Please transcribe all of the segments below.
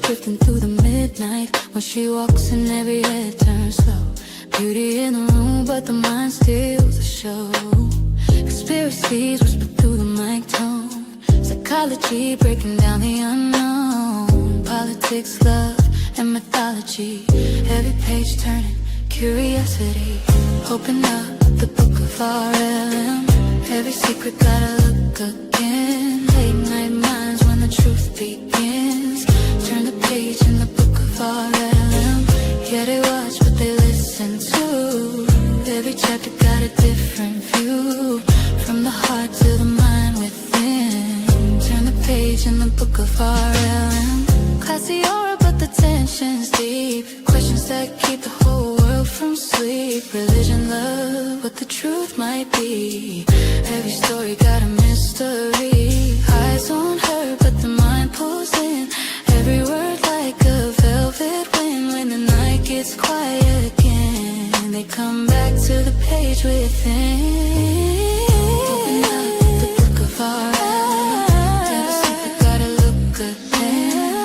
Drifting through the midnight. When she walks in, every head turns slow. Beauty in the room, but the mind steals the show. Conspiracies whisper through the mic tone. Psychology breaking down the unknown. Politics, love, and mythology. Every page turning curiosity. Open up the book of R.L.M. Every secret gotta look again. Late night minds when the truth begins. Turn the page in the book of R.L.M. Yeah, they watch what they listen to. Every chapter got a different view. From the heart to the mind within. Turn the page in the book of R.L.M. Classy aura, but the tension's deep. Questions that keep the whole world from sleep. Religion, love, what the truth might be. Every story got a mystery. Eyes on her, but the mind pulls in. Every word like a velvet wind. When the night gets quiet again, they come back to the page within. Open up the book of R.L.M. Every secret gotta look again.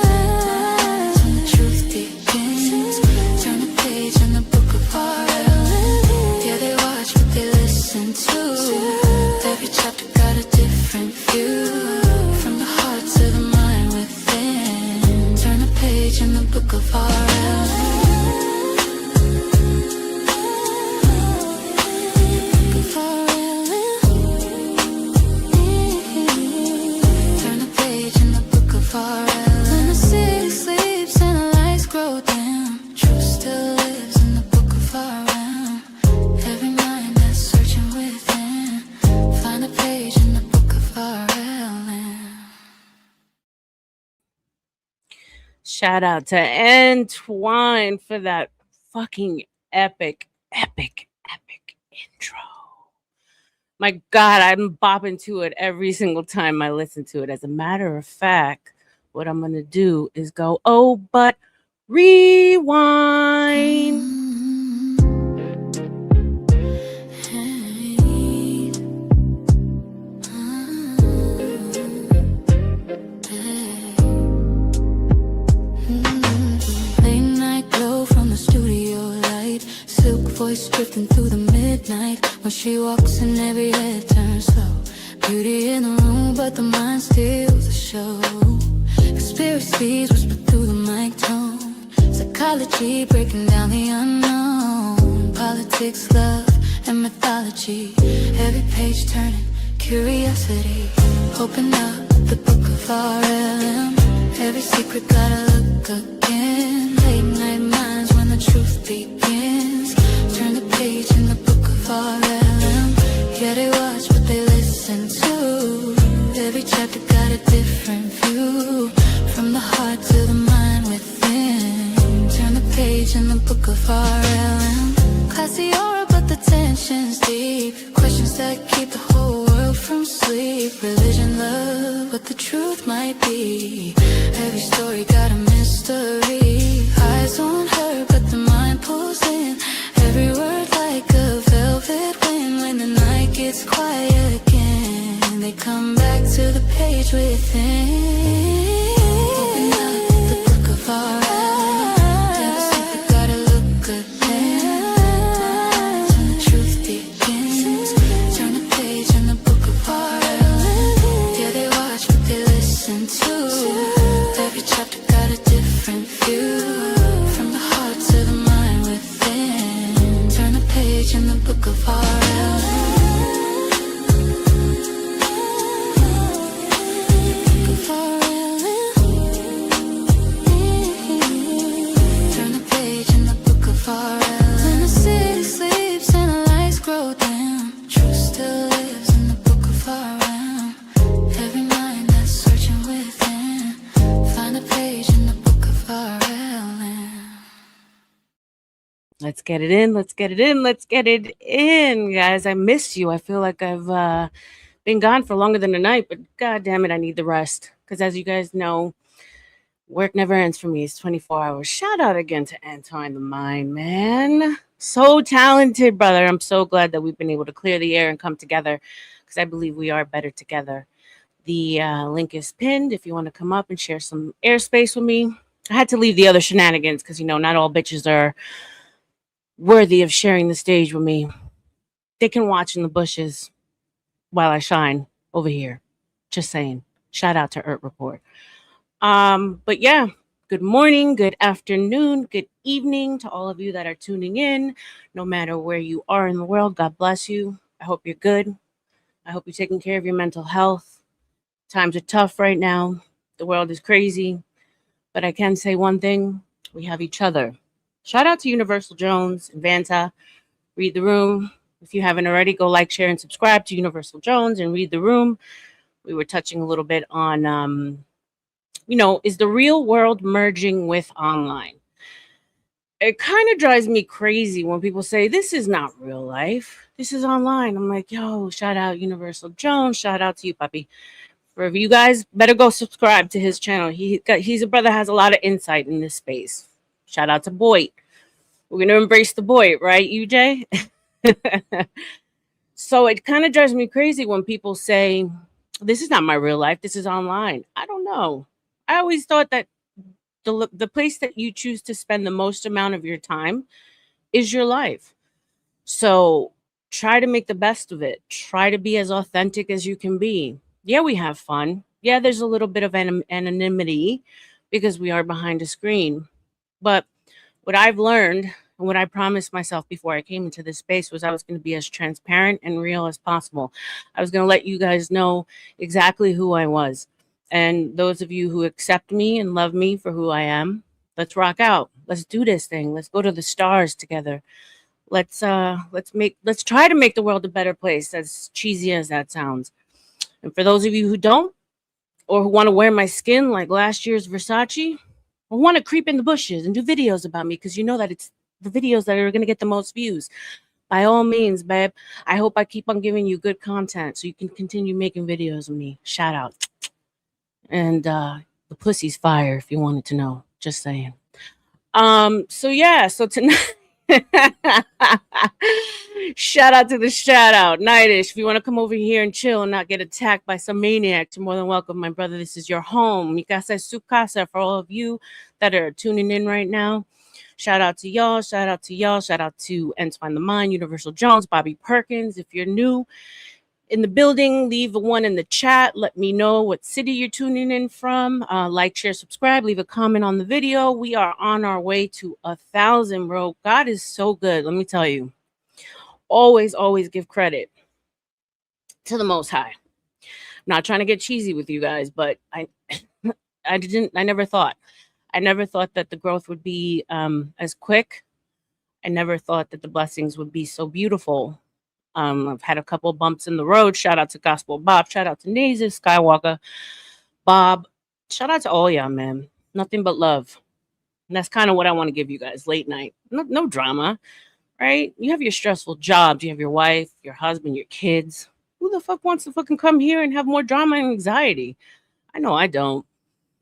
When the truth begins, turn the page in the book of R.L.M. Yeah, they watch what they listen to. Every chapter got a different view. From the heart to the mind within. Turn the page in the book of R.L.M. Shout out to Antoine for that fucking epic intro. My God, I'm bopping to it every single time I listen to it. As a matter of fact, what I'm going to do is go, oh, but rewind. Voice drifting through the midnight. When she walks in, every head turns slow. Beauty in the room, but the mind steals the show. Conspiracies whisper through the mic tone. Psychology breaking down the unknown. Politics, love, and mythology. Every page turning curiosity. Open up the book of R.L.M. Every secret gotta look again. Late night minds when the truth begins. Turn the page in the book of R.L.M. Yeah, they watch what they listen to. Every chapter got a different view. From the heart to the mind within. Turn the page in the book of R.L.M. Classy aura, but the tension's deep. Questions that keep the whole world from sleep. Religion, love, what the truth might be. Every story got a mystery. Eyes on her, but the mind pulls in. Every word like a velvet wind. When the night gets quiet again, they come back to the page within. Open up the book of R.L.M. Every secret gotta look again. When the truth begins, turn the page in the book of R.L.M. Yeah, they watch what they listen to. Every chapter got a different view. From the heart to the mind within. Turn the page in the book of R.L.M. Turn the page in the book of R.L.M. When the city sleeps and the lights grow dim, truth still lives in the book of R.L.M. Every mind that's searching within, find a page in the book of R.L.M. Let's get it in. Let's get it in. Let's get it in, guys. I miss you. I feel like I've been gone for longer than a night, but God damn it, I need the rest. because as you guys know, work never ends for me. It's 24 hours. Shout out again to Antoine the Mind, man. So talented, brother. I'm so glad that we've been able to clear the air and come together because I believe we are better together. The link is pinned if you want to come up and share some airspace with me. I had to leave the other shenanigans because, not all bitches are worthy of sharing the stage with me. They can watch in the bushes while I shine over here. Just saying. Shout out to Earth Report. But yeah, good morning, good afternoon, good evening to all of you that are tuning in. No matter where you are in the world, God bless you. I hope you're good. I hope you're taking care of your mental health. Times are tough right now. The world is crazy. But I can say one thing, we have each other. Shout out to Universal Jones and Vanta. Read the Room. If you haven't already, go like, share, and subscribe to Universal Jones and Read the Room. We were touching a little bit on is the real world merging with online? It kind of drives me crazy when people say, this is not real life. This is online. I'm like, yo, shout out Universal Jones. Shout out to you, puppy. For you guys, better go subscribe to his channel. He's a brother, has a lot of insight in this space. Shout out to Boyd. We're going to embrace the Boyd, right, UJ? So it kind of drives me crazy when people say, this is not my real life. This is online. I don't know. I always thought that the place that you choose to spend the most amount of your time is your life. So try to make the best of it. Try to be as authentic as you can be. Yeah, we have fun. Yeah, there's a little bit of anonymity because we are behind a screen. But what I've learned and what I promised myself before I came into this space was I was going to be as transparent and real as possible. I was going to let you guys know exactly who I was. And those of you who accept me and love me for who I am, let's rock out. Let's do this thing. Let's go to the stars together. Let's try to make the world a better place, as cheesy as that sounds. And for those of you who don't, or who want to wear my skin like last year's Versace, or want to creep in the bushes and do videos about me because you know that it's the videos that are going to get the most views, by all means, babe. I hope I keep on giving you good content so you can continue making videos of me. Shout out. And the pussy's fire if you wanted to know. Just saying. So tonight shout out to the shout out. Nightish. If you want to come over here and chill and not get attacked by some maniac, you're more than welcome, my brother. This is your home. Mi casa es su casa for all of you that are tuning in right now. Shout out to y'all. Shout out to y'all. Shout out to Antoine the Mind, Universal Jones, Bobby Perkins. If you're new in the building, leave a one in the chat. Let me know what city you're tuning in from. Like, share, subscribe, leave a comment on the video. We are on our way to 1,000, bro. God is so good. Let me tell you. Always give credit to the Most High. I'm not trying to get cheesy with you guys, but I never thought that the growth would be as quick. I never thought that the blessings would be so beautiful. I've had a couple bumps in the road. Shout out to Gospel Bob. Shout out to Nazis, Skywalker, Bob. Shout out to all y'all, man. Nothing but love. And that's kind of what I want to give you guys late night. No drama, right? You have your stressful jobs. You have your wife, your husband, your kids. Who the fuck wants to fucking come here and have more drama and anxiety? I know I don't.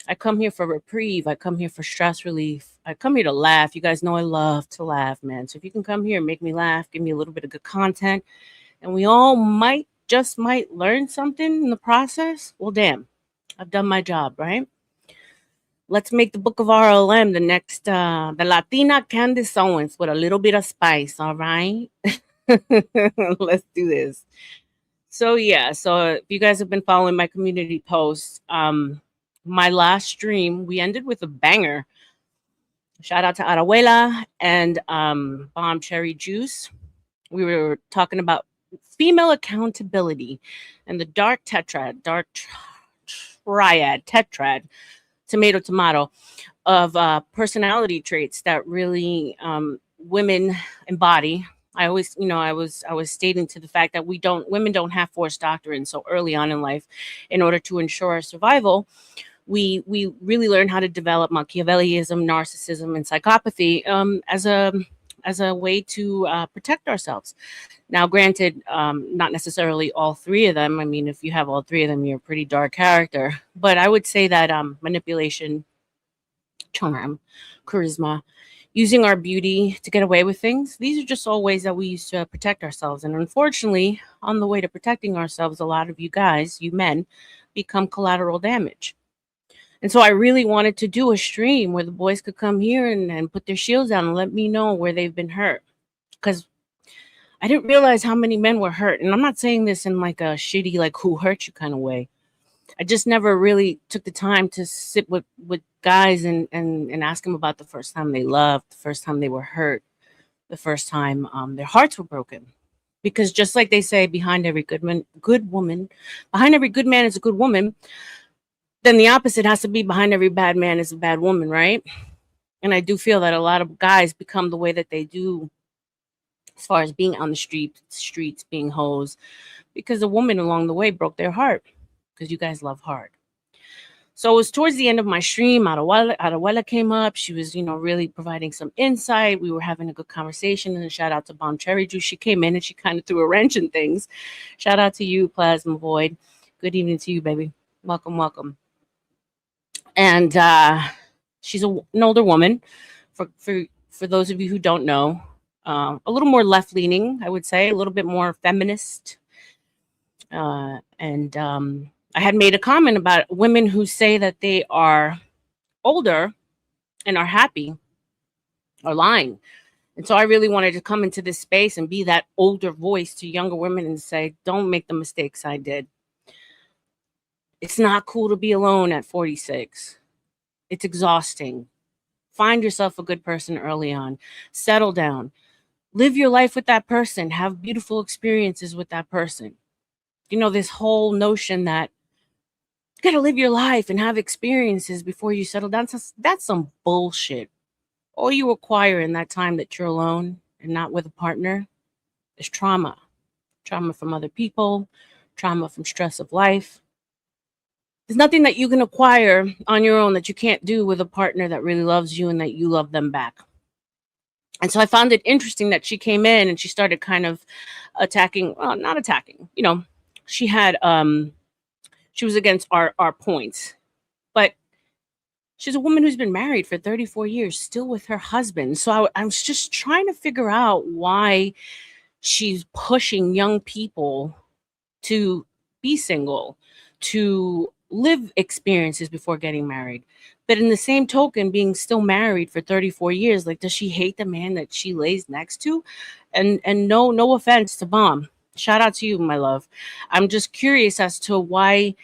I come here for reprieve. I come here for stress relief. I come here to laugh. You guys know I love to laugh, man. So if you can come here and make me laugh, give me a little bit of good content, and we all might learn something in the process, well, damn, I've done my job, right? Let's make the book of R.L.M. the next, the Latina Candace Owens with a little bit of spice, all right? Let's do this. So if you guys have been following my community posts, my last stream, we ended with a banger. Shout out to Arahuela and Bomb Cherry Juice. We were talking about female accountability and the dark triad, tomato, of personality traits that really women embody. I was stating to the fact that women don't have forced doctrine so early on in life in order to ensure our survival. We really learn how to develop Machiavellism, narcissism, and psychopathy as a as a way to protect ourselves. Now, granted, not necessarily all three of them. I mean, if you have all three of them, you're a pretty dark character. But I would say that manipulation, charm, charisma, using our beauty to get away with things, these are just all ways that we use to protect ourselves. And unfortunately, on the way to protecting ourselves, a lot of you guys, you men, become collateral damage. And so I really wanted to do a stream where the boys could come here and put their shields down and let me know where they've been hurt. Because I didn't realize how many men were hurt. And I'm not saying this in like a shitty, like who hurt you kind of way. I just never really took the time to sit with guys and ask them about the first time they loved, the first time they were hurt, the first time their hearts were broken. Because just like they say, behind every good woman, behind every good man is a good woman. Then the opposite has to be behind every bad man is a bad woman, right? And I do feel that a lot of guys become the way that they do as far as being on the streets, being hoes, because a woman along the way broke their heart because you guys love hard. So it was towards the end of my stream, Arawala came up. She was, really providing some insight. We were having a good conversation. And shout out to Bomb Cherry Juice. She came in and she kind of threw a wrench in things. Shout out to you, Plasma Void. Good evening to you, baby. Welcome, welcome. And she's an older woman. For those of you who don't know, a little more left leaning, I would say, a little bit more feminist. And I had made a comment about women who say that they are older and are happy are lying. And so I really wanted to come into this space and be that older voice to younger women and say, don't make the mistakes I did. It's not cool to be alone at 46. It's exhausting. Find yourself a good person early on. Settle down. Live your life with that person. Have beautiful experiences with that person. This whole notion that you got to live your life and have experiences before you settle down. That's some bullshit. All you require in that time that you're alone and not with a partner is trauma. Trauma from other people, trauma from stress of life. There's nothing that you can acquire on your own that you can't do with a partner that really loves you and that you love them back. And so I found it interesting that she came in and she started kind of attacking, well, not attacking, she had, she was against our points, but she's a woman who's been married for 34 years, still with her husband. So I was just trying to figure out why she's pushing young people to be single, to live experiences before getting married. But in the same token, being still married for 34 years, like, does she hate the man that she lays next to? And no offense to Bomb. Shout out to you, my love. I'm just curious as to why,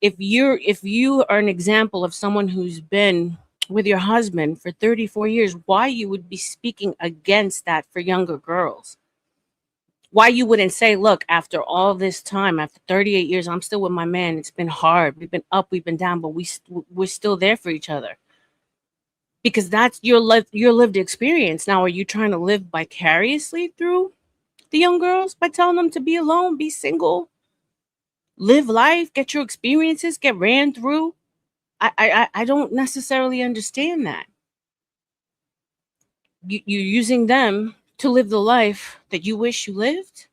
if you are an example of someone who's been with your husband for 34 years, why you would be speaking against that for younger girls. Why you wouldn't say, look, after all this time, after 38 years, I'm still with my man. It's been hard. We've been up, we've been down, but we're still there for each other. Because that's your lived experience. Now, are you trying to live vicariously through the young girls by telling them to be alone, be single, live life, get your experiences, get ran through? I don't necessarily understand that. You're using them to live the life that you wish you lived?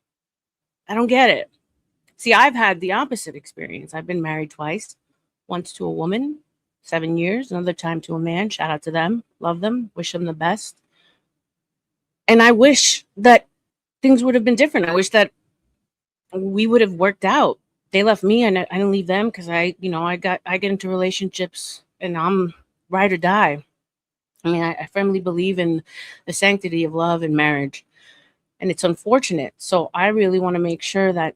I don't get it. See, I've had the opposite experience. I've been married twice, once to a woman, 7 years, another time to a man. Shout out to them. Love them. Wish them the best. And I wish that things would have been different. I wish that we would have worked out. They left me and I didn't leave them because I get into relationships and I'm ride or die. I mean, I firmly believe in the sanctity of love and marriage. And it's unfortunate. So I really want to make sure that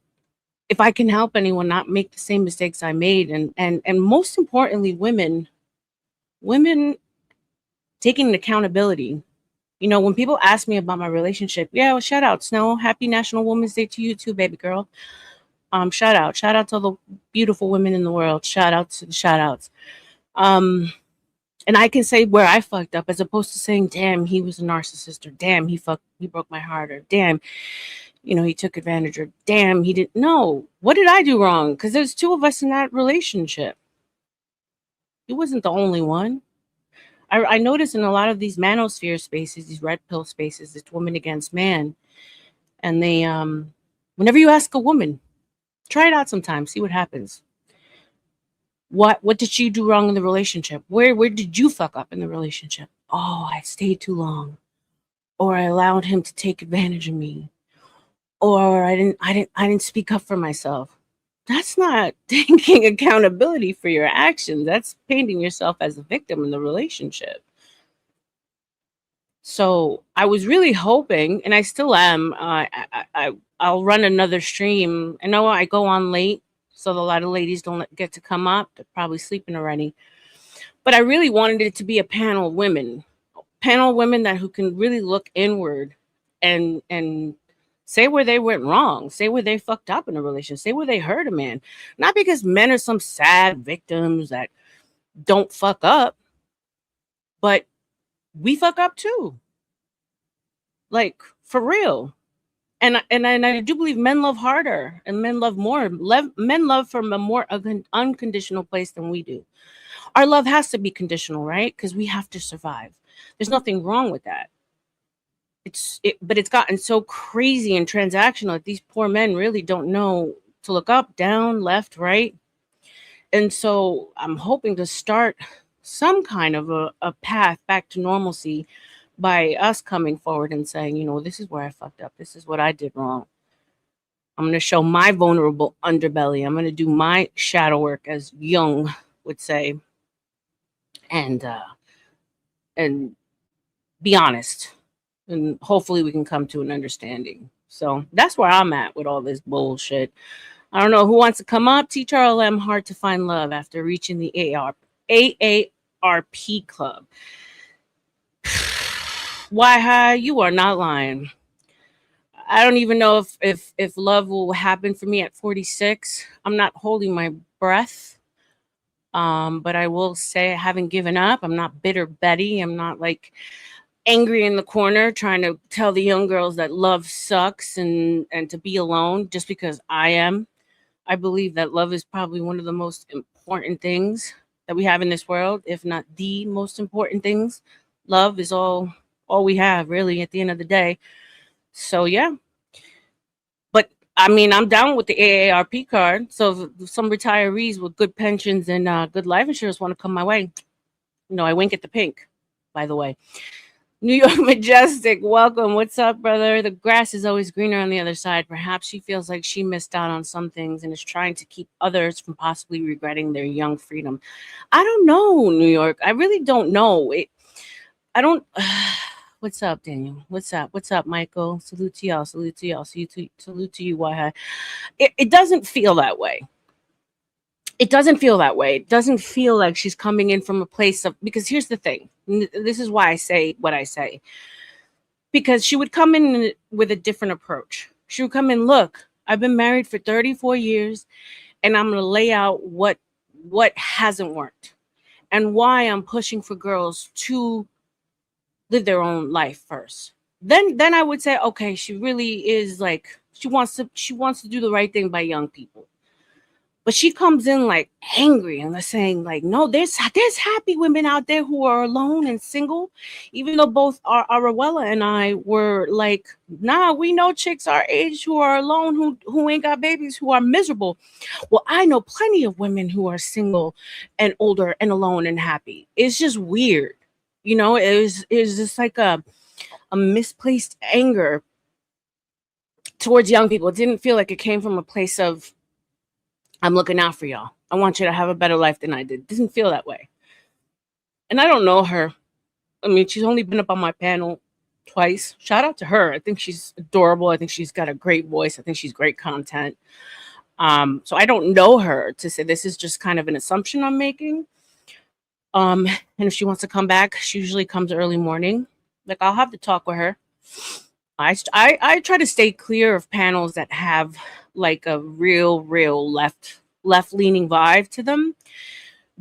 if I can help anyone not make the same mistakes I made, and most importantly, women taking accountability. When people ask me about my relationship, yeah, well, shout out, Snow. Happy National Women's Day to you too, baby girl. Shout out to all the beautiful women in the world. Shout out to the shout outs. And I can say where I fucked up as opposed to saying, damn, he was a narcissist, or damn, he broke my heart, or damn, he took advantage, or damn, he didn't know. What did I do wrong? Because there's two of us in that relationship. He wasn't the only one. I notice in a lot of these manosphere spaces, these red pill spaces, it's woman against man. And they, whenever you ask a woman, try it out sometime, see what happens. What did she do wrong in the relationship? Where did you fuck up in the relationship? Oh, I stayed too long, or I allowed him to take advantage of me, or I didn't speak up for myself. That's not taking accountability for your actions. That's painting yourself as a victim in the relationship. So I was really hoping, and I still am. I'll run another stream. I know I go on late, so a lot of ladies don't get to come up. They're probably sleeping already. But I really wanted it to be a panel of women that who can really look inward and say where they went wrong, say where they fucked up in a relationship, say where they hurt a man. Not because men are some sad victims that don't fuck up, but we fuck up too. Like for real. And I do believe men love harder and men love more. Men love from a more unconditional place than we do. Our love has to be conditional, right? Because we have to survive. There's nothing wrong with that. But it's gotten so crazy and transactional that these poor men really don't know to look up, down, left, right. And so I'm hoping to start some kind of a path back to normalcy by us coming forward and saying, this is where I fucked up. This is what I did wrong. I'm going to show my vulnerable underbelly. I'm going to do my shadow work, as Jung would say, and be honest. And hopefully we can come to an understanding. So that's where I'm at with all this bullshit. I don't know who wants to come up. Teach R.L.M. hard to find love after reaching the AARP club. Why, hi? You are not lying. I don't even know if love will happen for me at 46. I'm not holding my breath. But I will say I haven't given up. I'm not bitter Betty. I'm not like angry in the corner trying to tell the young girls that love sucks and to be alone just because I am. I believe that love is probably one of the most important things that we have in this world, if not the most important things. Love is all we have really at the end of the day. So yeah. But I mean, I'm down with the AARP card. So if some retirees with good pensions and good life insurance want to come my way, I wink at the pink, by the way. New York Majestic, welcome. What's up, brother? The grass is always greener on the other side. Perhaps she feels like she missed out on some things and is trying to keep others from possibly regretting their young freedom. I don't know, New York. I really don't know. I don't. What's up, Daniel? What's up? What's up, Michael? Salute to y'all. Salute to y'all. Salute to you, Why? It doesn't feel that way. It doesn't feel that way. It doesn't feel like she's coming in from a place of, because here's the thing. This is why I say what I say. Because she would come in with a different approach. She would come in, look, I've been married for 34 years and I'm going to lay out what hasn't worked and why I'm pushing for girls to live their own life first. Then I would say, okay, she really is like, she wants to do the right thing by young people. But she comes in like angry and they're saying like, no, there's happy women out there who are alone and single, even though both Arawella and I were like, nah, we know chicks our age who are alone, who ain't got babies, who are miserable. Well, I know plenty of women who are single and older and alone and happy. It's just weird. It was just like a misplaced anger towards young people. It didn't feel like it came from a place of, I'm looking out for y'all. I want you to have a better life than I did. It doesn't feel that way. And I don't know her. I mean, she's only been up on my panel twice. Shout out to her. I think she's adorable. I think she's got a great voice. I think she's great content. So I don't know her to say this is just kind of an assumption I'm making. And if she wants to come back, she usually comes early morning. Like I'll have to talk with her. I try to stay clear of panels that have like a real left leaning vibe to them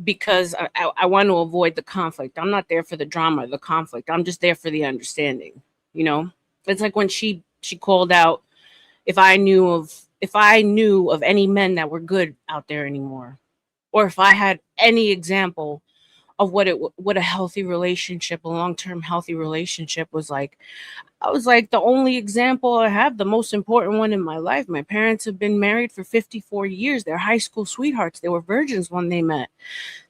because I want to avoid the conflict. I'm not there for the drama, the conflict. I'm just there for the understanding. It's like when she called out if I knew of any men that were good out there anymore, or if I had any example of what a healthy relationship, a long-term healthy relationship was like. I was like the only example I have, the most important one in my life. My parents have been married for 54 years. They're high school sweethearts. They were virgins when they met.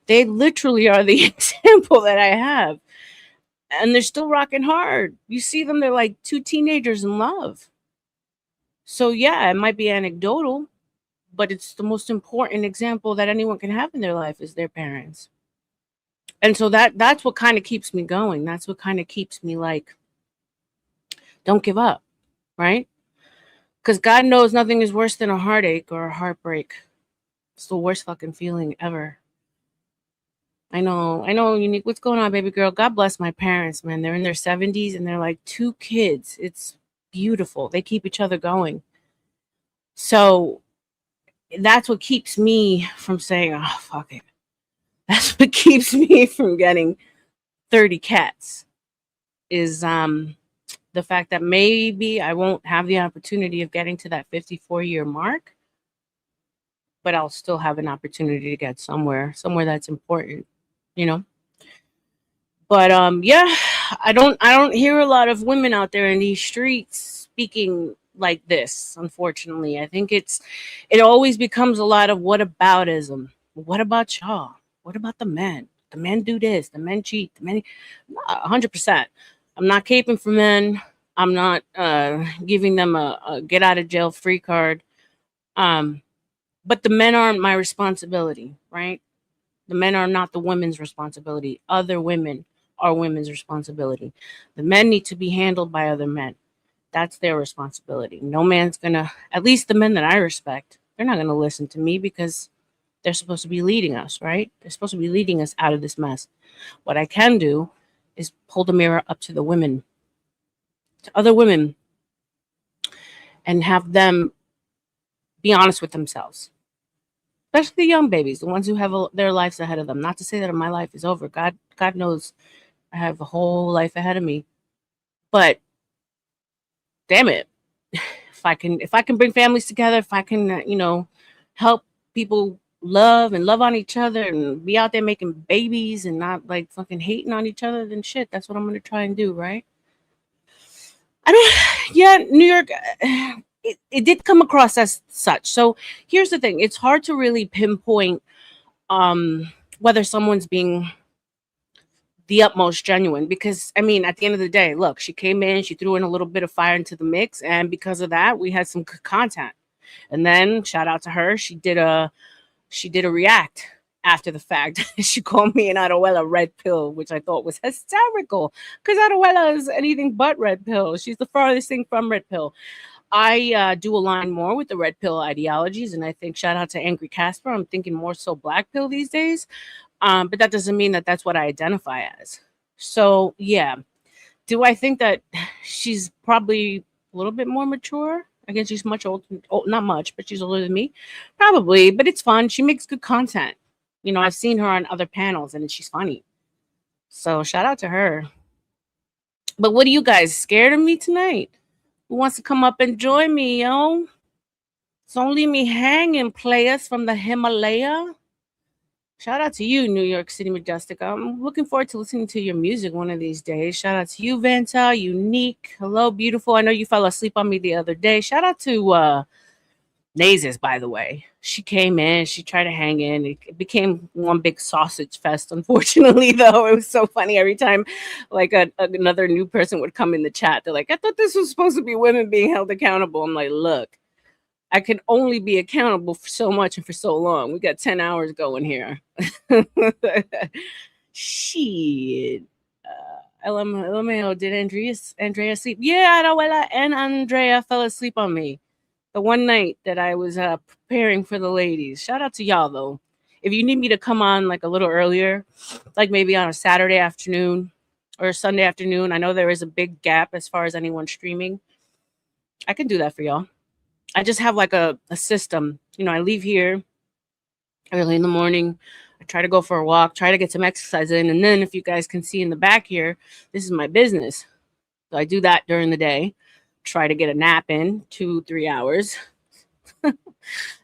They literally are the example that I have. And they're still rocking hard. You see them, they're like two teenagers in love. So yeah, it might be anecdotal, but it's the most important example that anyone can have in their life is their parents. And so that's what kind of keeps me going. That's what kind of keeps me like, don't give up, right? Because God knows nothing is worse than a heartache or a heartbreak. It's the worst fucking feeling ever. I know, Unique. What's going on, baby girl? God bless my parents, man. They're in their 70s and they're like two kids. It's beautiful. They keep each other going. So that's what keeps me from saying, oh, fuck it. That's what keeps me from getting 30 cats is the fact that maybe I won't have the opportunity of getting to that 54-year mark, but I'll still have an opportunity to get somewhere that's important, you know? But yeah, I don't hear a lot of women out there in these streets speaking like this, unfortunately. I think it always becomes a lot of whataboutism. What about y'all? What about the men? The men do this, the men cheat, the men 100%. I'm not caping for men. I'm not giving them a get out of jail free card. Um, but the men aren't my responsibility, right? The men are not the women's responsibility. Other women are women's responsibility. The men need to be handled by other men. That's their responsibility. No man's gonna, at least the men that I respect, they're not gonna listen to me because they're supposed to be leading us, right? They're supposed to be leading us out of this mess. What I can do is hold the mirror up to the women, to other women, and have them be honest with themselves, especially the young babies, the ones who have their lives ahead of them. Not to say that my life is over. God knows I have a whole life ahead of me. But damn it, if I can bring families together, if I can, help people love and love on each other and be out there making babies and not like fucking hating on each other, then shit, that's what I'm gonna try and do, right? I don't. Yeah, New York. It did come across as such. So here's the thing: it's hard to really pinpoint whether someone's being the utmost genuine because I mean, at the end of the day, look, she came in, she threw in a little bit of fire into the mix, and because of that, we had some good content. And then shout out to her, she did a react after the fact. She called me an Aruela red pill, which I thought was hysterical because Aruela is anything but red pill. She's the farthest thing from red pill. I do align more with the red pill ideologies, and I think shout out to Angry Casper. I'm thinking more so black pill these days, but that doesn't mean that that's what I identify as. So yeah, do I think that she's probably a little bit more mature? Again, she's much older, not much, but she's older than me, probably. But it's fun. She makes good content. I've seen her on other panels, and she's funny. So shout out to her. But what are you guys scared of me tonight? Who wants to come up and join me, yo? Don't leave me hanging, players from the Himalaya. Shout out to you, New York City Majestic. I'm looking forward to listening to your music one of these days. Shout out to you, Vanta, Unique. Hello, beautiful. I know you fell asleep on me the other day. Shout out to Nazis, by the way. She came in, she tried to hang in. It became one big sausage fest, unfortunately, though. It was so funny every time like another new person would come in the chat. They're like, I thought this was supposed to be women being held accountable. I'm like, look, I can only be accountable for so much and for so long. We got 10 hours going here. Shit. LMAO, did Andrea sleep? Yeah, Abuela and Andrea fell asleep on me the one night that I was preparing for the ladies. Shout out to y'all, though. If you need me to come on like a little earlier, like maybe on a Saturday afternoon or a Sunday afternoon, I know there is a big gap as far as anyone streaming. I can do that for y'all. I just have like a system. I leave here early in the morning. I try to go for a walk, try to get some exercise in. And then if you guys can see in the back here, this is my business. So I do that during the day. Try to get a nap in 2-3 hours.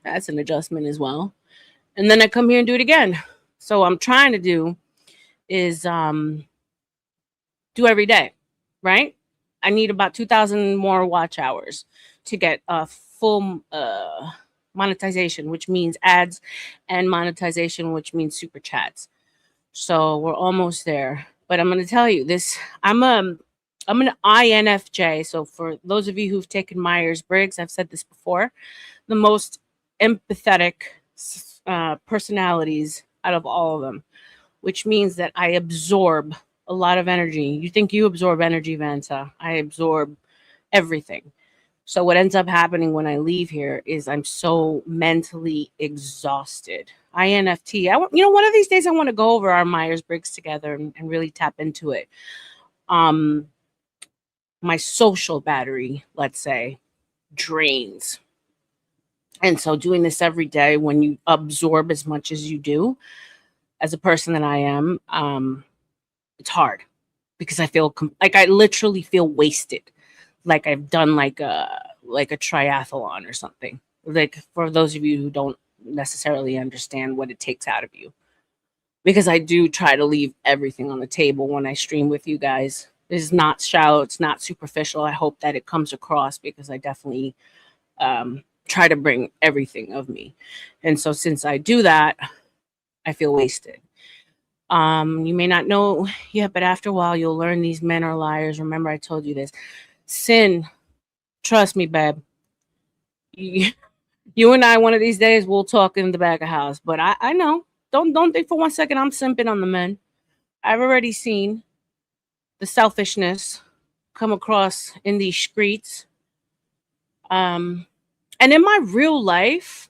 That's an adjustment as well. And then I come here and do it again. So I'm trying to do is do every day, right? I need about 2,000 more watch hours to get a full monetization, which means ads, and monetization, which means super chats. So we're almost there. But I'm going to tell you this. I'm an INFJ. So for those of you who've taken Myers Briggs, I've said this before, the most empathetic personalities out of all of them, which means that I absorb a lot of energy. You think you absorb energy, Vanta? I absorb everything. So what ends up happening when I leave here is I'm so mentally exhausted. INFT. One of these days I want to go over our Myers Briggs together and really tap into it. Um, my social battery, let's say, drains. And so doing this every day when you absorb as much as you do, as a person that I am, it's hard because I feel like I literally feel wasted, like I've done like a triathlon or something. Like for those of you who don't necessarily understand what it takes out of you, because I do try to leave everything on the table when I stream with you guys. It's not shallow, it's not superficial. I hope that it comes across because I definitely try to bring everything of me. And so since I do that, I feel wasted. You may not know yet, but after a while, you'll learn these men are liars. Remember, I told you this. Sin, trust me, babe. You, you and I, one of these days, we'll talk in the back of house. But I know. Don't think for one second I'm simping on the men. I've already seen the selfishness come across in these streets. And in my real life,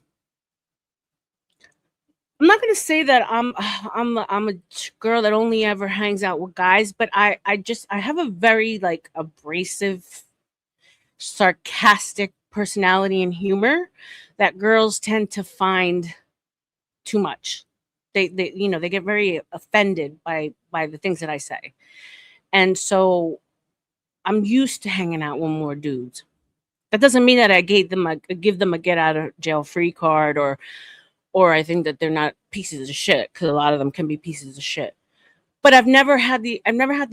I'm not gonna say that I'm a girl that only ever hangs out with guys, but I have a very like abrasive, sarcastic personality and humor that girls tend to find too much. They get very offended by the things that I say. And so I'm used to hanging out with more dudes. That doesn't mean that I give them a get out of jail free card, or I think that they're not pieces of shit, because a lot of them can be pieces of shit. But I've never had the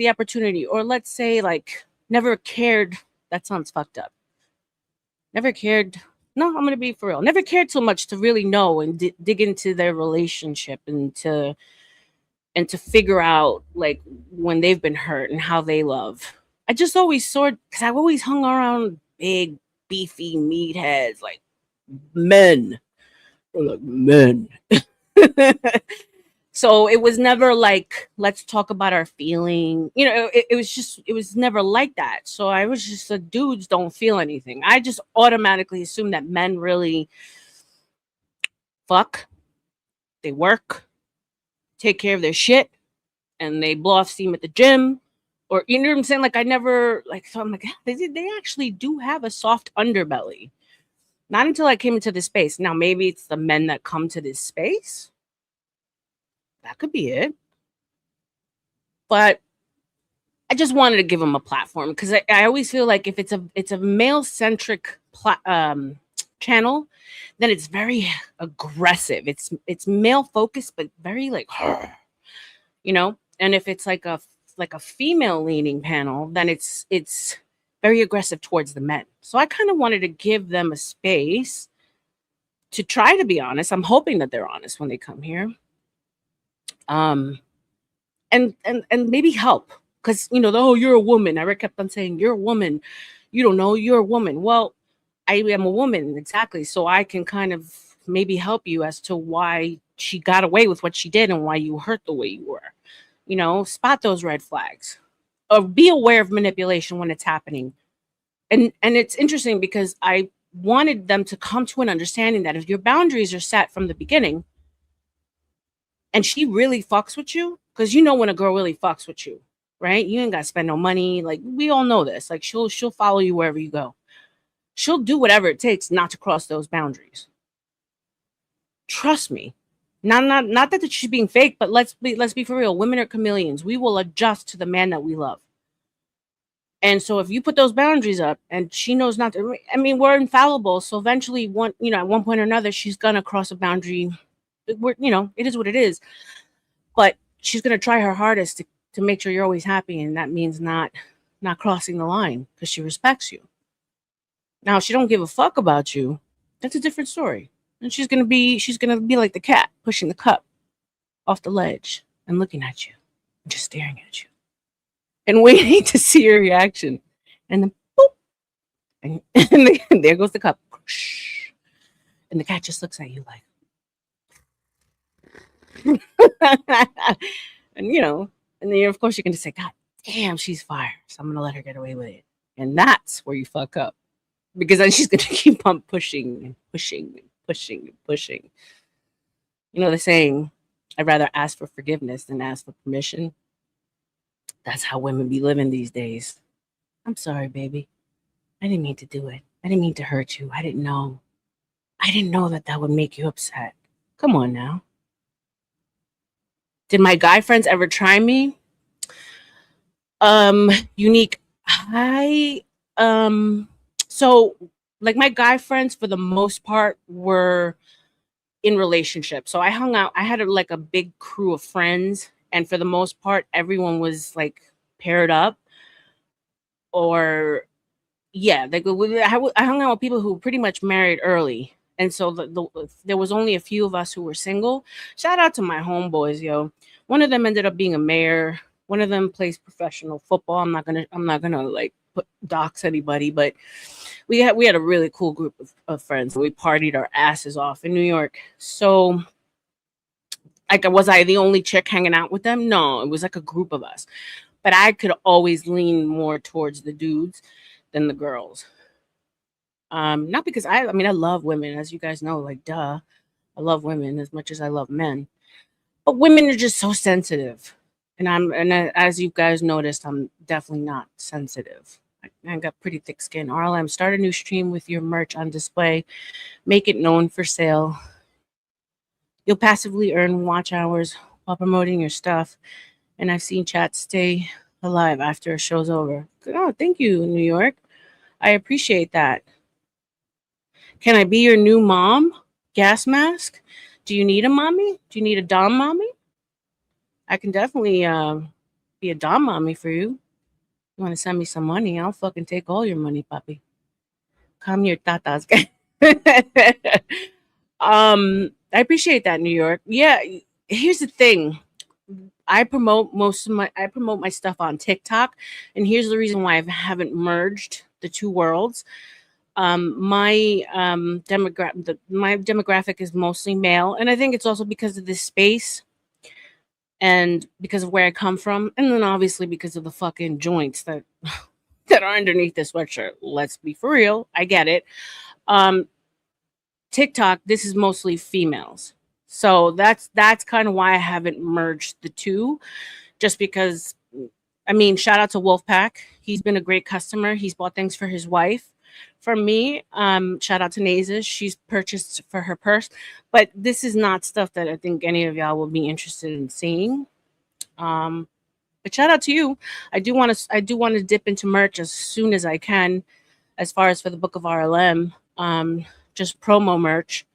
opportunity, or let's say like never cared. That sounds fucked up. Never cared. No, I'm gonna be for real. Never cared so much to really know and dig into their relationship and to figure out like when they've been hurt and how they love. I just always because I've always hung around big, beefy meatheads like men. Or like men. So it was never like, let's talk about our feeling. It was never like that. So I was just the dudes don't feel anything. I just automatically assume that men really fuck, they work, take care of their shit, and they blow off steam at the gym. Or you know what I'm saying? Like I never like so I'm like, they actually do have a soft underbelly. Not until I came into this space. Now maybe it's the men that come to this space. That could be it. But I just wanted to give them a platform because I always feel like if it's a male centric channel, then it's very aggressive. It's male focused, but very like, you know. And if it's like a female leaning panel, then it's very aggressive towards the men. So I kind of wanted to give them a space to try to be honest. I'm hoping that they're honest when they come here. Um, and maybe help because oh, you're a woman. I kept on saying you're a woman. You don't know you're a woman. Well, I am a woman exactly, so I can kind of maybe help you as to why she got away with what she did and why you hurt the way you were. Spot those red flags, or be aware of manipulation when it's happening. And it's interesting because I wanted them to come to an understanding that if your boundaries are set from the beginning and she really fucks with you, because when a girl really fucks with you, right? You ain't got to spend no money. Like we all know this. Like she'll follow you wherever you go. She'll do whatever it takes not to cross those boundaries. Trust me. Not that she's being fake, but let's be for real. Women are chameleons. We will adjust to the man that we love. And so if you put those boundaries up and she knows not to, I mean, we're infallible. So eventually at one point or another, she's gonna cross a boundary. It is what it is. But she's gonna try her hardest to make sure you're always happy, and that means not crossing the line because she respects you. Now, if she don't give a fuck about you, that's a different story. And she's gonna be like the cat pushing the cup off the ledge and looking at you, and just staring at you, and waiting to see your reaction. And then boop, and there goes the cup. And the cat just looks at you like, and and then of course you're gonna say, God damn, she's fire. So I'm gonna let her get away with it. And that's where you fuck up. Because then she's gonna keep on pushing and pushing and pushing and pushing. You know the saying, I'd rather ask for forgiveness than ask for permission. That's how women be living these days. I'm sorry, baby. I didn't mean to do it. I didn't mean to hurt you. I didn't know. I didn't know that that would make you upset. Come on now. Did my guy friends ever try me? Unique. I so like my guy friends for the most part were in relationships. So I hung out. I had like a big crew of friends, and for the most part, everyone was like paired up, or yeah, like I hung out with people who were pretty much married early, and so there was only a few of us who were single. Shout out to my homeboys, yo. One of them ended up being a mayor. One of them plays professional football. I'm not gonna like dox anybody, but we had a really cool group of friends. We partied our asses off in New York. So like, was I the only chick hanging out with them? No, it was like a group of us. But I could always lean more towards the dudes than the girls. Not because I mean I love women, as you guys know, like duh. I love women as much as I love men. But women are just so sensitive. As you guys noticed, I'm definitely not sensitive. I got pretty thick skin. R.L.M. Start a new stream with your merch on display. Make it known for sale. You'll passively earn watch hours while promoting your stuff. And I've seen chats stay alive after a show's over. Oh, thank you, New York. I appreciate that. Can I be your new mom? Gas mask? Do you need a mommy? Do you need a Dom mommy? I can definitely be a Dom mommy for you. You want to send me some money? I'll fucking take all your money, papi. Come here, tatas. I appreciate that, New York. Yeah, here's the thing. I promote my stuff on TikTok, and here's the reason why I haven't merged the two worlds. My demographic is mostly male, and I think it's also because of this space and because of where I come from, and then obviously because of the fucking joints that that are underneath this sweatshirt. Let's be for real. I get it. Um, TikTok, this is mostly females. So that's kind of why I haven't merged the two, just because I mean, shout out to Wolfpack. He's been a great customer. He's bought things for his wife. For me, shout out to Nazes. She's purchased for her purse. But this is not stuff that I think any of y'all will be interested in seeing. Um, but shout out to you. I do want to dip into merch as soon as I can, as far as for the Book of R.L.M. Just promo merch.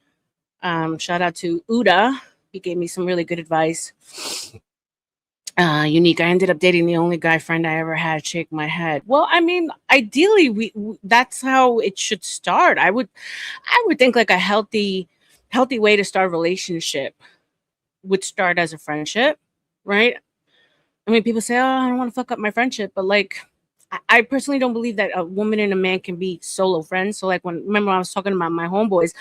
Shout out to Uda. He gave me some really good advice. Unique. I ended up dating the only guy friend I ever had shake my head. Well, I mean, ideally, that's how it should start. I would think like a healthy way to start a relationship would start as a friendship, right? I mean, people say, "Oh, I don't want to fuck up my friendship," but like, I personally don't believe that a woman and a man can be solo friends. So, like, remember I was talking about my homeboys,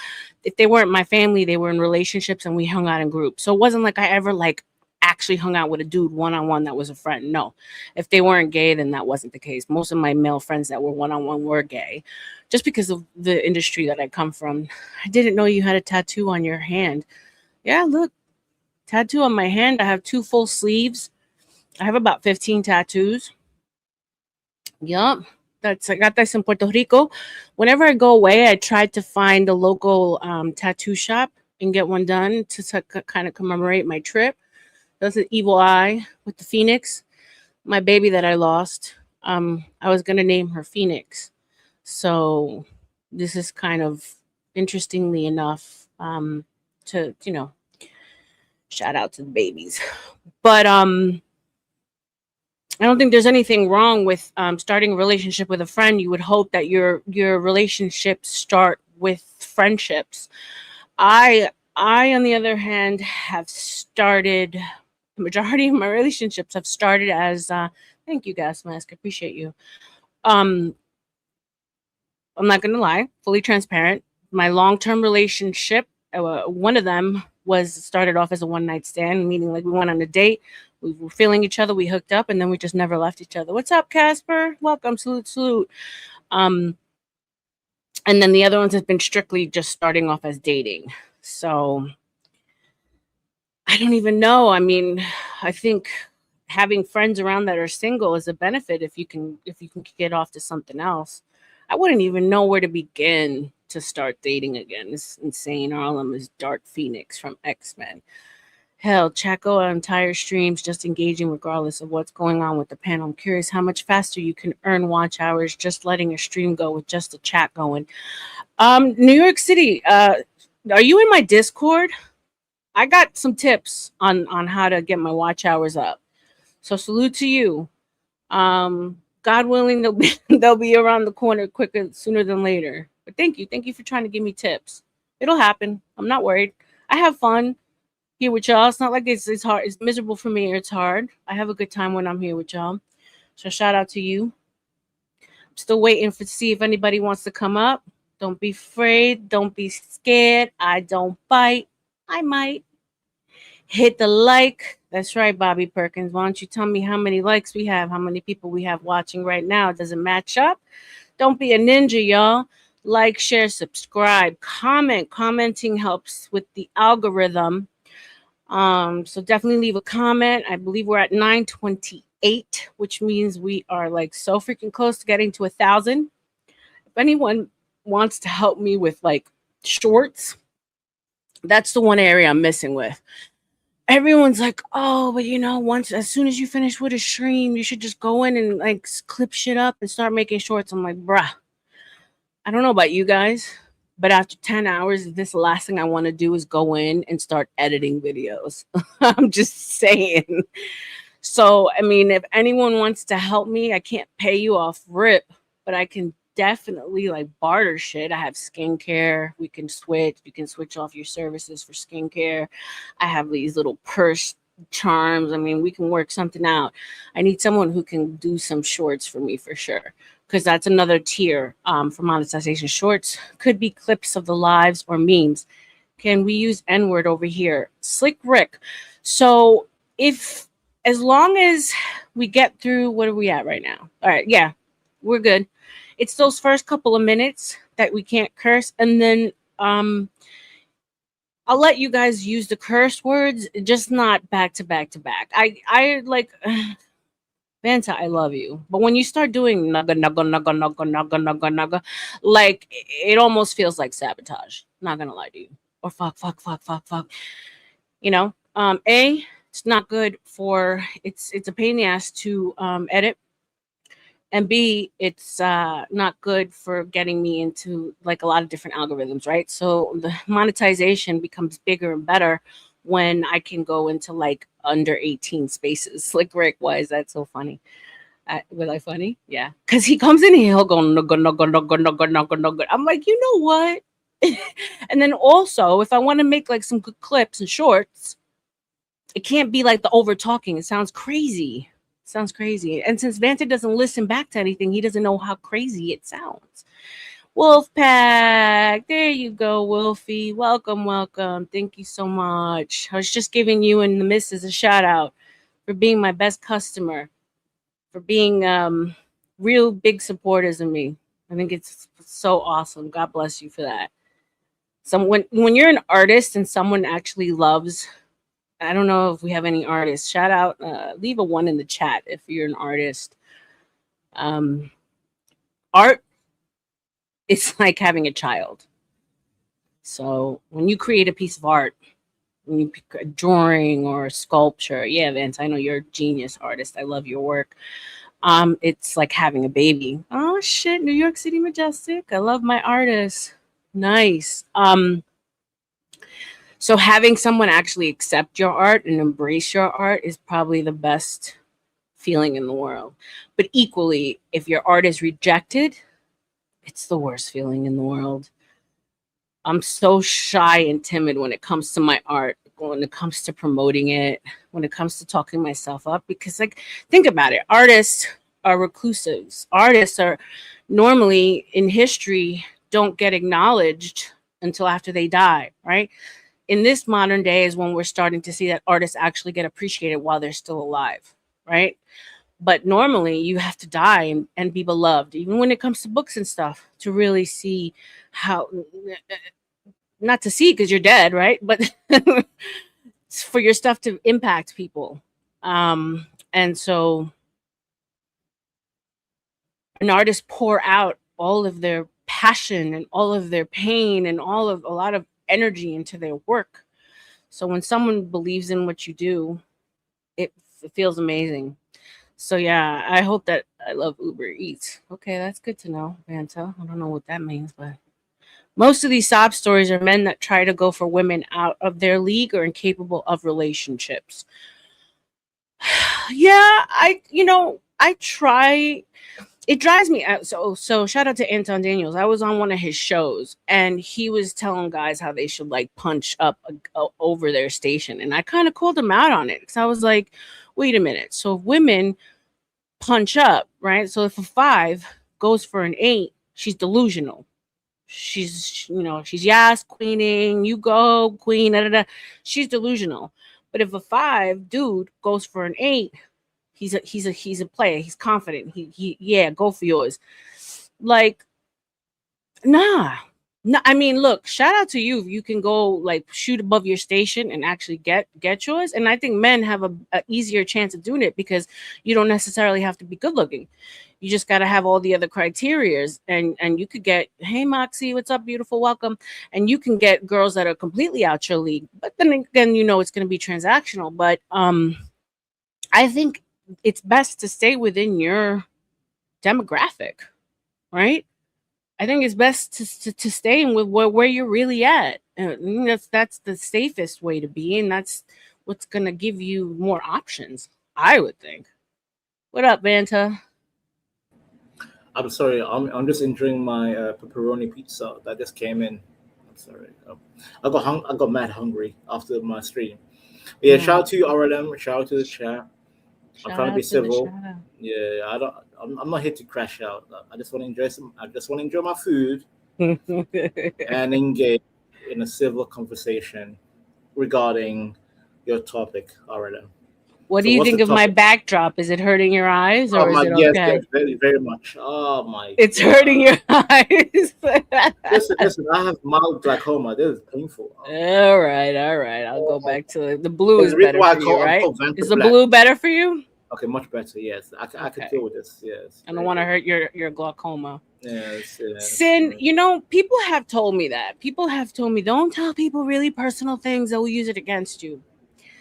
if they weren't my family, they were in relationships and we hung out in groups. So it wasn't like I ever like actually hung out with a dude one on one that was a friend. No, if they weren't gay, then that wasn't the case. Most of my male friends that were one on one were gay, just because of the industry that I come from. I didn't know you had a tattoo on your hand. Yeah, look, tattoo on my hand. I have two full sleeves. I have about 15 tattoos. Yup. I got this in Puerto Rico. Whenever I go away, I try to find a local tattoo shop and get one done to kind of commemorate my trip. That's an evil eye with the phoenix. My baby that I lost. I was gonna name her Phoenix. So this is kind of interestingly enough to Shout out to the babies. But I don't think there's anything wrong with starting a relationship with a friend. You would hope that your relationships start with friendships. I on the other hand have started the majority of my relationships have started as thank you, gas mask, I appreciate you. Um I'm not gonna lie, fully transparent. My long-term relationship, one of them was started off as a one-night stand, meaning like we went on a date, we were feeling each other, we hooked up, and then we just never left each other. What's up, Casper? Welcome, salute, salute. Um, and then the other ones have been strictly just starting off as dating. So I don't even know. I mean, I think having friends around that are single is a benefit if you can get off to something else. I wouldn't even know where to begin to start dating again. It's insane. R.L.M is Dark Phoenix from X-Men. Hell, Chaco on entire streams just engaging regardless of what's going on with the panel. I'm curious how much faster you can earn watch hours just letting a stream go with just a chat going. New York City, are you in my Discord? I got some tips on how to get my watch hours up. So salute to you. God willing, they'll be they'll be around the corner quicker sooner than later. But thank you for trying to give me tips. It'll happen. I'm not worried. I have fun here with y'all. It's not like it's hard. It's miserable for me or it's hard. I have a good time when I'm here with y'all. So shout out to you. I'm still waiting for to see if anybody wants to come up. Don't be afraid. Don't be scared. I don't bite. I might. Hit the like. That's right, Bobby Perkins. Why don't you tell me how many likes we have, how many people we have watching right now? Does it match up? Don't be a ninja, y'all. Like, share, subscribe, comment. Commenting helps with the algorithm. So definitely leave a comment. I believe we're at 928, which means we are like so freaking close to getting to 1,000. If anyone wants to help me with like shorts, that's the one area I'm missing with. Everyone's like, oh, but once as soon as you finish with a stream, you should just go in and like clip shit up and start making shorts. I'm like, bruh, I don't know about you guys, but after 10 hours, this last thing I want to do is go in and start editing videos. I'm just saying. So, I mean, if anyone wants to help me, I can't pay you off rip, but I can definitely like barter shit. I have skincare. We can switch. You can switch off your services for skincare. I have these little purse charms. I mean, we can work something out. I need someone who can do some shorts for me for sure. Because that's another tier for monetization. Shorts could be clips of the lives or memes. Can we use N word over here? Slick Rick. So if as long as we get through, what are we at right now? All right, yeah, we're good. It's those first couple of minutes that we can't curse, and then I'll let you guys use the curse words, just not back to back to back. I like Vanta, I love you, but when you start doing nugga nugga nugga nugga nugga nugga nugga, like it almost feels like sabotage. Not gonna lie to you, or fuck fuck fuck fuck fuck. It's not good for it's a pain in the ass to edit, and B, it's not good for getting me into like a lot of different algorithms, right? So the monetization becomes bigger and better when I can go into like under 18 spaces. Like Rick, why is that so funny? Was I funny? Yeah, because he comes in and he'll go nugga nugga nugga nugga nugga nugga. I'm like, you know what? And then also, if I want to make like some good clips and shorts, it can't be like the over talking. It sounds crazy. Sounds crazy. And since Vanta doesn't listen back to anything, he doesn't know how crazy it sounds. Wolfpack, there you go, Wolfie. Welcome, welcome. Thank you so much. I was just giving you and the missus a shout out for being my best customer, for being real big supporters of me. I think it's so awesome. God bless you for that. When you're an artist and someone actually loves, I don't know if we have any artists. Shout out, leave a one in the chat if you're an artist. Um, Art, it's like having a child. So when you create a piece of art, when you pick a drawing or a sculpture, yeah, Vince, I know you're a genius artist. I love your work. It's like having a baby. Oh shit, New York City Majestic. I love my artists. Nice. So having someone actually accept your art and embrace your art is probably the best feeling in the world. But equally, if your art is rejected, it's the worst feeling in the world. I'm so shy and timid when it comes to my art, when it comes to promoting it, when it comes to talking myself up. Because, like, think about it, artists are reclusives. Artists are normally in history don't get acknowledged until after they die, right? In this modern day is when we're starting to see that artists actually get appreciated while they're still alive, right? But normally you have to die and be beloved, even when it comes to books and stuff, to really see how, not to see because you're dead, right? But for your stuff to impact people. And so an artist pour out all of their passion and all of their pain and all of a lot of energy into their work. So when someone believes in what you do, it feels amazing. So yeah, I hope that I love Uber Eats. Okay, that's good to know, Vanta. I don't know what that means, but most of these sob stories are men that try to go for women out of their league or incapable of relationships. Yeah, I try. It drives me out. So shout out to Anton Daniels. I was on one of his shows and he was telling guys how they should like punch up over their station, and I kind of called him out on it because I was like, wait a minute. So if women punch up, right? So if a 5 goes for an 8, she's delusional. She's yes, queening, you go, queen, da, da, da. She's delusional. But if a 5 dude goes for an 8, he's a player. He's confident. He yeah, go for yours. Like, nah. No, I mean, look, shout out to you if you can go like shoot above your station and actually get yours. And I think men have a easier chance of doing it because you don't necessarily have to be good looking. You just got to have all the other criterias, and you could get, hey Moxie, what's up, beautiful, welcome, and you can get girls that are completely out your league. But then again, it's going to be transactional. But I think it's best to stay within your demographic, right? I think it's best to stay in with where you're really at. I think that's the safest way to be, and that's what's gonna give you more options. I would think. What up, Vanta? I'm sorry. I'm just enjoying my pepperoni pizza that just came in. I'm sorry. I got mad hungry after my stream. But yeah, shout Yeah. out to you, R.L.M. Shout out to the chat. I'm Shout trying to be out to the civil. shout out. Yeah, I don't. I'm not here to crash out. I just want to enjoy some. I just want to enjoy my food and engage in a civil conversation regarding your topic, R.L.M. What do So you what's the think of my topic? backdrop? Is it hurting your eyes Oh or is my, it yes, okay? yes, very, very much. Oh my It's hurting god. your eyes. Listen, listen. I have mild glaucoma. This is painful. Oh my All god. right, all right. I'll go Oh, back to the blue there's is a reason better why for you, I'm right? called Vanta Is the Black. blue better for you? Okay, much better. Yes, I could Okay. deal with this. Yes, I don't very want to good. hurt your glaucoma. Yes, yes. Sin, people have told me that. People have told me, don't tell people really personal things, they'll use it against you.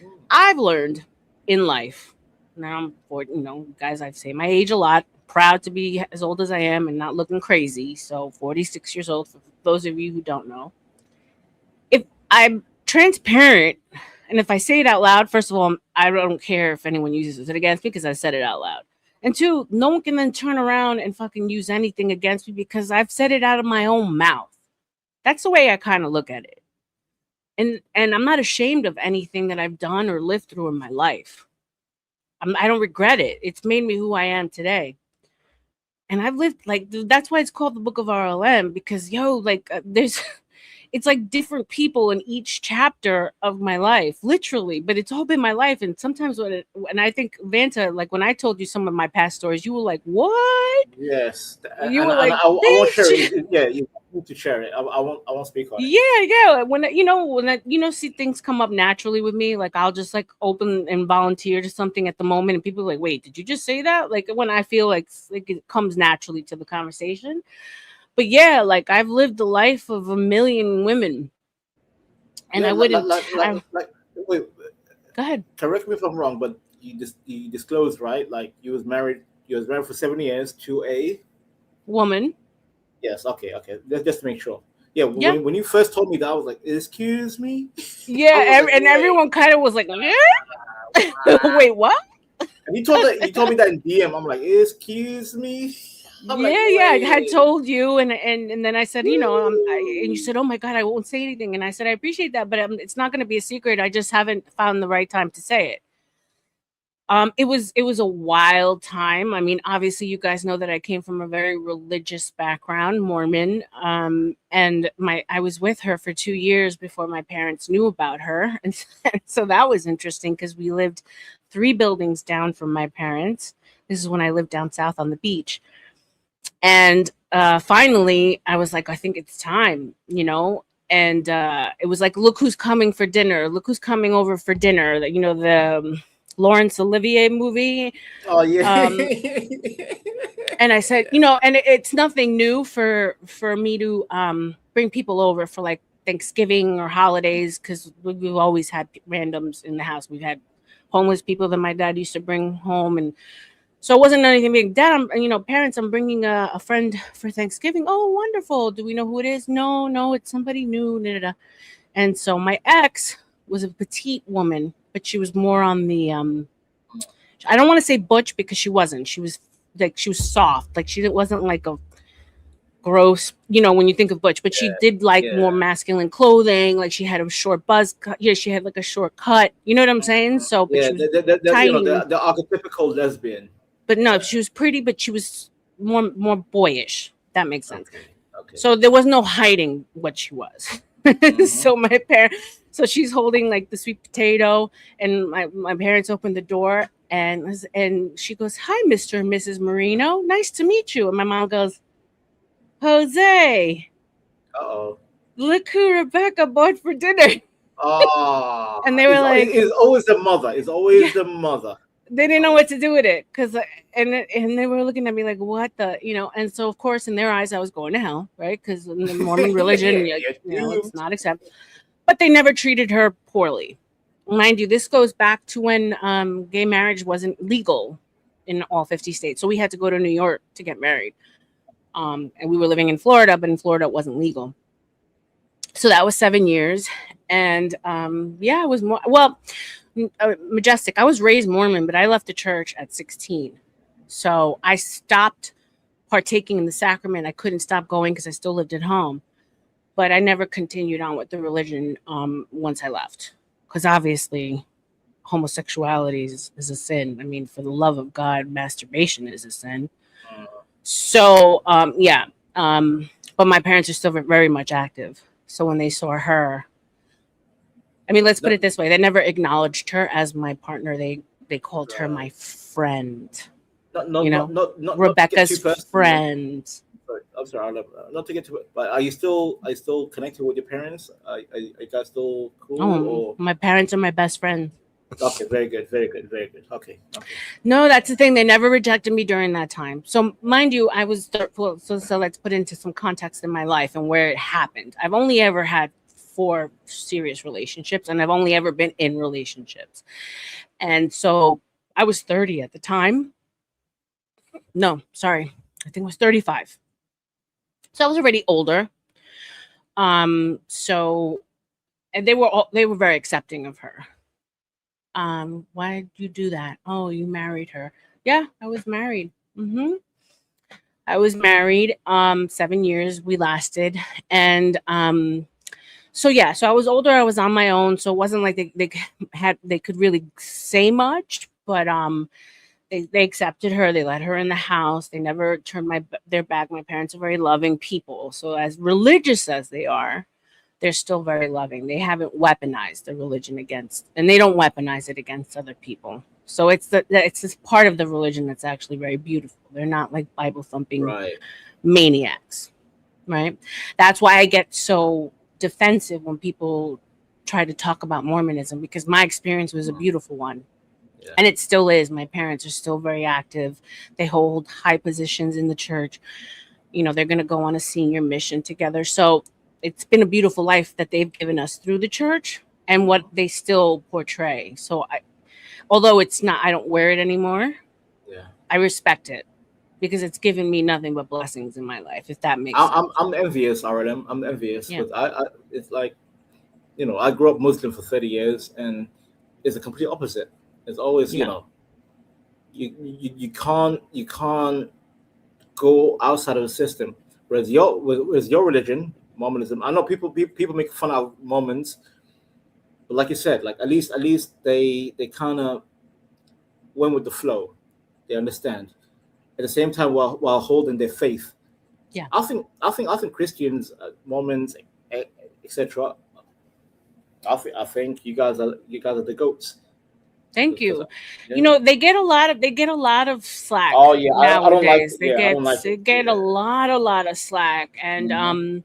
Mm. I've learned in life, now I'm 40, guys, I say my age a lot, proud to be as old as I am and not looking crazy. So 46 years old, for those of you who don't know. If I'm transparent, and if I say it out loud, first of all, I don't care if anyone uses it against me because I said it out loud. And two, no one can then turn around and fucking use anything against me because I've said it out of my own mouth. That's the way I kind of look at it. And I'm not ashamed of anything that I've done or lived through in my life. I don't regret it. It's made me who I am today. And I've lived like that's why it's called the Book of R.L.M. because like there's it's like different people in each chapter of my life, literally, but it's all been my life. And sometimes when I think Vanta, like when I told you some of my past stories, you were like, "What?" Yes, You and were like, I won't share "Bitch." it. Yeah, you need to share it. I won't speak on it. Yeah, yeah. When I see things come up naturally with me, like I'll just like open and volunteer to something at the moment, and people are like, "Wait, did you just say that?" Like when I feel like it comes naturally to the conversation. But yeah, like I've lived the life of a million women, and Yeah, I wouldn't. wait. Go ahead, Correct me if I'm wrong, but you disclosed, right? Like you was married. You was married for 7 years to a. woman. Yes. Okay. Okay. Just to make sure. Yeah, Yeah. when you first told me that, I was like, "Excuse me." I Yeah, was like, and "Wait." everyone kind of was like, wait, what? And you told me that in DM. I'm like, "Excuse me." I'm like, Yeah, I had "Wait." told you, and then I said, and you Woo. said, oh my god, I won't say anything, and I said, I appreciate that, but it's not going to be a secret. I just haven't found the right time to say it. It was a wild time. I mean, obviously, you guys know that I came from a very religious background, Mormon, and I was with her for 2 years before my parents knew about her, and so that was interesting because we lived 3 buildings down from my parents. This is when I lived down south on the beach, and finally, I was like, I think it's time, And it was like, look who's coming for dinner. Look who's coming over for dinner. The Laurence Olivier movie. Oh yeah. Um, and I said, and it's nothing new for me to bring people over for like Thanksgiving or holidays because we've always had randoms in the house. We've had homeless people that my dad used to bring home, and so it wasn't anything big. Dad, parents, I'm bringing a friend for Thanksgiving. Oh, wonderful. Do we know who it is? No, it's somebody new. Da, da, da. And so my ex was a petite woman, but she was more on the I don't want to say butch because she wasn't. She was soft. Like she wasn't like a gross, when you think of butch, but she did like Yeah. more masculine clothing. Like she had a short buzz cut. Yeah, she had like a short cut. You know what I'm saying? So, but Yeah, she was the tiny. the archetypical lesbian. But no, Yeah. she was pretty, but she was more boyish. That makes sense. Okay. Okay. So there was no hiding what she was. Mm-hmm. So so she's holding like the sweet potato, and my parents opened the door, and she goes, "Hi, Mr. and Mrs. Marino. Nice to meet you." And my mom goes, "Jose, Uh-oh. look who Rebecca bought for dinner." Ah, And they were like, it's always the mother. It's "Yeah." always the mother. They didn't know Oh, what to do with it because and they were looking at me like what and so of course in their eyes I was going to hell, right? Because in the Mormon religion, you're it's doomed. not accepted. But they never treated her poorly, mind you. This goes back to when gay marriage wasn't legal in all 50 states, so we had to go to New York to get married, and we were living in Florida, but in Florida it wasn't legal. So that was 7 years, and yeah, it was more well. Majestic. I was raised Mormon, but I left the church at 16. So I stopped partaking in the sacrament. I couldn't stop going because I still lived at home. But I never continued on with the religion once I left. Because obviously, homosexuality is a sin. I mean, for the love of God, masturbation is a sin. So, yeah. But my parents are still very much active. So when they saw her, I mean, let's put No, it this way: they never acknowledged her as my partner. They called her my right. friend. Not, not, You not, know, not, not, not to get Rebecca's too personal. friend. Sorry, I'm sorry. Not to get too. But are you still connected with your parents? Are you guys still cool Oh, or? my parents are my best friends. Okay, very good, very good, very good. Okay, okay. No, that's the thing. They never rejected me during that time. So, mind you, I was well, so let's put into some context in my life and where it happened. I've only ever had 4 serious relationships, and I've only ever been in relationships. And so, I was 30 at the time. No, sorry, I think I was 35. So I was already older. So and they were very accepting of her. Why did you do that? Oh, you married her. Yeah, I was married. I was married. 7 years we lasted, and so yeah, so I was older. I was on my own, so it wasn't like they could really say much, but they accepted her. They let her in the house. They never turned their back. My parents are very loving people, so as religious as they are, they're still very loving. They haven't weaponized the religion against, and they don't weaponize it against other people. So it's this part of the religion that's actually very beautiful. They're not like Bible thumping Right. maniacs, right? That's why I get so defensive when people try to talk about Mormonism because my experience was a beautiful one. Yeah. And it still is. My parents are still very active. They hold high positions in the church. They're going to go on a senior mission together. So it's been a beautiful life that they've given us through the church and what they still portray. So although it's not, I don't wear it anymore. Yeah. I respect it. because it's given me nothing but blessings in my life, if that makes sense. I'm envious, R.L.M. I'm envious, Yeah. but I it's like, I grew up Muslim for 30 years, and it's a complete opposite. It's always, Yeah. you can't go outside of the system. Whereas your religion, Mormonism, I know people make fun of Mormons, but like you said, like at least they kind of went with the flow. They understand at the same time while holding their faith. Yeah. I think Christians, Mormons, etc. I think you guys are the goats. Thank 'Cause, you. yeah. They get a lot of slack Oh yeah, I don't like nowadays. They yeah I get don't like they it. get Yeah. a lot of slack, and Mhm.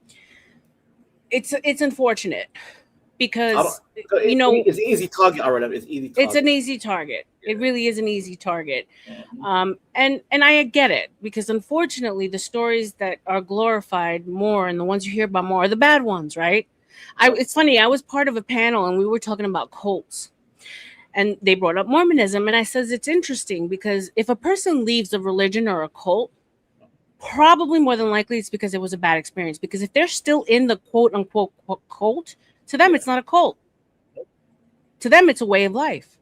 it's unfortunate I don't. because you It, know it's easy target, RLM. It's easy it's an target. easy target. It Yeah. really is an easy target. Mhm. And I get it, because unfortunately the stories that are glorified more and the ones you hear about more are the bad ones, right? Yep. It's funny, I was part of a panel and we were talking about cults, and they brought up Mormonism, and I says it's interesting because if a person leaves a religion or a cult, probably more than likely it's because it was a bad experience, because if they're still in the quote unquote cult, to them Yeah. it's not a cult. To them it's a way of life.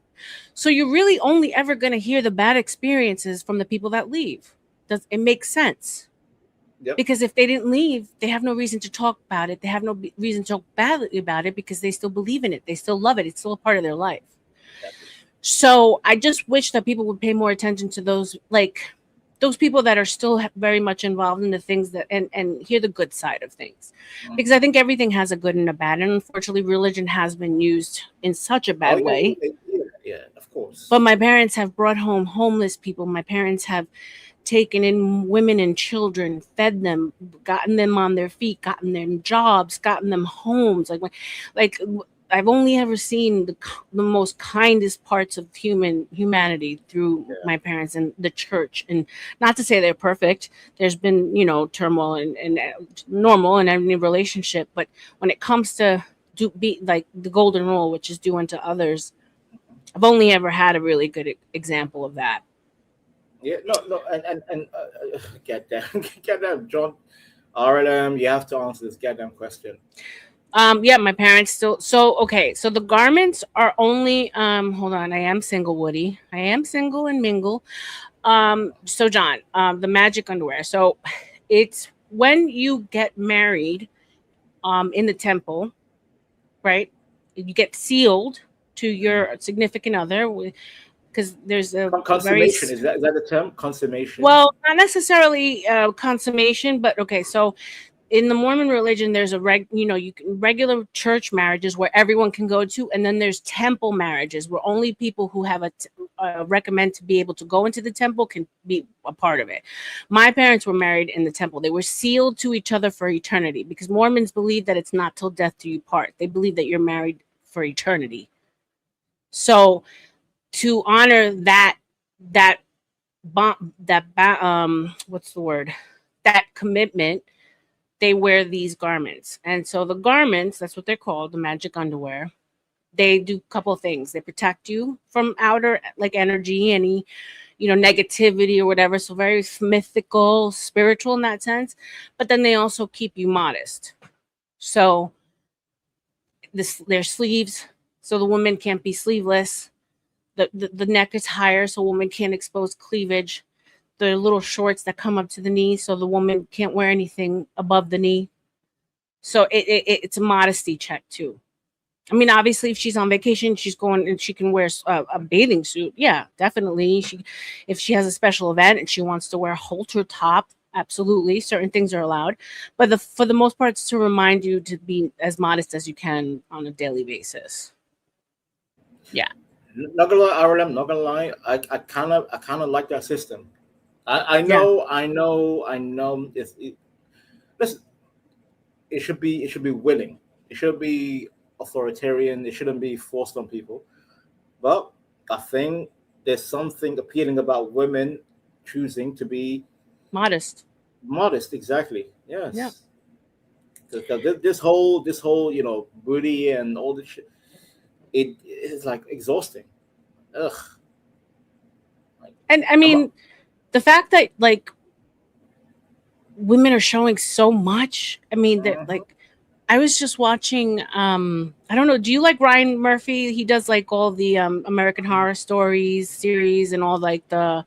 So you're really only ever going to hear the bad experiences from the people that leave. Does it make sense? Yep. Because if they didn't leave, they have no reason to talk about it. They have no reason to talk badly about it because they still believe in it. They still love it. It's still a part of their life. Exactly. So I just wish that people would pay more attention to those people that are still very much involved in the things that and hear the good side of things, because I think everything has a good and a bad, and unfortunately religion has been used in such a Oh bad yeah, way. yeah. Of course. But my parents have brought home homeless people. My parents have taken in women and children, fed them, gotten them on their feet, gotten them jobs, gotten them homes. Like I've only ever seen the most kindest parts of humanity through Yeah. my parents and the church. And not to say they're perfect. There's been turmoil and normal in every relationship, but when it comes to do be like the golden rule, which is do unto others, I've only ever had a really good example of that. Yeah. No. And goddamn, John, RLM. You have to answer this goddamn question. Yeah, my parents still. So okay, so the garments are only. Hold on, I am single, Woody. I am single and mingle. So John, the magic underwear. So it's when you get married, in the temple, right? You get sealed to Mhm. your significant other, because there's a very Consummation, is that the term? Consummation. well, not necessarily consummation, but okay. So in the Mormon religion, there's regular church marriages where everyone can go to, and then there's temple marriages where only people who have recommend to be able to go into the temple can be a part of it. My parents were married in the temple. They were sealed to each other for eternity, because Mormons believe that it's not till death do you part. They believe that you're married for eternity. So to honor that what's the word, that commitment, they wear these garments. And so the garments, that's what they're called, the magic underwear, they do a couple of things. They protect you from outer like energy, any negativity or whatever. So very mythical, spiritual in that sense. But then they also keep you modest. So their sleeves, so the woman can't be sleeveless. The neck is higher, so a woman can't expose cleavage. The little shorts that come up to the knee, so the woman can't wear anything above the knee. So it's a modesty check too. I mean, obviously, if she's on vacation, she's going and she can wear a bathing suit. Yeah, definitely. If she has a special event and she wants to wear a halter top, absolutely, certain things are allowed. But for the most part, it's to remind you to be as modest as you can on a daily basis. Yeah, Not gonna lie, RLM. Not gonna lie. I kind of like that system. I yeah, know. I know. Listen, it should be willing. It should be authoritarian. It shouldn't be forced on people. But I think there's something appealing about women choosing to be modest. modest. Exactly. Yeah. Yes. Because this whole booty and all this shit, it is like exhausting. Ugh. Like And I I'm a, mean, the fact that like women are showing so much. I mean, that Mhm. like I was just watching I don't know, do you like Ryan Murphy? He does like all the American Horror Stories series and all like the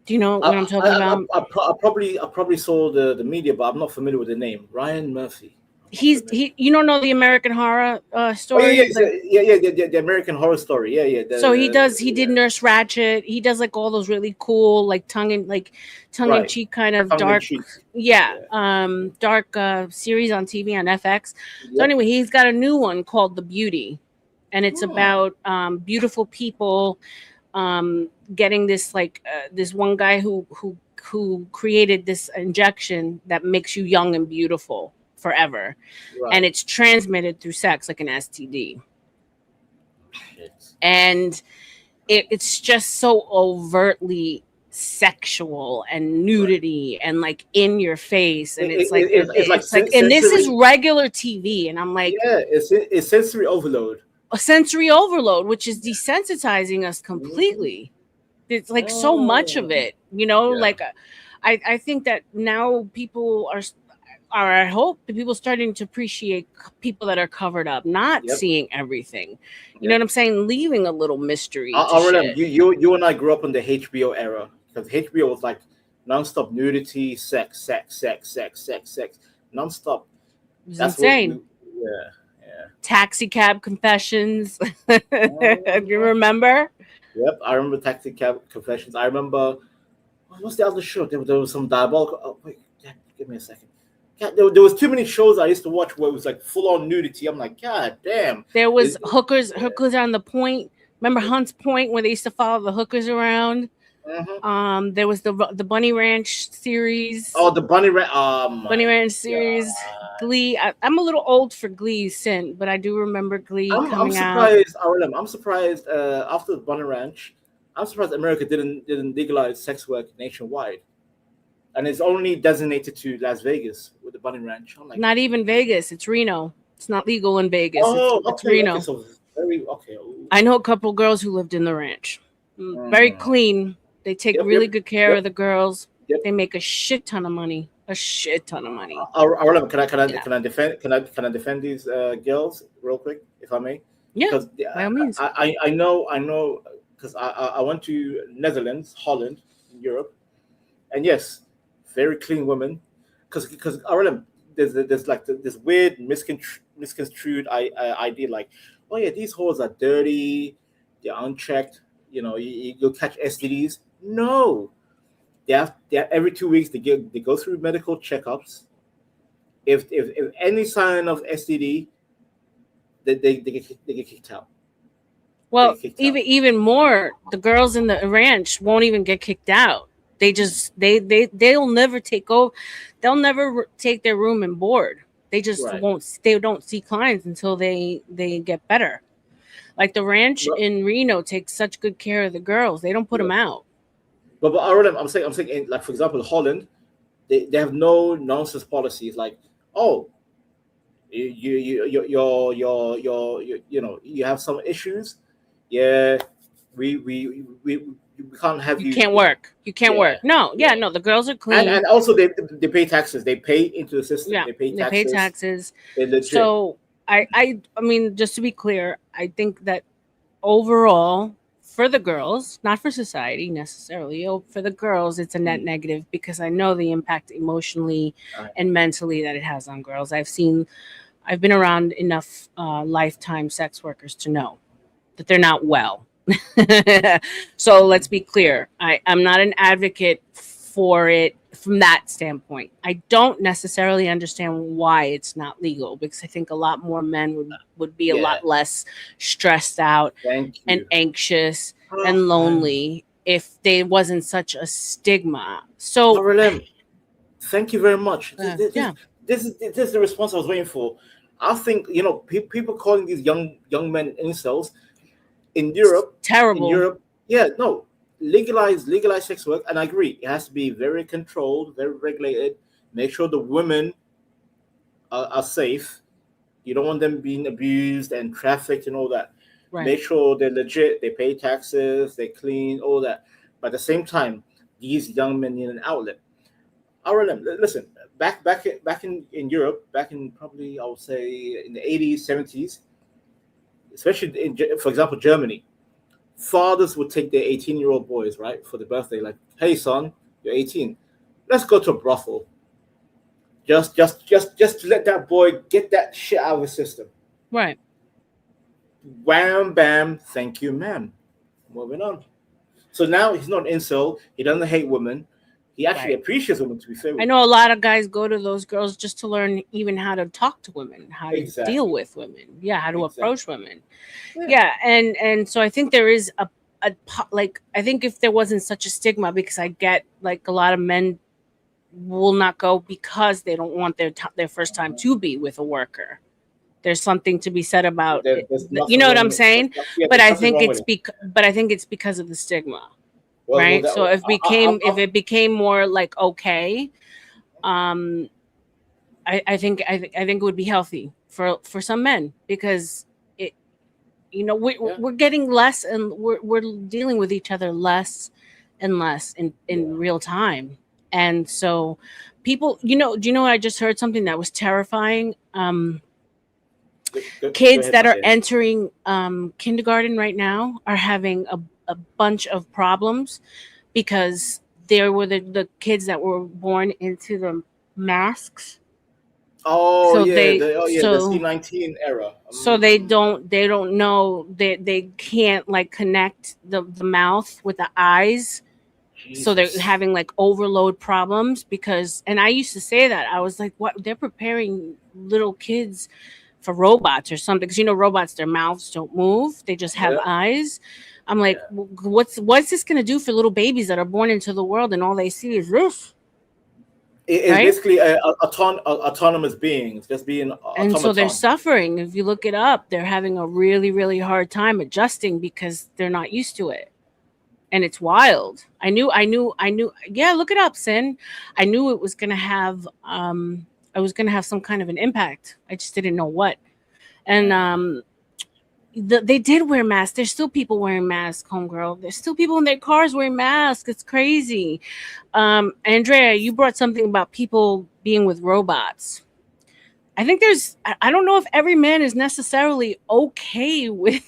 do you know what I'm talking about? I probably saw the media, but I'm not familiar with the name. Ryan Murphy. I'm not familiar. He you don't know the American Horror Oh yeah, Stories? Like the American Horror Story. Yeah, yeah, so he did yeah. Nurse Ratchet. He does like all those really cool like tongue in Right. cheek kind of Tongue in dark cheek. yeah, Yeah. dark series on TV on FX. So Yep. anyway, he's got a new one called The Beauty, and it's Hmm. about beautiful people getting this like this one guy who created this injection that makes you young and beautiful forever, and Right. it's transmitted through sex like an STD. Shit. And it's just so overtly sexual and Right. nudity and like in your face, and It's like it's like and this is sensory. regular TV, and I'm like Yeah, it's sensory overload. a sensory overload, which is desensitizing us Mhm. completely. It's like so much of Mm. it, you know, Yeah. like I think that now people are I hope the people starting to appreciate people that are covered up, not Yep. seeing everything. You know Yep. what I'm saying? Leaving a little mystery to R.L.M. shit. You and I grew up in the HBO era because HBO was like nonstop nudity, sex, nonstop. It was That's what we. insane. Yeah. Yeah. Taxi cab confessions. You Mhm. remember? Yep. I remember Taxi Cab Confessions. I remember what's the other show? There was some diabolical. Oh, wait, yeah, give me a second. God, there was too many shows I used to watch where it was like full on nudity. I'm like, God damn. There was It- hookers on the point. Remember Hunt's Point where they used to follow the hookers around? mhm. There was the Bunny Ranch series. Oh, the bunny rat. Oh Bunny my Ranch series. God. Glee. I'm a little old for Glee, sin, but I do remember Glee I'm coming out. surprised, RLM. I'm surprised. After the Bunny Ranch, I'm surprised America didn't legalize sex work nationwide, and it's only designated to Las Vegas with the Bunny Ranch. I'm like, Not even Vegas. It's Reno. It's not legal in Vegas. oh, It's okay. Reno. So very okay. Ooh. I know a couple girls who lived in the ranch. Very Mm. clean. They take Yep, really yep, good care yep, of the girls. yep. They make a shit ton of money. A shit ton of money. RLM, Yeah. can I defend these girls real quick, if I may? Yeah. Because By all means. I know because I went to Netherlands, Holland, in Europe, and yes, very clean women. Because RLM, there's like this weird misconstrued idea like, oh yeah, these holes are dirty, they're unchecked. You know, you'll catch STDs. No, every 2 weeks they go through medical checkups. If any sign of STD, they get kicked out. They Well, get kicked out. even more, the girls in the ranch won't even get kicked out. They just they'll never take over. They'll never take their room and board. They just Right. won't. They don't see clients until they get better. Like the ranch But, in Reno takes such good care of the girls. They don't put them yeah. out. But RLM, I'm saying like for example Holland, they have no nonsense policies like, oh, you know, you have some issues. Yeah, we can't have You you, can't you know. work. You can't Yeah, work. No, yeah, yeah. no. The girls are And clean. also they pay taxes. They pay into the system. Yeah, They pay they pay taxes. taxes. They're legit. So I mean, just to be clear, I think that overall for the girls, not for society necessarily, for the girls, it's a net Mm. negative because I know the impact emotionally Right. and mentally that it has on girls. I've been around enough lifetime sex workers to know that they're not well. So let's be clear. I'm not an advocate for it from that standpoint. I don't necessarily understand why it's not legal because I think a lot more men would be a Yeah. lot less stressed out Thank and you. anxious Oh, and lonely if there wasn't such a stigma. So RLM, thank you very much. yeah, This is the response I was waiting for. I think you know people calling these young men incels in it's Europe. In terrible. Europe, yeah, no, legalize sex work, and I agree. It has to be very controlled, very regulated. Make sure the women are safe. You don't want them being abused and trafficked and all that. Right. Make sure they're legit. They pay taxes. They clean all that. But at the same time, these young men need an outlet. R.L.M. Listen, back in Europe, back in probably I would say in the 80s, 70s, especially for example, Germany, fathers would take their 18-year-old boys, right, for the birthday, like, hey son, you're 18. Let's go to a brothel. Just to let that boy get that shit out of his system. Right. Wham bam, thank you, ma'am. Moving on. So now he's not an incel. He doesn't hate women. He actually Right. appreciates women. To be fair I with you. know a lot of guys go to those girls just to learn even how to talk to women, how to deal Exactly. with women, yeah, how to Exactly. approach women. Yeah. Yeah, and so I think there is like I think if there wasn't such a stigma, because I get like a lot of men will not go because they don't want their first time to be with a worker. There's something to be said about it, There's you nothing know what I'm wrong. saying? Yeah, But there's I nothing think wrong with it's it. because of the stigma, Well, right? that, So if I, it became more like okay, um I think it would be healthy for some men, because it, yeah, we're getting less, and we're dealing with each other less and less in yeah. real time. And so people, do you know, I just heard something that was terrifying. Go Kids ahead, that my are dear. entering kindergarten right now are having a bunch of problems because there were the kids that were born into the masks. so they Oh yeah, the so C19 era. so they don't know, they can't like connect the mouth with the eyes, so they're Jesus. having like overload problems. Because, and I used to say that, I was like, what, they're preparing little kids for robots or something, because robots, their mouths don't move, they just have Yeah, eyes. I'm like, yeah. what's this going to do for little babies that are born into the world and all they see is this, It's right? basically autonomous beings, just being And so they're automaton. suffering. If you look it up, they're having a really, really hard time adjusting because they're not used to it. And it's wild. I knew. Yeah, look it up, Sin. I knew it was gonna have I was gonna have some kind of an impact. I just didn't know what. And Yeah. they did wear masks. There's still people wearing masks, homegirl. There's still people in their cars wearing masks. It's crazy. Andrea, you brought something about people being with robots. I think I don't know if every man is necessarily okay with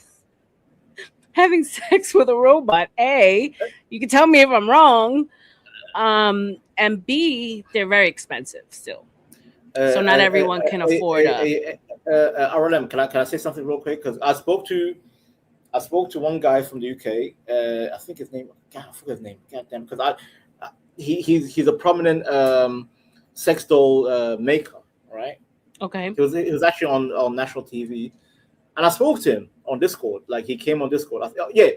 having sex with a robot. A, you can tell me if I'm wrong. And B, they're very expensive still. Uh, So uh, not uh, everyone can afford a. R.L.M. Can I say something real quick? Because I spoke to one guy from the UK. I think his name. God, I forget his name. God damn. Because he's a prominent sex doll maker. Right. Okay. He was actually on national TV, and I spoke to him on Discord. Like he came on Discord. Oh, yeah,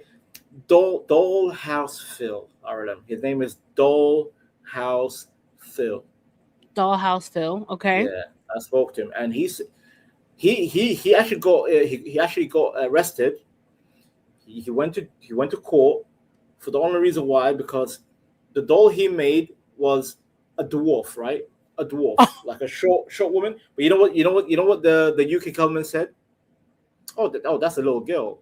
Dollhouse Phil. R.L.M. His name is Dollhouse Phil. Dollhouse Phil. Okay. Yeah, I spoke to him, and he actually got arrested. He went to court for the only reason why, because the doll he made was a dwarf, right? A dwarf, like a short woman. But you know what the UK government said? Oh, that's a little girl.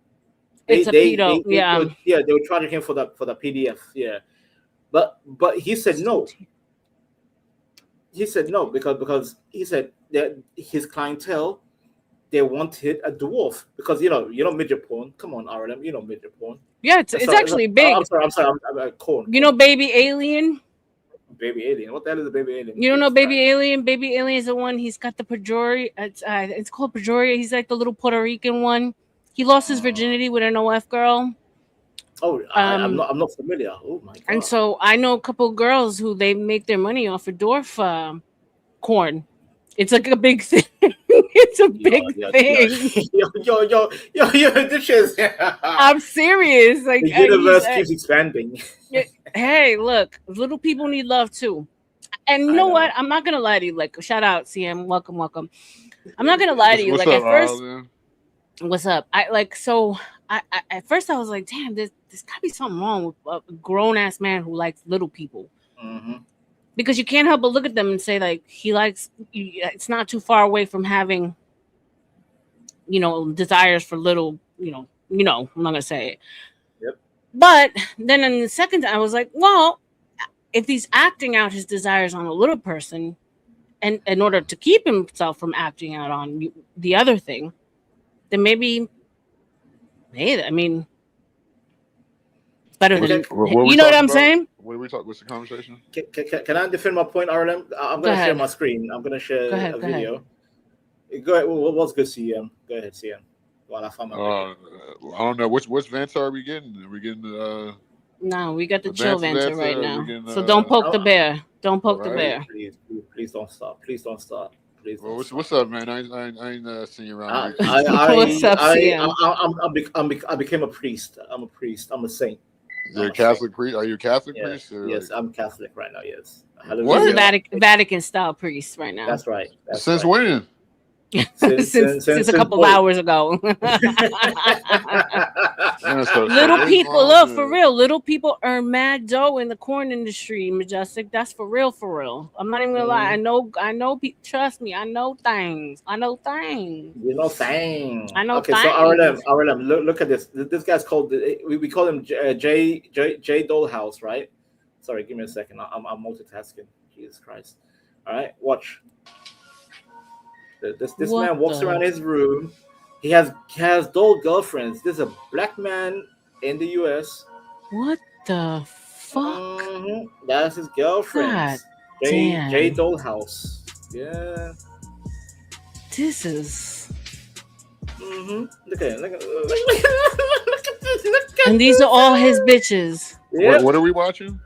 They It's a they pedo. they, they, they Yeah. were, yeah, they were charging him for the PDF. Yeah, but he said So no. He said no because he said that his clientele, they wanted a dwarf, because midget porn. Come on, R.L.M. Midget porn. yeah, it's Sorry, actually I'm big. sorry. I'm sorry. Corn, You know, corn. Baby Alien. Baby alien. What the hell is a baby alien? You don't know Jesus Baby Christ. Alien? Baby Alien is the one. He's got the Pejoria. It's called Pejoria. He's like the little Puerto Rican one. He lost his Uh, virginity with an OF girl. oh, I'm Um, not familiar. Oh my and god. so I know a couple girls who they make their money off of dwarf corn. It's like a big thing. It's a Yo, big yo, yo, thing. yo, this is I'm serious. the Like universe keeps expanding. hey, look, little people need love too. And you I know what? know. I'm not gonna lie to you. Like, shout out, CM. Welcome, welcome. I'm not gonna lie to you. What's Like up, at first, Robin? what's up? I like so. I at first I was like, damn, there's gotta be something wrong with a grown ass man who likes little people, Hmm. because you can't help but look at them and say like he likes. It's not too far away from having desires for little. I'm not gonna say it. Yep. But then in the second time, I was like, well, if he's acting out his desires on a little person, and in order to keep himself from acting out on the other thing, then maybe, hey, I mean, it's better Okay. than, What are we you know what talking I'm about? saying? What are we talking? What's the conversation? Can I defend my point, R.L.M? I'm Go gonna share ahead. my screen. I'm gonna share Go ahead. a Go ahead. video. Go ahead. What's good, CM? Go ahead, CM. While I find my video. I don't know. Which Vanta are we getting? Are we getting No, we got the chill advanced Vanta Vanta? right Are we now. getting So don't poke the bear. Don't poke the right? bear. Please don't stop. Please don't stop. Please Well, don't what's stop. up, man? I ain't seen you around I the weekend. What's up, CM? I became a priest. I'm a priest. I'm a saint. You're I'm a a Catholic saint. priest? Are you a Catholic Yes, priest? Or yes, like, I'm Catholic right now. Yes, He's a hallelujah. Vatican style priest right now. That's right. That's since right. when? since a couple boy. hours ago. Yeah, so Little people, Islam, look, for real. Little people earn mad dough in the corn industry, Majestic. That's for real, for real. I'm not even gonna lie. I know. Trust me, I know things. You know, thing. I know Okay, so things. RLM, look at this. This guy's called we call him J Dollhouse, right? Sorry, give me a second. I'm multitasking. Jesus Christ. All right, watch. This What man walks the? around his room. He has doll girlfriends. There's a black man in the U.S. What the fuck? That's his God girlfriends. J damn. Dollhouse. Yeah. This is. Look at him. Look at this. Look at And these this. are all his bitches. Yep. what are we watching?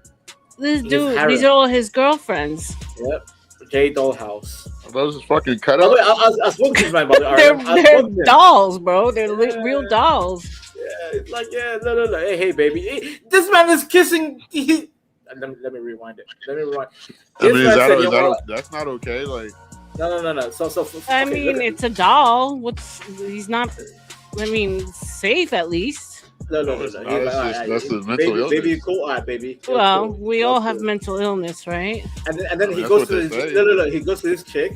This His dude. harem. These are all his girlfriends. Yep. J Dollhouse. Are those fucking cut By the way, ups? I spoke to his man, brother. They're dolls, bro. They're real dolls. Yeah, it's like, yeah, no. Hey, baby. Hey, this man is kissing. Let me rewind it. I mean, This man said, "Yo, what?" that's not okay? Like, No. So, I okay, mean, it's a doll. He's not. I mean, safe at least. No. it's not. He's like, all right, That's the mental illness. baby, you cool. All right, baby. You're Well, cool. we You're all have cool. mental illness, right? And then I mean, he that's goes what to they his say. no. He goes to his chick.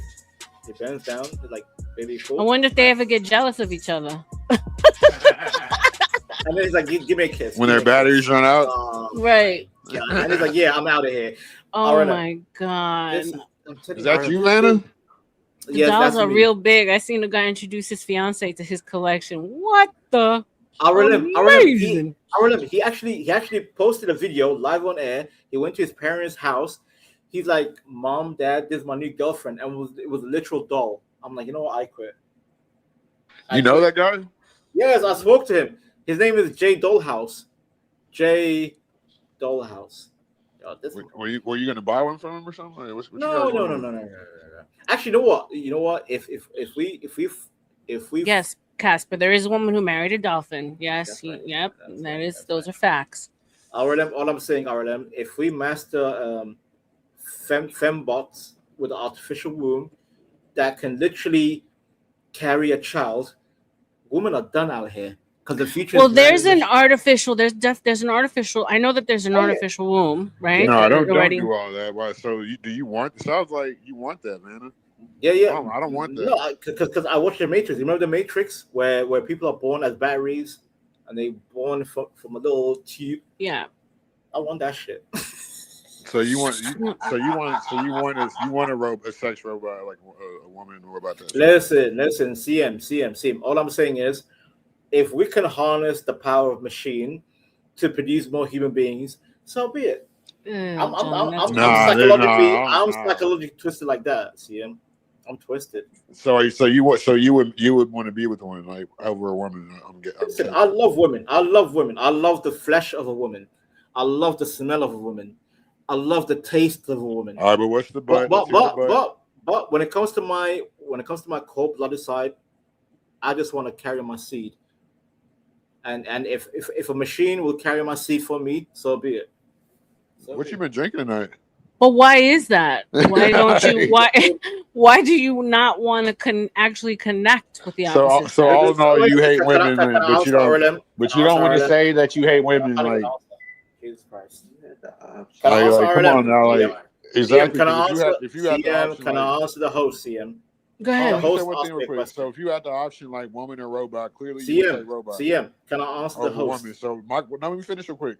He bends down. He's like, baby, I cool. wonder if they ever get jealous of each other. And then he's like, give me a kiss. When give their me a batteries kiss. run out. Right. Yeah. And he's like, yeah, I'm out of here. Oh All right, my god. Is Is that you, Vanna? The Yes, dolls that's are me. real big. I seen a guy introduce his fiance to his collection. What the? Amazing. He actually posted a video live on air. He went to his parents' house. He's like, "Mom, Dad, this is my new girlfriend," and it was a literal doll. I'm like, you know what? I quit. You know that guy? Yes, I spoke to him. His name is J Dollhouse. J Dollhouse. Yo, Were you gonna buy one from him or something? Like, what you No. got going on? Actually, you know what? If we Yes, Casper. There is a woman who married a dolphin. Yes. That's right. Yep. That's That right. is. That's Those right. are facts. RLM, all I'm saying, RLM, if we master fembots with an artificial womb that can literally carry a child, women are done out here because the future. Well, is there's man- an artificial. There's an artificial. I know that there's an Oh, yeah. artificial womb, right? No, don't Already. do all that. Why? So do you want? It sounds like you want that, man. Yeah. I don't want that. No, because I watched the Matrix. You remember the Matrix where people are born as batteries and they born from a little tube. Yeah. I want that shit. So you want a sex robot, like a woman or about that? Listen, CM. All I'm saying is, if we can harness the power of machine to produce more human beings, so be it. I'm psychologically twisted like that. CM, I'm twisted. So you would want to be with a woman, like over a woman? Listen, I love women. I love the flesh of a woman. I love the smell of a woman. I love the taste of a woman. All right, but what's the butt? But when it comes to my cold-blooded side, I just want to carry my seed. And if a machine will carry my seed for me, so be it. What you been drinking tonight? But why is that? Why don't you? Why do you not want to actually connect with the opposite? So all in all, you hate women, Can I but you don't. But you don't want to say that you hate women, like. Jesus Christ. Come on now, like exactly. Can I if you had the option, can I answer the host, CM? Go ahead. So if you had the option, like woman or robot, clearly you would say robot. CM, can I answer the host? Woman. So let me finish real quick.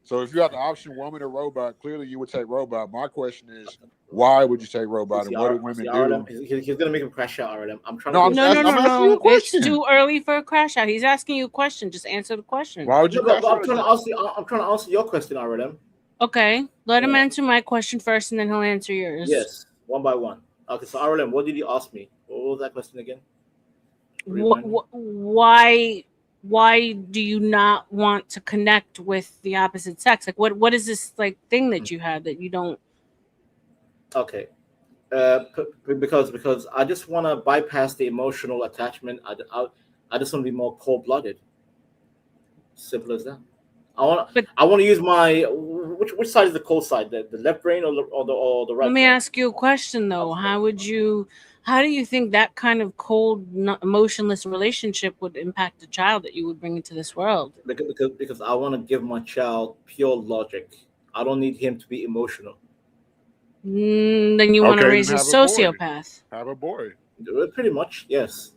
So if you had the option woman or robot, clearly you would take robot. My question is, why would you take robot, and what do women R.L.M. do? He's gonna make him crash out. R.L.M. I'm trying to No, give. No. I'm asking you a It's question. too early for a crash out. He's asking you a question. Just answer the question. Why would you No, but crash I'm out? trying to answer. I'm trying to answer your question, R.L.M. Okay, let him Yeah. answer my question first, and then he'll answer yours. Yes, one by one. Okay, so R.L.M., what did you ask me? What was that question again? Wh- Remind me. wh- why why do you not want to connect with the opposite sex? Like, what is this like thing that you have that you don't? Okay. Because I just want to bypass the emotional attachment. I just want to be more cold blooded. Simple as that. I want But I want to use my which side is the cold side? The left brain or the let right me brain? ask you a question I'm though. sorry. How do you think that kind of cold, emotionless relationship would impact the child that you would bring into this world? Because I want to give my child pure logic. I don't need him to be emotional. Then you want to Okay, then raise a have a boy. sociopath. Have a boy. Pretty much, yes.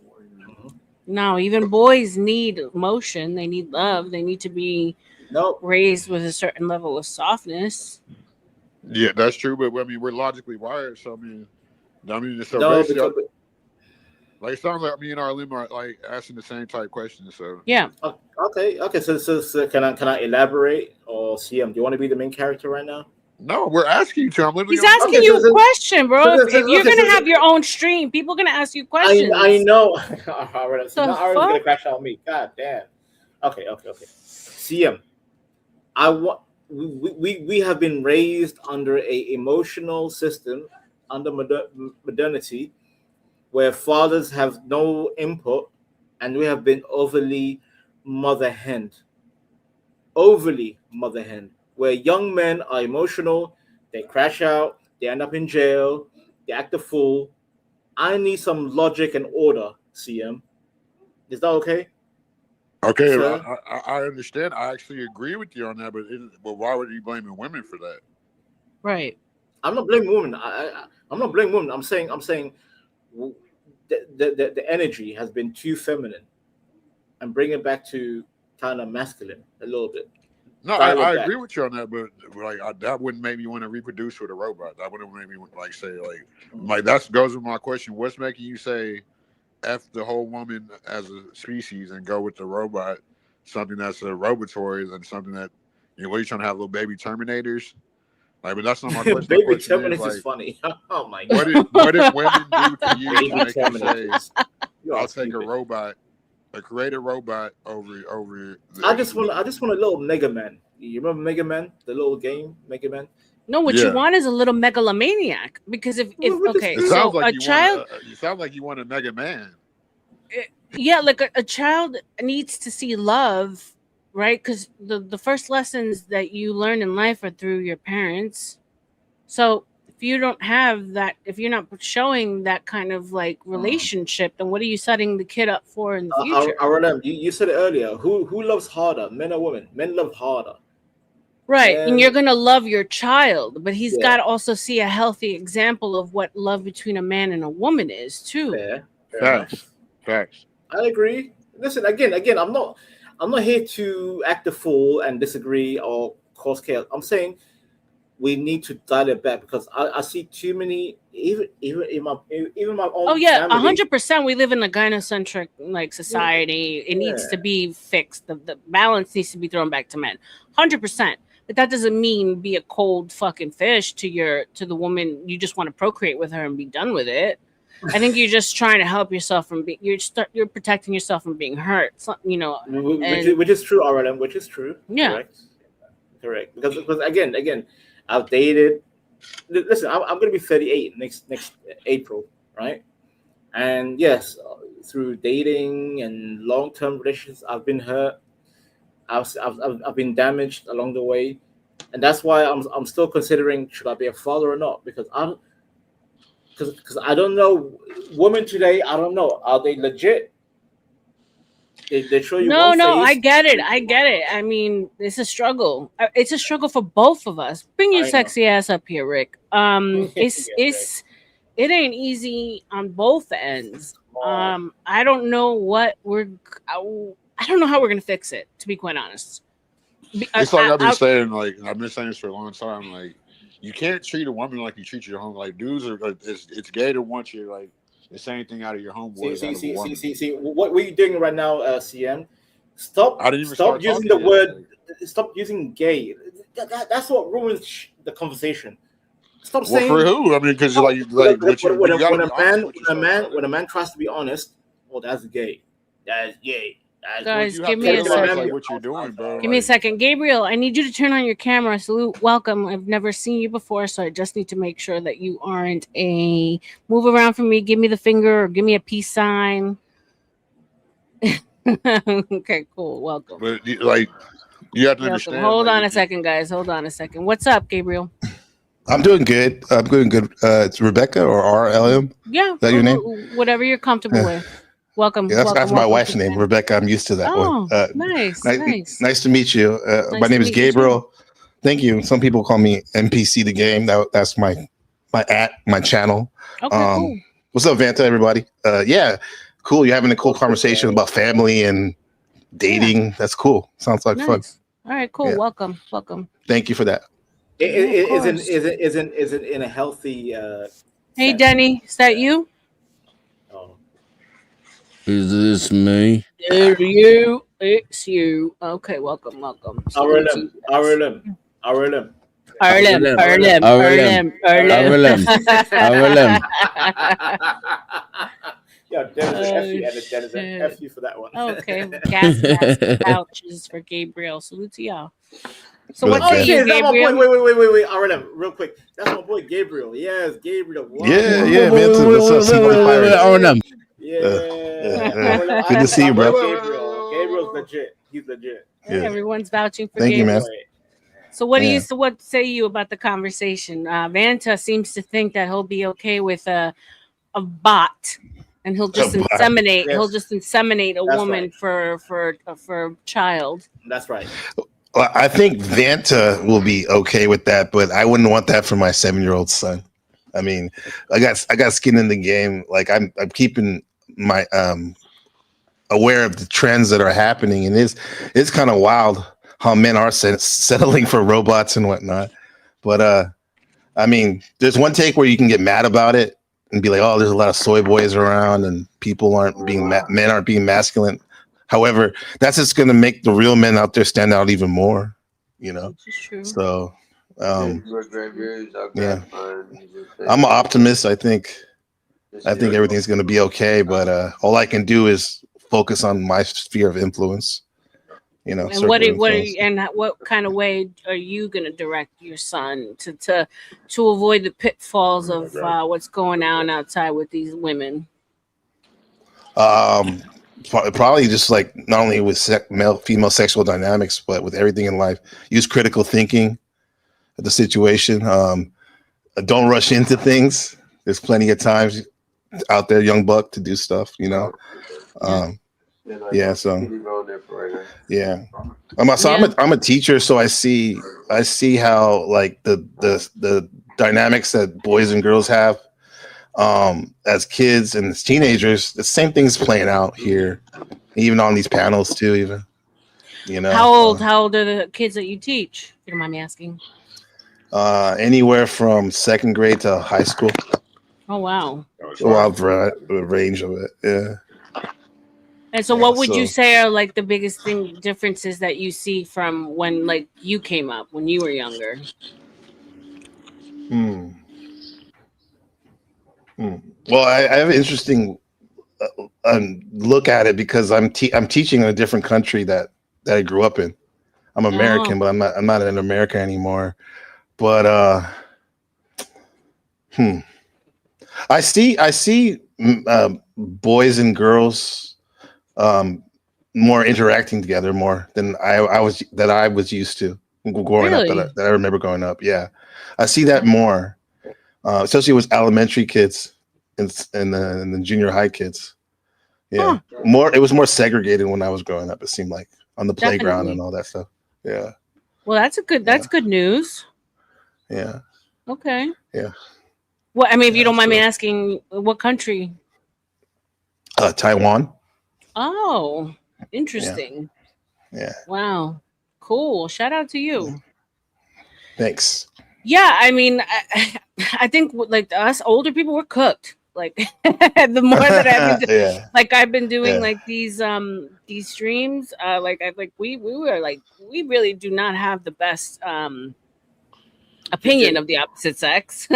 Mhm. No, even boys need emotion. They need love. They need to be No, raised with a certain level of softness. Yeah, that's true. But I mean, we're logically wired. So I mean, so no, basically, because like it sounds like me and R.L.M are like asking the same type questions. So Yeah. okay. So can I elaborate or CM? Do you want to be the main character right now? no, we're asking you to. I'm literally He's on the asking Okay, you so a so, question, so, bro. If you're okay, gonna have your own stream, people are gonna ask you I questions. know. All right, see The now Aaron's gonna fuck? crash out on me. God damn. Okay. CM, I want we have been raised under a emotional system under modernity where fathers have no input and we have been overly mother hen, where young men are emotional, they crash out, they end up in jail, they act a fool. I need some logic and order, CM. Is that okay, okay. sir? I understand. I actually agree with you on that. But why would you blaming women for that? Right. I'm not blaming women. I'm not blaming women. I'm saying w- the energy has been too feminine and bring it back to kind of masculine a little bit. No, Dial I it back. agree with you on that. But like that wouldn't make me want to reproduce with a robot. That wouldn't make me like say like that goes with my question. What's making you say F the whole woman as a species and go with the robot, something that's a robotoid and something that what are you trying to have little baby terminators? Like, but that's not my question. My Baby question is terminus is like, funny. Oh my what god. did what did women do to you to Baby make you say terminators. You are I'll take a stupid. robot, a created robot over the I just actual? want I just want a little Mega Man. You remember Mega Man, the little game Mega Man? No, what you Yeah, want is a little megalomaniac. Because if What is okay, it this? sounds so like a you want child, a. You sound like you want a Mega Man. yeah, like a child needs to see love, right? Because the first lessons that you learn in life are through your parents. So if you don't have that, if you're not showing that kind of like relationship, then what are you setting the kid up for in the future? R.L.M. You said it earlier. Who loves harder, men or women? Men love harder. Right. And you're Men, going to love your child, but he's got yeah, to also see a healthy example of what love between a man and a woman is, too. fair Facts, enough. facts. I agree. Listen, again, I'm not here to act a fool and disagree or cause chaos. I'm saying we need to dial it back because I see too many even my Oh own yeah, family. 100%. We live in a gynocentric like Yeah, society. It needs to yeah. be fixed. The balance needs to be thrown back to men. 100%. But that doesn't mean be a cold fucking fish to the woman you just want to procreate with her and be done with it. I think you're just trying to help yourself from being you're protecting yourself from being hurt. So, Which is and which is true, RLM, which is true. yeah. Correct. Because again, I've dated. Listen, I'm going to be 38 next April, right? And yes, through dating and long term relationships, I've been hurt. I've been damaged along the way, and that's why I'm still considering should I be a father or not because I don't know women today. I don't know, are they legit? They show you one No, I face. get it. I get it. I mean, it's a struggle. It's a struggle for both of us. Bring your I know. sexy ass up here, Rick. Yeah, okay. It ain't easy on both ends. Oh, I don't know what we're. I don't know how we're gonna fix it. To be quite honest. It's like I've been saying this for a long time. Like, you can't treat a woman like you treat your home. Like, dudes are like, it's gay to want you like the same thing out of your homeboys out of a woman. See. What are you doing right now, CM? Stop. I didn't even Stop start using talking the yet. word. Stop using gay. That's what ruins the conversation. Stop Well, saying. for who? I mean, because when, you gotta be honest with a yourself. when a man tries to be honest, well, that's gay. That's gay. That's Well, Guys, you give have to me a realize second. like what you're doing, bro. Give me a Like, second. Gabriel, I need you to turn on your camera. Salute, welcome. I've never seen you before, so I just need to make sure that you aren't a move around from me. Give me the finger or give me a peace sign. Okay, cool. Welcome. but like you have to Welcome. understand. Hold Like, on a second, guys. Hold on a second. What's up, Gabriel? I'm doing good. I'm doing good. It's Rebecca or R.L.M. Yeah, Is that your name? whatever you're comfortable Yeah, with. Welcome. yeah, that's my Welcome to wife's the name, panel. Rebecca. I'm used to that one. Oh, nice, Nice, nice. nice to meet you. My Nice to name is meet you too. Gabriel. Thank you. Some people call me NPC the game. That's my channel. Okay, cool. What's up, Vanta? Everybody. Yeah, cool. You're having a cool conversation about family and Yeah, dating. That's cool. Sounds like fun. nice. All right, cool. Yeah. Welcome. Thank you for that. Yeah, of Isn't course. isn't in a healthy Hey, sense. Denny, is that you? Oh. Is this me? It's you. Okay, welcome. Salute to you guys. RLM. RLM, RLM. RLM, RLM. RLM. RLM. Yeah, Dennis, F you, Oh, Dennis, shit. F you for that one. Okay, gas mask pouches for Gabriel. Salute to y'all. So what Look, say Oh you, shit, is that my boy? Gabriel? Wait, RLM, real quick. That's my boy Gabriel. Yes, Gabriel. Wow. Yeah, Vanta. What's up? C1 Pirates. RLM. Yeah. RLM. Good to see you, I bro. love Gabriel. Gabriel's legit. He's legit. Hey, Yeah. everyone's vouching for Thank you, Gabriel. man. So what do you? Yeah. So what say you about the conversation? Vanta seems to think that he'll be okay with a bot, and he'll just A bot. inseminate. He'll Yes, just inseminate a that's woman right. for a child. That's right. Well, I think Vanta will be okay with that, but I wouldn't want that for my 7-year-old son. I mean, I got skin in the game. Like I'm keeping my aware of the trends that are happening, and it's kind of wild how men are settling for robots and whatnot. But I mean, there's one take where you can get mad about it and be like, "Oh, there's a lot of soy boys around, and people aren't being men aren't being masculine." However, that's just going to make the real men out there stand out even more, you know. Which is true. So, yeah, I'm an optimist. I think everything's going to be okay. But all I can do is focus on my sphere of influence. You know, And circle of influence. what kind of way are you going to direct your son to avoid the pitfalls of what's going on outside with these women? Probably just like not only with male female sexual dynamics, but with everything in life. Use critical thinking at the situation. Don't rush into things. There's plenty of times out there, young buck, to do stuff. You know. Yeah. So. Yeah. I'm a teacher, so I see how like the dynamics that boys and girls have as kids and as teenagers. The same thing's playing out here, even on these panels too. Even, you know. How old are the kids that you teach? If you don't mind me asking. Anywhere from 2nd grade to high school. Oh wow. A wide range of it. Yeah. And so, what would you say are like the biggest differences that you see from when like you came up when you were younger? Well, I have an interesting look at it because I'm teaching in a different country that I grew up in. I'm American, but I'm not an American anymore. But I see boys and girls more interacting together more than I was used to growing up that I remember growing up. Yeah, I see that more, especially with elementary kids and the junior high kids. Yeah, it was more segregated when I was growing up. It seemed like on the playground and all that stuff. Yeah. Well, that's good news. Yeah. Okay. Yeah. Well, I mean, if you don't mind me asking, what country? Taiwan. Oh, interesting. Yeah. Wow. Cool. Shout out to you. Thanks. Yeah, I mean, I think like us older people were cooked. Like the more that I've been, Yeah. like I've been doing Yeah. like these streams, we were like we really do not have the best opinion of the opposite sex.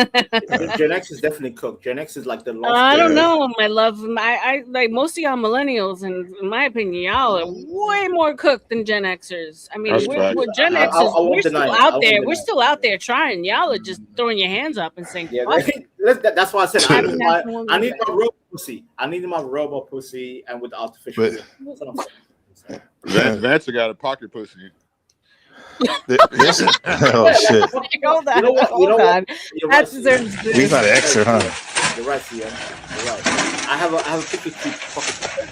Gen X is definitely cooked. Gen X is like the lost. I don't Yeah. know, my love. I like most of y'all millennials, and in my opinion, y'all are way more cooked than Gen Xers. I mean, That's we're, facts. we're Gen I Xers. won't We're deny still it. I out won't there. deny We're it. still out there trying. Y'all are just throwing your hands up and saying, Yeah, "Fuck it." that's why I said I need my National robot pussy. I need my robot pussy and with artificial. But- That's what I'm saying. Vanessa got a pocket pussy. This is, oh shit. Hold on, You know what? hold on. You're That right, deserves Sia. He's not an Xer, huh? You're right, Sia. You're right. I have a picture to pocket.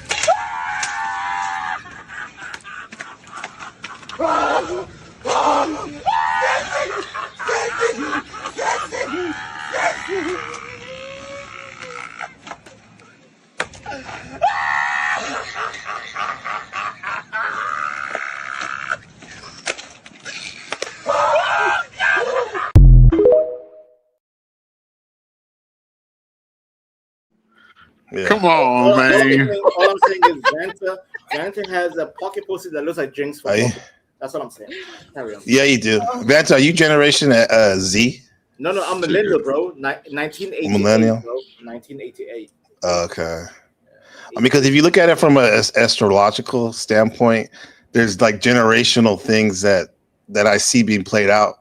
Yeah. Come on, man. All I'm saying is Vanta has a pocket pussy that looks like Jinx for Are you- pocket. That's what I'm saying. Carry on. Yeah, you do. Vanta, are you generation Z? No, I'm millennial, bro. 1988, Millennial? bro. 1988. Okay. I mean, because if you look at it from an astrological standpoint, there's like generational things that I see being played out.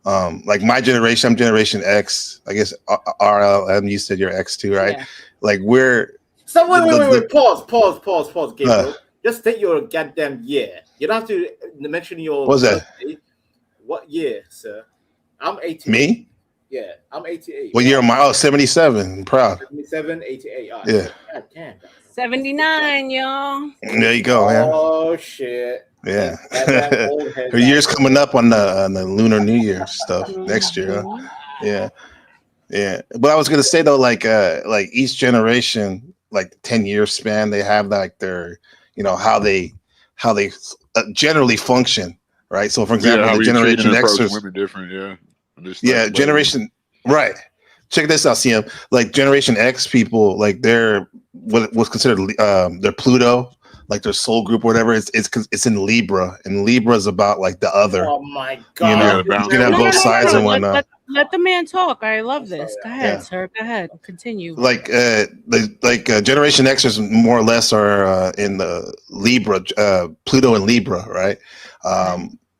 Like my generation, I'm Generation X. I guess R.L.M. You said you're X too, right? Yeah. Like we're So wait. Pause, Gabriel. Uh. Just state your goddamn year. You don't have to mention your. What's that? birthday. What year, sir? I'm 88. me. Yeah, I'm 88. What year am I? Oh, 77. I'm proud. 77, 88. All right. Yeah. God damn. 79, y'all. There you go, man. Oh shit. Yeah. Goddamn old head Her year's coming up on the Lunar New Year stuff next year. Huh? Mhm. Yeah. But I was gonna say though, like each generation, like 10-year span, they have like their, how they generally function, right? So for example, how the we treat Generation and approach Xers, women different, yeah. Just yeah, like, generation, right. Check this out, CM. Like Generation X people, like they're what was considered their Pluto, like their soul group, or whatever. It's in Libra, and Libra is about like the other. Oh my You god. know, Yeah, you can have both sides and whatnot. Let the man talk. I love I'm this. sorry, Go ahead, yeah. sir. Go ahead. Continue. Like Generation Xers more or less are in the Libra, Pluto and Libra, right?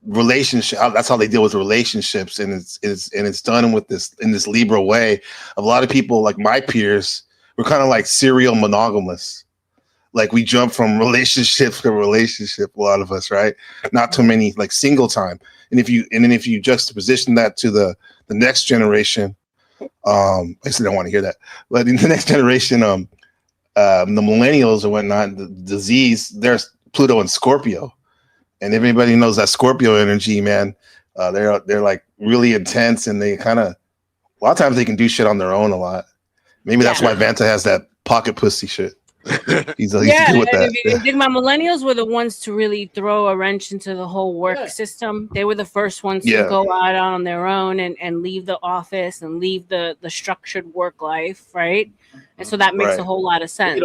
Relationship. That's how they deal with relationships, and it's done with this Libra way. A lot of people, like my peers, we're kind of like serial monogamous. Like we jump from relationship to relationship. A lot of us, right? Not too many like single time. And then if you juxtaposition that to the next generation, I still don't want to hear that. But in the next generation, the millennials and whatnot, the Z's, there's Pluto and Scorpio. And everybody knows that Scorpio energy, man. They're like really intense, and they kind of a lot of times they can do shit on their own a lot. Maybe that's why Vanta has that pocket pussy shit. He's good with that. I think my millennials were the ones to really throw a wrench into the whole work system. They were the first ones to go out on their own and leave the office and leave the structured work life, right? And so that makes a whole lot of sense.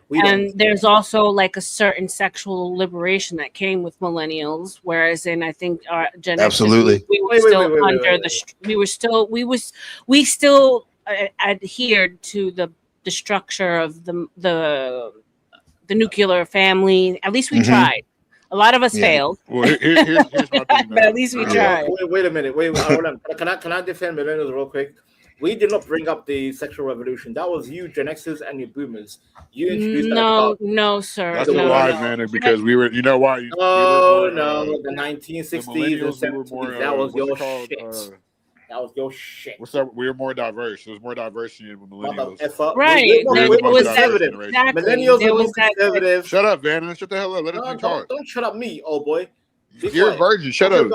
We don't care. There's also like a certain sexual liberation that came with millennials, whereas in I think our Gen X, we were still under we still adhered to the structure of the nuclear family. At least we tried. A lot of us failed. Well, here's my thing. But at least we tried. Wait a minute. Hold on. Can I defend millennials real quick? We did not bring up the sexual revolution. That was you, Gen Xers, and your boomers. You introduced that. No, sir. That's why, man. Because we were, you know why? We were more, the 1960s and 70s. That was your shit. That was your shit. What's up? We were more diverse. There was more diversity in millennials. Right. Exactly. Millennials were more conservative. Shut up, Vanna. Shut the hell up. Let us talk. Don't shut up me, old boy. You're a virgin. Shut up.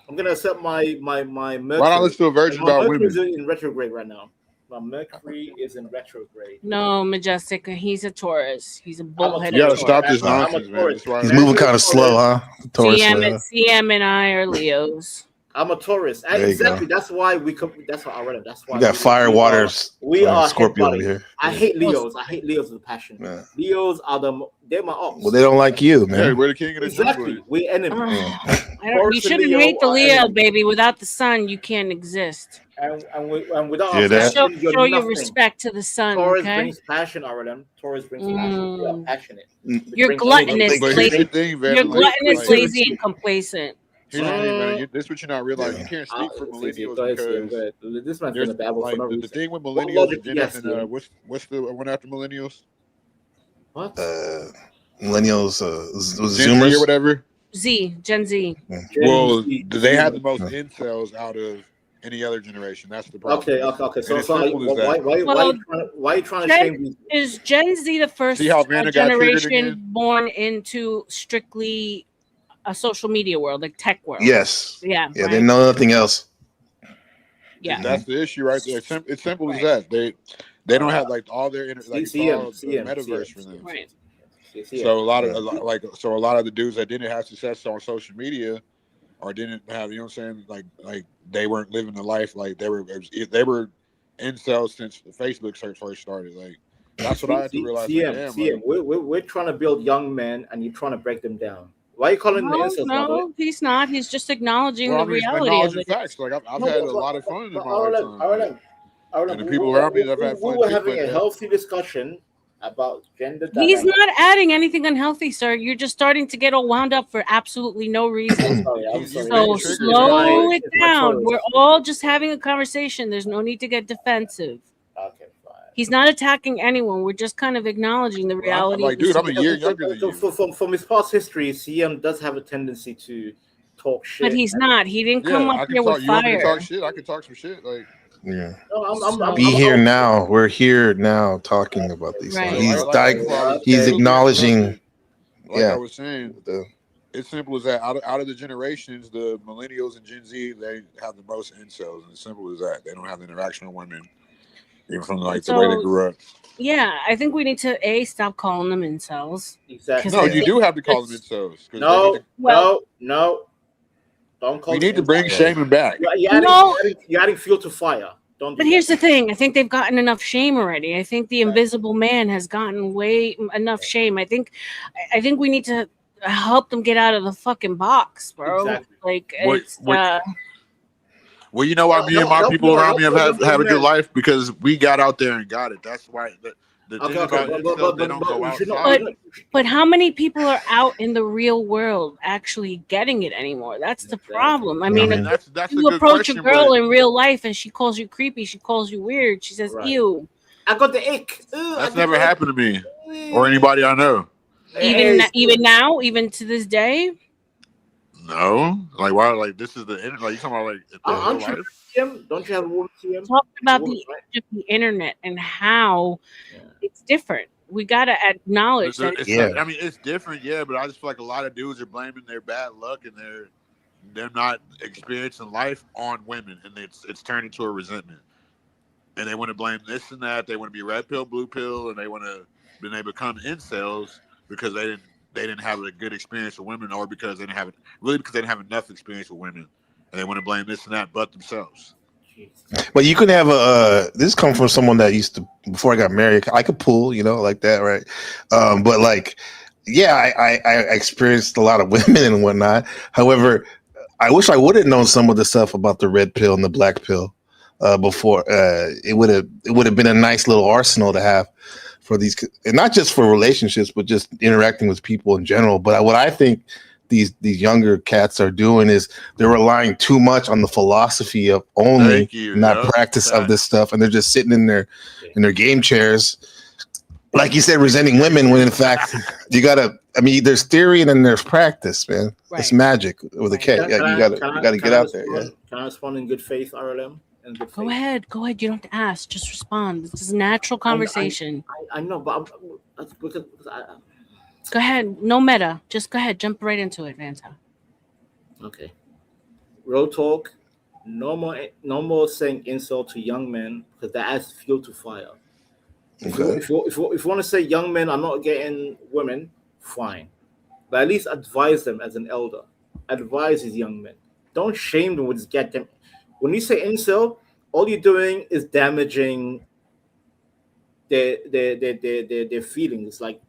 I'm gonna accept my Why not listen to a virgin about women? In retrograde right now. My Mercury is in retrograde. No, Majestic. He's a Taurus. He's a I'm a bullheaded You gotta Taurus. Taurus. stop this I'm a nonsense, man. Taurus. That's why He's Mercury moving kind of slow, Taurus. huh? Taurus CM, way, huh? CM and I are Leos. I'm a Taurus. There you Exactly. go. That's why we come. That's why I read it. That's why You got fire, water, we are head Scorpio over buddies. here. I Yeah. hate Leos. I hate Leos with passion. Yeah. Leos are they're my ops. Well, they don't like you, yeah, man. we're the king of the Exactly. jungle. We're enemies. Yeah. I don't, you Taurus and shouldn't Leo hate the are Leo, enemies. baby. Without the sun, you can't exist. And without Hear our that? Show, passion, you're show your nothing. respect to the sun, Taurus okay? brings passion, R.L.M. Taurus brings passion. We are passionate. We You're bring gluttonous, energy. But here's the lazy. thing, Van. You're Like, gluttonous, like lazy, and complacent. here's the thing, man. This is what you're not realizing. Yeah. You can't speak for Go millennials ahead, CM, because go ahead. This man's there's gonna babble for like no the reason. thing with What millennials logic and do Gen you X have, and CM? what's the one after millennials? What? Millennials, was Gen Z or Zoomers. whatever. Gen Z. Well, Gen Z, they had the Zoomers. most Yeah. incels out of any other generation. That's the problem. Okay. And So, it's simple as that. why are you trying to shame these? Is Gen Z the first See how Vanna got triggered generation again? born into strictly a social media world, like tech world? Yes. Yeah. Yeah. Right? They know nothing else. Yeah. That's the issue right there. It's simple as that. They don't have like all their like it's all the metaverse for them. Right. So a lot of the dudes that didn't have success on social media or didn't have, you know what I'm saying, like they weren't living the life, like they were incels since the Facebook search first started. Like that's what I had to realize. Like, damn, like, we're trying to build young men, and you're trying to break them down. Why are you calling them incels? No, he's not. He's just acknowledging well, I the mean, reality of acknowledging it. facts. Like I've had a lot of fun in my lifetime. Like, and the We people around me that I've had fun were too. having But a healthy discussion about gender He's dynamics. not adding anything unhealthy, sir. You're just starting to get all wound up for absolutely no reason. I'm sorry. So triggered, slow man. it It's my down. choice. We're all just having a conversation. There's no need to get defensive. Okay, fine. He's not attacking anyone. We're just kind of acknowledging the reality. I'm like, of the dude, I'm a year situation. younger than you. From his past history, CM does have a tendency to talk shit. But he's not. He didn't come Yeah, up I can here talk. with You want me to fire. talk shit? I can talk some shit. Like, Yeah. No, Be here now. We're here now talking about these Right. things. So, He's acknowledging. like Yeah. I was saying, it's simple as that. Out of the generations, the millennials and Gen Z, they have the most incels, and it's simple as that. They don't have the interaction with women, even from like the way they grew up. Yeah, I think we need to stop calling them incels. Exactly. No, you do have to call them incels. No. Don't call. We need to bring Shaman back. You're adding fuel to fire. Don't. But here's the thing. I think they've gotten enough shame already. I think the invisible man has gotten way enough shame. I think we need to help them get out of the fucking box, bro. Exactly. Like it's well, you know why me and my people around me have a good life because we got out there and got it. That's why the thing about incels, they don't go outside. But how many people are out in the real world actually getting it anymore? That's the problem. I mean, that's you approach a girl in real life and she calls you creepy, she calls you weird, she says, "Ew." I got the ick. That's never happened to me or anybody I know. Even now, even to this day. No, like why? Like this is the internet. Like you talking about like the life? Don't you have a woman? Talk about the age of the internet and how it's different. We gotta acknowledge that. I mean, it's different, but I just feel like a lot of dudes are blaming their bad luck and they're not experiencing life on women, and it's turned into a resentment. And they want to blame this and that. They want to be red pill, blue pill, and they become incels because they didn't have a good experience with women, or because they didn't have enough experience with women, and they want to blame this and that, but themselves. But you could have this come from someone that used to, before I got married, I could pull, like that, right? But like, I experienced a lot of women and whatnot. However, I wish I would have known some of the stuff about the red pill and the black pill before. It would have been a nice little arsenal to have for these, and not just for relationships, but just interacting with people in general. But what I think these younger cats are doing is they're relying too much on the philosophy of only, not practice of this stuff, and they're just sitting in their game chairs, like you said, resenting women. When in fact, you gotta. I mean, there's theory and then there's practice, man. Right. It's magic with a K. You gotta get out there. Yeah. Can I respond in good faith, R.L.M? Go ahead. You don't have to ask. Just respond. This is a natural conversation. I know, but because go ahead. No meta. Just go ahead. Jump right into it, Vanta. Okay. Real talk. no more saying insult to young men because that adds fuel to fire. Okay. If you want to say young men are not getting women, fine, but at least advise them as an elder. Advise these young men. Don't shame them with this goddamn. When you say incel, all you're doing is damaging their feelings. Like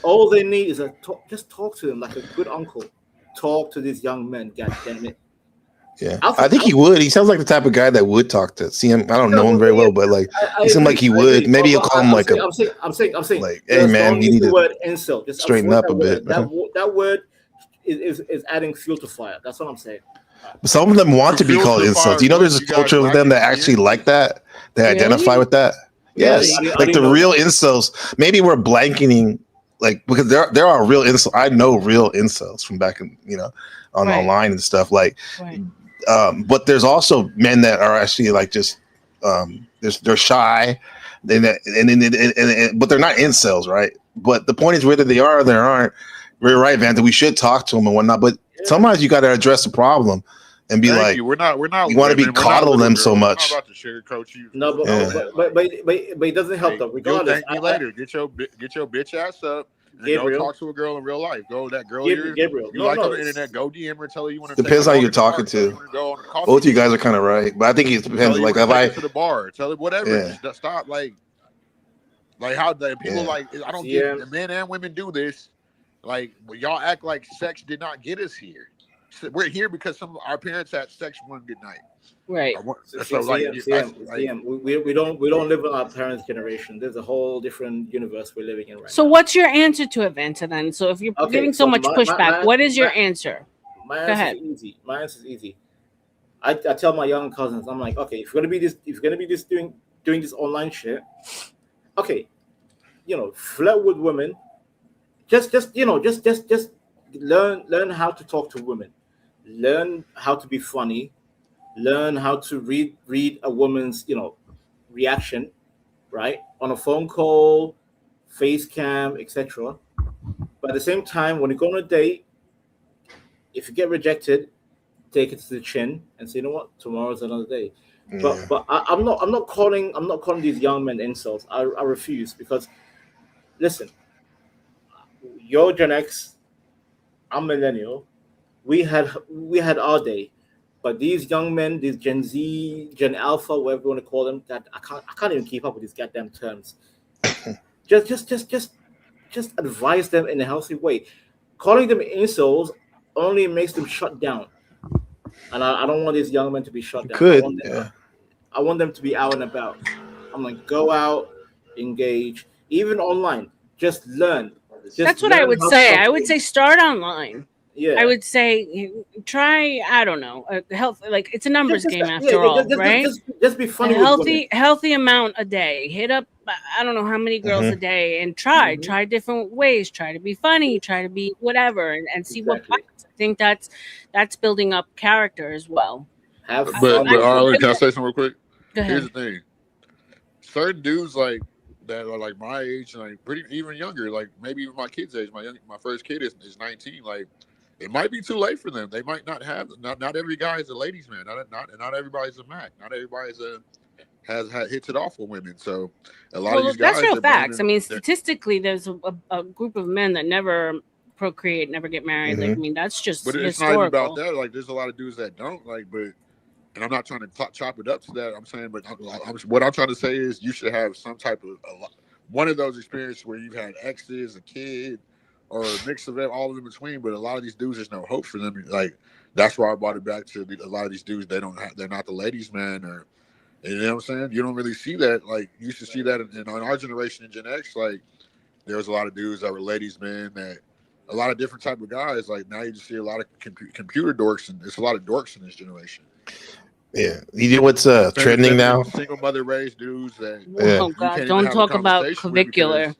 all they need is just talk to them like a good uncle. Talk to these young men. God damn it. Yeah, I think he would. He sounds like the type of guy that would talk to. See him. I don't know him very well, but like he seemed like he would. Maybe you'll call him like I'm saying. like, hey Just man, don't you use need the to word insult. Just straighten avoid up a bit. That word is adding fuel to fire. That's what I'm saying. Some of them want to be Fuel called to the fire insults. You know, is there's what? a You guys culture of lack them that engineers? actually like that. They identify Really? with that. Yes, How do like you the know real that? incels. Maybe we're blanketing, like because there are real incels. I know real incels from back in Right. online and stuff. Like, Right. but there's also men that are actually like just they're shy, but they're not incels, right? But the point is whether they are or they aren't. You're right, Van, that we should talk to them and whatnot. But sometimes you got to address the problem and be Thank like, you. We're not you want to be women. We're not coddle little them girls. so We're much. not about to sugarcoat you. No, You know, man. but it doesn't help Hey, though. you'll Regardless, thank me later. Get your bitch ass up and go Gabriel, talk to a girl in real life. Go that girl Gabriel. you No, like no. on the internet. Go DM her. Tell her you want to take Depends her on to who you're the bar. talking Tell her to. you want to go on a coffee Both you date. guys are kind of right, but I think it Tell depends. her you Like want if to take I, her to the bar. Tell her whatever. yeah, Just stop. Like how the people yeah. like. I don't CM, get men and women do this. Like y'all act like sex did not get us here. We're here because some of our parents had sex one good night. Right. So like, CM. We don't live in our parents' generation. There's a whole different universe we're living in right So now. what's your answer to Aventa then? So if you're Okay, getting so so much pushback, what is your answer? my Go answer ahead. is easy. My answer is easy. I tell my young cousins, I'm like, okay, if you're gonna be this doing this online shit, okay, flirt with women. Just learn how to talk to women. Learn how to be funny. Learn how to read a woman's reaction, right, on a phone call, face cam, etc. But at the same time, when you go on a date, if you get rejected, take it to the chin and say, you know what, tomorrow's another day. Yeah. But I'm not calling these young men insults. I refuse because listen, you're Gen X, I'm millennial. We had our day, but these young men, these Gen Z, Gen Alpha, whatever you want to call them, that I can't even keep up with these goddamn terms. Just advise them in a healthy way. Calling them insults only makes them shut down, and I don't want these young men to be shut down. Could, yeah. I want them to be out and about. I'm like, go out, engage, even online. Just learn. That's what I would How to say. talk I to would them. say start online. Yeah. I would say try, I don't know, a health, like it's a numbers game after yeah, all, right? just be A funny with women. healthy amount a day. Hit up, I don't know how many girls a day, and try different ways. Try to be funny. Try to be whatever, and see what Exactly. bites. I think that's building up character as well. Have But fun with Arlen, can I women. say something real quick? Go Here's ahead. the thing: certain dudes like that are like my age, and like pretty even younger, like maybe even my kid's age. My first kid is 19. Like it might be too late for them. They might not have not every guy is a ladies' man. Not everybody's a Mac. Not everybody's has hits it off with women. So a lot of Well, these that's guys real they're facts. I blaming. mean, statistically, there's a group of men that never procreate, never get married. Like, I mean, that's just But it's not even about historical. that. Like there's a lot of dudes that don't like, but. And I'm not trying to chop it up to that. I'm saying, but what I'm trying to say is you should have some type of one of those experiences where you've had exes, a kid, or a mix of it, all in between. But a lot of these dudes, there's no hope for them. Like that's why I brought it back to a lot of these dudes. They're not the ladies' man, or you know what I'm saying. You don't really see that. Like you used to see that in our generation in Gen X. Like there was a lot of dudes that were ladies' men that. A lot of different type of guys. Like now, you just see a lot of computer dorks, and there's a lot of dorks in this generation. Yeah. You know what's trending now? Single mother raised dudes that Yeah. Oh you God, can't even don't have a talk about conversation with clavicular.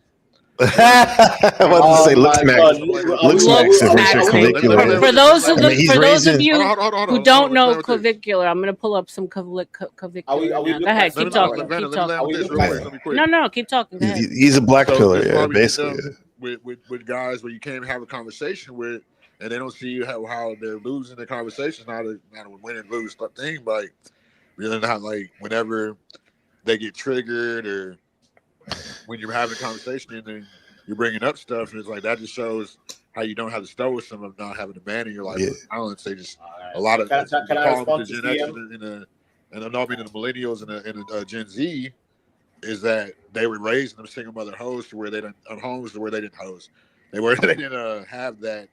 I wanted to Oh say looks my max. God! Looks Looks maxing versus maxing. clavicular. Let me Yeah. For land with those this. of I mean, he's for those of raising. you who don't know Let me land with this. clavicular, I'm gonna pull up some clavicular we now. Go looking ahead, at keep something talking. right Keep Let me land talking. with this real now? quick. Let me quick. No, keep talking. Go ahead. He's a black So pillar. this is Yeah, why we get basically. them with guys where you can't even have a conversation with. and they don't see how they're losing the conversation, not a win and lose thing. Like, really not like whenever they get triggered or when you're having a conversation and then you're bringing up stuff, and it's like that just shows how you don't have the stoicism of not having a man in your life. Yeah. Balance. They just a lot of Can I respond the to Gen X CM? and I'm not meaning the millennials and Gen Z is that they were raised in a single mother homes to where they didn't on homes to where they didn't host. They didn't have that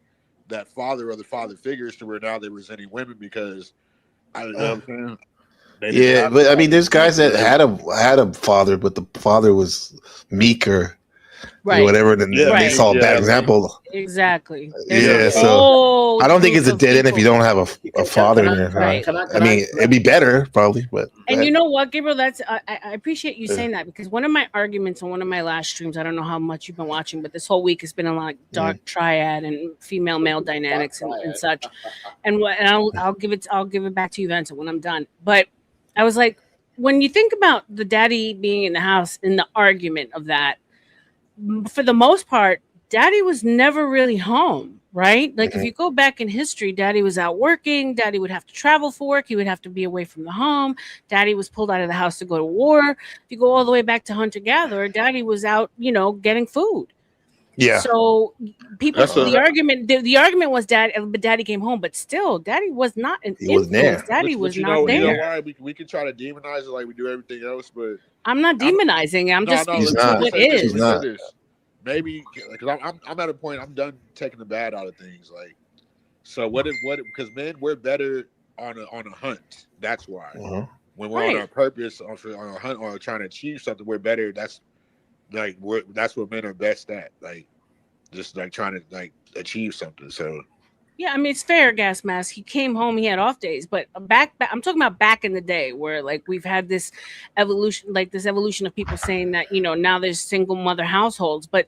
father or the father figures to where now they're resenting women because I don't know what I'm saying. They didn't Yeah, have but I that. mean, there's guys that They- had a father, but the father was meek or Right. whatever, and Yeah, they Right. saw a bad yeah, example. Exactly. There's Yeah, a so whole I don't think it's a group of dead end if people. you don't have a father in your Right. life. I mean, it'd be better probably, but go And you ahead. know what, Gabriel? That's I appreciate you saying that because one of my arguments on one of my last streams, I don't know how much you've been watching, but this whole week has been a lot dark triad and female male dynamics and such. And I'll give it back to you, Vincent, when I'm done. But I was like, when you think about the daddy being in the house in the argument of that, for the most part, daddy was never really home, right? Like if you go back in history, daddy was out working, daddy would have to travel for work, he would have to be away from the home, daddy was pulled out of the house to go to war. If you go all the way back to hunter gatherer, daddy was out, getting food. Yeah, So people, That's a- the argument was but daddy came home, but still, daddy was not an he wasn't influence. there. Daddy but was you not know, you know there. why we can try to demonize it like we do everything else, but I'm not I don't- demonizing. I'm just He's speaking to not. what Let me He's is. not. say this. Maybe because I'm at a point I'm done taking the bad out of things. Like, so what because men we're better on a hunt. That's why when we're on Right. our purpose on a hunt or trying to achieve something, we're better. That's like that's what men are best at. Like just like trying to like achieve something. So Yeah, I mean it's fair, gas mask. He came home, he had off days, but back I'm talking about back in the day where like we've had this evolution of people saying that now there's single mother households, but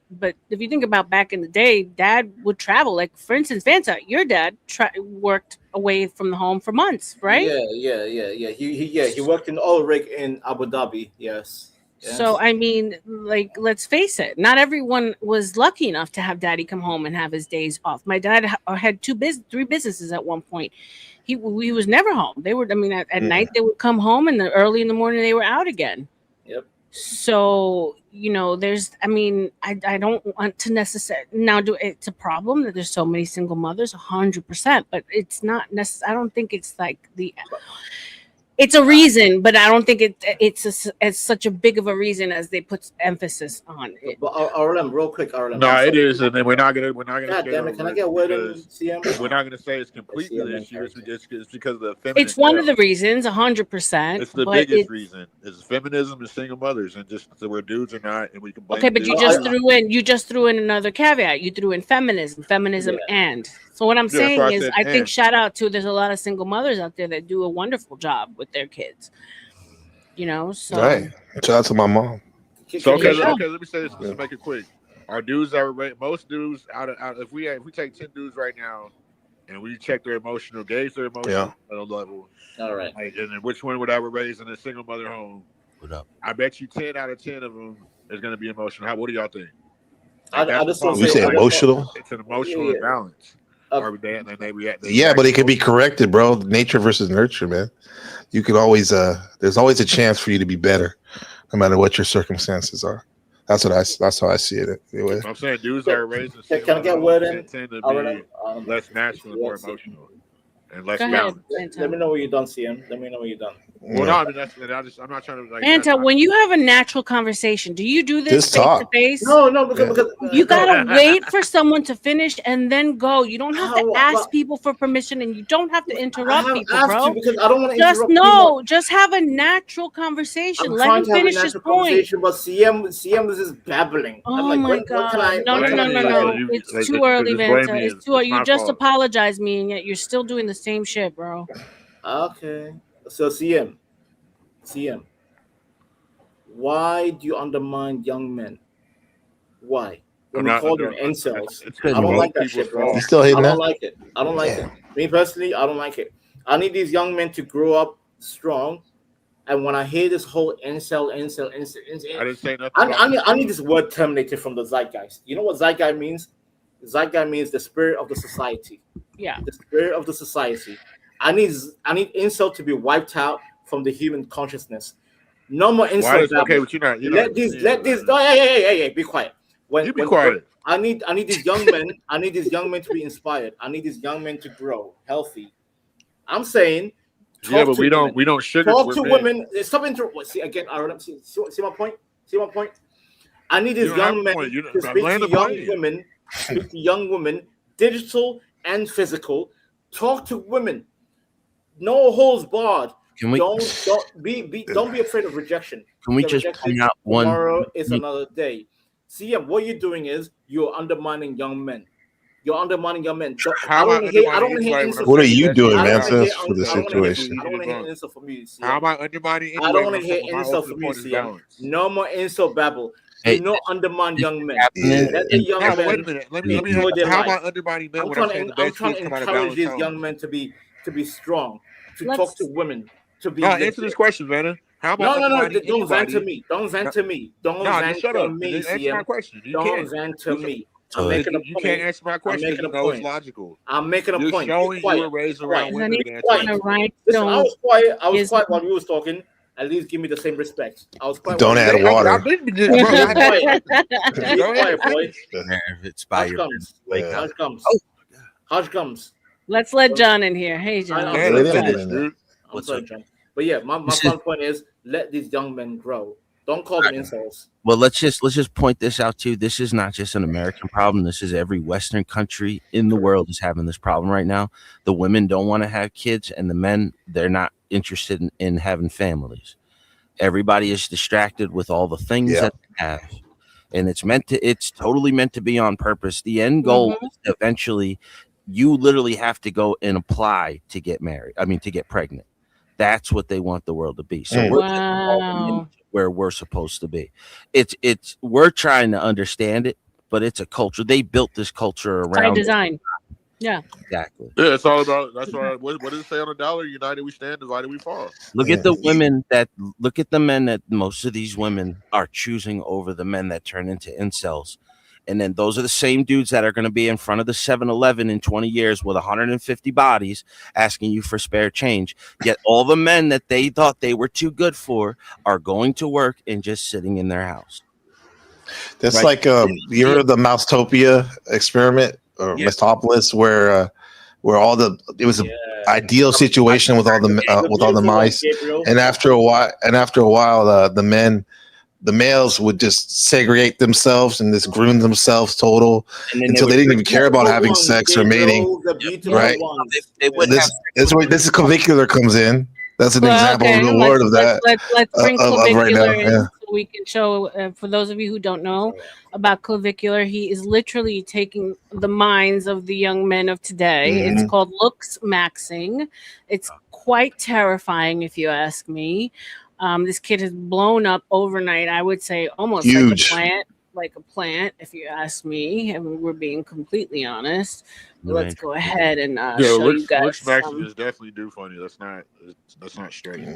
if you think about back in the day, dad would travel. Like for instance, Vanta, your dad worked away from the home for months, right? Yeah. He worked in oil rig in Abu Dhabi. Yes. So I mean, like, let's face it. Not everyone was lucky enough to have daddy come home and have his days off. My dad had three businesses at one point. He was never home. They were. I mean, at night they would come home, and early in the morning they were out again. Yep. So there's. I mean, I don't want to necessarily now do. It's a problem that there's so many single mothers, 100%. But it's not necessary. I don't think it's like the. It's a reason, but I don't think it's such a big of a reason as they put emphasis on it. But R.L.M, real quick, R.L.M. no, it is, and then we're not gonna. God damn it! Can I get a word in, CM? We're not gonna say it's completely the issue. It's because of the feminine. It's one of the reasons, 100%. It's the biggest reason. It's feminism and single mothers, and just so where dudes are not, and we can blame. Okay, but you just threw in another caveat. You threw in feminism, and. So what I'm saying is, I think shout out to there's a lot of single mothers out there that do a wonderful job with their kids. So Right. Shout out to my mom. So okay, let me say this. Let's make it quick. Our dudes most dudes out of if we take 10 dudes right now, and we check their gauge their emotional level. All right. And then which one would I raise in a single mother home? What up? I bet you 10 out of 10 of them is going to be emotional. What do y'all think? I just want to You say emotional? It's an emotional imbalance. They react. But it can be corrected, bro. Nature versus nurture, man. You can always there's always a chance for you to be better, no matter what your circumstances are. That's how I see it. Anyway. I'm saying dudes that are raised in can I get word in? tend to be less natural and more emotional and less balanced. Let me know when you're done, CM. Let me know when you're done. Well, no, I mean I'm not trying to like. Anta, when you have a natural conversation, do you do this face to face? No, because you gotta wait for someone to finish and then go. You don't have to ask people for permission, and you don't have to interrupt people, bro. Because I don't want to just no, just have a natural conversation. Let him finish his point. But CM is just babbling. Oh my god! No. It's too early, Vanta. It's too early. You just apologized me, and yet you're still doing the same shit, bro. Okay. So CM, why do you undermine young men? Why? When you call them incels, I don't like that shit, bro. You still hating that? I don't like it. Me personally, I don't like it. I need these young men to grow up strong. And when I hear this whole incel, I didn't say nothing. I need this word terminated from the zeitgeist. You know what zeitgeist means? Zeitgeist means the spirit of the society. Yeah. the spirit of the society. I need insult to be wiped out from the human consciousness. No more Why insult is okay? babble. But you're not Let these understanding. oh, yeah, be quiet. You be When quiet. I need these young men, I need these young men to be inspired. I need these young men to grow healthy. I'm saying Yeah, talk but to women. we don't sugar. Talk We're to men. women. Stop see again, R.L.M. See my point? See my point? I need You these don't have young a men point. You to speak land to the plane. young women, digital and physical. Talk to women. No holds barred. Can we Don't be afraid of rejection. The just rejection point out one? tomorrow is another day. See, what you're doing is you're undermining young men. You're undermining young men. How am I I don't undermining want to hear anybody when I'm insults What from are saying you. the you best things doing, I don't man, want to about hear sis, for the I don't want to hear situation? I don't want to hear an insult from you, how CM. am I undermining I don't anyway want when to hear my insult from ultimate you, point is CM. balance? No more insult babble. Do Hey, not undermine this is young men. happening Yeah. Let the young Now, but wait a men minute. Let in me enjoy their how am I life. undermining men when I'm saying the I'm best trying things to come out of encourage balanced these young homes? men to be strong, to talk to Let's women, to be No, answer this legit. question, man. How am I No. undermining Don't vent to anybody? me. Don't No, vent to me. Don't no, just vent shut to up and me, just answer my CM. question. You Don't can't. vent to You can, me. I'm so making a you can't point. answer my I'm question because making you a know it's point. logical. I'm making a You're point. Be showing you were quiet. Be raised around quiet. women honey, to Quiet. answer on a it. Listen, I rhinestone was quiet. I was is quiet while you was talking. At least give me the same respect. I was quiet while Don't you was add Say, talking. water. I've been, bro. Be I haven't quiet. said nothing. Be Go quiet, ahead, boy. finish. it's by Hush your comes. wake Yeah. up. Hush comes. Oh, Hush comes. Let's let John in here. Hey, I'm John. Let Let him sorry, him John. get finish, in there. dude. I'm what's up? sorry, John. But yeah, my This is final point is let these young men grow. Don't call them insults. well. Let's just point this out too. This is not just an American problem. This is every Western country in the Correct. world is having this problem right now. The women don't want to have kids, and the men they're not interested in having families. Everybody is distracted with all the things Yeah. that they have, and it's totally meant to be on purpose. The end goal Mhm. is eventually you literally have to go and apply to get married. I mean, to get pregnant. That's what they want the world to be. So Mm. we're evolving into Wow. where we're supposed to be. It's we're trying to understand it, but it's a culture. They built this culture By around it. design. Yeah. Exactly. Yeah, it's all about. That's why. What does it say on the dollar? United we stand, divided we fall. Look at Yeah. the women that look at the men that most of these women are choosing over the men that turn into incels. And then those are the same dudes that are going to be in front of the 7-Eleven in 20 years with 150 bodies asking you for spare change. Yet all the men that they thought they were too good for are going to work and just sitting in their house. That's Right? like you heard of the Mousetopia experiment or Yeah. Moustopolis, where all the it was an Yeah. ideal situation with The all the beautiful ones, mice, Gabriel. and after a while, the males would just segregate themselves and just groom themselves total And then they until would they didn't The even care about beautiful having ones, sex or mating, Gabriel. The yep, beautiful yep. right? ones. They would have Yeah. sex with This is clavicular comes in. That's an Well, example, a okay. real word of that Let's bring of right clavicular now. Yeah. in so we can show. For those of you who don't know about clavicular, he is literally taking the minds of the young men of today. It's Hmm. called looks maxing. It's quite terrifying, if you ask me. This kid has blown up overnight. I would say almost Huge. like a plant, if you ask me. And we're being completely honest. Let's Right. go ahead and Yeah, show you looks guys maxing some. is definitely do funny. That's not straight.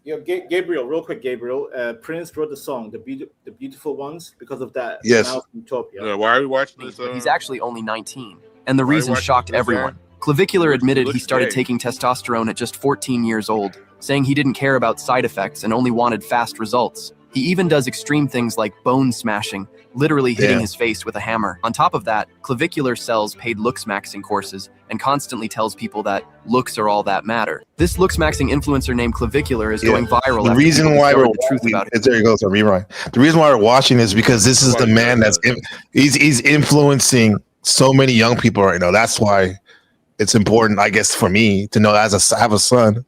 Yo, Gabriel, real quick, Gabriel. Prince wrote the song, the beautiful ones, because of that Yes. mouse utopia. Yeah, why are we watching this? But he's actually only 19. And the Why are you reason watching shocked this guy? everyone. Clavicular He admitted he looks started gay. taking testosterone at just 14 years old, saying he didn't care about side effects and only wanted fast results. He even does extreme things like bone smashing, literally hitting Damn. his face with a hammer. On top of that, Clavicular sells paid looks maxing courses and constantly tells people that looks are all that matter. This looks maxing influencer named Clavicular is Yeah. going viral The after reason people why discovered the truth about it. there you go, so rewind. The reason why we're watching is because this is the Nobody man does that. he's influencing so many young people right now. That's why it's important, I guess, for me to know I have a son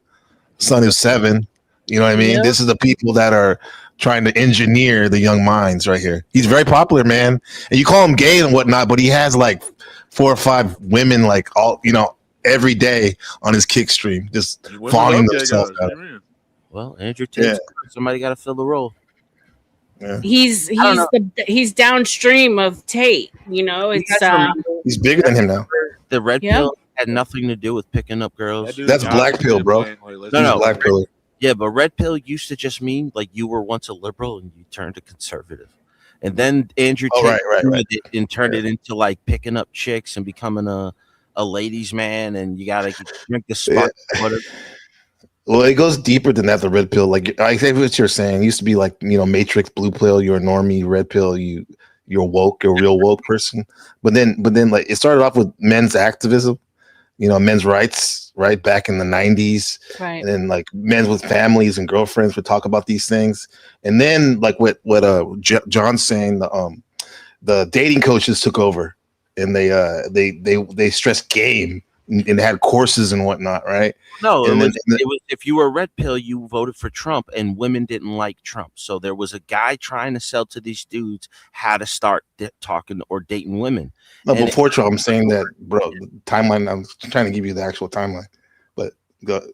who's 7. You know what I mean? Yep. This is the people that are trying to engineer the young minds right here. He's very popular, man. And you call him gay and whatnot, but he has like 4 or 5 women like all every day on his kick stream, just Women fawning love gay themselves guys. What out. do you mean? Well, Andrew Yeah. Tate's somebody got to fill the role. Yeah. He's I don't he's downstream of Tate. You know, You it's guys remember He's bigger than him now. the red Yeah. pill had nothing to do with picking up That girls. dude That's got black him pill, bro. playing, like, let's No, He's no. black pill. Yeah, but red pill used to just mean like you were once a liberal and you turned a conservative. And then Andrew Oh, Tate right. it and turned it into like picking up chicks and becoming a a ladies' man, and you gotta drink the spark water. Well, it goes deeper than that. The red pill, like I say, what you're saying, it used to be like Matrix, blue pill. You're a normie. Red pill, you're woke. You're a real woke person. But then, like it started off with men's activism, men's rights, right back in the '90s, Right. and then like men with families and girlfriends would talk about these things, and then like what John's saying, the dating coaches took over, and they stressed game and had courses and whatnot, right? No, And it was if you were a red pill, you voted for Trump, and women didn't like Trump. So there was a guy trying to sell to these dudes how to start talking or dating women. No, And before Trump, I'm saying that, bro. The timeline. I'm trying to give you the actual timeline, but it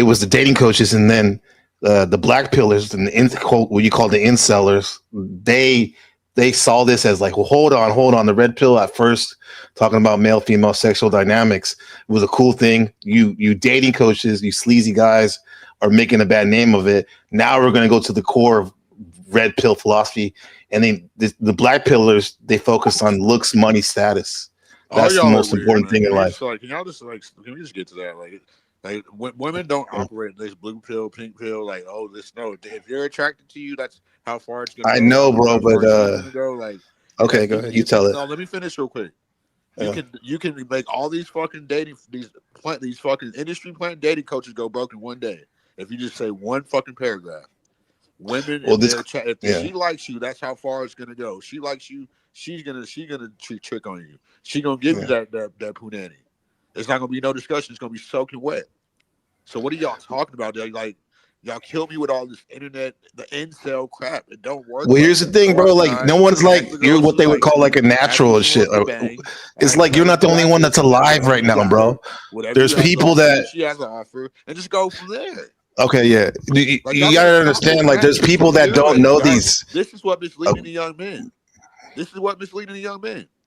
was the dating coaches, and then the black pillars and what you call the incellers. They saw this as like, well, hold on. The red pill at first, talking about male female sexual dynamics, was a cool thing. You dating coaches, you sleazy guys are making a bad name of it. Now we're going to go to the core of red pill philosophy, and then the black pillars, they focus on looks, money, status. That's the most important thing in life. Like, can we just get to that? Like women don't operate this blue pill, pink pill. Like, oh, if they're attracted to you, that's how far it's gonna go. I know, bro, but okay, go ahead. You tell it. No, let me finish real quick. You can make all these fucking these fucking industry plant dating coaches go broke in one day if you just say one fucking paragraph. Women, if she likes you, that's how far it's gonna go. She likes you, she's gonna trick on you. She gonna give you that punani. It's not gonna be no discussion. It's gonna be soaking wet. So what are y'all talking about? Like y'all kill me with all this internet, the incel crap. It don't work. Well, here's the thing, bro. Like no one's like you're what they would call like a natural shit. It's like you're not the only one that's alive right now, bro. There's people that she has to offer, and just go from there. Okay, yeah. You gotta understand, like, there's people that don't know these. This is what misleading the young men.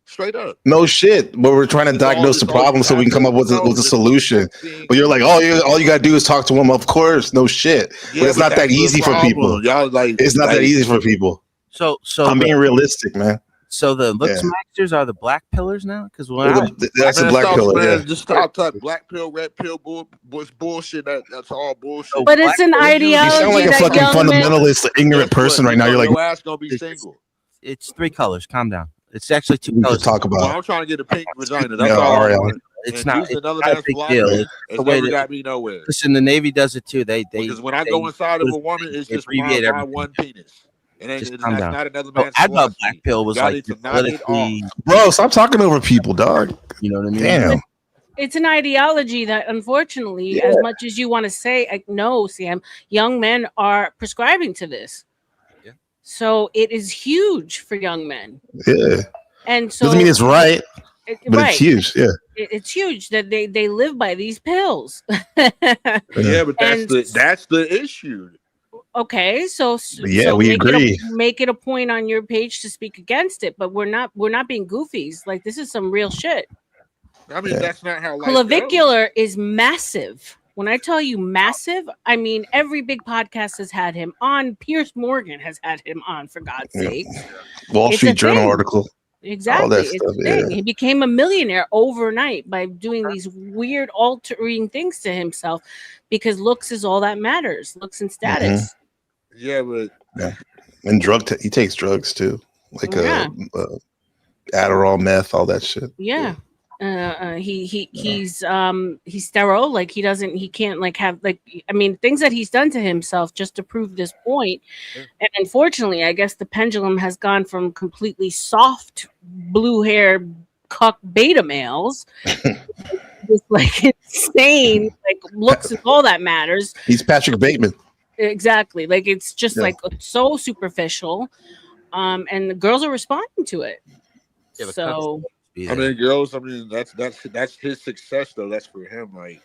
Straight up. No shit. But we're trying to diagnose the problem so we can come up with a solution. But you're like, all you gotta do is talk to them. Of course, no shit. But it's not that easy for people. It's not that easy for people. So I'm being realistic, man. So the looks maxers are the black pillars now, because that's a black pillar. Yeah. Just stop black pill, red pill, bullshit. That's all bullshit. But it's an ideology. You sound like a fucking fundamentalist, ignorant person right now. You're like, your ass gonna be single. It's 3 colors. Calm down. It's actually 2 we colors. just talk about. Well, I'm trying to get a pink vagina. That's all. R.L.M. It's not a big deal. It's never got me nowhere. Listen, the Navy does it too. Because when I go inside of a woman, it's just my one penis. And it's not another man's I thought black pill was like politically. Bro, stop talking over people, dog. You know what I mean? Damn. It's an ideology that, unfortunately, as much as you want to say, no, Sam, young men are prescribing to this. Yeah. So it is huge for young men. Yeah. And so doesn't mean it's right, but it's huge. Yeah. It's huge that they live by these pills. Yeah, but that's the issue. Okay, so we agree. Make it a point on your page to speak against it, but we're not being goofies. Like, this is some real shit. I mean, that's not how life Clavicular goes. is massive. When I tell you massive, I mean every big podcast has had him on. Pierce Morgan has had him on, for God's sake. Wall Street Journal article. Exactly. It's a thing. He became a millionaire overnight by doing these weird altering things to himself because looks is all that matters. Looks and status. Yeah, but and he takes drugs too, like Adderall, meth, all that shit. Yeah. He's sterile. Like he can't like have like, I mean, things that he's done to himself just to prove this point. And unfortunately, I guess the pendulum has gone from completely soft blue hair cuck beta males just like insane, like looks is all that matters. He's Patrick Bateman. Exactly. Like it's just like so superficial. And the girls are responding to it. So I mean, girls. I mean, that's his success, though. That's for him. Like,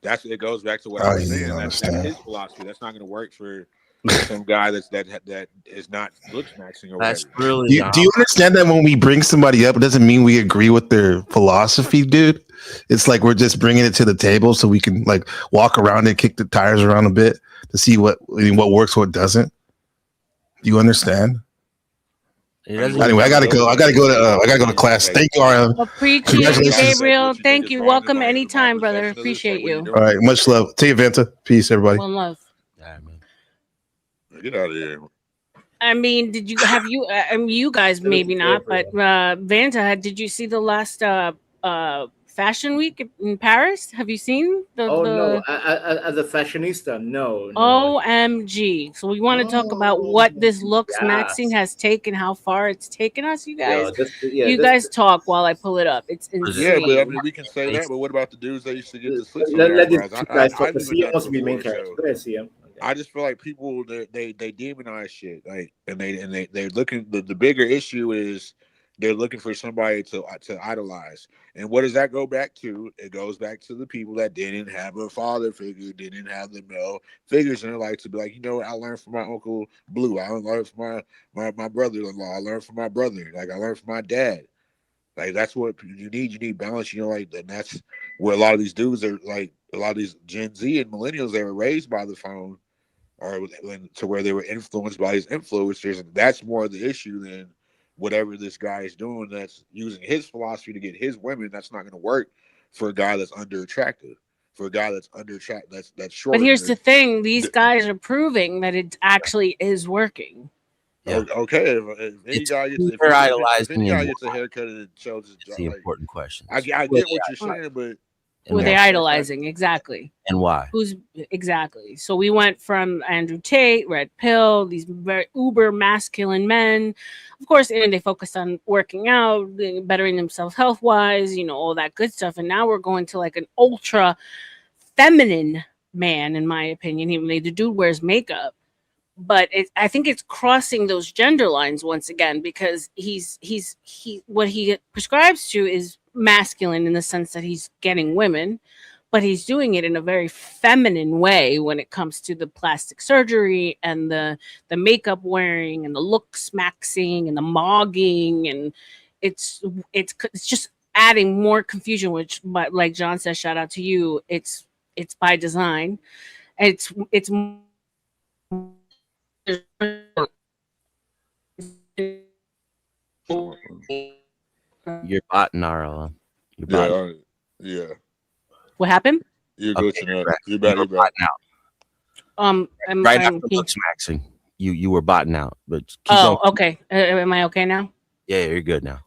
it goes back to what I was saying. That's his philosophy. That's not going to work for some guy that is not looks maxing or that's whatever. Really. Do you understand that when we bring somebody up, it doesn't mean we agree with their philosophy, dude? It's like we're just bringing it to the table so we can like walk around and kick the tires around a bit to see what works, what doesn't. Do you understand? It doesn't Anyway, I gotta go. I gotta go to class. Thank you, R.L.M. Appreciate you, Congratulations. Gabriel. Thank you. Welcome anytime, brother. Appreciate you. All right, much love. Take Vanta. Peace, everybody. One love. All right, man. Get out of here. I mean, did you have you? I mean, you guys maybe not, but Vanta, did you see the last fashion week in Paris? Have you seen the? Oh no, the as a fashionista, no. OMG! So we want to talk about what this looks maxing Yes. has taken, how far it's taken us. You guys, Yeah, guys talk while I pull it up. It's Yeah, insane. but I mean, we can say that. But what about the dudes that used to get the slits on let, their let eyebrows? this guys I've focus. even CM done wants it to be the main before. character. So Go ahead, CM. I just feel like people they demonize shit, like, and they're looking. The bigger issue is they're looking for somebody to idolize. And what does that go back to? It goes back to the people that didn't have a father figure, didn't have the male figures in their life to be like, you know what, I learned from my Uncle Blue, I learned from my brother-in-law, I learned from my brother, like I learned from my dad. Like that's what you need. You need balance. You know, like, and that's where a lot of these dudes are, like a lot of these Gen Z and millennials, they were raised by the phone, or to where they were influenced by these influencers, and that's more the issue than whatever this guy is doing. That's using his philosophy to get his women. That's not going to work for a guy that's under attractive. For a guy that's under attractive, that's short. But here's the thing: these guys are proving that it actually is working. Yeah. Okay, if any guy gets a haircut and it shows his jaw, the like, important question. I get what you're saying, but who are they idolizing? Exactly. And why? Who's exactly? So we went from Andrew Tate, Red Pill, these very uber masculine men. Of course, and they focused on working out, bettering themselves health wise, you know, all that good stuff. And now we're going to like an ultra feminine man, in my opinion. Even though the dude wears makeup, but I think it's crossing those gender lines once again, because he what he prescribes to is masculine in the sense that he's getting women, but he's doing it in a very feminine way when it comes to the plastic surgery and the makeup wearing and the looks maxing and the mogging, and it's just adding more confusion, which, but like John says, shout out to you, it's by design. It's You're botting, R.L.M. You're botting. Yeah. What happened? You're glitching out. You're back out. Right after looks maxing, you were botting out, but keep going. Okay. Am I okay now? Yeah, you're good now.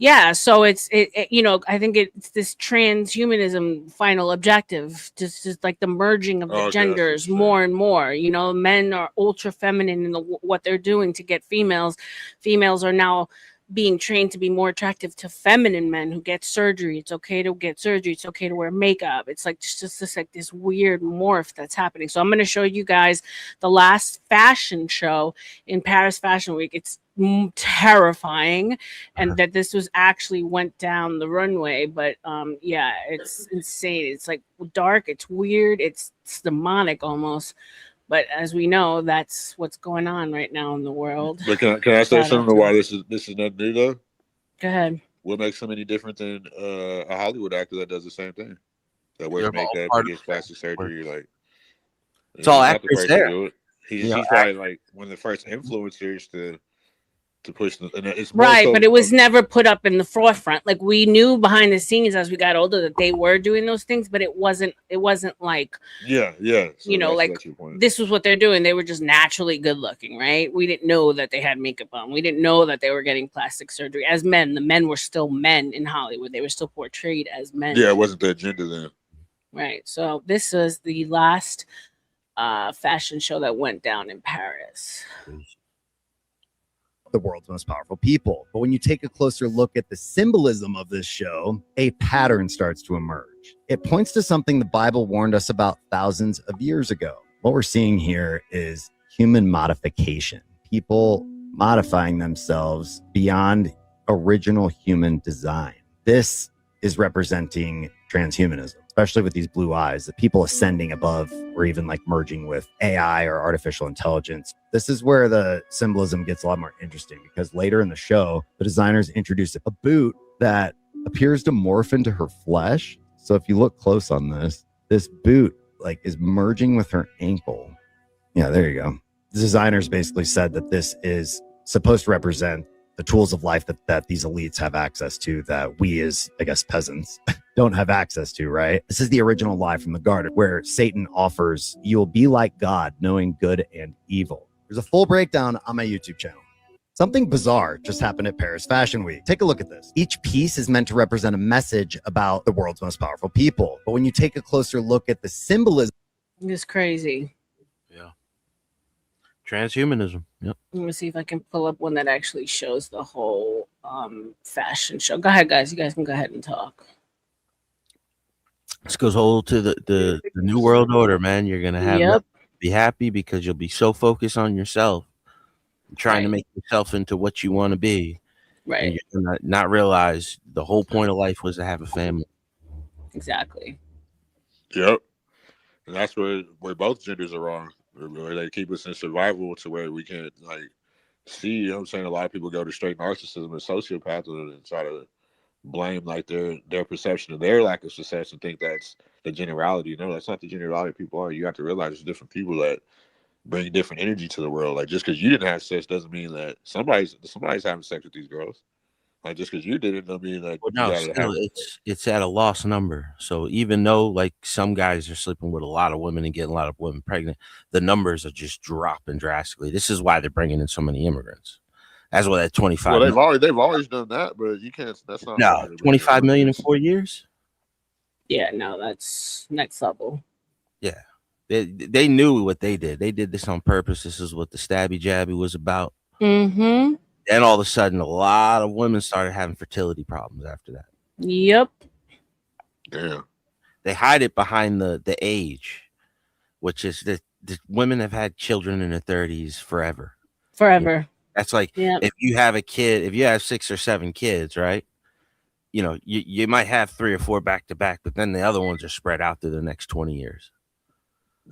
Yeah, so it's you know, I think it's this transhumanism final objective, just like the merging of the genders more and more. You know, men are ultra feminine in what they're doing to get females. Females are now being trained to be more attractive to feminine men who get surgery. It's okay to get surgery. It's okay to wear makeup. It's like just like this weird morph that's happening. So I'm going to show you guys the last fashion show in Paris Fashion Week. It's terrifying, and that this was actually went down the runway. But yeah, it's insane. It's like dark. It's weird. It's demonic almost. But as we know, that's what's going on right now in the world. But can I say something why this is not new though? Go ahead. What makes him any different than a Hollywood actor that does the same thing? That wears makeup and gets plastic surgery, like it's all actors there. He's probably like one of the first influencers to push it's right, but it was never put up in the forefront. Like, we knew behind the scenes as we got older that they were doing those things, but it wasn't like so you know, like this was what they're doing. They were just naturally good looking, right? We didn't know that they had makeup on. We didn't know that they were getting plastic surgery. As men, the men were still men in Hollywood. They were still portrayed as men. Yeah, it wasn't the agenda then. Right. So this was the last fashion show that went down in Paris. The world's most powerful people. But when you take a closer look at the symbolism of this show, a pattern starts to emerge. It points to something the Bible warned us about thousands of years ago. What we're seeing here is human modification, people modifying themselves beyond original human design. This is representing transhumanism, especially with these blue eyes, the people ascending above or even like merging with AI or artificial intelligence. This is where the symbolism gets a lot more interesting, because later in the show, the designers introduce a boot that appears to morph into her flesh. So if you look close on this boot like is merging with her ankle. Yeah, there you go. The designers basically said that this is supposed to represent the tools of life that these elites have access to that we as, I guess, peasants don't have access to, right? This is the original lie from the garden where Satan offers, you'll be like God, knowing good and evil. There's a full breakdown on my YouTube channel. Something bizarre just happened at Paris Fashion Week. Take a look at this. Each piece is meant to represent a message about the world's most powerful people. But when you take a closer look at the symbolism, It's crazy. Yeah. Transhumanism. Yep. Let me see if I can pull up one that actually shows the whole fashion show. Go ahead, guys. You guys can go ahead and talk. This goes whole to the new world order, man. You're gonna have be happy because you'll be so focused on yourself, trying to make yourself into what you want to be. Right. And you're gonna not realize the whole point of life was to have a family. Exactly. Yep. And that's where both genders are wrong. Where they keep us in survival to where we can't like see, you know what I'm saying? A lot of people go to straight narcissism and sociopaths and try to blame like their perception of their lack of success and think that's the generality. No, that's not the generality of people are. You have to realize there's different people that bring different energy to the world. Like just because you didn't have sex doesn't mean that somebody's having sex with these girls. Like just because you did it don't mean that. Well, no, still, it's at a lost number. So even though like some guys are sleeping with a lot of women and getting a lot of women pregnant, the numbers are just dropping drastically. This is why they're bringing in so many immigrants. That's why that 25. Well, they've always done that, but you can't. That's not. No, 25 million in 4 years. Yeah, no, that's next level. Yeah, they knew what they did. They did this on purpose. This is what the stabby jabby was about. Mm-hmm. And all of a sudden, a lot of women started having fertility problems after that. Yep. Yeah. They hide it behind the age, which is that the women have had children in their 30s forever. Forever. You know, that's like if you have a kid, if you have 6 or 7 kids, right? You know, you might have 3 or 4 back to back, but then the other ones are spread out through the next 20 years.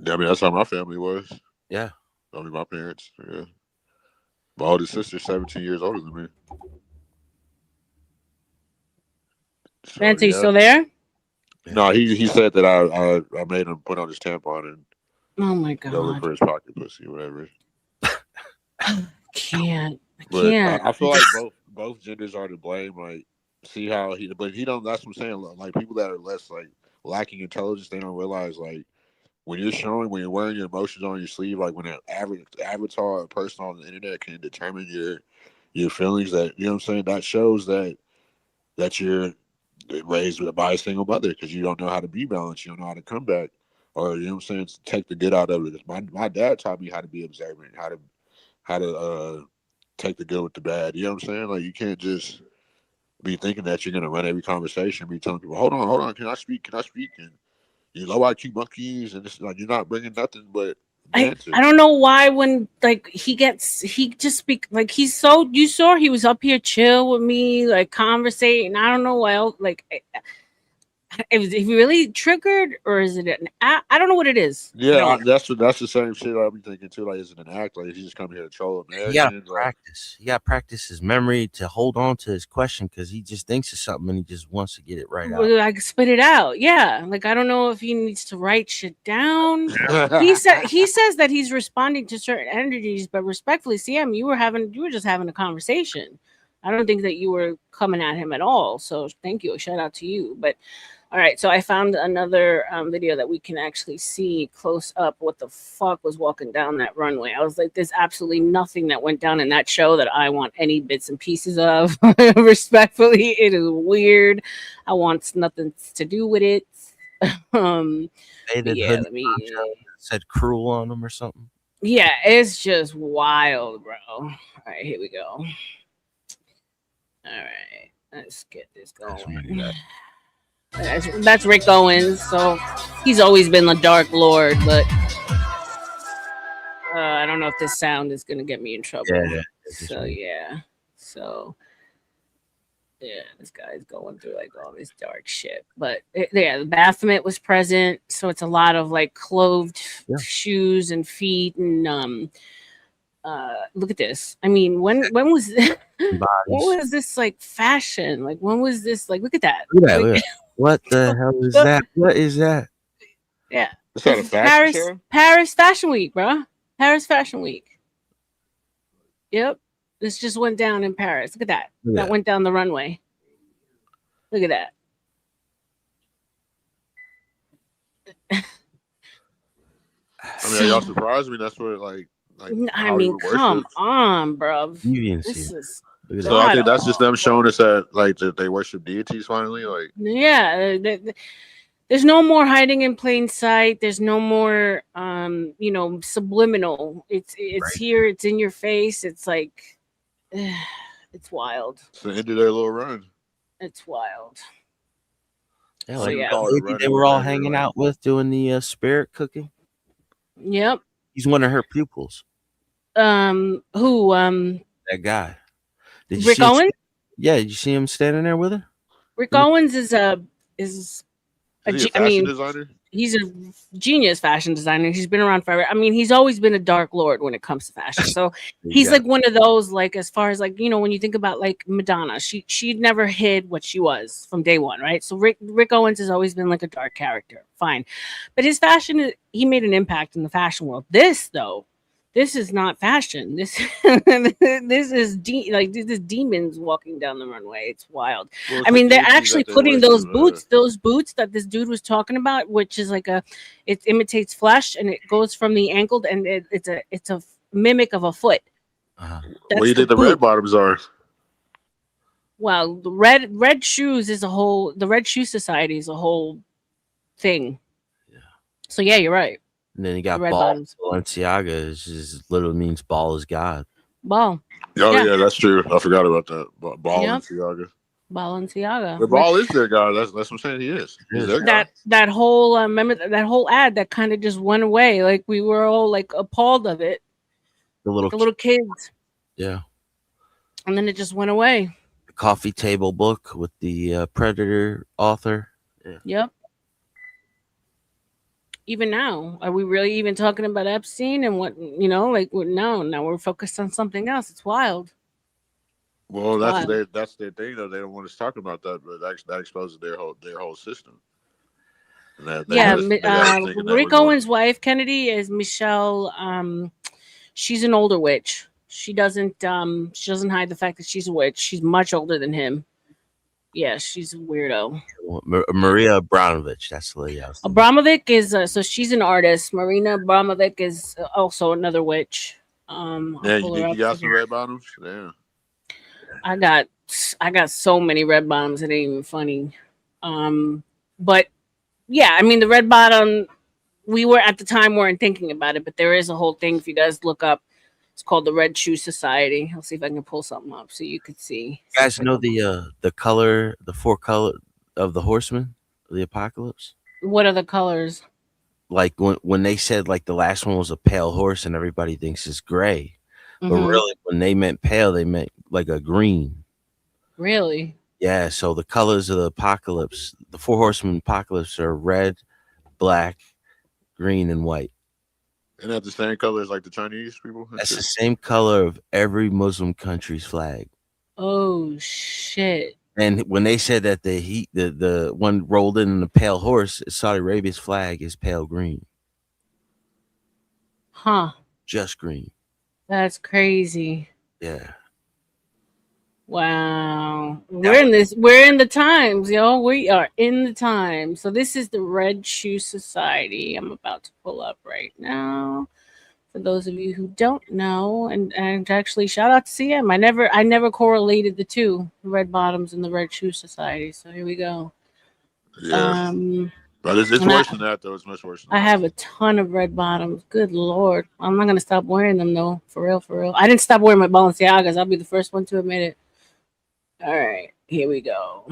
Yeah, I mean, that's how my family was. Yeah. Only my parents. Yeah. My oldest sister's 17 years older than me. So, Vance, are you still there? No, he said that I made him put on his tampon and oh my god, go look for his pocket pussy, whatever. I can't. I feel like both genders are to blame. Like, see how he don't. That's what I'm saying. Like people that are less like lacking intelligence, they don't realize like when you're wearing your emotions on your sleeve, like when an avatar or person on the internet can determine your feelings, that you know what I'm saying, that shows that you're raised by a single mother because you don't know how to be balanced, you don't know how to come back, or you know what I'm saying, take the good out of it. My dad taught me how to be observant, how to take the good with the bad. You know what I'm saying? Like you can't just be thinking that you're gonna run every conversation, be telling people, hold on, can I speak? And you low IQ monkeys, and it's like you're not bringing nothing but I don't know why when like he just speak like he's so you saw he was up here chill with me like conversating. I don't know why else, like is he really triggered or is it I don't know what it is. Yeah, that's the same shit I'll be thinking too. Like, is it an act? Like, is he just coming here to troll Americans? He got to practice his memory to hold on to his question because he just thinks of something and he just wants to get it right out. Like spit it out. Yeah, like I don't know if he needs to write shit down. he says that he's responding to certain energies, but respectfully, CM, you were just having a conversation. I don't think that you were coming at him at all. So thank you. Shout out to you. But all right, so I found another video that we can actually see close up what the fuck was walking down that runway. I was like, there's absolutely nothing that went down in that show that I want any bits and pieces of. Respectfully, it is weird. I want nothing to do with it. They did said cruel on them or something. Yeah, it's just wild, bro. All right, here we go. All right, let's get this going. That's Rick Owens, so he's always been the Dark Lord, but I don't know if this sound is gonna get me in trouble. So this guy's going through like all this dark shit. But the Baphomet was present, so it's a lot of like clothed shoes and feet and look at this. I mean, when was when was this like fashion? Like when was this like? Look at that. Like, what the hell is that? What is that? Yeah, is that a fashion show? Paris Fashion Week, bro. Paris Fashion Week. Yep. This just went down in Paris. Look at that. Look at That that. went down the runway. Look at that. I mean, are y'all surprised? I mean, that's what like I mean, Hollywood come worships. on, bruv. Deviancy. This is Look at So I God think that's just them awful. showing us that like that they worship deities finally. Like, Yeah, there's no more hiding in plain sight. There's no more, subliminal. It's Right. here. It's in your face. It's like, it's wild. it's the end of their little run. It's wild. Yeah, So like yeah. Call it a the lady run, they it were was all never, hanging like- out with doing the spirit cooking. Yep. He's one of her pupils. Who? That guy. Did you Rick see him? Owens. Yeah, did you see him standing there with her? Rick Mhm. Owens is Is he a I fashion mean, designer? he's a genius fashion designer. He's been around forever. I mean, he's always been a dark lord when it comes to fashion. So he's Yeah. like one of those, like, as far as like, when you think about like Madonna, she never hid what she was from day one, right? So Rick Owens has always been like a dark character. Fine. But his fashion, he made an impact in the fashion world. This though, this is not fashion. This this is this is demons walking down the runway. It's wild. Well, it's I the mean, they're deities actually that they putting worship. those boots that this dude was talking about, which is like it imitates flesh and it goes from the ankle and it's a mimic of a foot. Uh-huh. What do you think the boot. red bottoms are? Well, the red shoes is the Red Shoe Society is a whole thing. Yeah. So yeah, you're right. And then you got The red Ball. bottoms. Balenciaga is literally means ball is God. Ball. Oh Yeah. yeah, that's true. I forgot about that. Ball Yep. and Thiago. Balenciaga. The Ball is their guy. That's what I'm saying. He is. He's their guy. That whole remember that whole ad that kind of just went away. Like we were all like appalled of it. The little kids. Yeah. And then it just went away. The coffee table book with the Predator author. Yeah. Yep. Even now, are we really even talking about Epstein and what no, now we're focused on something else. It's wild. Well, Wild. that's their thing though. They don't want us talking about that, but that exposes their whole system. And that, they got us thinking that Rick we're going- Owens' wife Kennedy is Michelle. She's an older witch. She doesn't hide the fact that she's a witch. She's much older than him. Yeah, she's a weirdo. Maria Abramovich. That's the lady I was thinking. Abramovic is so she's an artist. Marina Abramovic is also another witch. I'll Yeah, pull her you up got some here. red bottoms? Yeah. I got so many red bottoms. It ain't even funny. But yeah, I mean the red bottom. We were at the time weren't thinking about it, but there is a whole thing. If you guys look up, it's called the Red Shoe Society. I'll see if I can pull something up so you could see. You guys know the color, the 4 color of the horsemen of the apocalypse? What are the colors? Like when they said like the last one was a pale horse and everybody thinks it's gray. But Mhm. really when they meant pale, they meant like a green. Really? Yeah, so the colors of the apocalypse, the 4 horsemen apocalypse are red, black, green, and white. Isn't that the same color as like the Chinese people? That's the same color of every Muslim country's flag. Oh shit! And when they said that the one rolled in the pale horse, Saudi Arabia's flag is pale green, Huh? just green. That's crazy. Yeah. Wow. We're in the times, yo. We are in the times. So this is the Red Shoe Society. I'm about to pull up right now. For those of you who don't know, and actually shout out to CM. I never correlated the two, the red bottoms and the Red Shoe Society. So here we go. Yeah. But it's worse than that though. It's much worse than I that. have a ton of red bottoms. Good Lord. I'm not gonna stop wearing them though. For real. I didn't stop wearing my Balenciagas. I'll be the first one to admit it. All right, here we go.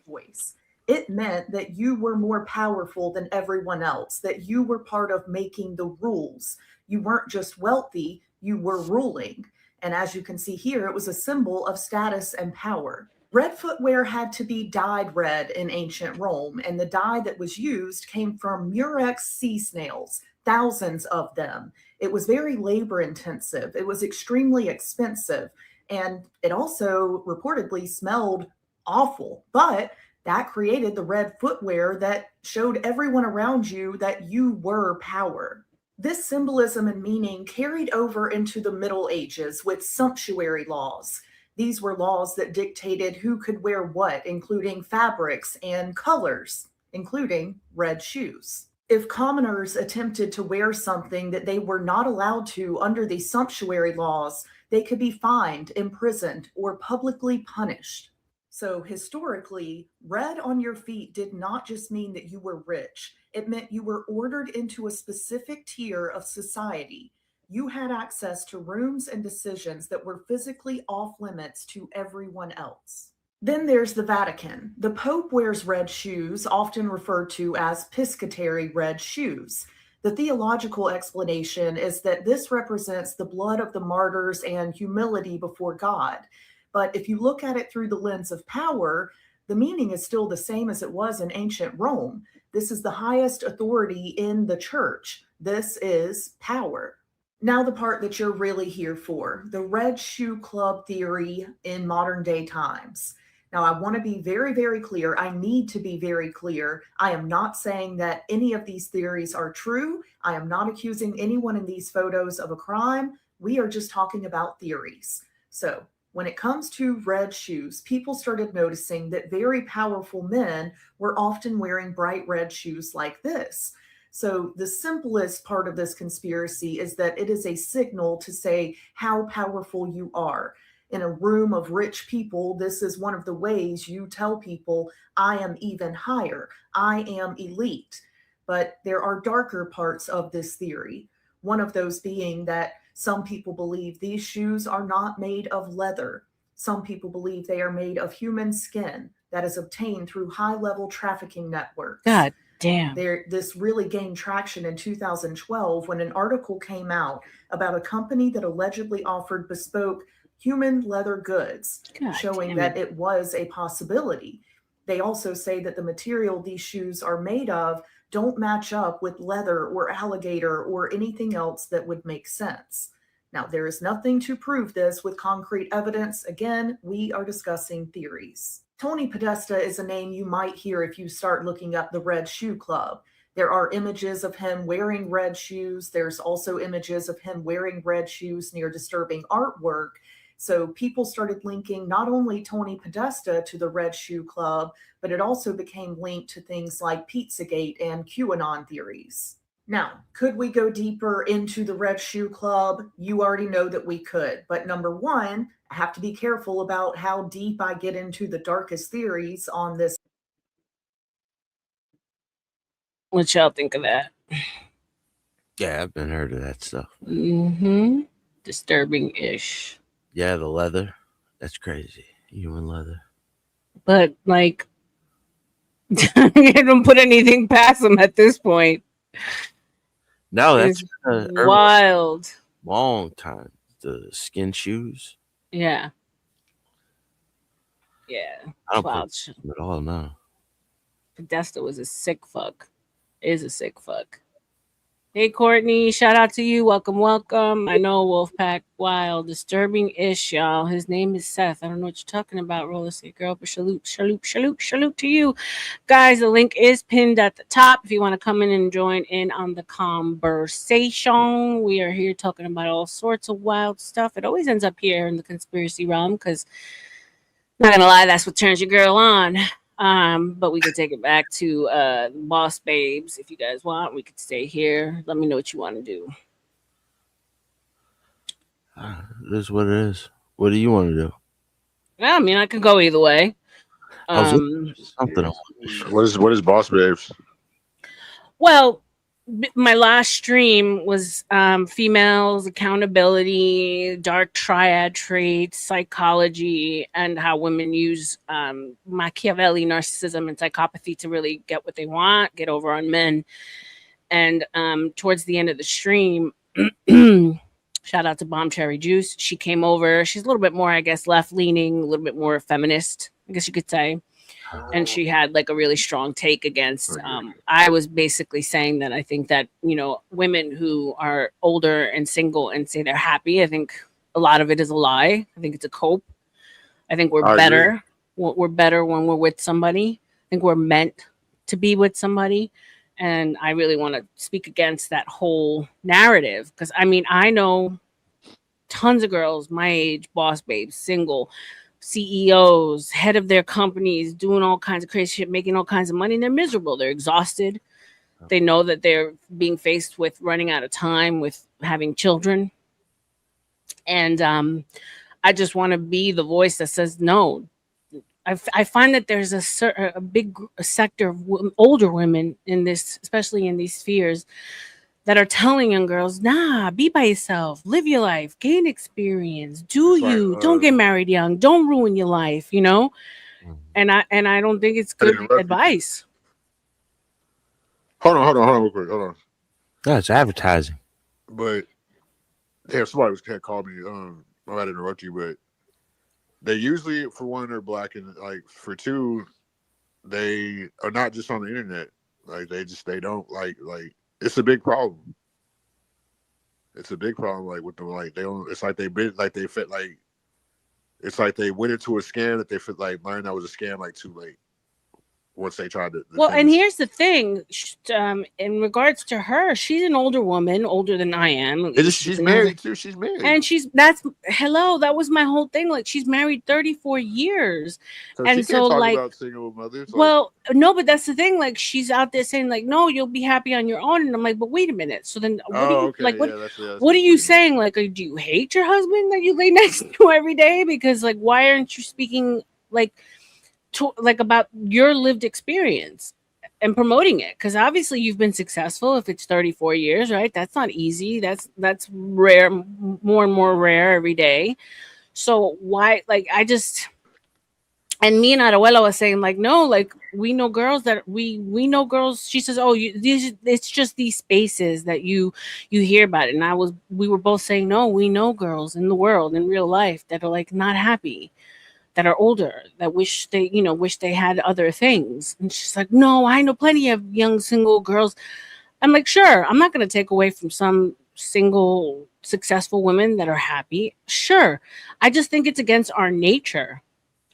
Voice. It meant that you were more powerful than everyone else, that you were part of making the rules. You weren't just wealthy, you were ruling. And as you can see here, it was a symbol of status and power. Red footwear had to be dyed red in ancient Rome, and the dye that was used came from Murex sea snails, thousands of them. It was very labor intensive. It was extremely expensive. And it also reportedly smelled awful, but that created the red footwear that showed everyone around you that you were power. This symbolism and meaning carried over into the Middle Ages with sumptuary laws. These were laws that dictated who could wear what, including fabrics and colors, including red shoes. If commoners attempted to wear something that they were not allowed to under the sumptuary laws, they could be fined, imprisoned, or publicly punished. So, historically, red on your feet did not just mean that you were rich, it meant you were ordered into a specific tier of society. You had access to rooms and decisions that were physically off limits to everyone else. Then there's the Vatican. The Pope wears red shoes, often referred to as piscatary red shoes. The theological explanation is that this represents the blood of the martyrs and humility before God. But if you look at it through the lens of power, the meaning is still the same as it was in ancient Rome. This is the highest authority in the church. This is power. Now, the part that you're really here for, the Red Shoe Club theory in modern day times. Now, I want to be very, very clear. I need to be very clear. I am not saying that any of these theories are true. I am not accusing anyone in these photos of a crime. We are just talking about theories. So, when it comes to red shoes, people started noticing that very powerful men were often wearing bright red shoes like this. So the simplest part of this conspiracy is that it is a signal to say how powerful you are. In a room of rich people, this is one of the ways you tell people, I am even higher, I am elite. But there are darker parts of this theory. One of those being that some people believe these shoes are not made of leather. Some people believe they are made of human skin that is obtained through high-level trafficking networks. God damn. This really gained traction in 2012 when an article came out about a company that allegedly offered bespoke human leather goods, showing that it was a possibility. They also say that the material these shoes are made of don't match up with leather or alligator or anything else that would make sense. Now, there is nothing to prove this with concrete evidence. Again, we are discussing theories. Tony Podesta is a name you might hear if you start looking up the Red Shoe Club. There are images of him wearing red shoes. There's also images of him wearing red shoes near disturbing artwork. So people started linking not only Tony Podesta to the Red Shoe Club, but it also became linked to things like Pizzagate and QAnon theories. Now, could we go deeper into the Red Shoe Club? You already know that we could. But number one, I have to be careful about how deep I get into the darkest theories on this. What y'all think of that? Yeah, I've been heard of that stuff. Mm-hmm. Disturbing-ish. Yeah, the leather. That's crazy. Human leather. But, like, I don't put anything past them at this point. No, that's It's wild. Long time. The skin shoes. Yeah. Yeah. I don't Wild. put them at all, no. Podesta was a sick fuck. Is a sick fuck. Hey, Courtney, shout out to you. Welcome, welcome. I know Wolfpack Wild. Disturbing-ish, y'all. His name is Seth. I don't know what you're talking about, Roller Skate Girl, but salute to you. Guys, the link is pinned at the top if you want to come in and join in on the conversation. We are here talking about all sorts of wild stuff. It always ends up here in the conspiracy realm because, not going to lie, that's what turns your girl on. But we could take it back to Boss Babes if you guys want. We could stay here. Let me know what you want to do. It is what it is. What do you want to do? Yeah, I mean, I can go either way. Something. What is Boss Babes? Well, my last stream was females, accountability, dark triad traits, psychology, and how women use Machiavelli, narcissism, and psychopathy to really get what they want, get over on men. And towards the end of the stream, shout out to Bomb Cherry Juice. She came over. She's a little bit more, I guess, left-leaning, a little bit more feminist, I guess you could say. And she had like a really strong take against I was basically saying that I think that, you know, women who are older and single and say they're happy, I think a lot of it is a lie. I think it's a cope. I think we're better. We're better when we're with somebody. I think we're meant to be with somebody. And I really want to speak against that whole narrative because I mean, I know tons of girls my age, boss babes, single, CEOs, head of their companies, doing all kinds of crazy shit, making all kinds of money, and they're miserable. They're exhausted. They know that they're being faced with running out of time, with having children. And I just want to be the voice that says no. I find that there's a big sector of older women in this, especially in these spheres, that are telling young girls, nah, be by yourself, live your life, gain experience, do It's like, you, don't get married young, don't ruin your life, you know? And I don't think it's I good interrupt you. advice. Hold on, real quick. Hold on. Yeah, it's advertising. But damn, somebody was can't call me. I might interrupt you, but they usually, for one, they're black, and like for two, they are not just on the internet. Like they don't like it's a big problem. It's a big problem. Like with them, like they don't. It's like they been like they fit like. It's like they went into a scam that they fit like learned that was a scam like too late. Once they tried to. Well, and here's the thing, in regards to her, she's an older woman, older than I am. She's married too. She's married, and that was my whole thing. Like she's married 34 years, so and she so can't talk like, about single mothers. Like, well, no, but that's the thing. Like she's out there saying like, no, you'll be happy on your own, and I'm like, but wait a minute. So then, what are you okay, like? What, yeah, that's what are you saying? Like, do you hate your husband that you lay next to every day? Because like, why aren't you speaking like? Like about your lived experience and promoting it, because obviously you've been successful. If it's 34 years, right, that's not easy. That's rare, more and more rare every day. So why, like, I just, and me and Abuela was saying like, no, like we know girls that we know girls. She says, oh, it's just these spaces that you hear about it. And we were both saying, no, we know girls in the world, in real life, that are like not happy, that are older, that wish they had other things. And she's like, no, I know plenty of young single girls. I'm like, sure, I'm not going to take away from some single successful women that are happy. Sure. I just think it's against our nature.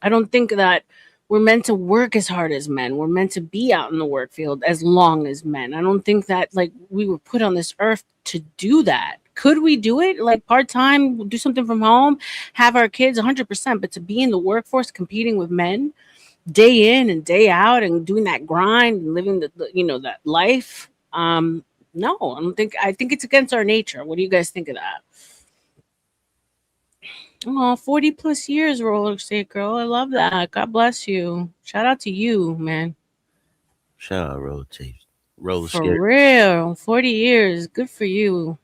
I don't think that we're meant to work as hard as men. We're meant to be out in the work field as long as men. I don't think that like we were put on this earth to do that. Could we do it like part time, do something from home, have our kids 100%, but to be in the workforce competing with men day in and day out and doing that grind and living that life? No, I think it's against our nature. What do you guys think of that? Oh, 40 plus years, roller skate girl. I love that. God bless you. Shout out to you, man. Shout out roller For skate. real. 40 years. Good for you.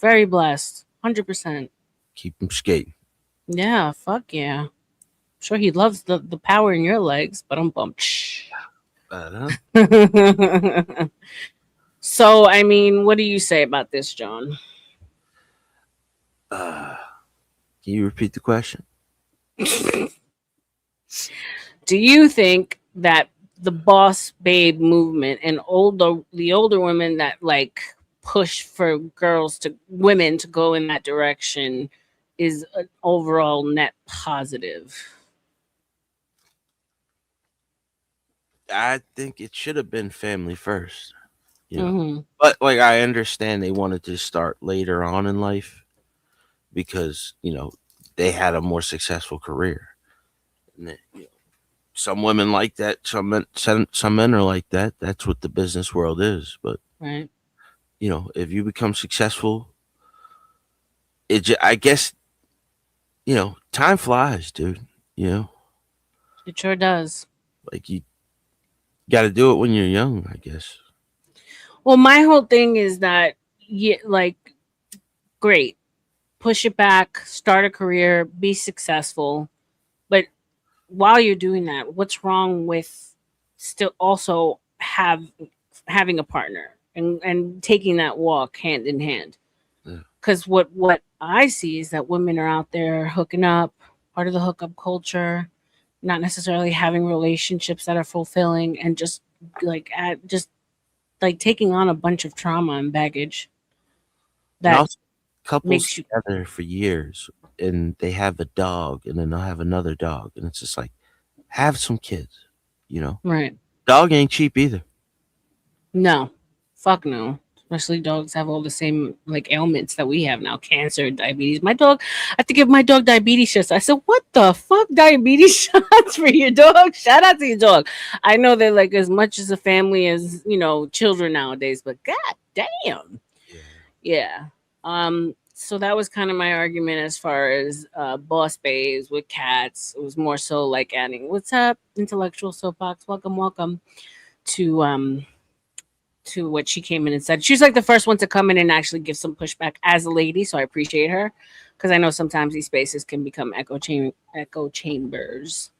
Very blessed. 100%. Keep them skating. Yeah, fuck yeah. I'm sure he loves the power in your legs, but I'm bummed. So, I mean, what do you say about this, John? Can you repeat the question? Do you think that the boss babe movement and the older women that like push for women to go in that direction is an overall net positive? I think it should have been family first, But like I understand they wanted to start later on in life because they had a more successful career. And some women like that. Some men are like that. That's what the business world is. But right, if you become successful, I guess time flies, dude. It sure does. Like you got to do it when you're young, I guess. Well, my whole thing is that, like, great, push it back, start a career, be successful. But while you're doing that, what's wrong with still also having a partner and taking that walk hand in hand? Because what I see is that women are out there hooking up, part of the hookup culture, not necessarily having relationships that are fulfilling, and just taking on a bunch of trauma and baggage And that also, couples makes you together for years, and they have a dog, and then they'll have another dog, and it's just like, have some kids. right. Dog ain't cheap either. No, fuck no. Especially dogs have all the same like ailments that we have now, cancer, diabetes. My dog, I have to give my dog diabetes shots. I said, "What the fuck, diabetes shots for your dog?" Shout out to your dog. I know they're like as much as a family as children nowadays, but god damn, Yeah. yeah. So that was kind of my argument as far as boss babes with cats. It was more so like adding, "What's up, intellectual soapbox? Welcome, welcome." To what she came in and said. She's like the first one to come in and actually give some pushback as a lady, so I appreciate her because I know sometimes these spaces can become echo chambers.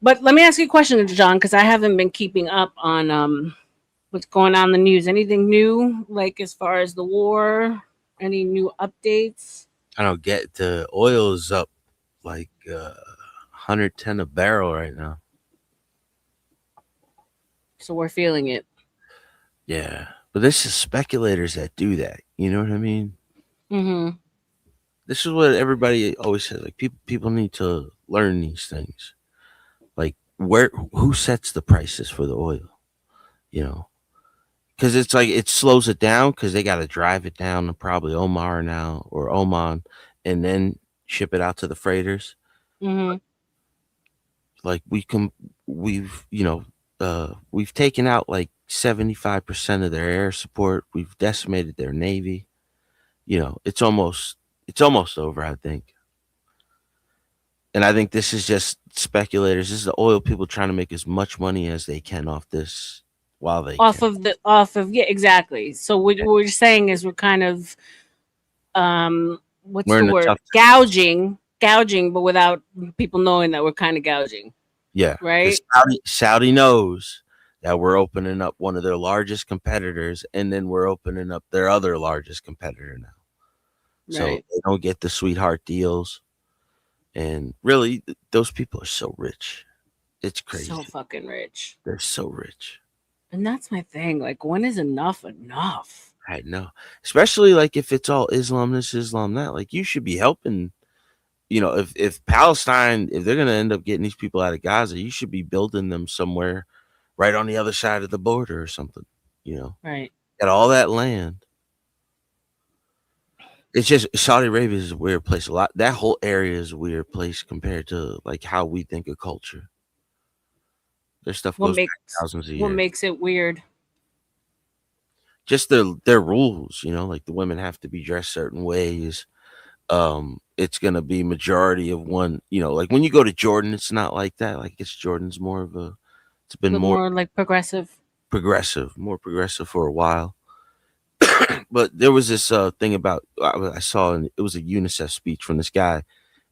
But let me ask you a question, John, because I haven't been keeping up on what's going on in the news. Anything new, like as far as the war? Any new updates? I don't get the oil is up like 110 a barrel right now. So we're feeling it. Yeah, but this is speculators that do that. You know what I mean? Mm-hmm. This is what everybody always says. Like people need to learn these things. Like who sets the prices for the oil? You know, because it's like it slows it down because they got to drive it down to probably Omar now or Oman, and then ship it out to the freighters. Mm-hmm. Like we've taken out like 75% of their air support. We've decimated their navy. It's almost over, I think. And I think this is just speculators. This is the oil people trying to make as much money as they can off this while they Off can. of yeah, exactly. So what we're saying is we're kind of what's We're the in a word, tough gouging, but without people knowing that we're kind of gouging, Yeah, because right? Saudi knows that we're opening up one of their largest competitors, and then we're opening up their other largest competitor now. So Right. they don't get the sweetheart deals. And really, those people are so rich. It's So crazy. fucking rich. They're so rich. And that's my thing. Like, when is enough enough? I know. Especially like if it's all Islam this, Islam that. Like you should be helping. If Palestine, if they're gonna end up getting these people out of Gaza, you should be building them somewhere right on the other side of the border or something. You know, Right. got all that land. It's just Saudi Arabia is a weird place. A lot that whole area is a weird place compared to like how we think of culture. Their stuff What goes back makes thousands of what years. makes it weird? Just their rules, like the women have to be dressed certain ways. It's gonna be majority of one, like when you go to Jordan, it's not like that. Like it's Jordan's more of a it's A been little more more like progressive. more progressive for a while. But there was this thing about I saw, and it was a UNICEF speech from this guy,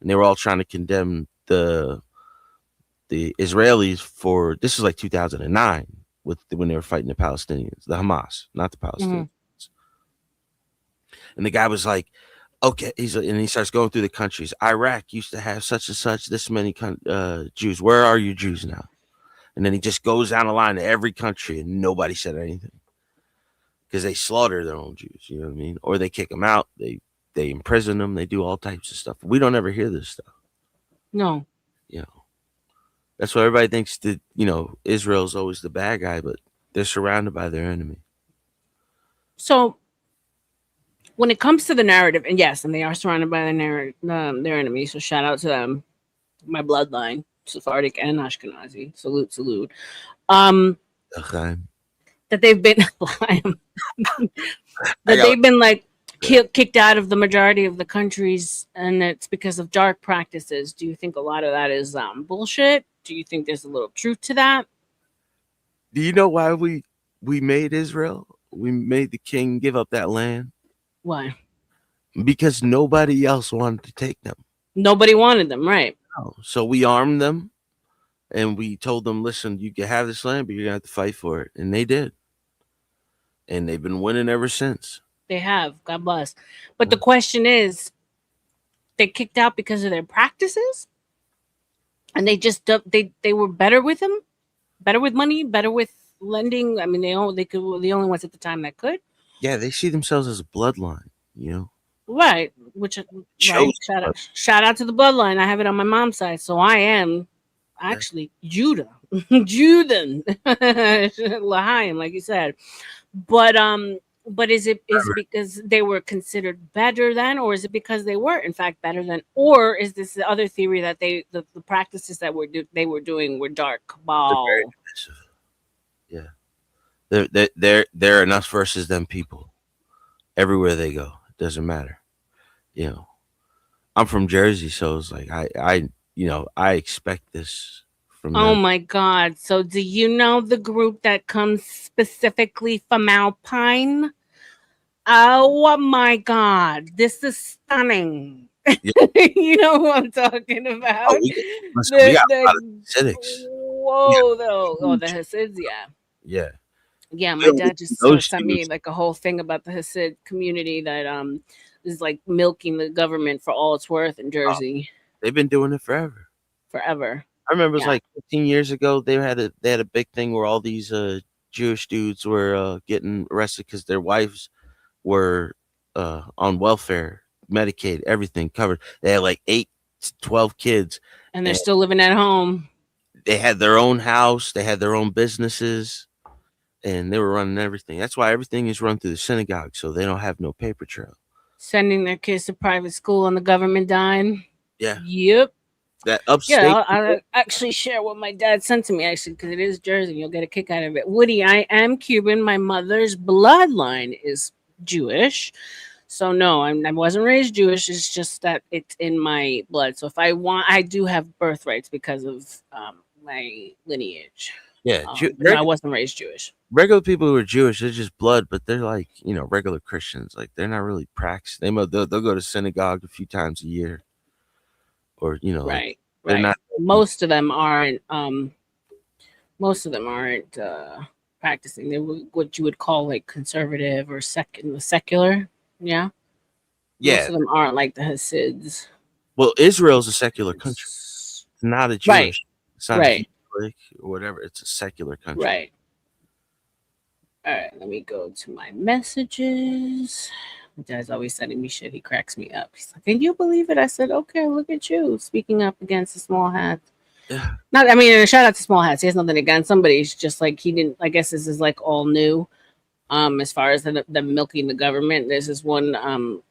and they were all trying to condemn the Israelis for this was like 2009 when they were fighting the Palestinians, the Hamas, not the Hmm. Palestinians. And the guy was like, okay, and he starts going through the countries. Iraq used to have such and such, this many Jews. Where are your Jews now? And then he just goes down the line to every country, and nobody said anything because they slaughter their own Jews. You know what I mean? Or they kick them out. They imprison them. They do all types of stuff. We don't ever hear this stuff. No. You know, that's why everybody thinks that Israel's always the bad guy, but they're surrounded by their enemy. So when it comes to the narrative, and yes, and they are surrounded by their enemies. So shout out to them, my bloodline, Sephardic and Ashkenazi. Salute, salute. Um, Okay. that they've been I that got they've been like kicked out of the majority of the countries, and it's because of dark practices. Do you think a lot of that is bullshit? Do you think there's a little truth to that? Do you know why we made Israel? We made the king give up that land Why? because nobody else wanted to take them. Nobody wanted them, right? So we armed them and we told them, listen, you can have this land, but you're gonna have to fight for it. And they did. And they've been winning ever since. They have. God bless. But the question is, they kicked out because of their practices, and they were better with them, better with money, better with lending. I mean, they were the only ones at the time that could. Yeah, they see themselves as a bloodline, Right. Which right. Shows Shout out to the bloodline. I have it on my mom's side, so I am actually Judah. Juden, L'Haim, like you said. But is it because they were considered better then, or is it because they were in fact better than, or is this the other theory that the practices that they were doing were dark They're very cabal? divisive. Yeah, they're enough versus them people everywhere they go. It doesn't matter. You know, I'm from Jersey, so it's like I expect this from Oh them. my God! So do you know the group that comes specifically from Alpine? Oh my God! This is stunning. Yeah. You know who I'm talking Oh, about? listen, we got a lot of The acidics. We whoa though. got Oh, the huge. Hasids, yeah. Yeah, Yeah, we my don't dad listen to just those sent me shoes. like a whole thing about the Hasid community that is like milking the government for all it's worth in Oh, Jersey they've been doing it forever. forever. I remember it was Yeah. like 15 years ago. They had a big thing where all these Jewish dudes were getting arrested because their wives were on welfare, Medicaid, everything covered. They had like 8 to 12 kids, And they're and still living at home, they had their own house, they had their own businesses, and they were running everything. That's why everything is run through the synagogue, so they don't have no paper trail. sending their kids to private school on the government dime. Yeah, Yep. that Yeah, upstate I'll people. actually share what my dad sent to me, actually, because it is Jersey. You'll get a kick out of it. Woody, I am Cuban. My mother's bloodline is Jewish. So, no, I wasn't raised Jewish. It's just that it's in my blood. So, if I want, I do have birthrights because of my lineage. Yeah, But I wasn't raised Jewish. regular people who are Jewish, they're just blood, but they're like regular Christians. Like they're not really practicing. They'll go to synagogue a few times a year, or like Right, they're right. not. Most of them aren't. Most of them aren't practicing. They were what you would call like conservative or secular. Yeah, most Yeah, of them aren't like the Hasids. well, Israel's a secular country. It's not a Right, Jewish. It's not a right, Catholic or whatever. It's a secular country. right. All right, let me go to my messages. My dad's always sending me shit. He cracks me up. He's like, "Can you believe it?" I said, "Okay, look at you speaking up against the small hats." Yeah. Not, I mean, shout out to small hats. He has nothing against somebody. It's just like he didn't. I guess this is like all new. As far as the milking the government, there's this one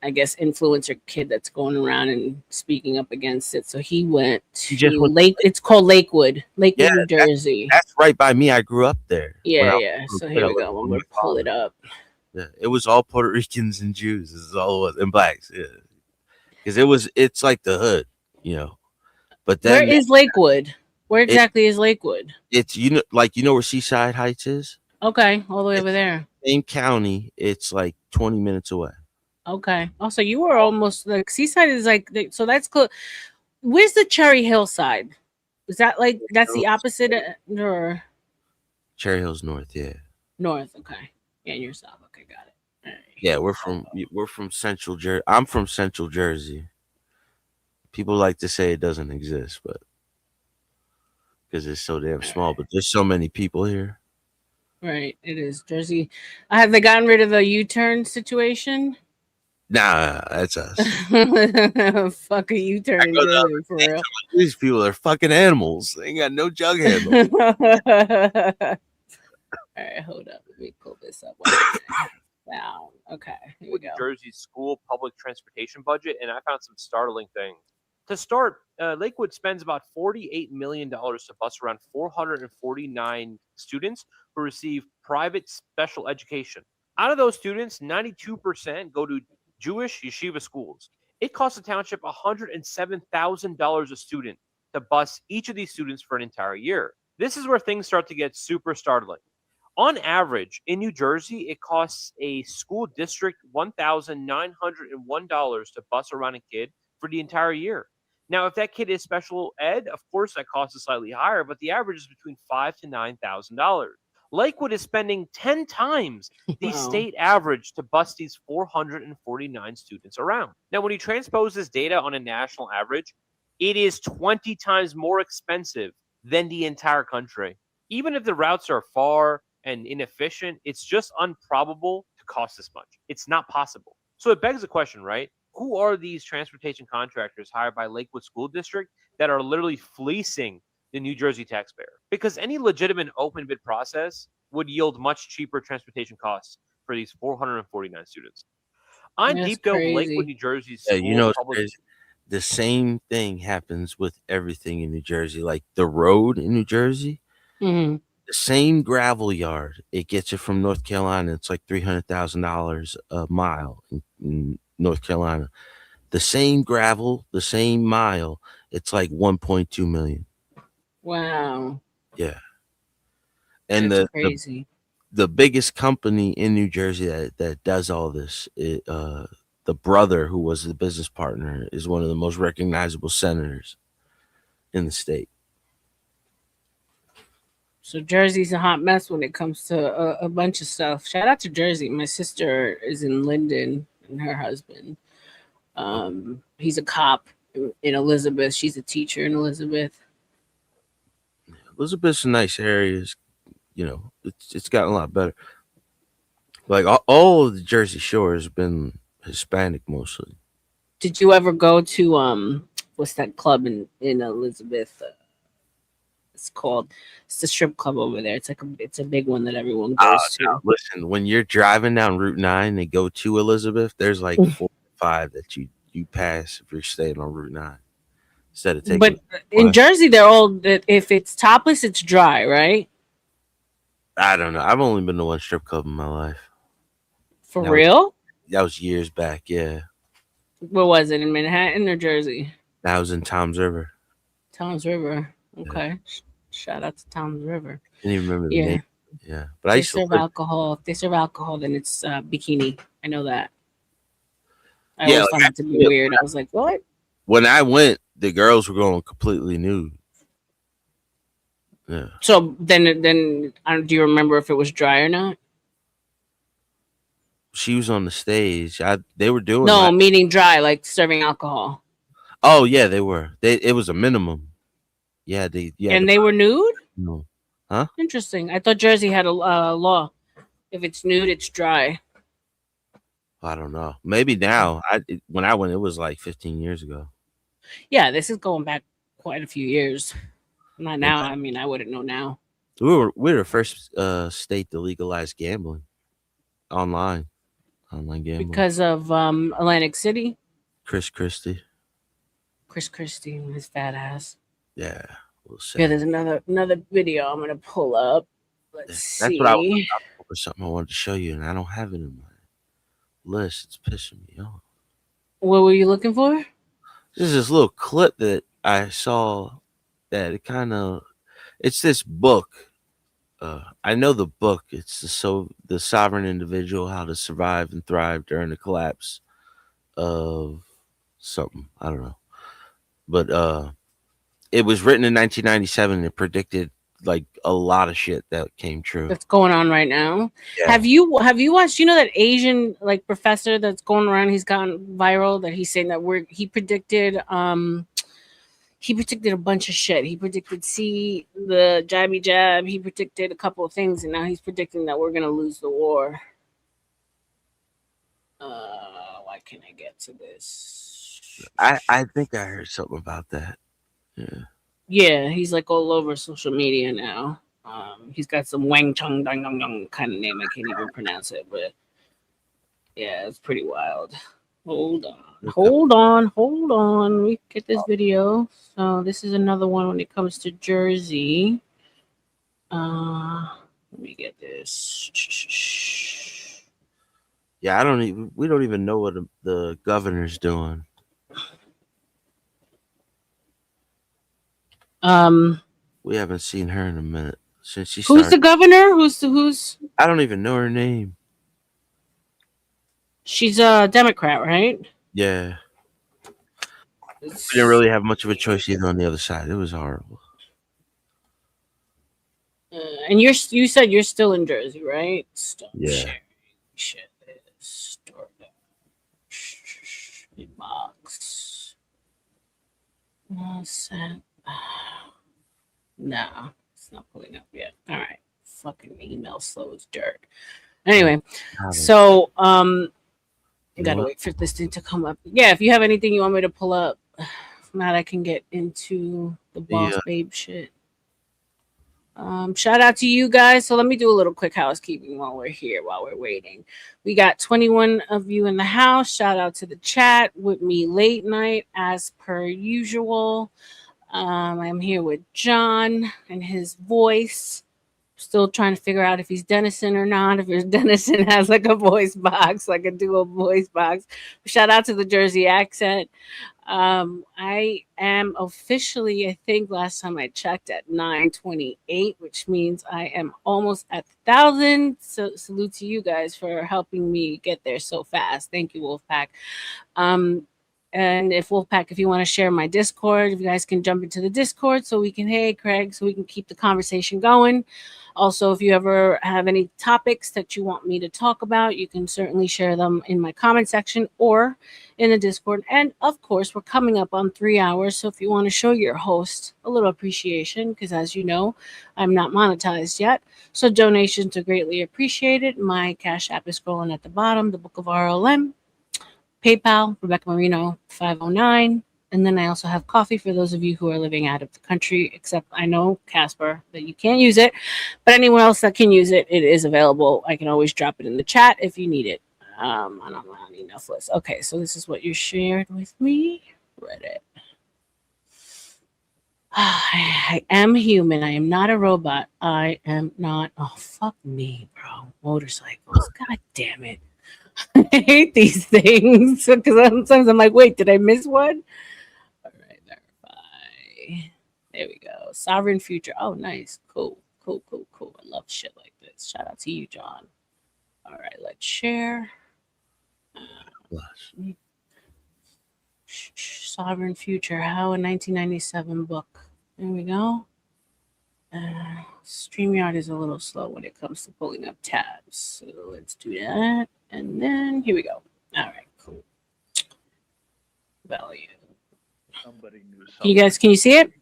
I guess influencer kid that's going around and speaking up against it. So he went He just to went. It's called Lakewood, Yeah, New Jersey. that's right by me. I grew up there when Yeah, I was yeah. a little So kid. here I we lived go. I'm with my gonna pull father. it up. Yeah, it was all Puerto Ricans and Jews. This is all it was, and blacks. Yeah, because it's like the hood, you know. But Where then is Lakewood? Where it exactly is Lakewood? it's where Seaside Heights is. Okay, all the way over It's there. same county. It's like 20 minutes away. Okay. Also, you were almost like Seaside is like so that's cool. Where's the Cherry Hill side? Is that like that's the opposite or Cherry Hills North. Yeah, north? Okay. Yeah, and you're south. Okay, got it. All right, yeah. here we We're from Central Jersey. I'm from Central Jersey. People like to say it doesn't exist, but because it's so damn small. But there's so many people here. Right, it is Jersey. Have they gotten rid of the U-turn situation? Nah, that's us. Fuck a U-turn I in go the Jersey other for day, real. these people are fucking animals. They ain't got no jug handle. All right, hold up. Let me pull this up. Down. Okay, here we go. Jersey's school public transportation budget, and I found some startling things. To start, Lakewood spends about $48 million to bus around 449 students who receive private special education. Out of those students, 92% go to Jewish yeshiva schools. It costs the township $107,000 a student to bus each of these students for an entire year. This is where things start to get super startling. On average, in New Jersey, it costs a school district $1,901 to bus around a kid for the entire year. Now, if that kid is special ed, of course that cost is slightly higher, but the average is between $5,000 to $9,000. Lakewood is spending 10 times the Wow. state average to bus these 449 students around. Now, when you transpose this data on a national average, it is 20 times more expensive than the entire country. Even if the routes are far and inefficient, it's just improbable to cost this much. It's not possible. So it begs the question, right? Who are these transportation contractors hired by Lakewood School District that are literally fleecing the New Jersey taxpayer, because any legitimate open bid process would yield much cheaper transportation costs for these 449 students. On That's Deep Dome Lakewood, crazy. New Jersey's Yeah, school it's public. crazy. The same thing happens with everything in New Jersey. Like the road in New Jersey, Hmm. the same gravel yard, it gets you from North Carolina. It's like $300,000 a mile in North Carolina. The same gravel, the same mile, it's like 1.2 million. Wow. Yeah. And That's crazy. the biggest company in New Jersey that does all this, the brother who was the business partner is one of the most recognizable senators in the state. So Jersey's a hot mess when it comes to a bunch of stuff. Shout out to Jersey. My sister is in Linden, and her husband. He's a cop in Elizabeth. She's a teacher in Elizabeth. Elizabeth's a nice area. It's gotten a lot better. Like all of the Jersey Shore has been Hispanic mostly. Did you ever go to what's that club in Elizabeth? It's the strip club over there. It's a big one that everyone goes to. No, listen, when you're driving down Route 9 and go to Elizabeth, there's like 4 or 5 that you pass if you're staying on Route 9 instead of taking. But in Jersey, they're all if it's topless, it's dry, right? I don't know. I've only been to one strip club in my life. For real? That was years back. Yeah. Where was it, in Manhattan or Jersey? That was in Toms River. Toms River. Okay. Shout out to Toms River. Didn't even remember the name. Yeah, but they serve alcohol. If they serve alcohol, then it's bikini. I know that. I always found that to be weird. I was like, what? When I went, the girls were going completely nude. Yeah. So then, do you remember if it was dry or not? She was on the stage. They were doing meaning dry, like serving alcohol. Oh yeah, they were. It was a minimum. Yeah, and they were nude. No, huh? Interesting. I thought Jersey had a law. If it's nude, it's dry. I don't know. Maybe now. When I went, it was like 15 years ago. Yeah, this is going back quite a few years. Not now. I mean, I wouldn't know now. We were the first state to legalize gambling online gambling because of Atlantic City. Chris Christie, and his fat ass. Yeah, we'll see. Yeah, there's another video I'm gonna pull up. Let's see. That's what I was for, something I wanted to show you, and I don't have it in my list. It's pissing me off. What were you looking for? This is this little clip that I saw that it's this book. I know the book. It's the Sovereign Individual: How to Survive and Thrive During the Collapse of something. I don't know, but it was written in 1997 and it predicted like a lot of shit that came true. That's going on right now. Yeah. Have you watched? You know that Asian like professor that's going around? He's gone viral. That he's saying that he predicted a bunch of shit. He predicted the jabby jab. He predicted a couple of things, and now he's predicting that we're gonna lose the war. Why can't I get to this? I think I heard something about that. Yeah, he's like all over social media now. He's got some Wang Chung Dang Dong Dong kind of name. I can't even pronounce it, but yeah, it's pretty wild. Hold on. We get this video. So this is another one when it comes to Jersey. Let me get this. Yeah, we don't even know what the governor's doing. We haven't seen her in a minute since she started. Who's the governor? Who's? I don't even know her name. She's a Democrat, right? Yeah. We didn't really have much of a choice either on the other side. It was horrible. And you said you're still in Jersey, right? Yeah. Shit. Store box. No, it's not pulling up yet. All right. Fucking email slow as dirt. Anyway, so you gotta wait for this thing to come up. Yeah, if you have anything you want me to pull up, if not, I can get into the boss babe shit. Shout out to you guys. So let me do a little quick housekeeping while we're here, while we're waiting. We got 21 of you in the house. Shout out to the chat with me late night as per usual. I'm here with John and his voice. Still trying to figure out if he's Dennison or not. If his Dennison has like a voice box, like a dual voice box. Shout out to the Jersey accent. I am officially, I think last time I checked, at 928, which means I am almost at 1,000. So salute to you guys for helping me get there so fast. Thank you, Wolfpack. And if Wolfpack, if you want to share my Discord, if you guys can jump into the Discord so we can, hey, Craig, so we can keep the conversation going. Also, if you ever have any topics that you want me to talk about, you can certainly share them in my comment section or in the Discord. And of course, we're coming up on 3 hours. So if you want to show your host a little appreciation, because as you know, I'm not monetized yet. So donations are greatly appreciated. My Cash App is scrolling at the bottom, the Book of R.L.M. PayPal, Rebecca Marino 509. And then I also have coffee for those of you who are living out of the country, except I know, Casper, that you can't use it. But anyone else that can use it, it is available. I can always drop it in the chat if you need it. I don't know, enough list. Okay, so this is what you shared with me. Reddit. I am human. I am not a robot. I am not. Oh, fuck me, bro. Motorcycles. God damn it. I hate these things because sometimes I'm like, wait, did I miss one? All right, verify. There we go. Sovereign future. Oh, nice. Cool. Cool. I love shit like this. Shout out to you, John. All right, let's share. Sovereign future. How a 1997 book. There we go. StreamYard is a little slow when it comes to pulling up tabs. So let's do that. And then here we go. All right, cool. Value. Somebody knew something. You guys, can you see it?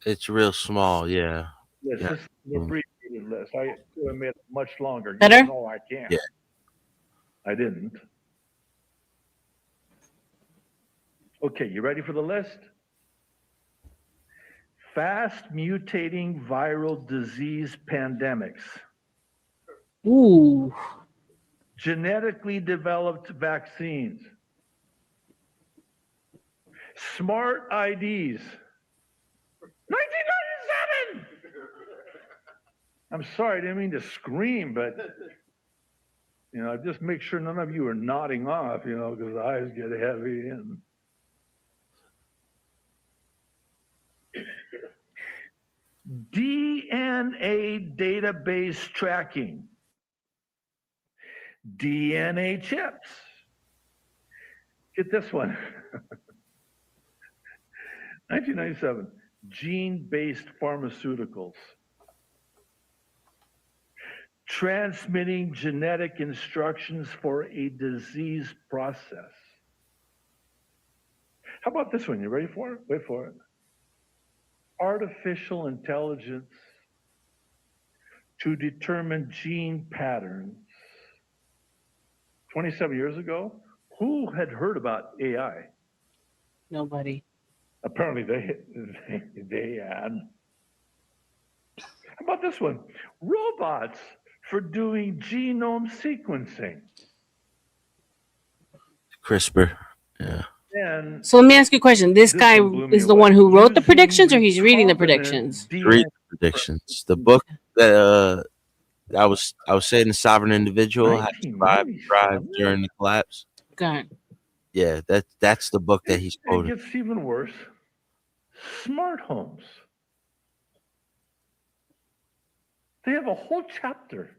It's real small, yeah. Yes, Yeah. this is an abbreviated list. I could have made it much longer. Better? No, I can't. Yeah. I didn't. Okay, you ready for the list? Fast mutating viral disease pandemics. Ooh. Genetically developed vaccines. Smart IDs. 1997! I'm sorry, I didn't mean to scream, but just make sure none of you are nodding off, because the eyes get heavy and DNA database tracking. DNA chips. Get this one. 1997, gene-based pharmaceuticals. Transmitting genetic instructions for a disease process. How about this one? You ready for it? Wait for it. Artificial intelligence to determine gene patterns. 27 years ago, who had heard about AI? Nobody. Apparently they had. How about this one? Robots for doing genome sequencing. CRISPR. Yeah. And So let me ask you a question. This guy one blew me is the away. one who wrote the Using predictions, or he's reading the recombinant predictions? Read DNA. the predictions. The book that I was saying, the sovereign individual had survived and thrived 1997? during the collapse. God. Yeah, that's the book that he's It quoting. gets even worse. Smart homes. They have a whole chapter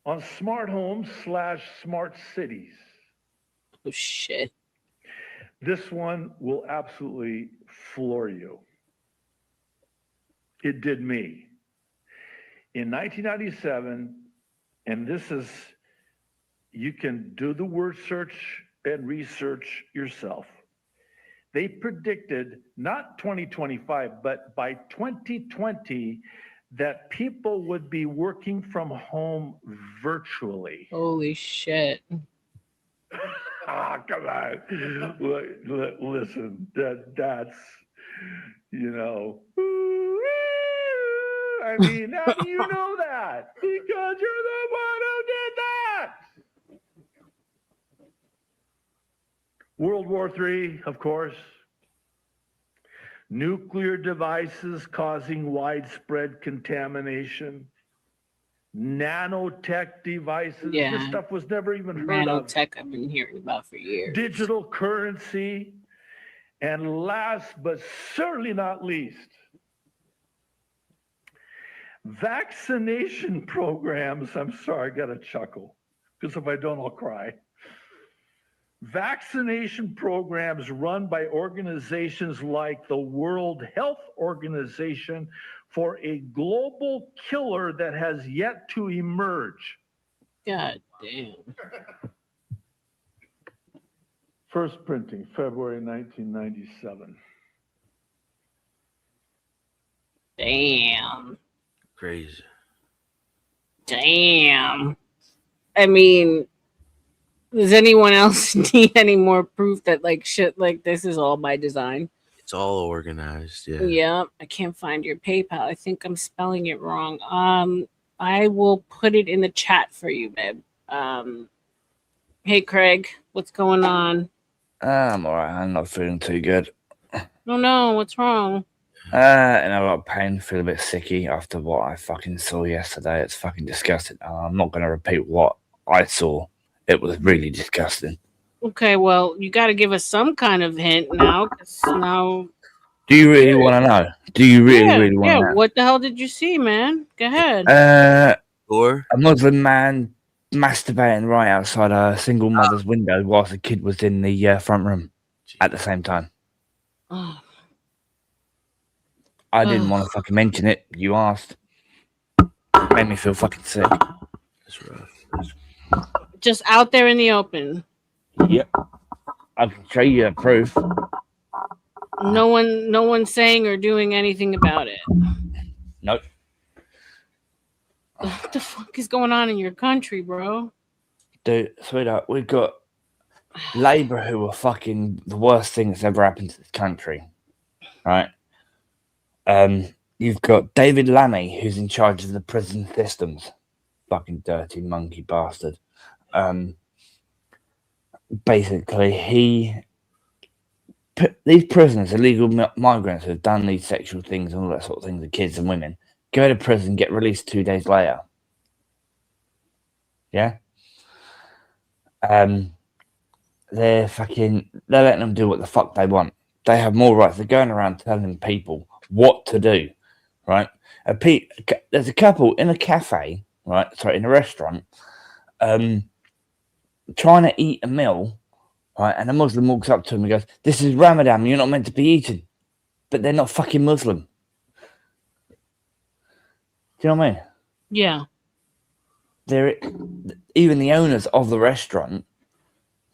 on smart homes / smart cities. Oh shit. This one will absolutely floor you. It did me. In 1997, and this is, you can do the word search and research yourself. They predicted not 2025, but by 2020, that people would be working from home virtually. Holy shit. Come on. Listen, that's. I mean, how do you know that? Because you're the one who did that. World War III, of course. Nuclear devices causing widespread contamination. Nanotech devices. Yeah. This stuff was never even heard of. Nanotech I've been hearing about for years. Digital currency. And last but certainly not least, vaccination programs. I'm sorry, I got to chuckle because if I don't, I'll cry. Vaccination programs run by organizations like the World Health Organization for a global killer that has yet to emerge. God damn. First printing, February 1997. Damn. Crazy. Damn. I mean, does anyone else need any more proof that like shit like this is all by design? It's all organized. Yeah. Yeah, I can't find your PayPal. I think I'm spelling it wrong. I will put it in the chat for you, babe. Hey Craig, what's going on? I'm alright. I'm not feeling too good. Oh no, what's wrong? And a lot of pain. Feel a bit sicky after what I fucking saw yesterday. It's fucking disgusting. I'm not going to repeat what I saw. It was really disgusting. Okay, well, you got to give us some kind of hint now. 'Cause now, Do you really want to know? Do you really want to know? What the hell did you see, man? Go ahead. Or A Muslim man masturbating right outside a single mother's window whilst the kid was in the front room at the same time. Oh, I didn't want to fucking mention it. You asked. Made me feel fucking sick. that's rough. just out there in the open. Yep. I can show you proof. No one's saying or doing anything about it. Nope. What the fuck is going on in your country, bro? Dude, sweetheart, we've got Labour who are fucking the worst thing that's ever happened to this country. Right? You've got David Lammy, who's in charge of the prison systems. Fucking dirty monkey bastard. Basically, he put these prisoners, illegal migrants who have done these sexual things and all that sort of thing to kids and women, go to prison, get released 2 days later. Yeah? They're letting them do what the fuck they want. They have more rights. They're going around telling people what to do, right? There's a couple in a cafe, right? Sorry, in a restaurant, trying to eat a meal, right? And a Muslim walks up to him and goes, "This is Ramadan. You're not meant to be eating." But they're not fucking Muslim. Do you know what I mean? Yeah. They're even the owners of the restaurant,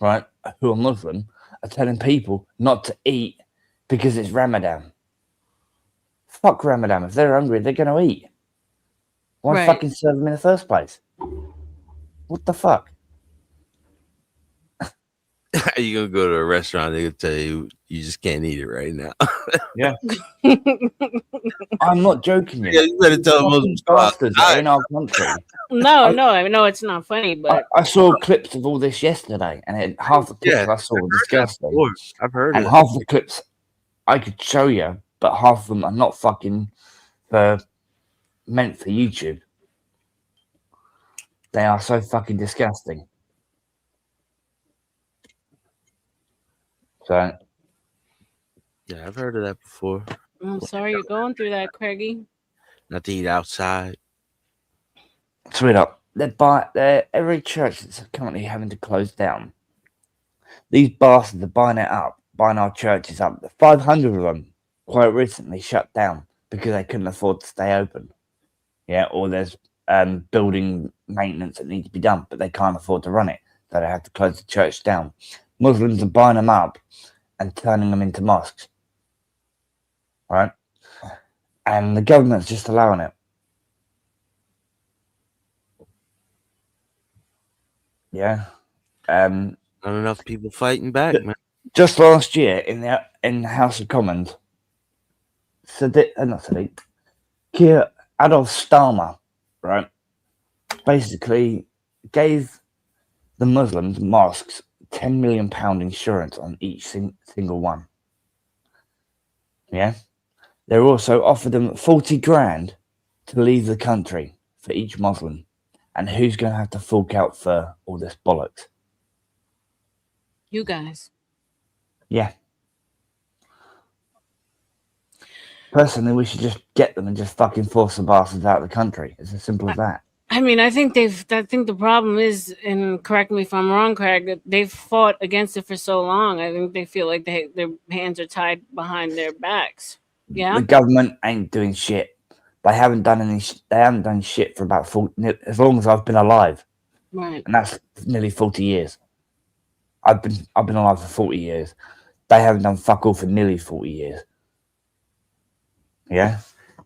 right, who are Muslim, are telling people not to eat because it's Ramadan. Fuck Ramadan. If they're hungry, they're going to eat. Why Right. fucking serve them in the first place? What the fuck? You gonna go to a restaurant? They gonna tell you you just can't eat it right now. Yeah. I'm not joking. Yeah, you better tell them bastards that are in our country. No, I know it's not funny, but I saw clips of all this yesterday, and half the clips I saw were disgusting. I've heard And it. half the clips I could show you, but half of them are not fucking meant for YouTube. They are so fucking disgusting. So Yeah, I've heard of that before. I'm sorry you're going through that, Craigie. Not to eat outside. sweet up. Every church that's currently having to close down. These bastards are buying it up, buying our churches up. 500 of them quite recently shut down because they couldn't afford to stay open. Yeah, or there's building maintenance that needs to be done, but they can't afford to run it, so they have to close the church down. Muslims are buying them up and turning them into mosques, right? And the government's just allowing it. Yeah. Not enough people fighting back, man. Just last year in the House of Commons, Keir Adolf Stalmer, right, basically gave the Muslims mosques £10 million insurance on each single one. Yeah. They also offered them 40 grand to leave the country for each Muslim. And who's going to have to fork out for all this bollocks? You guys. Yeah. Personally, we should just get them and just fucking force the bastards out of the country. It's as simple as that. I mean, I think the problem is, and correct me if I'm wrong, Craig, that they've fought against it for so long. I think they feel like their hands are tied behind their backs. Yeah. The government ain't doing shit. They haven't done any. They haven't done shit for about 40, as long as I've been alive, Right. and that's nearly 40 years. I've been alive for 40 years. They haven't done fuck all for nearly 40 years. Yeah,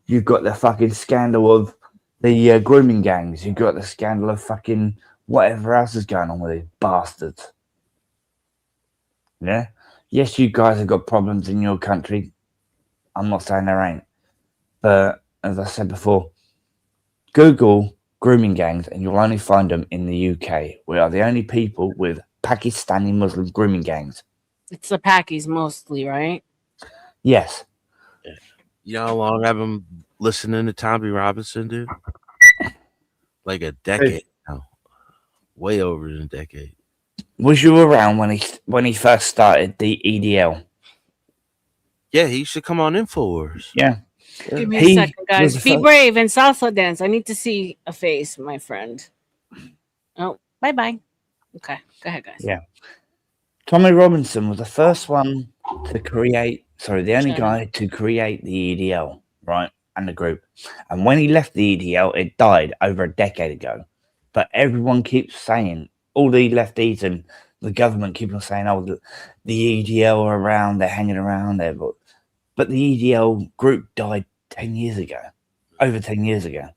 you've got the fucking scandal of the grooming gangs. You've got the scandal of fucking whatever else is going on with these bastards. Yeah, yes, you guys have got problems in your country. I'm not saying there ain't, but as I said before, Google grooming gangs and you'll only find them in the UK. We are the only people with Pakistani Muslim grooming gangs. It's the Pakis mostly, right? Yes. You know how long I've been listening to Tommy Robinson, dude? Like a decade now. Way over a decade. Was you around when he first started the EDL? Yeah, he should come on Infowars. Yeah. Give me a second, guys. Be brave and salsa dance. I need to see a face, my friend. Oh, bye-bye. Okay, go ahead, guys. Yeah. Tommy Robinson was the first one to create, the only guy to create the EDL, right? And the group. And when he left the EDL, it died over a decade ago. But everyone keeps saying, all the lefties and the government keep on saying, oh, the EDL are around, they're hanging around there. But the EDL group died 10 years ago, over 10 years ago.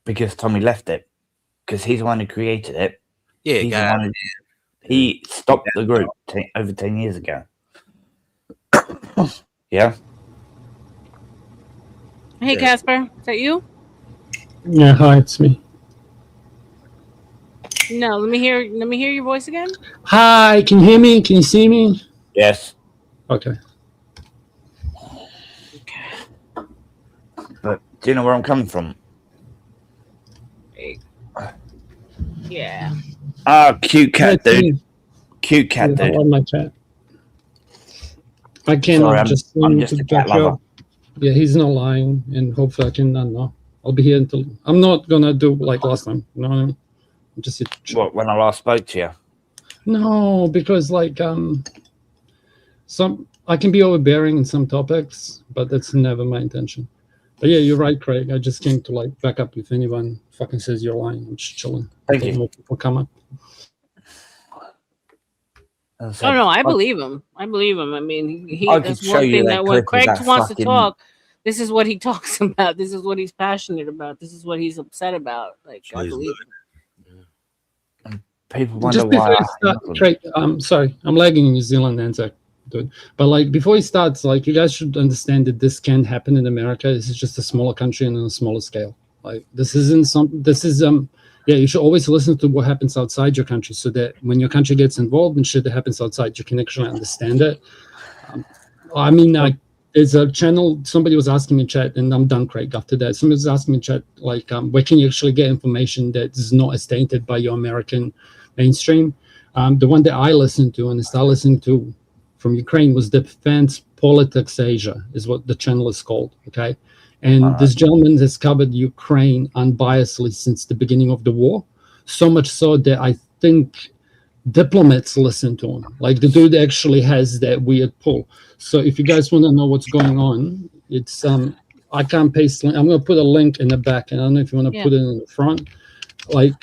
Because Tommy left it. Because he's the one who created it. Yeah, he stopped the group over 10 years ago. Yeah. Hey, Casper, is that you? Yeah, hi, it's me. No, let me hear your voice again. Hi, can you hear me? Can you see me? Yes. Okay. But do you know where I'm coming from? Yeah. Ah, cute cat, dude. Cute cat, dude. On my chat. I cannot I'm just a cat lover. Yeah, he's not lying, and hopefully I can. I don't know. I'll be here until. I'm not gonna do like last time. You know what I mean? I'm just here. What, when I last spoke to you? No, because like some I can be overbearing in some topics, but that's never my intention. But yeah, you're right, Craig. I just came to like back up if anyone fucking says you're lying. I'm just chilling. Thank you. More people come up. Oh no, I believe him. I mean, he I that's could show one you thing that that when clip of Craig that wants to fucking- talk, this is what he talks about. This is what he's passionate about. This is what he's upset about. Like, I believe him. People wonder Just before why. you start, Craig, I'm sorry, I'm lagging in New Zealand, Anzac, dude. But like before he starts, like you guys should understand that this can happen in America. This is just a smaller country and on a smaller scale. Like this isn't some. This is Yeah, you should always listen to what happens outside your country, so that when your country gets involved in shit that happens outside, you can actually understand it. I mean, there's a channel. Somebody was asking me in chat, and I'm done, Craig. After that, somebody was asking me in chat, like, where can you actually get information that is not as tainted by your American mainstream? The one that I listened to and started listening to from Ukraine was Defense Politics Asia, is what the channel is called. Okay. And this gentleman has covered Ukraine unbiasedly since the beginning of the war, so much so that I think diplomats listen to him. Like the dude actually has that weird pull. So if you guys want to know what's going on, it's I can't paste. I'm going to put a link in the back, and I don't know if you want to put it in the front. Like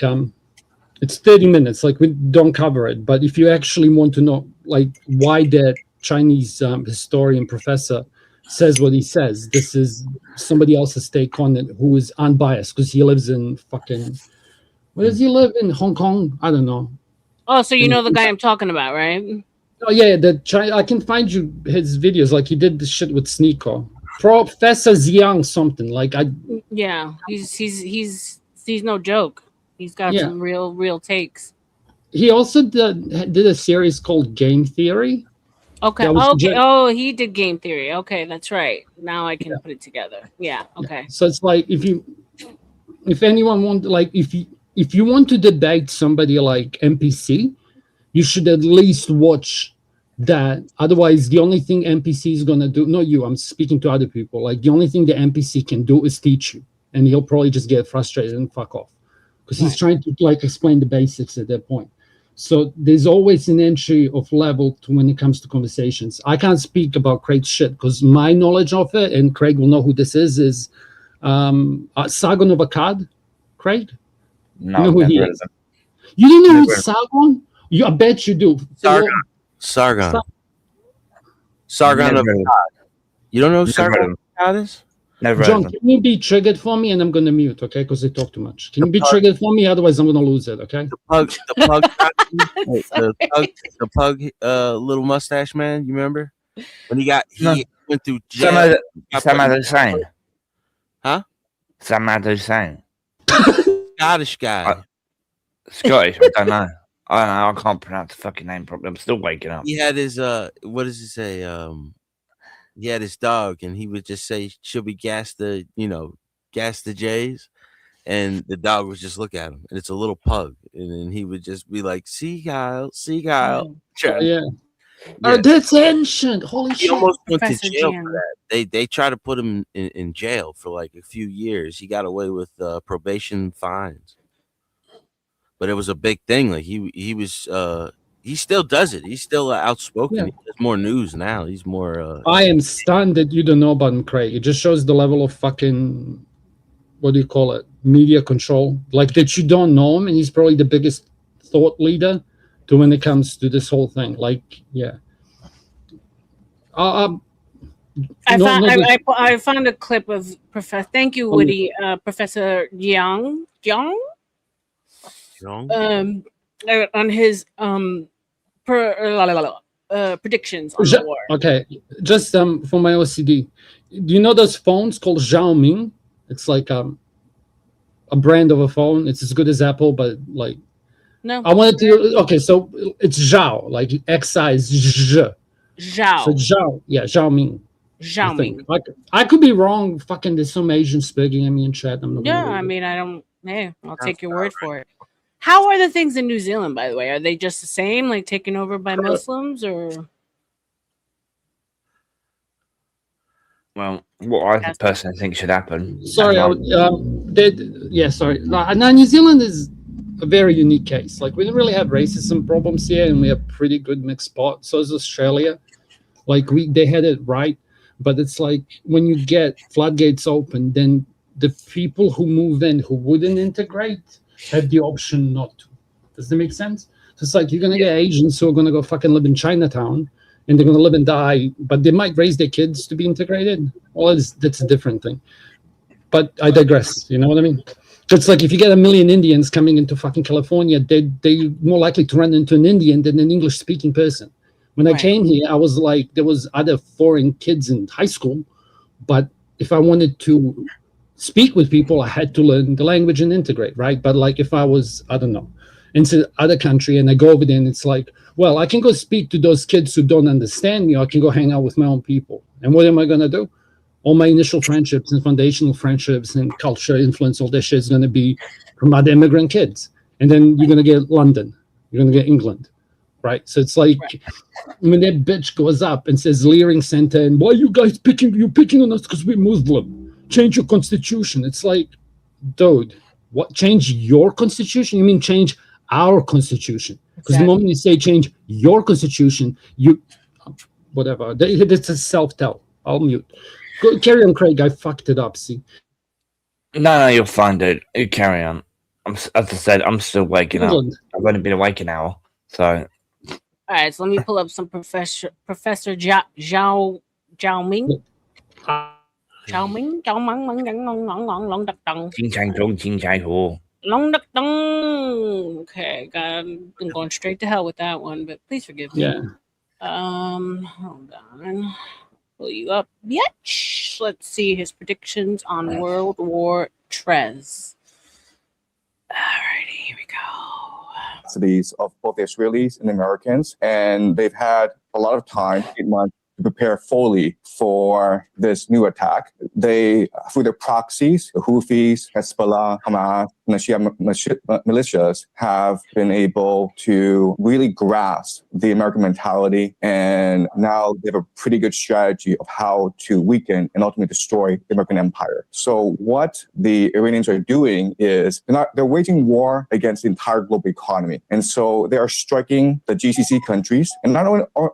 it's 30 minutes. Like we don't cover it, but if you actually want to know, like why that Chinese historian professor says what he says, this is somebody else's take on it who is unbiased because he lives in fucking, where does he live? In Hong Kong? I don't know. Oh, so you know the guy I'm talking about, right? Oh yeah, I can find you his videos. Like he did this shit with Sneeko. Professor Jiang something like I. Yeah, he's no joke. He's got Yeah. some real takes. He also did a series called Game Theory. Okay. That was Okay. Oh, he did game theory. Okay, that's right. Now I can put it together. Yeah. Okay. So it's like if anyone want like if you want to debate somebody like NPC, you should at least watch that. Otherwise, the only thing NPC is gonna do, not you, I'm speaking to other people. Like the only thing the NPC can do is teach you, and he'll probably just get frustrated and fuck off because he's trying to like explain the basics at that point. So there's always an entry of level to when it comes to conversations. I can't speak about Craig's shit because my knowledge of it, and Craig will know who this is Sargon of Akkad. Craig, No, you know who never he heard of is. him. You don't know Never who heard of Sargon? I bet you do. Sargon. him. Sargon of Never heard of him. God. You don't know who Never heard Sargon of him. of God is? Never heard John, of him. can you be triggered for me? And I'm going to mute, okay? Because they talk too much. Can you be pug- triggered for me? Otherwise, I'm going to lose it, okay? The pug, little mustache man. You remember when he No. went through jail? Samad Hussein. Huh? Samad Hussein. Scottish guy. Scottish. I don't know. I can't pronounce the fucking name properly. I'm still waking up. He had his what does he say? He had his dog, and he would just say, "Should we gas the Jays?" And the dog would just look at him, and it's a little pug, and then he would just be like, "Seagull, seagull." Yeah. Oh, that's ancient. Holy He shit. almost went to Professor jail Jiang. for that. They tried to put him in jail for like a few years. He got away with probation fines, but it was a big thing. Like he was he still does it. He's still outspoken. Yeah. He does more news now. He's more. I am stunned that you don't know about him, Craig. It just shows the level of fucking, what do you call it, media control. Like that you don't know him, and he's probably the biggest thought leader to when it comes to this whole thing. Like, yeah. I found a clip of Professor. Thank you, Woody. Professor Jiang. On his predictions on the war. Okay, just for my OCD. Do you know those phones called Xiaomi? It's like a brand of a phone. It's as good as Apple, but like no. I wanted to. Okay, so it's Zhao, like XI is Zh. Zhao. So Zhao, yeah, Xiaomi. Xiaomi. Like I could be wrong. Fucking, there's some Asian speaking at me in chat. I'm not. Yeah, I mean, I don't. Hey, I'll take your word for it. How are the things in New Zealand, by the way? Are they just the same, like taken over by Muslims, or? Well, what I personally think should happen. Sorry, sorry. Now, New Zealand is a very unique case. Like, we don't really have racism problems here, and we have pretty good mixed spot. So is Australia. Like, they had it right, but it's like when you get floodgates open, then the people who move in who wouldn't integrate have the option not to. Does that make sense? So it's like you're gonna get Asians who are gonna go fucking live in Chinatown, and they're gonna live and die, but they might raise their kids to be integrated. Well, that's a different thing. But I digress. You know what I mean? It's like if you get 1 million Indians coming into fucking California, they're more likely to run into an Indian than an English-speaking person. When I came here, I was like, there was other foreign kids in high school, but if I wanted to speak with people, I had to learn the language and integrate, right? But like if I was, I don't know, into other country and I go over there and it's like, well, I can go speak to those kids who don't understand me, or I can go hang out with my own people. And what am I going to do? All my initial friendships and foundational friendships and culture influence, all this shit is going to be from other immigrant kids. And then you're going to get London, you're going to get England, right? So it's like when that bitch goes up and says Leering Center, and why are you guys picking on us because we're Muslim? Change your constitution. It's like, dude, what? Change your constitution? You mean change our constitution? Because the moment you say change your constitution, you whatever. It's a self-tell. I'll mute. Go, carry on, Craig. I fucked it up. See? No, you're fine, dude. You carry on. As I said, I'm still waking up. I've only been awake an hour, so. All right, so let me pull up some Professor Zhao Ming. Okay, I'm going straight to hell with that one, but please forgive me. Yeah. Hold on. pull you up. Bitch. Let's see his predictions on World War Trez. Alrighty, here we go. Cities of both the Israelis and Americans, and they've had a lot of time, 8 months, to prepare fully for this new attack. They, through their proxies, the Houthis, Hezbollah, Hamas, and the Shia militias, have been able to really grasp the American mentality, and now they have a pretty good strategy of how to weaken and ultimately destroy the American empire. So what the Iranians are doing is they're waging war against the entire global economy. And so they are striking the GCC countries, and not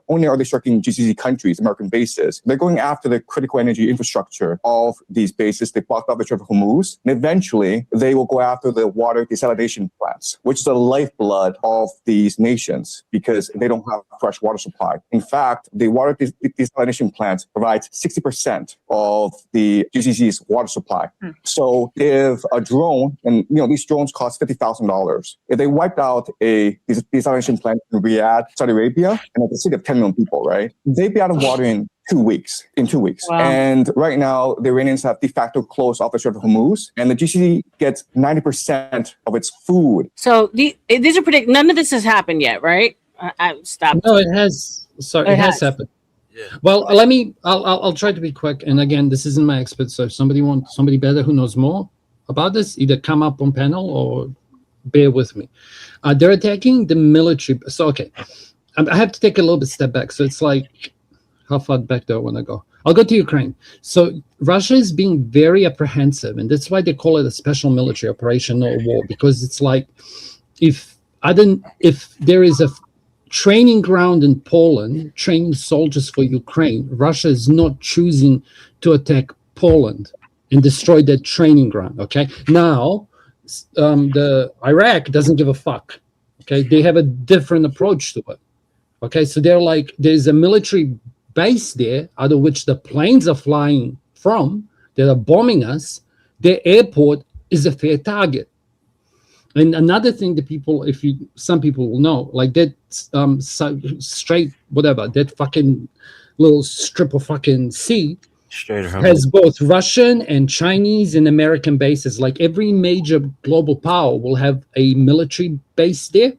only are they striking GCC countries, American bases, they're going after the critical energy infrastructure of these bases. They blocked off the Strait of Hormuz, and eventually they will go after the water desalination plants, which is the lifeblood of these nations because they don't have fresh water supply. In fact, the water desalination plants provides 60% of the GCC's water supply. So if a drone, and these drones cost $50,000, if they wiped out a desalination plant in Riyadh, Saudi Arabia, and it's a city of 10 million people, right? They'd be out of water in 2 weeks. Wow. And right now, the Iranians have de facto closed off the Strait of Hormuz, and the GCC gets 90% of its food. So these are none of this has happened yet, right? I stopped. No, it has. Sorry, it has happened. Yeah. Well, I'll try to be quick. And again, this isn't my expert. So if somebody better who knows more about this, either come up on panel or bear with me. They're attacking the military. So, okay. I have to take a little bit step back. So it's like, how far back do I want to go? I'll go to Ukraine. So Russia is being very apprehensive, and that's why they call it a special military operation or war, because it's like if there is a training ground in Poland, training soldiers for Ukraine, Russia is not choosing to attack Poland and destroy that training ground. Okay, now the Iraq doesn't give a fuck. Okay, they have a different approach to it. Okay, so they're like, there's a military base there out of which the planes are flying from that are bombing us. Their airport is a fair target. And another thing that some people will know, like that straight, whatever, that fucking little strip of fucking sea has both Russian and Chinese and American bases. Like every major global power will have a military base there.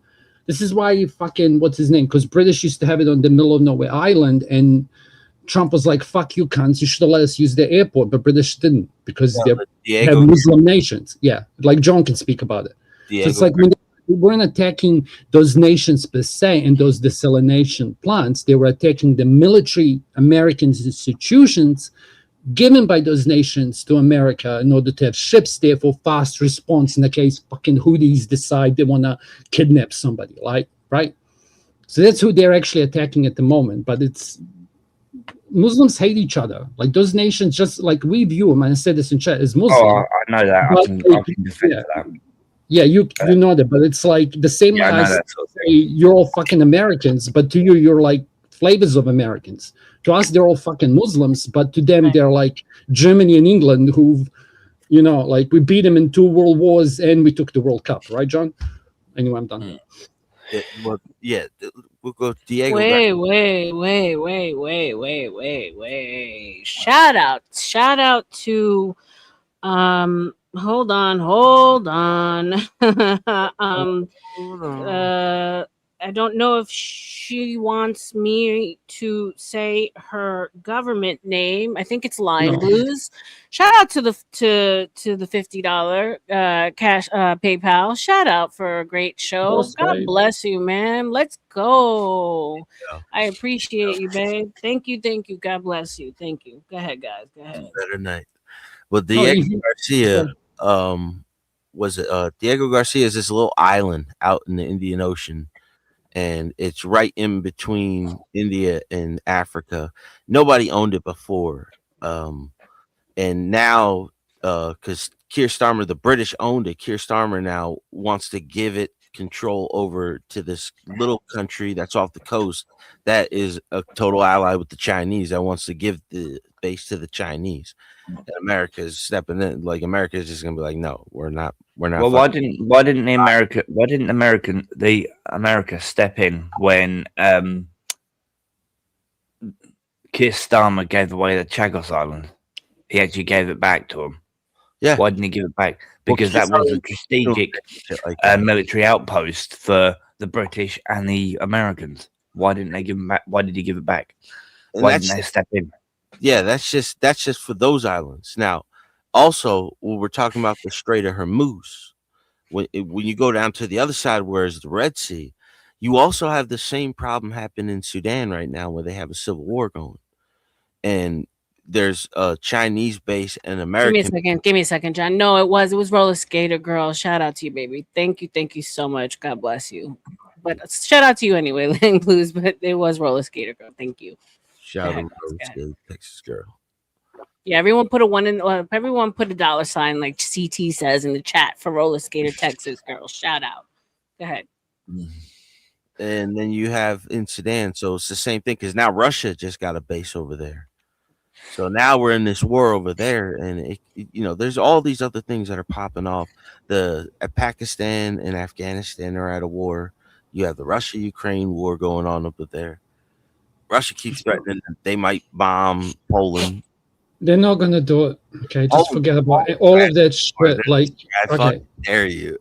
This is why what's his name? Because British used to have it on the middle of nowhere island, and Trump was like, fuck you cunts, you should have let us use the airport, but British didn't because they have Muslim nations. Yeah, like John can speak about it. So it's like when they weren't attacking those nations per se and those desalination plants, they were attacking the military American institutions given by those nations to America in order to have ships there for fast response in the case fucking Houthis decide they want to kidnap somebody, like, right? So that's who they're actually attacking at the moment. But it's Muslims hate each other. Like those nations, just like we view them, and I said this in chat, as Muslim. Oh, I know that. I can defend that. Yeah, you know that, but it's like the same way I say you're all fucking Americans, but to you, you're like flavors of Americans. To us, they're all fucking Muslims, but to them, they're like Germany and England, who, like we beat them in 2 world wars and we took the World Cup, right, John? Anyway, I'm done. We'll go Diego. Wait. Shout out to hold on. I don't know if she wants me to say her government name. I think it's Line Blues. Shout out to the $50 cash PayPal. Shout out for a great show. God bless you, man. Let's go. I appreciate you, babe. Thank you. God bless you. Thank you. Go ahead, guys. Go ahead. Better night. Well, Diego Garcia, Diego Garcia is this little island out in the Indian Ocean, and it's right in between India and Africa. Nobody owned it before, and now because Keir Starmer, the British owned it, Keir Starmer now wants to give it control over to this little country that's off the coast that is a total ally with the Chinese that wants to give the base to the Chinese. And America is stepping in. Like America is just gonna be like, no, we're not. Well, why didn't America step in when Keir Starmer gave away the Chagos Island. He actually gave it back to him. Yeah. Why didn't he give it back? Well, Because Keir that was a Starmer strategic shit like that. military outpost for the British and the Americans. Why didn't they give him back? Why did he give it back? And Why that's didn't they just- step in? Yeah, that's just for those islands. Now, also, when we're talking about the Strait of Hormuz, when you go down to the other side, where is the Red Sea, you also have the same problem happening in Sudan right now, where they have a civil war going, and there's a Chinese base and American. Give me a second, John. No, it was Roller Skater Girl. Shout out to you, baby. Thank you so much. God bless you. But shout out to you anyway, Lang Blues. But it was Roller Skater Girl. Thank you. Shout Go out to Texas girl. Yeah, everyone put a one in. Everyone put a $sign like CT says in the chat for Roller Skater Texas Girl. Shout out. Go ahead. And then you have in Sudan, so it's the same thing because now Russia just got a base over there. So now we're in this war over there, and there's all these other things that are popping off. Pakistan and Afghanistan are at a war. You have the Russia-Ukraine war going on over there. Russia keeps threatening that they might bomb Poland. They're not gonna do it. Okay, just forget about it. All of that shit. Like, okay, dare you?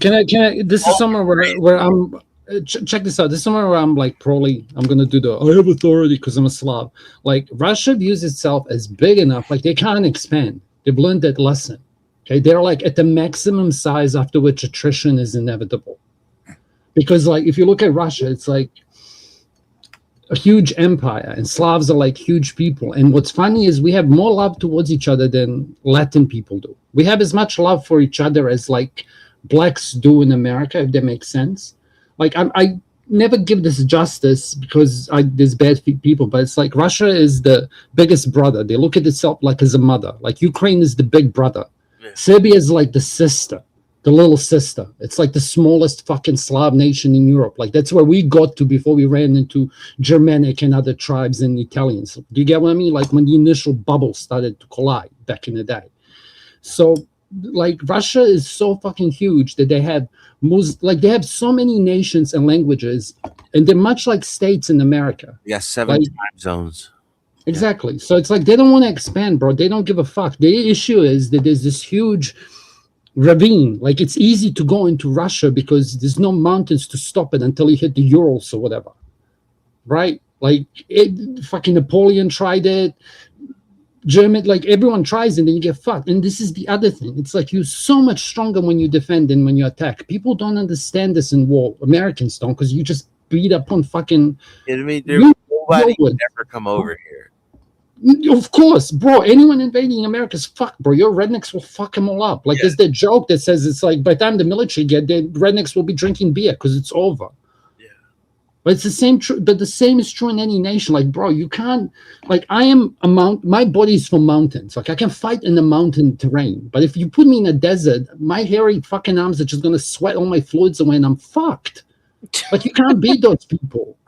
Can I? This is somewhere where I'm. Check this out. This is somewhere where I'm like probably I'm gonna do I have authority because I'm a Slav. Like Russia views itself as big enough, like they can't expand. They've learned that lesson. Okay, they're like at the maximum size after which attrition is inevitable. Because like if you look at Russia, it's like a huge empire, and Slavs are like huge people. And what's funny is we have more love towards each other than Latin people do. We have as much love for each other as like blacks do in America, if that makes sense. Like I never give this justice because there's bad people, but it's like Russia is the biggest brother. They look at itself like as a mother. Like Ukraine is the big brother. Yeah. Serbia is like the sister, the little sister. It's like the smallest fucking Slav nation in Europe. Like that's where we got to before we ran into Germanic and other tribes and Italians. Do you get what I mean? Like when the initial bubble started to collide back in the day. So like Russia is so fucking huge that they have they have so many nations and languages, and they're much like states in America. Yeah, 7 time zones. Exactly. Yeah. So it's like they don't want to expand, bro. They don't give a fuck. The issue is that there's this huge ravine. Like it's easy to go into Russia because there's no mountains to stop it until you hit the Urals or whatever. Right? Like fucking Napoleon tried it. German, like everyone tries and then you get fucked. And this is the other thing. It's like you're so much stronger when you defend than when you attack. People don't understand this in war. Americans don't, because you just beat up on fucking. I mean, nobody would ever come over here. Of course, bro. Anyone invading America is fucked, bro. Your rednecks will fuck them all up. Like there's that joke that says it's like by the time the military get there, rednecks will be drinking beer because it's over. But it's the same but the same is true in any nation. Like, bro, you can't, like, I am my body's for mountains. Like, I can fight in the mountain terrain. But if you put me in a desert, my hairy fucking arms are just going to sweat all my fluids away and I'm fucked. Like, you can't beat those people.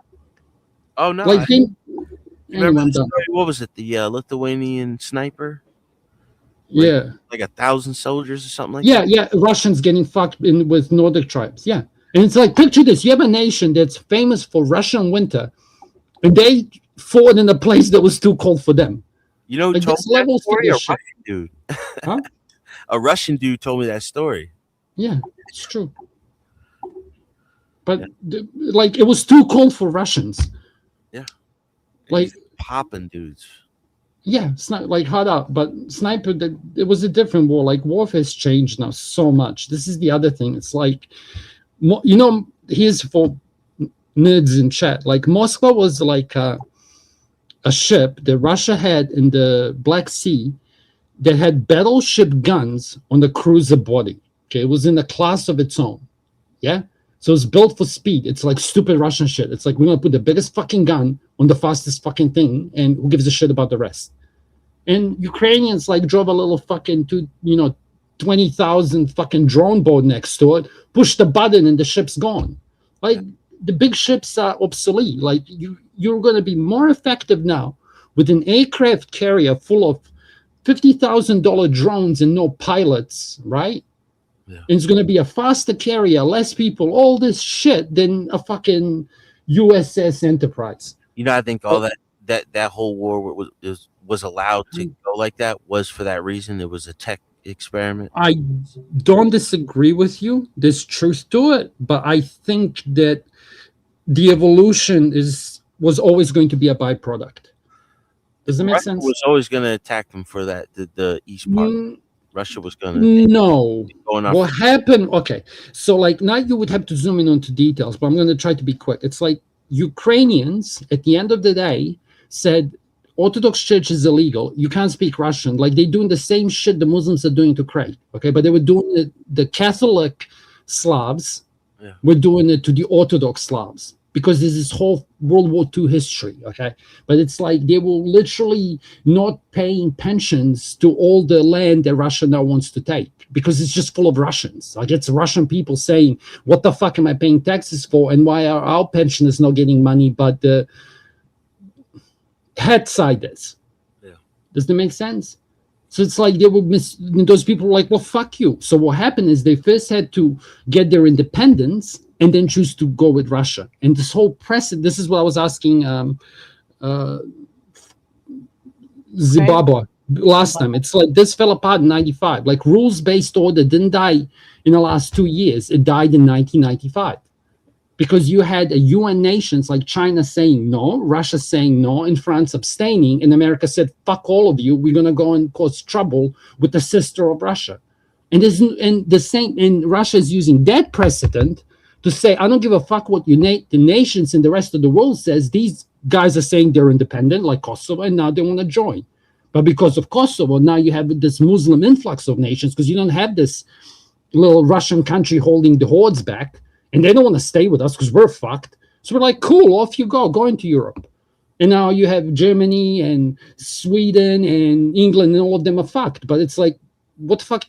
Oh, no. Like, what was it? The Lithuanian sniper? Yeah. Like 1,000 soldiers or something like that? Yeah. Russians getting fucked with Nordic tribes. Yeah. And it's like, picture this. You have a nation that's famous for Russian winter, and they fought in a place that was too cold for them. You know, like, told me that story? A Russian dude. Huh? A Russian dude told me that story. Yeah, it's true. But, like, it was too cold for Russians. Yeah. Like, popping dudes. Yeah, it's not like hot up, but sniper, it was a different war. Like, warfare's changed now so much. This is the other thing. It's like, you know, here's for nerds in chat. Like Moskva was like a ship that Russia had in the Black Sea that had battleship guns on the cruiser body. Okay, it was in a class of its own. Yeah, so it's built for speed. It's like stupid Russian shit. It's like we're gonna put the biggest fucking gun on the fastest fucking thing, and who gives a shit about the rest? And Ukrainians like drove a little fucking 20,000 fucking drone boat next to it, push the button and the ship's gone. Like the big ships are obsolete. Like you're going to be more effective now with an aircraft carrier full of $50,000 drones and no pilots, right? Yeah. And it's going to be a faster carrier, less people, all this shit than a fucking USS Enterprise. You know, I think all that whole war was allowed to go like that was for that reason. It was a tech experiment. I don't disagree with you. There's truth to it, but I think that the evolution was always going to be a byproduct. Does that make Russia sense? was always going to attack them for that the east part. Russia was going to No. What happened? Okay, so like now you would have to zoom in onto details, but I'm going to try to be quick. It's like Ukrainians at the end of the day said Orthodox Church is illegal. You can't speak Russian. Like they're doing the same shit the Muslims are doing to Ukraine. Okay, but they were doing it. The Catholic Slavs were doing it to the Orthodox Slavs because there's this whole World War II history. Okay, but it's like they were literally not paying pensions to all the land that Russia now wants to take because it's just full of Russians. Like it's Russian people saying, "What the fuck am I paying taxes for? And why are our pensioners not getting money, but the head side is?" Does that make sense? So it's like they would those people were like, well, fuck you. So what happened is they first had to get their independence and then choose to go with Russia. And this whole this is what I was asking Zimbabwe last time. It's like this fell apart in 95. Like rules-based order didn't die in the last 2 years. It died in 1995. Because you had UN nations like China saying no, Russia saying no, and France abstaining, and America said, fuck all of you, we're going to go and cause trouble with the sister of Russia. And Russia is using that precedent to say, I don't give a fuck what the nations and the rest of the world says. These guys are saying they're independent, like Kosovo, and now they want to join. But because of Kosovo, now you have this Muslim influx of nations, because you don't have this little Russian country holding the hordes back. And they don't want to stay with us because we're fucked. So we're like, cool, off you go into Europe. And now you have Germany and Sweden and England, and all of them are fucked. But it's like, what the fuck?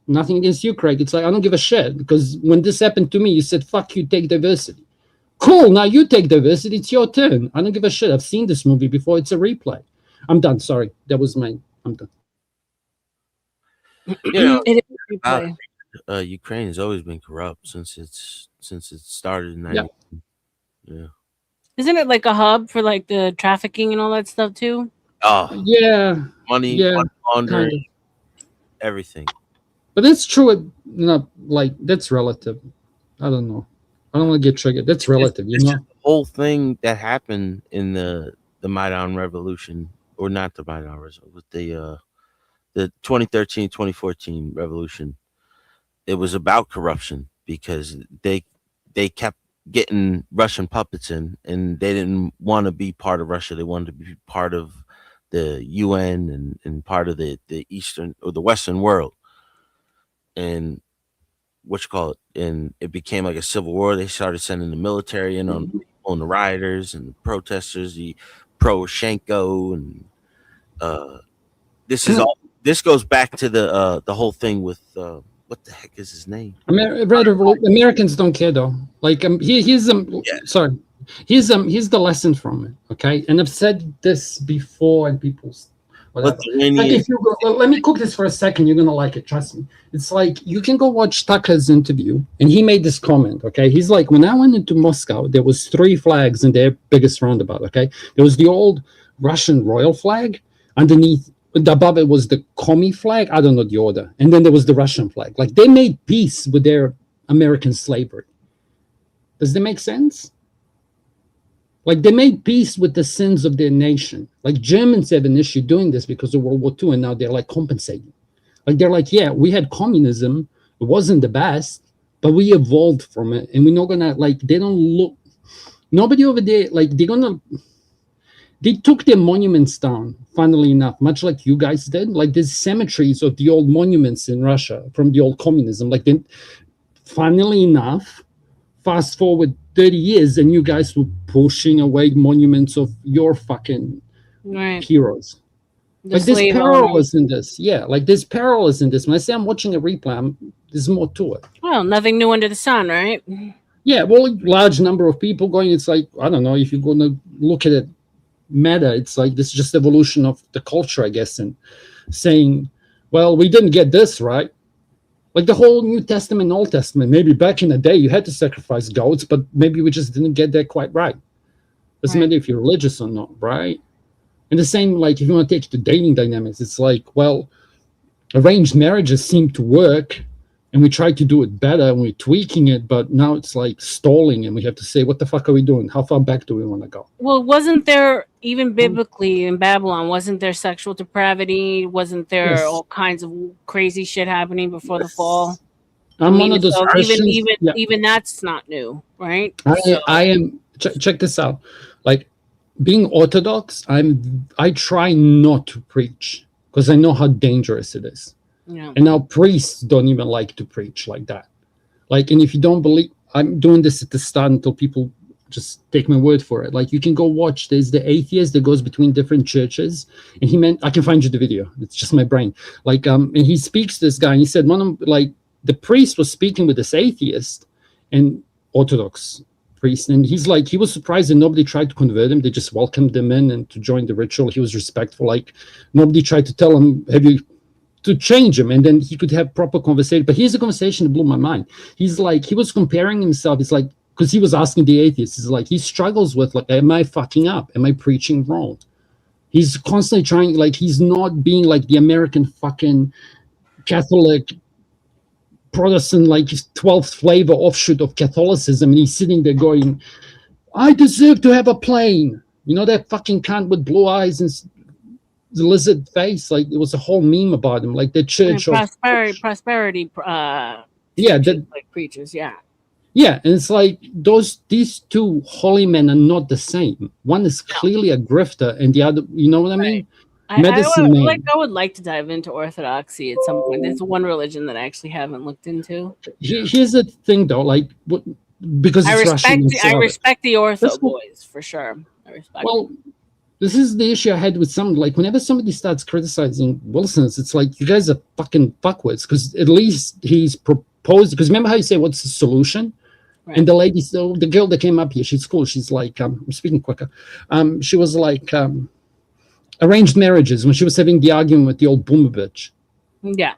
Nothing against you, Craig. It's like, I don't give a shit. Because when this happened to me, you said, fuck you, take diversity. Cool, now you take diversity. It's your turn. I don't give a shit. I've seen this movie before. It's a replay. I'm done. Sorry. That was I'm done. It is a replay. Ukraine has always been corrupt since it started in 90. Yeah. Isn't it like a hub for like the trafficking and all that stuff too? Oh yeah, money laundering, kind of. Everything. But that's true. That's relative. I don't know. I don't want to get triggered. That's relative. It's just the whole thing that happened in the Maidan Revolution, or not the Maidan Revolution, with the 2013-2014 revolution. It was about corruption because they kept getting Russian puppets in, and they didn't want to be part of Russia. They wanted to be part of the UN and part of the Eastern or the Western world. And and it became like a civil war. They started sending the military in on the rioters and the protesters, the Poroshenko, and this goes back to the whole thing with what the heck is his name? Americans don't care though. Like here's the lesson from it. Okay, and I've said this before, and people's whatever. Like if you go, let me cook this for a second. You're gonna like it. Trust me. It's like you can go watch Tucker's interview, and he made this comment. Okay, he's like, when I went into Moscow, there was 3 flags in their biggest roundabout. Okay, there was the old Russian royal flag underneath. Above it was the commie flag. I don't know the order. And then there was the Russian flag. Like they made peace with their American slavery. Does that make sense? Like they made peace with the sins of their nation. Like Germans have an issue doing this because of World War II, and now they're like compensating. Like they're like, yeah, we had communism. It wasn't the best, but we evolved from it. And we're not gonna they don't look. Nobody over there They took their monuments down, funnily enough, much like you guys did. Like there's cemeteries of the old monuments in Russia from the old communism. Like then, funnily enough, fast forward 30 years and you guys were pushing away monuments of your fucking heroes. Like there's parallels in this. Yeah, like there's parallels in this. When I say I'm watching a replay, there's more to it. Well, nothing new under the sun, right? Yeah, well, a large number of people going, it's like, I don't know, if you're going to look at it, meta, it's like this is just evolution of the culture, I guess, and saying, well, we didn't get this right. Like the whole New Testament, Old Testament, maybe back in the day you had to sacrifice goats, but maybe we just didn't get that quite right. Doesn't matter if you're religious or not, right? And the same, like, if you want to take it to dating dynamics, it's like, well, arranged marriages seem to work, and we try to do it better, and we're tweaking it, but now it's like stalling, and we have to say, what the fuck are we doing? How far back do we want to go? Well, wasn't there, even biblically in Babylon, wasn't there sexual depravity? Wasn't there Yes. all kinds of crazy shit happening before the fall? I'm one of those so Christians. even that's not new, right? I am. Check this out. Like, being Orthodox, I try not to preach because I know how dangerous it is. Yeah. And now priests don't even like to preach like that. Like, and if you don't believe, I'm doing this at the start until people just take my word for it. Like, you can go watch. There's the atheist that goes between different churches, and I can find you the video. It's just my brain. Like, and he speaks to this guy, and he said the priest was speaking with this atheist and Orthodox priest, and he was surprised that nobody tried to convert him. They just welcomed him in and to join the ritual. He was respectful. Like, nobody tried to tell him, to change him, and then he could have proper conversation. But here's a conversation that blew my mind. He was comparing himself. It's like, because he was asking the atheist, he's like, he struggles with, like, am I fucking up? Am I preaching wrong? He's constantly trying, like, he's not being like the American fucking Catholic Protestant, like 12th flavor offshoot of Catholicism, and he's sitting there going, I deserve to have a plane. You know, that fucking cunt with blue eyes and the lizard face. Like, it was a whole meme about him, like the church and of prosperity like preachers, yeah. Yeah, and it's like these two holy men are not the same. One is clearly a grifter, and the other, you know what I mean? I would like to dive into Orthodoxy at some point. There's one religion that I actually haven't looked into. Here's the thing, though, like, because I respect the Ortho That's what- boys for sure. I respect. Well, this is the issue I had with some, like, whenever somebody starts criticizing Wilson's, it's like, you guys are fucking fuckwits, because at least he's proposed, because remember how you say, what's the solution? Right. And the lady, so the girl that came up here, she's cool. She's like, I'm speaking quicker. She was like, arranged marriages when she was having the argument with the old boomer bitch. Yeah.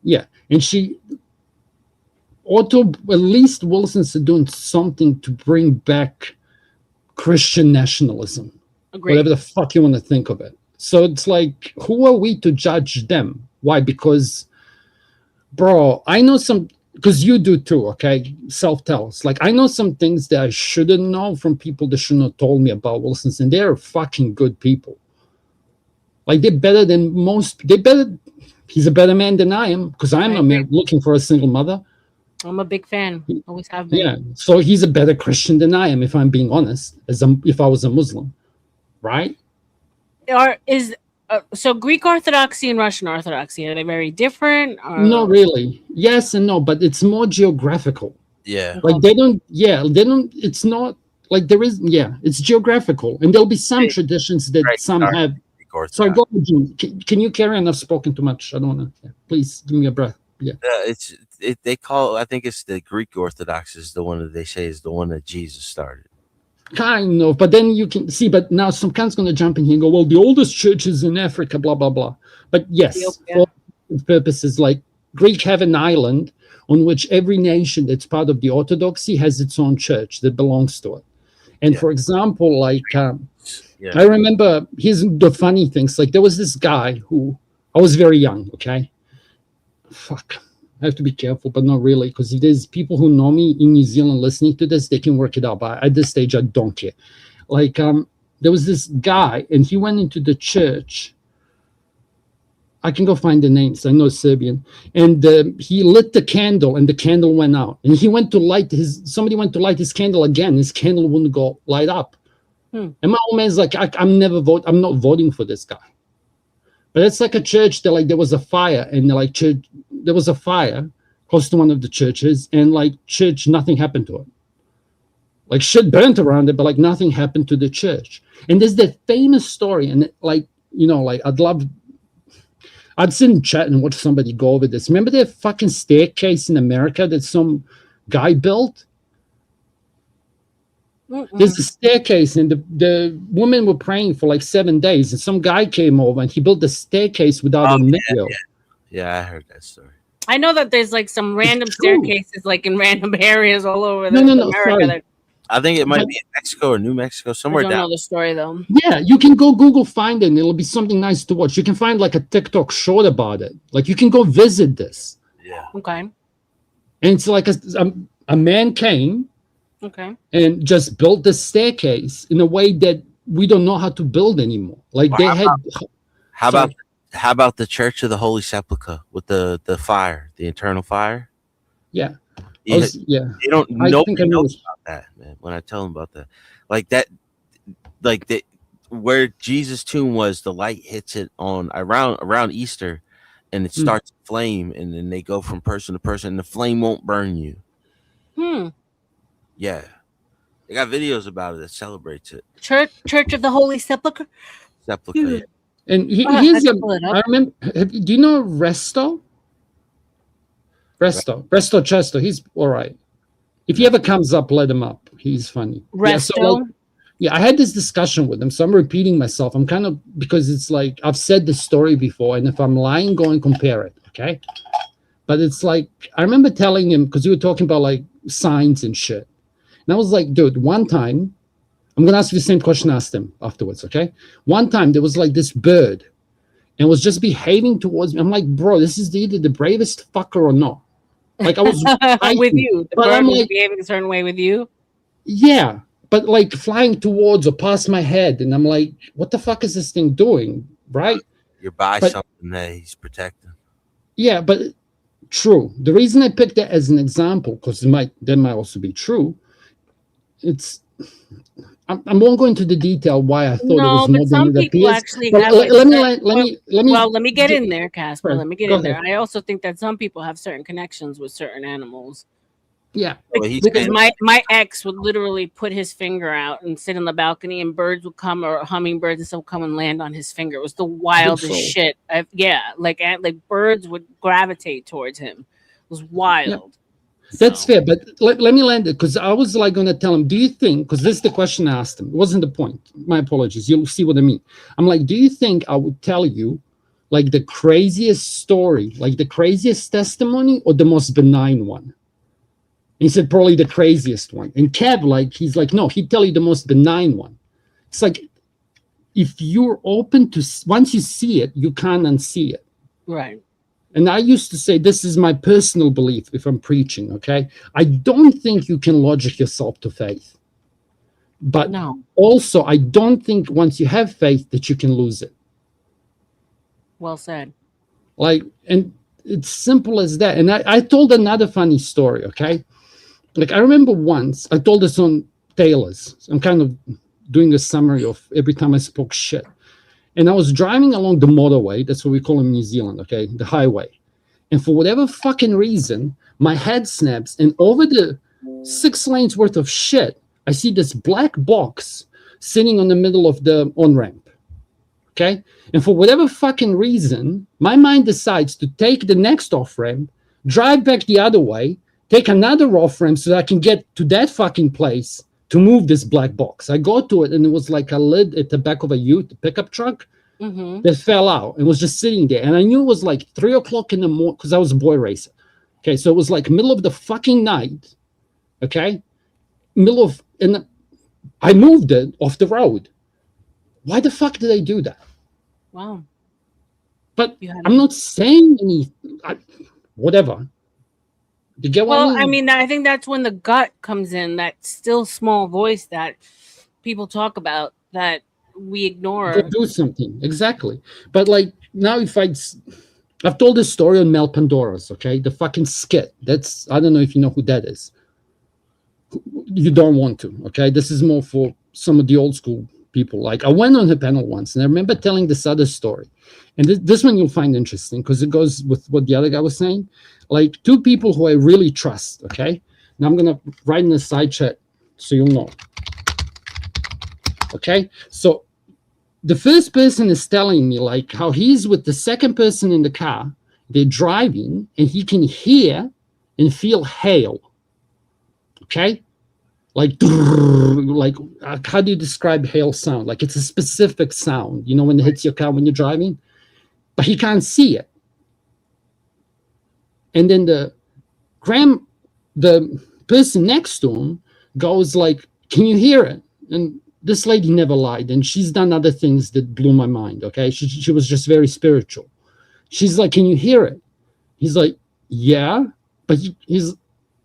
Yeah. And at least Wilson's doing something to bring back Christian nationalism. Agreed. Whatever the fuck you want to think of it. So it's like, who are we to judge them? Why? Because, bro, I know because you do too, okay? Self-tells. Like, I know some things that I shouldn't know from people that should not have told me about Wilson's, and they're fucking good people. Like, they're better than most. He's a better man than I am, because I'm looking for a single mother. I'm a big fan. Always have been. Yeah. So he's a better Christian than I am, if I'm being honest, if I was a Muslim. Right? So Greek Orthodoxy and Russian Orthodoxy, are they very different? Or? Not really. Yes and no, but it's more geographical. Yeah. Like, it's not like there is, it's geographical. And there'll be some traditions that some have. Sorry, go ahead, Jim. Can you carry on? I've spoken too much. I don't want to. Please give me a breath. Yeah. I think it's the Greek Orthodox is the one that they say is the one that Jesus started. Kind of, but then you can see, but now some cunt's going to jump in here and go, well, the oldest church is in Africa, blah, blah, blah. But yes, for purposes, like, Greek have an island on which every nation that's part of the Orthodoxy has its own church that belongs to it. And for example, like, I remember, here's the funny things, like, there was this guy who, I was very young, okay? Fuck. I have to be careful, but not really, because if there's people who know me in New Zealand listening to this, they can work it out. But at this stage, I don't care. Like, there was this guy, and he went into the church. I can go find the names. I know Serbian. And he lit the candle, and the candle went out. And he went to somebody went to light his candle again. His candle wouldn't go light up. And my old man's like, I'm not voting for this guy. But it's like a church that, like, there was a fire, and like, there was a fire close to one of the churches, and like, nothing happened to it. Like, shit burnt around it, but like, nothing happened to the church. And there's that famous story, and like, you know, like, I'd sit and chat and watch somebody go over this. Remember that fucking staircase in America that some guy built? There's a staircase, and the women were praying for like 7 days, and some guy came over and he built the staircase without a nail. Yeah, I heard that story. I know that there's like some random staircases, like in random areas all over No, America. sorry. I think it might But be in Mexico or New Mexico, I somewhere don't down. know the story though. yeah, you can go Google find it and it'll be something nice to watch. You can find like a TikTok short about it. Like you can go visit this. Yeah. Okay. And it's like a man came Okay. and just built the staircase in a way that we don't know how to build anymore. Like Or they had how sorry. about how about the Church of the Holy Sepulchre with the fire, the eternal fire? Yeah. You, Yeah. they don't I nobody think I know knows this. about that, man. When I tell them about that, like that, like the where Jesus' tomb was, the light hits it on around Easter, and it starts to flame, and then they go from person to person, and the flame won't burn you. Hmm. Yeah, they got videos about it that celebrates it. Church of the Holy Sepulchre. Sepulchre. Yeah. And I here's can pull it I up. remember. Do you know Resto? Resto Chesto. He's all right. If he ever comes up, let him up. He's funny. Yeah, so Resto. like, yeah, I had this discussion with him, so I'm repeating myself. I'm kind of because it's like I've said this story before, and if I'm lying, go and compare it, okay? But it's like I remember telling him because we were talking about like signs and shit, and I was like, dude, one time I'm gonna ask you the same question I asked him afterwards, okay? One time there was like this bird, and was just behaving towards me. I'm like, bro, this is either the bravest fucker or not. Like I was with you. The but bird I'm was like, behaving a certain way with you. yeah, but like flying towards or past my head, and I'm like, what the fuck is this thing doing, right? You're by But something that he's protecting. yeah, but true. The reason I picked that as an example, because that might also be true. It's I won't go into the detail why I thought it No, was but more than some it people appears. actually But have like let me certain, let me well, let me get get, in there, Casper. sorry, Let me get go in there. ahead. I also think that some people have certain connections with certain animals. Yeah, Well, he's Because saying my ex would literally put his finger out and sit on the balcony, and birds would come, or hummingbirds and stuff would come and land on his finger. It was the big wildest soul. shit. Yeah, like birds would gravitate towards him. It was Yeah. wild. That's So fair, but let me land it because I was like going to tell him, do you think, because this is the question I asked him, it wasn't the point. My apologies. You'll see what I mean. I'm like, do you think I would tell you like the craziest story, like the craziest testimony or the most benign one? He said, probably the craziest one. And Kev, like, he's like, no, he'd tell you the most benign one. It's like, if you're open to, once you see it, you can't unsee it. right. And I used to say, this is my personal belief if I'm preaching, okay? I don't think you can logic yourself to faith. But No. also, I don't think once you have faith that you can lose it. Well said. Like, and it's simple as that. And I told another funny story, okay? Like, I remember once, I told this on Taylor's. I'm kind of doing a summary of every time I spoke shit. And I was driving along the motorway. That's what we call in New Zealand, okay? The highway. And for whatever fucking reason, my head snaps. And over the 6 lanes worth of shit, I see this black box sitting on the middle of the on-ramp. Okay? And for whatever fucking reason, my mind decides to take the next off-ramp, drive back the other way, take another off-ramp so that I can get to that fucking place to move this black box. I go to it, and it was like a lid at the back of a ute, pickup truck, that fell out and was just sitting there. And I knew it was like 3 o'clock in the morning because I was a boy racer. Okay, so it was like middle of the fucking night. Okay, and I moved it off the road. Why the fuck did I do that? Wow. But I'm not saying any, whatever. You get what Well, I mean? I think that's when the gut comes in, that still small voice that people talk about that we ignore. Go do something. Exactly. But like now, I've told this story on Mel Pandora's, okay? The fucking skit. I don't know if you know who that is. You don't want to, okay? This is more for some of the old school people. Like I went on her panel once, and I remember telling this other story. And this one you'll find interesting because it goes with what the other guy was saying. Like 2 people who I really trust, okay? Now I'm going to write in the side chat so you'll know. Okay? So the first person is telling me like how he's with the second person in the car. They're driving, and he can hear and feel hail. Okay? Like how do you describe hail sound? Like it's a specific sound, you know, when it hits your car when you're driving, but he can't see it. And then the person next to him goes like, can you hear it? And this lady never lied, and she's done other things that blew my mind. Okay, she was just very spiritual. She's like, can you hear it? He's like, yeah, but he's,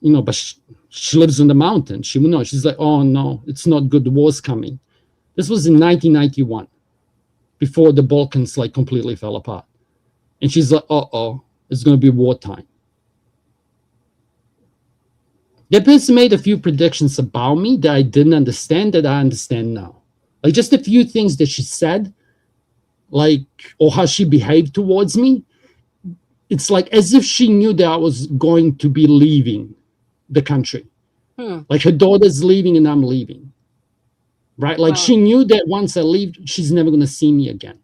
but she lives in the mountain. She will know. She's like, oh no, it's not good. The war's coming. This was in 1991, before the Balkans like completely fell apart. And she's like, uh-oh, it's going to be wartime. That person made a few predictions about me that I didn't understand that I understand now. Like just a few things that she said, like, or how she behaved towards me. It's like as if she knew that I was going to be leaving the country. Like her daughter's leaving and I'm leaving. Right? Like she knew that once I leave, she's never going to see me again.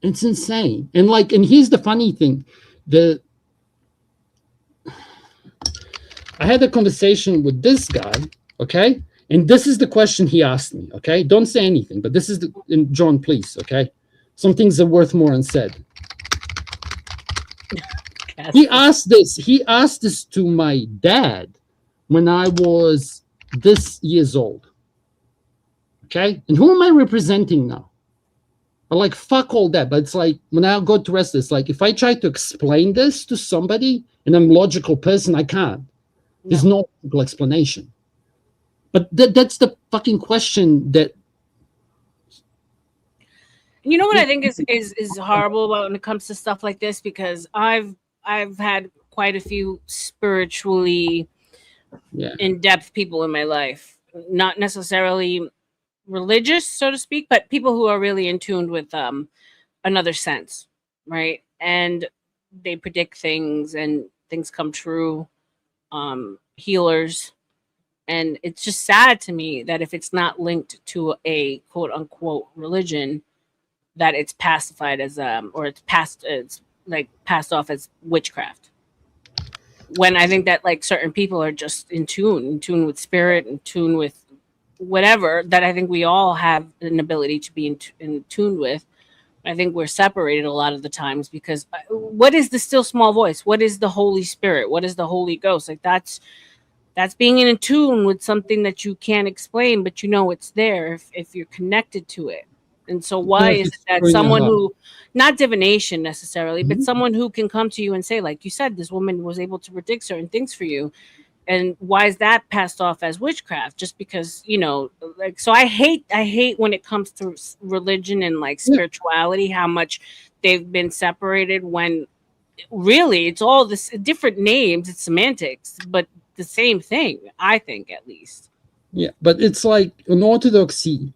It's insane. And here's the funny thing. I had a conversation with this guy, okay? And this is the question he asked me, okay? Don't say anything, but this is and John, please, okay? Some things are worth more unsaid. He asked this to my dad when I was this years old. Okay? And who am I representing now? I'm like, fuck all that. But it's like, when I go to rest, it's like, if I try to explain this to somebody, and I'm a logical person, I can't. There's no logical explanation. But that's the fucking question that. You know what I think is horrible about when it comes to stuff like this, because I've had quite a few spiritually in-depth people in my life, not necessarily religious, so to speak, but people who are really in tune with another sense, right? And they predict things and things come true. Healers. And it's just sad to me that if it's not linked to a quote unquote religion, that it's pacified as or it's passed off as witchcraft. When I think that like certain people are just in tune with spirit, in tune with whatever, that I think we all have an ability to be in tune with. I think we're separated a lot of the times because what is the still small voice? What is the Holy Spirit? What is the Holy Ghost? Like that's being in tune with something that you can't explain, but you know it's there if you're connected to it. And so why is it that someone who, not divination necessarily, but someone who can come to you and say, like you said, this woman was able to predict certain things for you, and why is that passed off as witchcraft? Just because, like, so I hate when it comes to religion and like spirituality, how much they've been separated, when really it's all this different names, it's semantics, but the same thing, I think, at least. Yeah, but it's like an Orthodoxy,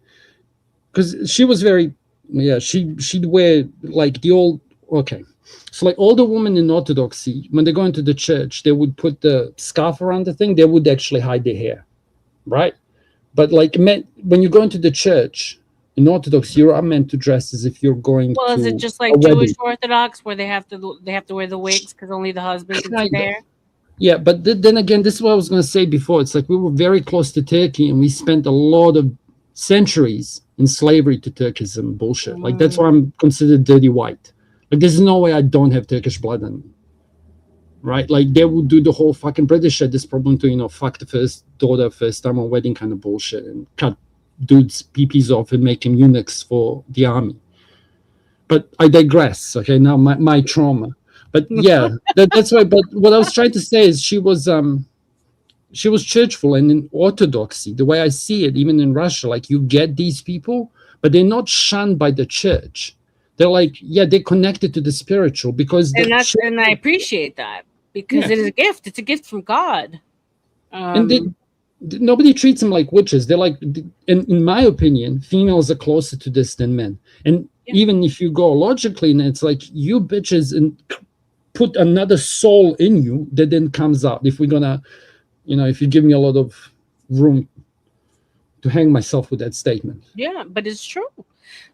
because she was very, she'd wear like the old, okay. So like all the women in Orthodoxy, when they go into the church, they would put the scarf around the thing, they would actually hide their hair, right? But like men, when you go into the church in Orthodox, you are meant to dress as if you're going to. Is it just like Jewish Orthodox where they have to wear the wigs because only the husband can see their hair? Yeah, but then again, this is what I was going to say before. It's like we were very close to Turkey, and we spent a lot of centuries in slavery to Turkism bullshit. Like that's why I'm considered dirty white. Like there's no way I don't have Turkish blood in me, right? Like they would do the whole fucking British had this problem to fuck the first daughter first time on wedding kind of bullshit and cut dudes' peepees off and make them eunuchs for the army. But I digress. Okay, now my trauma. But yeah, that's why. But what I was trying to say is she was churchful, and in Orthodoxy, the way I see it, even in Russia, like you get these people, but they're not shunned by the church. They're like, they're connected to the spiritual because. And I appreciate that because it is a gift. It's a gift from God. And nobody treats them like witches. They're like, in my opinion, females are closer to this than men. And even if you go logically, and it's like you bitches and put another soul in you that then comes out. If we're gonna, if you give me a lot of room to hang myself with that statement. Yeah, but it's true.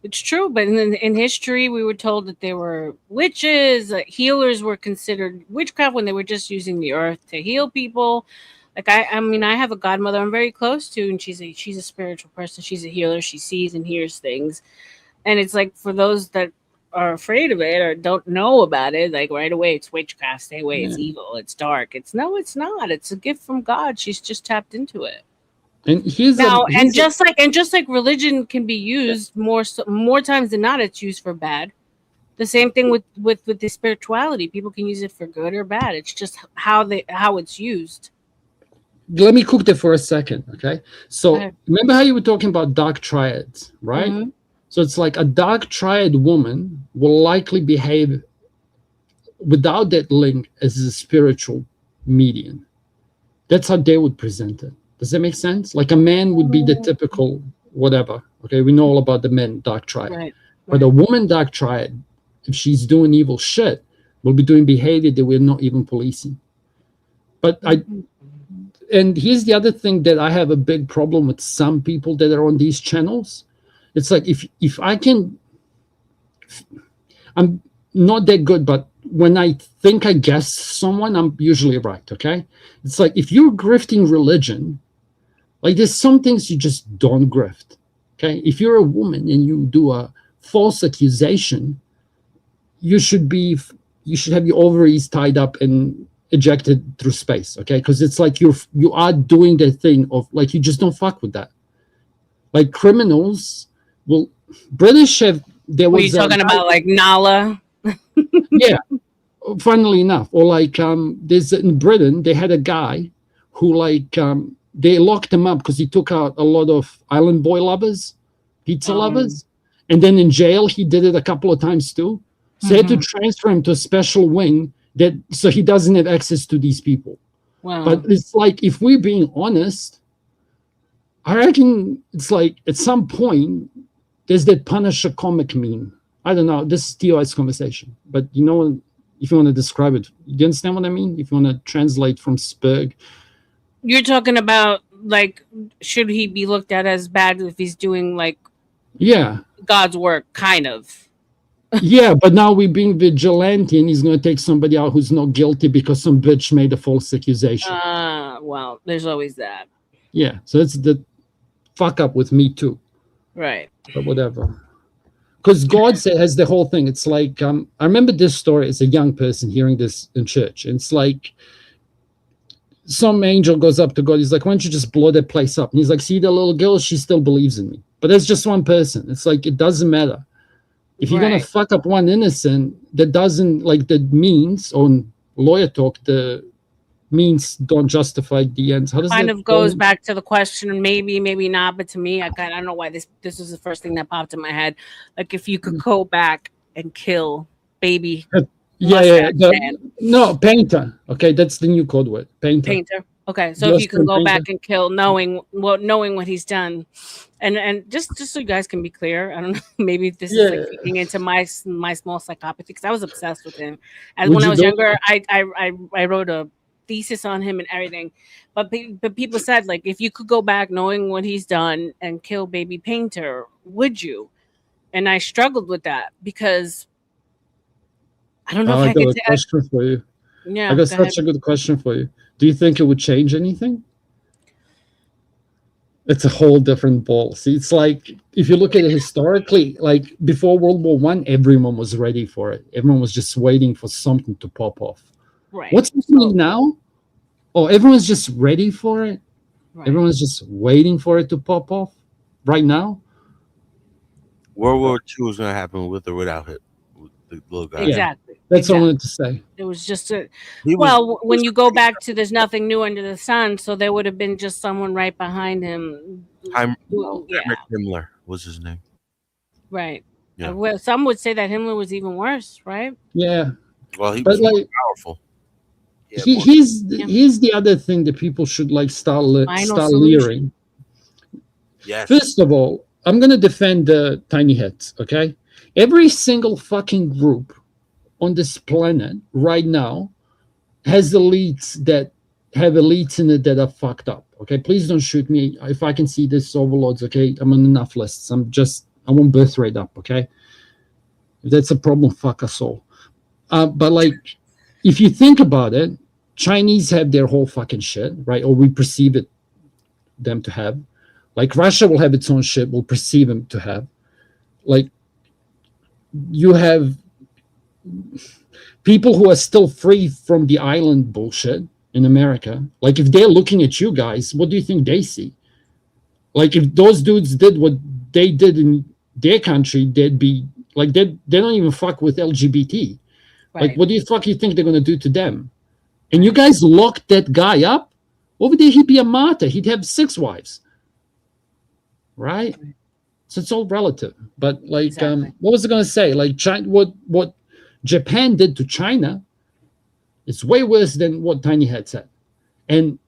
It's true. But in history, we were told that they were witches. Healers were considered witchcraft when they were just using the earth to heal people. Like I mean, I have a godmother I'm very close to, and she's a spiritual person. She's a healer. She sees and hears things. And it's like for those that are afraid of it or don't know about it, like right away, it's witchcraft. Stay away. It's evil. It's dark. It's not. It's a gift from God. She's just tapped into it. And here's Now, a here's and just like religion can be used more times than not, it's used for bad. The same thing with the spirituality. People can use it for good or bad. It's just how it's used. let me cook there for a second, okay? So Okay. remember how you were talking about dark triads, right? Mhm. So it's like a dark triad woman will likely behave without that link as a spiritual medium. That's how they would present it. Does that make sense? Like a man would be the typical whatever. Okay, we know all about the men dark triad. Right. But a woman dark triad, if she's doing evil shit, will be doing behavior that we're not even policing. But and here's the other thing that I have a big problem with some people that are on these channels. It's like if I can, I'm not that good, but when I think I guess someone, I'm usually right. Okay, it's like if you're grifting religion, like there's some things you just don't grift. Okay, if you're a woman and you do a false accusation, you should have your ovaries tied up and ejected through space. Okay, because it's like you are doing the thing of like you just don't fuck with that. Like criminals will British have there Were you was a talking about like Nala? yeah, funnily enough, or like there's in Britain they had a guy who like they locked him up because he took out a lot of island boy lovers, pizza lovers, and then in jail he did it a couple of times too. So they had to transfer him to a special wing that so he doesn't have access to these people. Wow. But it's like if we're being honest, I reckon it's like at some point there's that Punisher comic meme. I don't know. This is TOS conversation, but you know, if you want to describe it, do you understand what I mean? If you want to translate from Spurg, You're talking about like should he be looked at as bad if he's doing like yeah, God's work, kind of. yeah. But now we're being vigilante, and he's going to take somebody out who's not guilty because some bitch made a false accusation. Well, there's always that. Yeah, so it's the fuck up with me too. Right. But whatever. Because God has the whole thing. It's like I remember this story as a young person hearing this in church. And it's like some angel goes up to God. He's like, "Why don't you just blow that place up?" And he's like, "See the little girl? She still believes in me." But that's just one person. It's like it doesn't matter. If you're gonna fuck up one innocent, that doesn't like the means on lawyer talk. The means don't justify the ends. How does Kind that of goes back to the question, maybe, maybe not, but to me, I don't know why this is the first thing that popped in my head. Like if you could go back and kill baby Yeah. No, painter. Okay, that's the new code word. Painter. Okay, so if you can go back and kill knowing what he's done, and just so you guys can be clear, I don't know, maybe this is like feeding into my small psychopathy because I was obsessed with him. And when I was younger, I wrote a thesis on him and everything, but people said like if you could go back knowing what he's done and kill baby Painter, would you? And I struggled with that because I don't know if I got could a question for you. Yeah, I got such a good question for you. Do you think it would change anything? It's a whole different ball. See, it's like if you look at it historically, like before World War I, everyone was ready for it. Everyone was just waiting for something to pop off. Right. What's happening now? Oh, everyone's just ready for it. Right. Everyone's just waiting for it to pop off right now. World War II is going to happen with or without it. With the little guy. Exactly. That's all I wanted to say. It was just when you go back to there's nothing new under the sun, so there would have been just someone right behind him. Himmler was his name. Right. Yeah. Well, some would say that Himmler was even worse, right? Yeah. Well, he was more powerful. Yeah, here's the other thing that people should like start leering. Yes. First of all, I'm gonna defend the tiny hats. Okay, every single fucking group on this planet right now has elites that have elites in it that are fucked up. Okay, please don't shoot me if I can see this overlords. Okay, I'm on enough lists. I want birthright up. Okay, if that's a problem, fuck us all. But like, if you think about it, Chinese have their whole fucking shit, right? Or we perceive it them to have. Like Russia will have its own shit. We'll perceive them to have. Like you have people who are still free from the island bullshit in America. Like if they're looking at you guys, what do you think they see? Like if those dudes did what they did in their country, they'd be like they don't even fuck with LGBT. Like, what do you think they're gonna do to them? And you guys locked that guy up over there. He'd be a martyr. He'd have 6 wives, right? So it's all relative. But like, what was I gonna say? Like, China, what Japan did to China, it's way worse than what Tiny had said. And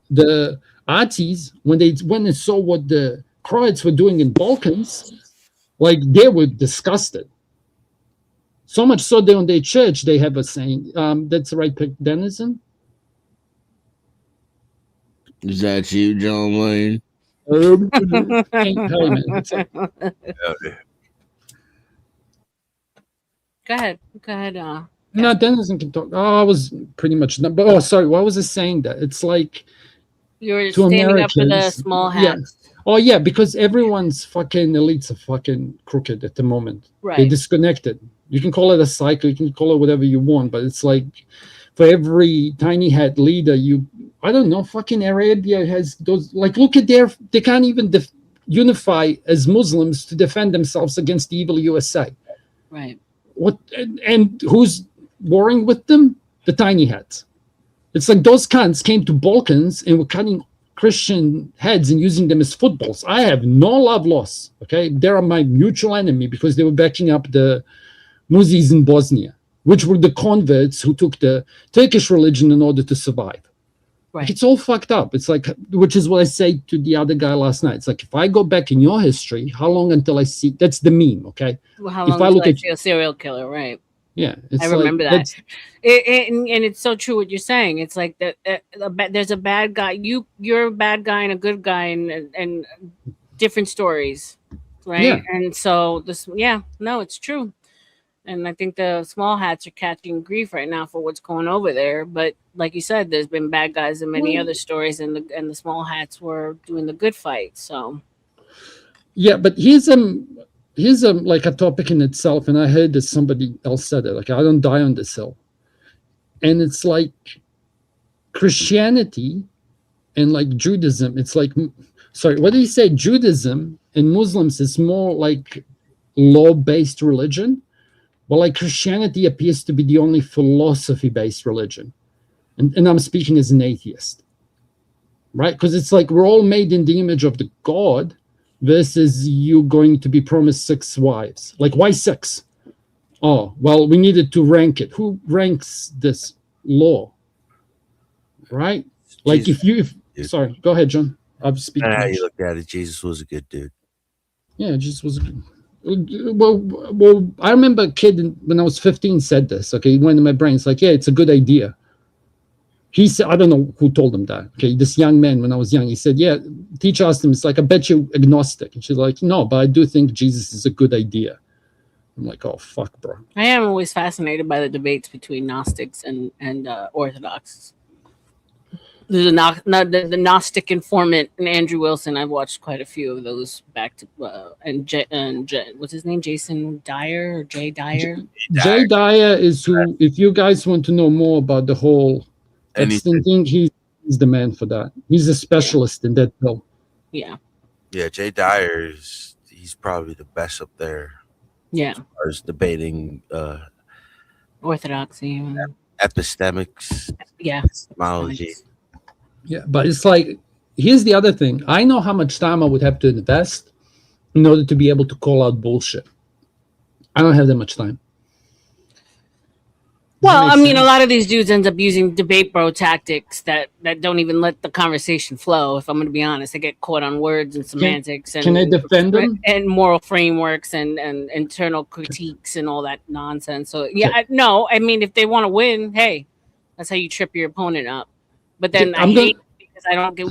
the arties, when they went and saw what the Croats were doing in Balkans, like they were disgusted. So much so that on their church they have a saying. That's the right pick, Denizen. Is that you, John Wayne? Hey, man. Go ahead. No, Denizen can talk. Oh, I was pretty much done. But sorry, why was I saying that? It's like you're standing up for the small hats. Yeah. Oh yeah, because everyone's fucking elites are fucking crooked at the moment. Right. They're disconnected. You can call it a cycle, you can call it whatever you want, but it's like for every tiny hat leader, I don't know, fucking Arabia has those, like, look at they can't even unify as Muslims to defend themselves against the evil USA. Right. What and who's warring with them? The tiny hats. It's like those cunts came to Balkans and were cutting Christian heads and using them as footballs. I have no love lost. Okay, they are my mutual enemy because they were backing up the Muzis in Bosnia, which were the converts who took the Turkish religion in order to survive. Right. Like, it's all fucked up. It's like, which is what I say to the other guy last night. It's like, if I go back in your history, how long until I see? That's the meme, okay? Well, how long until I see a serial killer, right? Yeah, I remember that. And it's so true what you're saying. It's like that. There's a bad guy. You're a bad guy and a good guy, and different stories, right? Yeah. And so it's true. And I think the small hats are catching grief right now for what's going over there. But like you said, there's been bad guys in many other stories, and the small hats were doing the good fight. So yeah, but here's like a topic in itself, and I heard that somebody else said it. Like, I don't die on this hill, and it's like Christianity and like Judaism. It's like, sorry, what do you say? Judaism and Muslims is more like law-based religion. Well, like Christianity appears to be the only philosophy-based religion. And I'm speaking as an atheist, right? Because it's like we're all made in the image of the God versus you going to be promised 6 wives. Like, why 6? Oh, well, we needed to rank it. Who ranks this law? Right? Like, sorry, go ahead, John. I'm speaking. How you look at it, Jesus was a good dude. Yeah, Jesus was a good. Well, I remember a kid when I was 15 said this. Okay, it went in my brain. It's like, yeah, it's a good idea. He said, I don't know who told him that. Okay, this young man, when I was young, he said, yeah, teacher asked him, it's like, I bet you agnostic. And she's like, no, but I do think Jesus is a good idea. I'm like, oh, fuck, bro. I am always fascinated by the debates between Gnostics and Orthodox. There's the Gnostic informant and Andrew Wilson. I've watched quite a few of those back to what's his name? Jason Dyer or Jay Dyer? Jay Dyer is who, if you guys want to know more about the whole Epstein thing, he's the man for that. He's a specialist in that bill. Yeah. Yeah, Jay Dyer he's probably the best up there. Yeah. As far as debating orthodoxy. Epistemics. Yeah. Epistemology. Yeah, but it's like, here's the other thing. I know how much time I would have to invest in order to be able to call out bullshit. I don't have that much time. Well, I mean, a lot of these dudes end up using debate bro tactics that don't even let the conversation flow. If I'm going to be honest, they get caught on words and semantics. Can I defend them? And moral frameworks and internal critiques and all that nonsense. So, yeah, I mean, if they want to win, hey, that's how you trip your opponent up. But then I hate because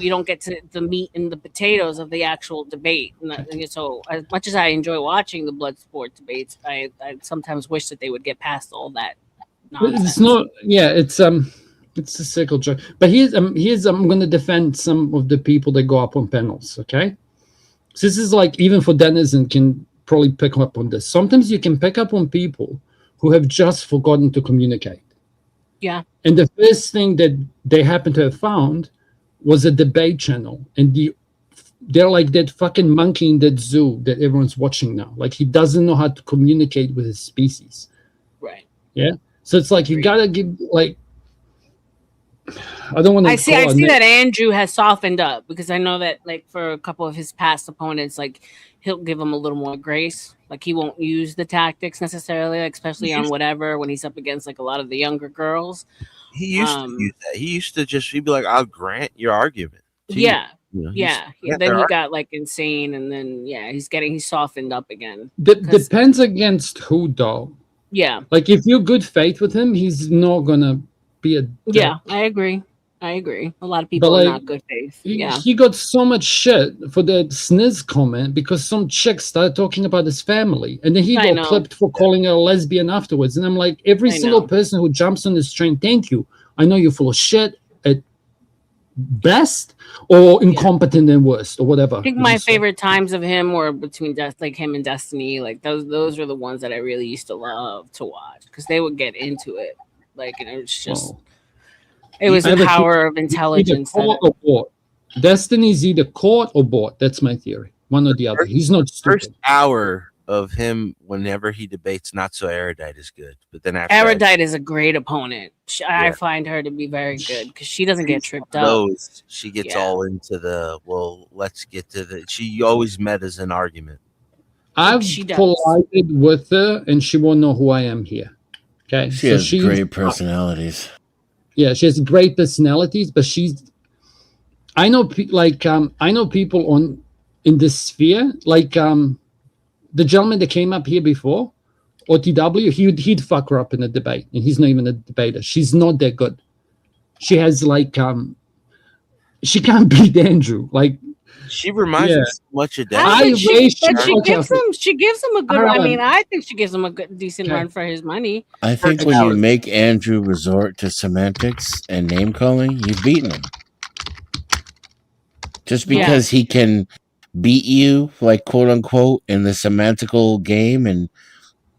you don't get to the meat and the potatoes of the actual debate. So as much as I enjoy watching the blood sport debates, I sometimes wish that they would get past all that nonsense. It's not. Yeah, it's a circle jerk. But here's I'm going to defend some of the people that go up on panels. Okay, so this is like, even for Denizen can probably pick up on this. Sometimes you can pick up on people who have just forgotten to communicate. Yeah. And the first thing that they happen to have found was a debate channel. And the they're like that fucking monkey in that zoo that everyone's watching now. Like he doesn't know how to communicate with his species. Right. Yeah. So it's like you gotta give like. I don't want to. I see that Andrew has softened up because I know that like for a couple of his past opponents, like he'll give him a little more grace. Like he won't use the tactics necessarily, like, especially on whatever when he's up against like a lot of the younger girls. He used to use that. He used to just he'd be like, "I'll grant your argument." Yeah. You know, Yeah. Then he got like insane, and then he's softened up again. Depends against who though. Yeah. Like if you're good faith with him, he's not gonna be a. Yeah, I agree. A lot of people But are like, not good faith. Yeah. He got so much shit for the sniz comment because some chick started talking about his family, and then he I got know. clipped for calling her a lesbian afterwards. And I'm like, every I single know. person who jumps on this train, thank you. I know you're full of shit at best, or incompetent and worst, or whatever. I think my favorite times of him were between like him and Destiny. Like those are the ones that I really used to love to watch because they would get into it. Like, and it was just it was the power of intelligence. Either caught or bought. Destiny's either caught or bought. That's my theory. One or the other. He's not stupid. First hour of him, whenever he debates, not so erudite is good, but then after Erudite is a great opponent. I find her to be very good because she doesn't get tripped up. She gets all into the let's get to the. She always met as an argument. I've collided with her, and she won't know who I am here. Okay, She has great personalities. Yeah, she has great personalities, but I know people in this sphere, like the gentleman that came up here before, OTW, he'd fuck her up in a debate, and he's not even a debater. She's not that good. She has like she can't beat Andrew. Like she reminds me so much of that. But she gives him a good. I mean, I think she gives him a good, decent run for his money. I think when you make Andrew resort to semantics and name calling, you've beaten him. Just because he can beat you, like quote unquote, in the semantical game, and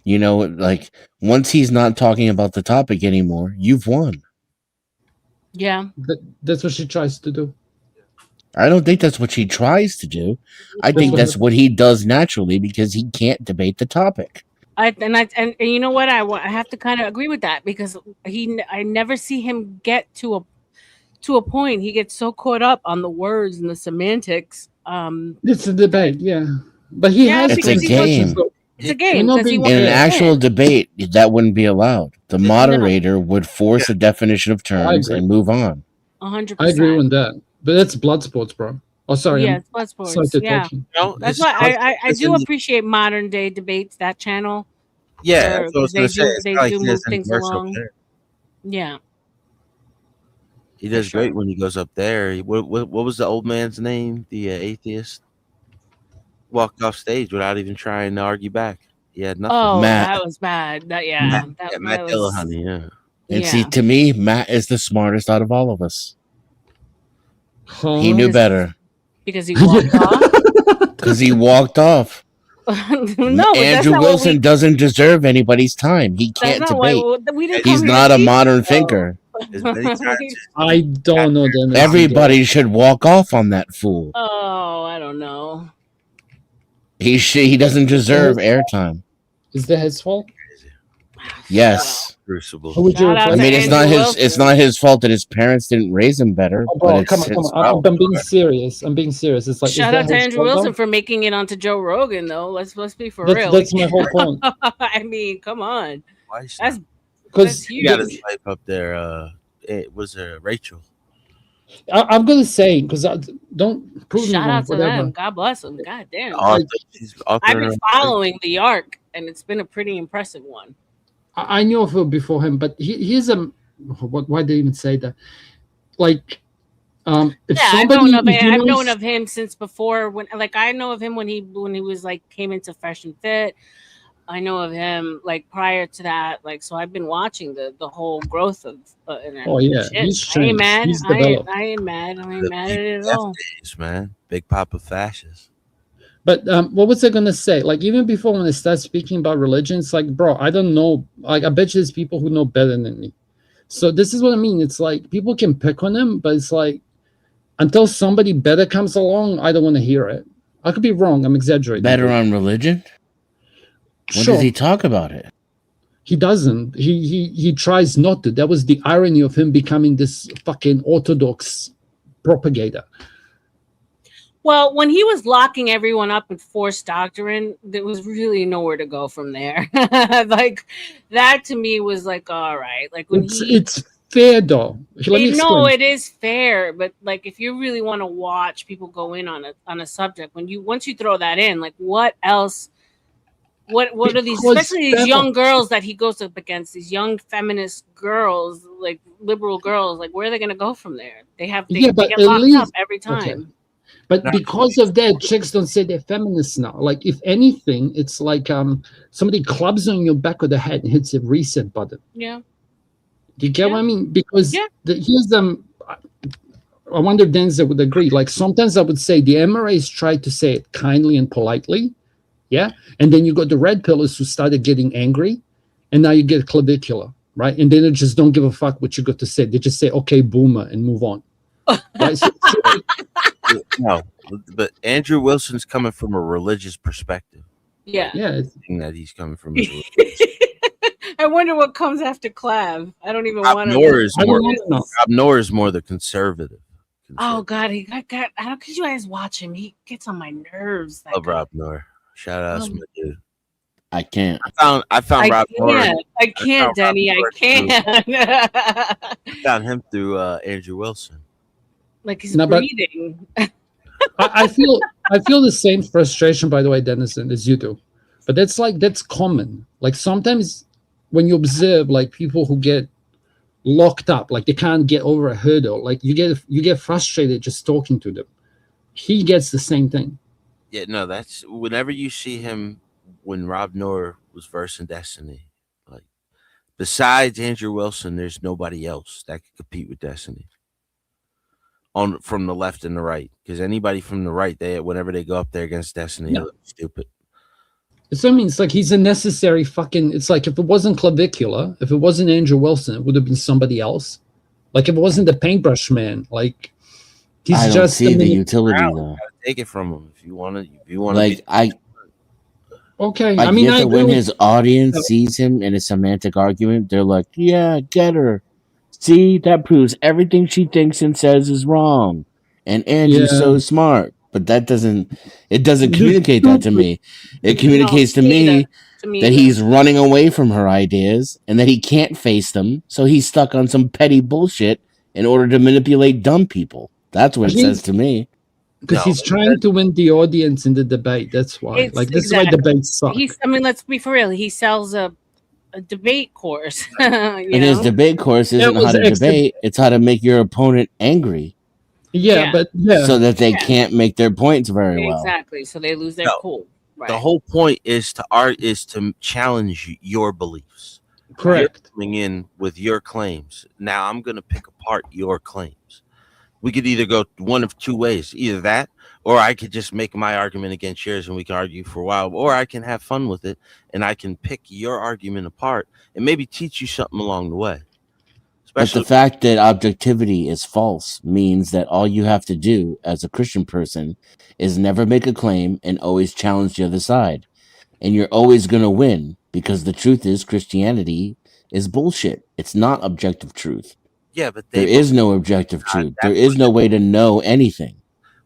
you know, like once he's not talking about the topic anymore, you've won. Yeah, that's what she tries to do. I don't think that's what she tries to do. I think that's what he does naturally because he can't debate the topic. And you know what? I have to kind of agree with that because I never see him get to a point. He gets so caught up on the words and the semantics. It's a debate, yeah, but he has. It's a game. It's a game. In an actual debate, that wouldn't be allowed. The moderator would force a definition of terms and move on. 100%. I agree with that. But that's blood sports, bro. Oh, sorry. Yeah, it's blood sports. Yeah. That's why I do appreciate modern day debates, that channel. Yeah, that's what I was going to say. They do move things along. Yeah. He does great when he goes up there. What was the old man's name? The atheist walked off stage without even trying to argue back. He had nothing. Oh, that was bad. Matt Dillahunty, yeah. And see, to me, Matt is the smartest out of all of us. He knew better. Because he walked off? Because he walked off. No, Andrew Wilson doesn't deserve anybody's time. He can't debate. He's not a modern thinker. I don't know them. Everybody should walk off on that fool. Oh, I don't know. He doesn't deserve airtime. Is that his fault? Yes. Crucible. I mean, it's not his fault that his parents didn't raise him better. Oh, bro, come on. I'm being serious. It's like shout out to Andrew Wilson for making it onto Joe Rogan, though. Let's be for real. That's my whole point. I mean, come on. That's because you got his wife up there. It was Rachel. I'm gonna say because don't prove shout me wrong, out to them. God bless them. God damn. I've been following the arc, and it's been a pretty impressive one. I knew of her before him, but he's a. Why did I even say that? Like, if I've known of him since before. When I know of him when he was like came into Fresh and Fit. I know of him like prior to that. So I've been watching the whole growth of. Oh yeah, he's changed. I ain't mad. He's I ain't mad. I ain't mad at it at all. Days, man, Big Papa fascist. But what was I gonna say? Like even before when I start speaking about religion, it's like, bro, I don't know. Like I bet you there's people who know better than me. So this is what I mean. It's like people can pick on him, but it's like until somebody better comes along, I don't want to hear it. I could be wrong. I'm exaggerating. Better on religion? When Sure. does he talk about it? He doesn't. He tries not to. That was the irony of him becoming this fucking orthodox propagator. Well, when he was locking everyone up in forced doctrine, there was really nowhere to go from there. Like that to me was like, all right. Like when It's fair though. Let me explain. No, it is fair, but like if you really want to watch people go in on a subject, once you throw that in, like what else? What are these, especially these young girls that he goes up against, these young feminist girls, like liberal girls, like where are they going to go from there? They get locked up every time. Okay. But because of that, chicks don't say they're feminists now. Like if anything, it's like somebody clubs on your back of the head and hits the reset button. Yeah. Do you get what I mean? Because here's I wonder if Denzel would agree. Like sometimes I would say the MRAs tried to say it kindly and politely. Yeah. And then you got the red pillars who started getting angry. And now you get clavicular, right? And then they just don't give a fuck what you got to say. They just say, okay, boomer, and move on. Right? No, but Andrew Wilson's coming from a religious perspective. Yeah. Yeah. That he's coming from is I wonder what comes after Clav. I don't even want to know. Rob Noor is more the conservative. Oh God, how could you guys watch him? He gets on my nerves. Love Rob Noor. Shout out to my dude. I can't. I found Rob Noor. I can't, Denny. I can't. I found him through Andrew Wilson. Like he's breathing. I feel the same frustration, by the way, Dennison, as you do. But that's common. Like sometimes when you observe like people who get locked up, like they can't get over a hurdle, like you get frustrated just talking to them. He gets the same thing. Yeah, no, that's whenever you see him when Rob Noor was versing Destiny, like besides Andrew Wilson, there's nobody else that could compete with Destiny. From the left and the right, because anybody from the right, whenever they go up there against Destiny, they look stupid. So I mean, it's like he's a necessary fucking. It's like if it wasn't clavicular, if it wasn't Andrew Wilson, it would have been somebody else. Like if it wasn't the paintbrush man, like he's I don't just see the utility though. Take it from him if you want to. Like Okay, I mean, get that when his audience sees him in a semantic argument, they're like, "Yeah, get her." See, that proves everything she thinks and says is wrong. And Andrew's so smart. But it doesn't communicate that to me. It communicates to me that he's running away from her ideas and that he can't face them. So he's stuck on some petty bullshit in order to manipulate dumb people. That's what it says to me. Because he's trying to win the audience in the debate. That's why. This is why debates suck. Let's be for real. He sells a debate course. His debate course isn't how to debate; it's how to make your opponent angry. So that they can't make their points very well. Exactly. So they lose their cool. Right. The whole point is to challenge your beliefs. Correct. You're coming in with your claims. Now I'm going to pick apart your claims. We could either go one of two ways: either that, or I could just make my argument against yours and we can argue for a while, or I can have fun with it and I can pick your argument apart and maybe teach you something along the way. But the fact that objectivity is false means that all you have to do as a Christian person is never make a claim and always challenge the other side. And you're always going to win because the truth is Christianity is bullshit. It's not objective truth. Yeah, but there is no objective truth. There is no way to know anything.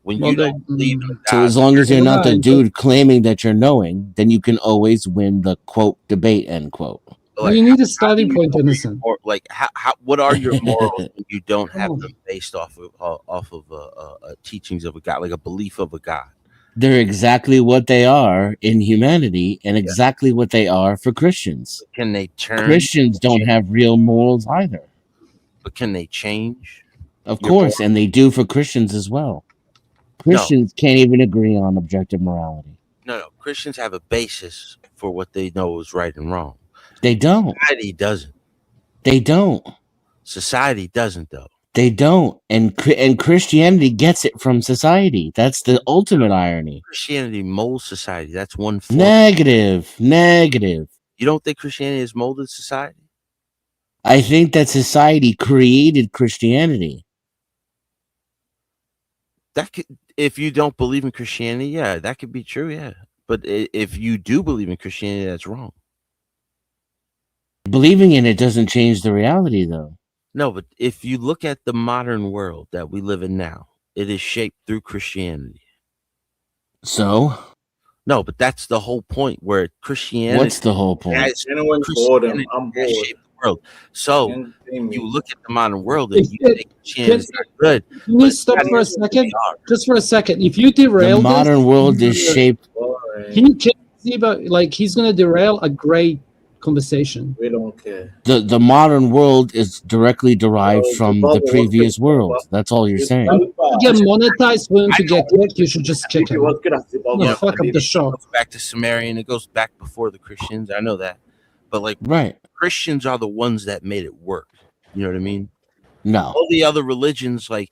When you don't believe in God, so as long as you're not the dude claiming that you're knowing, then you can always win the quote debate, end quote. Well, you need a starting point, Innocent. Or like, what are your morals when you don't have them based off of teachings of a God, like a belief of a God? They're exactly what they are in humanity, and exactly what they are for Christians. Can they turn? Christians don't have real morals either. But can they change? Of course, and they do for Christians as well. Christians can't even agree on objective morality. No. Christians have a basis for what they know is right and wrong. They don't. Society doesn't. They don't. Society doesn't, though. They don't. And Christianity gets it from society. That's the ultimate irony. Christianity molds society. That's one form. Negative. You don't think Christianity has molded society? I think that society created Christianity. That could, if you don't believe in Christianity, yeah, that could be true, yeah. But if you do believe in Christianity, that's wrong. Believing in it doesn't change the reality, though. No, but if you look at the modern world that we live in now, it is shaped through Christianity. So? No, but that's the whole point. Where Christianity, What's the whole point? Genuine boredom. I'm bored. Shaped the world. So Entertain you me. look at the modern world and you think Christianity is not good. Can we stop for a second? Just for a second. If you derail The modern world is shaped. Can you see about like he's gonna derail a great conversation? We don't care. The modern world is directly derived from the previous world. That's all you're saying. To get monetized for him to get clicked, you should just kick him. Yeah, Fuck up the show. It goes back to Sumerian. It goes back before the Christians. I know that, but like, right, Christians are the ones that made it work. You know what I mean? No. All the other religions, like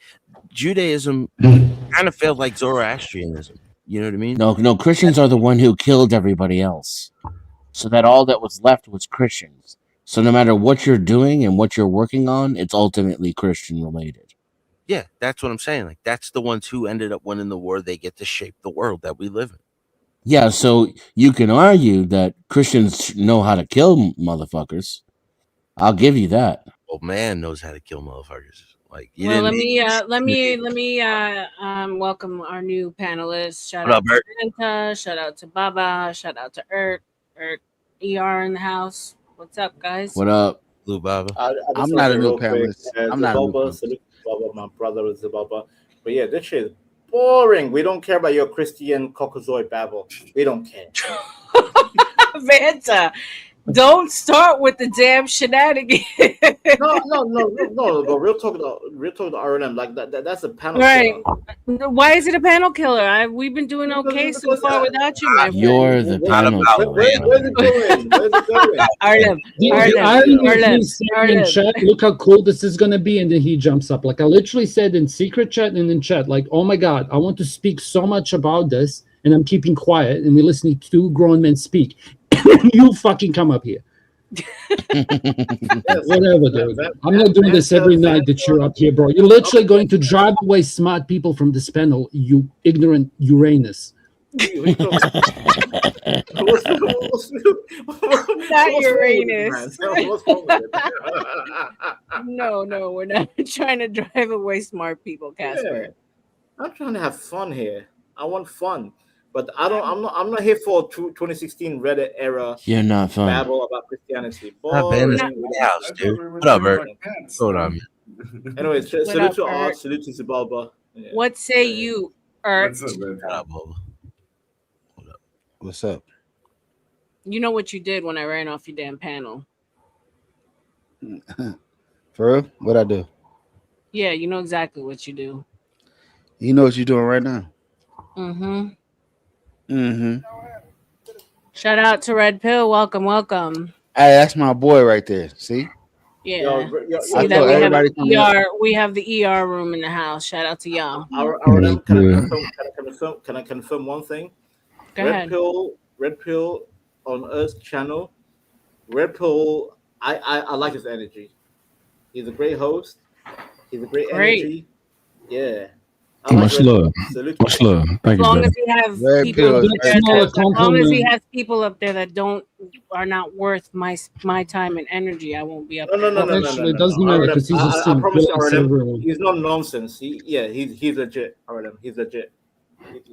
Judaism, kind of failed like Zoroastrianism. You know what I mean? No, Christians are the one who killed everybody else, so that all that was left was Christians. So no matter what you're doing and what you're working on, it's ultimately Christian related. Yeah, that's what I'm saying. Like, that's the ones who ended up winning the war. They get to shape the world that we live in. Yeah, so you can argue that Christians know how to kill motherfuckers. I'll give you that. Oh, man knows how to kill motherfuckers. Like, you Well, didn't let me welcome our new panelists. Shout What out up, to Bert? Santa, shout out to Baba, shout out to ERK ER in the house. What's up, guys? What up, Blue Baba? I'm not a new panelist. I'm not a new panelist. Baba, my brother is Baba. But yeah, this shit is boring. We don't care about your Christian Caucasoid babble. We don't care. Vanta, don't start with the damn shenanigans. No. But real talk to R.L.M. Like that's a panel. Right. killer. Why is it a panel killer? We've been doing okay so far without you, my friend. You're the panel killer. Where's it going? Where's it going? Arlen, in chat, look how cool this is gonna be, and then he jumps up. Like I literally said in secret chat and in chat, like, oh my god, I want to speak so much about this, and I'm keeping quiet, and we're listening to two grown men speak. You fucking come up here. Whatever, dude. I'm not doing this every night that you're up here, bro. You're literally going to drive away smart people from this panel, you ignorant Uranus. Not Uranus. No, we're not trying to drive away smart people, Casper. Yeah. I'm trying to have fun here. I want fun. But I'm not here for 2016 Reddit era. You're not fun. Babble about Christianity. Not been in the house, dude. What up, Bert? Hold on. Anyway, salute to Art, salute to Zibalba. Yeah. What say you, Ert? What's up? You know what you did when I ran off your damn panel. For real? What'd I do? Yeah, you know exactly what you do. You know what you're doing right now? Mm-hmm. Mm-hmm. Shout out to Red Pill. Welcome. Hey, that's my boy right there. See? Yeah. See I that told we have, everybody come in. we have the ER room in the house. Shout out to y'all. Can I confirm one thing? Go ahead. Red Pill on Earth's channel. Red Pill, I like his energy. He's a great host. He's a great energy. Yeah. Much love. Much love. Thank you, As long brother. as he has people up there, as long as he has people up there that are not worth my time and energy, I won't be up there. No. It doesn't matter because he's a I simp. promise you, Yes, R.L.M. everyone. He's not nonsense. He's legit. R.L.M. He's legit.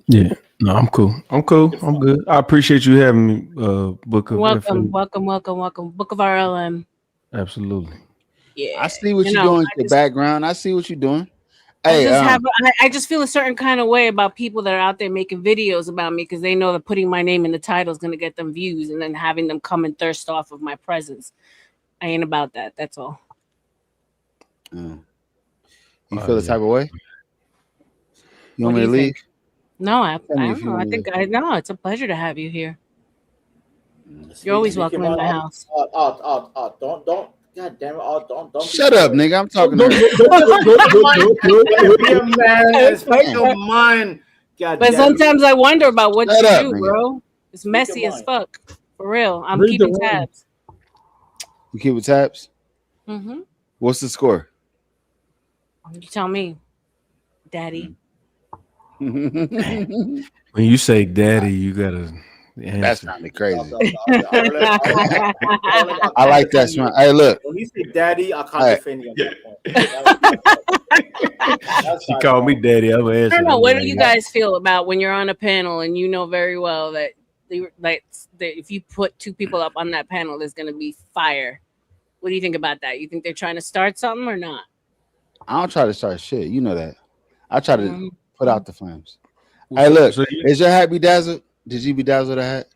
Yeah. No, I'm cool. I'm good. I appreciate you having me. Book of Welcome. Book of R.L.M. Absolutely. Yeah. I see what you're doing in the background. I see what you're doing. Hey, I just feel a certain kind of way about people that are out there making videos about me because they know that putting my name in the title is going to get them views, and then having them come and thirst off of my presence. I ain't about that. That's all. you feel the type of way? You want me to leave? No, I Tell me if don't you know. I wanna think I know. It's a pleasure to have you here. You're always welcome in my house. Don't. God damn it! Don't. Shut up, nigga. I'm talking to Speak your mind. God But damn sometimes I wonder about what Shut you up, do, nigga. bro. It's messy as fuck. For real. I'm Read the keeping room. tabs. You keep with tabs? Mm-hmm. What's the score? You tell me, Daddy. When you say daddy, you gotta That answer. sounded crazy. I I like that smile. Hey, look. When you say daddy, I can't Hey. defend you on that point. She called me daddy. I'm I answering. don't know. I'm What like, do you guys feel about when you're on a panel and you know very well that if you put two people up on that panel, there's going to be fire? What do you think about that? You think they're trying to start something or not? I don't try to start shit. You know that. I try to put out the flames. Well, Hey, look. so Is your hat bedazzled? Did you bedazzle the hat?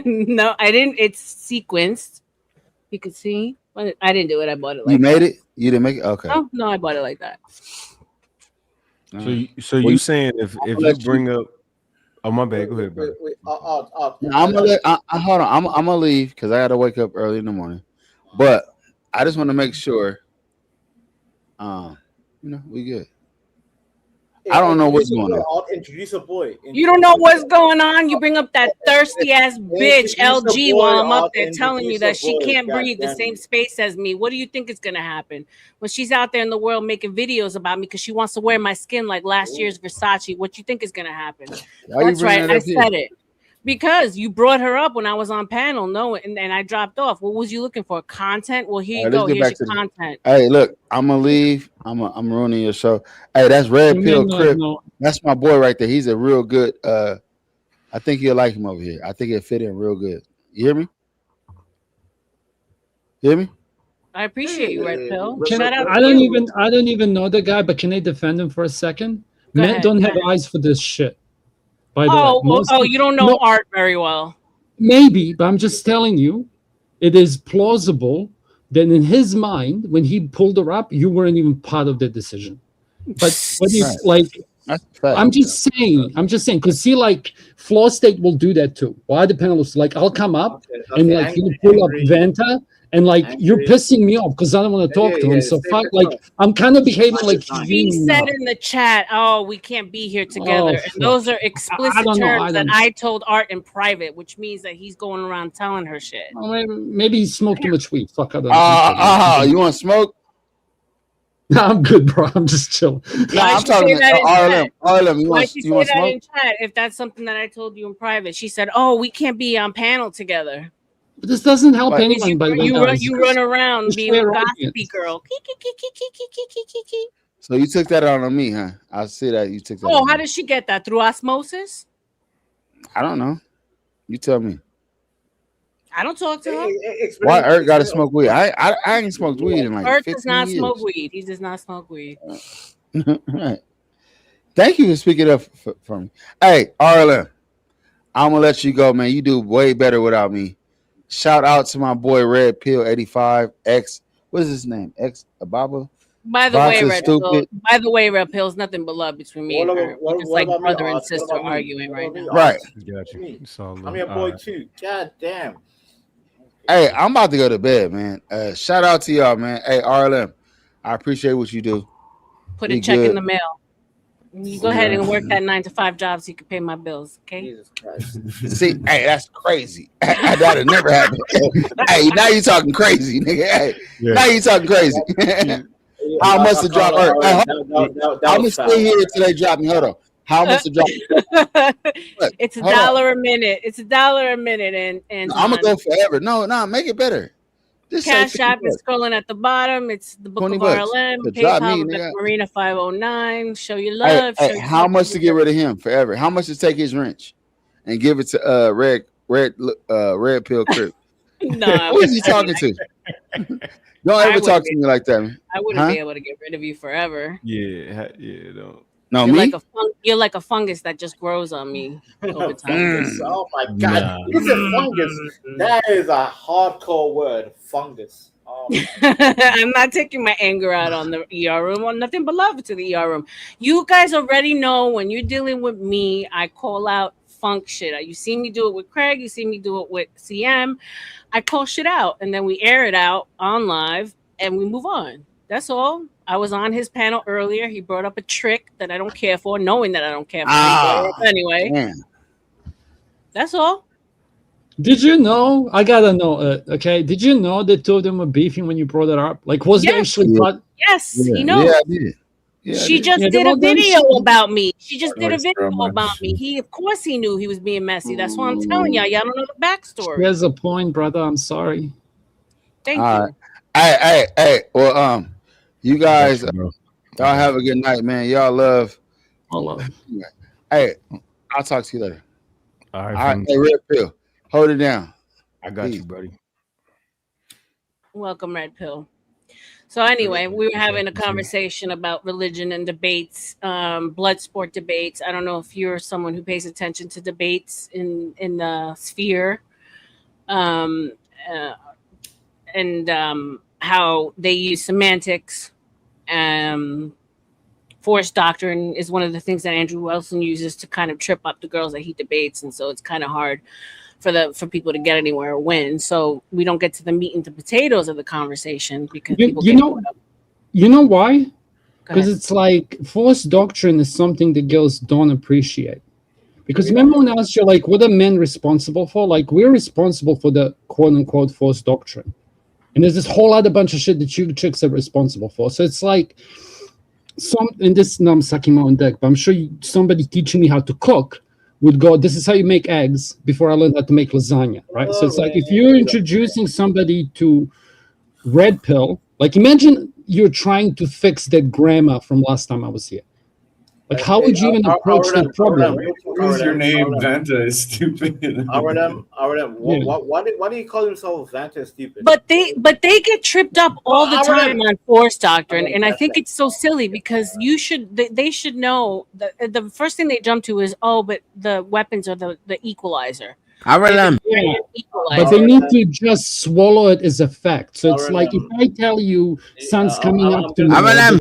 No, I didn't. It's sequenced. You can see. But I didn't do it. I bought it like You made that. it? You didn't make it? Okay. Oh, no, I bought it like that. So you saying if you bring up, oh my bad, go ahead, bro. I'm gonna hold on. I'm gonna leave because I gotta wake up early in the morning. But I just want to make sure, we good. I don't know what's going on. Introduce a boy. You don't know what's going on. You bring up that thirsty ass bitch LG while I'm up there telling you that she can't breathe the same space as me. What do you think is gonna happen when she's out there in the world making videos about me because she wants to wear my skin like last year's Versace? What you think is gonna happen? That's right. I said it. Because you brought her up when I was on panel, and I dropped off. What was you looking for? Content? Well, here you go. Here's your content. Hey, look, I'm gonna leave. I'm ruining your show. Hey, that's Red Pill Crip. That's my boy right there. He's a real good. I think you'll like him over here. I think it'll fit in real good. You hear me? Hear me? I appreciate you, Red Pill. I don't even know the guy, but can I defend him for a second? Men don't have eyes for this shit. By the way, you don't know art very well. Maybe, but I'm just telling you, it is plausible that in his mind, when he pulled her up, you weren't even part of the decision. But it's like, I'm just saying, because see, like, Floor State will do that too. Why the panelists like, I'll come up and like you pull up Vanta. And like you're pissing me off because I don't want to talk to him. So fuck, like I'm kind of behaving like he said in the chat, "Oh, we can't be here together." And those are explicit terms that I told Art in private, which means that he's going around telling her shit. Well, maybe he smoked too much weed. Fuck, I don't know. You want to smoke? No, I'm good, bro. I'm just chilling. No, I'm talking about R.L.M. You want to smoke? In chat, if that's something that I told you in private, she said, "Oh, we can't be on panel together." But this doesn't help anyone. By the way, you run around being a gossipy girl. So you took that on me, huh? I see that you took that. Oh, how did she get that? Through osmosis? I don't know. You tell me. I don't talk to her. Why Eric got to smoke weed? I ain't smoked weed in like Eric 15 does not years. smoke weed. He does not smoke weed. Right. Thank you for speaking up for me. Hey, R.L.M. I'm gonna let you go, man. You do way better without me. Shout out to my boy Red Pill 85 X. What is his name? X Ababa. By the way, Red Pill's nothing but love between me and her. We're just like brother and sister arguing right now. Right. Got you. I'm your boy too. God damn. Hey, I'm about to go to bed, man. Shout out to y'all, man. Hey, R.L.M. I appreciate what you do. Put a check in the mail. You go ahead and work that 9-to-5 job so you can pay my bills, okay? Jesus Christ. See, hey, that's crazy. That'll never happen. Hey, now you talking crazy, nigga. Hey, now you talking crazy. How much to drop? How much stay here till they drop me? Hold on. How much to drop? It's $1 a minute. It's $1 a minute, and I'm gonna go forever. No, make it better. Cash App is scrolling at the bottom. It's the Book of R.L.M. PayPal, Marina 509. Show your love. Hey, how much to get rid of him forever? How much to take his wrench and give it to Red Pill Crip? No, who is he talking to? Don't ever talk to me like that, man. I wouldn't be able to get rid of you forever. Yeah, don't. No, you're like a fungus that just grows on me over time. Oh my god, it's a fungus. That is a hardcore word, fungus. Oh I'm not taking my anger out on the ER room or nothing but love to the ER room. You guys already know when you're dealing with me, I call out funk shit. You see me do it with Craig, you see me do it with CM. I call shit out and then we air it out on live and we move on. That's all. I was on his panel earlier. He brought up a trick that I don't care for, knowing that I don't care for. Anyway, man. That's all. Did you know? I gotta know. Okay. Did you know the two of them were beefing when you brought it up? Like, was it actually? Yes, he knows. Yeah, I did. She just did a video about me. She just did a video about me. Of course, he knew he was being messy. That's why I'm telling y'all. Y'all don't know the backstory. There's a point, brother. I'm sorry. Thank All you. right. Hey. Well, you guys, you, bro. y'all have a good night, man. Y'all love. All love. Hey, I'll talk to you later. All All right, right. fam. Hey, Red Pill, hold it down. I got Peace. you, buddy. Welcome, Red Pill. So anyway, we were having a conversation about religion and debates, blood sport debates. I don't know if you're someone who pays attention to debates in the sphere, um, uh, and how they use semantics. Force doctrine is one of the things that Andrew Wilson uses to kind of trip up the girls that he debates, and so it's kind of hard for people to get anywhere or win. So we don't get to the meat and the potatoes of the conversation because people You get know, caught up. you know why? Go Because ahead. it's like forced doctrine is something the girls don't appreciate. Because We don't remember when I asked you, like, what are men responsible for? Like, we're responsible for the quote unquote forced doctrine. And there's this whole other bunch of shit that you chicks are responsible for. So it's like, I'm sucking my own dick, but I'm sure somebody teaching me how to cook would go, this is how you make eggs before I learned how to make lasagna, right? So it's like, if you're introducing somebody to red pill, like imagine you're trying to fix that grammar from last time I was here. Like, how would you even approach that problem? Who's your name? Vanta is stupid. R.L.M. Yeah. Why do you call himself Vanta stupid? But they get tripped up all the time on force doctrine, and I think it's so silly because they should know that the first thing they jump to is, oh, but the weapons are the equalizer. R.L.M. Yeah, Equalizer. but they need to just swallow it as a fact. So it's like if I tell you sun's coming up tomorrow,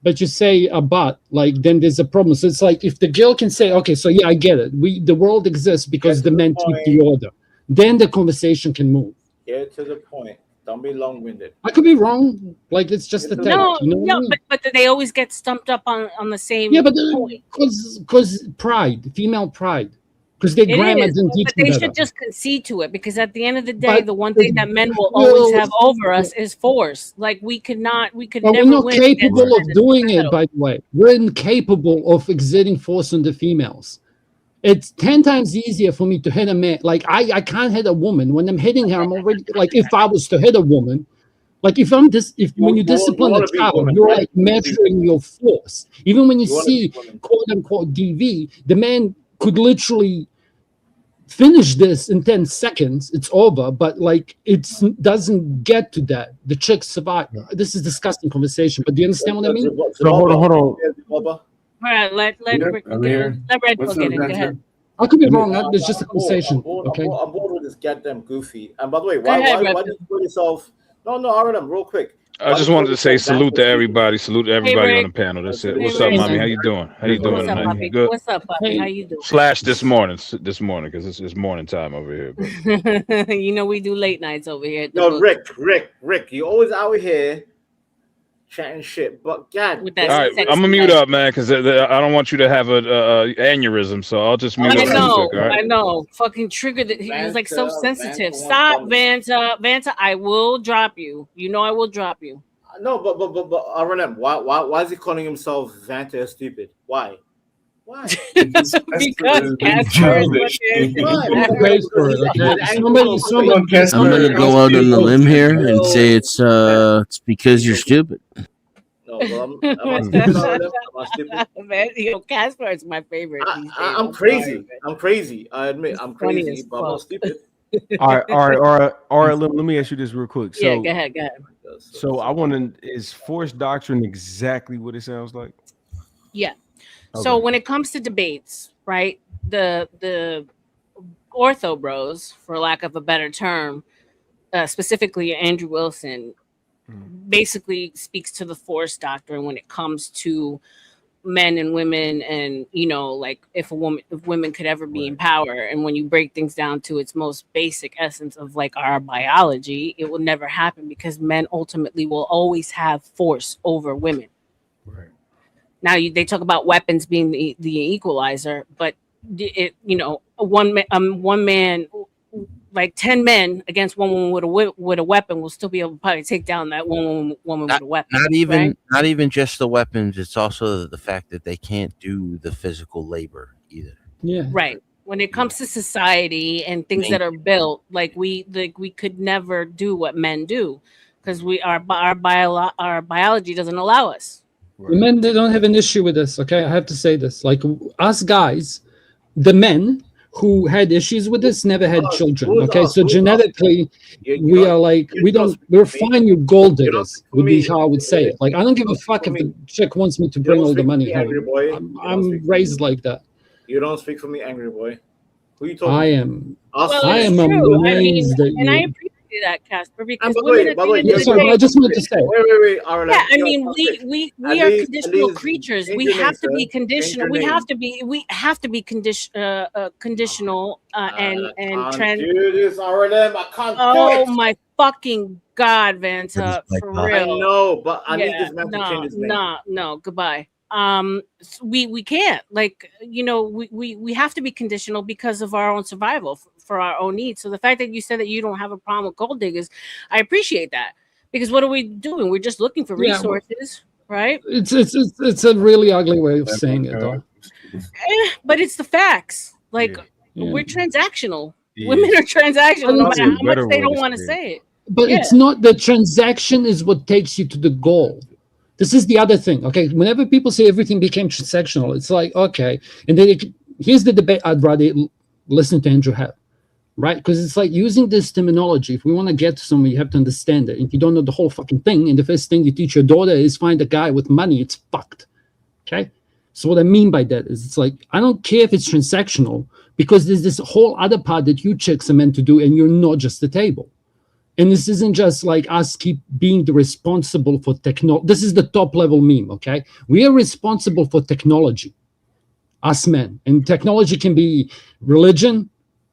but you say a but, like then there's a problem. So it's like if the girl can say, okay, so yeah, I get it. The world exists because the men keep the order. Then the conversation can move. Get to the point. Don't be long-winded. I could be wrong. Like it's just a tech. No, You know what I no, mean? but they always get stumped up on the same Yeah, but point. because pride, female pride, because their It grandma is, didn't teach but them they better. should just concede to it because at the end of the day, But the one thing that men will always have over us is force. Like we could But never we're not win against capable men of in doing the it, battle. by the way. We're incapable of exerting force on the females. It's 10 times easier for me to hit a man. Like I can't hit a woman. When I'm hitting her, I'm already like if I was to hit a woman, like if when you discipline a wanna be child, woman, you're right? like measuring your force. Even when you You wanna be see woman. quote unquote DV, the man could literally finish this in 10 seconds, it's over, but like it doesn't get to that. The chicks survive. This is disgusting conversation, but do you understand what I mean? So hold on. All right, let Red Pill get in. Go ahead. I could be wrong. It's just a conversation. Okay. I'm bored with this goddamn goofy. And by the way, Go ahead, why Red did you call yourself? No, R.L.M. Real quick. I just wanted to say salute to everybody. Salute to everybody on the Rick. panel. That's it. Hey, What's up, Rick. mommy? How you doing? How you doing What's up, tonight? puppy? Good. What's up, puppy? How you doing? Slash this morning because it's morning time over here. But You know we do late nights over here. At the No, book. Rick, you always out here chatting shit, but God, With all that right, sexy I'm gonna mute light. up, man, because I don't want you to have a aneurysm. So I'll just mute I up real know, quick. All right. I know. Fucking triggered. He was like so sensitive. Vanta Stop, wants Vanta. I will drop you. You know I will drop you. No, but R.L.M. Why is he calling himself Vanta stupid? Why? Because Casper is looking. Praise for it, okay? I'm gonna go out on the limb here and say it's because you're stupid. No, well, I'm stupid, R.L.M. I'm stupid. Man, Casper is my favorite these days. I'm crazy. I'm crazy. I admit I'm funny crazy, as but I'm not fuck. stupid. All right. R.L.M. Let me ask you this real quick. Yeah, So, go ahead. So I want to. Is forced doctrine exactly what it sounds like? Yeah. So when it comes to debates, right? The ortho bros, for lack of a better term, specifically Andrew Wilson, basically speaks to the force doctrine when it comes to men and women, and like if women could ever be in power, and when you break things down to its most basic essence of like our biology, it will never happen because men ultimately will always have force over women. Right. Now they talk about weapons being the equalizer, but one man like 10 men against one woman with a weapon will still be able to probably take down that one woman with a weapon. right? Not even just the weapons. It's also the fact that they can't do the physical labor either. Yeah. Right. When it comes to society and things that are built, like we could never do what men do because our biology doesn't allow us. The men, they don't have an issue with this. Okay, I have to say this. Like us guys, the men who had issues with this never had children. Okay, so genetically, we are like we're fine. You gold diggers would be how I would say it. Like I don't give a fuck if the chick wants me to bring all the money home. I'm raised like that. You don't speak for me, angry boy. Who you talking? I am. Well, I it's am true. amazed that and I you. appreciate that, Casper, because By the women way, at by the the way, end of the Sorry, day, I just wanted to say. Wait, R.L.M. yeah, I mean, we are conditional creatures. change We your name, have to be sir. Change conditional. your We name. have to be conditional and Can't trans. do this, R.L.M. I can't do Oh it. my fucking god, Vanta, for I real. know, but I need Yeah, this man to no, change his name. no, goodbye. We can't, like, we have to be conditional because of our own survival for our own needs. So the fact that you said that you don't have a problem with gold diggers, I appreciate that, because what are we doing? We're just looking for Yeah, well, resources, right? It's a really ugly way of saying it, though. But it's the facts. Like, Yeah. we're transactional. Yeah. Women are transactional, no matter Probably a how much better they way don't to want to say say it. But Yeah. it's not the transaction is what takes you to the goal. This is the other thing. Okay, whenever people say everything became transactional, it's like, okay, and then here's the debate I'd rather listen to Andrew have, right? Because it's like using this terminology. If we want to get to somewhere, you have to understand it. If you don't know the whole fucking thing, and the first thing you teach your daughter is find a guy with money, it's fucked. Okay, so what I mean by that is, it's like, I don't care if it's transactional, because there's this whole other part that you chicks are meant to do, and you're not just the table. And this isn't just like us keep being the responsible for technology. This is the top level meme, okay? We are responsible for technology, us men. And technology can be religion,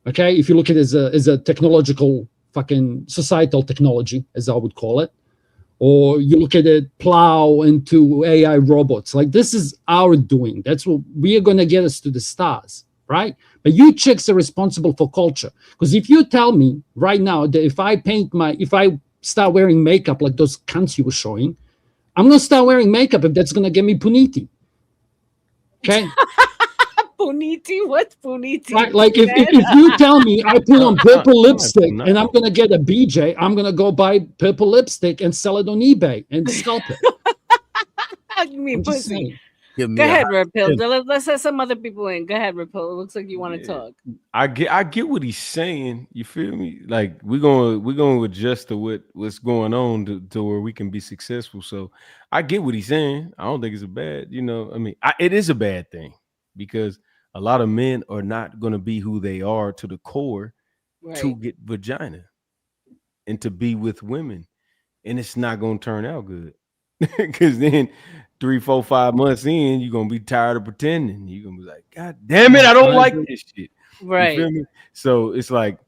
okay? If you look at it as a technological fucking societal technology, as I would call it. Or you look at it, plow into AI robots. Like, this is our doing. That's what we are going to get us to the stars, right? But you chicks are responsible for culture. Because if you tell me right now that if I start wearing makeup like those cunts you were showing, I'm going to start wearing makeup if that's going to get me puniti. Okay? Puniti? What's puniti? Right, like if you tell me I put on purple lipstick and I'm gonna get a BJ, I'm gonna go buy purple lipstick and sell it on eBay and scalp it. You mean I'm just pussy? saying. Give me Go a ahead, hot Red Pill. tip. Let's have some other people in. Go ahead, Red Pill. It looks like you want to talk. I get what he's saying. You feel me? Like we're going to adjust to what's going on to where we can be successful. So I get what he's saying. I don't think it's a bad, I mean, it is a bad thing, because a lot of men are not going to be who they are to the core to Right. get vagina and to be with women, and it's not going to turn out good. Because then 3, 4, 5 months in, you're gonna be tired of pretending. You're gonna be like, God damn it, I don't like this shit. Right. You feel me? So it's like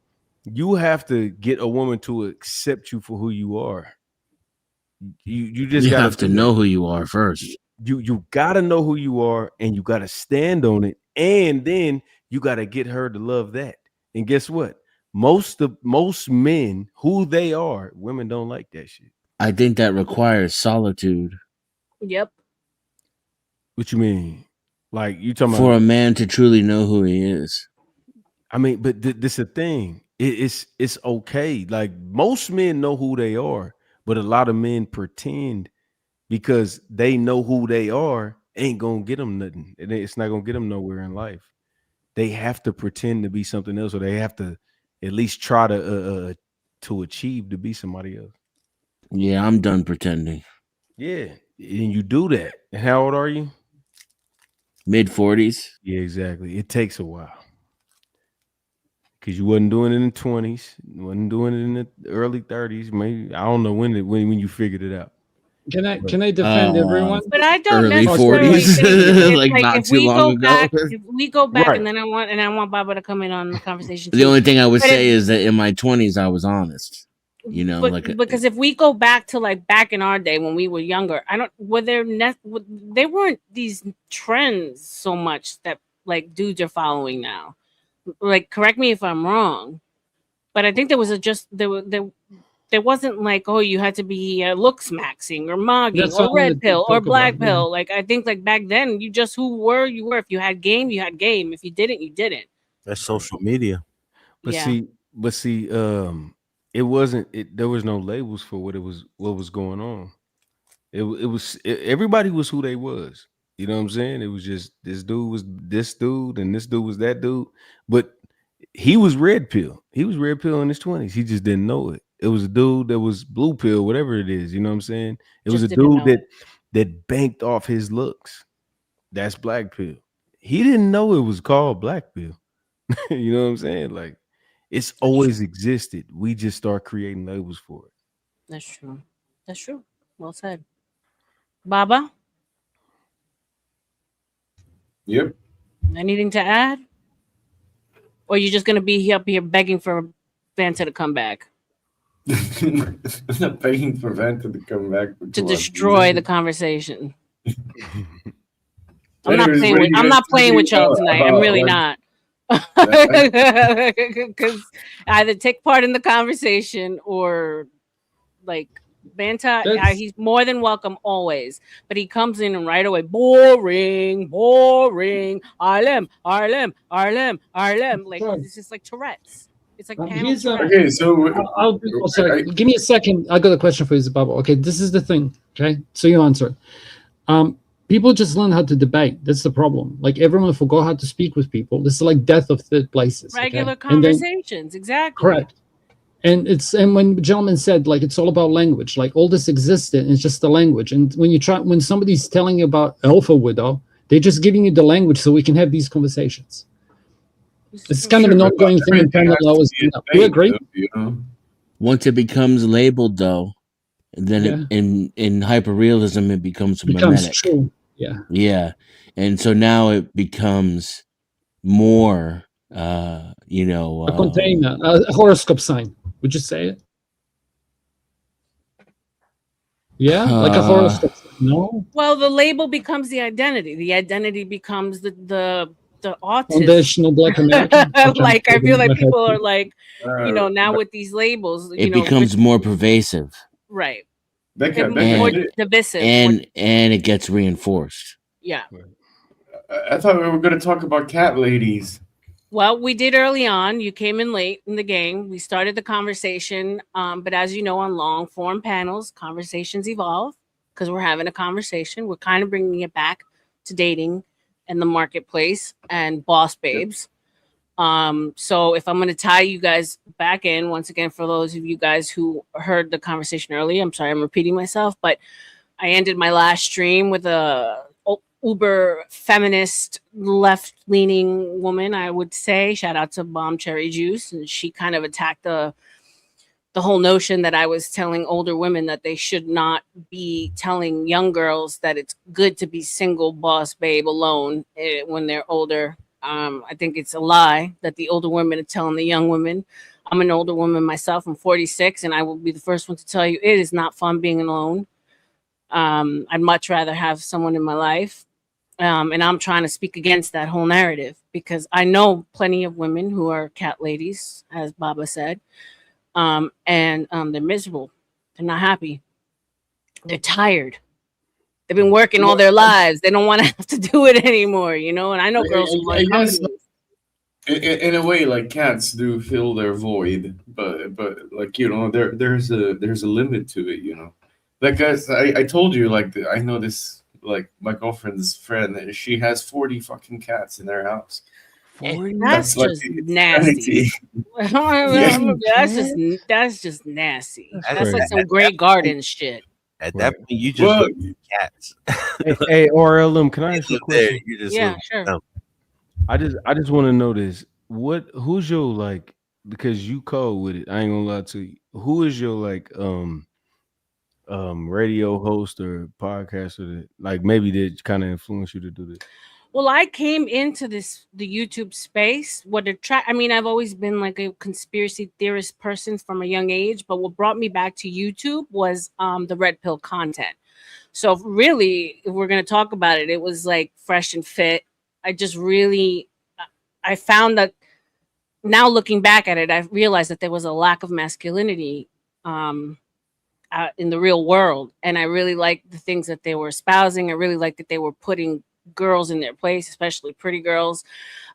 you have to get a woman to accept you for who you are. You just You gotta have to do that. know who you are first. You gotta know who you are, and you gotta stand on it, and then you gotta get her to love that. And guess what? Most men, who they are, women don't like that shit. I think that requires solitude Yep. What you mean? Like you talking for about a man to truly know who he is. I mean, but this a thing. It's okay. Like most men know who they are, but a lot of men pretend because they know who they are ain't gonna get them nothing. It's not gonna get them nowhere in life. They have to pretend to be something else, or they have to at least try to achieve to be somebody else. Yeah, I'm done pretending. Yeah, and you do that. And how old are you? Mid-40s. Yeah, exactly. It takes a while. Because you wasn't doing it in the 20s, you wasn't doing it in the early 30s. Maybe I don't know when you figured it out. Can I defend everyone? But I don't Early necessarily 40s, think it's like like not if too we long go ago. back, Right. and then I want Baba to come in on the conversation The too. only thing I would But say is that in my 20s, I was honest. but because if we go back to like back in our day when we were younger, they weren't these trends so much that like dudes are following now. Like, correct me if I'm wrong. But I think there was there wasn't like, oh, you had to be looks maxing or mogging That's what I or red wanted to pill or talk about. black pill. Like I think like back then you just you were. If you had game, you had game. If you didn't, you didn't. That's social media. But Yeah. see, it wasn't. There was no labels for what was going on. Everybody was who they was. You know what I'm saying? It was just this dude was this dude and this dude was that dude. But he was red pill. He was red pill in his 20s. He just didn't know it. It was a dude that was blue pill, whatever it is. You know what I'm saying? It was Just a didn't dude know it. that banked off his looks. That's black pill. He didn't know it was called black pill. You know what I'm saying? Like it's always existed. We just start creating labels for it. That's true. That's true. Well said. Baba, Yep. anything to add? Or you just gonna be up here begging for Vanta to come back I'm not begging for Vanta to come back to destroy the conversation? I'm not Anyways, playing what are with. you I'm guys not playing with thinking y'all tonight. I'm about, really like, not. Because either take part in the conversation or like Banta, That's he's more than welcome always. But he comes in and right away, boring, boring. R.L.M, R.L.M, R.L.M, R.L.M. Like right. it's just like Tourette's. It's like panel Here's Tourette's. Okay, so I'll be, oh, sorry. Give me a second. I got a question for you, Baba. Okay, this is the thing. Okay, so you answer. People just learn how to debate. That's the problem. Like everyone forgot how to speak with people. This is like death of third places. Regular Okay? And then conversations, exactly. correct. And when the gentleman said like it's all about language, like all this existed, it's just the language. And when somebody's telling you about Alpha Widow, they're just giving you the language so we can have these conversations. It's kind of an ongoing thing in panel always. We agree. Once it becomes labeled, though, then in hyperrealism it becomes Becomes mimetic. true. Yeah. Yeah, and so now it becomes more, A container, a horoscope sign. Would you say it? Yeah, like a horoscope sign. No. Well, the label becomes the identity. The identity becomes the autism. Foundational Black American. Like I feel like people are like, now with these labels, it becomes more pervasive, right. and, More divisive. and it gets reinforced. Yeah. I thought we were going to talk about cat ladies. Well, we did early on. You came in late in the game. We started the conversation. But as you know, on long form panels, conversations evolve because we're having a conversation. We're kind of bringing it back to dating and the marketplace and boss babes. So if I'm going to tie you guys back in, once again, for those of you guys who heard the conversation earlier, I'm sorry, I'm repeating myself, but I ended my last stream with a uber feminist left-leaning woman, I would say. Shout out to Bomb Cherry Juice. And she kind of attacked the whole notion that I was telling older women that they should not be telling young girls that it's good to be single boss babe alone when they're older. I think it's a lie that the older women are telling the young women. I'm an older woman myself. I'm 46, and I will be the first one to tell you it is not fun being alone. I'd much rather have someone in my life. And I'm trying to speak against that whole narrative because I know plenty of women who are cat ladies, as Baba said, and they're miserable. They're not happy. They're tired. They've been working all their lives. They don't want to have to do it anymore, And I know girls who run companies. In a way, like cats do fill their void, but like there's a limit to it, Like guys, I told you, like I know this. Like my girlfriend's friend, she has 40 fucking cats in their house. 40? That's just nasty. That's just nasty. That's like some Grey Garden shit. At that point, you just look at cats. Hey, R.L.M, can I ask you a question? Yeah, sure. I just want to know this. Who's your because you cold with it? I ain't gonna lie to you. Who is your radio host or podcaster that maybe did kind of influence you to do this? Well, I came into the YouTube space. I've always been like a conspiracy theorist person from a young age, but what brought me back to YouTube was the red pill content. So really, if we're going to talk about it, it was like Fresh and Fit. I found that now looking back at it, I realized that there was a lack of masculinity in the real world, and I really liked the things that they were espousing. I really liked that they were putting girls in their place, especially pretty girls.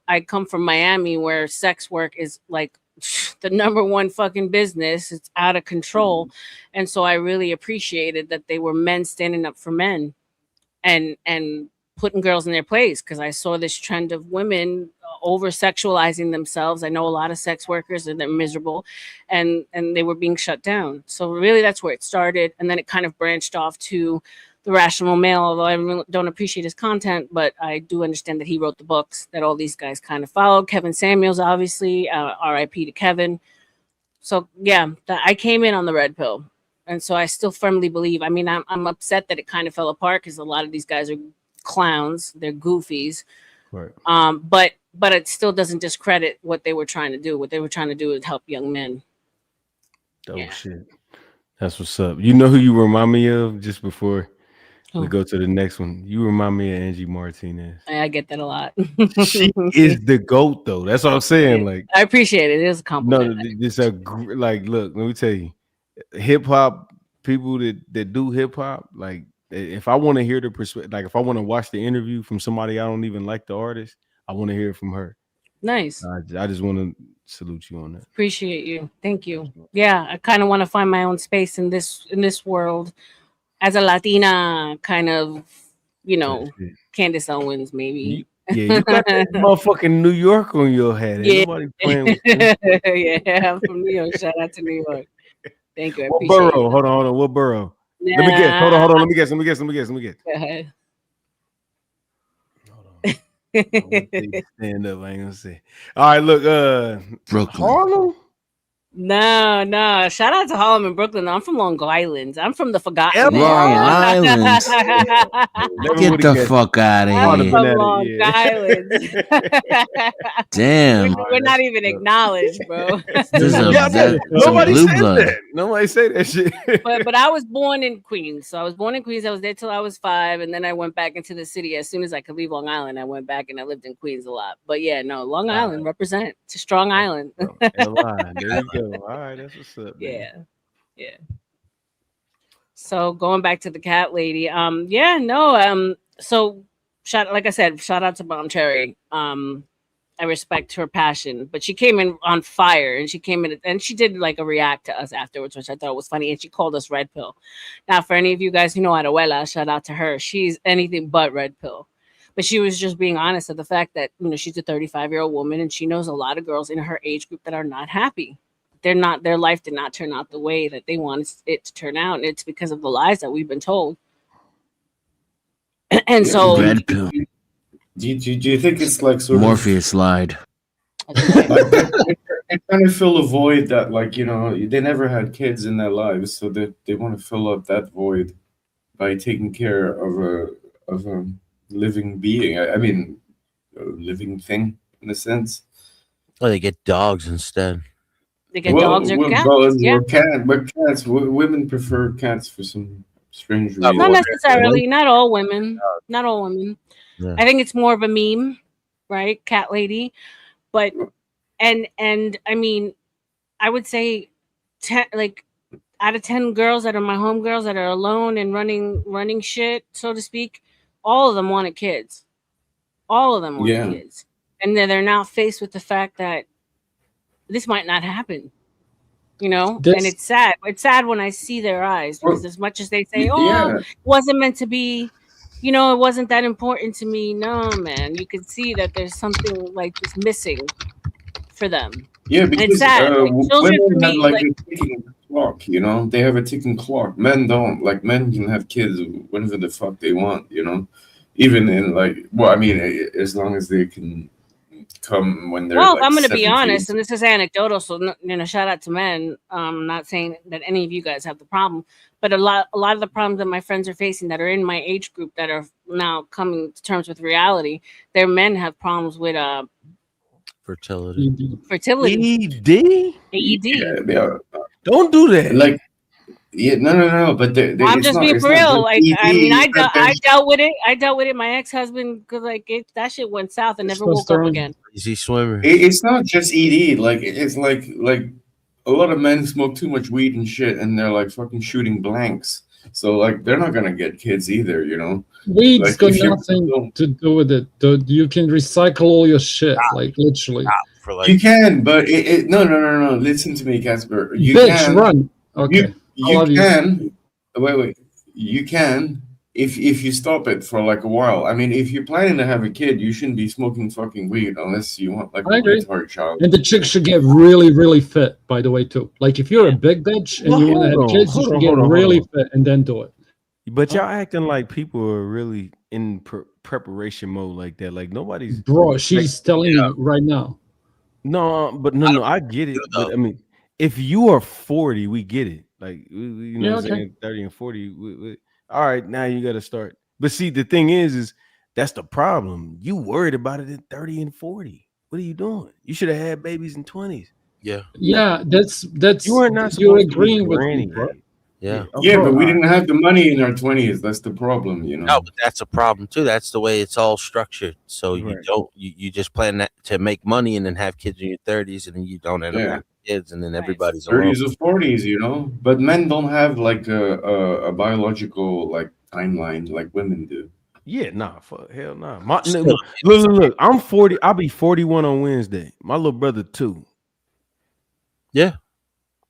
I come from Miami, where sex work is like the number one fucking business. It's out of control, and so I really appreciated that they were men standing up for men and putting girls in their place, because I saw this trend of women over sexualizing themselves. I know a lot of sex workers and they're miserable, and they were being shut down. So really that's where it started, and then it kind of branched off to the Rational Male, although I really don't appreciate his content, but I do understand that he wrote the books that all these guys kind of followed. Kevin Samuels, obviously, RIP to Kevin. So yeah, I came in on the red pill, and so I still firmly believe. I mean, I'm upset that it kind of fell apart because a lot of these guys are clowns, they're goofies. Right. But it still doesn't discredit what they were trying to do. What they were trying to do is help young men. Oh shit, that's what's up. You know who you remind me of? Just before we Who? go to the next one, you remind me of Angie Martinez. I get that a lot. She is the GOAT, though. That's what I'm saying. Like, I appreciate it. It is a compliment. no, this like. Look, let me tell you, hip hop people that do hip hop, like, if I want to hear the perspective, like, if I want to watch the interview from somebody I don't even like the artist, I want to hear it from her. Nice. I just want to salute you on that. Appreciate you. Thank you. Yeah, I kind of want to find my own space in this world as a Latina, kind of, Candace Owens, maybe. You got that motherfucking New York on your head. Ain't nobody playing with you. Yeah, I'm from New York. Shout out to New York. Thank you. I What appreciate borough? it. Hold on. What borough? Let me guess. Hold on. Let me guess. Go ahead. Stand up. I ain't gonna say. All right, look. Brooklyn. Harlem. No. Shout out to Harlem and Brooklyn. I'm from Long Island. I'm from the forgotten. Long Island. Get the fuck out of I'm here. from Long Island. Damn. We're not even acknowledged, bro. Nobody blue said blood. that. Nobody say that shit. but I was born in Queens. So I was born in Queens. I was there till I was 5, and then I went back into the city as soon as I could leave Long Island. I went back and I lived in Queens a lot. But yeah, no, Long Island represent. It's a strong island. There you go. All right, that's what's up. Man. Yeah. So going back to the cat lady, so like I said, shout out to Bomb Cherry. I respect her passion, but she came in on fire, and she came in and she did like a react to us afterwards, which I thought was funny, and she called us red pill. Now, for any of you guys who know Aruela, shout out to her. She's anything but red pill. But she was just being honest of the fact that, she's a 35-year-old woman, and she knows a lot of girls in her age group that are not happy. Their life did not turn out the way that they wanted it to turn out. And it's because of the lies that we've been told. And so Red pill. Do you think it's like sort Morpheus lied. they kind of fill a void that, like, they never had kids in their lives, so they want to fill up that void by taking care of a living being. I mean, a living thing in a sense. Oh, they get dogs instead. They get dogs or cats. Yeah. But cats, women prefer cats for some strange reason. Not necessarily. Not all women. Not all women. Yeah. I think it's more of a meme, right? Cat lady. But and I mean, I would say 10, like out of 10 girls that are my homegirls that are alone and running shit, so to speak, all of them wanted kids. All of them wanted kids. And then they're now faced with the fact that this might not happen, and it's sad. It's sad when I see their eyes, because as much as they say, it wasn't meant to be, it wasn't that important to me. No, man, you can see that there's something like this missing for them. Yeah, because and it's sad. Children women for me, have like a ticking clock, they have a ticking clock. Men don't. Like, men can have kids whenever the fuck they want, even in as long as they can come when they're I'm going to be honest, and this is anecdotal, so shout out to men. I'm not saying that any of you guys have the problem, but a lot of the problems that my friends are facing that are in my age group that are now coming to terms with reality, their men have problems with fertility. AED? AED. Yeah. Don't do that. Like, Yeah, no. But I'm it's just not. being It's for not real. just Like, I mean, ED. It's that I there's dealt with it. I dealt with it. My ex husband, because like that shit went south and never woke up Testosterone. again. Easy swimmer. It's not just ED. Like it's like a lot of men smoke too much weed and shit, and they're like fucking shooting blanks. So like they're not gonna get kids either, you know. Weed's Like got if you nothing to do with it, dude. You can recycle all your shit, like literally. For like you can, but no. Listen to me, Casper. You Bitch, can. run. Okay. I You love you. can. Wait. You can if you stop it for like a while. I mean, if you're planning to have a kid, you shouldn't be smoking fucking weed unless you want like a I agree. retard child. And the chick should get really, really fit, by the way, too. Like if you're a big bitch and Well, you want to have hold on, kids, you hold should on, get hold on, hold really on. fit and then do it. But y'all acting like people are really in preparation mode like that. Like nobody's Bro, like, she's telling me right now. no, but no, I get it. But I mean, if you are 40, we get it. Like you know Yeah, what I'm okay. saying, 30 and 40. All right, now you gotta start. But see, the thing is that's the problem. You worried about it at 30 and 40. What are you doing? You should have had babies in 20s. Yeah. Yeah, that's You are not you're supposed to be agreeing with me, granny bro. yet. Yeah. Yeah, Bro, but we didn't have the money in our 20s. That's the problem, you know. No, but that's a problem too. That's the way it's all structured. So you Right. don't you just plan that to make money and then have kids in your 30s and then you don't end up Yeah. having kids and then everybody's alone. 30s or 40s, you know. But men don't have like a biological like timeline like women do. Yeah, nah, fuck, hell nah. My, Still, look, I'm 40. I'll be 41 on Wednesday. My little brother too. Yeah.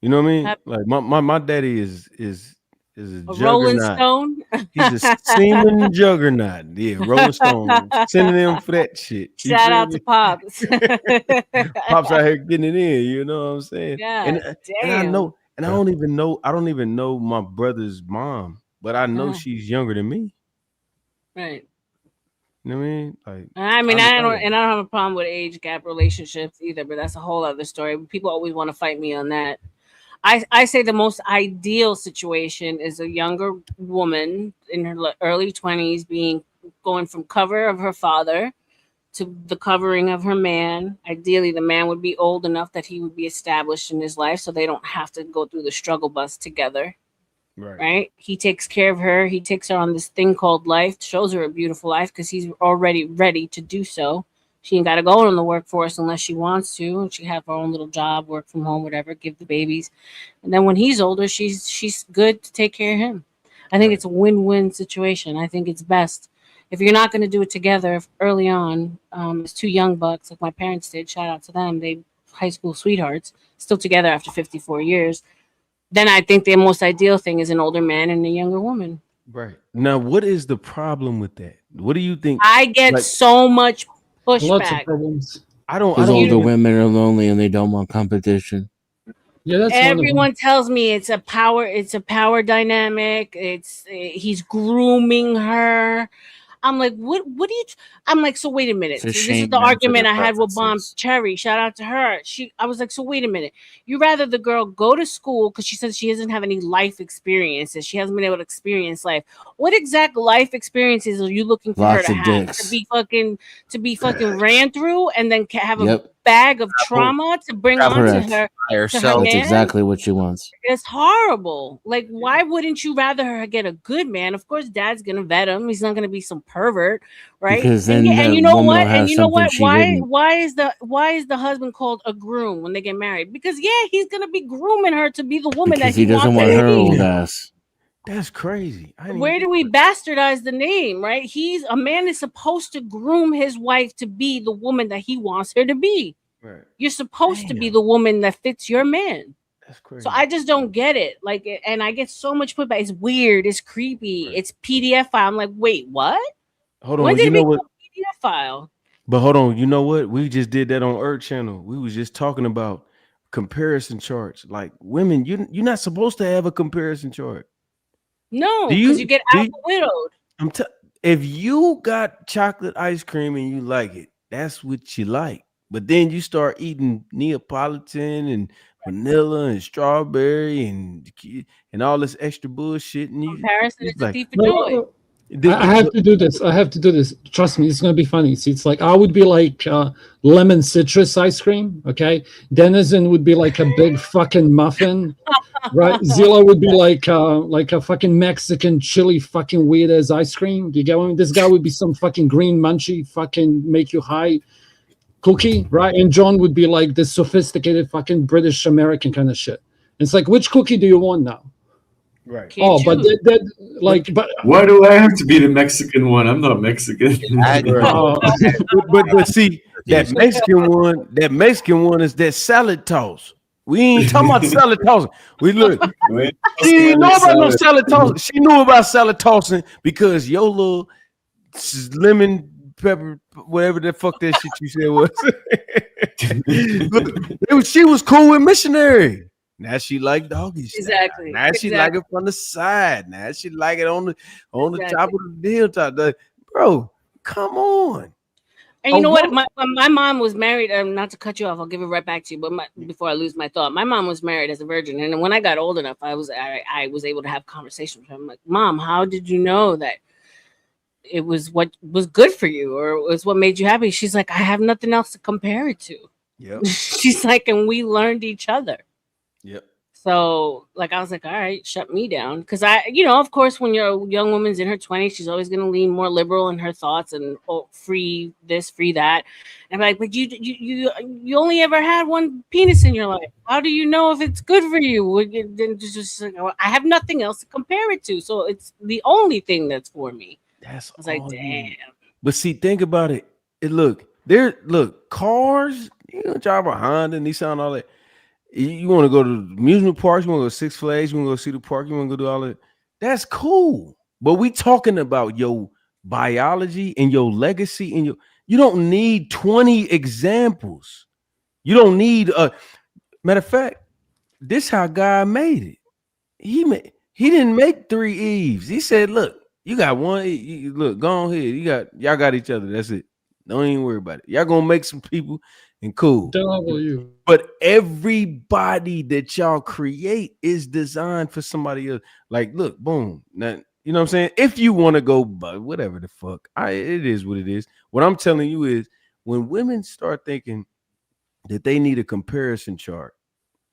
You know what I mean? Like my daddy is a A Rolling juggernaut. Stone. He's a semen juggernaut. Yeah, Rolling Stone. Synonym for that shit. You Shout feel out to me? Pops. Pops out here getting it in, you know what I'm saying? God And I damn. know, and I don't even know my brother's mom, but I know she's younger than me. Right. You know what I mean? Like I mean, know I don't, that. and I don't have a problem with age gap relationships either, but that's a whole other story. People always want to fight me on that. I say the most ideal situation is a younger woman in her early 20s being going from cover of her father to the covering of her man. Ideally, the man would be old enough that he would be established in his life so they don't have to go through the struggle bus together. Right? He takes care of her. He takes her on this thing called life, shows her a beautiful life because he's already ready to do so. She ain't got to go in the workforce unless she wants to, and she have her own little job, work from home, whatever. Give the babies, and then when he's older, she's good to take care of him. I think it's a win-win situation. I think it's best if you're not going to do it together early on. As two young bucks, like my parents did. Shout out to them. They high school sweethearts, still together after 54 years. Then I think the most ideal thing is an older man and a younger woman. Right. Now, what is the problem with that? What do you think? I get Like, so much Lots of pushback. problems. I don't Because older even, women are lonely and they don't want competition. Yeah, that's one of them. Everyone tells me it's a power dynamic. He's grooming her. I'm like, what do you? I'm like, so wait a minute. It's a So this is shame the men for argument their I had with Bomb preferences. Cherry. Shout out to her. I was like, so wait a minute. You rather the girl go to school because she says she doesn't have any life experiences. She hasn't been able to experience life. What exact life experiences are you looking for her Lots to of have? dicks. To be fucking ran through and then have a Yep. bag of trauma to bring on Correct. to her That's man? exactly what she wants. It's horrible. Like, why wouldn't you rather her get a good man? Of course, dad's gonna vet him. He's not gonna be some pervert, right? Because And then yeah, and the you know woman what? will have And you know something what? she didn't. Why is the husband called a groom when they get married? Because yeah, he's gonna be grooming her to be the woman that Because he he doesn't wants want her to her be. old ass. that's crazy. I didn't Where even do we bastardize the name, right? A man is supposed to groom his wife to be the woman that he wants her to be. Right. You're supposed to be the woman that fits your man. That's crazy. So I just don't get it. Like, and I get so much pushback. It's weird. It's creepy. It's PDF file. I'm like, wait, what? Hold When on, did you it know become what? PDF file? But hold on, you know what? We just did that on Earth Channel. We was just talking about comparison charts. Like women, you're not supposed to have a comparison chart. No, Do because you you? get Do alpha you, widowed. if you got chocolate ice cream and you like it, that's what you like. But then you start eating Neapolitan and vanilla and strawberry and all this extra bullshit, and Comparison it's is a like, thief of joy. I have to do this. I have to do this. Trust me, it's gonna be funny. See, it's like I would be like lemon citrus ice cream. Okay, Denizen would be like a big fucking muffin. Right, Zilla would be like a fucking Mexican chili fucking weird as ice cream. Do you get what I mean? This guy would be some fucking green munchy fucking make you high cookie, right? And John would be like this sophisticated fucking British American kind of shit. It's like, which cookie do you want now? Right. Oh, but but Why do I have to be the Mexican one? I'm not Mexican. But see, that Mexican one is that salad toss. We ain't talking about salad tossing. We look. She didn't know about no salad tossing. She knew about salad tossing because your little lemon pepper, whatever the fuck that shit you said was. Look, she was cool with missionary. Now she like doggy style. Exactly. Now she like it from the side. Now she like it on the top of the deal top. Bro, come on. And you know what? My mom was married. Not to cut you off, I'll give it right back to you. But before I lose my thought, my mom was married as a virgin, and when I got old enough, I was able to have conversations with her. I'm like, Mom, how did you know that it was what was good for you, or it was what made you happy? She's like, I have nothing else to compare it to. Yep. She's like, and we learned each other. Yep. So, like, I was like, all right, shut me down. Because of course, when you're a young woman's in her 20s, she's always going to lean more liberal in her thoughts and free this, free that. And I'm like, but you only ever had one penis in your life. How do you know if it's good for you? I have nothing else to compare it to. So it's the only thing that's for me. I was like, damn. But see, think about it. Cars, you know, drive a Honda, Nissan, all that. You want to go to amusement parks, you want to go to Six Flags, you want to go see the park, you want to go do all that. That's cool. But we talking about your biology and your legacy and you don't need 20 examples. You don't need matter of fact, this how God made it. He didn't make 3 Eves. He said, look, you got one. Look, go on here. Y'all got each other. That's it. Don't even worry about it. Y'all gonna make some people and cool. You. But everybody that y'all create is designed for somebody else. Like, look, boom. Now, you know what I'm saying? If you want to go, but whatever the fuck, it is what it is. What I'm telling you is, when women start thinking that they need a comparison chart,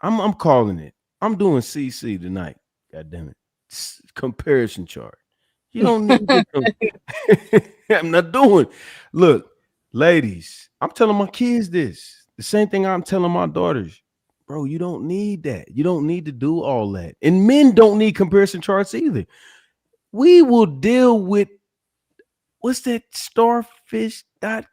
I'm calling it. I'm doing CC tonight. God damn it, comparison chart. You don't need to. I'm not doing. Look, ladies, I'm telling my kids this. The same thing I'm telling my daughters. Bro, you don't need that. You don't need to do all that. And men don't need comparison charts either. We will deal with, what's that, starfish.com?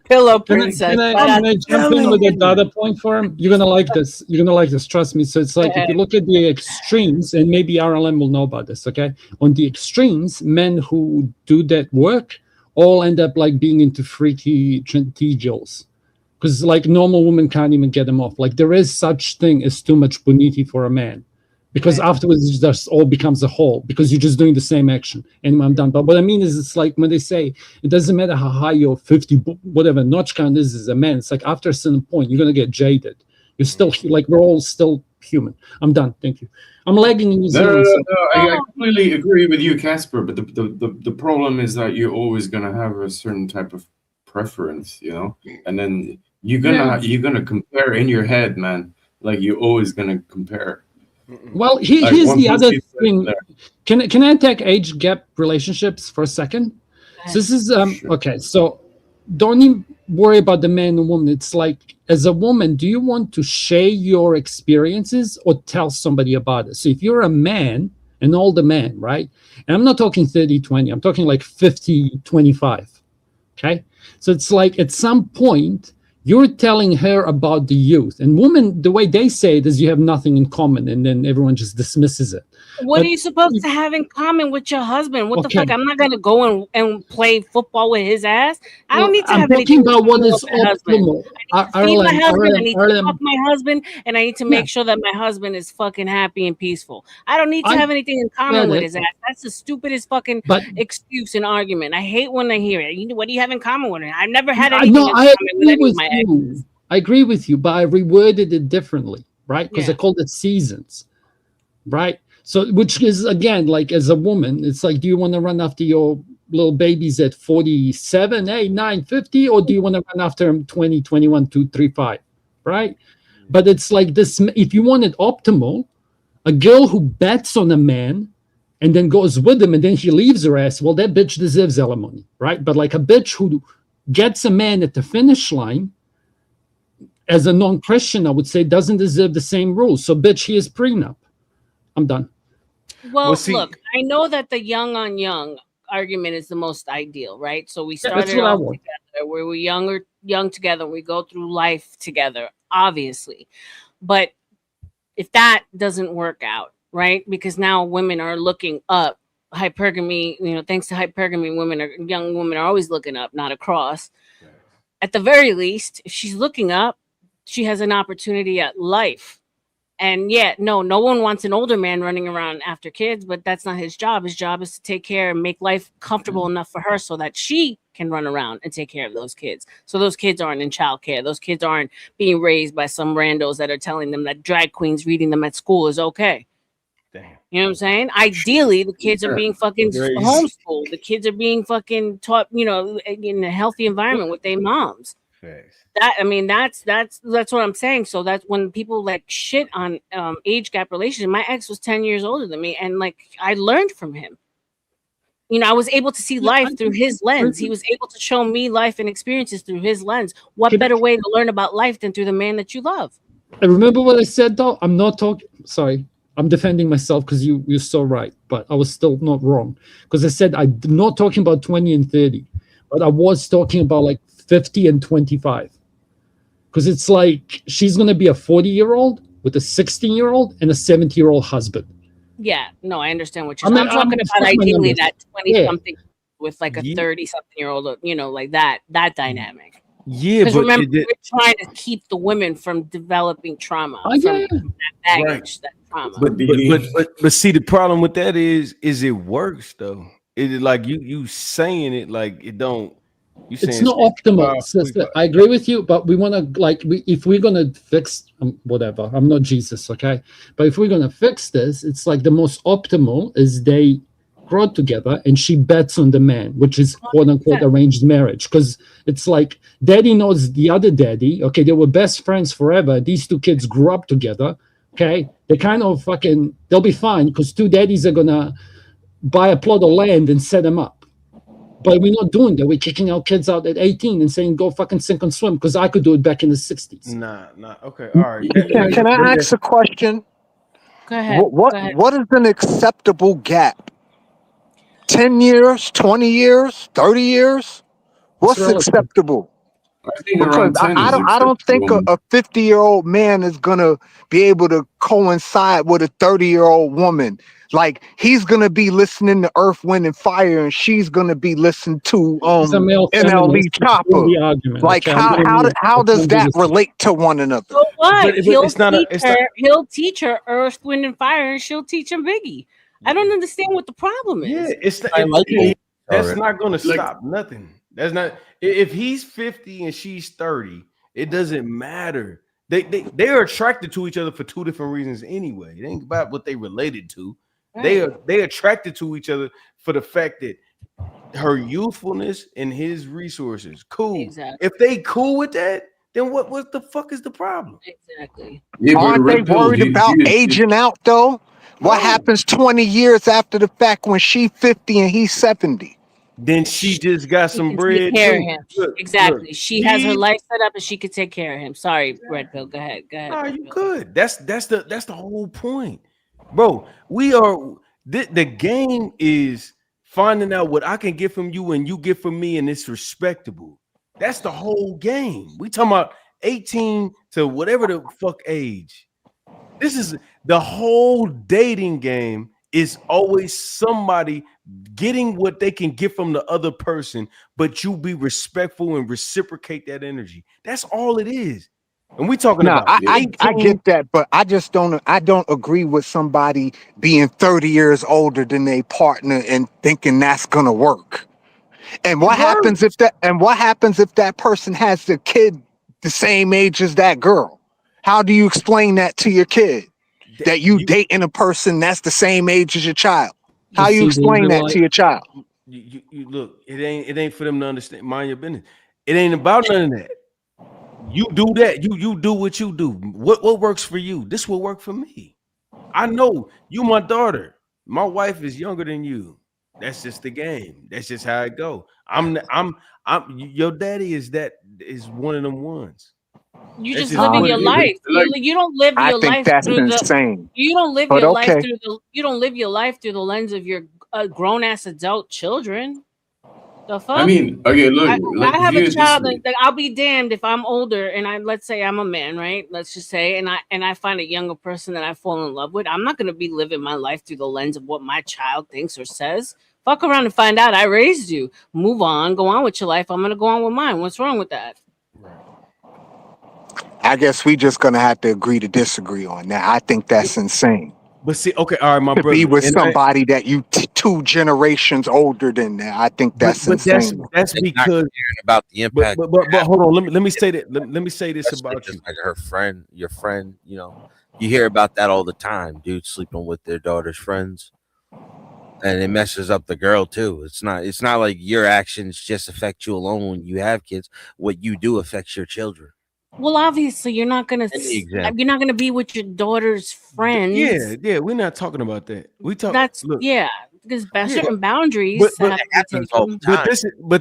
Pillow princess. Can I jump in with a data point for him? You're gonna like this. You're gonna like this. Trust me. So it's like, if you look at the extremes, and maybe R.L.M will know about this. Okay, on the extremes, men who do that work all end up like being into freaky tentacles, because like normal women can't even get them off. Like there is such thing as too much boniti for a man, because afterwards it just all becomes a whole, because you're just doing the same action. And I'm done. But what I mean is, it's like when they say it doesn't matter how high your 50 whatever notch count is as a man, it's like after a certain point you're gonna get jaded. You're still like, we're all still human. I'm done. Thank you. I'm lagging in New Zealand. No. I completely agree with you, Casper. But the problem is that you're always gonna have a certain type of preference, you know, and then you're gonna compare in your head, man. Like you're always gonna compare. Well, here's the other thing. Can I attack age gap relationships for a second? So this is okay. So don't even worry about the man and woman. It's like, as a woman, do you want to share your experiences or tell somebody about it? So if you're a man, an older man, right? And I'm not talking 30-20, I'm talking like 50-25. Okay. So it's like, at some point you're telling her about the youth. And women, the way they say it is, you have nothing in common, and then everyone just dismisses it. What are you supposed to have in common with your husband? What the fuck? I'm not gonna go and play football with his ass. I don't need to have anything talking about what is optimal. I need to feed my husband. I need to fuck my husband, and I need to make sure that my husband is fucking happy and peaceful. I don't need to have anything in common with his ass. That's the stupidest fucking excuse and argument. I hate when I hear it. What do you have in common with it? I've never had anything in common with any of my exes. I agree with you, but I reworded it differently, right? Because I called it seasons, right? So, which is again, like as a woman, it's like, do you want to run after your little babies at 47, 8, 9, 50, or do you want to run after them 20, 21, 2, 3, 5, right? But it's like this, if you want it optimal, a girl who bets on a man and then goes with him and then he leaves her ass, well, that bitch deserves alimony, right? But like a bitch who gets a man at the finish line, as a non-Christian, I would say, doesn't deserve the same rules. So, bitch, here's prenup. I'm done. Well, look, I know that the young on young argument is the most ideal, right? So we Yeah, that's started what I all want. together, where we're young together, we go through life together, obviously. But if that doesn't work out, right? Because now women are looking up. Hypergamy, thanks to hypergamy, young women are always looking up, not across. At the very least, if she's looking up, she has an opportunity at life. And yet, no one wants an older man running around after kids, but that's not his job. His job is to take care and make life comfortable enough for her so that she can run around and take care of those kids. So those kids aren't in childcare. Those kids aren't being raised by some randos that are telling them that drag queens reading them at school is okay. Damn. You know what I'm saying? Ideally, the kids are being fucking Crazy. homeschooled. The kids are being fucking taught, in a healthy environment with their moms. That's what I'm saying. So that's when people like shit on age gap relationship. My ex was 10 years older than me, and like I learned from him. I was able to see life through his lens. He was able to show me life and experiences through his lens. What better way to learn about life than through the man that you love? And remember what I said, though? I'm not talking. Sorry, I'm defending myself because you're so right, but I was still not wrong because I said I'm not talking about 20 and 30, but I was talking about like 50 and 25. Because it's like she's going to be a 40-year-old with a 16-year-old and a 70-year-old husband. Yeah, no, I understand what you're saying. I'm talking about ideally that 20-something with like a 30-something-year-old, like that dynamic. Yeah, because but remember, we're trying to keep the women from developing trauma, from that baggage, that trauma. But see, the problem with that is it works though. It is like you saying it like it don't. You saying It's not optimal, sister. I agree with you, but we want to if we're gonna fix whatever. I'm not Jesus, okay? But if we're gonna fix this, it's like the most optimal is they grow together and she bets on the man, which is quote unquote arranged marriage, because it's like daddy knows the other daddy. Okay, they were best friends forever. These two kids grew up together. Okay, they kind of they'll be fine because two daddies are gonna buy a plot of land and set them up. But we're not doing that. We're kicking our kids out at 18 and saying, go fucking sink and swim, because I could do it back in the 60s. Nah. Okay, all right. Can I ask a question? Go ahead. What is an acceptable gap? 10 years, 20 years, 30 years? What's acceptable? I think Because around 10 is I don't think acceptable. a 50-year-old man is going to be able to coincide with a 30-year-old woman. Like, he's going to be listening to Earth, Wind, and Fire, and she's going to be listening to MLE Chopper. Like, how does that relate to one another? So what? But He'll teach her Earth, Wind, and Fire, and she'll teach him Biggie. I don't understand what the problem is. Yeah, that's not going to stop nothing. That's not. If he's 50 and she's 30, it doesn't matter. They're attracted to each other for two different reasons anyway. It ain't about what they related to. Right. They attracted to each other for the fact that her youthfulness and his resources. Cool. Exactly. If they cool with that, then what the fuck is the problem? Exactly. Aren't they worried about aging out though? What happens 20 years after the fact when she's 50 and he's 70? Then she just got some bread. Take care of him. Exactly. She has her life set up and she could take care of him. Sorry, Red Pill. Go ahead. Nah, you good. That's the whole point. Bro, we are the game is finding out what I can get from you and you get from me, and it's respectable. That's the whole game. We talking about 18 to whatever the fuck age. This is the whole dating game. Is always somebody getting what they can get from the other person, but you be respectful and reciprocate that energy. That's all it is. And we talking about I get that, but I don't agree with somebody being 30 years older than their partner and thinking that's gonna work. And what happens if that person has the kid the same age as that girl? How do you explain that to your kid? that you dating a person that's the same age as your child? How But you see, explain that to your child? You look, it ain't for them to understand. Mind your business. It ain't about none of that. You do that. You do what you do. What works for you? This will work for me. I know you my daughter. My wife is younger than you. That's just the game. That's just how it go. I'm your daddy is one of them ones. You That's just just living what your it is. life. You don't live I your think life that's through the. insane. You don't live But your life okay. through the. You don't live your life through the lens of your grown ass adult children. The fuck? I mean, okay, look, I let's have a view it this child way. that I'll be damned if I'm older and let's say I'm a man, right? Let's just say, and I find a younger person that I fall in love with. I'm not gonna be living my life through the lens of what my child thinks or says. Fuck around and find out I raised you. Move on, go on with your life. I'm gonna go on with mine. What's wrong with that? Right. I guess we just gonna have to agree to disagree on that. I think that's insane. But see, okay, all right, my To be brother. with And somebody that you 2 generations older than that, I think that's but that's insane. that's They're not because caring about the but impact. but but, but hold on. Let me say that. Let me say this Especially about you. just like her friend, your friend. You hear about that all the time. Dudes sleeping with their daughter's friends, and it messes up the girl too. It's not like your actions just affect you alone when you have kids. What you do affects your children. Well, obviously, you're not gonna Any example. be with your daughter's friends. Yeah, we're not talking about that. We talk. That's Look, because yeah, certain boundaries but have to It be happens all the taken. time.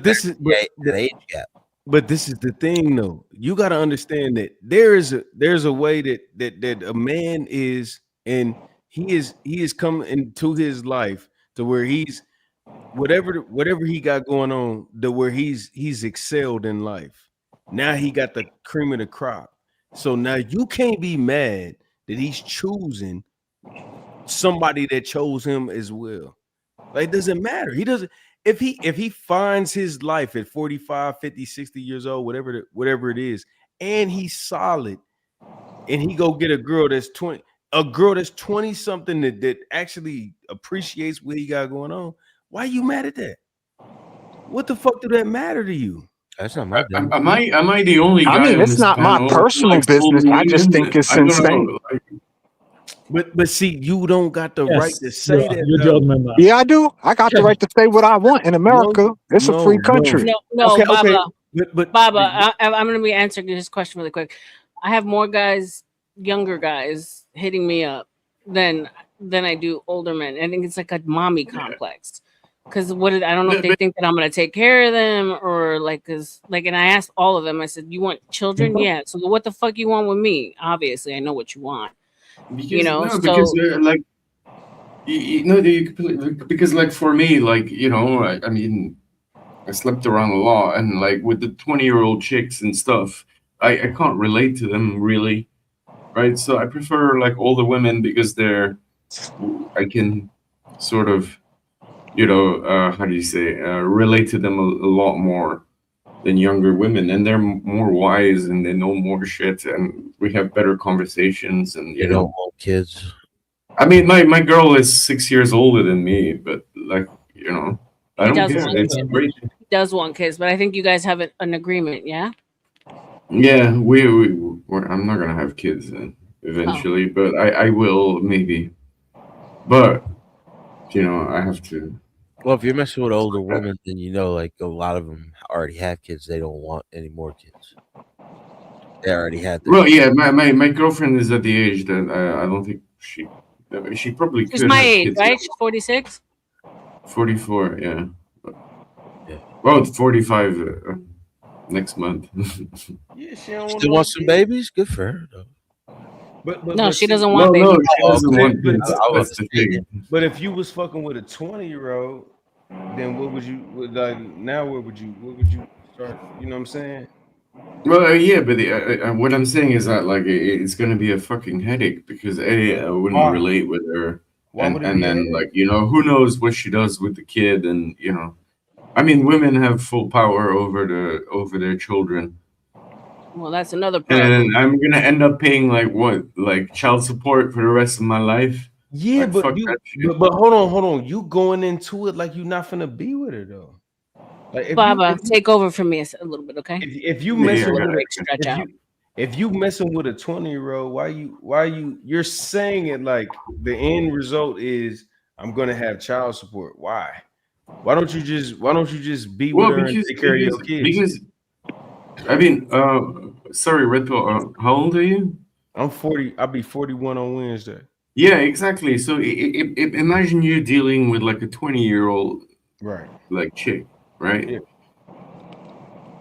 this is That age gap. but this is the thing though. You got to understand that there's a way that a man is, and he is coming into his life to where he's whatever he got going on, to where he's excelled in life. Now he got the cream of the crop. So now you can't be mad that he's choosing somebody that chose him as well. Like, it doesn't matter. He doesn't, if he finds his life at 45, 50, 60 years old, whatever it is, and he's solid, and he go get a girl that's 20 something that actually appreciates what he got going on. Why you mad at that? What the fuck do that matter to you? That's not my business. Am I the only I guy mean, on it's this not my panel who personal likes business. older I just women? think it's I don't insane. know. Like, But see, you don't got the right to Yes, say that you're the though. odd man now. Yeah, I do. I got the right to say what I want in America. It's a free No. country. No, Okay, Baba. but Baba, I'm going to be answering this question really quick. I have more guys, younger guys, hitting me up than I do older men. I think it's like a mommy complex. Because I don't know if they think that I'm going to take care of them or and I asked all of them, I said, you want children? Yeah. So what the fuck you want with me? Obviously, I know what you want. because like because like for me, like I mean, I slept around a lot, and like with the 20-year-old chicks and stuff, I can't relate to them really, right? So I prefer like older women because I can sort of how do you say relate to them a lot more than younger women, and they're more wise and they know more shit, and we have better conversations, and You don't want kids. I mean, my girl is 6 years older than me, but like I He don't does care. want It's kids. great. He does want kids, but I think you guys have an agreement, yeah? Yeah, I'm not gonna have kids eventually, but I will maybe. But I have to. Well, if you're messing with older women, then like a lot of them already have kids. They don't want any more kids. They already had their. Well, yeah, my girlfriend is at the age that I don't think she probably She's could my have age, kids. right? She's 46. 44, yeah. Yeah. Well, 45 next month. Yeah, she don't Still want some babies? Good for her, though. No, she see, doesn't want no, babies. she doesn't want kids. I was That's the thing. But if you was fucking with a 20-year-old, then what would you like now? What would you start? You know what I'm saying? Well, yeah, but what I'm saying is that like it's gonna be a fucking headache because I wouldn't Why? relate with her, Why would it and be a then headache? like who knows what she does with the kid, and I mean women have full power over their children, Well, that's another and problem. then I'm gonna end up paying like child support for the rest of my life. Yeah, Like but fuck that shit. but hold on. You going into it like you're not finna be with her though. Like Baba, take over for me a little bit, okay? if you Yeah, mess I Let with the got her, mic stretch out. if you messing with a 20-year-old, you're saying it like the end result is I'm gonna have child support. Why? Why don't you just be with Well, her and take care of your kids? because I mean, sorry, Red Pill. How old are you? I'm 40. I'll be 41 on Wednesday. Yeah, exactly. So imagine you dealing with like a 20-year-old Right. like chick, right? Yeah.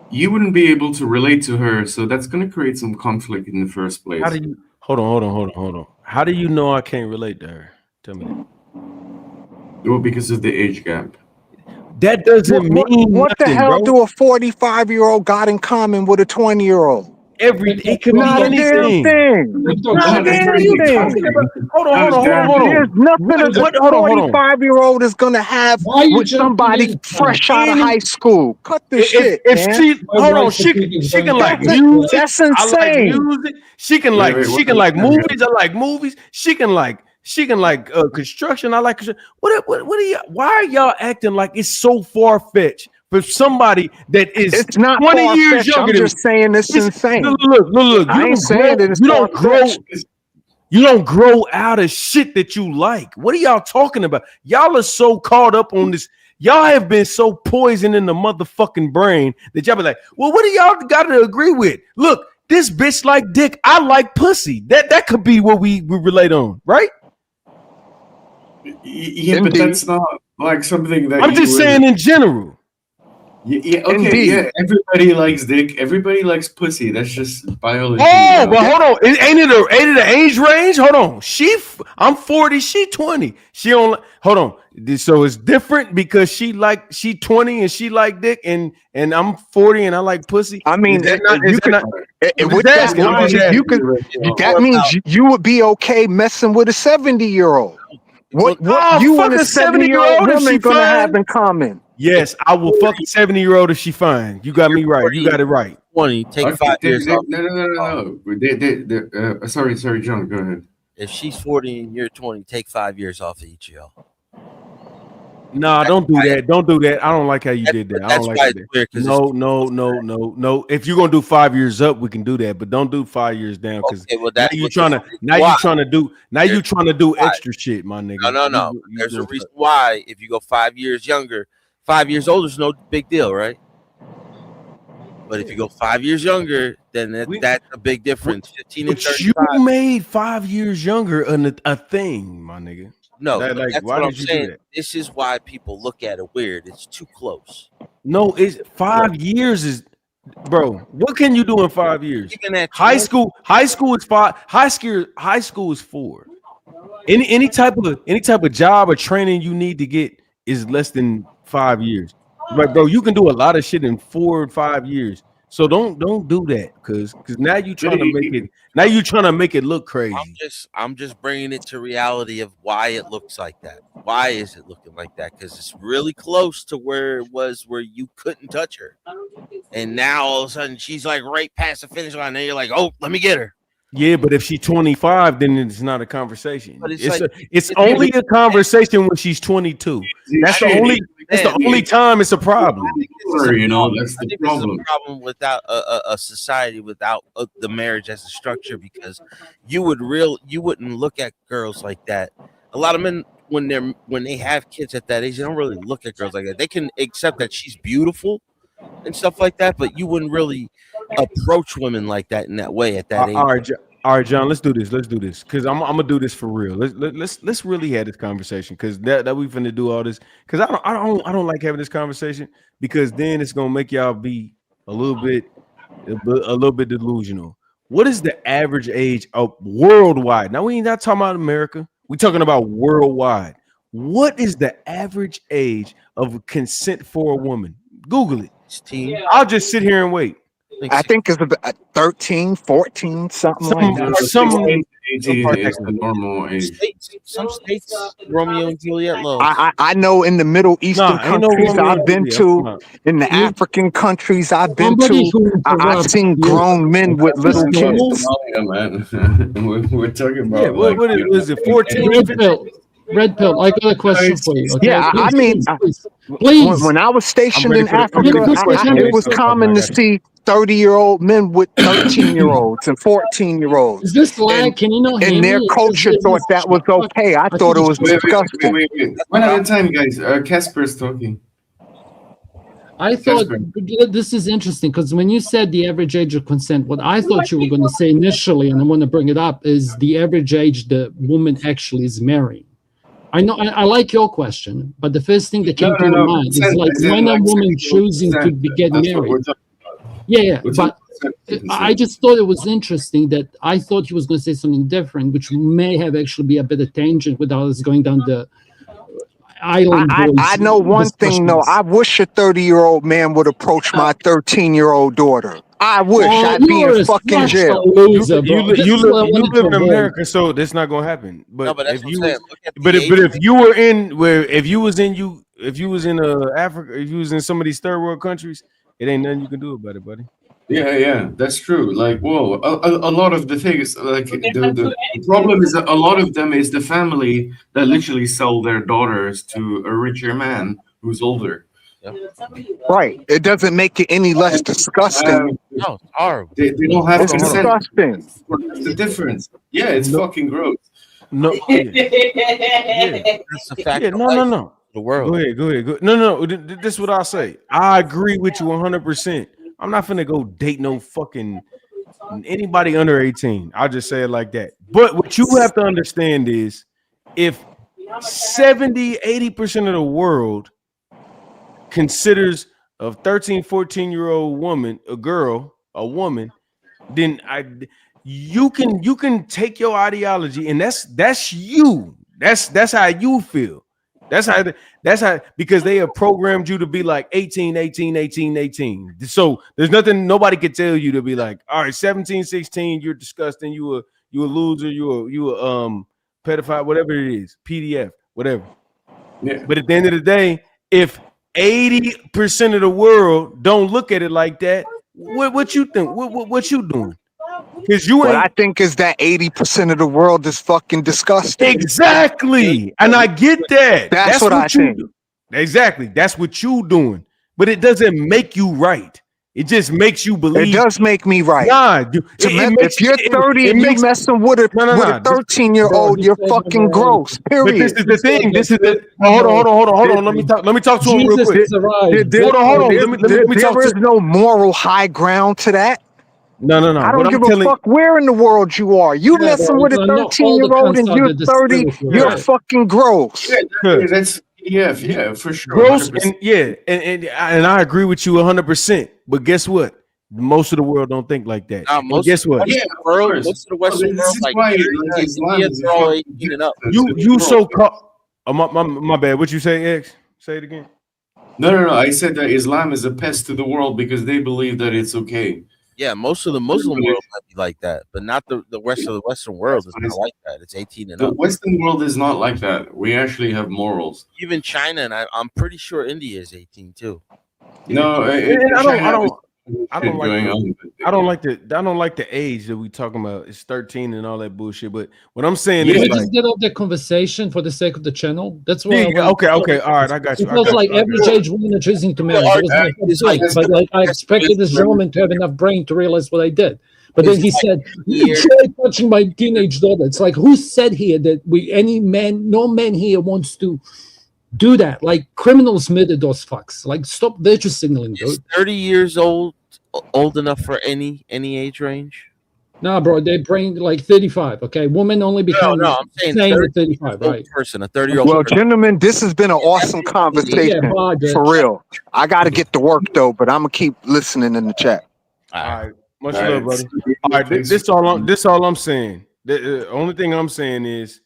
You wouldn't be able to relate to her, so that's going to create some conflict in the first place. How do you hold on? How do you know I can't relate to her? Tell me that. Well, because of the age gap. That doesn't mean what the nothing, hell bro. do a 45-year-old got in common with a 20-year-old? It could Not be a damn anything. thing. Not a damn thing. Hold on. There's nothing a 45-year-old is gonna have with somebody fresh out of high school. Cut the shit, If man. she hold on, she can like music. That's I like insane. music. She can like movies. I like movies. She can like construction. I like construction. What are y'all? Why are y'all acting like it's so far fetched for somebody that is It's not 20 years far-fetched. younger I'm than just saying it's insane. Look. I ain't saying that it's far-fetched. You don't grow out of shit that you like. What are y'all talking about? Y'all are so caught up on this. Y'all have been so poisoned in the motherfucking brain that y'all be like, well, what do y'all got to agree with? Look, this bitch like dick. I like pussy. That could be what we relate on, right? Yeah, but that's not like something that I'm just saying in general. Yeah, okay, yeah. Everybody likes dick. Everybody likes pussy. That's just biology. Oh, but hold on. Ain't it an age range? Hold on. I'm 40. She 20. She don't. Hold on. So it's different because she 20 and she like dick, and I'm 40 and I like pussy. I mean, with with that logic, you could. That means you would be okay messing with a 70-year-old. What you and a 70-year-old woman gonna have in common? Yes, I will fuck a 70-year-old if she fine. You got me right. You got it right. 20, take 5 years off. No. Sorry, John, go ahead. If she's 40 and you're 20, take 5 years off of each of y'all. Nah, don't do that. Don't do that. I don't like how you did that. I don't like that. No. If you're gonna do 5 years up, we can do that, but don't do 5 years down because now you're trying to do extra shit, my nigga. No. There's a reason why. If you go 5 years younger, 5 years older is no big deal, right? But if you go 5 years younger, then that's a big difference. 15 and 35. You made 5 years younger a thing, my nigga. No, like, that's why what did I'm you saying. do that? This is why people look at it weird. It's too close. No, it's 5 years is, bro. What can you do in 5 years? Even at High school is 5. High school is 4. Any type of job or training you need to get is less than 5 years. Right, bro. You can do a lot of shit in 4 or 5 years. So don't do that because now you trying to make it. Now you trying to make it look crazy. I'm just bringing it to reality of why it looks like that. Why is it looking like that? Because it's really close to where it was where you couldn't touch her, and now all of a sudden she's like right past the finish line. And you're like, oh, let me get her. Yeah, but if she's 25, then it's not a conversation. But it's only a conversation when she's 22. That's the only time it's a problem. That's the problem. It's a problem without a society without the marriage as a structure, because you wouldn't look at girls like that. A lot of men, when they have kids at that age, they don't really look at girls like that. They can accept that she's beautiful and stuff like that, but you wouldn't really approach women like that in that way at that age. All right, John, let's do this because I'm gonna do this for real. Let's really have this conversation because that we finna do all this because I don't like having this conversation because then it's gonna make y'all be a little bit delusional. What is the average age of worldwide? Now we ain't not talking about America. We're talking about worldwide. What is the average age of consent for a woman? Google it. I'll just sit here and wait. I think it's about 13, 14, something like that. 18 is the normal age. Some states, Romeo and Juliet love. I know in the Middle Eastern countries I've been to, in the African countries I've been to, I've seen grown men with little kids. Man. We're talking about what is it, 14? Red Pill, I got a question for you. Okay? Yeah, I mean, please. when I was stationed in I'm gonna Africa, put my hand it was up. common to see 30-year-old men with 13-year-olds and 14-year-olds. Is this lag? Can you not hear And me? their culture thought that was okay. I thought it was disgusting. Wait. One at a time, guys. Casper's talking. I thought this is interesting because when you said the average age of consent, what I thought you were going to say initially, and I want to bring it up, is the average age the woman actually is marrying. I know I like your question, but the first thing that came to my mind is like when a woman choosing to get married. Yeah, but I just thought it was interesting that I thought he was going to say something different, which may have actually be a bit of tangent without us going down the island. I know one thing, though. I wish a 30-year-old man would approach my 13-year-old daughter. I wish I'd be in fucking jail. You live in America, so that's not gonna happen. But if you, if you were in if you was in Africa, if you was in some of these third world countries, it ain't nothing you can do about it, buddy. Yeah, that's true. Like, whoa, a lot of the things, like the problem is that a lot of them is the family that literally sell their daughters to a richer man who's older. Right. It doesn't make it any less disgusting. No, it's horrible. They don't have It's consent. disgusting. That's the difference. Yeah, it's fucking gross. No. That's the fact. No. The world. Go ahead. No. This is what I'll say. I agree with you 100%. I'm not finna go date no fucking anybody under 18. I'll just say it like that. But what you have to understand is if 70-80% of the world considers a 13, 14-year-old woman, a woman, then you can take your ideology and that's you. That's how you feel. That's how because they have programmed you to be like 18. So there's nothing nobody could tell you to be like, all right, 17, 16, you're disgusting, you a loser, you a pedophile, whatever it is, PDF, whatever. Yeah. But at the end of the day, if 80% of the world don't look at it like that, what you think? What you doing? Because you What I think is that 80% of the world is fucking disgusting. Exactly. And I get that. That's what I think. Do. Exactly. That's what you doing. But it doesn't make you right. It just makes you believe. It does make me right. Nah, if you're 30 and you messing with a 13-year-old, you're fucking gross. Period. But this is the thing. Hold on. Let me talk to him real quick. Hold on. Let me talk there is no moral high ground to that. No. I don't give a fuck where in the world you are. You messing with a 13-year-old and you're 30, you're fucking gross. That's yeah, for sure. Gross and I agree with you 100%. But guess what? Most of the world don't think like that. Guess what? Yeah, most of the Western world, like Indians are all 18 and up. You so called. My bad. What you say, X? Say it again. No. I said that Islam is a pest to the world because they believe that it's okay. Yeah, most of the Muslim world might be like that, but not the rest of the Western world is not like that. It's 18 and up. The Western world is not like that. We actually have morals. Even China, and I'm pretty sure India is 18 too. No, I don't like the age that we talking about. It's 13 and all that bullshit. But what I'm saying is, we just get off the conversation for the sake of the channel. That's why. Okay. All right, I got you. It was like average age women are choosing to marry. But like I expected this gentleman to have enough brain to realize what I did. But then he said, "Try touching my teenage daughter." It's like, who said here that no man here wants to do that? Like criminals murder those fucks. Like stop virtue signaling, dude. 30 years old enough for any age range? Nah, bro, they bring like 35. Okay, women only become. No, I'm saying 35, right? Person, a 30-year-old. Well, gentlemen, this has been an awesome conversation for real. I got to get to work though, but I'm gonna keep listening in the chat. All right, much love, buddy. All right, this all I'm saying. The only thing I'm saying is,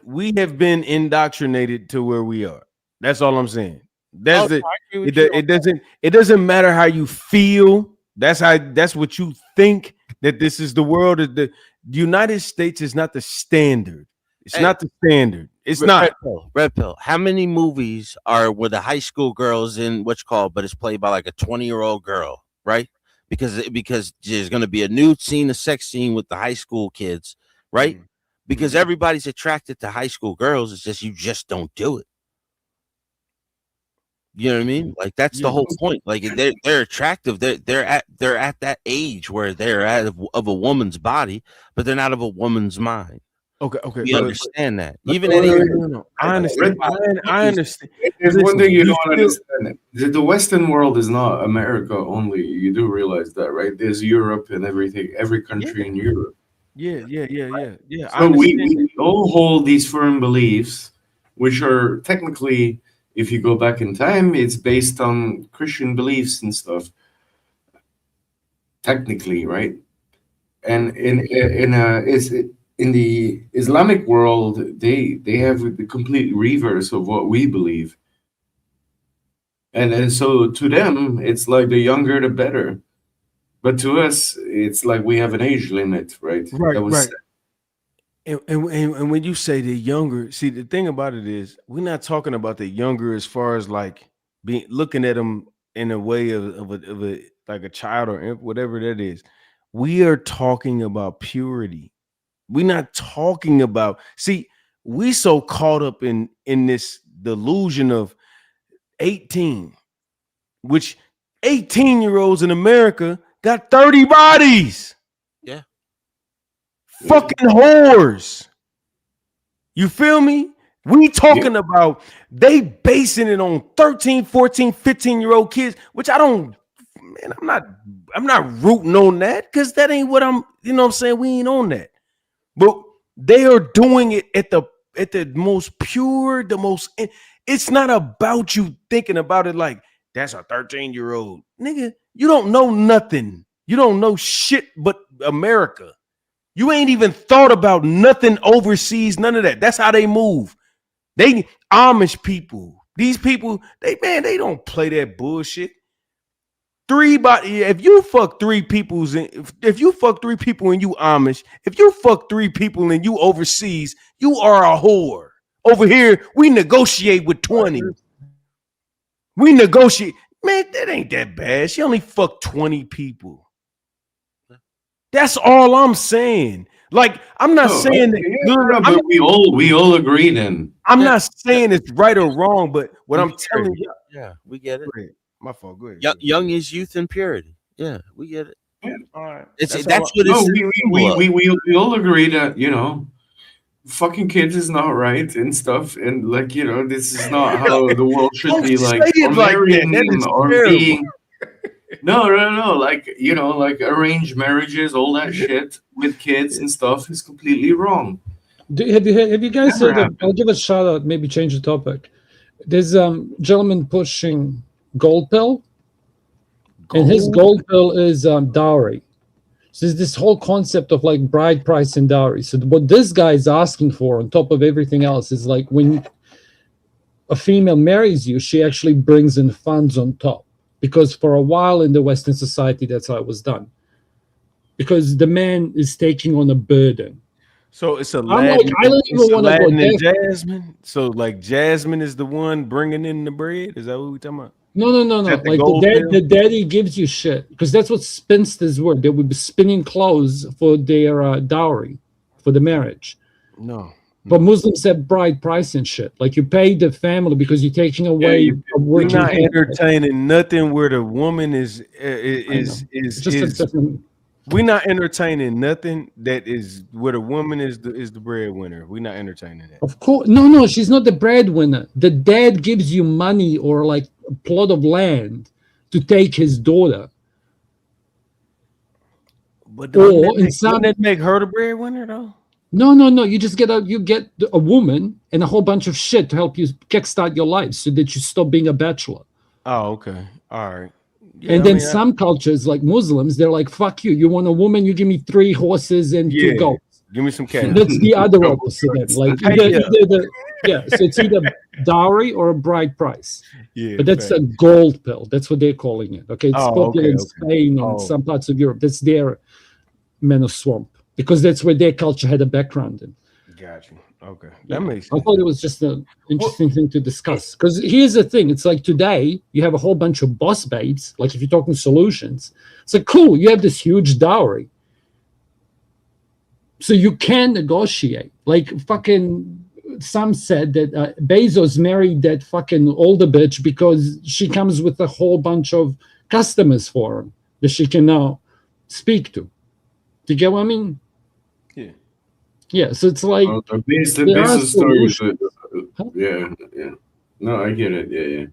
we have been indoctrinated to where we are. That's all I'm saying. It doesn't matter how you feel. That's what you think that this is the world. The United States is not the standard. It's not the standard. It's not. Red Pill. How many movies are where the high school girls in what's called, but it's played by like a 20-year-old girl, right? Because there's going to be a nude scene, a sex scene with the high school kids, right? because everybody's attracted to high school girls. It's just you just don't do it. You know what I mean? Like that's the whole point. Like they're attractive. They're at that age where they're of a woman's body, but they're not of a woman's mind. Okay. We understand that. Even No. I understand. I understand. There's Listen, one thing you you don't understand. The Western world is not America only. You do realize that, right? There's Europe and everything, every country in Europe. Yeah. So we all hold these firm beliefs, which are technically, if you go back in time, it's based on Christian beliefs and stuff. Technically, right? And in the Islamic world, they have the complete reverse of what we believe. And so to them, it's like the younger the better. But to us, it's like we have an age limit, right? Right. And when you say the younger, see, the thing about it is we're not talking about the younger as far as like looking at them in a way of a like a child or whatever that is. We are talking about purity. We're not talking about, see, we so caught up in this delusion of 18, which 18-year-olds in America got 30 bodies. Yeah. Fucking whores. You feel me? We talking about they basing it on 13, 14, 15-year-old kids, which I'm not rooting on that because that ain't what I'm, you know what I'm saying? We ain't on that. But they are doing it at the most pure, it's not about you thinking about it like that's a 13-year-old. Nigga, you don't know nothing. You don't know shit but America. You ain't even thought about nothing overseas, none of that. That's how they move. They Amish people. These people, they don't play that bullshit. If you fuck three people and you Amish, if you fuck three people and you overseas, you are a whore. Over here, we negotiate with 20. We negotiate. Man, that ain't that bad. She only fucked 20 people. That's all I'm saying. Like, I'm not saying that. But we all agree then. I'm not saying it's right or wrong, but what I'm telling you, yeah, we get it. Go ahead. My fault. Go ahead. Young is youth and purity. Yeah, we get it. Yeah. All right. That's what it's. We all agree that fucking kids is not right and stuff, and like this is not how the world should be. Like, or marrying or being. No. Like like arranged marriages, all that shit with kids and stuff is completely wrong. Have you guys Never said that? I'll give a shout out. Maybe change the topic. There's gentleman pushing gold pill, and his gold pill is dowry. So there's this whole concept of like bride price and dowry. So what this guy is asking for on top of everything else is like when a female marries you, she actually brings in funds on top. Because for a while in the Western society, that's how it was done. Because the man is taking on a burden. So it's I don't even want to go and there. Jasmine. So like Jasmine is the one bringing in the bread. Is that what we talking about? No. Like the daddy gives you shit because that's what spinsters were. They would be spinning clothes for their dowry, for the marriage. No. But Muslims have bride price and shit. Like you pay the family because you're taking away a We're working not hand. entertaining nothing where the woman is. We're not entertaining nothing that is where the woman is the breadwinner. We're not entertaining that. Of course, no, she's not the breadwinner. The dad gives you money or like a plot of land to take his daughter. But wouldn't that make her the breadwinner though? No. You just get a woman and a whole bunch of shit to help you kickstart your life so that you stop being a bachelor. Oh, okay, all right. Yeah, and then some cultures like Muslims, they're like, "Fuck you! You want a woman? You give me 3 horses and 2 goats. Give me some cash." That's the other opposite. Like so it's either dowry or a bride price. Yeah, but that's a gold pill. That's what they're calling it. Okay, it's popular in Spain and some parts of Europe. That's their men of swamp because that's where their culture had a background in. Gotcha. Okay, that makes sense. I thought it was just an interesting thing to discuss. Because here's the thing: it's like today you have a whole bunch of boss babes. Like if you're talking solutions, it's like cool. You have this huge dowry. So you can negotiate. Like fucking some said that Bezos married that fucking older bitch because she comes with a whole bunch of customers for him that she can now speak to. Do you get what I mean? Yeah. Yeah, so it's like the there are Bezos story is solutions. yeah. No, I get it. Yeah.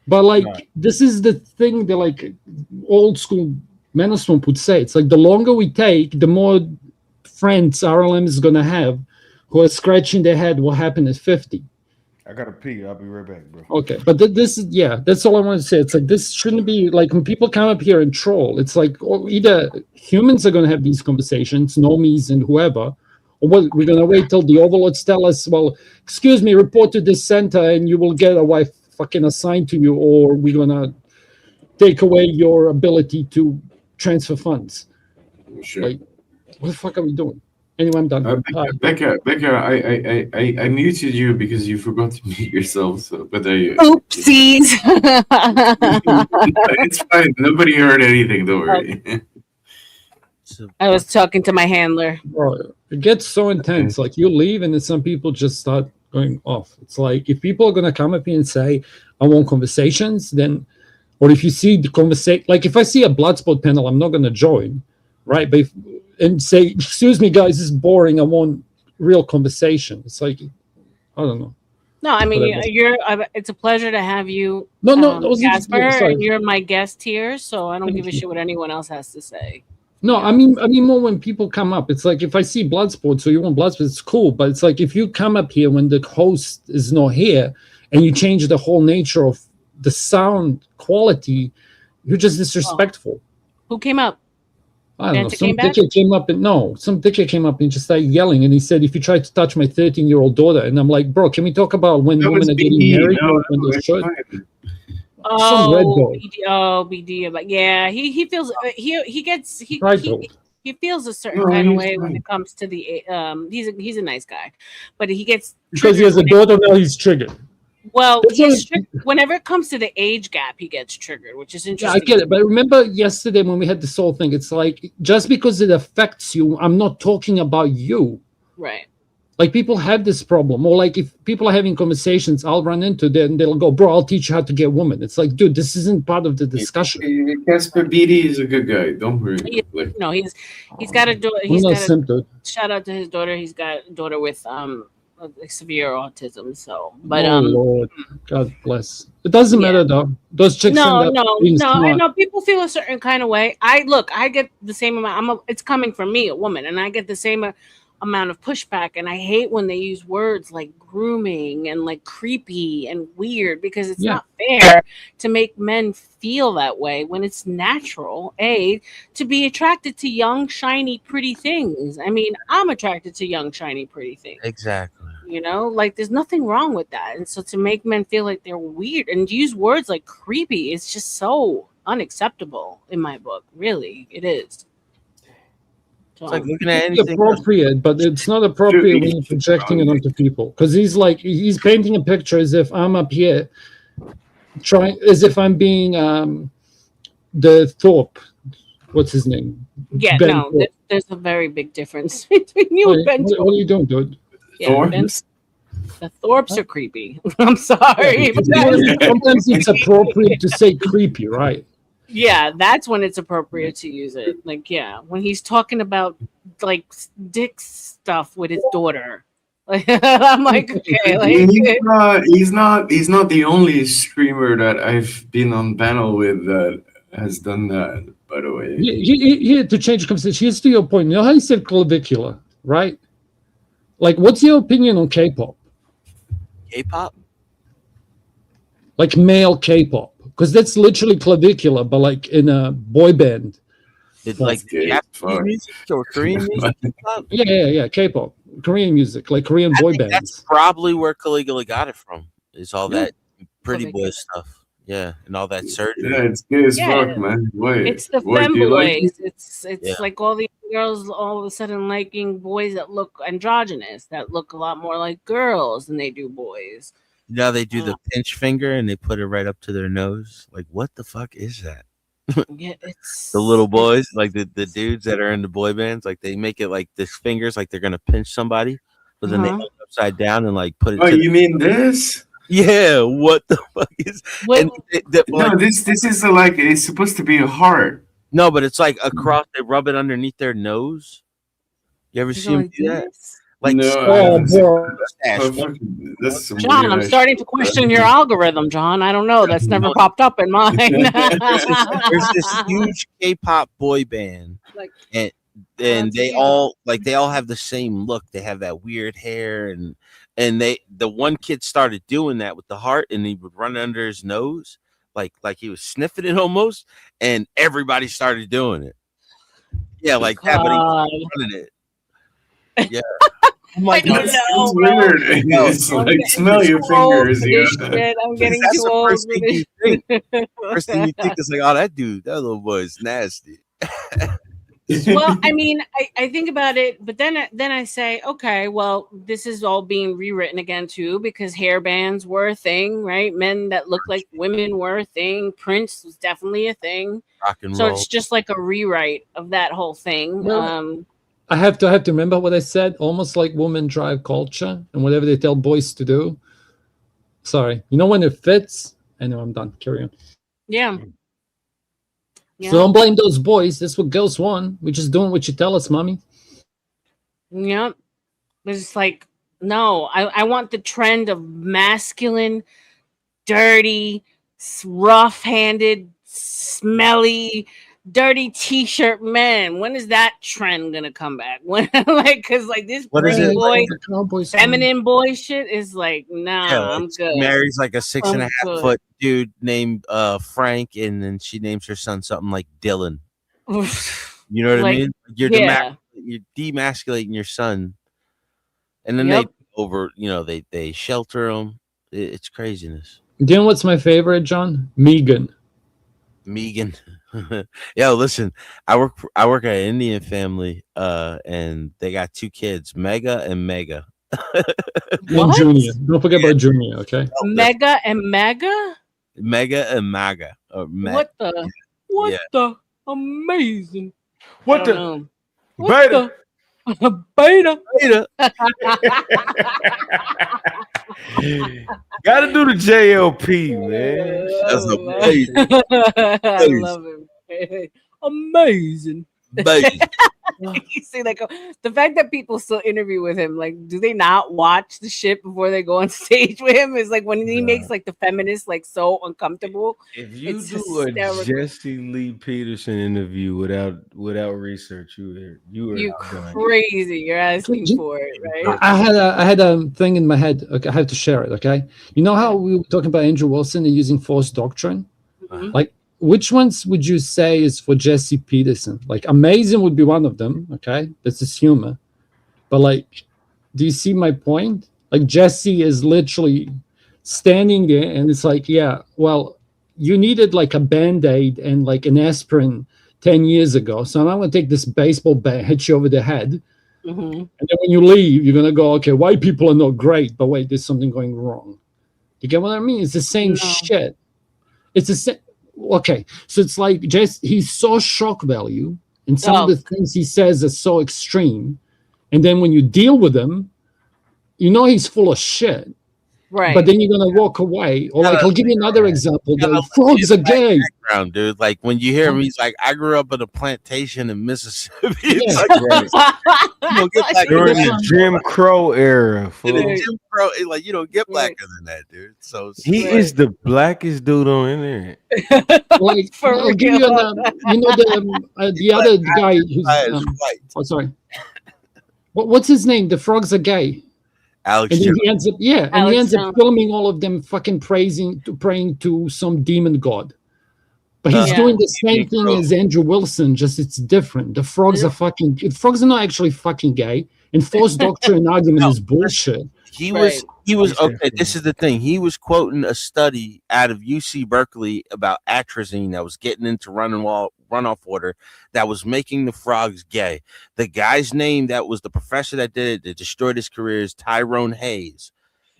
But like this is the thing that like old school management would say. It's like the longer we take, the more friends R.L.M is gonna have who are scratching their head what happened at 50. I gotta pee. I'll be right back, bro. Okay, but this is that's all I want to say. It's like this shouldn't be like when people come up here and troll. It's like either humans are going to have these conversations, normies and whoever, or what we're going to wait till the overlords tell us, well, excuse me, report to this center and you will get a wife fucking assigned to you, or we're going to take away your ability to transfer funds. Sure. Like, what the fuck are we doing? Anyway, I'm done. Becca, I muted you because you forgot to mute yourself. So, but Oopsies. It's fine. Nobody heard anything. Don't worry. I was talking to my handler. Bro, it gets so intense. Like you leave, and then some people just start going off. It's like if people are gonna come up here and say, "I want conversations," then, or if you see the conversation, like if I see a Bloodsport panel, I'm not gonna join, right? But and say, "Excuse me, guys, this is boring. I want real conversation." It's like, I don't know. No, I mean Whatever. it's a pleasure to have you. No, that wasn't just me, Casper, sorry. and you're my guest here, so I don't Thank give a you. shit what anyone else has to say. No, I mean more when people come up. It's like if I see Bloodsport, so you want Bloodsport, it's cool. But it's like if you come up here when the host is not here and you change the whole nature of the sound quality, you're just disrespectful. Who came up? I don't know. Danta Some came back? dickhead came up and just started yelling, and he said, "If you try to touch my 13-year-old daughter," and I'm like, "Bro, can we talk about when women are getting married or when they should?" Some red dog. BD, but yeah, he feels he gets Right dog. he feels a certain No, kind of he's way when fine. it comes to the he's a nice guy, but he gets Because he has a triggered daughter now, he's triggered. well, That's he's what- whenever it comes to the age gap, he gets triggered, which is Yeah, interesting. I get it. But remember yesterday when we had this whole thing, it's like just because it affects you, I'm not talking about you. Right. Like people have this problem, or like if people are having conversations, I'll run into them and they'll go, "Bro, I'll teach you how to get women." It's like, dude, this isn't part of the discussion. Casper BD is a good guy. Don't worry. No, he's got a daughter. I'm He's not got simp, dude. shout out to his daughter. He's got a daughter with severe autism. So, but Oh Lord, God bless. It doesn't matter though. Those chicks end up being I smart. know people feel a certain kind of way. I get the same amount. It's coming from me, a woman, and I get the same amount of pushback. And I hate when they use words like grooming and like creepy and weird because it's not fair to make men feel that way when it's natural. To be attracted to young, shiny, pretty things. I mean, I'm attracted to young, shiny, pretty things. Exactly. You know, like there's nothing wrong with that. And so to make men feel like they're weird and use words like creepy is just so unacceptable in my book. Really, it is. So, It's like looking at It's anything. appropriate, but it's not appropriate when you're projecting it onto people. Because he's painting a picture as if I'm up here, as if I'm being the Thorpe. What's his name? yeah, Ben no, Thorpe. there's a very big difference between you and Ben. What are you doing, dude? Yeah, the Thorpes are creepy. I'm sorry. but Sometimes it's appropriate to say creepy, right? yeah, that's when it's appropriate to use it. Like, yeah, when he's talking about like dick stuff with his daughter. Like, I'm like, okay, like He's not the only streamer that I've been on panel with that has done that. By the way, Here to change the conversation. Here's to your point. You know how you said clavicular, right? Like, what's your opinion on K-pop? K-pop? Like male K-pop, because that's literally clavicular, but like in a boy band. It's like Japanese music or Korean music? Yeah, K-pop, Korean music, like Korean boy bands. That's probably where Caligula got it from. Is all Yeah. that pretty boy stuff. Yeah, and all that surgery. Yeah, it's gay as fuck, man. Wait, it's the wait, do you like femboys. it? It's like all these girls all of a sudden liking boys that look androgynous, that look a lot more like girls than they do boys. Now they do the pinch finger and they put it right up to their nose. Like, what the fuck is that? Yeah, it's The little boys, like the dudes that are in the boy bands, like they make it like this fingers, like they're gonna pinch somebody, but then they Uh-huh. hang it upside down and like put it Oh, to. you mean this? Yeah, what the fuck is? What? And like, No, this is like it's supposed to be a heart. no, but it's like across. They rub it underneath their nose. You ever You see go them like do that? this? Like No, I Oh, haven't seen boy. that. Oh, mustache. fucking, that's some John, weird I'm ass starting to shit, bro. question your algorithm, John. I don't know. That's never popped up in mine. There's this huge K-pop boy band, Like, and they Katsuki. all have the same look. They have that weird hair, and the one kid started doing that with the heart, and he would run it under his nose, like he was sniffing it almost, and everybody started doing it. Yeah, like that, but he God. was running it. Yeah. Oh my I don't God. know, It's bro. weird. No, It's I'm like getting smell your too old fingers, for you this know. shit. I'm getting that's too the old first for thing this you think. shit. First thing you think is like, oh, that little boy is nasty. Well, I mean, I think about it, but then I say, okay, well, this is all being rewritten again too, because hair bands were a thing, right? Men that look like women were a thing. Prince was definitely a thing. Rock and So roll. it's just like a rewrite of that whole thing. Well, I have to remember what I said. Almost like women drive culture, and whatever they tell boys to do. Sorry, you know when it fits. I know I'm done. Carry on. Yeah. Yeah. So don't blame those boys. That's what girls want. We're just doing what you tell us, mommy. Yep. It's just like, no, I want the trend of masculine, dirty, rough-handed, smelly, dirty t-shirt men. When is that trend gonna come back? When because like this What is pretty it? boy, The Cowboys feminine boy shit is like, nah, Yeah, like I'm she good. marries like a 6.5 I'm good. foot dude named Frank, and then she names her son something like Dylan. You know what Like, I mean? You're yeah. you're demasculating your son, and then Yep. they shelter him. It's craziness. Do you know what's my favorite, John? Megan. Megan. Yo, listen, I work at an Indian family, and they got 2 kids, Mega and Mega. And Junior. Don't forget about Junior, okay? Mega and Mega? Mega and Maga. What the? What Yeah. the? Amazing. What I the? don't know. What Beta. the? Beta. Gotta do the JLP, man. That's I love him. Amazing. amazing. You see, like the fact that people still interview with him, like, do they not watch the shit before they go on stage with him? Is like when he makes like the feminists like so uncomfortable. If you It's do a hysterical. Jesse Lee Peterson interview without research, you are You outdone. crazy. You're asking for it, right? I had a thing in my head. Okay, I have to share it. Okay, you know how we were talking about Andrew Wilson and using false doctrine? Mhm. Like, which ones would you say is for Jesse Peterson? Like, amazing would be one of them. Okay, that's his humor. But like, do you see my point? Like, Jesse is literally standing there, and it's like, yeah, well, you needed like a Band-Aid and like an aspirin 10 years ago. So I'm going to take this baseball bat, hit you over the head. Mhm. And then when you leave, you're going to go, okay, white people are not great, but wait, there's something going wrong. You get what I mean? It's the same shit. It's the same. Okay, so it's like just he's so shock value, and some of the things he says are so extreme, and then when you deal with him, you know he's full of shit. Right. But then you're gonna walk away. Or like, I'll give you another example. The Gotta frogs are gay. background, dude. Like when you hear him, he's like, I grew up in a plantation in Mississippi. It's Yeah. like, you don't get blacker During than the that. Jim Crow era, In fool. the Jim Crow, like you don't get blacker than that, dude. So He is the blackest dude on internet. Like, For I'll give you real. you know the other guy who's oh sorry, what's his name? The frogs are gay. Alex And then Jones. he ends up, and he Alex ends up Jones. filming all of them fucking praying to some demon god. But he's doing the same thing as Andrew Wilson, just it's different. The frogs are frogs are not actually fucking gay, and false doctrine argument is bullshit. He was okay. This is the thing. He was quoting a study out of UC Berkeley about atrazine that was getting into runoff water that was making the frogs gay. The guy's name that was the professor that did it that destroyed his career is Tyrone Hayes.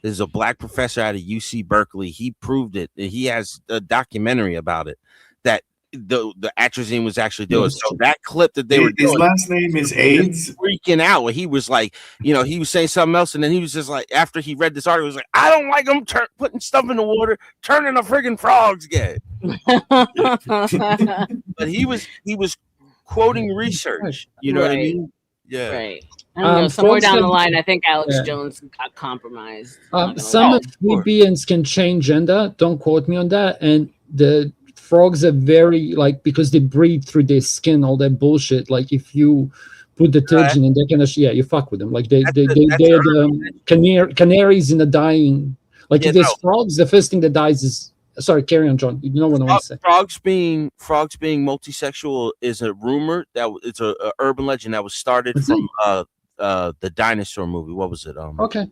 There's a black professor out of UC Berkeley. He proved it. He has a documentary about it. That the atrazine was actually doing. So that clip that they were His doing, last name is AIDS. freaking out. He was like, he was saying something else, and then he was just like, after he read this article, he was like, I don't like them putting stuff in the water, turning the friggin' frogs gay. But he was quoting research. You know what I mean? Yeah. Right. I don't know. Somewhere frogs down the have- line, I think Alex yeah. Jones got compromised. Some amphibians can change gender. Don't quote me on that. And the frogs are very because they breathe through their skin, all that bullshit. Like if you put detergent in, they can you fuck with them. Like they're the canaries in the dying. Like if there's frogs, the first thing that dies is. Sorry, carry on, John. You know what I want to say. Frogs being multisexual is a rumor it's a urban legend that was started from the dinosaur movie. What was it? Okay.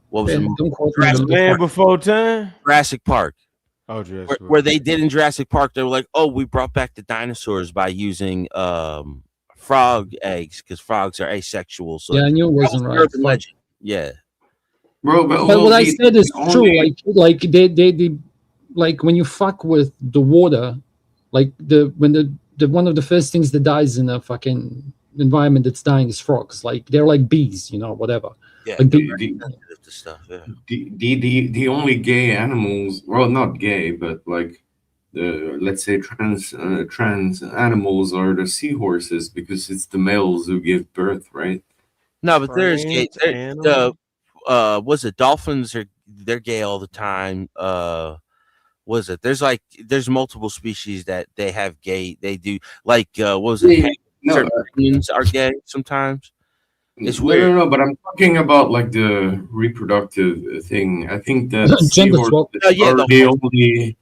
What was it? The Land Before Time? Jurassic Park. Oh, Jurassic Park. Where they did in Jurassic Park, they were like, "Oh, we brought back the dinosaurs by using frog eggs because frogs are asexual." So yeah, I knew it wasn't right. Urban legend. Yeah, bro. But what I said is true. Like they like when you fuck with the water, like when the one of the first things that dies in a fucking environment that's dying is frogs. Like they're like bees, whatever. Yeah, like the only gay animals, well, not gay, but like let's say trans animals are the seahorses because it's the males who give birth, right? no, but there's gay. Was it dolphins? They're gay all the time. There's multiple species that they have gay. They do what was it? Penguins are gay sometimes. It's weird. No, but I'm talking about like the reproductive thing. I think that seahorses are the only.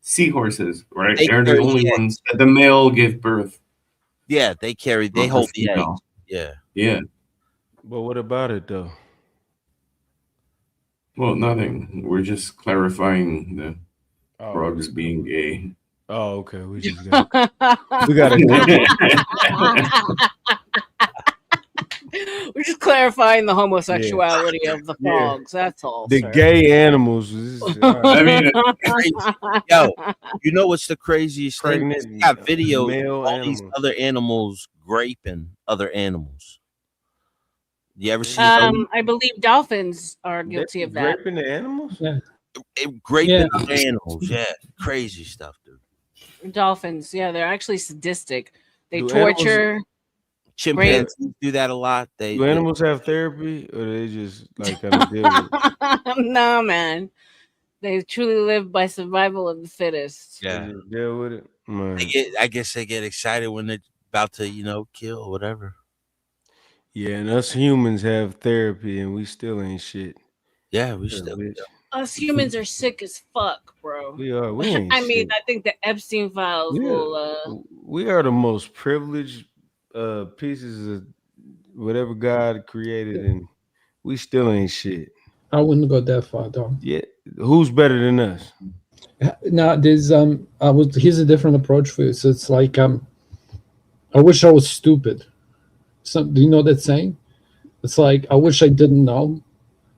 Seahorses, right? They're the only ones that the male give birth. Yeah, they hold the eggs. Yeah. Yeah. But what about it though? Well, nothing. We're just clarifying the frogs being gay. Oh, okay. We just got We're just clarifying the homosexuality of the frogs. That's all. The gay animals. I mean, yo, you know what's the craziest thing? They got videos of all these other animals graping other animals. You ever see? I believe dolphins are guilty of that. Graping the animals? Yeah. Graping the animals. Yeah, crazy stuff, dude. Dolphins, yeah, they're actually sadistic. They Do torture. Chimpanzees do that a lot. Do animals have therapy, or they just like kind of deal with it? No, man. They truly live by survival of the fittest. Yeah, deal with it. Man. I guess they get excited when they're about to, kill or whatever. Yeah, and us humans have therapy, and we still ain't shit. Yeah, we still. Us humans are sick as fuck, bro. We are. We ain't I mean, shit. I think the Epstein files will. We are the most privileged pieces of whatever God created, and we still ain't shit. I wouldn't go that far, dog. Yeah, who's better than us? Now there's here's a different approach for you. So it's like I wish I was stupid. Do you know that saying? It's like I wish I didn't know.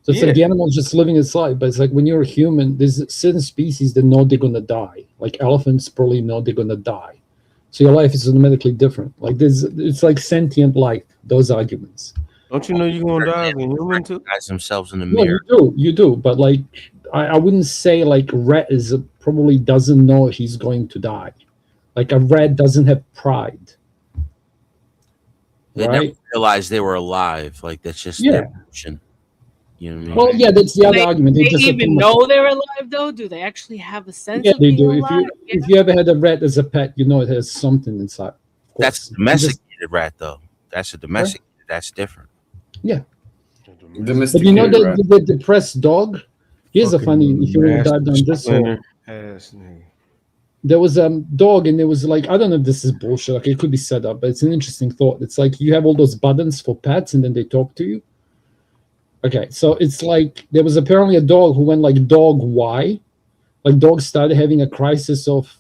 So it's like the animal's just living its life, but it's like when you're a human, there's certain species that know they're gonna die. Like elephants probably know they're gonna die. So your life is automatically different. Like it's like sentient life. Those arguments. Don't you know you're gonna die as a human too? Recognize themselves in the No, mirror. you do. But like, I wouldn't say like rat probably doesn't know he's going to die. Like a rat doesn't have pride. They Right? never realized they were alive. Like that's just their emotion. You know what I mean? Well, yeah, that's the other argument. They just even know they're alive, though. Do they actually have a sense? Yeah, of they being do. alive? If you ever had a rat as a pet, you know it has something inside. That's a domesticated rat, though. That's a domesticated. That's different. Yeah. But you know the depressed dog? Here's a funny, if you want to dive down this hole. There was a dog, and it was like, I don't know if this is bullshit. Like, it could be set up, but it's an interesting thought. It's like you have all those buttons for pets, and then they talk to you. Okay, so it's like there was apparently a dog who went like dog why? Like dogs started having a crisis of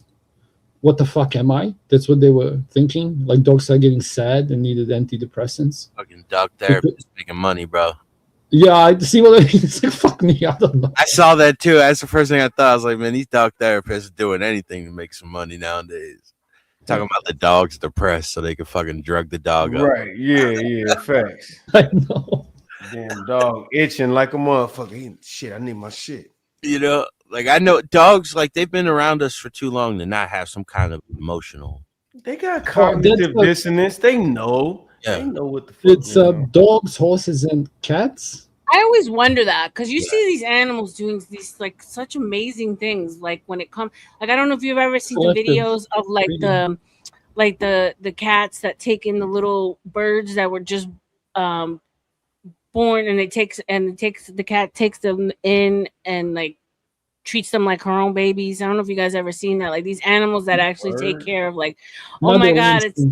what the fuck am I? That's what they were thinking. Like dogs started getting sad and needed antidepressants. Fucking dog therapist making money, bro. Yeah, I see what I mean. It's like, fuck me, I don't know. I saw that too. That's the first thing I thought. I was like, man, these dog therapists are doing anything to make some money nowadays. Talking about the dog's depressed so they can fucking drug the dog up. Right. Yeah, facts. I know. Damn dog itching like a motherfucker. Shit, I need my shit. You know, like I know dogs, like they've been around us for too long to not have some kind of emotional. They got Oh, that's cognitive dissonance. They know. Yeah. They know what the fuck. It's dogs, horses, and cats. I always wonder that because you see these animals doing these like such amazing things. Like when it comes, like I don't know if you've ever seen the Collective videos of like the cats that take in the little birds that were just born, and the cat takes them in and like treats them like her own babies. I don't know if you guys ever seen that. Like these animals that actually take care of like, oh my god, it's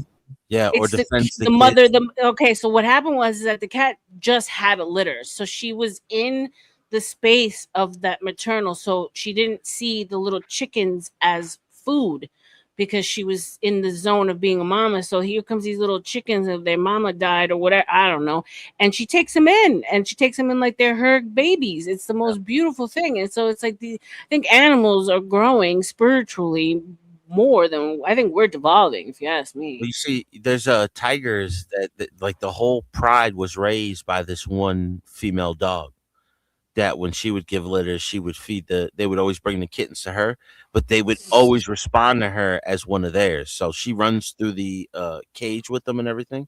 Yeah, or it's defends the mother. Okay, so what happened was that the cat just had a litter, so she was in the space of that maternal, so she didn't see the little chickens as food because she was in the zone of being a mama. So here comes these little chickens, if their mama died or whatever, I don't know, and she takes them in, like they're her babies. It's the most beautiful thing, and so it's like I think animals are growing spiritually more than I think we're devolving, if you ask me. Well, you see, there's tigers that like the whole pride was raised by this one female dog. That when she would give litters, she would feed they would always bring the kittens to her, but they would always respond to her as one of theirs. So she runs through the cage with them and everything.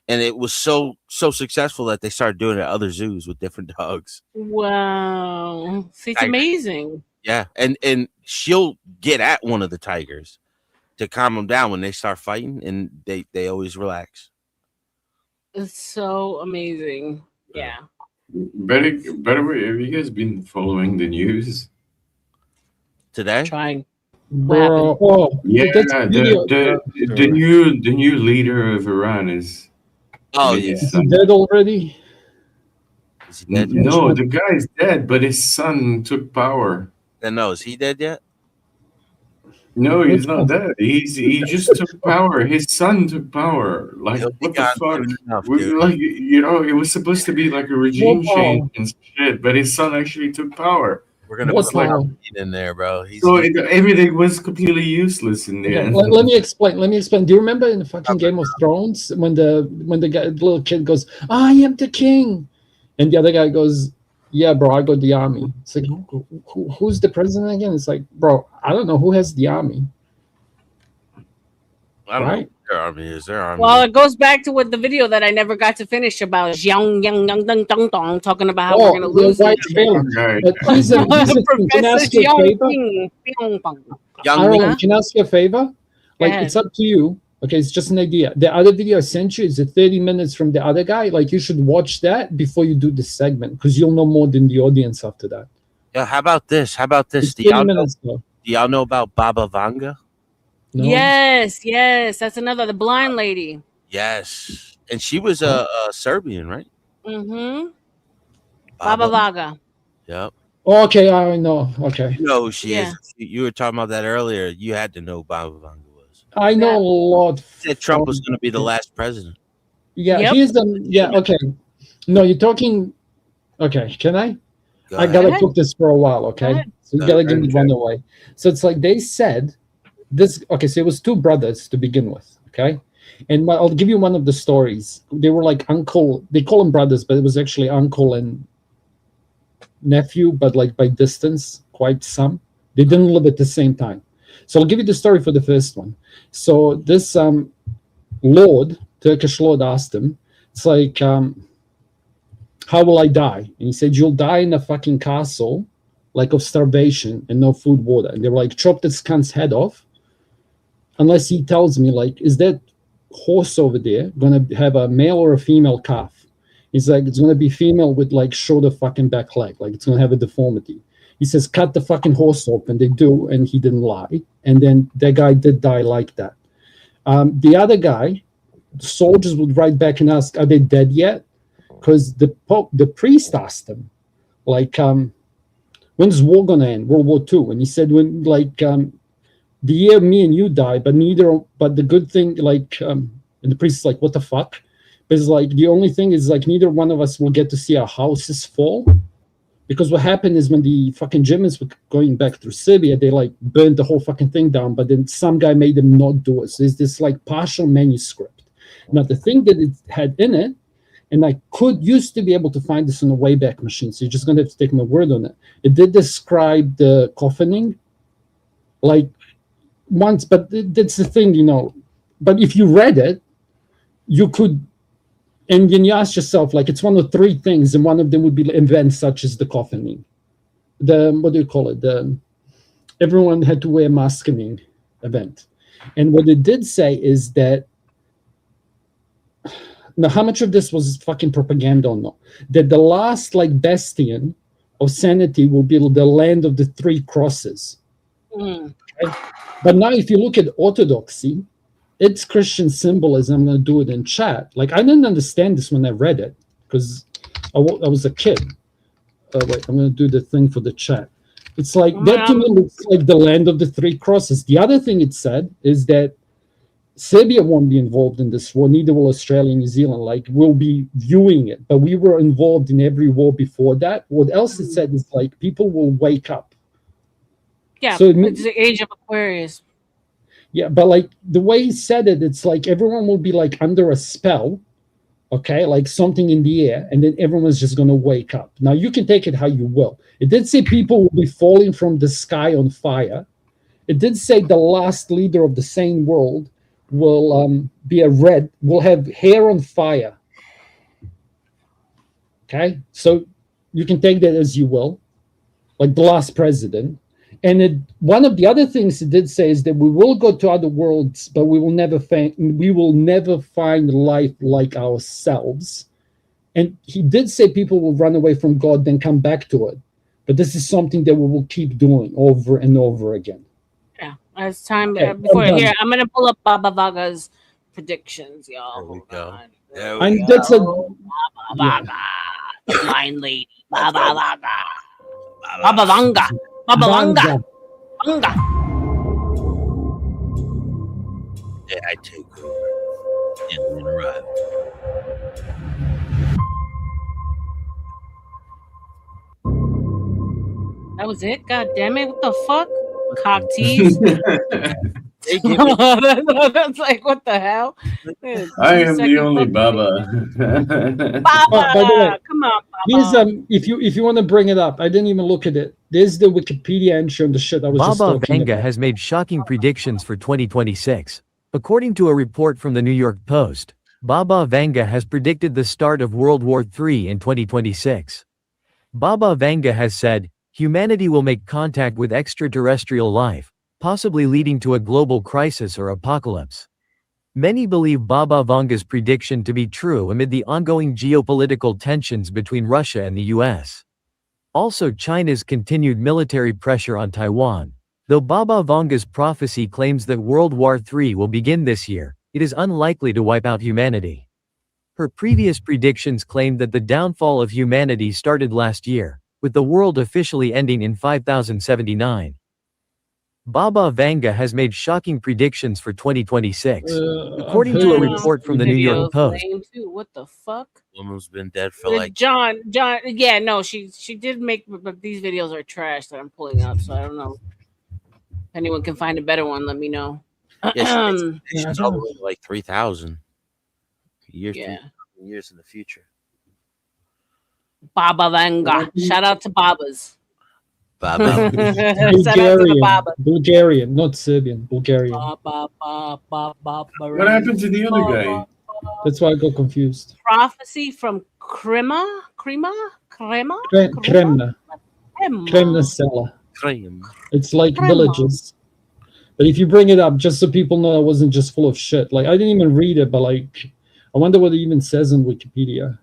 And it was so successful that they started doing it at other zoos with different dogs. Wow, see, it's Tiger. amazing. Yeah, and she'll get at one of the tigers to calm them down when they start fighting, and they always relax. It's so amazing. Yeah. By the way, have you guys been following the news today? Trying. Bro, oh, Yeah, that's video. the new leader of Iran is. Oh his yeah, Is he son. dead already? Is he dead yet? No, the guy's dead, but his son took power. Then no, is he dead yet? No, he's not dead. He just took power. His son took power. Like what the fuck? Like it was supposed to be like a regime change and shit, but his son actually took power. We're gonna put like in there, bro. Everything was completely useless in the Okay, end. let me explain. Do you remember in the fucking Game of Thrones when the little kid goes, "I am the king," and the other guy goes, "Yeah, bro, I got the army." It's like, who's the president again? It's like, bro, I don't know who has the army. I don't know. Their army is their army. Well, it goes back to what the video that I never got to finish about jiang yang yang dong dong dong, talking about how we're gonna lose. White Phil. Can I ask you a favor? Ireland, can I ask you a favor? Like, it's up to you. Okay, it's just an idea. The other video I sent you is 30 minutes from the other guy. Like, you should watch that before you do this segment because you'll know more than the audience after that. Yeah, how about this? Do y'all know about Baba Vanga? No? Yes, that's another, the blind lady. Yes, and she was a Serbian, right? Mm-hmm. Baba Vaga. Yep. Okay, I know. Okay. You know who she is. You were talking about that earlier. You had to know Baba Vanga was. I know a lot. Said Trump was going to be the last president. Yeah, he's the. Yeah, okay. No, you're talking. Okay, can I? I gotta cook this for a while. Okay, so you gotta give me one away. So it's like they said this. Okay, so it was two brothers to begin with. Okay, and I'll give you one of the stories. They were like uncle. They call them brothers, but it was actually uncle and nephew, but like by distance, quite some. They didn't live at the same time. So I'll give you the story for the first one. So this Lord, Turkish Lord, asked him, it's like, how will I die? And he said, you'll die in a fucking castle, like of starvation and no food, water. And they were like, chop this cunt's head off, unless he tells me, like, is that horse over there gonna have a male or a female calf? He's like, it's gonna be female with like shorter fucking back leg, like it's gonna have a deformity. He says, cut the fucking horse open. They do, and he didn't lie. And then that guy did die like that. The other guy, the soldiers would write back and ask, are they dead yet? Because the priest asked him, like, when's war gonna end? World War II. And he said, when, like, the year me and you die, but the good thing, like, and the priest is like, what the fuck? Because like the only thing is like neither one of us will get to see our houses fall. Because what happened is when the fucking Germans were going back through Serbia, they like burned the whole fucking thing down, but then some guy made them not do it. So it's this like partial manuscript. Now the thing that it had in it, and I used to be able to find this on the Wayback Machine, so you're just gonna have to take my word on it. It did describe the coffining, like once, but that's the thing, you know. But if you read it, you could, and then you ask yourself, like, it's one of three things, and one of them would be events such as the coffining. What do you call it? Everyone had to wear masking event. And what it did say is that, now how much of this was fucking propaganda or not? That the last like bastion of sanity will be the land of the three crosses. Mm. Okay? But now if you look at Orthodoxy, it's Christian symbolism. I'm going to do it in chat. Like, I didn't understand this when I read it because I was a kid. Wait, I'm going to do the thing for the chat. It's like, that to me looks like the land of the three crosses. The other thing it said is that Serbia won't be involved in this war, neither will Australia and New Zealand. Like, we'll be viewing it, but we were involved in every war before that. What else it said is like, people will wake up. Yeah, so it's the age of Aquarius. Yeah, but like the way he said it, it's like everyone will be like under a spell, okay, like something in the air, and then everyone's just going to wake up. Now, you can take it how you will. It did say people will be falling from the sky on fire. It did say the last leader of the sane world will will have hair on fire. Okay, so you can take that as you will, like the last president. And one of the other things it did say is that we will go to other worlds, but we will never find life like ourselves. And he did say people will run away from God, then come back to it. But this is something that we will keep doing over and over again. Yeah, it's time. Okay, Before I'm here, done. I'm gonna pull up Baba Vaga's predictions, y'all. There we go. And that's a Baba Vaga, the blind lady. Baba Vaga. Baba Vanga. Baba Vanga. Vanga. Yeah, I take over. And arrive. That was it? God damn it. What the fuck? Cock tease. That's like, what the hell? I am the only Baba. By the way, Come on, here's Baba. if you want to bring it up, I didn't even look at it. There's the Wikipedia entry on the shit I was just Baba talking Vanga about. has made shocking predictions for 2026. According to a report from the New York Post, Baba Vanga has predicted the start of World War III in 2026. Baba Vanga has said, humanity will make contact with extraterrestrial life, possibly leading to a global crisis or apocalypse. Many believe Baba Vanga's prediction to be true amid the ongoing geopolitical tensions between Russia and the US. Also, China's continued military pressure on Taiwan. Though Baba Vanga's prophecy claims that World War III will begin this year, it is unlikely to wipe out humanity. Her previous predictions claimed that the downfall of humanity started last year, with the world officially ending in 5079. Baba Vanga has made shocking predictions for 2026. According to a report from the New York Post, Lame too. What the fuck? Woman's been dead for like John. Yeah, no, she did make, but these videos are trash that I'm pulling up, so I don't know. If anyone can find a better one, let me know. yeah, she's all the way to like 3,000 years, Yeah. 3,000 years in the future. Baba Vanga. Shout out to Babas. Baba. Bulgarian, not Serbian, Bulgarian. What happened to the other guy? That's why I got confused. Prophecy from Kremna. Kremna Sela. It's like villages. But if you bring it up, just so people know I wasn't just full of shit. Like, I didn't even read it, but like, I wonder what it even says on Wikipedia.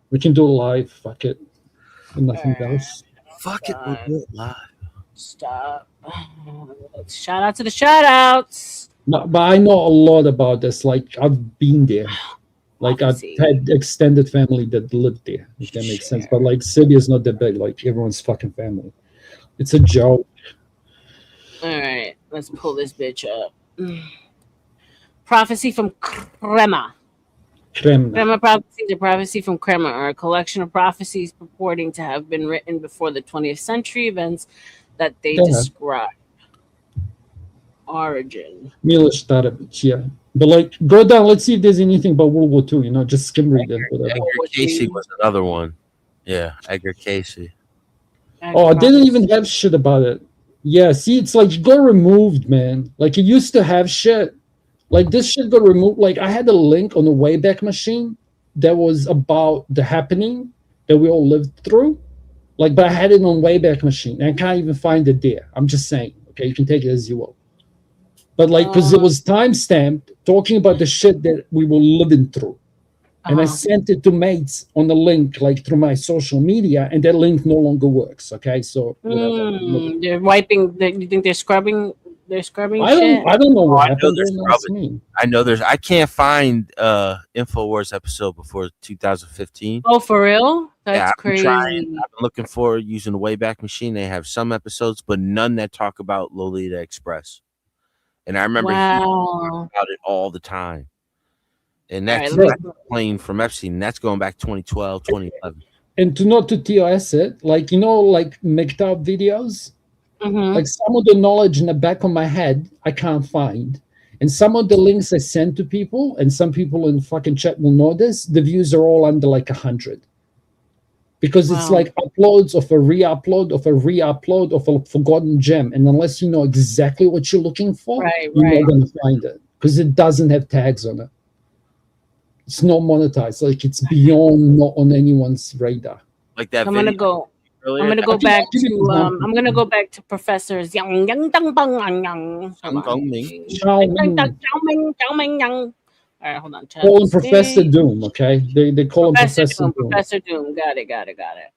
We can do it live. Fuck it. And nothing else. Fuck it, we'll do it live. Stop. Shout out to the shout outs. No, but I know a lot about this. Like, I've been there. Like, I've had extended family that lived there, if that makes sense. But like, Serbia's not that big. Like, everyone's fucking family. It's a joke. All right, let's pull this bitch up. Prophecy from Kremna. Crema prophecies, a prophecy from Crema, are a collection of prophecies purporting to have been written before the 20th century events that they Go ahead. describe. Origin. Mila Starovich, yeah. But like, go down. Let's see if there's anything about World War II. You know, just skim read it, whatever. Edgar Casey was another one. Yeah, Edgar Casey. Oh, I didn't even have shit about it. Yeah, see, it's like it got removed, man. Like it used to have shit. Like this shit got removed. Like I had a link on the Wayback Machine that was about the happening that we all lived through. Like, but I had it on Wayback Machine. And I can't even find it there. I'm just saying. Okay, you can take it as you will. But like, because it was time stamped, talking about the shit that we were living through. And I sent it to mates on the link, like through my social media, and that link no longer works. Okay, so whatever. They're wiping. You think they're scrubbing? They're scrubbing I shit. don't know what I know happened. they're Don't ask scrubbing. me. I know there's. I can't find Infowars episode before 2015. Oh, for real? That's Yeah, I've been crazy. trying. I've been looking for using the Wayback Machine. They have some episodes, but none that talk about Lolita Express. And I remember hearing about it all the time. And that's playing from Epstein. That's going back 2012, 2011. And to not to TOS it, like you know, like McTub videos. Mm-hmm. Like some of the knowledge in the back of my head, I can't find. And some of the links I send to people, and some people in fucking chat will know this, the views are all under like 100. Because it's like uploads of a re-upload of a re-upload of a forgotten gem. And unless you know exactly what you're looking for, you're not going to find it. Because it doesn't have tags on it. It's not monetized. Like it's beyond not on anyone's radar. Like that I'm gonna go. earlier. I'm gonna go I'll give back you an to. example. I'm gonna go back to Professor Yang Yang Dang Bang Yang Yang. All right, hold on. Call him Professor Doom, okay? They call him Professor Doom. Professor Doom. Got it.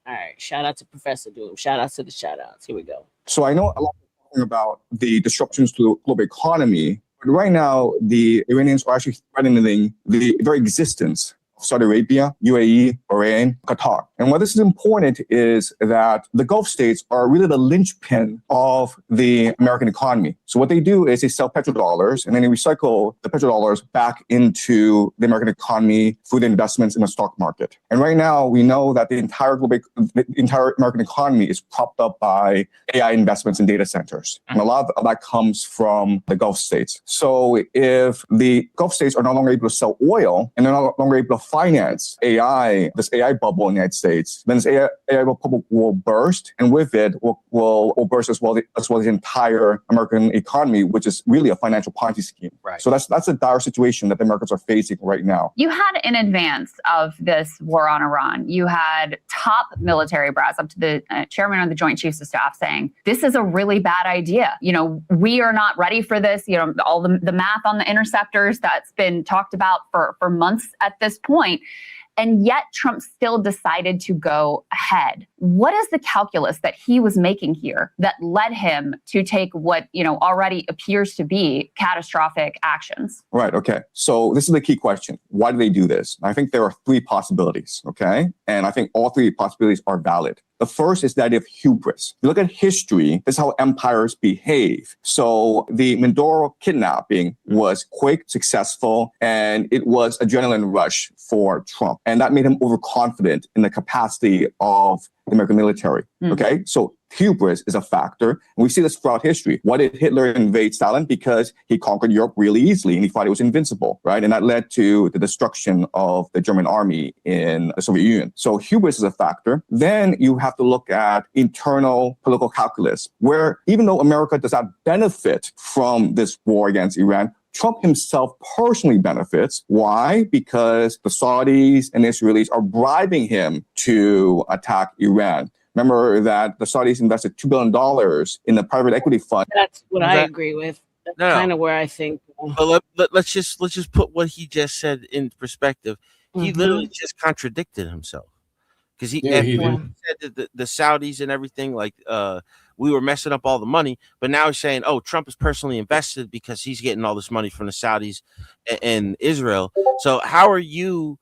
All right. Shout out to Professor Doom. Shout out to the shout outs. Here we go. So I know a lot of people talking about the disruptions to the global economy, but right now the Iranians are actually threatening the very existence of Saudi Arabia, UAE, Bahrain, Qatar. And why this is important is that the Gulf states are really the linchpin of the American economy. So what they do is they sell petrodollars and then they recycle the petrodollars back into the American economy through the investments in the stock market. And right now we know that the entire American economy is propped up by AI investments in data centers. And a lot of that comes from the Gulf states. So if the Gulf states are no longer able to sell oil and they're no longer able to finance AI, this AI bubble in the United States, then this AI bubble will burst, and with it will burst as well the entire American economy, which is really a financial Ponzi scheme. Right. So that's a dire situation that the Americans are facing right now. You had in advance of this war on Iran, you had top military brass up to the chairman of the Joint Chiefs of Staff saying, this is a really bad idea. You know, we are not ready for this. You know, all the math on the interceptors that's been talked about for months at this point. And yet Trump still decided to go ahead. What is the calculus that he was making here that led him to take what, you know, already appears to be catastrophic actions? Right. Okay. So this is the key question. Why do they do this? I think there are three possibilities. Okay. And I think all three possibilities are valid. The first is the idea of hubris. You look at history, this is how empires behave. So the Mindoro kidnapping was quick, successful, and it was adrenaline rush for Trump. And that made him overconfident in the capacity of the American military. Okay, so hubris is a factor. And we see this throughout history. Why did Hitler invade Stalin? Because he conquered Europe really easily and he thought he was invincible, right? And that led to the destruction of the German army in the Soviet Union. So hubris is a factor. Then you have to look at internal political calculus, where even though America does not benefit from this war against Iran, Trump himself personally benefits. Why? Because the Saudis and Israelis are bribing him to attack Iran. Remember that the Saudis invested $2 billion in the private equity fund. That's what I agree with. That's kind of where I think. But let's just put what he just said in perspective. He literally just contradicted himself because he said that the Saudis and everything, like we were messing up all the money, but now he's saying, oh, Trump is personally invested because he's getting all this money from the Saudis and Israel. So how are you,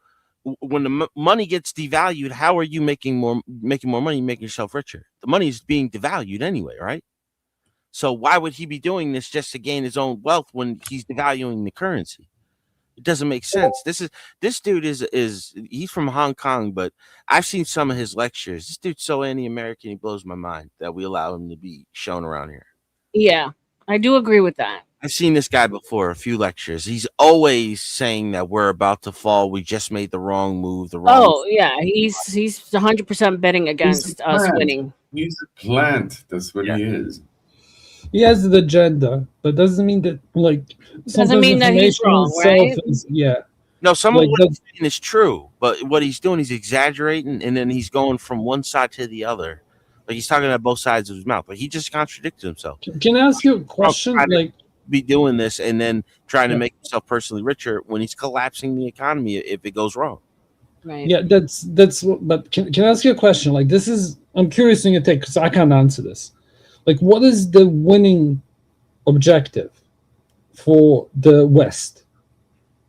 when the money gets devalued, how are you making more money, making yourself richer? The money is being devalued anyway, right? So why would he be doing this just to gain his own wealth when he's devaluing the currency? It doesn't make sense. This dude is he's from Hong Kong, but I've seen some of his lectures. This dude's so anti-American, he blows my mind that we allow him to be shown around here. Yeah, I do agree with that. I've seen this guy before, a few lectures. He's always saying that we're about to fall. We just made the wrong move, the wrong. Oh yeah, he's 100% betting against us winning. He's a plant. That's what he is. He has the agenda, but doesn't mean that like Doesn't mean that he's wrong, right? No, some of Like what he's saying is true, but what he's doing, he's exaggerating, and then he's going from one side to the other. Like he's talking out both sides of his mouth. Like he just contradicted himself. Can I ask you a question? Like, be doing this and then trying to make himself personally richer when he's collapsing the economy if it goes wrong. Right. Yeah, that's but can I ask you a question? Like this is, I'm curious in your take because I can't answer this. Like what is the winning objective for the West?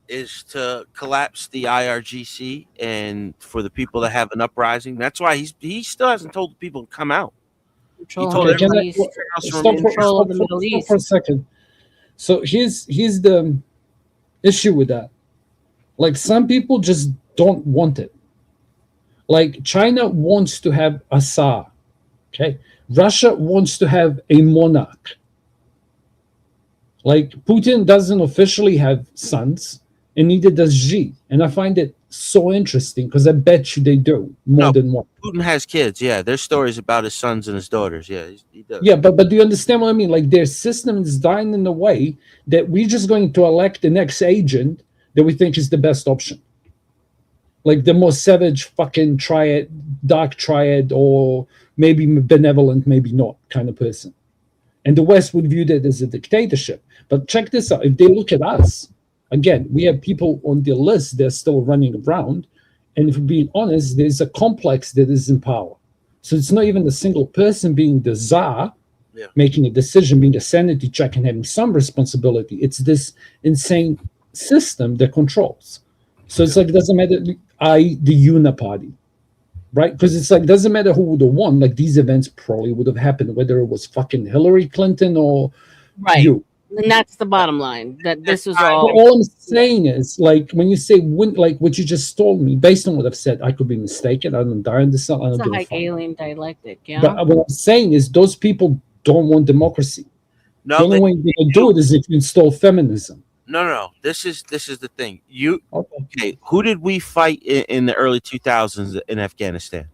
Is to collapse the IRGC and for the people that have an uprising. That's why he still hasn't told the people to come out. Control told of the everybody Middle East. Stop for a second. So here's the issue with that. Like some people just don't want it. Like China wants to have a Tsar. Okay. Russia wants to have a monarch. Like Putin doesn't officially have sons, and neither does Xi. And I find it so interesting because I bet you they do more than one. Putin has kids. Yeah, there's stories about his sons and his daughters. Yeah, he does. Yeah, but do you understand what I mean? Like their system is dying in a way that we're just going to elect the next agent that we think is the best option. Like the most savage fucking triad, dark triad, or maybe benevolent, maybe not kind of person. And the West would view that as a dictatorship. But check this out. If they look at us, again, we have people on the list that are still running around. And if we're being honest, there's a complex that is in power. So it's not even a single person being the czar, making a decision, being a sanity check and having some responsibility. It's this insane system that controls. So it's like, it doesn't matter, the uniparty, right? Because it's like, doesn't matter who would have won. Like these events probably would have happened, whether it was fucking Hillary Clinton or you. And that's the bottom line. That this was All I'm saying is, like, when you say win, like what you just told me, based on what I've said, I could be mistaken. I don't die in this. I It's don't a give a high fuck. alien dialectic, yeah. But what I'm saying is, those people don't want democracy. No, the only way you're gonna do it is if you install feminism. No. This is the thing. Okay? Who did we fight in the early 2000s in Afghanistan?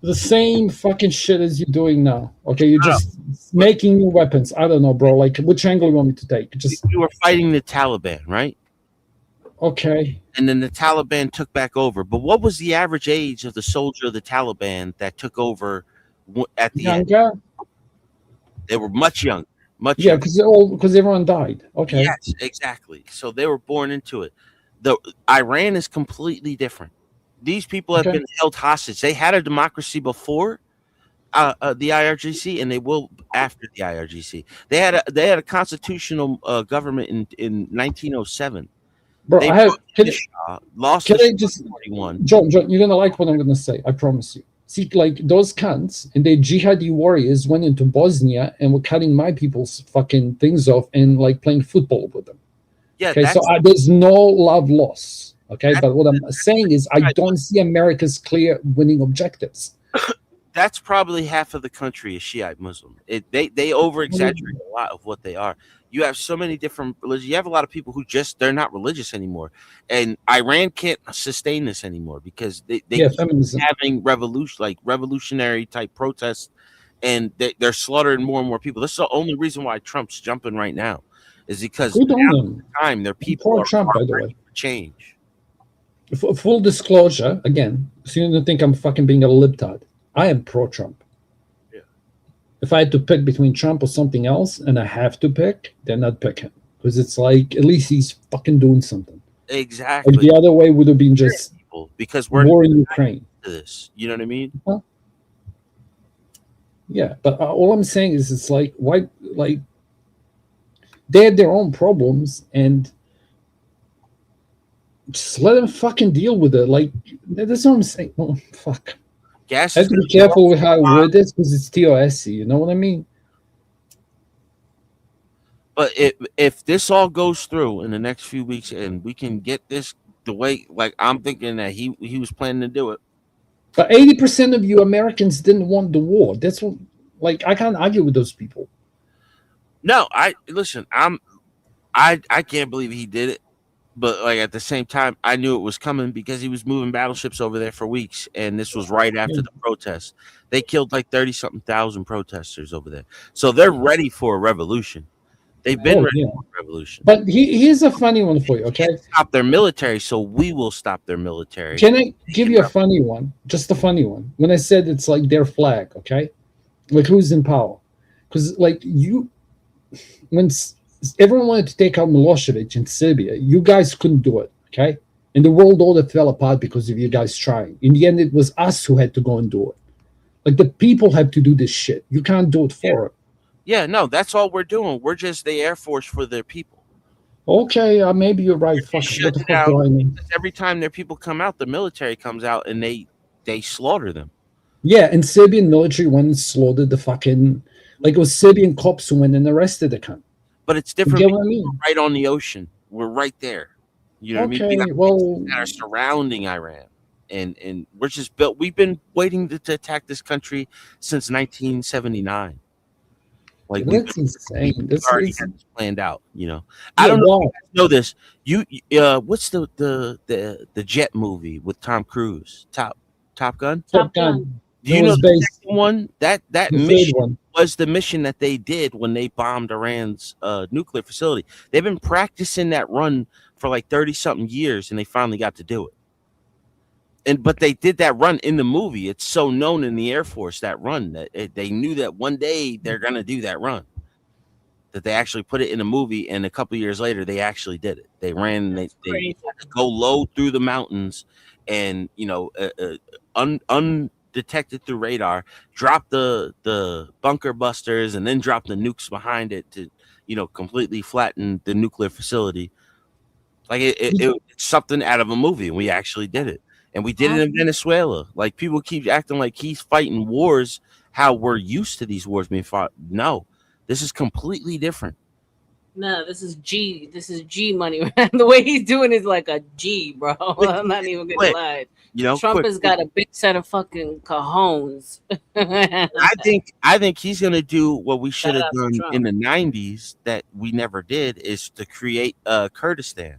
The same fucking shit as you're doing now. Okay, you're just making new weapons. I don't know, bro. Like, which angle you want me to take? Just You were fighting the Taliban, right? Okay. And then the Taliban took back over. But what was the average age of the soldier of the Taliban that took over at the end? Younger? They were much younger. Much Yeah, younger. because everyone died. Okay. Yes, exactly. So they were born into it. Iran is completely different. These people have been held hostage. They had a democracy before the IRGC, and they will after the IRGC. They had a constitutional government in 1907. Bro, They I have. lost Can the I just, 41. John, you're gonna like what I'm gonna say. I promise you. See, like those cunts and their jihadi warriors went into Bosnia and were cutting my people's fucking things off and like playing football with them. Yeah, Okay, so there's no love loss. Okay, but what I'm saying is I don't see America's clear winning objectives. That's probably half of the country is Shiite Muslim. They over exaggerate a lot of what they are. You have so many different religions. You have a lot of people who they're not religious anymore, and Iran can't sustain this anymore because they keep having revolutionary type protests, and they're slaughtering more and more people. That's the only reason why Trump's jumping right now, is because Good on now him. time their people Pro are Trump, by the ready way. for change. Full disclosure, again, so you don't think I'm fucking being a libtard. I am pro-Trump. Yeah. If I had to pick between Trump or something else, and I have to pick, then I'd pick him. Because it's like, at least he's fucking doing something. Exactly. Like the other way would have been just because we're war in Ukraine. to this. You know what I mean? Huh? Yeah, but all I'm saying is it's like, why, like, they had their own problems, and just let them fucking deal with it. Like, that's what I'm saying. Oh, fuck. Gas I have to be careful with how I word this because it's TOSC. You know what I mean? But if this all goes through in the next few weeks and we can get this the way, like I'm thinking that he was planning to do it. But 80% of you Americans didn't want the war. That's what, like, I can't argue with those people. No, I can't believe he did it. But like at the same time, I knew it was coming because he was moving battleships over there for weeks, and this was right after the protests. They killed like 30-something thousand protesters over there, so they're ready for a revolution. They've been ready for a revolution. But here's a funny one for you, okay? Stop their military, so we will stop their military. Can I give you a funny one? Just a funny one. When I said it's like their flag, okay? Like who's in power? Because like when everyone wanted to take out Milosevic in Serbia, you guys couldn't do it, okay? And the world order fell apart because of you guys trying. In the end, it was us who had to go and do it. Like the people have to do this shit. You can't do it for it. Yeah, no, that's all we're doing. We're just the Air Force for their people. Okay, maybe you're right. Fuck it. What the fuck do I mean? Every time their people come out, the military comes out and they slaughter them. Yeah, and Serbian military went and slaughtered the fucking, like it was Serbian cops who went and arrested the cunt. But it's different. You get what I mean? We're right on the ocean. We're right there. You know what I mean? We got things that are surrounding Iran, and we're just built. We've been waiting to attack this country since 1979. Like that's insane. That's already had this planned out. You know, I don't know if you guys know this. What's the jet movie with Tom Cruise? Top Gun. Top Gun. Do you know the second one? That mission was the mission that they did when they bombed Iran's nuclear facility. They've been practicing that run for like 30-something years, and they finally got to do it. But they did that run in the movie. It's so known in the Air Force, that run, that they knew that one day they're gonna do that run. That they actually put it in a movie, and a couple of years later they actually did it. They ran. They go low through the mountains, and undetected through radar, drop the bunker busters, and then drop the nukes behind it to completely flatten the nuclear facility. Like it's something out of a movie, and we actually did it. And we did it in Venezuela. Like people keep acting like he's fighting wars how we're used to these wars being fought. No, this is completely different. No, this is G money. The way he's doing is like a G, bro. I'm not even gonna lie. Trump has got a big set of fucking cojones. I think he's gonna do what we should have done in the 90s that we never did, is to create Kurdistan.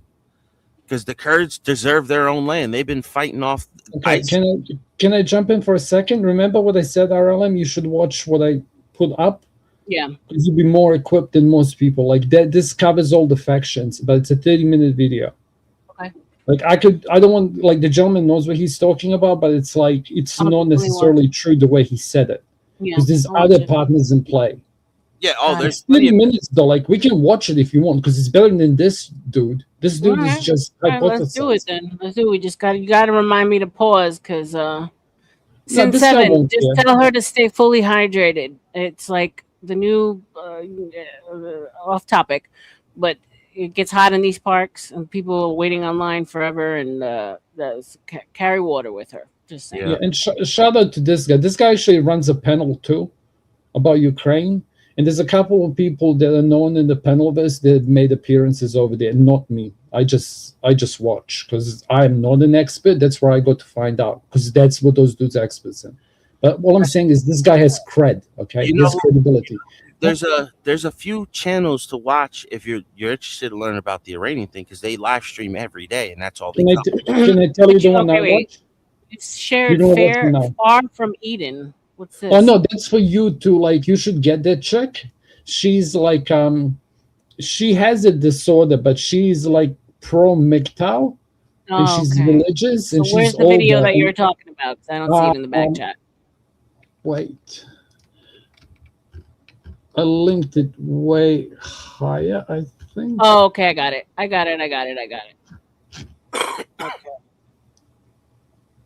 Because the Kurds deserve their own land. They've been fighting off. Okay, can I jump in for a second? Remember what I said, R.L.M? You should watch what I put up. Yeah. Because you'll be more equipped than most people. Like that, this covers all the factions, but it's a 30-minute video. Okay. Like I don't want, like the gentleman knows what he's talking about, but it's like it's not necessarily true the way he said it. Yeah. Because there's other partners in play. Yeah. There's 30 minutes though. Like we can watch it if you want, because it's better than this dude. This dude is just hypothesizing. Let's do it then. Let's do it. You gotta remind me to pause, because Sin this guy 7, won't just care. tell her to stay fully hydrated. It's like the new off topic, but it gets hot in these parks and people are waiting online forever, and carry water with her. Just saying. Yeah, and shout out to this guy. This guy actually runs a panel too about Ukraine. And there's a couple of people that are known in the panelists that made appearances over there. Not me. I just watch because I'm not an expert. That's where I go to find out, because that's what those dudes are experts in. But what I'm saying is this guy has cred. Okay, he has credibility. There's a few channels to watch if you're interested to learn about the Iranian thing, because they live stream every day, and that's all they cover. Can I tell you the one I watch? It's shared You know what, far from Eden. What's this? Oh no, that's for you to like. You should get that chick. She's like she has a disorder, but she's like pro MGTOW, and she's religious. So and where's she's the video older. that you're talking about? Because I don't see it in the back chat. Wait, I linked it way higher, I think. Oh, okay, I got it.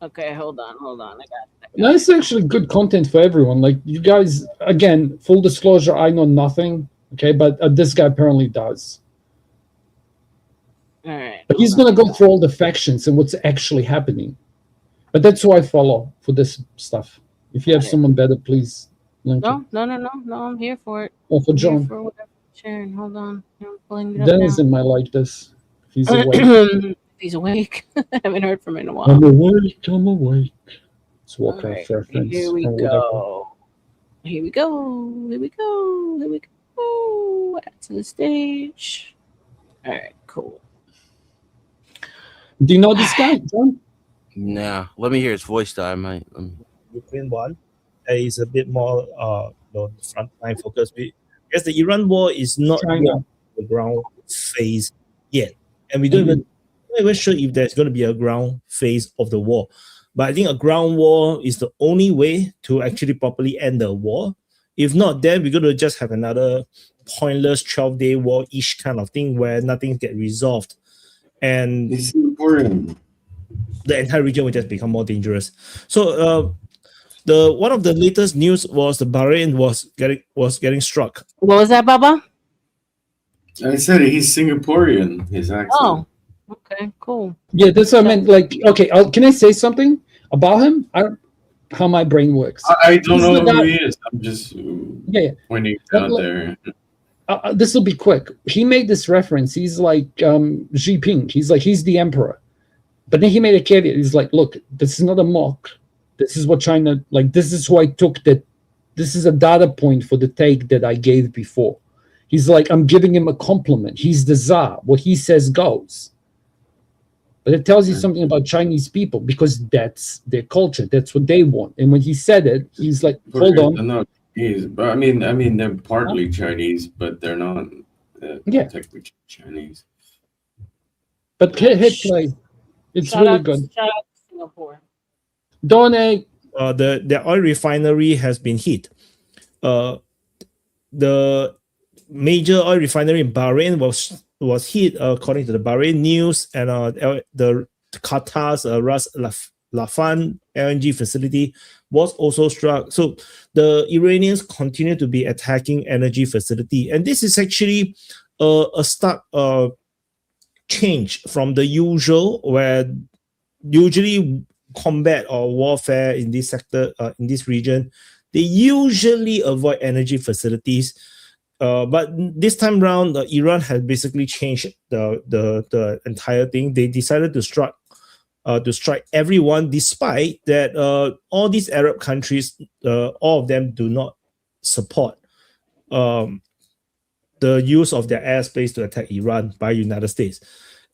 Okay, hold on. I got it. That's actually good content for everyone. Like you guys, again, full disclosure, I know nothing. Okay, but this guy apparently does. All right. But he's gonna go through all the factions and what's actually happening. But that's who I follow for this stuff. If you have someone better, please link it. No, I'm here for it. Or for I'm here John. for whatever. Sharon, hold on. I'm pulling it up Denison now. might like this. If he's awake. If he's awake. I haven't heard from him in a while. I'm awake. I'm awake. It's Warcraft All right, reference here we or whatever. go. Here we go. Here we go. Here we go. Add to the stage. All right, cool. Do you know this guy, John? Nah, let me hear his voice though. I might. Ukraine one is a bit more frontline focused. Because the Iran war is not China. yet the ground phase yet, and we don't even sure if there's going to be a ground phase of the war. But I think a ground war is the only way to actually properly end the war. If not, then we're going to just have another pointless 12-day war-ish kind of thing where nothing gets resolved. And it's important. The entire region will just become more dangerous. So one of the latest news was the Bahrain was getting struck. What was that, Baba? I said he's Singaporean. His accent. Oh, okay, cool. Yeah, that's what I meant. Like, okay, can I say something about him? How my brain works. I don't He's know the who guy- he is. I'm just pointing it out there. This will be quick. He made this reference. He's like Xi Jinping. He's the emperor. But then he made a caveat. He's like, look, this is not a mock. This is what China, this is who I took that. This is a data point for the take that I gave before. He's like, I'm giving him a compliment. He's the czar. What he says goes. But it tells you something about Chinese people because that's their culture. That's what they want. And when he said it, he's like, hold on. They're not Chinese, but I mean, they're partly Chinese, but they're not technically Chinese. But hit play. It's Shout really out, good. Shout out to Singapore. Donate. The oil refinery has been hit. The major oil refinery in Bahrain was hit, according to the Bahrain news, and the Qatar's Ras Lafan LNG facility was also struck. So the Iranians continue to be attacking energy facility, and this is actually a stark change from the usual, where usually combat or warfare in this sector, in this region, they usually avoid energy facilities. But this time around, Iran has basically changed the entire thing. They decided to strike everyone, despite that all these Arab countries, all of them do not support the use of their airspace to attack Iran by United States.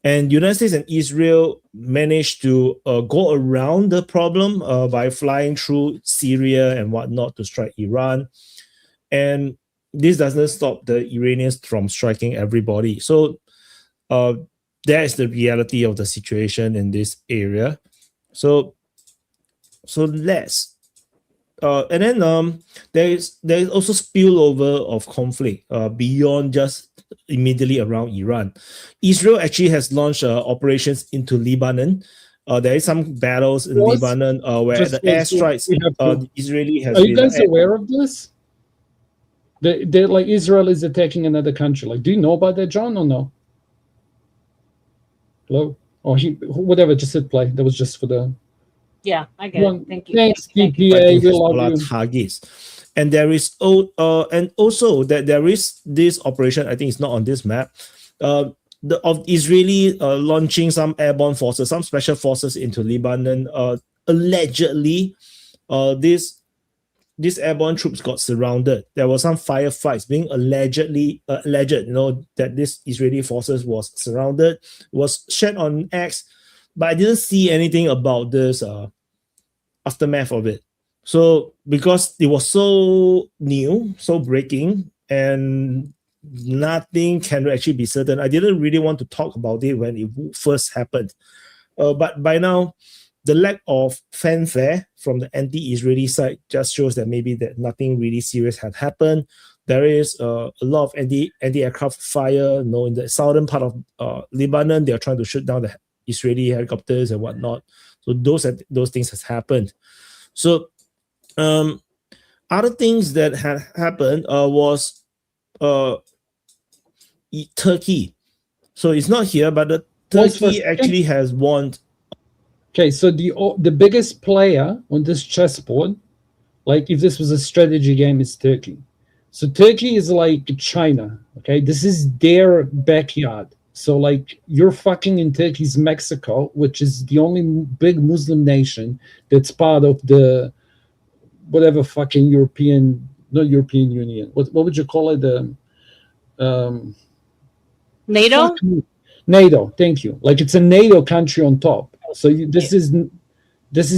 And United States and Israel managed to go around the problem by flying through Syria and whatnot to strike Iran. And this doesn't stop the Iranians from striking everybody. So that is the reality of the situation in this area. So let's and then there is also spillover of conflict beyond just immediately around Iran. Israel actually has launched operations into Lebanon. There is some battles in Lebanon where the airstrikes Israeli has Are been. you guys aware of this? They like Israel is attacking another country. Like, do you know about that, John, or no? Hello? Or whatever, just hit play. That was just for the... Yeah, I get it. Thank you. Thanks, Thank you. DPA. We love you. Targets. And there is and also that there is this operation. I think it's not on this map. Of Israeli launching some airborne forces, some special forces into Lebanon. Allegedly, these airborne troops got surrounded. There were some firefights being alleged, that this Israeli forces was surrounded. It was shared on X, but I didn't see anything about this aftermath of it. So because it was so new, so breaking, and nothing can actually be certain, I didn't really want to talk about it when it first happened. But by now, the lack of fanfare from the anti-Israeli side just shows that maybe that nothing really serious had happened. There is a lot of anti-aircraft fire. In the southern part of Lebanon, they are trying to shoot down the Israeli helicopters and whatnot. So those things has happened. So other things that had happened was Turkey. So it's not here, but Turkey actually has won. Okay, so the biggest player on this chessboard, like if this was a strategy game, is Turkey. So Turkey is like China. Okay, this is their backyard. So like you're fucking in Turkey's Mexico, which is the only big Muslim nation that's part of the whatever fucking European, not European Union. What would you call it? NATO? Fuck me. NATO. Thank you. Like it's a NATO country on top. So this is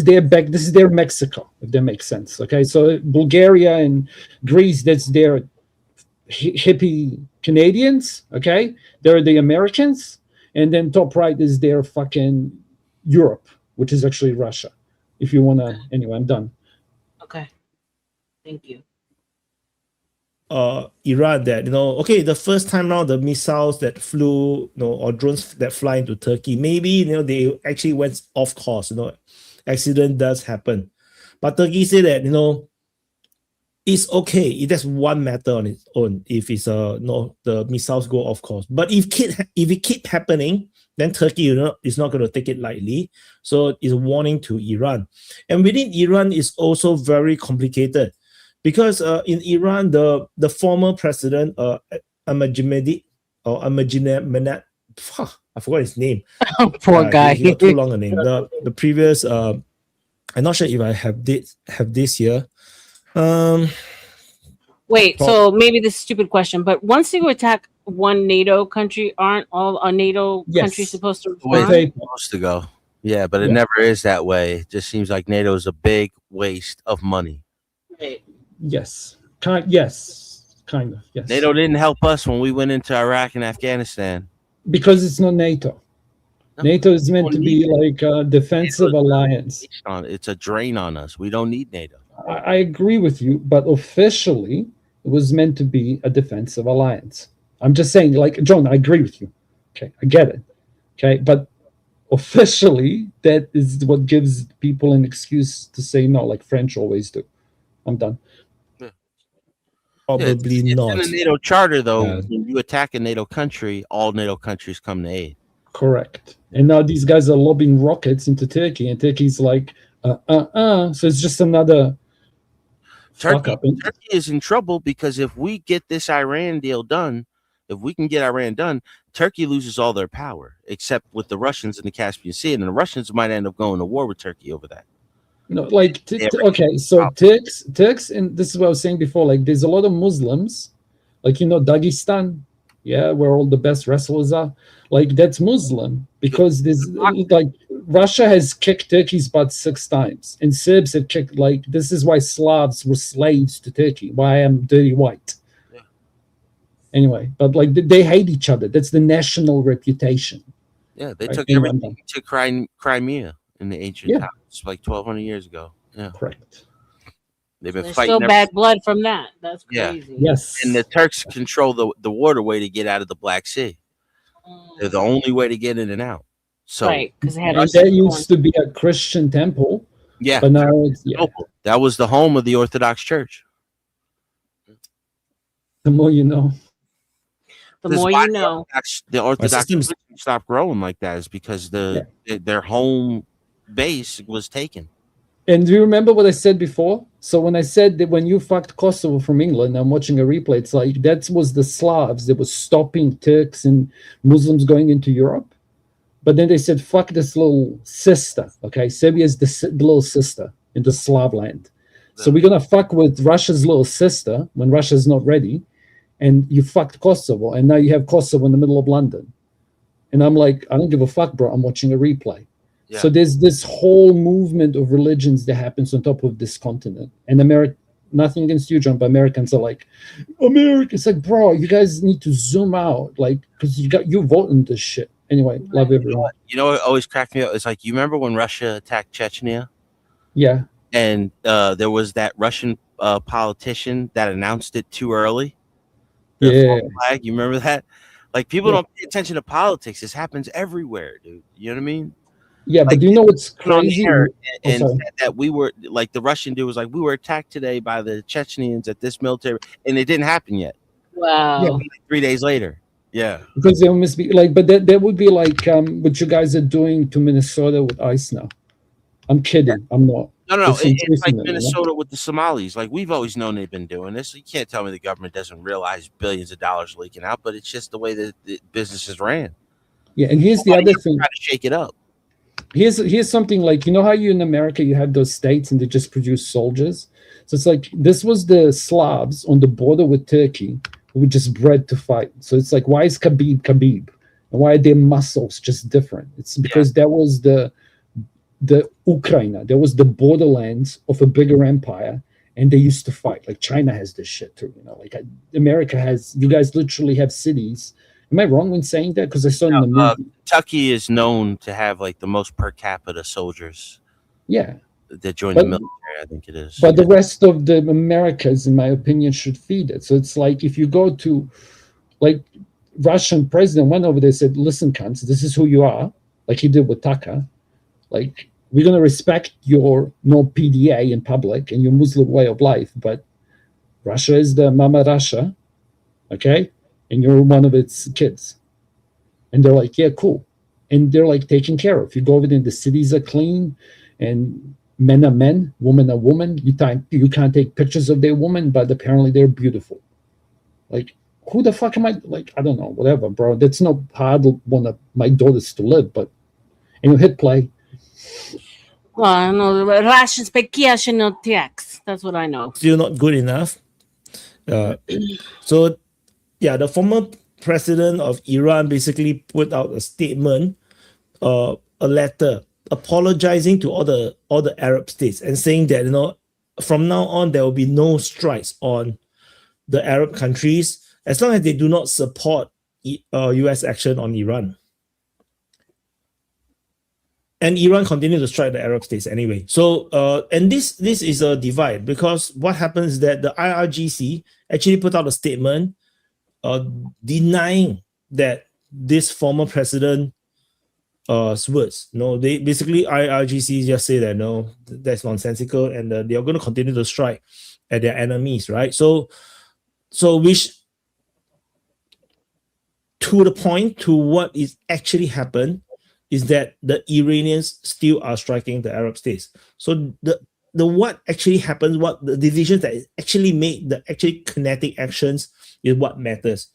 their Mexico, if that makes sense. Okay, so Bulgaria and Greece, that's their hippie Canadians. Okay, they're the Americans, and then top right is their fucking Europe, which is actually Russia. If you wanna, anyway, I'm done. Okay, thank you. Iran that okay, the first time round the missiles that flew or drones that fly into Turkey, maybe they actually went off course. Accident does happen, but Turkey said that it's okay. It does one matter on its own if it's the missiles go off course. But if it keep happening, then Turkey is not going to take it lightly. So it's a warning to Iran, and within Iran is also very complicated. Because in Iran, the former president, Ahmadinejad, I forgot his name. Poor guy. He got too long a name. The previous, I'm not sure if I have this here. Wait, so maybe this is a stupid question, but once you attack one NATO country, aren't all a NATO country supposed to The way respond? it's supposed to go. Yeah, but it never is that way. It just seems like NATO is a big waste of money. Right. Yes, kind of. Yes. NATO didn't help us when we went into Iraq and Afghanistan. Because it's not NATO. NATO is meant to be like a defensive alliance. It's a drain on us. We don't need NATO. I agree with you, but officially it was meant to be a defensive alliance. I'm just saying, like, John, I agree with you. Okay, I get it. Okay, but officially that is what gives people an excuse to say no, like French always do. I'm done. Probably it's not. in the NATO charter, though. When you attack a NATO country, all NATO countries come to aid. Correct. And now these guys are lobbing rockets into Turkey, and Turkey's like, So it's just another Turkey is in trouble because if we get this Iran deal done, if we can get Iran done, Turkey loses all their power, except with the Russians in the Caspian Sea, and the Russians might end up going to war with Turkey over that. No, like okay, so Turks, and this is what I was saying before. Like, there's a lot of Muslims, like Dagestan, where all the best wrestlers are. Like, that's Muslim because there's like Russia has kicked Turkey's butt 6 times, and Serbs have kicked. Like, this is why Slavs were slaves to Turkey. Why I'm dirty white. Anyway, but like they hate each other. That's the national reputation. Yeah, they Right? took Anyway, everything to Crimea in the ancient times, like 1,200 years ago. Yeah, correct. They've been There's fighting. still bad blood from that. That's Yeah. crazy. Yes. And the Turks control the waterway to get out of the Black Sea. They're the only way to get in and out. So Right, because they had that used to be a Christian temple. Yeah, but now it's that was the home of the Orthodox Church. The more you know. The more you know. The Orthodox Church stopped growing like that is because their home base was taken. And do you remember what I said before? So when I said that when you fucked Kosovo from England, I'm watching a replay, it's like that was the Slavs that was stopping Turks and Muslims going into Europe. But then they said, fuck this little sister, okay? Serbia is the little sister in the Slav land. So we're going to fuck with Russia's little sister when Russia's not ready. And you fucked Kosovo, and now you have Kosovo in the middle of London. And I'm like, I don't give a fuck, bro. I'm watching a replay. Yeah. So there's this whole movement of religions that happens on top of this continent. And nothing against you, John, but Americans are like, America. It's like, bro, you guys need to zoom out, like, because you vote in this shit. Anyway, love everyone. You know what always cracked me up? It's like, you remember when Russia attacked Chechnya? Yeah. And there was that Russian politician that announced it too early. The flag, you remember that? Like, people don't pay attention to politics. This happens everywhere, dude. You know what I mean? Yeah, but do you know what's crazy? And said that we were, like, the Russian dude was like, we were attacked today by the Chechens at this military, and it didn't happen yet. Wow. Yeah. Like 3 days later. Yeah. Because there must be like, but that would be like what you guys are doing to Minnesota with ICE now. I'm kidding. I'm not. No. It's It's increasing like them, you know? Minnesota with the Somalis. Like, we've always known they've been doing this. You can't tell me the government doesn't realize billions of dollars leaking out, but it's just the way that the business is ran. Yeah, and here's the other thing. Try to shake it up. Here's something like, you know how you in America you have those states and they just produce soldiers. So it's like this was the Slavs on the border with Turkey who were just bred to fight. So it's like, why is Khabib Khabib, and why are their muscles just different? It's because that was the Ukraine, that was the borderlands of a bigger empire, and they used to fight. Like China has this shit too, you know. Like America has. You guys literally have cities. Am I wrong when saying that? Because I saw in the movie. Kentucky is known to have like the most per capita soldiers. Yeah. That join the military, I think it is. But the rest of the Americas, in my opinion, should feed it. So it's like if you go to, like, Russian president went over there and said, listen, cunts, this is who you are, like he did with Tucker. Like, we're going to respect your no PDA in public and your Muslim way of life, but Russia is the Mama Russia, okay? And you're one of its kids. And they're like, yeah, cool. And they're like taken care of. You go over there, the cities are clean, and men are men, women are women. You can't take pictures of their woman, but apparently they're beautiful. Like, who the fuck am I? Like, I don't know, whatever, bro. That's not how I'd want my daughters to live, but hit play. Well, I know the Russians speak Kiash no text. That's what I know. Still not good enough. So, yeah, the former president of Iran basically put out a statement, a letter apologizing to all the Arab states and saying that, you know, from now on there will be no strikes on the Arab countries as long as they do not support US action on Iran. And Iran continued to strike the Arab states anyway. So, and this is a divide, because what happens is that the IRGC actually put out a statement denying that this former president words. No, they basically, IRGC just say that no, that's nonsensical, and they are going to continue to strike at their enemies, right? So which, to the point, to what is actually happened is that the Iranians still are striking the Arab states. So the what actually happens, what the decisions that is actually made, the actually kinetic actions is what matters.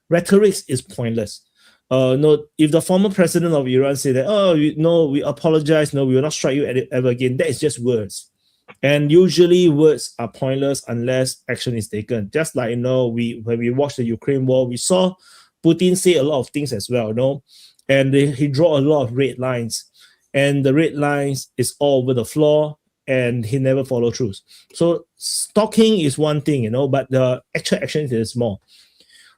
Rhetoric is pointless. No, if the former president of Iran say that, oh, no, we apologize, no, we will not strike you ever again, that is just words. And usually words are pointless unless action is taken. Just like, you know, when we watched the Ukraine war, we saw Putin say a lot of things as well, you know, and he draw a lot of red lines, and the red lines is all over the floor, and he never follow through. So talking is one thing, you know, but the actual action is more.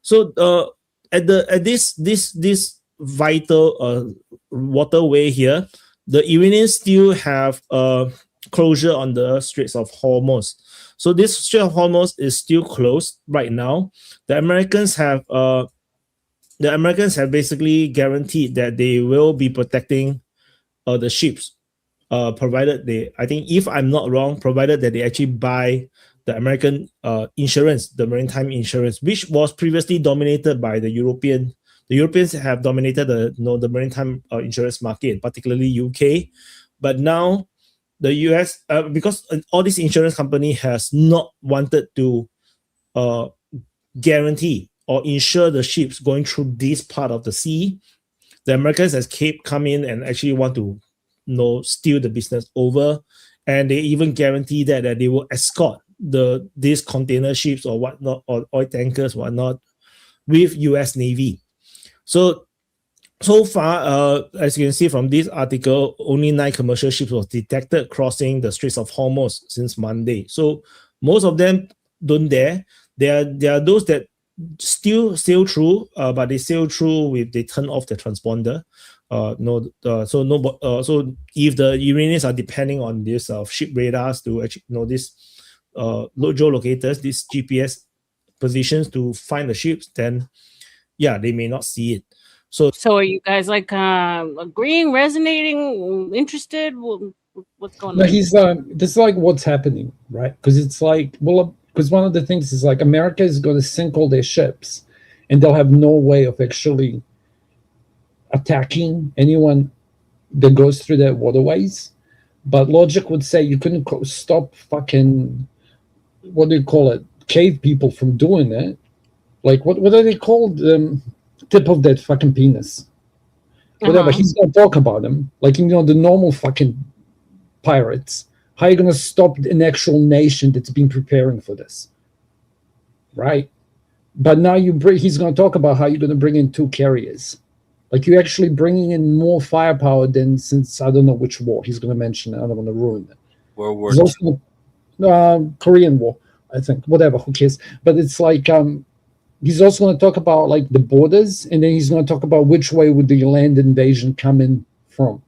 So at this vital waterway here, the Iranians still have closure on the Straits of Hormuz. So this Strait of Hormuz is still closed right now. The Americans have basically guaranteed that they will be protecting the ships, provided they, I think, if I'm not wrong, provided that they actually buy the American insurance, the maritime insurance, which was previously dominated by the European. The Europeans have dominated the maritime insurance market, particularly UK. But now the US, because all these insurance company has not wanted to guarantee or insure the ships going through this part of the sea, the Americans has come in and actually want to steal the business over, and they even guarantee that they will escort these container ships or whatnot, or oil tankers, whatnot, with US Navy. So far, as you can see from this article, only 9 commercial ships was detected crossing the Straits of Hormuz since Monday. So most of them don't dare. There are those that still sail through, but they sail through they turn off the transponder. So if the Iranians are depending on this ship radars to actually this geolocators, these GPS positions to find the ships, then yeah, they may not see it. So are you guys like agreeing, resonating, interested? What's going on? No, he's this is like what's happening, right? Because it's like, well, because one of the things is like America is going to sink all their ships, and they'll have no way of actually attacking anyone that goes through their waterways. But logic would say you couldn't stop fucking, what do you call it, cave people from doing it. Like, what are they called? Tip of that fucking penis. Whatever. He's gonna talk about them. Like, you know, the normal fucking pirates. How are you gonna stop an actual nation that's been preparing for this? Right? But now he's gonna talk about how you're gonna bring in 2 carriers. Like, you're actually bringing in more firepower than since I don't know which war he's going to mention. I don't want to ruin it. World War There's II. also Korean War, I think. Whatever, who cares? But it's like he's also going to talk about like the borders, and then he's going to talk about which way would the land invasion come in from,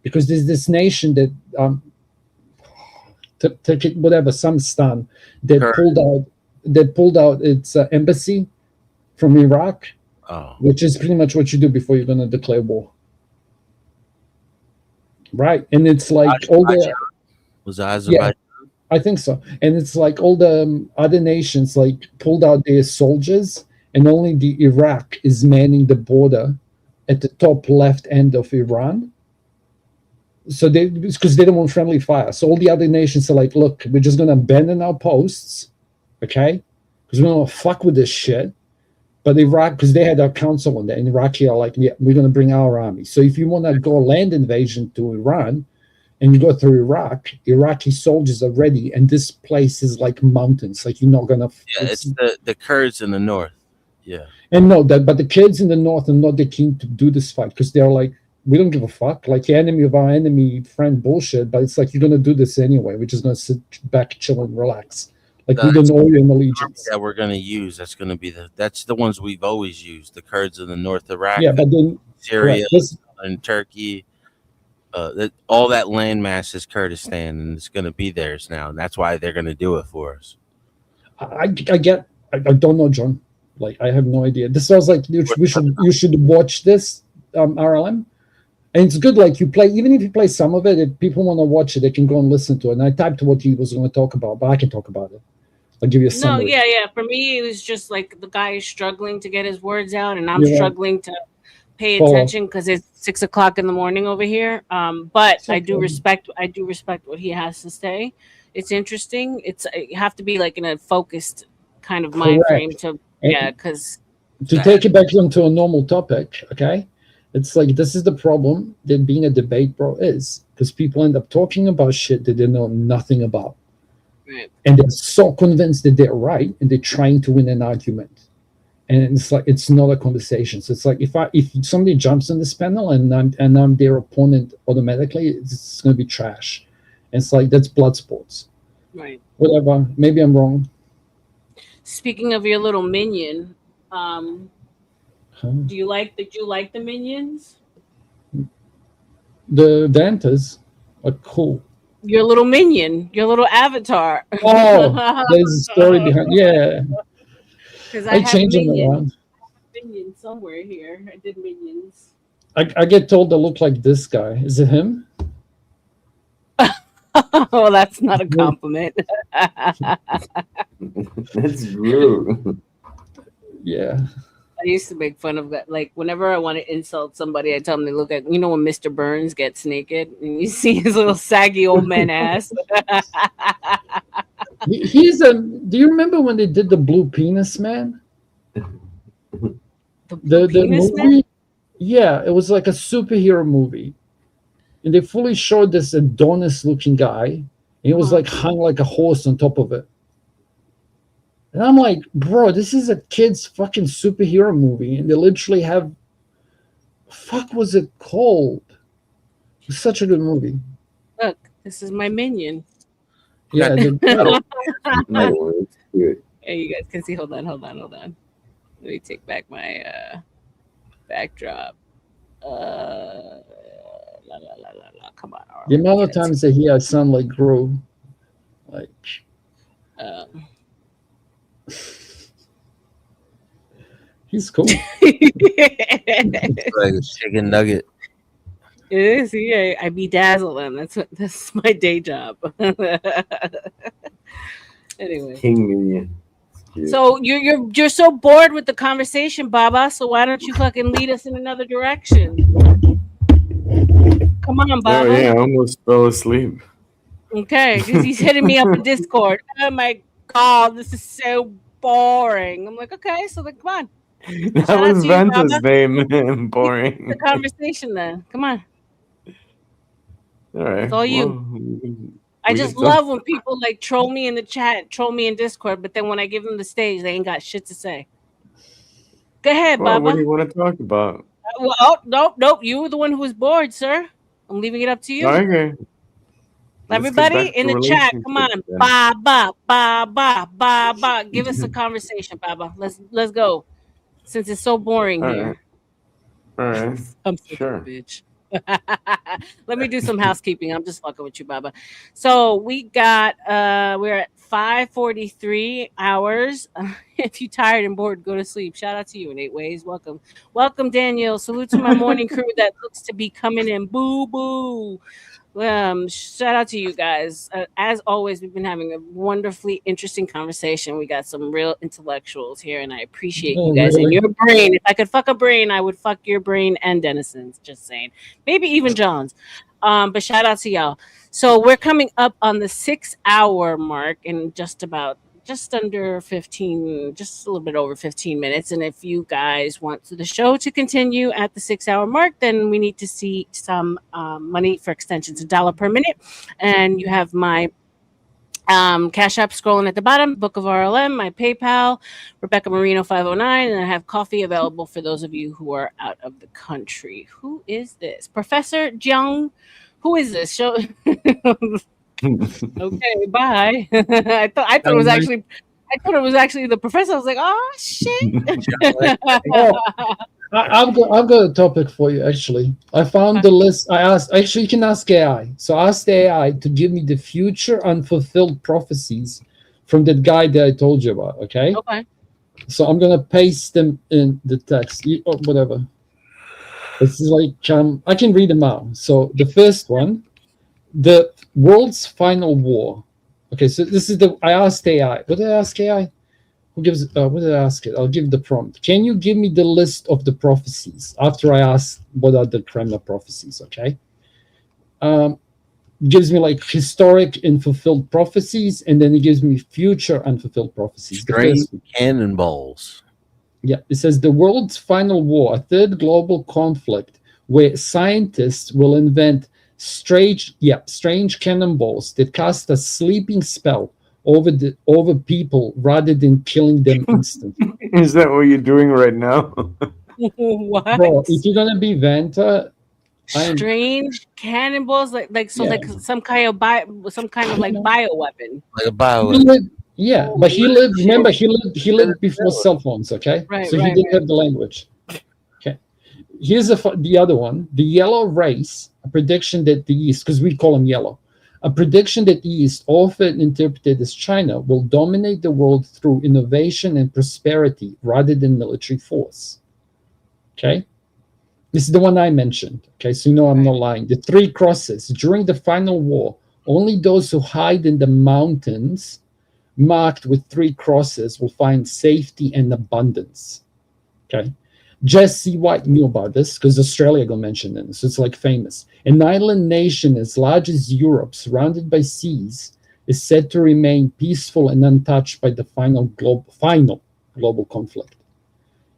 because there's this nation that whatever, some stan that pulled out its embassy from Iraq. Oh. Which is pretty much what you do before you're going to declare war. Right. And it's like all the... Was Azerbaijan? Yeah, I think so. And it's like all the other nations like pulled out their soldiers, and only the Iraq is manning the border at the top left end of Iran. So because they don't want friendly fire. So all the other nations are like, look, we're just going to abandon our posts, okay? Because we don't fuck with this shit. But Iraq, because they had a council on that, and Iraqi are like, yeah, we're going to bring our army. So if you want to go land invasion to Iran, and you go through Iraq, Iraqi soldiers are ready, and this place is like mountains. Like, you're not going to... Yeah, it's the Kurds in the north. Yeah. And no, but the kids in the north are not that keen to do this fight, because they're like, we don't give a fuck. Like, the enemy of our enemy friend bullshit, but it's like, you're going to do this anyway. We're just going to sit back, chill, and relax. Like, we don't owe you an allegiance. That we're going to use. That's going to be that's the ones we've always used. The Kurds in the North Iraq, yeah, but then Syria, and Turkey. All that landmass is Kurdistan, and it's going to be theirs now. And that's why they're going to do it for us. I don't know, John. Like, I have no idea. This sounds like you should watch this, R.L.M. And it's good. Like, you play, even if you play some of it, if people want to watch it, they can go and listen to it. And I typed what he was going to talk about, but I can talk about it. I'll give you a summary. No, yeah. For me, it was just like the guy is struggling to get his words out, and I'm struggling to pay attention because it's 6 o'clock in the morning over here. But I do respect what he has to say. It's interesting. You have to be like in a focused kind of mind frame to because to take it back into a normal topic, okay? It's like, this is the problem that being a debate, bro, is, because people end up talking about shit that they know nothing about. Right. And they're so convinced that they're right, and they're trying to win an argument. And it's like, it's not a conversation. So it's like, if somebody jumps on this panel and I'm their opponent automatically, it's going to be trash. And it's like, that's blood sports. Right. Whatever. Maybe I'm wrong. Speaking of your little minion, did you like the minions? The Vantas are cool. Your little minion, your little avatar. Oh, there's a story behind. Yeah, because I change them around. Minion somewhere here. I did minions. I get told to look like this guy. Is it him? Oh, that's not a compliment. That's rude. Yeah. I used to make fun of that. Like, whenever I want to insult somebody, I tell them to look at, when Mr. Burns gets naked and you see his little saggy old man ass. Do you remember when they did the Blue Penis Man? The Penis movie? Man? Yeah, it was like a superhero movie. And they fully showed this Adonis-looking guy. And he was like hung like a horse on top of it. And I'm like, bro, this is a kid's fucking superhero movie. And they literally have... Fuck was it called? It was such a good movie. Look, this is my minion. Yeah. No, it's good. Hey, you guys can see. Hold on. Let me take back my backdrop. Come on. The amount of times that he has son like grow, like... He's cool. Like a chicken nugget. It is. Yeah, I bedazzle them. That's my day job. Anyway, King Minion. so you're so bored with the conversation, Baba. So why don't you fucking lead us in another direction? Come on, Oh Baba. yeah, I almost fell asleep. Okay, because he's hitting me up in Discord. Oh my god, this is so boring. I'm like, okay, so then come on. That Shout out was to you, Vanta's Baba. name. The Boring. conversation then. Come on. All right. It's all you. Well, I we just can talk. love when people like troll me in the chat, troll me in Discord, but then when I give them the stage, they ain't got shit to say. Go ahead, Well, what do Baba. you want to talk about? Well, oh, nope. You were the one who was bored, sir. I'm leaving it up to you. Okay. Let's get Everybody back in to the chat, come on. relationships then. Baba. Give us a conversation, Baba. Let's go. Since it's so boring All here. right. All right. I'm such Sure. a bitch. Let me do some housekeeping. I'm just fucking with you, Baba. So we're at 5:43 hours. If you're tired and bored, go to sleep. Shout out to you in 8 ways. Welcome, Daniel. Salute to my morning crew that looks to be coming in. Boo boo. Shout out to you guys. As always, we've been having a wonderfully interesting conversation. We got some real intellectuals here, and I appreciate you Oh, guys and really? your brain. If I could fuck a brain, I would fuck your brain and Denison's. Just saying, maybe even John's. But shout out to y'all. So we're coming up on the 6-hour mark in just under 15, just a little bit over 15 minutes. And if you guys want the show to continue at the 6-hour mark, then we need to see some money for extensions, $1 per minute. And you have my Cash App scrolling at the bottom, Book of R.L.M, my PayPal, Rebecca Marino 509, and I have coffee available for those of you who are out of the country. Who is this? Professor Jiang? Who is this? Show. Okay, bye. I thought it was actually the professor. I was like, oh shit. Oh, I've got a topic for you. Actually, I found the list. I asked. Actually, you can ask AI. So I asked AI to give me the future unfulfilled prophecies from that guy that I told you about. Okay. Okay. So I'm gonna paste them in the text or whatever. It's like I can read them out. So the first one, the world's final war. Okay, so this is I asked AI. What did I ask AI? What did I ask it? I'll give the prompt. Can you give me the list of the prophecies after I asked what are the Kremlin prophecies? Okay. Gives me like historic and fulfilled prophecies, and then it gives me future unfulfilled prophecies. Strange cannonballs. Yeah, it says the world's final war, a third global conflict where scientists will invent strange cannonballs that cast a sleeping spell over people rather than killing them instantly. Is that what you're doing right now? What? Bro, if you're gonna be Vanta, Strange cannonballs, like some kind of like bioweapon. Like a bioweapon. Yeah, but he lived. Remember, he lived before cell phones. Okay, Right, so he right, didn't have the language. Okay, here's the other one: the yellow race. A prediction that the East, because we call them yellow, a prediction that the East, often interpreted as China, will dominate the world through innovation and prosperity rather than military force. Okay, this is the one I mentioned. Okay, so you know I'm not lying. The 3 crosses during the final war. Only those who hide in the mountains marked with 3 crosses will find safety and abundance. Okay. Jesse White knew about this because Australia got mentioned in this. So it's like famous. An island nation as large as Europe, surrounded by seas, is said to remain peaceful and untouched by the final global conflict.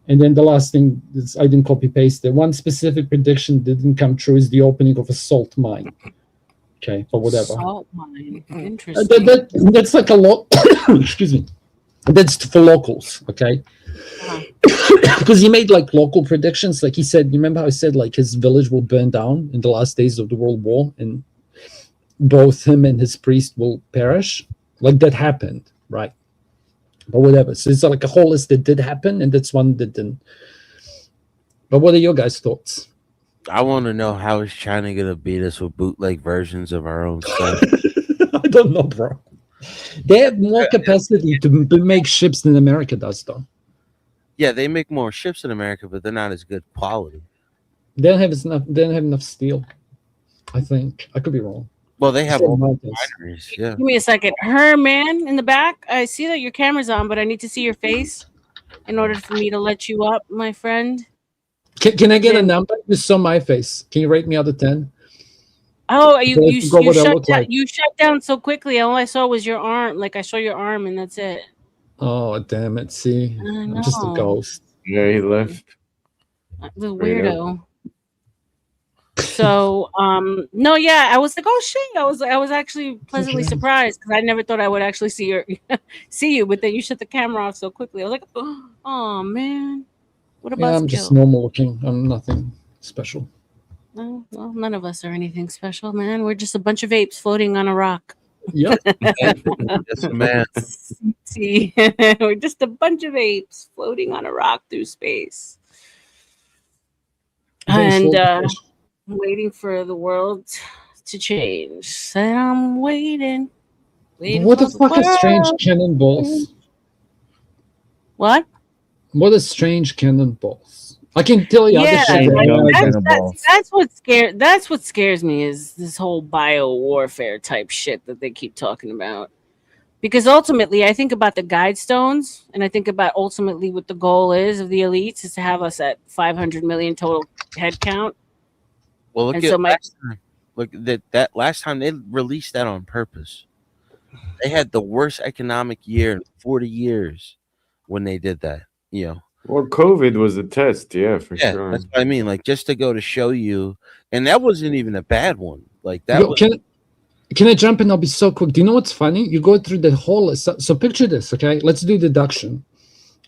And then the last thing is, I didn't copy paste it. One specific prediction didn't come true is the opening of a salt mine. Okay, but whatever. Salt mine. Interesting. That's like a lot. Excuse me. That's for locals, okay? Because he made like local predictions. Like he said, you remember how he said like his village will burn down in the last days of the World War, and both him and his priest will perish? Like that happened, right? But whatever. So it's like a whole list that did happen, and that's one that didn't. But what are your guys' thoughts? I want to know how is China gonna beat us with bootleg versions of our own stuff. I don't know, bro. They have more capacity to make ships than America does, though. Yeah, they make more ships in America, but they're not as good quality. They don't have enough. They don't have enough steel. I think I could be wrong. Well, they have all Same the refineries. Yeah. Give me a second. Her man in the back. I see that your camera's on, but I need to see your face in order for me to let you up, my friend. Can I get a number? Just saw my face. Can you rate me out of 10? Oh, So I forgot what I shut look down. like. You shut down so quickly. All I saw was your arm. Like I saw your arm, and that's it. Oh damn it! See, I I'm just a know. ghost. Yeah, he left. The Straight up. weirdo. So, no, yeah, I was like, oh shit, I was actually pleasantly Okay. surprised because I never thought I would actually see you, but then you shut the camera off so quickly. I was like, oh man, what a Yeah, I'm just buzzkill. normal looking. I'm nothing special. Well, none of us are anything special, man. We're just a bunch of apes floating on a rock. Yep. Yes, man. See, we're just a bunch of apes floating on a rock through space. Thanks And for the waiting for the world to change. And I'm waiting What the for fuck is strange world. cannonballs? What? What is strange cannonballs? I can tell you other Yeah, shit. like, that that's what scares me is this whole bio warfare type shit that they keep talking about. Because ultimately, I think about the guide stones, and I think about ultimately what the goal is of the elites is to have us at 500 million total head count. Well, look And at so my last time. Look that last time they released that on purpose. They had the worst economic year in 40 years when they did that. You know. Well, COVID was a test, yeah, for Yeah, sure. that's what I mean. Like just to go to show you, and that wasn't even a bad one. Like that was. Can I jump in? I'll be so quick. Do you know what's funny? You go through the whole. So picture this, okay? Let's do deduction.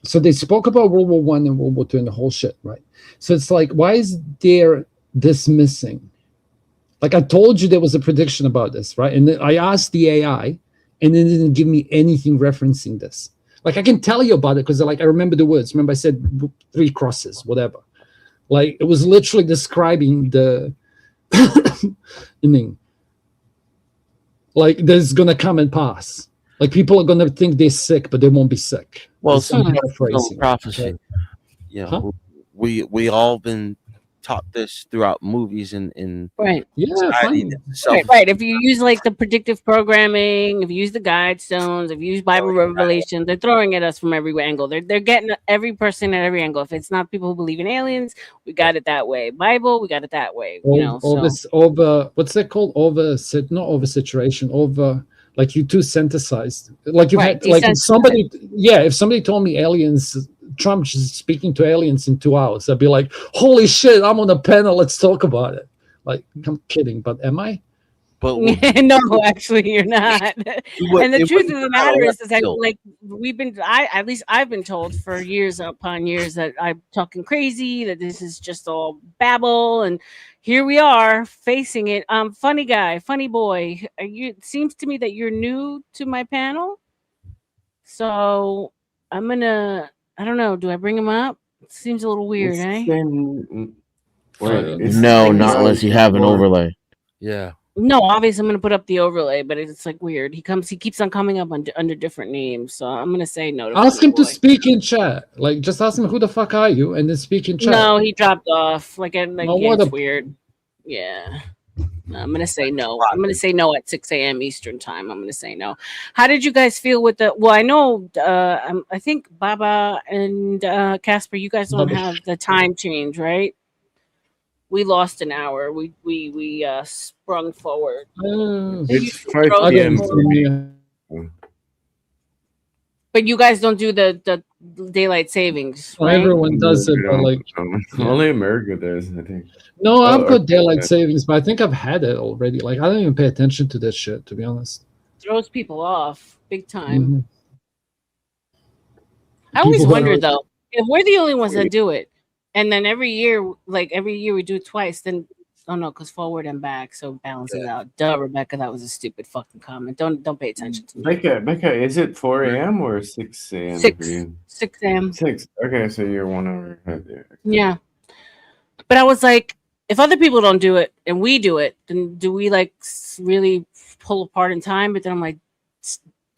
So they spoke about World War I and World War II and the whole shit, right? So it's like, why is there this missing? Like I told you there was a prediction about this, right? And then I asked the AI, and it didn't give me anything referencing this. Like I can tell you about it because like I remember the words. Remember I said 3 crosses, whatever. Like it was literally describing the meaning. Like there's gonna come and pass. Like people are gonna think they're sick, but they won't be sick. Well, I'm some paraphrasing. prophecy. Okay? You know, we all been taught this throughout movies and Right. Yeah, society. Right. If you use like the predictive programming, if you use the guide stones, if you use Bible revelation, they're throwing at us from every angle. They're getting every person at every angle. If it's not people who believe in aliens, we got it that way. Bible, we got it that way. You know, over what's that called? Not over saturation, over like you too synthesized. Like you had like if somebody told me aliens, Trump is speaking to aliens in 2 hours, I'd be like, holy shit, I'm on a panel, let's talk about it. Like, I'm kidding, but am I? But no, actually, you're not. And the truth of the matter is that like I've been told for years upon years that I'm talking crazy, that this is just all babble, and here we are facing it. Funny guy, funny boy. It seems to me that you're new to my panel, so I don't know. Do I bring him up? It seems a little weird, eh? No, not unless you have an overlay. Yeah. No, obviously I'm gonna put up the overlay, but it's like weird. He keeps on coming up under different names, so I'm gonna say no. Ask him to speak in chat. Like, just ask him who the fuck are you, and then speak in chat. No, he dropped off. It's a- weird. Yeah. No, I'm gonna say no. I'm gonna say no at 6 a.m. Eastern time. I'm gonna say no. How did you guys feel with the? Well, I know. I think Baba and Casper, you guys don't have the time change, right? We lost an hour. We sprung forward. It's 5 p.m. But you guys don't do the daylight savings, right? Everyone does it, but like Only America does, I think. no, I've got daylight savings, but I think I've had it already. Like I don't even pay attention to this shit, to be honest. Throws people off big time. Mm-hmm. I always wonder though, if we're the only ones that do it, and then every year we do it twice, then no, because forward and back, so balance it out. Duh, Rebecca, that was a stupid fucking comment. Don't pay attention to me. Becca, is it 4 a.m. or 6 a.m. 6 a.m. 6. Okay, so you're 1 hour ahead there. Yeah. But I was like, if other people don't do it and we do it, then do we like really pull apart in time? But then I'm like,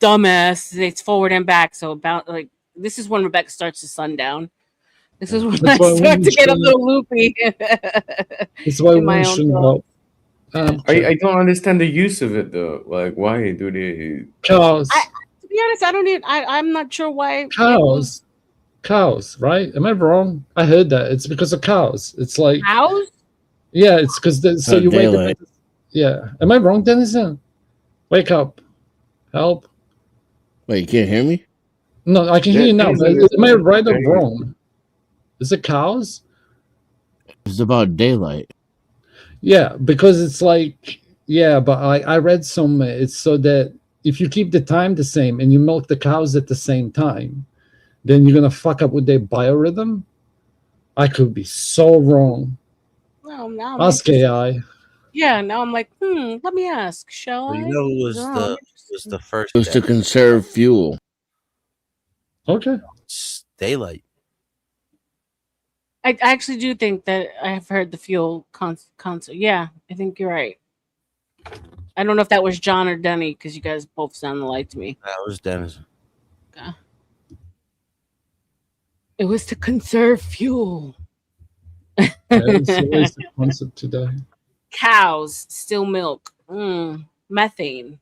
dumbass, it's forward and back. So about like this is when Rebecca starts to sundown. This is when I start to get a little loopy. That's why we shouldn't help. I don't understand the use of it though. Like, why do they? Cows. To be honest, I'm not sure why. Cows, right? Am I wrong? I heard that it's because of cows. It's like cows. Yeah, it's because so you wake up. Yeah. Am I wrong, Dennison? Wake up. Help. Wait, you can't hear me? No, I can hear you now. But am I right or wrong? Is it cows? It's about daylight. Yeah, because it's like, yeah, but I read some, it's so that if you keep the time the same and you milk the cows at the same time, then you're going to fuck up with their biorhythm. I could be so wrong. Well, now I'm Ask interested. AI. Yeah, now I'm like, let me ask, shall Well, I? you know who No, I'm was the first It was to day? conserve fuel. Okay. It's daylight. I actually do think that I have heard the fuel concert. Yeah, I think you're right. I don't know if that was John or Denny because you guys both sound alike to me. That was Dennis. Okay. It was to conserve fuel. It's always the concept today. Cows still milk. Methane.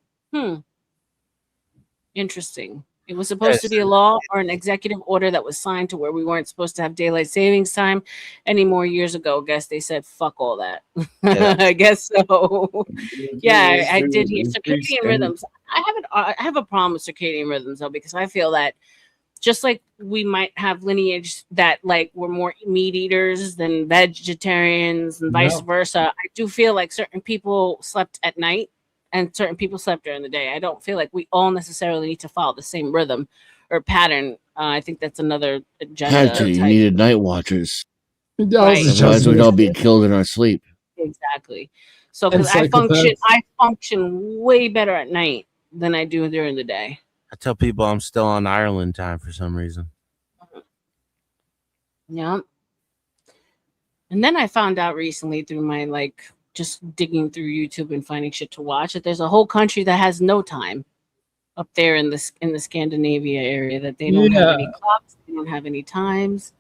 Interesting. It was supposed to be a law or an executive order that was signed to where we weren't supposed to have daylight savings time anymore years ago. Guess they said fuck all that. I guess so. Yeah, I did hear circadian rhythms. I have a problem with circadian rhythms though, because I feel that just like we might have lineage that like we're more meat eaters than vegetarians and vice No. versa, I do feel like certain people slept at night and certain people slept during the day. I don't feel like we all necessarily need to follow the same rhythm or pattern. I think that's another agenda Had to. You type. needed night watchers. Right. Otherwise, we'd all be killed in our sleep. Exactly. So And because I psychopaths. function way better at night than I do during the day. I tell people I'm still on Ireland time for some reason. Yeah. And then I found out recently through my like just digging through YouTube and finding shit to watch that there's a whole country that has no time up there in the Scandinavia area, that they don't have any Yeah. clocks, they don't have any times.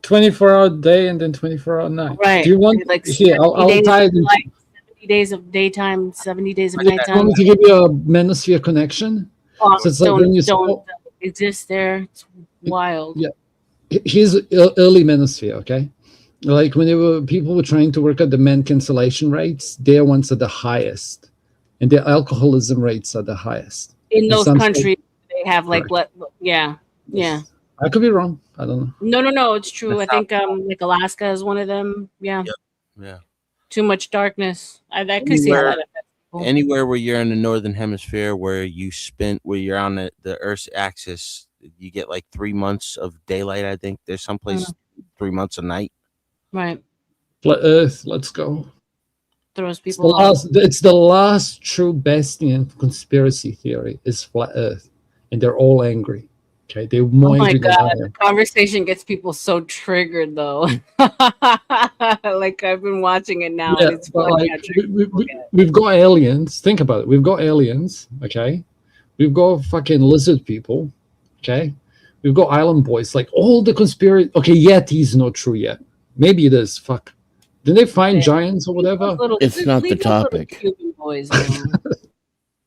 24-hour day and then 24-hour night. Right. Do you want Like here? 70 I'll days tie it of into. light, 70 days of daytime, 70 days of You want nighttime. me to give you a manosphere connection? So it's like when you Don't exist there. It's wild. yeah. Here's early manosphere, okay? Like when people were trying to work out the men cancellation rates, their ones are the highest, and their alcoholism rates are the highest. In And those some countries, they have like Correct. yeah. I could be wrong. I don't know. No, it's true. I That's think like Alaska is one of them. Yeah. Yeah. Too much darkness. I could see how that affects people. Anywhere where you're in the northern hemisphere where you're on the Earth's axis, you get like 3 months of daylight. I think there's someplace 3 months of night. Right. Flat Earth, let's go. Throws It's the people off. last true bastion of conspiracy theory is flat Earth, and they're all angry. Okay, they're more Oh my angry than god, I the am. conversation gets people so triggered though. Like I've been watching it now, Yeah, and it's but funny like how triggered people get. we've got aliens. Think about it. We've got aliens. Okay, we've got fucking lizard people. Okay, we've got island boys. Like all the conspiracy. Okay, Yeti's not true yet. Maybe it is. Fuck. Did they find giants or whatever? It's not the Leave those little topic. Cuban boys alone.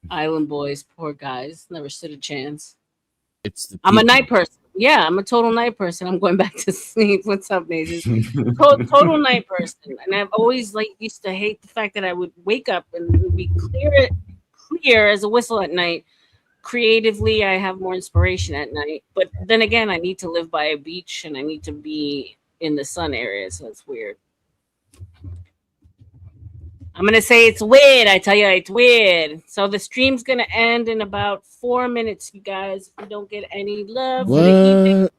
Island boys, poor guys, never stood a chance. It's the I'm a people. night person. Yeah, I'm a total night person. I'm going back to sleep. What's up, Mazes? Total night person. And I've always like used to hate the fact that I would wake up and it would be clear as a whistle at night. Creatively, I have more inspiration at night. But then again, I need to live by a beach and I need to be in the sun area, so it's weird. I'm gonna say it's weird. I tell you, it's weird. So the stream's gonna end in about 4 minutes, you guys. If you don't get any love for the evening, What?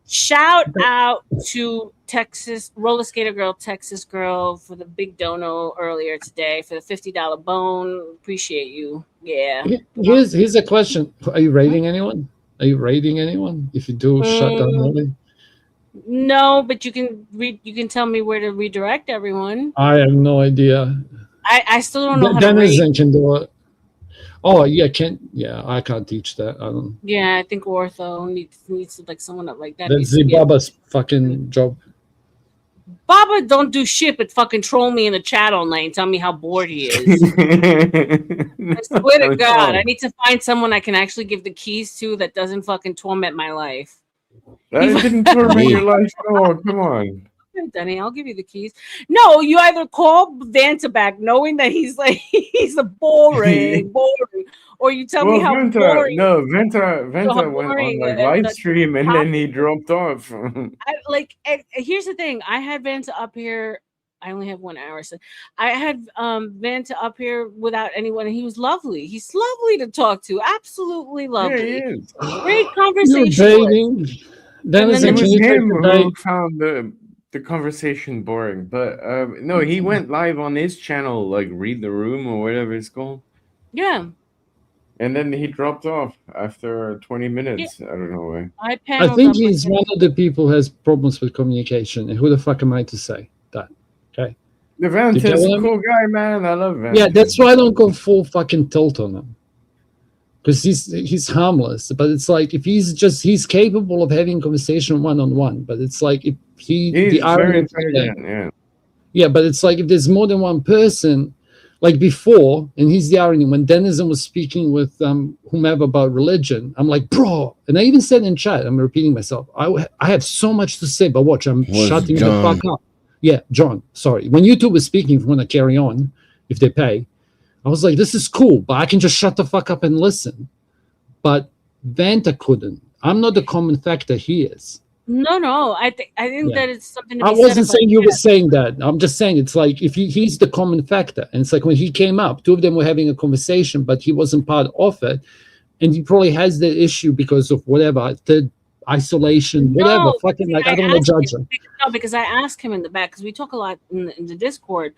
shout out to Texas roller skater girl, Texas girl, for the big dono earlier today for the $50 bone. Appreciate you. Yeah. Here's a question. Are you rating anyone? Are you rating anyone? If you do, shut down early. No, but you can tell me where to redirect everyone. I have no idea. I still don't know how to Dennis rate. can do it. Oh yeah, I can't teach that. I don't. Yeah, I think ortho needs like someone up like that. That's needs to the be able- Baba's fucking job. Baba don't do shit but fucking troll me in the chat all night and tell me how bored he is. I swear to God, I need to find someone I can actually give the keys to that doesn't fucking torment my life. That didn't torment your life at all. Come on. Danny, I'll give you the keys. No, you either call Vanta back knowing that he's like he's a boring, or you tell me Well, how Venta, boring. no, Venta, So how Venta went on boring like live the stream and top. then he dropped off. Here's the thing. I had Vanta up here. I only have 1 hour, so I had Vanta up here without anyone, and he was lovely. He's lovely to talk to. Absolutely Yeah, lovely. he is. Great You're conversationalist. baiting. And Dennis, then It the was can you take him the who bait? found the conversation boring, but no, he went live on his channel, like Read the Room or whatever it's called, yeah, and then he dropped off after 20 minutes. I don't know why. I I paneled think up with he's him. one of the people who has problems with communication. And who the fuck am I to say that? Okay. The Do you Venta get is what a I cool mean? guy, man. I love Venta. Yeah, that's why I don't go full fucking tilt on him. Because he's harmless. But it's like if he's capable of having conversation one-on-one. But it's like if the He's very irony intelligent. Yeah. Yeah, but it's like if there's more than one person, like before, and here's the irony, when Denizen was speaking with whomever about religion, I'm like, bro, and I even said in chat, I'm repeating myself, I have so much to say, but watch, I'm Was shutting the John. fuck up. Yeah, John, sorry. When YouTube was speaking, if you want to carry on, if they pay, I was like, this is cool, but I can just shut the fuck up and listen. But Vanta couldn't. I'm not the common factor he is. No, I think Yeah. that it's something to I be said wasn't about saying you were saying that. I'm just saying it's like if he's the common factor. And it's like when he came up, two of them were having a conversation, but he wasn't part of it. And he probably has the issue because of whatever, the isolation, whatever. No, Fucking like, I I don't want asked to judge him, him. no, because I asked him in the back because we talk a lot in the Discord,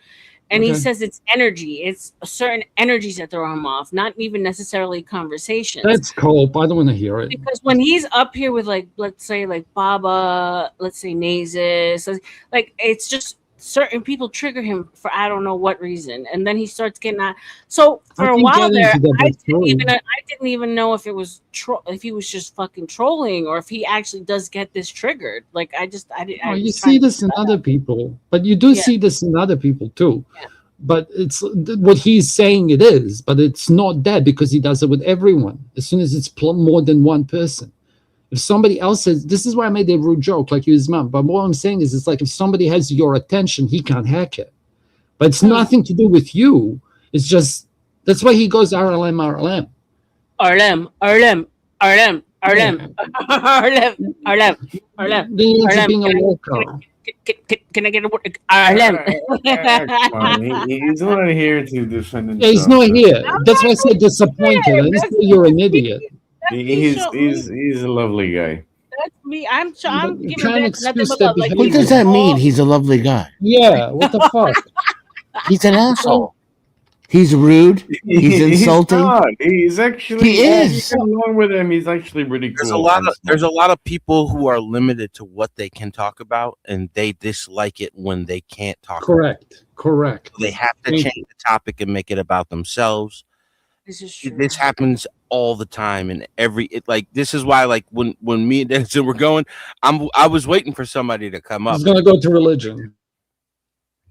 and he Okay. says it's energy. It's certain energies that throw him off, not even necessarily conversations. That's cold. I don't want to hear it. Because when he's up here with like, let's say like Baba, let's say Nasus, like it's just certain people trigger him for I don't know what reason, and then he starts getting that. So I for a can while get there, into that, I but sorry. didn't even know if it was if he was just fucking trolling or if he actually does get this triggered. Like I didn't. Oh, I you was see trying to this in other people, but you do Yeah. see this in other people too. But it's what he's saying it is, but it's not that because he does it with everyone. As soon as it's more than one person. If somebody else says, this is why I made a rude joke like his mom. But what I'm saying is, it's like if somebody has your attention, he can't hack it. But it's nothing to do with you. It's just, that's why he goes R.L.M. R.L.M. R.L.M. R.L.M. R.L.M. R.L.M. R.L.M. R.L.M. Then he ends up R.L.M. being a local. Can I get a word? R.L.M. Come on, he's not here to defend himself. Yeah, he's not so- here. That's why I said disappointed. I didn't say you're an idiot. He's a lovely guy. That's me. I'm giving try and Vance nothing excuse but that love. Like, What does that mean? He's a lovely guy. Yeah, what the fuck? He's an asshole. He's rude. He's insulting. not. He's actually. He is. You get along with him. He's actually really cool. There's a lot of people who are limited to what they can talk about, and they dislike it when they can't talk. Correct. Correct. They have to Thank change the topic and make it about themselves. This is true. This happens all the time, and this is why like when me and Denison were going, I was waiting for somebody to come up. He's gonna go to religion.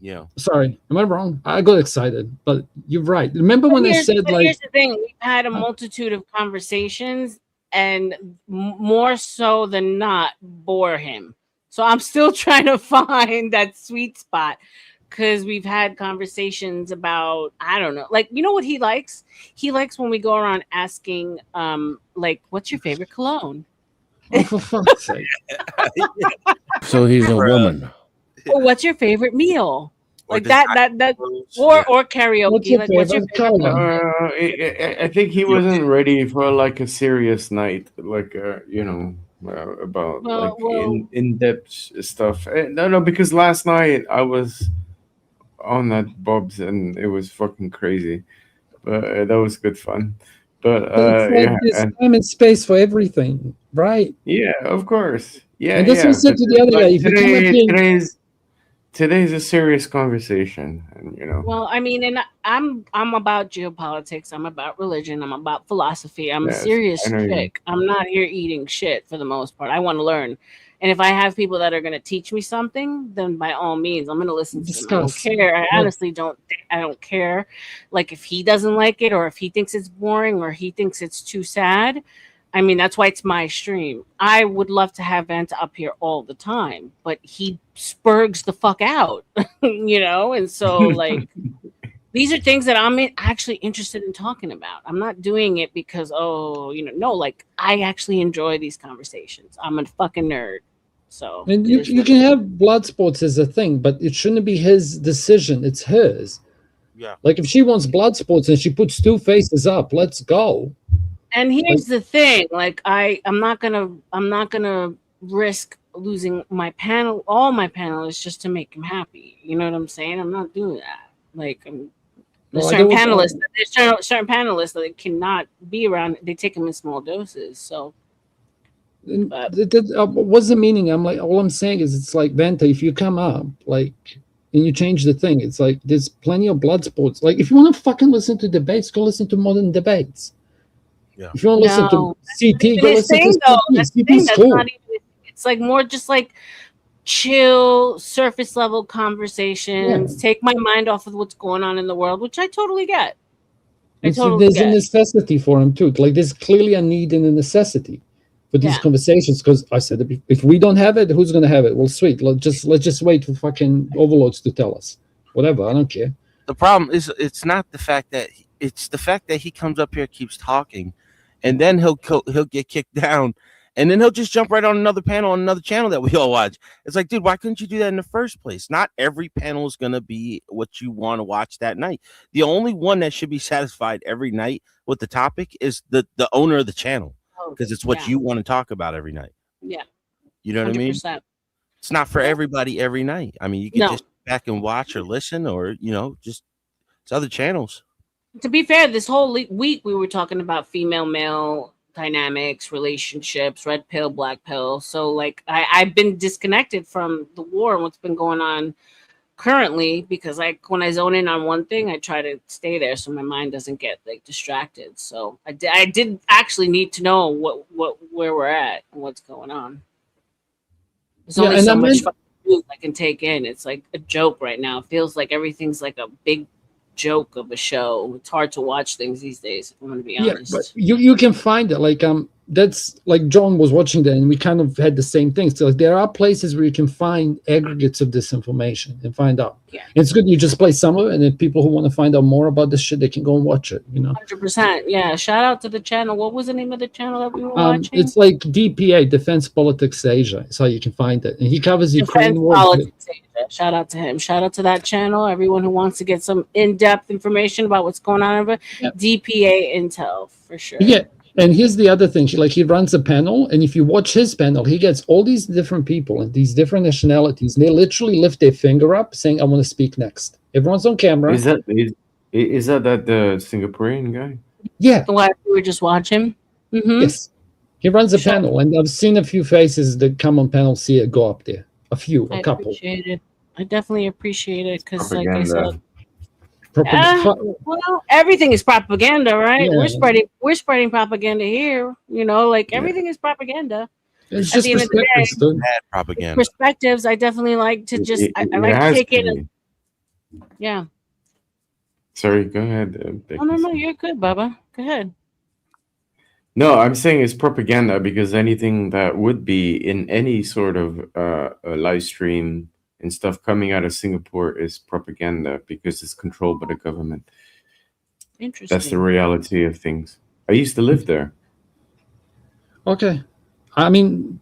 Yeah. Sorry, am I wrong? I got excited, but you're right. Remember when I said But like, here's the thing: we've had a multitude of conversations, and more so than not, bore him. So I'm still trying to find that sweet spot because we've had conversations about I don't know, like you know what he likes? He likes when we go around asking, like, "What's your favorite cologne?" oh, for fuck's sake. So he's a woman. Or what's your favorite meal? Or Like that or karaoke. What's your Like what's your favorite favorite color? I think he wasn't ready for like a serious night, like about in-depth stuff. No, because last night I was on that Bob's and it was fucking crazy, but that was good fun. But It's like there's time and space for everything, right? yeah, of course, yeah. And that's what I said to the other guy. If you come up in, Today's a serious conversation, and Well, I mean, and I'm about geopolitics. I'm about religion. I'm about philosophy. I'm a Yes, serious I know you. chick. I'm not here eating shit for the most part. I want to learn, and if I have people that are going to teach me something, then by all means, I'm going to listen to them. I don't Discuss. care. I Yeah. honestly don't. I don't care. Like if he doesn't like it, or if he thinks it's boring, or he thinks it's too sad. I mean, that's why it's my stream. I would love to have Vanta up here all the time, but he spurgs the fuck out, And so, like, these are things that I'm actually interested in talking about. I'm not doing it because, no, like, I actually enjoy these conversations. I'm a fucking nerd. So, And you can have blood sports as a thing, but it shouldn't be his decision. It's hers. Yeah. Like if she wants blood sports and she puts two faces up, let's go. And here's the thing, like I'm not gonna risk losing my panel, all my panelists, just to make him happy. You know what I'm saying? I'm not doing that. Like there's certain panelists that cannot be around. They take them in small doses. So what's the meaning? I'm like, all I'm saying is it's like Vanta, if you come up like and you change the thing, it's like there's plenty of blood sports. Like if you want to fucking listen to debates, go listen to modern debates. Yeah. If you want to listen to CT, go listen to CT. That's the thing. That's not even. It's like more just like chill, surface level conversations. Yeah. Take my mind off of what's going on in the world, which I totally get. There's a necessity for him too. Like there's clearly a need and a necessity for these conversations. Because I said, if we don't have it, who's going to have it? Well, sweet. Let's just wait for fucking overlords to tell us. Whatever. I don't care. The problem is, it's not the fact that it's the fact that he comes up here, keeps talking, and then he'll get kicked down, and then he'll just jump right on another panel on another channel that we all watch. It's like, dude, why couldn't you do that in the first place? Not every panel is going to be what you want to watch that night. The only one that should be satisfied every night with the topic is the owner of the channel, because it's what you want to talk about every night. Yeah. You know what I mean? It's not for everybody every night. I mean, you can just back and watch or listen, or just it's other channels. To be fair, this whole week we were talking about female-male dynamics, relationships, red pill, black pill. So like I've been disconnected from the war and what's been going on currently, because when I zone in on one thing, I try to stay there so my mind doesn't get like distracted. So I did actually need to know where we're at and what's going on. There's only so much news I can take in. It's like a joke right now. It feels like everything's like a big joke of a show. It's hard to watch things these days, if I'm going to be honest. But you can find it. Like that's like John was watching that, and we kind of had the same thing. So there are places where you can find aggregates of this information and find out. Yeah. It's good. You just play somewhere, and then people who want to find out more about this shit, they can go and watch it. 100%. Yeah. Shout out to the channel. What was the name of the channel that we were watching? It's like DPA, Defense Politics Asia. That's how you can find it. And he covers Ukraine war. Politics Asia. Shout out to him. Shout out to that channel. Everyone who wants to get some in-depth information about what's going on over DPA Intel for sure. Yeah. And here's the other thing. He runs a panel, and if you watch his panel, he gets all these different people and these different nationalities. And they literally lift their finger up saying, I want to speak next. Everyone's on camera. Is that the Singaporean guy? Yeah. The one we were just watching? Mm-hmm. Yes. He runs a panel, and I've seen a few faces that come on panels here go up there. A couple. Appreciate it. I definitely appreciate it because, like I Propaganda. said, well, everything is propaganda, right? Yeah. We're spreading propaganda here. Like everything is propaganda. It's At just the end of the perspectives, day, dude. Bad propaganda. perspectives. I definitely like to just. I like to has take to it. be. Yeah. Sorry, go ahead. No, you're good, Bubba. Go ahead. No, I'm saying it's propaganda because anything that would be in any sort of a live stream and stuff coming out of Singapore is propaganda because it's controlled by the government. Interesting. That's the reality of things. I used to live there. Okay. I mean,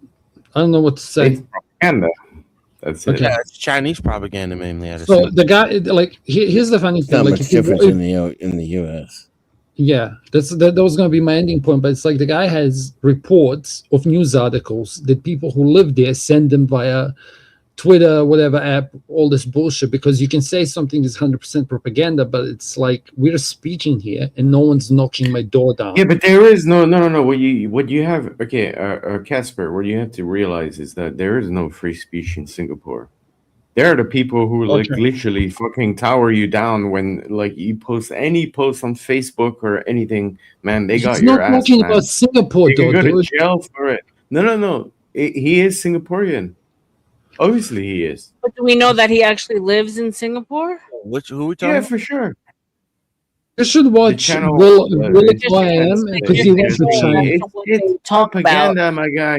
I don't know what to say. It's propaganda. That's it. Yeah, it's Chinese propaganda mainly. So the guy, like, here's the funny thing. Not Like, much if you- difference in the U.S. Yeah, that was going to be my ending point. But it's like the guy has reports of news articles that people who live there send them via Twitter, whatever app, all this bullshit, because you can say something is 100% propaganda, but it's like we're speaking here and no one's knocking my door down. Yeah, but there is no. What you have, okay, Casper, what you have to realize is that there is no free speech in Singapore. There are the people who like literally fucking tower you down when like you post any post on Facebook or anything, man. They got He's your not ass. talking Man. about Singapore, You can though, go to dude. jail for it. No. He is Singaporean. Obviously, he is. But do we know that he actually lives in Singapore? Who are we talking Yeah, about? for sure. You should watch channel. Will It It's, Who I Am because he went to China. it's propaganda, my guy.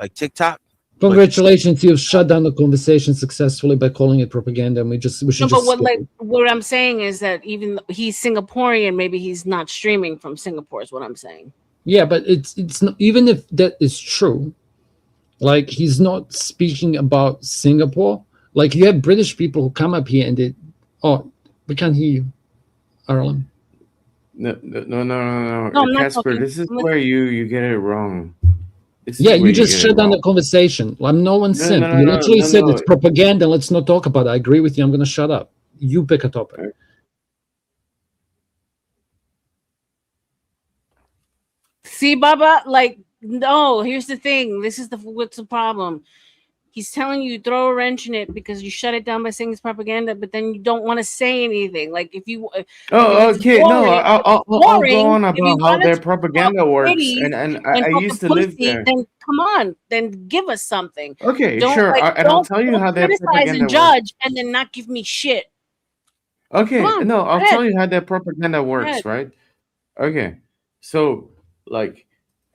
Like TikTok. Congratulations, you've shut down the conversation successfully by calling it propaganda, and we should No, just but what skip like it. what I'm saying is that even though he's Singaporean, maybe he's not streaming from Singapore. Is what I'm saying. Yeah, but it's not, even if that is true, like he's not speaking about Singapore. Like you have British people who come up here and they, oh, we can't hear you, R.L.M. No, No, I'm not Casper, talking. this is where you get it wrong. This is Yeah, where you just get it shut down wrong. the conversation. I'm no one No, simp. no, You no, literally no, said no. it's propaganda. Let's not talk about it. I agree with you. I'm going to shut up. You pick a topic. See, Baba, like no. Here's the thing. This is what's the problem. He's telling you throw a wrench in it because you shut it down by saying it's propaganda, but then you don't want to say anything. Like if Oh, it's okay. No, boring, I'll go on if you about how want their to talk about propaganda works, titties and and I used to fucking live pussy, there. then come on, then give us something. Okay, Don't sure, like and I'll don't tell you how their criticize propaganda and works. judge and then not give me shit. Okay, Come on, no, go I'll ahead. tell you how their propaganda Go works, ahead. right? Okay, so like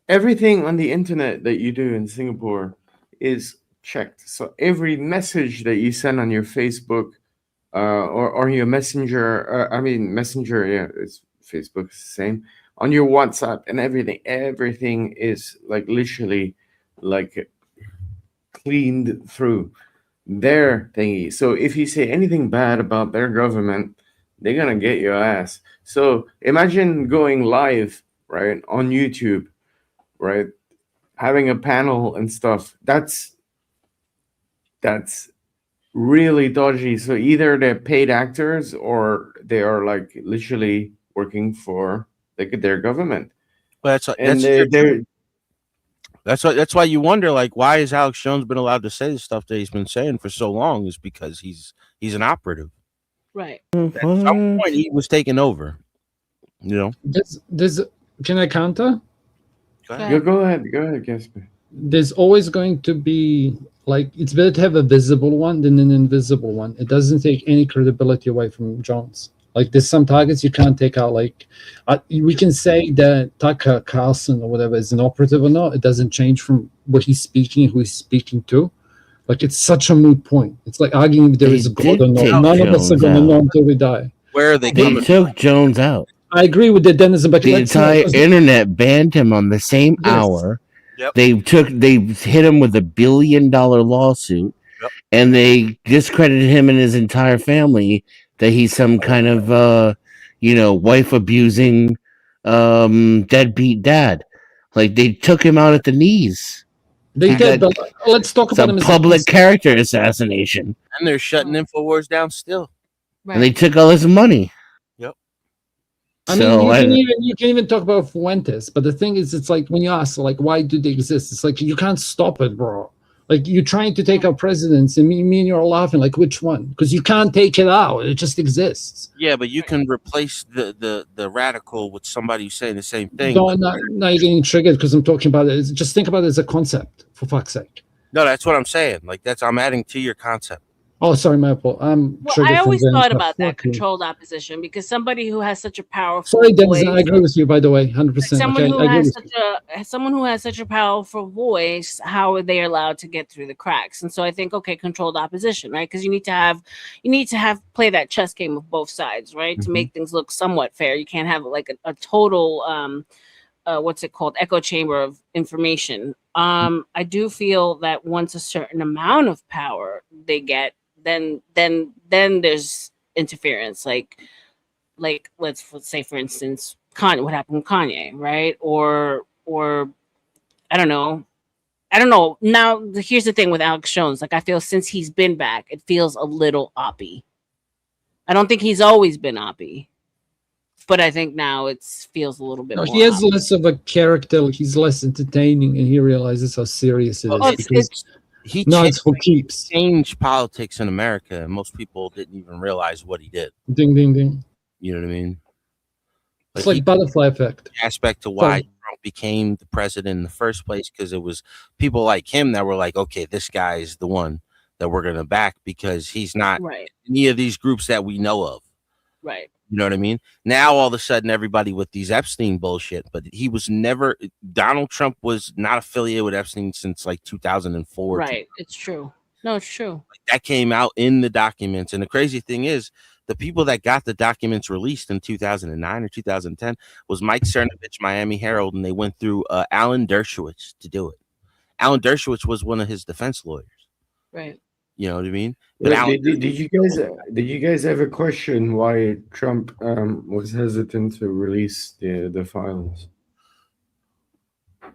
everything on the internet that you do in Singapore is checked. So every message that you send on your Facebook or your Messenger, Messenger, yeah, it's Facebook, it's the same. On your WhatsApp and everything is like literally like cleaned through their thingy. So if you say anything bad about their government, they're gonna get your ass. So imagine going live, right, on YouTube, right, having a panel and stuff. That's really dodgy. So either they're paid actors or they are like literally working for like their government. But And they're that's why you wonder, like, why has Alex Jones been allowed to say the stuff that he's been saying for so long? Is because he's an operative. Right. At some point, he was taking over. You know. Can I counter? Go ahead, Casper. There's always going to be, like, it's better to have a visible one than an invisible one. It doesn't take any credibility away from Jones. Like, there's some targets you can't take out. Like, we can say that Tucker Carlson or whatever is an operative or not. It doesn't change from what he's speaking, who he's speaking to. Like, it's such a moot point. It's like arguing if there is a God or not. None of us are going to know until we die. Where are they They coming? took Jones out. I agree with the Dennis, but The entire internet banned him on the same hour. Yep. They hit him with $1 billion lawsuit, and they discredited him and his entire family that he's some kind of wife abusing deadbeat dad. Like they took him out at the knees. They did, but let's talk about him as a public character assassination. And they're shutting InfoWars down still. And they took all his money. Yep. I mean, you can even talk about Fuentes, but the thing is, it's like when you ask, like, why do they exist? It's like you can't stop it, bro. Like you're trying to take out presidents, and me and you're laughing. Like, which one? Because you can't take it out; it just exists. Yeah, but you can replace the radical with somebody who's saying the same thing. Don't now you're getting triggered because I'm talking about it. Just think about it as a concept, for fuck's sake. No, that's what I'm saying. Like I'm adding to your concept. Oh, sorry, my fault. I'm triggered. I always from thought Dennis. about that Fuck you. controlled opposition because somebody who has such a powerful Sorry, Dennis. voice, I agree with you. By the way, 100%. someone Okay, who I agree has with someone who has such a powerful voice, how are they allowed to get through the cracks? And so I think, okay, controlled opposition, right? Because you need to have play that chess game of both sides, right, to make things look somewhat fair. You can't have like a total what's it called, echo chamber of information. I do feel that once a certain amount of power they get, then there's interference, like let's say for instance Kanye, what happened with Kanye, right? Or I don't know. Now here's the thing with Alex Jones, like I feel since he's been back, it feels a little oppy. I don't think he's always been oppy, but I think now it feels a little bit more he has oppy. less of a character. He's less entertaining, and he realizes how serious it is. Well, because He it's for keeps. changed politics in America, and most people didn't even realize what he did. Ding, ding, ding. You know what I mean? It's like butterfly effect. Aspect to why Trump became the president in the first place, because it was people like him that were like, okay, this guy is the one that we're going to back because he's not right. any of these groups that we know of. Right. You know what I mean? Now all of a sudden everybody with these Epstein bullshit, but he was never. Donald Trump was not affiliated with Epstein since like 2004. Right. It's true. No, it's true. That came out in the documents, and the crazy thing is, the people that got the documents released in 2009 or 2010 was Mike Cernovich, Miami Herald, and they went through Alan Dershowitz to do it. Alan Dershowitz was one of his defense lawyers. Right. You know what I mean? But did you guys ever question why Trump was hesitant to release the files?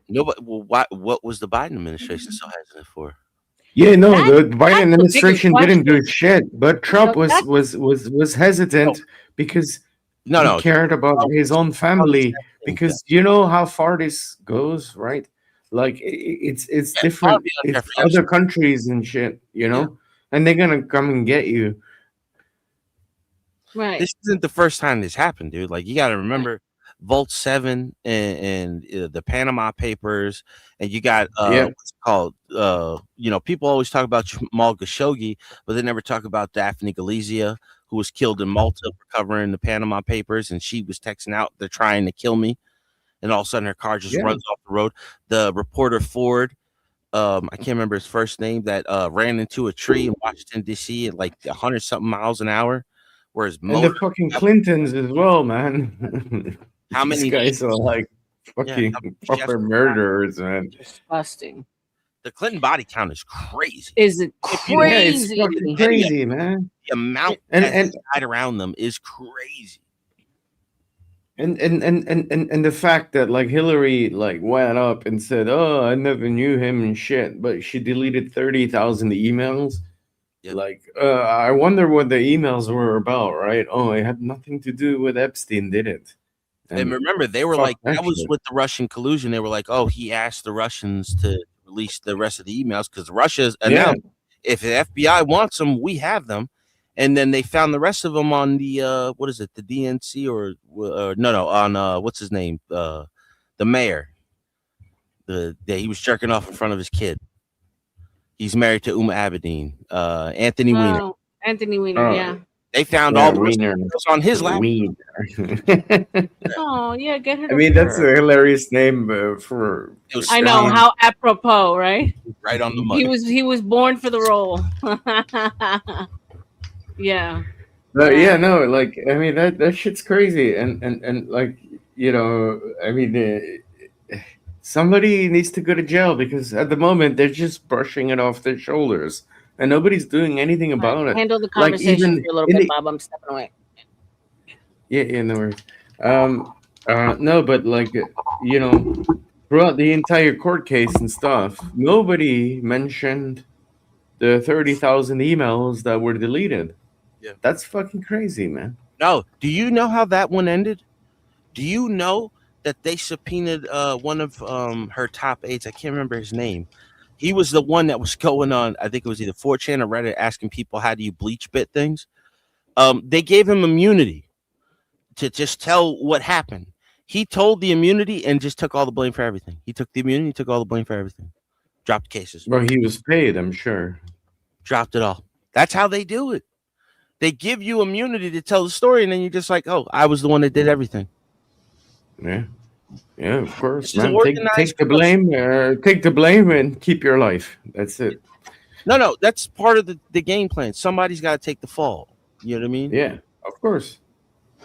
No, but well, what was the Biden administration so hesitant for? Yeah, no, the Biden administration didn't do shit, but Trump was hesitant because he cared about his own family. Because you know how far this goes, right? Like it's different. It's other countries and shit, you know, and they're gonna come and get you. Right. This isn't the first time this happened, dude. Like you got to remember Vault 7 and the Panama Papers, and you got what's it called people always talk about Jamal Khashoggi, but they never talk about Daphne Galizia, who was killed in Malta for covering the Panama Papers, and she was texting out, "They're trying to kill me," and all of a sudden her car just runs off the road. The reporter Ford, I can't remember his first name, that ran into a tree in Washington D.C. at like 100 something miles an hour, whereas And the fucking Clintons as well, man. How many These guys are like fucking proper murderers, man. Disgusting. The Clinton body count is crazy. Is it Yeah, it's crazy? fucking crazy, man. The amount And died around them is crazy. And the fact that like Hillary like went up and said, "Oh, I never knew him and shit," but she deleted 30,000 emails. Like, I wonder what the emails were about, right? Oh, it had nothing to do with Epstein, did it? And remember, they were fuck like, that was shit. with the Russian collusion. They were like, oh, he asked the Russians to release the rest of the emails because Russia's announced if the FBI wants them, we have them. And then they found the rest of them on the what is it, the DNC or on what's his name, the mayor. He was jerking off in front of his kid. He's married to Uma Abedin, Anthony Weiner. Oh, Anthony Weiner, yeah. They found all the Weiner on his lap. Oh, yeah, get her. I mean, that's a hilarious name for. I know, how apropos, right? Right on the money. He was born for the role. Yeah. But yeah, no, like I mean that shit's crazy, and like you know, I mean, somebody needs to go to jail because at the moment they're just brushing it off their shoulders, and nobody's doing anything about it. Handle the Like, conversation even for a little in bit, the- Bob. I'm stepping away. Yeah, no worries. No, but like you know, throughout the entire court case and stuff, nobody mentioned the 30,000 emails that were deleted. Yeah, that's fucking crazy, man. No, do you know how that one ended? Do you know that they subpoenaed one of her top aides? I can't remember his name. He was the one that was going on, I think it was either 4chan or Reddit, asking people how do you bleach bit things. They gave him immunity to just tell what happened. He told the immunity and just took all the blame for everything. He took the immunity, took all the blame for everything. Dropped cases. Well, he was paid, I'm sure. Dropped it all. That's how they do it. They give you immunity to tell the story, and then you're just like, oh, I was the one that did everything. Yeah. Yeah, of course, This is man. organized Take the blame. Take the blame and keep your life. That's it. No, that's part of the game plan. Somebody's got to take the fall. You know what I mean? Yeah, of course.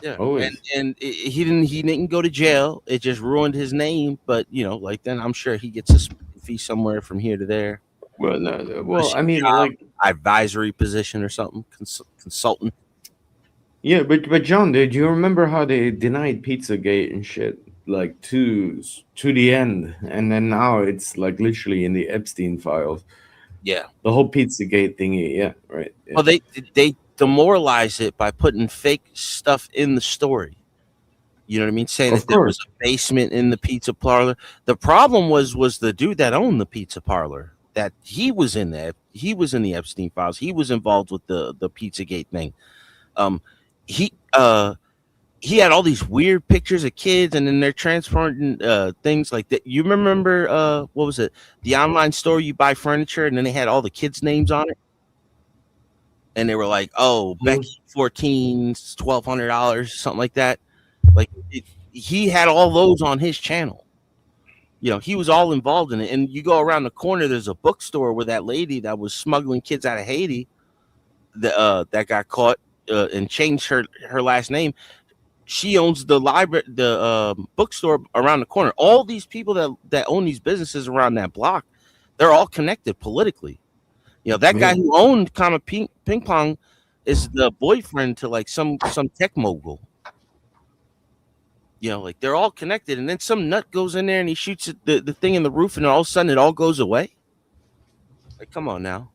Yeah. Always. And he didn't go to jail. It just ruined his name. But you know, like then I'm sure he gets a fee somewhere from here to there. Well, no, well, I mean, like advisory position or something, consultant. Yeah, but John, do you remember how they denied Pizzagate and shit, like to the end, and then now it's like literally in the Epstein files. Yeah, the whole Pizzagate thingy. Yeah, right. Yeah. Well, they demoralize it by putting fake stuff in the story. You know what I mean? Saying that there was a basement in the pizza parlor. The problem was the dude that owned the pizza parlor. That he was in there. He was in the Epstein files. He was involved with the Pizzagate thing. He had all these weird pictures of kids, and then they're transporting things like that. You remember what was it? The online store you buy furniture, and then they had all the kids' names on it. and they were like, "Oh, Becky, $1,200, something like that." Like he had all those on his channel. You know, he was all involved in it. And you go around the corner, there's a bookstore where that lady that was smuggling kids out of Haiti, that got caught and changed her last name. She owns the library, the bookstore around the corner. All these people that own these businesses around that block, they're all connected politically. You know, that guy who owned Comet Ping Pong is the boyfriend to like some tech mogul. You know, like they're all connected, and then some nut goes in there and he shoots the thing in the roof, and all of a sudden it all goes away. Like, come on now.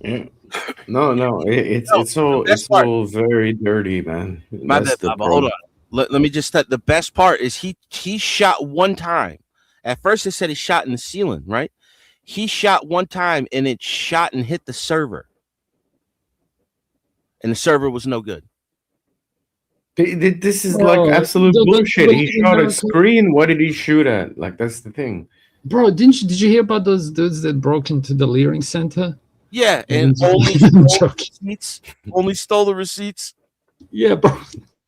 Yeah. No, it's all very dirty, man. My That's bad, the Baba. Hold problem. on. Let me just the best part is he shot one time. At first they said he shot in the ceiling, right? He shot one time and it shot and hit the server. And the server was no good. This is like absolute bullshit. He shot a screen. What did he shoot at? Like, that's the thing. Bro, did you hear about those dudes that broke into the Leering Center? Yeah, and only stole the receipts. Yeah, bro.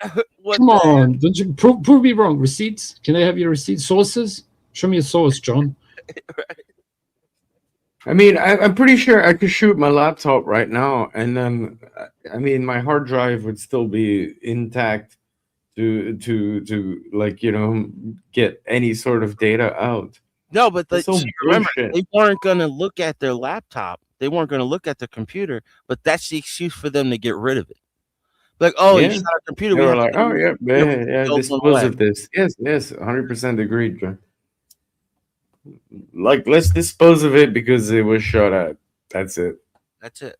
Come on, don't you prove me wrong? Receipts? Can I have your receipt sources? Show me a source, John. I mean, I'm pretty sure I could shoot my laptop right now, and then I mean, my hard drive would still be intact to like, you know, get any sort of data out. No, but remember, bullshit. they weren't going to look at their laptop. They weren't going to look at their computer, but that's the excuse for them to get rid of it. Like, oh, you shot our computer. They We were have like, to oh yeah, build one dispose away. of this. Yes, 100% agreed, John. Like, let's dispose of it because it was shot at. That's it. That's it.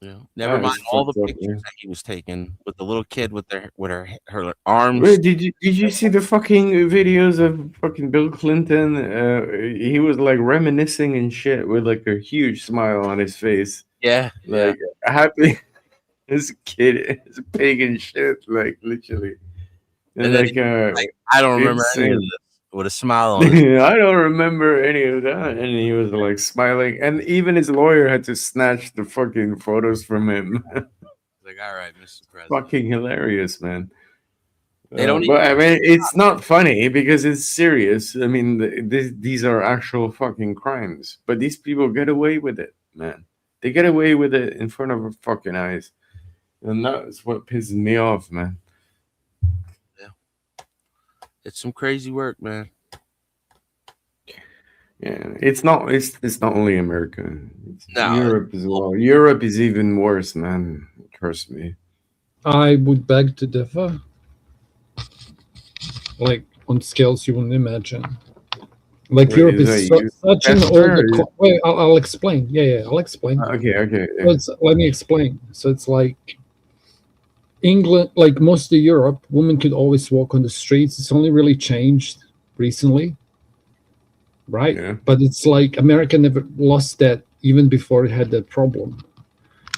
Yeah. Never That mind is all the fucked up, pictures man. that he was taking with the little kid with her arms. Wait, did you see the fucking videos of fucking Bill Clinton? He was like reminiscing and shit with like a huge smile on his face. Yeah, like happy. This kid is pig and shit, like literally. And then I don't remember any of this with a smile on his I don't remember any of that. And he was like smiling, and even his lawyer had to snatch the fucking photos from him. Like, all right, Mr. President. Fucking hilarious, man. They don't but I mean, it's not funny because it's serious. I mean, these are actual fucking crimes, but these people get away with it, man. They get away with it in front of our fucking eyes, and that's what pisses me off, man. It's some crazy work, man. Yeah, it's not only America. It's No, Europe as well. Europe is even worse, man. Trust me. I would beg to differ. Like on scales you wouldn't imagine. Like Wait, Europe is is that you? such an That's old. fair. Wait, I'll explain. Yeah, I'll explain. Okay. So let me explain. So it's like England, like most of Europe, women could always walk on the streets. It's only really changed recently, right? Yeah. But it's like America never lost that even before it had that problem.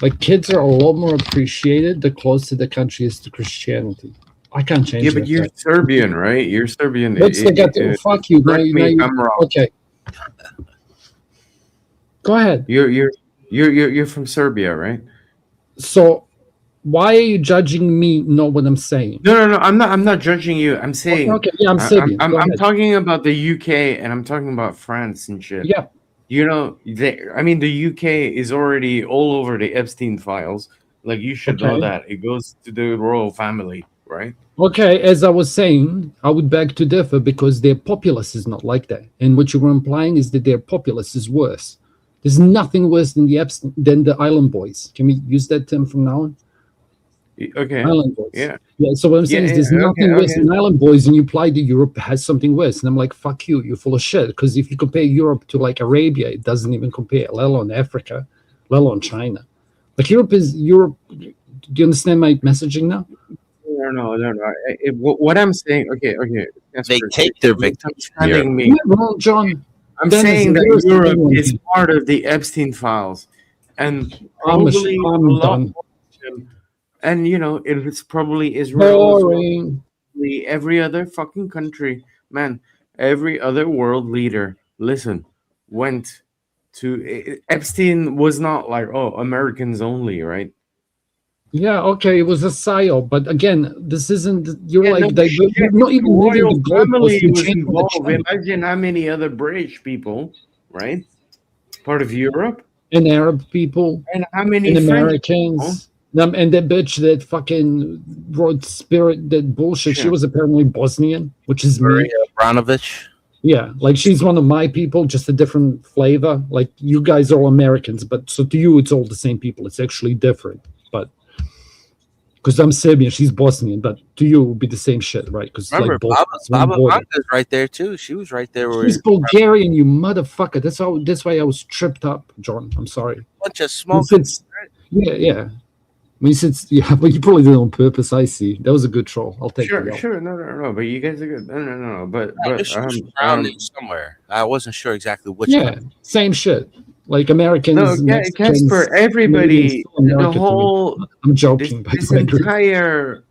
Like kids are a lot more appreciated the closer the country is to Christianity. I can't change. Yeah, but that you're fact. Serbian, right? You're Serbian. What's the got to fuck you? Correct me if I'm wrong. Okay. Go ahead. You're from Serbia, right? So why are you judging me? Know what I'm saying? No. I'm not judging you. I'm saying. Okay. Yeah, I'm Serbian. Go I'm ahead. talking about the UK and I'm talking about France and shit. Yeah. You know, I mean, the UK is already all over the Epstein files. Like, you should know Okay. that. It goes to the royal family, right? Okay, as I was saying, I would beg to differ because their populace is not like that. And what you were implying is that their populace is worse. There's nothing worse than the Island Boys. Can we use that term from now on? Okay. Island Boys. Yeah. So what I'm saying is there's nothing worse okay. than Island Boys, and you apply to Europe has something worse. And I'm like, fuck you, you're full of shit. Because if you compare Europe to like Arabia, it doesn't even compare, let alone Africa, let alone China. Like Europe is Europe. Do you understand my messaging now? No. What I'm saying, okay. They take their victims. Understanding me. Am I wrong, John? I'm Dennis, saying that there's Europe something is wrong. part of the Epstein files, and I'm probably a done. lot more of them. And you know, if it's probably Israel as well, Boring. every other fucking country, man, every other world leader, listen, went Epstein was not like, oh, Americans only, right? Yeah, okay, it was a psyop, but again, this isn't. You're Yeah, no like shit, you're not the even moving royal the goalposts. family You're was changing the involved. channel. Imagine how many other British people, right? Part of Europe. And Arab people, And how many and French Americans, and that bitch that fucking wrote Spirit, that bullshit. She Sure. was apparently Bosnian, which is Maria me. Abramovich. Yeah, like she's one of my people, just a different flavor. Like you guys are all Americans, but so to you, it's all the same people. It's actually different, but because I'm Serbian, she's Bosnian, but to you, it would be the same shit, right? Because Remember, like both. Baba Vanga's right there too. She was right there. Where She's Bulgarian, you motherfucker. That's why I was tripped up, John. I'm sorry. bunch of smoking. Yeah. When you said, yeah, but you probably did it on purpose. I see. That was a good troll. I'll take Sure, the L. sure, no, but you guys are good. No, but I knew she was from around there somewhere. I wasn't sure exactly which. Yeah, country. same shit. Like Americans, no, Mexicans, Casper, everybody, Canadians, America the to me. whole, I'm joking. this entire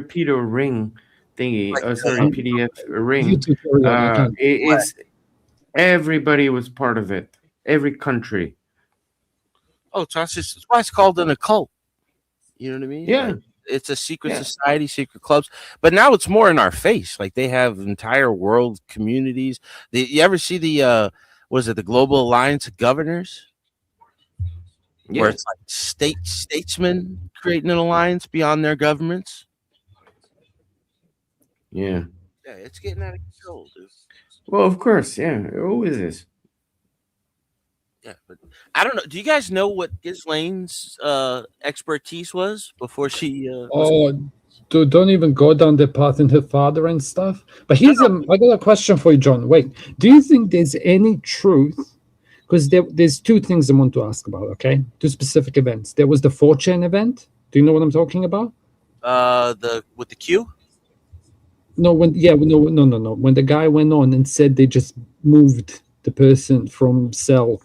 pedo ring thingy. PDF ring. Is everybody was part of it. Every country. Oh, so that's why it's called an occult. You know what I mean? Yeah. Like, it's a secret society, secret clubs. But now it's more in our face. Like they have entire world communities. You ever see the the Global Alliance of Governors? Yeah. Where it's like statesmen creating an alliance beyond their governments. Yeah. Yeah, it's getting out of control, dude. Well, of course, yeah. It always is. Yeah, but I don't know. Do you guys know what Ghislaine's expertise was before she? Dude, don't even go down the path in her father and stuff. But here's I got a question for you, John. Wait, do you think there's any truth? Because there's two things I want to ask about. Okay, two specific events. There was the 4chan event. Do you know what I'm talking about? With the Q. No, no. When the guy went on and said they just moved the person from cell.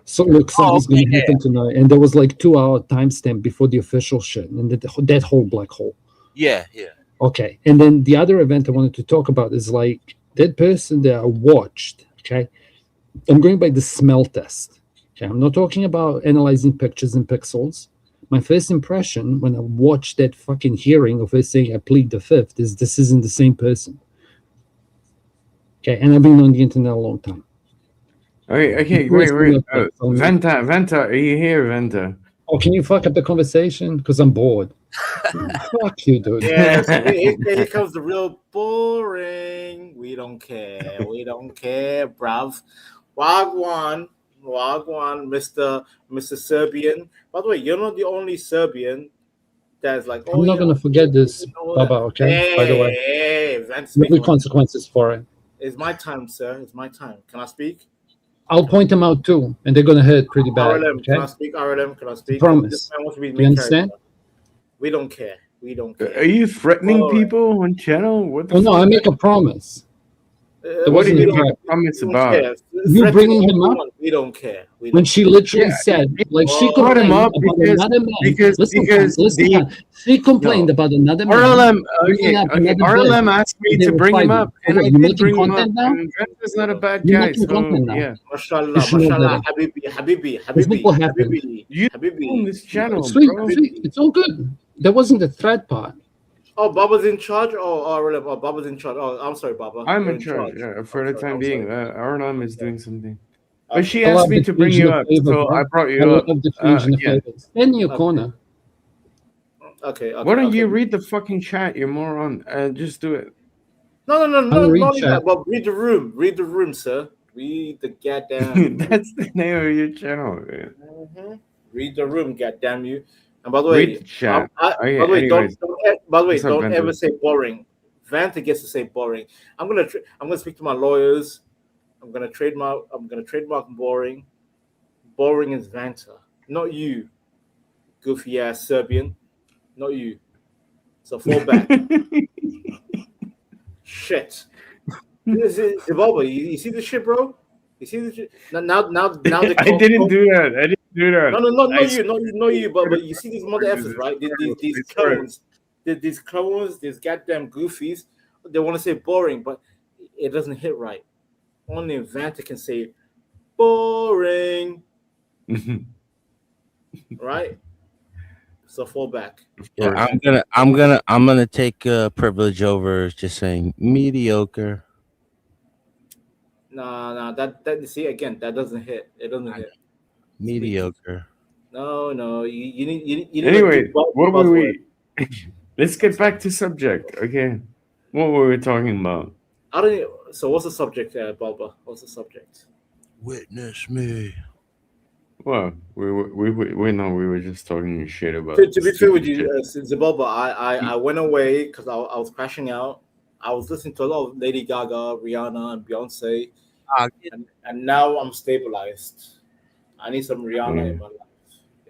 So look, something's going to happen tonight, and there was like 2-hour timestamp before the official shit, and that whole black hole. Yeah. Okay, and then the other event I wanted to talk about is like that person that I watched. Okay, I'm going by the smell test. Okay, I'm not talking about analyzing pictures and pixels. My first impression when I watched that fucking hearing of her saying I plead the fifth is this isn't the same person. Okay, and I've been on the internet a long time. Okay, wait. Venta, are you here, Venta? Oh, can you fuck up the conversation? Because I'm bored. Fuck you, dude. Yes, here comes the real boring. We don't care, bruv. Wagwan, Mr. Serbian. By the way, you're not the only Serbian that's like. I'm not gonna forget this, Baba. Okay. Hey, by the way, there'll be consequences for it. It's my time, sir. It's my time. Can I speak? I'll point them out too, and they're gonna hurt pretty bad. R.L.M. Okay? Can I speak? R.L.M. Can I speak? Promise. You understand? We don't care. Are you threatening people on channel? What the no, I make a promise. What did you make a promise about? You bringing him up? We don't care. When she literally said, like, she complained about another man. Listen, she complained about another man. R.L.M. asked me to bring him up, and I did bring him up. And Venta's not a bad guy, so yeah. Mashallah, Habibi. You own this channel, sweet, bro. It's all good. There wasn't the threat part. Oh, Baba's in charge? Oh, Baba's in charge. Oh, I'm sorry, Baba. I'm in charge, yeah, for the time being. R.L.M. is doing something. But she asked me to bring you up, so I brought you up. Stand in your corner. Okay. Why don't you read the fucking chat, you moron? Just do it. No, not that. But read the room. Read the room, sir. Read the goddamn. That's the name of your channel, man. Mm-hmm. Read the room, goddamn you. And by the way, read the chat. By the way, don't ever say boring. Vanta gets to say boring. I'm gonna speak to my lawyers. I'm gonna trademark boring. Boring is Vanta, not you, goofy ass Serbian, not you. So fall back. Shit. Zimbabwe, you see this shit, bro? You see this shit? Now I didn't do that. No, not you, but you see these mother effers, right? These clones, these goddamn goofies, they want to say boring, but it doesn't hit right. Only Vanta can say boring. Right? So fall back. Yeah, I'm gonna take privilege over just saying mediocre. Nah, that see again, that doesn't hit. It doesn't hit. Mediocre. No, you need Anyway, a good what were buzzword. we? Let's get back to subject. Okay, what were we talking about? I don't. So what's the subject, Bubba? What's the subject? Witness me. Well, we were just talking shit about. To be fair with stupid you, shit. Zabulba, I went away because I was crashing out. I was listening to a lot of Lady Gaga, Rihanna, and Beyonce, and now I'm stabilized. I need some Rihanna in my life.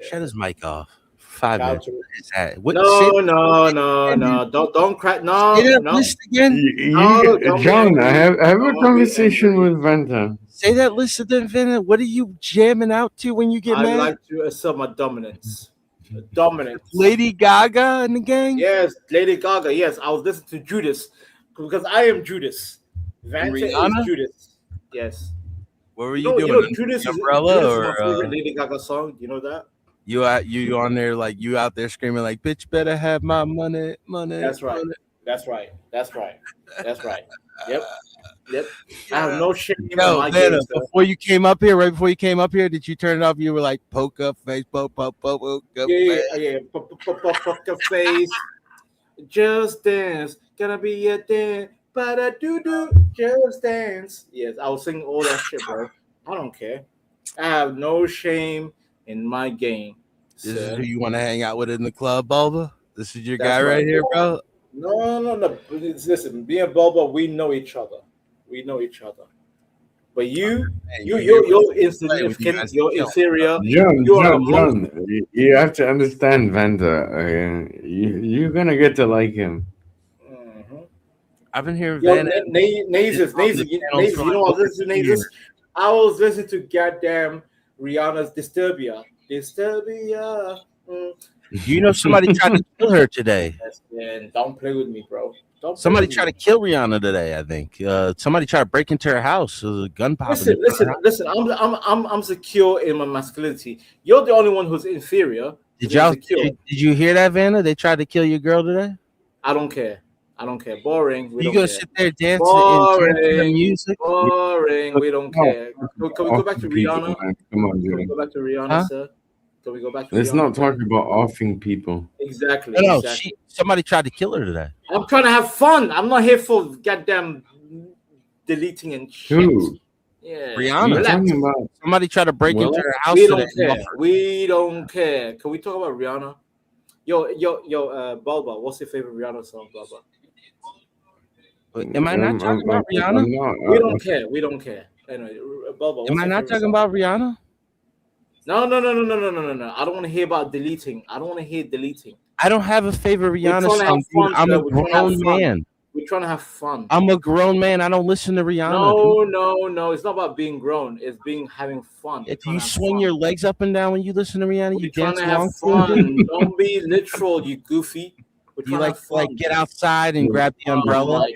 Shut his mic off. 5 Shout minutes. to- What is that? What, No. Don't crack. No, Say that no. list again. No, don't be John, angry. I have a Don't be conversation angry. with Vanta. Say that list again, Vin. What are you jamming out to when you get I mad? like to assert my dominance. Dominance. Lady Gaga and the gang. Yes, Lady Gaga. Yes, I was listening to Judas because I am Judas. Vanta is Rihanna? Judas. Yes. What were You you know, doing? you know Judas is Umbrella Judas is or my favorite Lady Gaga song. You know that? you on there like you out there screaming like bitch better have my money. That's right. money." That's right. Yep. I have no shame in Yo, my Vanna, game, sir. right before you came up here, did you turn it off? You were like poker face, poker face. Yeah. Poker face. Just dance. Gonna be a dance. But I do. Just dance. Yes, I was singing all that shit, bro. I don't care. I have no shame in my game. This is Sir. who you want to hang out with in the club, Bulba? This is your That's guy right here, bro. No. Listen, me and Boba, we know each other. But you're insignificant. You're inferior. You are a monster. John, you have to understand Vanta. You're gonna get to like him. I've been hearing Yo, Vanna. Nazes. You know what I was listening to Nazes? I was listening to goddamn Rihanna's Disturbia. You know somebody tried to kill her today. Yes, man. Don't play with me, bro. Somebody tried to kill Rihanna today. I think somebody tried to break into her house. There was a gun popping. Listen. I'm secure in my masculinity. You're the only one who's inferior. Did you hear that, Vanna? They tried to kill your girl today. I don't care. Boring. You gonna sit there dancing Boring. and the music? Boring. We don't care. Can we go back to Rihanna? Come on, Can we go back to Rihanna, sir? Can we go back to Let's Rihanna? not talk about offing people. Exactly. No, exactly. Somebody tried to kill her today. I'm trying to have fun. I'm not here for goddamn deleting and shit. Who? Yeah. Rihanna. Somebody tried to break into her house We today. don't care. We don't care. Can we talk about Rihanna? Yo, Balba, what's your favorite Rihanna song, Balba? Am I not talking about Rihanna? We don't care. Anyway, Balba, what's Am I your not favorite talking song? about Rihanna? No. I don't want to hear about deleting. I don't want to hear deleting. I don't have a favorite Rihanna song. Dude. I'm a grown man. We're trying to have fun. I'm a grown man. I don't listen to Rihanna. No. It's not about being grown. It's having fun. If you swing your legs up and down when you listen to Rihanna, you trying dance to have along. fun. Don't be literal, you goofy. You like get outside and grab the umbrella,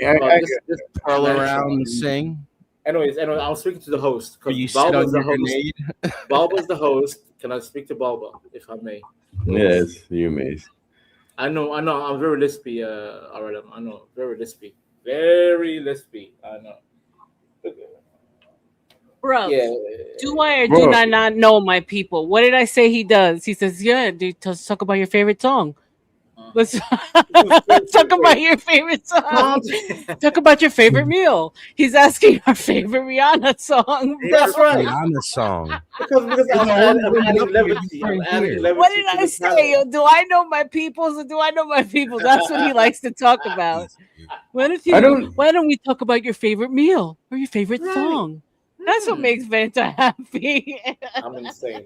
twirl around and sing. Anyways, I'm speaking to the host. Or you sit on your grenade. Balba's the host. Can I speak to Balba, if I may? Yes, you may. I know. I'm very lispy, R.L.M. I know. Very lispy. I know. Bro, Yeah. do I or do I not know my people? What did I say he does? He says, yeah, dude, let's talk about your favorite song. Let's talk about your favorite song. Talk about your favorite meal. He's asking our favorite Rihanna song. That's right. Rihanna song. Because I'm adding levity. What did I say? Yo, do I know my peoples or do I know my people? That's what he likes to talk about. Why don't we talk about your favorite meal or your favorite song? That's what makes Vanta happy. I'm insane.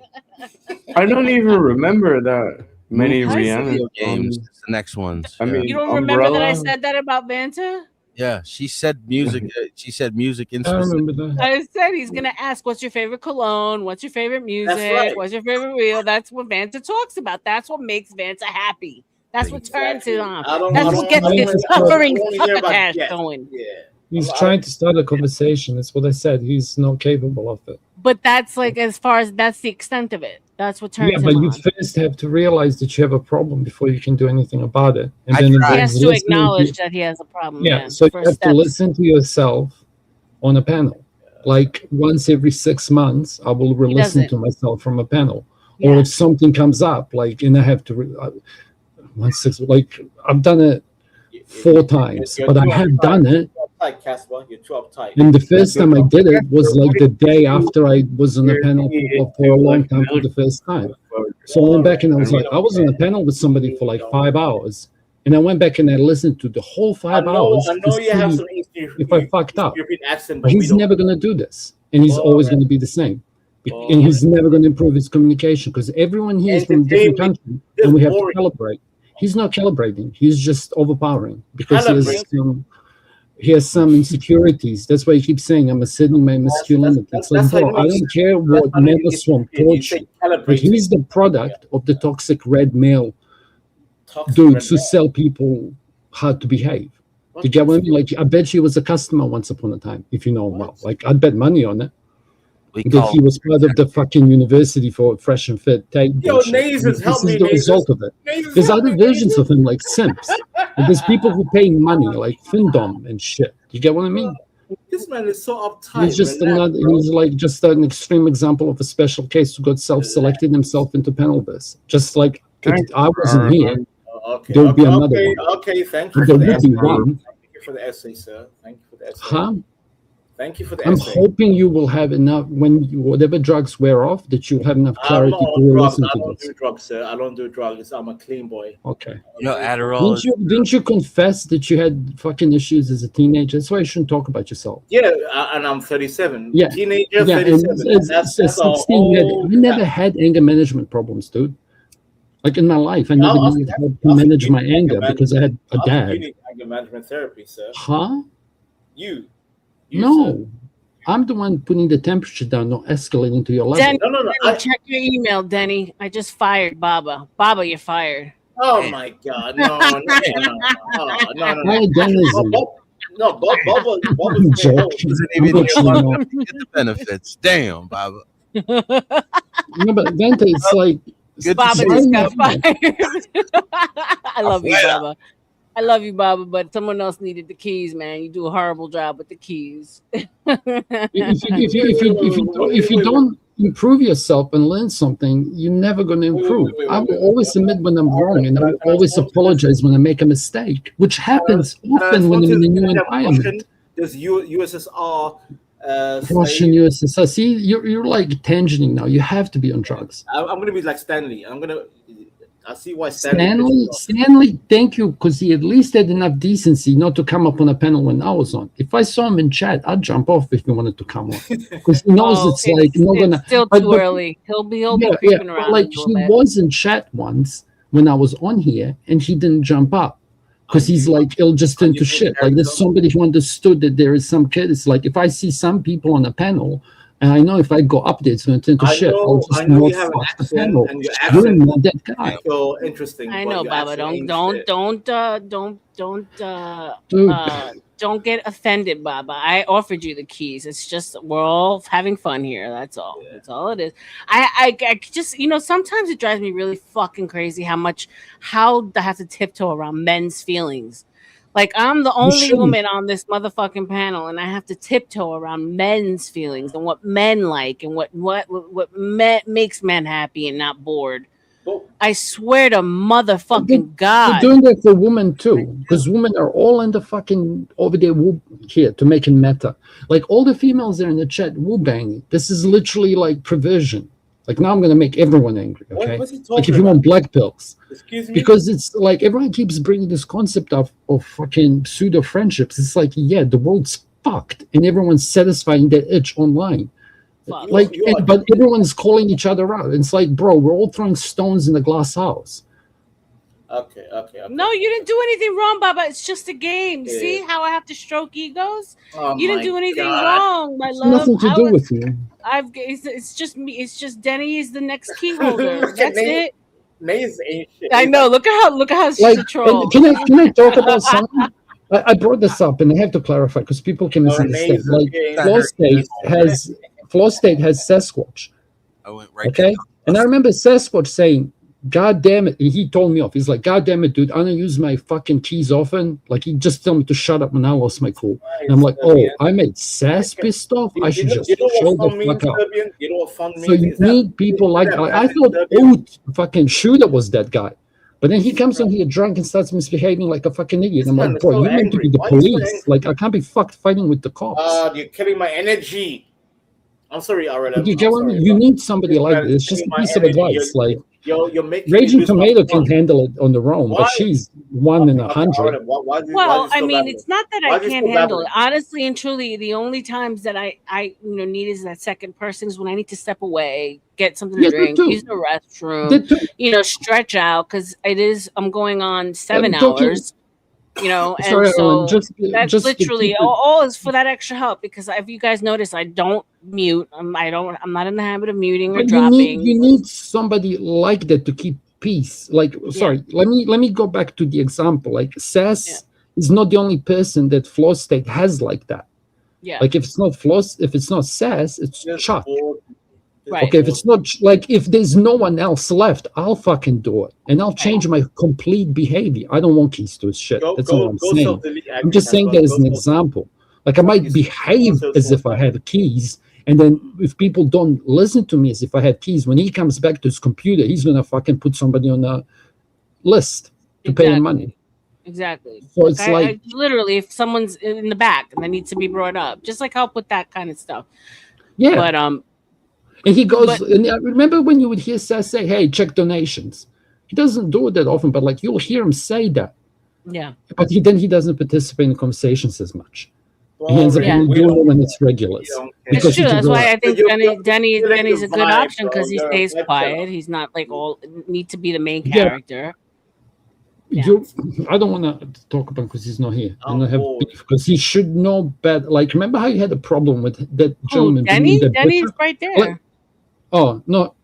I don't even remember that many Rihanna Video games. songs. The next ones. I mean, You don't remember that I said that about Vanta? Yeah, she said music. She said music in I specific. remember that. I said he's gonna ask, "What's your favorite cologne? What's your favorite music? right. What's your favorite reel?" That's what Vanta talks about. That's what makes Vanta happy. That's what turns it on. That's what gets his suffering hear about podcast Jet. going. Yeah. He's trying to start a conversation. That's what I said. He's not capable of it. But that's like as far as that's the extent of it. That's what turns Yeah, but him you on. first have to realize that you have a problem before you can do anything about it. And then He involves has to listening acknowledge that he has a problem. Yeah, Yeah. so you First have to steps. listen to yourself on a panel. Like once every 6 months, I will listen doesn't. to myself from a panel. Yeah. Or if something comes up, like, and I have to, like, I've done it 4 times, You're but I too have uptight. done it. You're too uptight, Casper. You're too uptight. And the first time I did it was like the day after I was on a panel for a long time for the first time. So I went back and I was like, I was on a panel with somebody for like 5 hours. And I went back and I listened to the whole 5 hours I to know you have see some if I fucked up. European accent, But but we he's don't. never going to do this. And he's always going to be the same. And he's never going to improve his communication because everyone here is from a different country and we have to calibrate. He's not calibrating. He's just overpowering because he has some insecurities. That's why he keeps saying, I'm asserting my masculinity. It's like, bro, I don't care what Mega Swamp taught you, but he's the product of the toxic red male dudes who sell people how to behave. Do you get what I mean? Like, I bet he was a customer once upon a time, if you know him well. Like, I'd bet money on it. That he was part of the fucking university for Fresh and Fit tape. Yo, Nazers, help me, This is the result of it. There's other versions of him, like simps. And there's people who pay money, like Findom and shit. You get what I mean? This man is so uptight. He's just relax, another. He's like just an extreme example of a special case who got self-selected himself into panel this. Just like if I wasn't here, Okay, there would be another one. Okay, thank you There for the would be essay. one. Thank you for the essay, sir. Thank you for the essay. Huh? Thank you for the I'm essay. hoping you will have enough when whatever drugs wear off that you'll have enough I'm clarity not to on drugs. listen I to don't this. do drugs, sir. I don't do drugs. I'm a clean boy. Okay. Adderall. Didn't you confess that you had fucking issues as a teenager? That's why you shouldn't talk about yourself. Yeah, and I'm 37. Yeah. Teenager, Yeah, and 37. That's a 16, whole... I never had anger management problems, dude. Like in my life, I never needed help to manage my anger because I had a You dad. need anger management therapy, sir. Huh? You No. I'm the one putting the temperature down, not escalating to your level. Denny, Denny, check your email, Denny. I just fired Baba. Baba, you're fired. Oh my God! No. Hi, Dennis. No, Bob I'm joking. Doesn't even get the benefits. Damn, Baba. No, but Venta, it's like Baba just got fired. I love you, Baba. I love you, Baba, but someone else needed the keys, man. You do a horrible job with the keys. If you don't improve yourself and learn something, you're never going to improve. I will always admit when I'm wrong, and I will always apologize when I make a mistake, which happens often when I'm in a new environment. There's USSR. Russian USSR. See, you're like tangenting now. You have to be on drugs. I'm going to be like Stanley. I see why Stanley, thank you, because he at least had enough decency not to come up on a panel when I was on. If I saw him in chat, I'd jump off if he wanted to come on, because he knows it's like not gonna. Still too early. He'll be creeping around. Like he was in chat once when I was on here, and he didn't jump up because he's like he'll just turn to shit. Like there's somebody who understood that there is some kid. It's like if I see some people on a panel. And I know if I go up there, it's going to turn to shit. I'll just not fuck the panel. You're not that guy. So interesting. I know, Baba. Don't get offended, Baba. I offered you the keys. It's just we're all having fun here. That's all. That's all it is. I just sometimes it drives me really fucking crazy how I have to tiptoe around men's feelings. Like I'm the only woman on this motherfucking panel, and I have to tiptoe around men's feelings and what men like and what makes men happy and not bored. I swear to motherfucking God. They're doing that for women too, because women are all in the fucking over there here to make it meta. Like all the females there in the chat woo banging. This is literally like perversion. Like now I'm going to make everyone angry, okay? Like if you want black pills. Excuse me? Because it's like everyone keeps bringing this concept of fucking pseudo friendships. It's like, yeah, the world's fucked and everyone's satisfying their itch online. Like, but everyone's calling each other out. It's like, bro, we're all throwing stones in a glass house. Okay. No, you didn't do anything wrong, Baba. It's just a game. Yeah. See how I have to stroke egos? You didn't do anything wrong, my love. Nothing to do with you. It's just me. It's just Denny is the next key holder. That's it. Maze ain't shit. I know. Look at how she's a troll. Can I talk about something? I brought this up, and I have to clarify because people can misunderstand. Like Floor State has Sasquatch. I went right. Okay, and I remember Sasquatch saying, "God damn it!" He told me off. He's like, "God damn it, dude! I don't use my fucking keys often. Like he just told me to shut up, and I lost my cool." And I'm like, "Oh, I made Sass pissed off. I should just show the fuck up." You know what fun means? So you need people like I thought Oat fucking Shooter was that guy. But then he comes on here drunk and starts misbehaving like a fucking idiot. I'm like, bro, you're meant to be the police. Like, I can't be fucked fighting with the cops. You're killing my energy. I'm sorry, R.L.M. You get what I mean? You need somebody like this. It's just a piece of advice. Like, you're making Raging Tomato can handle it on their own, but she's 1 in 100. Well, I mean, it's not that I can't handle it. Honestly and truly, the only times that I need is that second person is when I need to step away, get something to drink, use the restroom, stretch out because I'm going on 7 hours. And Sorry, so just literally all is for that extra help because if you guys notice, I don't mute. I'm not in the habit of muting or dropping. You need somebody like that to keep peace. Like, sorry, let me go back to the example. Like, Sass is not the only person that Floor State has like that. Yeah. Like, if it's not Sass, it's Chuck. Right. Okay, if it's not like if there's no one else left, I'll fucking do it, and I'll change my complete behavior. I don't want keys to his shit. That's all I'm saying. I'm just saying that as an example. Like I might behave as if I have keys, and then if people don't listen to me as if I have keys, when he comes back to his computer, he's gonna fucking put somebody on a list to pay him money. Exactly. So it's like literally, if someone's in the back and that needs to be brought up, just like help with that kind of stuff. Yeah. But And he goes, and I remember when you would hear Sass say, "Hey, check donations." He doesn't do it that often, but like you'll hear him say that. Yeah. But he doesn't participate in conversations as much. He ends up doing it when it's regulars. It's true. That's why I think Denny's a good option because he stays quiet. He's not like all need to be the main character. I don't want to talk about because he's not here. I don't have beef because he should know better. Like, remember how you had a problem with that gentleman? Denny's right there. Like, oh no!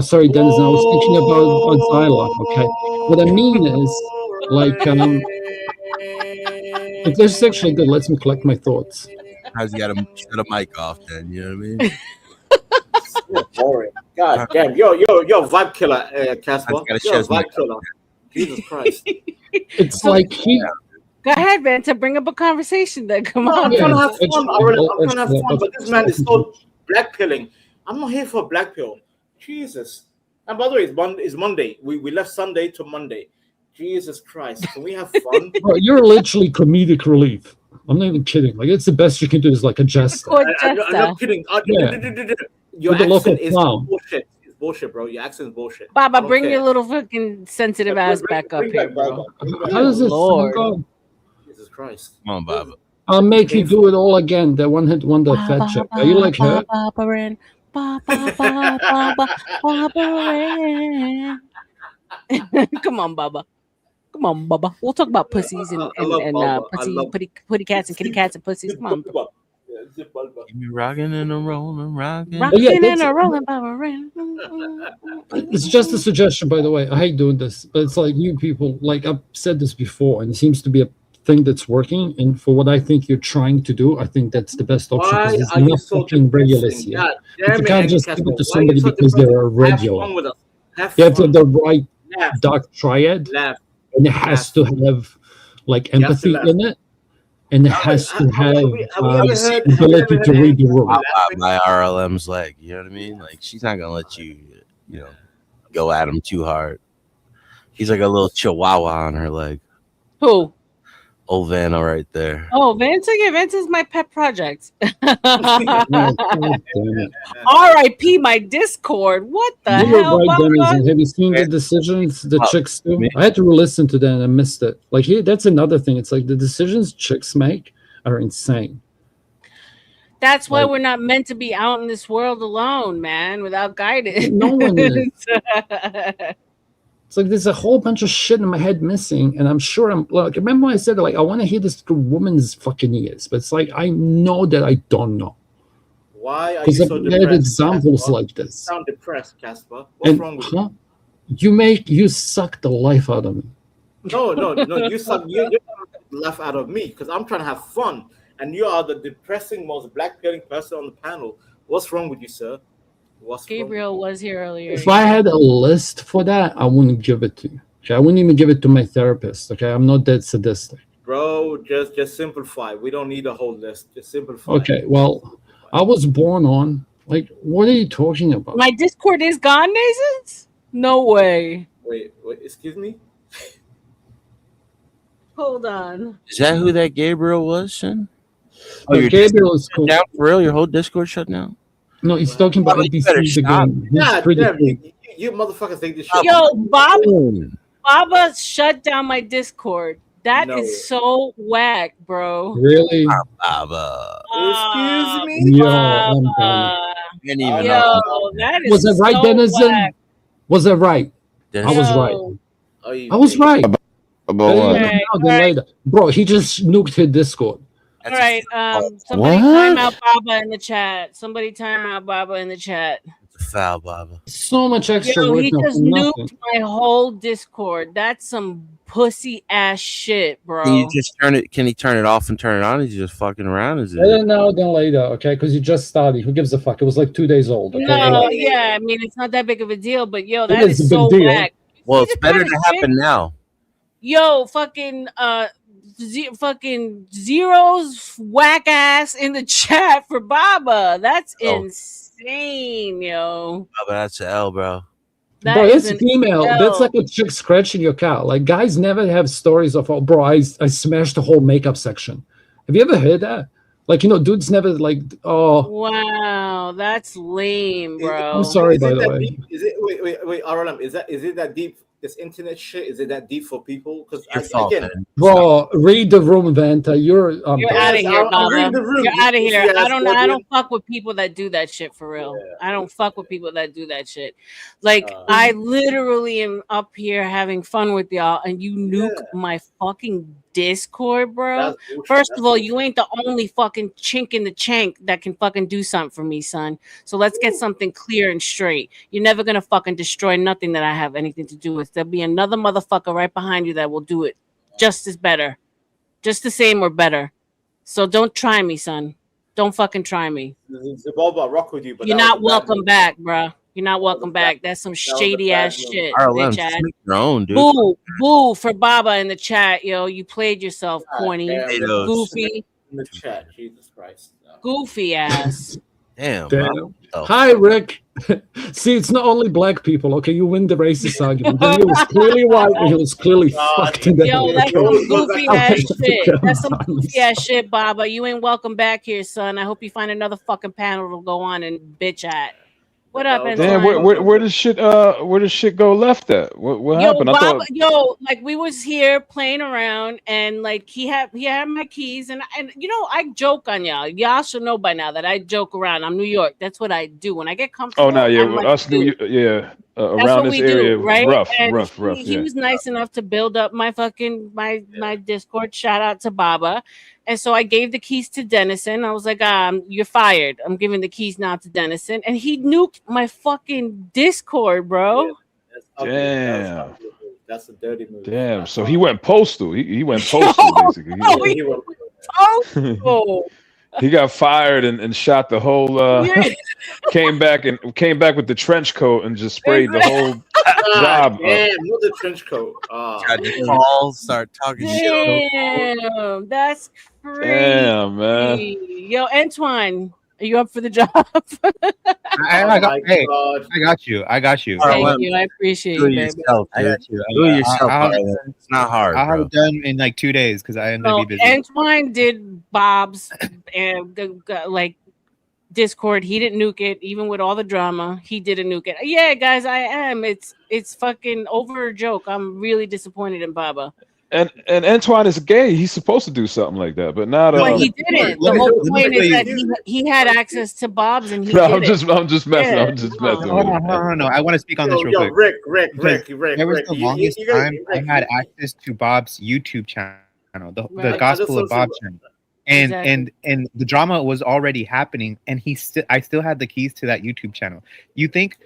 Sorry, Dennis. I was thinking about Zyla. Okay, what I mean is, like, if this is actually good, lets me collect my thoughts. How's he got to shut a mic off? Then you know what I mean? Boring. God damn, you're a vibe killer, Casper. You're a vibe killer. Jesus Christ! It's like he. Go ahead, man, to bring up a conversation. Then come on. I'm trying to have fun. I'm trying to have fun, but this man is so black pilling. I'm not here for a black pill. Jesus. And by the way, it's Monday. We left Sunday to Monday. Jesus Christ. Can we have fun? Bro, you're literally comedic relief. I'm not even kidding. Like, it's the best you can do is like a jester. I'm not kidding. Your accent is bullshit. It's bullshit, bro. Your accent is bullshit. Baba, bring your little fucking sensitive ass back up here, bro. How does this go? Jesus Christ. Come on, Baba. I'll make you do it all again. That one hit wonder fat chick. Are you like her? Come on, Baba. Come on, Baba. We'll talk about pussies and putty cats and kitty cats and pussies. Come on, bro. Keep me rocking and a rolling, rocking. Rocking and a rolling, Baba. It's just a suggestion, by the way. I hate doing this, but it's like you people, like I've said this before, and it seems to be a thing that's working. And for what I think you're trying to do, I think that's the best option because there's enough fucking regulars here. If you can't just give it to somebody because they're a regular, you have to have the right dark triad, and it has to have like empathy in it. And it has to have ability to read the room. My R.L.M's leg, you know what I mean? Like, she's not gonna let you, go at him too hard. He's like a little chihuahua on her leg. Who? Old Vanna right there. Oh, Vance is my pet project. R.I.P. my Discord. What the hell? Right, have you seen the decisions the chicks do? I had to listen to that and I missed it. Like, that's another thing. It's like the decisions chicks make are insane. That's why we're not meant to be out in this world alone, man, without guidance. No one is. It's like there's a whole bunch of shit in my head missing, and I'm sure I'm like. Remember when I said like I want to hear this through woman's fucking ears, but it's like I know that I don't know. Why are you so depressed? I have examples Casper? like this. You sound depressed, Casper. What's wrong with you? You suck the life out of me. No. You suck. laugh out of me because I'm trying to have fun, and you are the depressing, most black-pilling person on the panel. What's wrong with you, sir? What's Gabriel was here earlier. If I had a list for that, I wouldn't give it to you. Okay, I wouldn't even give it to my therapist. Okay, I'm not that sadistic. Bro, just simplify. We don't need a whole list. Just simplify. Okay, well, I was born on. Like, what are you talking about? My Discord is gone, Nasons? No way. Wait, excuse me? Hold on. Is that who that Gabriel was, son? No, your Gabriel Discord is cool. shut down for real? Your whole Discord shut down? No, he's talking about You better NPC the stop. game. He's God pretty damn, cool. you motherfuckers think this shit. Yo, Baba shut down my Discord. That is so whack, bro. Really? Baba. Excuse me? Yo, I'm done. Yo, that is Was that right, so Denizen? whack. Was that right? I was right. Yo. I was right. About Better what? even now than later. Bro, he just nuked his Discord. All right, somebody What? time out Baba in the chat. Somebody time out Baba in the chat. Foul, Baba. So much extra Yo, work he now just for nothing. nuked my whole Discord. That's some pussy ass shit, bro. Can you just turn it? Can he turn it off and turn it on? Is he just fucking around? Is it? Better now than later, okay? Because you just started. Who gives a fuck? It was like 2 days old. Okay? No, yeah, I mean it's not that big of a deal, but yo, that is is a big so deal. whack. Well, See it's the better kind to of happen shit- now. Yo, fucking fucking zeros whack ass in the chat for Baba. That's insane, yo. Baba, that's an L, bro. That Bro, is it's an female. L. That's like a chick scratching your car. Like guys never have stories of, oh, bro, I smashed the whole makeup section. Have you ever heard that? Like, you know, dudes never like, oh, Wow, that's lame, bro. I'm sorry, Is by it the that way. deep? Is it wait, R.L.M. Is it that deep? This internet shit, is it that deep for people? Because again, Bro, read the room, Vanta. You're You're out of Yes, here, I'm Baba. reading the room. You're out of You here. see I us don't working? fuck with people that do that shit for real. I don't fuck with people that do that shit. Like I literally am up here having fun with y'all, and you nuke my fucking Discord, bro. That's bullshit. First That's of all, you ain't the only fucking chink in the chank that can fucking do something for me, son. So let's get something clear and straight. You're never gonna fucking destroy nothing that I have anything to do with. There'll be another motherfucker right behind you that will do it just as better, just the same or better. So don't try me, son. Don't fucking try me. Zababa, I rock with you, but You're that was not a bad welcome move. back, bro. You're not welcome back. That's some was a shady bad ass move. shit, R.L.M. bitch Just ass. make your own, dude. Boo, boo for Baba in the chat, yo. You played yourself, corny, Damn, goofy, in the chat, Jesus Christ. goofy ass. Damn. Damn. Oh. Hi, Rick. See, it's not only black people, okay? You win the racist argument. Then he was clearly white and he was clearly fucked in the Yo, head. that's some goofy ass shit. That's some God. goofy ass shit, Baba. You ain't welcome back here, son. I hope you find another fucking panel to go on and bitch at. What up, Damn, Antoine? where does shit go left at? What Yo, happened? I Baba, thought yo, like we was here playing around, and like he had my keys, and you know I joke on y'all. Y'all should know by now that I joke around. I'm New York. That's what I do when I get comfortable. Oh no, yeah, I'm like, us New dude. yeah, That's around what this we area, do, right? rough, And rough, he yeah. was nice enough to build up my fucking my Discord. Shout out to Baba. And so I gave the keys to Dennison. I was like, you're fired. I'm giving the keys now to Dennison. And he nuked my fucking Discord, bro. Damn. That's a dirty move. Damn. So he went postal. He went postal basically. He went postal. He got fired and shot the whole came back with the trench coat and just sprayed the whole job. Damn, not the trench coat. Tried to call, start talking shit. Damn, that's crazy. Damn, man. Yo, Antoine, are you up for the job? I got you. Thank you. I appreciate Do it, it baby. yourself. I got you. Do it yourself, I'll- Harlan. It's not hard, I'll have bro. it done in like 2 days because I am gonna No, be busy. Antoine did Bob's and like Discord. He didn't nuke it, even with all the drama. He didn't nuke it. Yeah, guys, I am. It's fucking over a joke. I'm really disappointed in Baba. And Antoine is gay. He's supposed to do something like that, but not. But he didn't. The whole point is that he had access to Bob's and he No, did I'm just messing. Yeah. I'm just messing Hold with on, it. hold on, no. I want to speak on this real quick. Rick. There was the You- longest you gotta- time Rick, I had access to Bob's YouTube channel, the Right. Gospel of Bob channel. And Exactly. and the drama was already happening, and I still had the keys to that YouTube channel. You think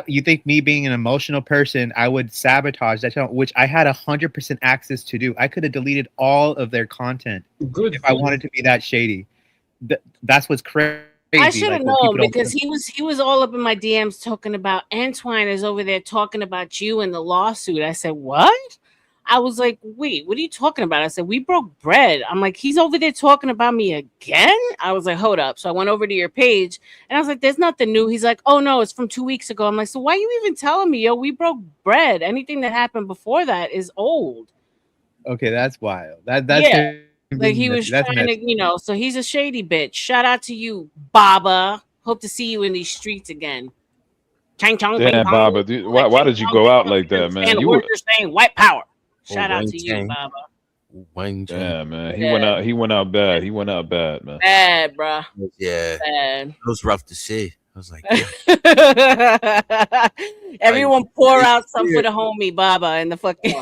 you think me being an emotional person, I would sabotage that channel, which I had 100% access to do. I could have deleted all of their content if I wanted to be that shady. That's what's crazy. I should have like, known because he was all up in my DMs talking about Antoine is over there talking about you in the lawsuit. I said, what? I was like, wait, what are you talking about? I said, we broke bread. I'm like, he's over there talking about me again? I was like, hold up. So I went over to your page and I was like, there's nothing new. He's like, oh no, it's from 2 weeks ago. I'm like, so why are you even telling me, yo, we broke bread? Anything that happened before that is old. Okay, that's wild. That's yeah. Like he was that's trying to, you know, so he's a shady bitch. Shout out to you, Baba. Hope to see you in these streets again. Chang chong, bing Damn, bong. Baba, dude, why did you go out like that, man? And You we're were, just saying white power. Oh, Shout out Wang to you, Chang. Baba. yeah, man. He Yeah. went out. He went out bad. He went out bad, man. Bad, bruh. Yeah, Bad. it was rough to see. I was like, Everyone pour out some for the homie Baba and the fucking.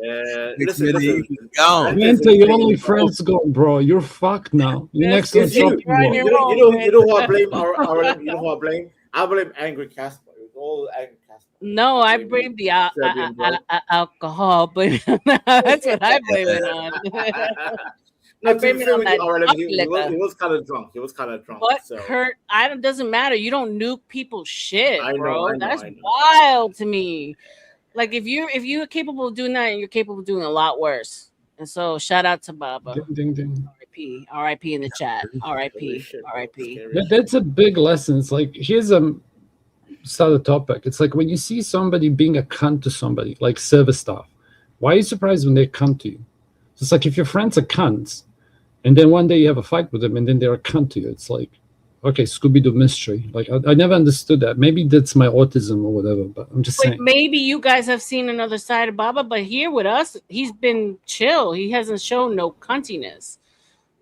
Yeah, listen. Manta, your only friends go, bro. You're fucked now. You're next on It's you. shopping block. You know who I blame? R.L.M. You know who I blame? I blame Angry Casper. It was all Angry Casper. No, I blame the alcohol, but that's what I blame it on. No, I blame it on that R.L.M. he He was kind of drunk. He was kind of drunk. But so. Kurt, doesn't matter. You don't nuke people's shit, I know, bro. I know, That's I know. wild to me. Like if you're capable of doing that, and you're capable of doing a lot worse. And so shout out to Baba. Ding, ding, ding. R.I.P. in the chat. R.I.P. R.I.P. That's a big lesson. It's like, here's a start topic. It's like when you see somebody being a cunt to somebody, like service staff, why are you surprised when they cunt to you? It's like if your friend's a cunt, and then one day you have a fight with them, and then they're a cunt to you. It's like, okay, Scooby-Doo mystery. Like I never understood that. Maybe that's my autism or whatever, but I'm just saying. Maybe you guys have seen another side of Baba, but here with us, he's been chill. He hasn't shown no cuntiness.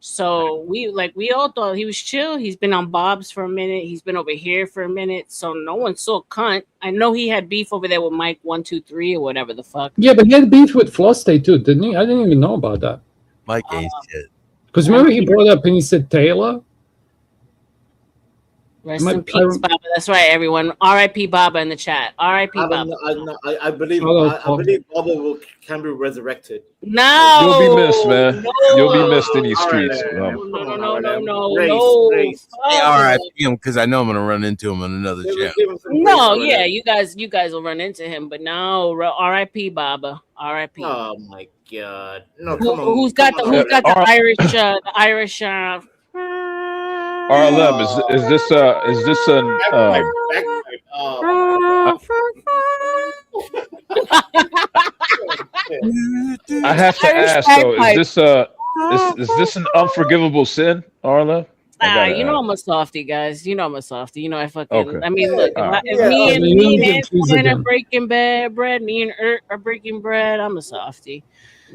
So we all thought he was chill. He's been on Bob's for a minute. He's been over here for a minute. So no one saw cunt. I know he had beef over there with Mike 123 or whatever the fuck. Yeah, but he had beef with Flossday too, didn't he? I didn't even know about that. Mike ain't shit. Because remember he brought up and he said Taylor. Rest in peace, Baba. That's right, everyone. R.I.P. Baba in the chat. R.I.P. Baba. I believe Baba can be resurrected. No, you'll be missed, man. No. You'll be missed in these streets. No. Hey, R.I.P. him because I know I'm gonna run into him on another channel. No, yeah, you guys will run into him, but no, R.I.P. Baba. R.I.P. Oh my God! No, come on. Who's got the Irish? R.L.M. Is this an I have to ask though, is this an unforgivable sin, R.L.M.? You know I'm a softie, guys. You know I'm a softie. You know I fucking. Okay. I mean, look, if me and Antoine are breaking bread, me and Ert are breaking bread. I'm a softie.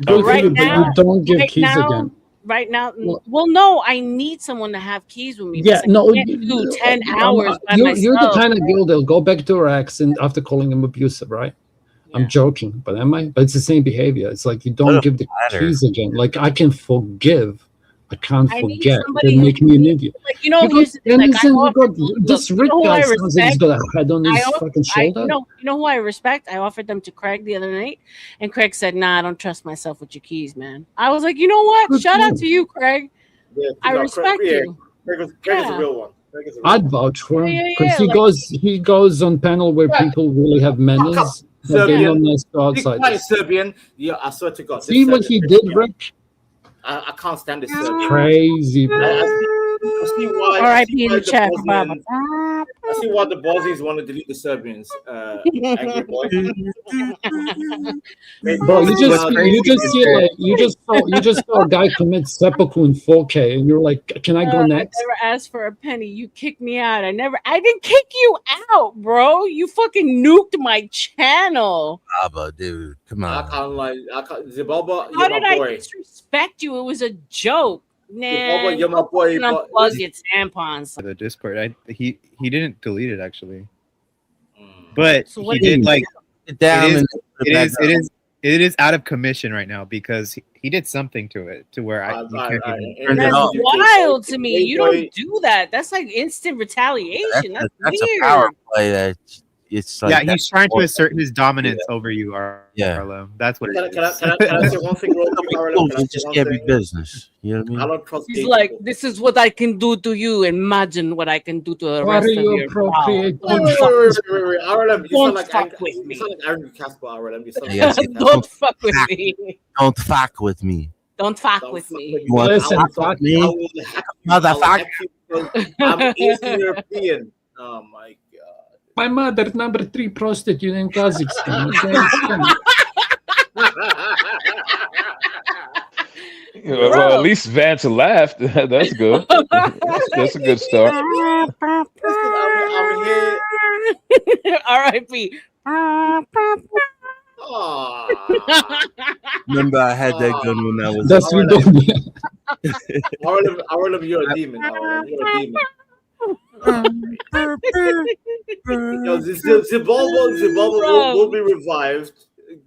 But right now, you don't give keys again. Right now, well, no, I need someone to have keys with me. Yeah, no, I can't do 10 hours by myself. You're the kind of girl that'll go back to her ex and after calling him abusive, right? Yeah. I'm joking, but am I? But it's the same behavior. It's like you don't give the keys again. Like I can forgive. I can't forget. They make me an idiot. Like, you know, this Rick guy sounds like he's got a head on his fucking shoulder. You know who I respect? I offered them to Craig the other night, and Craig said, "Nah, I don't trust myself with your keys, man." I was like, you know what? Good Shout out to you, Craig. Yeah, I respect you. Craig is a real one. I'd vouch for him because he goes on panel where people really have manners. Serbian, outside. Serbian. Yeah, I swear to God. See what he did, Rick? I can't stand this. Crazy, bro. I see why. R.I.P. in the chat, Baba. I see why the Bosnians want to delete the Serbians. Angry boy. Bro, you just saw a guy commit seppuku in 4K, and you're like, "Can I go next?" I never asked for a penny. You kicked me out. I didn't kick you out, bro. You fucking nuked my channel. Baba, dude, come on. I can't. Zimbabwe, how did I disrespect you? It was a joke. Nah, you're my boy. Unplug your tampons. The Discord, he didn't delete it actually, but so he did like. It it is out of commission right now because he did something to it to where you can't even. That's wild to me. You don't do that. That's like instant retaliation. That's weird. A power play. That it's like He's trying to assert his dominance over you, R.L.M. That's what it is. Can I say one thing real quick, R.L.M? Can I say just one can't be thing? business. You know what I mean? I don't trust He's like, this is what I can do to you. Imagine what I can do to the Why rest do of you your appropriate? Wait, R.L.M, you sound like Andrew Casper, R.L.M. You sound like Yes, Don't fuck with me. Don't fuck with me. Don't fuck with me. You want Listen, to fuck me? Motherfucker. I'm Eastern European. Oh my god. My mother, number 3 prostitute in Kazakhstan. Well, at least Vance laughed. That's good. That's a good start. I'm here. R.I.P. Remember, I had that gun when I was. That's R.L.M, you're a demon. R.L.M, you're a demon. Zimbabwe will be revived.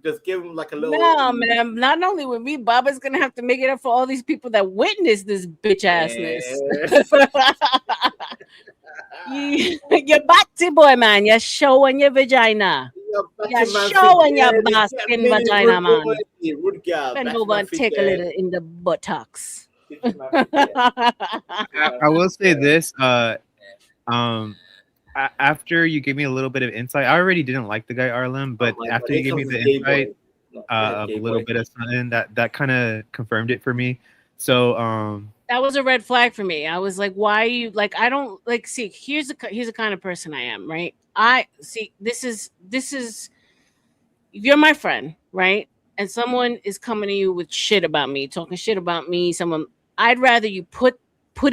Just give him like a little. No, man. Not only with me, Baba's gonna have to make it up for all these people that witnessed this bitch assness. You're batty boy, man. You're showing your vagina. You're showing your basking vagina, man. Bend over and take a little in the buttocks. I will say this. After you gave me a little bit of insight, I already didn't like the guy R.L.M, but after you gave me the insight of a little bit of something, that kind of confirmed it for me. So that was a red flag for me. I was like, why are you like? I don't like. See, here's the kind of person I am, right? I see. This is. You're my friend, right? And someone is coming to you with shit about me, talking shit about me. I'd rather you put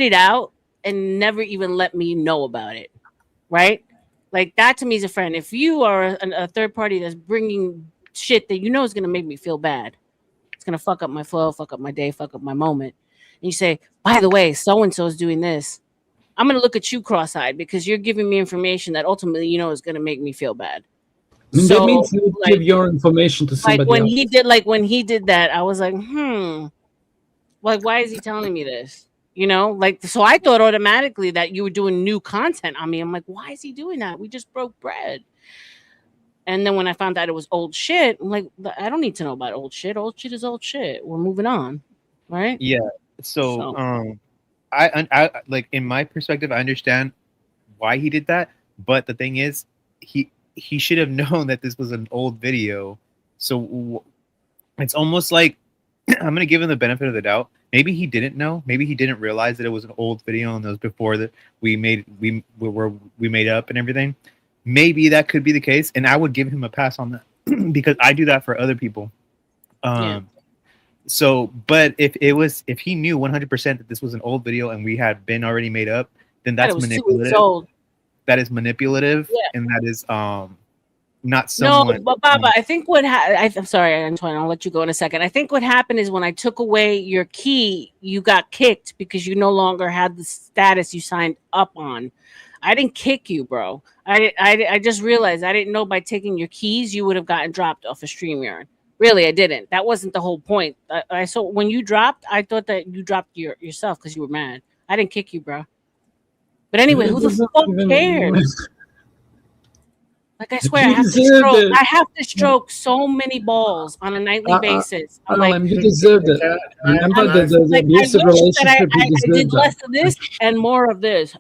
it out and never even let me know about it. Right? Like that to me is a friend. If you are a third party that's bringing shit that you know is going to make me feel bad, it's going to fuck up my flow, fuck up my day, fuck up my moment. And you say, by the way, so-and-so is doing this. I'm going to look at you cross-eyed because you're giving me information that ultimately, you know, is going to make me feel bad. I mean, that means you give your information to somebody like when else. when he did that, I was like, like, why is he telling me this? You know, like, so I thought automatically that you were doing new content on me. I'm like, why is he doing that? We just broke bread. And then when I found out it was old shit, I'm like, I don't need to know about old shit. Old shit is old shit. We're moving on. Right? Yeah. So I like, in my perspective, I understand why he did that. But the thing is, he should have known that this was an old video. So it's almost like I'm going to give him the benefit of the doubt. Maybe he didn't know. Maybe he didn't realize that it was an old video and it was before that we made up and everything. Maybe that could be the case, and I would give him a pass on that because I do that for other people. So, but if he knew 100% that this was an old video and we had been already made up, then that's manipulative. That is manipulative, and that is not someone. No, but Baba, I think I'm sorry, Antoine, I'll let you go in a second. I think what happened is when I took away your key, you got kicked because you no longer had the status you signed up on. I didn't kick you, bro. I just realized I didn't know by taking your keys you would have gotten dropped off of StreamYard. Really, I didn't. That wasn't the whole point. I saw when you dropped, I thought that you dropped yourself because you were mad. I didn't kick you, bro. But anyway, who the fuck cares? Like, I swear, I have to stroke so many balls on a nightly basis. I'm like, you deserved it. Remember the abusive relationship you deserved. I did less of this and more of this.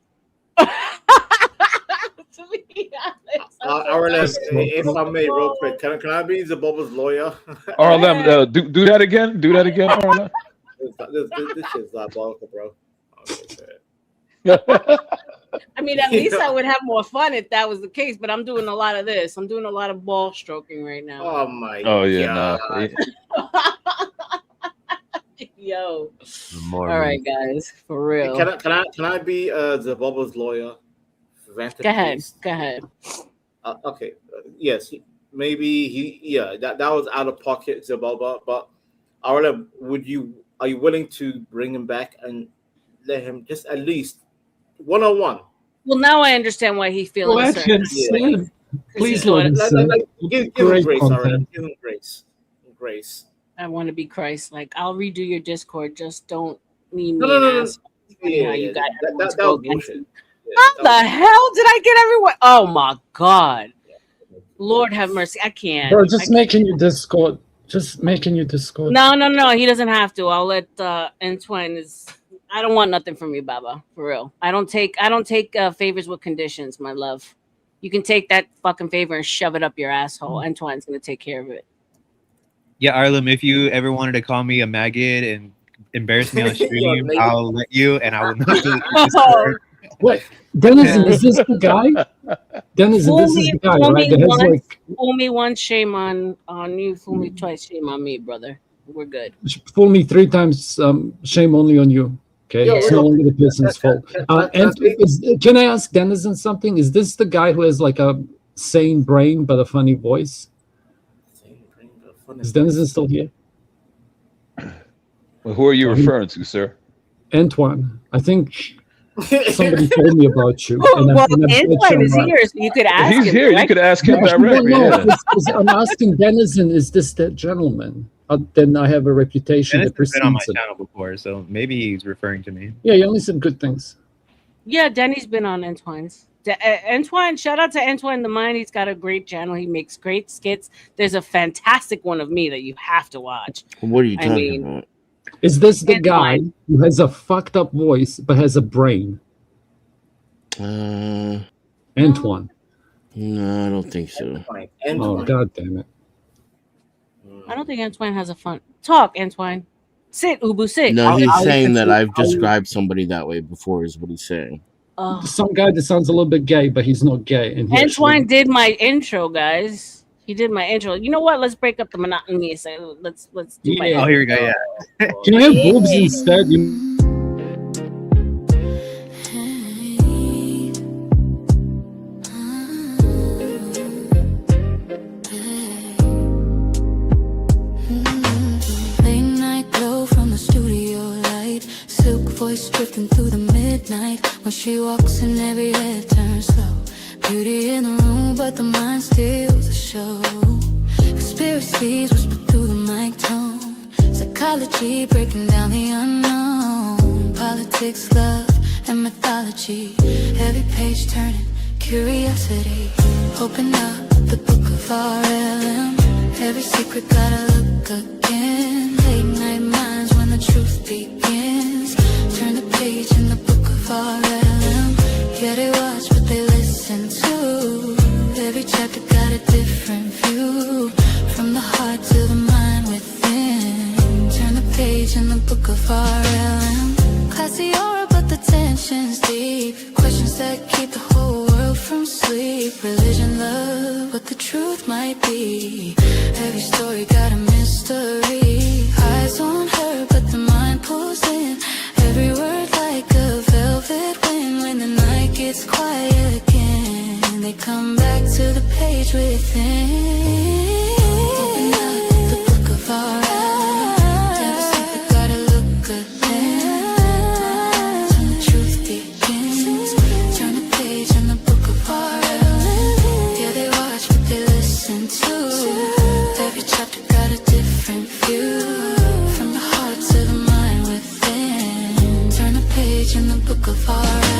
R.L.M, if I may, real quick, can I be Zaboba's lawyer? R.L.M, do that again. Do that again, R.L.M. This shit's diabolical, bro. I mean, at least I would have more fun if that was the case. But I'm doing a lot of this. I'm doing a lot of ball stroking right now. Oh my! Oh yeah, God. Yo. All right, guys, for real. Can I be Zaboba's lawyer? Go ahead. Okay. Yes. Maybe that was out of pocket, Zaboba. But R.L.M, are you willing to bring him back and let him just at least 1-on-1? Well, now I understand why he feels. Please let him give him grace, R.L.M. Give him grace. Grace. I want to be Christ. Like, I'll redo your Discord. Just don't mean No, me no, an no, no. ass. Funny how you got everyone to That go was against bullshit. you. How the hell did I get everyone? Oh my God. Lord have mercy. I can't. Bro, I just can't. making you Discord. Just making you Discord. No. He doesn't have to. I'll let Antoine I don't want nothing from you, Baba. For real. I don't take favors with conditions, my love. You can take that fucking favor and shove it up your asshole. Antoine's gonna take care of it. Yeah, R.L.M, if you ever wanted to call me a maggot and embarrass me on stream, I'll let you, and I will not delete your Discord. Wait, Denizen, is this the guy? Denizen, this is the guy, right? That has like Fool me once, shame on you. Fool me twice, shame on me, brother. We're good. fool me 3 times, shame only on you. Okay, it's no longer the person's fault. Can I ask Denizen something? Is this the guy who has like a sane brain but a funny voice? Is Denizen still here? Well, who are you referring to, sir? Antoine. I think somebody told me about you. Well, Antoine is here, so you could ask him. He's here. You could ask him directly. No, Yeah. I'm asking Denizen, is this that gentleman? Then I have a reputation that Dennis has been on my precedes it. channel before, so maybe he's referring to me. Yeah, he only said good things. Yeah, Denny's been on Antoine's. Antoine, shout out to Antoine the Mind. He's got a great channel. He makes great skits. There's a fantastic one of me that you have to watch. What are you talking about? Is this the guy who has a fucked up voice but has a brain? Antoine. No, I don't think so. Oh, god damn it. I don't think Antoine has a fun talk. Antoine, sit, Ubu, sit. No, he's saying that I've described somebody that way before, is what he's saying. Some guy that sounds a little bit gay, but he's not gay. And he Antoine did my intro, guys. He did my intro. You know what? Let's break up the monotony. So let's do my. Oh, here we go. Yeah. Can I have boobs instead? Late night glow from the studio light, silk voice drifting through the midnight. When she walks in, every head turns slow. Beauty in the room, but the mind steals the show. Conspiracies whisper through the mic tone. Psychology breaking down the unknown. Politics, love, and mythology. Every page turning curiosity. Open up the book of R.L.M. Every secret gotta look again. Late night minds when the truth begins. Turn the page in the book of R.L.M. Yeah, they watch but they listen too. Every chapter got a different view. From the heart to the mind within. Turn the page in the book of R.L.M. Classy aura but the tension's deep. Questions that keep the whole world from sleep. Religion, love, what the truth might be. Every story got a mystery. Eyes on her but the mind pulls in. Every word like a velvet wind. When the night gets quiet again, they come back to the page within. Open up the book of R.L.M. Every secret gotta look again. Till the truth begins. Turn the page in the book of R.L.M. Yeah, they watch but they listen too. Every chapter got a different view. From the heart to the mind within. Turn the page in the book of R.L.M.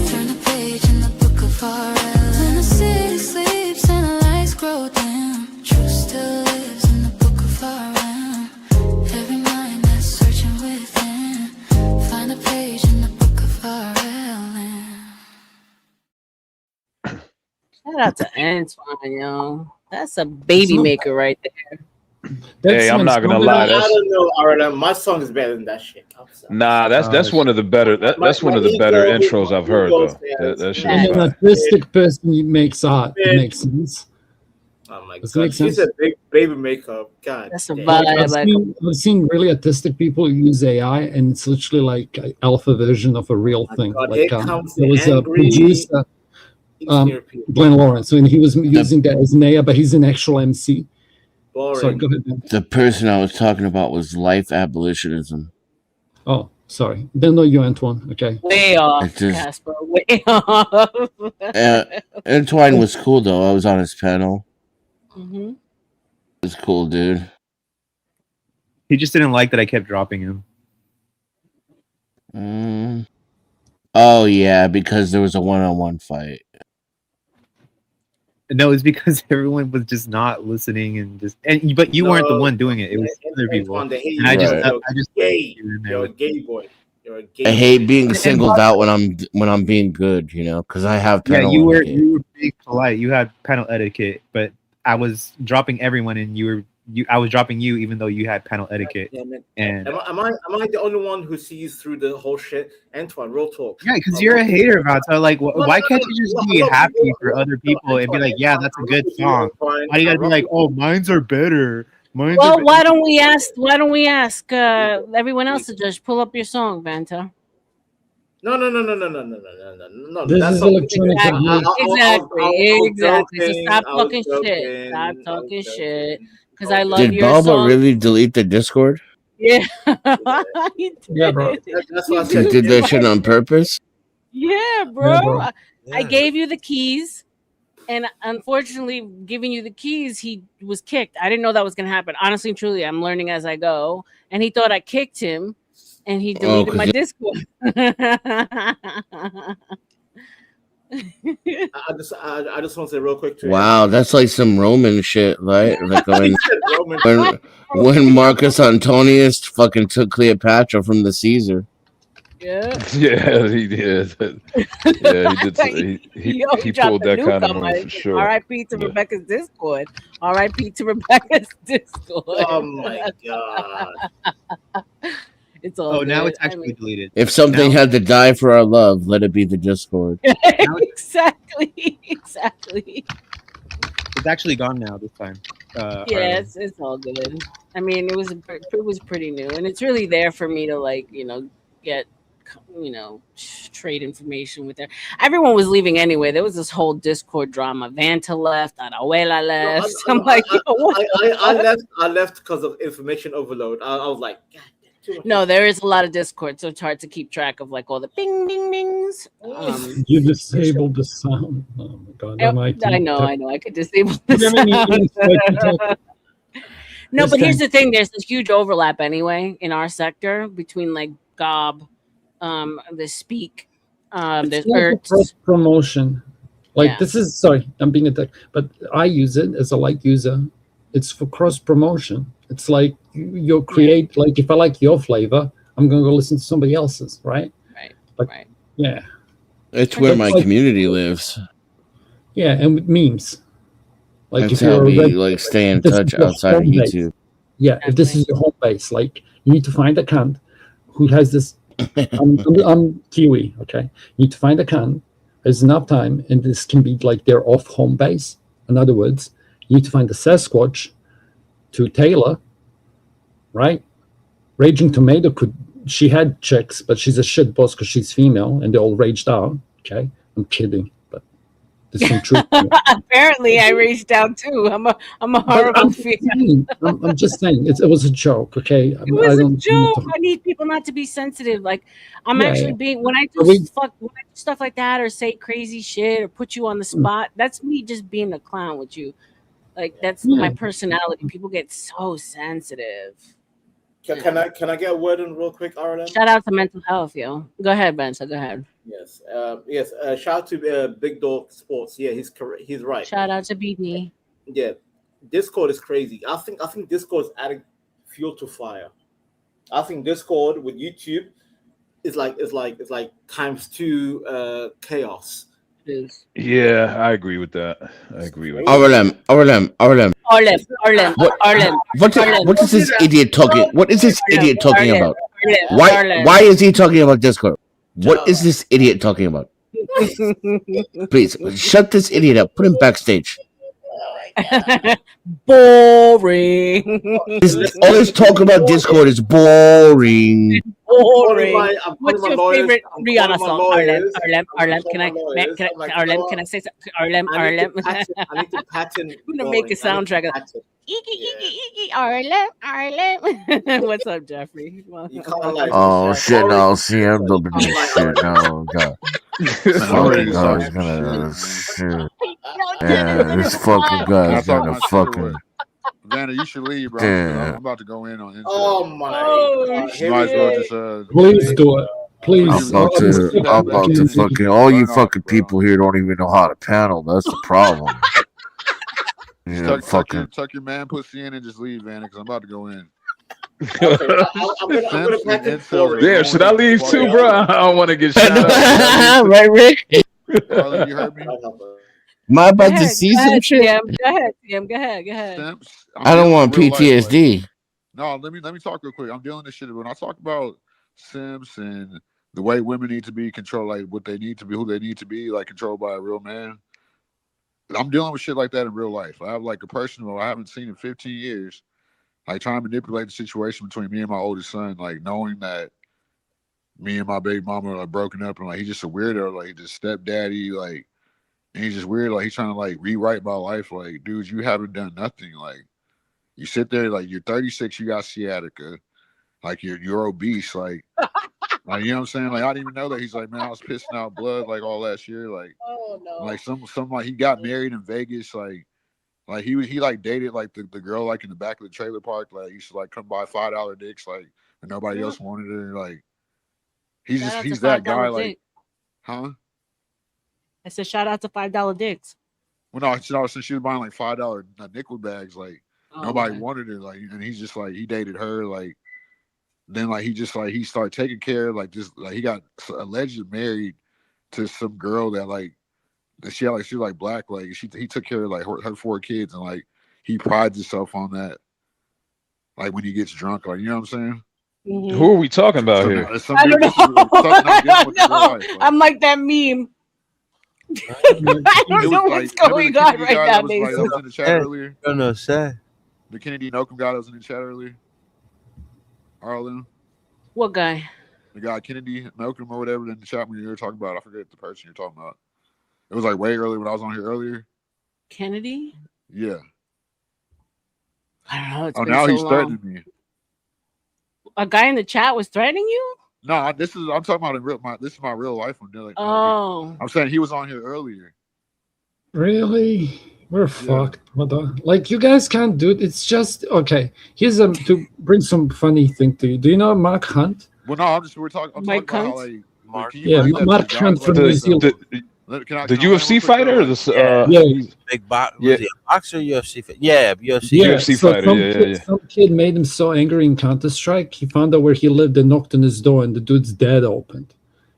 Turn the page in the book of R.L.M. When the city sleeps and the lights grow dim, truth still lives in the book of R.L.M. Every mind that's searching within, find a page in the book of R.L.M. Shout out to Antoine, yo. That's a baby maker right there. Hey, I'm not gonna lie. I don't know, R.L.M. My song is better than that shit. Nah, that's one of the better. That's one of the better intros I've heard though. That shit is An fire. artistic person makes art. It makes sense. Oh my Does it god, make she's sense? a big baby makeup. God, that's a damn. I've seen really artistic people use AI, and it's literally like an alpha version of a real thing. God, Like here comes there the was a angry producer, Glenn Lawrence, and he was using that as an AI, but he's an actual MC. Sorry, go ahead, Ben. The person I was talking about was life abolitionism. Oh, Sorry, don't know you, Antoine. Okay. Way off, Casper. Way off. Antoine was cool though. I was on his panel. Mm-hmm. It was cool, dude. He just didn't like that I kept dropping him. Oh yeah, because there was a one-on-one fight. No, it's because everyone was just not listening but you weren't the one doing it. It was other people. And I just gay. You're a gay boy. You're a gay I hate boy. being singled out when I'm being good, you know, because I have Yeah, panel you were etiquette. being polite. You had panel etiquette, but I was dropping everyone, and I was dropping you, even though you had panel etiquette. And Am I the only one who sees through the whole shit? Antoine, real talk. yeah, because you're a hater about it. So like, why can't you just be happy for other people and be like, yeah, that's a good song? Why do you gotta be like, oh, mine's are better? Well, why don't we ask everyone else to just pull up your song, Vanta? No. This That's is not electronic Exactly. So stop talking shit. Stop talking shit. Because I love Did your Baba song. really delete the Discord? Yeah. Yeah, bro. That's why I He said did that shit on purpose? Yeah, bro. Yeah, bro. I gave you the keys, and unfortunately, giving you the keys, he was kicked. I didn't know that was gonna happen. Honestly and truly, I'm learning as I go. And he thought I kicked him, and he deleted my Discord. I just want to say real quick to Wow, that's like some Roman shit, right? Like when Marcus Antonius fucking took Cleopatra from the Caesar. Yeah. Yeah, he did. Yeah, he did. He dropped pulled the that nuke kind of on move my for sure. R.I.P. to Rebecca's Discord. R.I.P. to Rebecca's Discord. Oh my god. It's all now good. it's actually deleted. If something had to die for our love, let it be the Discord. Exactly. It's actually gone now this time. Yeah, it's all good. I mean, it was pretty new, and it's really there for me to like, get, trade information with her. Everyone was leaving anyway. There was this whole Discord drama. Vanta left, Arahuela left. I'm like, I left because of information overload. I was like, God. No, there is a lot of Discord, so it's hard to keep track of like all the bing ding dings. You disabled the sound. Oh my god! I know. I could disable the sound. No, but here's the thing: there's this huge overlap anyway in our sector between like Gob, the Speak, there's cross promotion. Like Yeah. this is sorry, I'm being attacked, but I use it as a light user. It's for cross promotion. It's like you create like if I like your flavor, I'm gonna go listen to somebody else's, right? Right. Yeah. It's where my community lives. Yeah, and with memes. Like That's if you're how we already- like stay in if this touch is your outside of home base. YouTube. Yeah, if this is your home base, like you need to find a cunt who has this. I'm Kiwi, okay? You need to find a cunt. There's enough time, and this can be like their off home base. In other words, you need to find the Sasquatch to Taylor, right? Raging Tomato she had chicks, but she's a shit boss because she's female, and they all raged out. Okay, I'm kidding, but there's some truth. Apparently, I raged out too. I'm a horrible female. I'm just saying it was a joke. Okay, It was a joke. I need people not to be sensitive. Like I'm Yeah, actually yeah. being when I But do we- stuff like that or say crazy shit or put you on the spot. That's me just being a clown with you. Like that's my personality. People get so sensitive. Can I get a word in real quick, R.L.M? Shout out to mental health, yo. Go ahead, Ben. So go ahead. Yes. Shout out to Big Dog Sports. Yeah, he's correct. He's right. Shout out to BD. Yeah, Discord is crazy. I think Discord is adding fuel to fire. I think Discord with YouTube is like times 2 chaos. Yeah, I agree with that. I agree with that. R.L.M. R.L.M. What is this idiot talking? What is this idiot talking about? R.L.M. Why is he talking about Discord? What is this idiot talking about? Please shut this idiot up. Put him backstage. Boring. All this talk about Discord is boring. Boring. I'm What's calling your my lawyers- favorite I'm Rihanna calling my song? lawyers. R.L.M. Can I lawyers. I'm like, R.L.M. Can I say R.L.M. I need R.L.M. to patent I'm gonna make a boring. I need to soundtrack. patent. R.L.M. What's up, Jeffrey? Oh shit! No, see, I'm looking at this shit. No, God, this Man, I'm ready fucking to start guy's some gonna shit, shit. man. Yeah, this fucking Can I guy's talk gonna my shit or what? fucking. Vanna, you should leave, bro. I'm Damn. about to go in on incest. Oh my God! You Here might we as well go. just Please do it. I'm Please. about I'm to, sick I'm of about to fucking- fucking. All you fucking people here don't even know how to panel. That's the problem. Just Yeah, fucking. tuck your man pussy in and just leave, Vanna, because I'm about to go in. Okay, I'm gonna Simps and pack it incels for are it. Damn, should I ruining the leave fuck too, out bro? of I don't want to get shot up. Right, Rick? Arlen, you heard me? Am I Go about to ahead, see go some ahead, shit? TM. Go ahead, TM. Go ahead, go ahead. Simps. I don't want PTSD. No, let me talk real quick. I'm dealing this shit when I talk about simps and the way women need to be controlled, like what they need to be, who they need to be, like controlled by a real man. I'm dealing with shit like that in real life. I have like a person who I haven't seen in 15 years, like trying to manipulate the situation between me and my oldest son, like knowing that me and my baby mama are broken up and like he's just a weirdo, like just stepdaddy, like and he's just weird, like he's trying to like rewrite my life. Like, dude, you haven't done nothing. Like you sit there, like you're 36, you got sciatica, like you're obese, like you know what I'm saying? Like I didn't even know that. He's like, man, I was pissing out blood like all last year, like some like he got married in Vegas, like he like dated like the girl like in the back of the trailer park, like he used to like come by $5 dicks, like and nobody else wanted her, like he's that guy, like, huh? I said shout out to $5 dicks. Well, no, since she was buying like $5 nickel bags, like nobody wanted her, like, and he's just like he dated her, like then like he just like he started taking care of like just like he got allegedly married to some girl that like she was like black, like he took care of like her 4 kids, and like he prides himself on that, like when he gets drunk, like you know what I'm saying. Mm-hmm. Who are we talking about here? I don't know. I'm like that meme. I don't know what's going on right now, Mason. That was in the chat earlier. No, say. The Kennedy Nocum guy that was in the chat earlier. R.L.M. What guy? The guy Kennedy Nocum or whatever in the chat when you were talking about. I forget the person you're talking about. It was like way earlier when I was on here earlier. Kennedy? Yeah. I don't know. It's oh, been now so he's long. threatening me. A guy in the chat was threatening you? No, I'm talking about in real. This is my real life one. Like, oh, I'm saying he was on here earlier. Really? We're fucked. What the? Like, you guys can't do it. It's just okay. Here's to bring some funny thing to you. Do you know Mark Hunt? Well, no, I'm talking about how like Mark. Yeah, Mark Hunt from New Zealand. The UFC fighter, or the big box. Was he a boxer or UFC fighter? Yeah, UFC. Yeah, UFC so fighter. Some kid made him so angry in Counter-Strike. He found out where he lived and knocked on his door, and the dude's dad opened.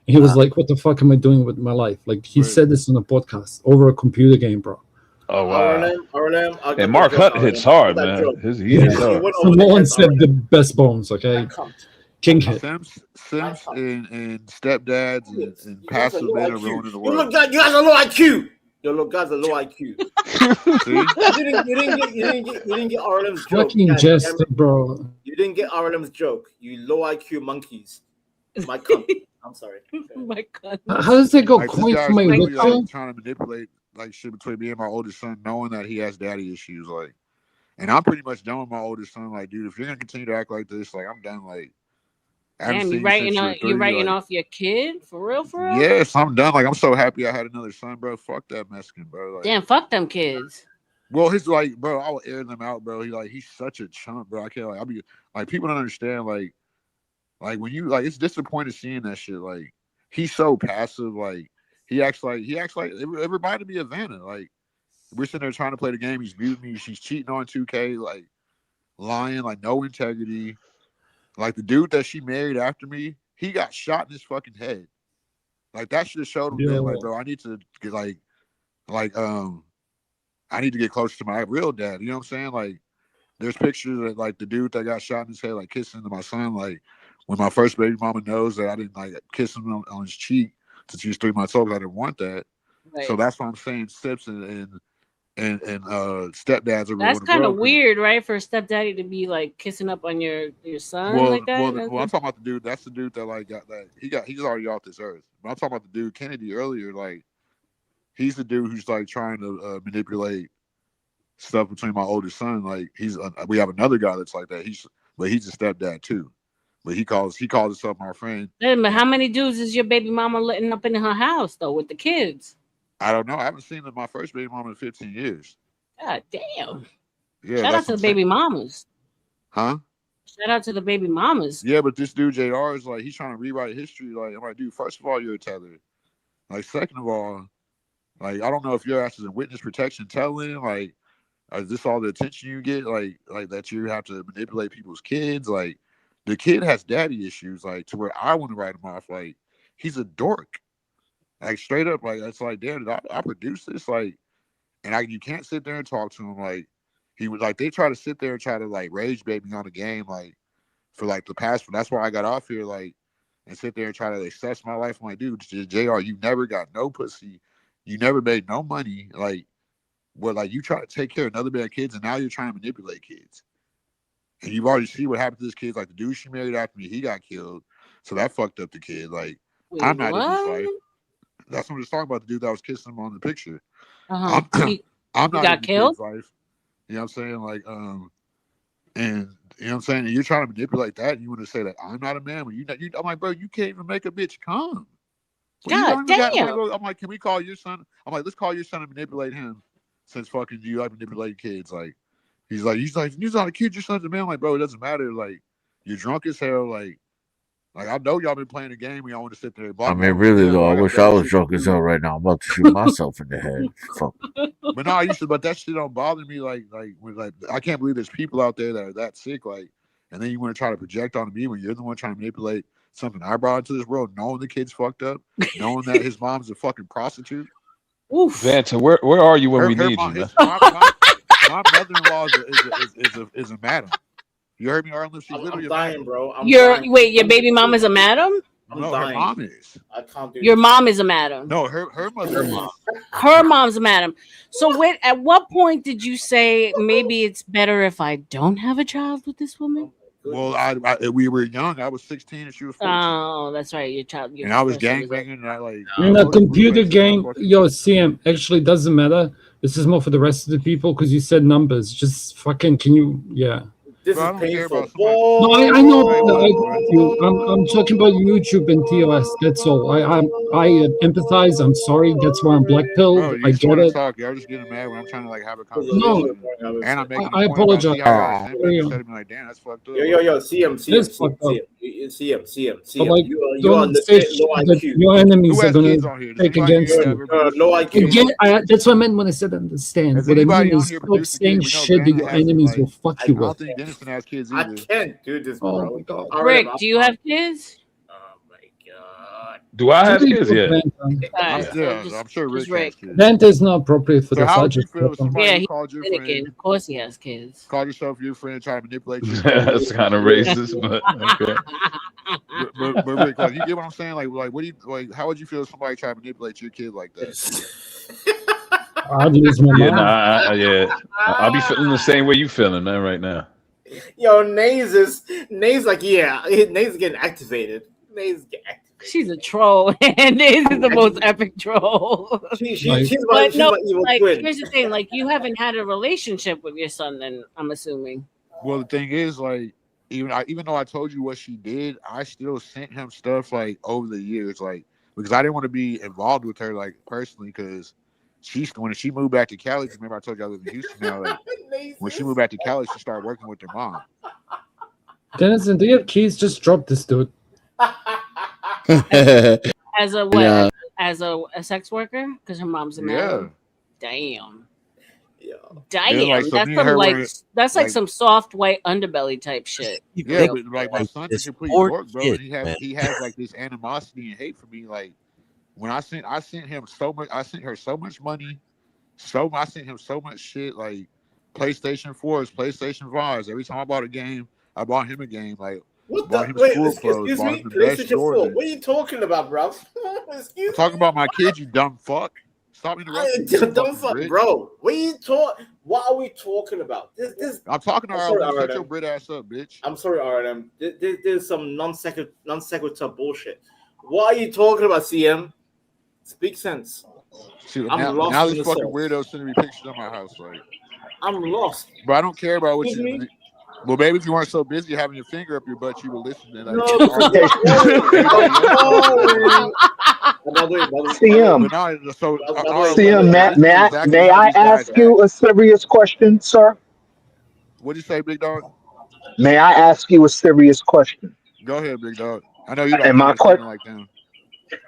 And he was like, "What the fuck am I doing with my life?" Like he said this on a podcast over a computer game, bro. Oh wow! R.L.M. And Mark Hunt hits hard, man. He hits hard. Someone said the best bones. Okay, king hit. Simps and stepdads and passive men are ruining the You world. guys are low IQ. Your guys are low IQ. you didn't get R.L.M's joke. Fucking jester, bro. You didn't get R.L.M's joke. You low IQ monkeys. My cunt. I'm sorry. My God. How does it go? Like, Coin this for my guy's really, whip? like, trying to manipulate like shit between me and my oldest son, knowing that he has daddy issues. Like, and I'm pretty much done with my oldest son. Like, dude, if you're gonna continue to act like this, like I'm done. Like, damn, you writing off your kid for real? Yes, I'm done. Like, I'm so happy I had another son, bro. Fuck that Mexican, bro. Like, Damn, fuck them kids. well, his like, bro, I will air them out, bro. He's such a chump, bro. I can't like, I'll be like, people don't understand, like when you like, it's disappointing seeing that shit. Like, he's so passive. Like, he acts like it reminded me of Vanna. Like, we're sitting there trying to play the game. He's muting me. She's cheating on 2K, like lying, like no integrity. Like the dude that she married after me, he got shot in his fucking head. Like that should have showed him that, like, bro, I need to get I need to get closer to my real dad. You know what I'm saying? Like, there's pictures of like the dude that got shot in his head, like kissing to my son. Like, when my first baby mama knows that I didn't like kiss him on his cheek since he was 3 months old, I didn't want that. Right. So that's why I'm saying Sips and stepdads are. That's kind of weird, right? For a stepdaddy to be like kissing up on your son like that. Well, I'm talking about the dude. That's the dude that like got that. He's already off this earth. But I'm talking about the dude Kennedy earlier. Like, he's the dude who's like trying to manipulate stuff between my oldest son. Like we have another guy that's like that. He's a stepdad too, but he calls himself my friend. Wait, but how many dudes is your baby mama letting up in her house though with the kids? I don't know. I haven't seen my first baby mama in 15 years. God damn. Yeah, Shout out to the baby mamas. Huh? Shout out to the baby mamas. Yeah, but this dude JR is like, he's trying to rewrite history. Like, I'm like, dude, first of all, you're a tether. Like, second of all, like, I don't know if your ass is in witness protection telling. Like, is this all the attention you get? Like that you have to manipulate people's kids? Like, the kid has daddy issues. Like, to where I want to write him off. Like, he's a dork. Like, straight up. Like, it's like, damn, did I produce this? Like, and you can't sit there and talk to him. Like, he was like, they try to sit there and try to like rage bait me on the game. Like, for like the past, that's why I got off here, like, and sit there and try to assess my life. I'm like, dude, JR, you never got no pussy, you never made no money, like, well, like you try to take care of another man's kids, and now you're trying to manipulate kids, and you've already seen what happened to this kid. Like the dude she married after me, he got killed, so that fucked up the kid. Like, I'm not in his life. That's what I'm just talking about. The dude that was kissing him on the picture. I'm not got in killed. His life. You know what I'm saying? Like, and you know what I'm saying? And you're trying to manipulate that, and you want to say that I'm not a man. When I'm like, bro, you can't even make a bitch come. God damn. I'm like, can we call your son? I'm like, let's call your son and manipulate him, since fucking you like manipulating kids. Like, he's like, you're not a kid. Your son's a man. I'm like, bro, it doesn't matter. Like, you're drunk as hell. Like I know y'all been playing a game. And y'all want to sit there. I mean, really though, I wish I was drunk as hell right now. I'm about to shoot myself in the head. Fuck. But no, I used to. But that shit don't bother me. Like I can't believe there's people out there that are that sick. Like, and then you want to try to project on me when you're the one trying to manipulate something I brought into this world, knowing the kid's fucked up, knowing that his mom's a fucking prostitute. Oof. Vanton, where are you when we need you, man? My mother-in-law is a madam. You heard me, R.L.M? She's literally I'm dying, bro. Your baby mom is a madam? No, her mom is. I can't do Your this. mom is a madam. No, her mother. Her mom's a madam. So at what point did you say maybe it's better if I don't have a child with this woman? Well, we were young. I was 16 and she was 14. Oh, that's right. Your child. And I was gangbanging. And I like in a computer game, yo, CM actually doesn't matter. This is more for the rest of the people because you said numbers. Just fucking, can you? Yeah. This is painful. No, I know. I'm talking about YouTube and TOS. That's all. I empathize. I'm sorry. That's why I'm black pilled. Bro, you I just get want to it. talk. Y'all just getting mad when I'm trying to like have a conversation. No, and I'm making. I apologize. Instead of being like, damn, that's fucked up. Yo, CM. But like, You are don't say legit shit low that IQ. your enemies Who are has gonna kids on here? Does take anybody against here you. ever Low IQ. That's what I meant when I said understand. Has What I anybody mean on is here stop produced a saying kid? We know shit that Vanna your hasn't, enemies like, will fuck I you don't up. think Dennison has kids I either. can't do this, bro. Oh my god. Rick, do you have kids? Do I have Really kids? good Yeah. Vanta. I'm sure Rick has kids. Vanta is not appropriate for So this. how I would you just feel if somebody Yeah, who he's called your Dominican. friend, Of course he has kids. called yourself your friend, trying to manipulate your That's kind of racist, but okay. but Rick, like, you get what I'm saying? Like, what do you like? How would you feel if somebody tried to manipulate your kid like that? I'd lose my Yeah, mind. I'll be feeling the same way you feeling, man, right now. Yo, Nays like, yeah, Nays getting activated. Nays getting activated. She's a troll, and this is the most epic troll. She's my evil twin. Here's the thing: like, you haven't had a relationship with your son, then I'm assuming. Well, the thing is, like, even though I told you what she did, I still sent him stuff like over the years, like, because I didn't want to be involved with her like personally, because when she moved back to Cali, remember I told you I live in Houston now. Like, when she moved back to Cali, she started working with her mom. Dennison, do you have keys? Just drop this dude. As a what? Yeah. As a sex worker? Because her mom's a man. Damn. Then, like, so That's me and some her like were, that's like some soft white underbelly type shit. Yeah, but like my son's a complete poor dork, bro. kid, And he has like this animosity and hate for me. Like, when I sent him so much, I sent her so much money, I sent him so much shit, like PlayStation 4s, PlayStation 5s. Every time I bought a game, I bought him a game. Like, What bought the? him Wait, school excuse clothes, bought me. him the best PlayStation 4. Jordan. What are you talking about, bro? I'm talking about my kid, you dumb fuck. Stop interrupting me, Don't fuck, Brit. bro. What are we talking about? This. I'm talking to I'm sorry, R.L.M. Shut R.L.M. your Brit ass up, bitch. I'm sorry, R.L.M. There's some non sequitur bullshit. What are you talking about, CM? Speak sense. See, I'm lost now in these the fucking sauce. weirdos sending me pictures of my house. Like, I'm lost. But I don't care about what Excuse you. me? Well, maybe if you weren't so busy having your finger up your butt, you would listen to like No, anybody else. CM, But now, so CM, this is exactly may how I these guys ask you act. a serious question, sir? What'd you say, big dog? May I ask you a serious question? Go ahead, big dog. I know you're not And my condescending like them.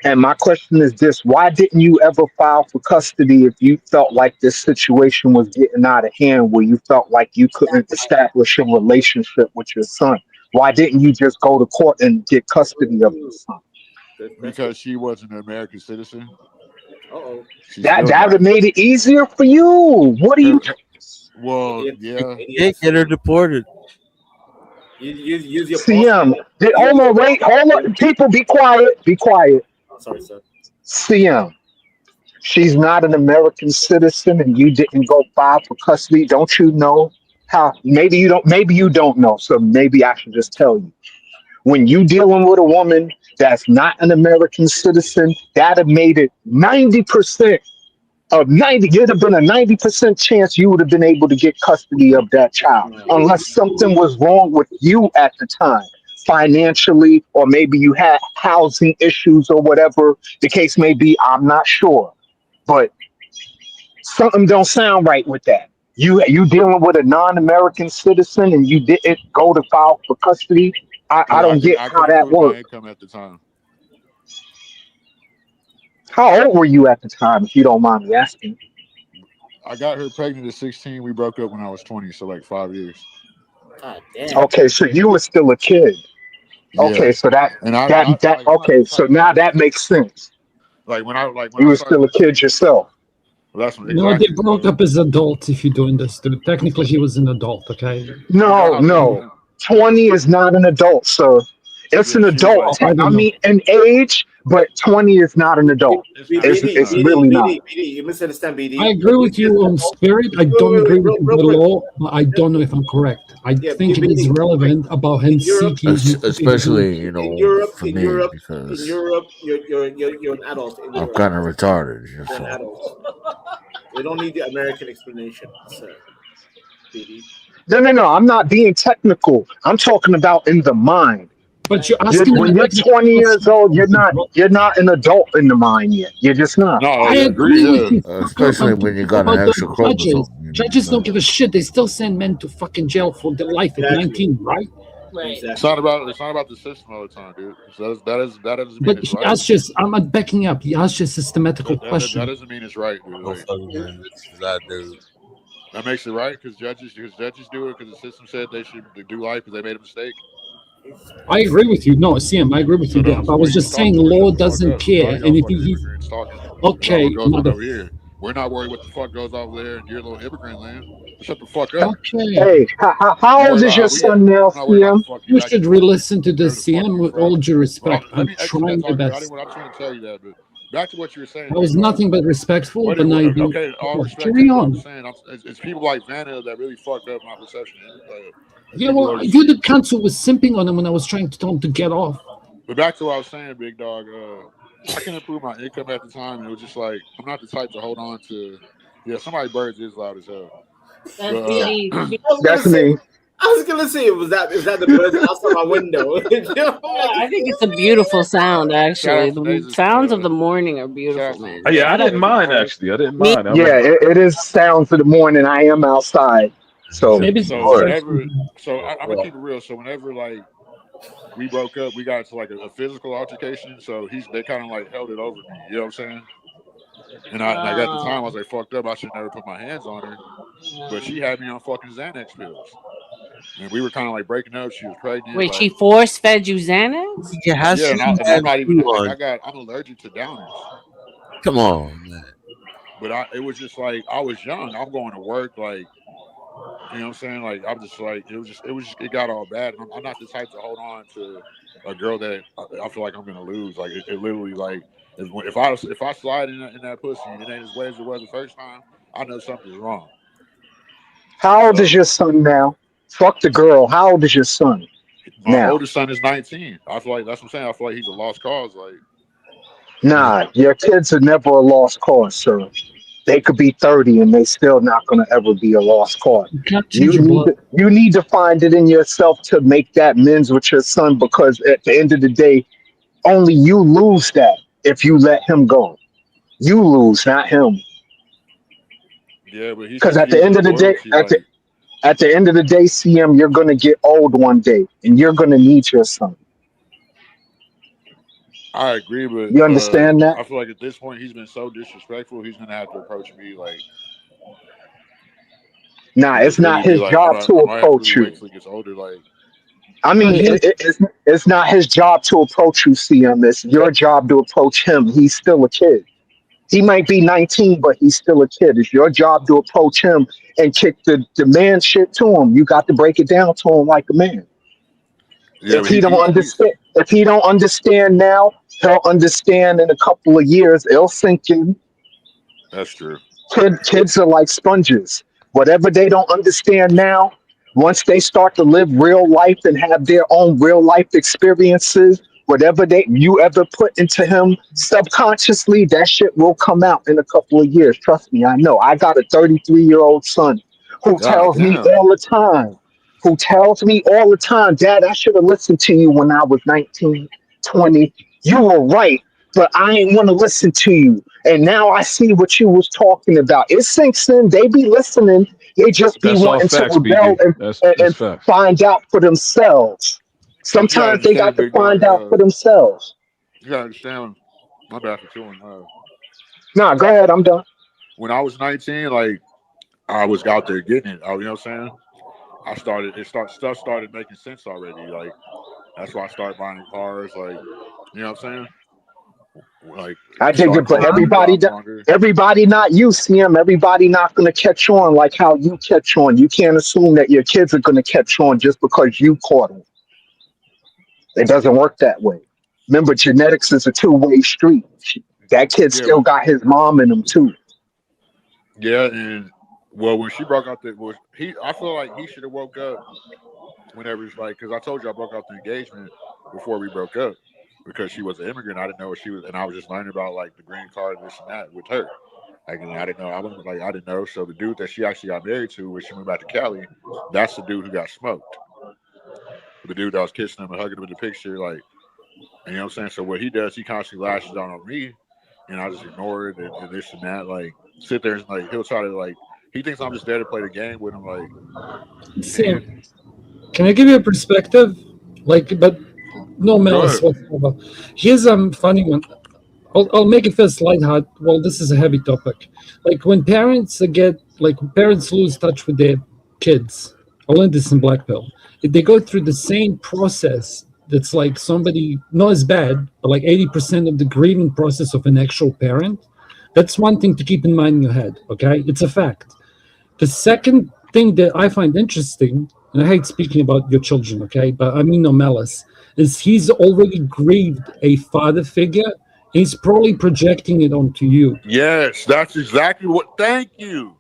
And my question is this: why didn't you ever file for custody if you felt like this situation was getting out of hand, where you felt like you couldn't establish a relationship with your son? Why didn't you just go to court and get custody of your son? Because she wasn't an American citizen. Uh-oh. She's That still would not. have made it easier for you. What are you? Well, yeah. Can't get her deported. Use your CM, hold on. People, be quiet. Be quiet. Oh, sorry, sir. CM, she's not an American citizen, and you didn't go file for custody. Don't you know how? Maybe you don't. Maybe you don't know. So maybe I should just tell you. When you dealing with a woman that's not an American citizen, that'd have made it 90% of 90. It'd have been a 90% chance you would have been able to get custody of that child, unless something was wrong with you at the time, financially, or maybe you had housing issues or whatever the case may be. I'm not sure, but something don't sound right with that. You dealing with a non-American citizen and you didn't go to file for custody. I Yeah, don't get I how couldn't that prove my works. income at the time. How old were you at the time, if you don't mind me asking? I got her pregnant at 16. We broke up when I was 20, so like 5 years. God damn. Okay, so you were still a kid. Yeah. Okay, so And I'm not okay, the so type now that makes sense. like when You I were started still a kid yourself. Well, that's No, they exactly. broke up as adults if you're doing this, dude. Technically, he was an adult, okay? No. 20 is not an adult, sir. It's Yeah, an she was adult. like, I don't I know. mean, in age, but 20 is not an adult. It's really not. BD, you misunderstand, BD. I agree with you on spirit. I don't agree with the law, but I don't know if I'm correct. I think it is relevant about him seeking. Especially, you know, for me, in because Europe, you're an adult. In I'm Europe, kind of retarded. you're an So. adult. We don't need the American explanation, sir. BD. No. I'm not being technical. I'm talking about in the mind. But you're asking him When a you're technical 20 years question. old, you're not an adult in the mind yet. You're just not. No, I agree with you. Especially when you got an extra Judges. chromosome. Judges don't give a shit. They still send men to fucking jail for their life at 19, right? Right. It's not about the system all the time, dude. So that doesn't mean But it's he right. asked just, I'm not backing up. He asked just a systematical That question. doesn't mean it's right, dude. Like, That dude. that makes it right because judges do it because the system said they should do life because they made a mistake. I agree with you. No, CM, I agree with you there. But I was just saying, law doesn't care. And if he, okay, What goes on over here? We're not worried what the fuck goes over there in your little immigrant land. Shut the fuck up. Okay. Hey, how old is your son now, CM? You should re-listen to the CM with all due respect. I'm trying my best. I'm trying to tell you that, but back to what you were saying. That was nothing but respectful, but now you Okay, all respect. carry I'm on. saying it's people like Vanna that really fucked up my perception. Yeah, well, you the counsel was simping on him when I was trying to tell him to get off. But back to what I was saying, big dog. I couldn't improve my income at the time, and it was just like I'm not the type to hold on to. Yeah, somebody birds is loud as hell. That's me. I was gonna say, is that the birds outside my window? I think it's a beautiful sound, actually. The sounds of the morning are beautiful, man. Yeah, I didn't mind actually. I didn't mind. Yeah, it is sounds of the morning. I am outside, so I'm gonna keep it real. So whenever like we broke up, we got into like a physical altercation. So they kind of like held it over me. You know what I'm saying? And like at the time, I was like fucked up. I should never put my hands on her, but she had me on fucking Xanax pills. And we were kind of like breaking up. She was pregnant. Wait, like, she force fed you Xanax? Yeah, and I'm not even like I'm allergic to downers. Come on, man. But it was just like I was young. I'm going to work, like you know what I'm saying. Like I'm just like it got all bad. And I'm not the type to hold on to a girl that I feel like I'm gonna lose. Like it literally like if I slide in that pussy and it ain't as wet as it was the first time, I know something's wrong. how old is your son now? Fuck the girl. How old is your son My now? oldest son is 19. I feel like that's what I'm saying. I feel like he's a lost cause. Like Nah, your kids are never a lost cause, sir. They could be 30 and they still not going to ever be a lost cause. You can't change your blood. You need to find it in yourself to make that amends with your son, because at the end of the day, only you lose that if you let him go. You lose, not him. Yeah, but he's Because at the confusing end of the day, loyalty. Like, at the end of the day, CM, you're going to get old one day and you're going to need your son. I agree, but You understand that? I feel like at this point he's been so disrespectful. He's gonna have to approach me like, Nah, and it's just really not be his like, job I to might have to approach really wait you. till he gets older. Like, I mean, it's not his job to approach you, CM. It's your job to approach him. He's still a kid. He might be 19, but he's still a kid. It's your job to approach him and kick the man shit to him. You got to break it down to him like a man. yeah, If but he don't he's understand, if he don't understand now, he'll understand in a couple of years. It'll sink in. that's true. Kids are like sponges. Whatever they don't understand now, once they start to live real life and have their own real life experiences, whatever you ever put into him subconsciously, that shit will come out in a couple of years. Trust me, I know. I got a 33-year-old son who God tells me damn. all the time, Dad, I should have listened to you when I was 19, 20. You were right, but I ain't want to listen to you. And now I see what you was talking about. It sinks in. They be listening. They just be That's all wanting to facts, rebel BG. That's and facts. find out for themselves. But you gotta Sometimes they got understand, to big dog. find out for themselves. You gotta understand. My bad for chewing. Nah, go ahead. I'm done. When I was 19, like I was out there getting it. You know what I'm saying? Stuff started making sense already. Like that's why I started buying cars. Like, you know what I'm saying? Like I dig start it, but taking jobs longer. everybody not you, CM. Everybody not gonna catch on like how you catch on. You can't assume that your kids are gonna catch on just because you caught them. It doesn't work that way. Remember, genetics is a two-way street. That kid Yeah, still got his mom in him too. yeah, and well, when she broke out I feel like he should have woke up whenever it's like, because I told you I broke out the engagement before we broke up because she was an immigrant. I didn't know what she was, and I was just learning about like the green card and this and that with her. Like, and I didn't know. I didn't know. So the dude that she actually got married to when she moved back to Cali, that's the dude who got smoked. The dude that was kissing him and hugging him in the picture, like, you know what I'm saying? So what he does, he constantly lashes out on me, and I just ignore it and this and that. Like, sit there and like he'll try to like he thinks I'm just there to play the game with him. Like, Sam, can I give you a perspective? Like, but no malice whatsoever. Here's a funny one. I'll make it first lighthearted. Well, this is a heavy topic. Like when parents lose touch with their kids. I learned this in Black Pill. If they go through the same process, that's like somebody not as bad, but like 80% of the grieving process of an actual parent. That's one thing to keep in mind in your head. Okay, it's a fact. The second thing that I find interesting, and I hate speaking about your children, okay, but I mean no malice, is he's already grieved a father figure. He's probably projecting it onto you. yes, that's exactly what. Thank you,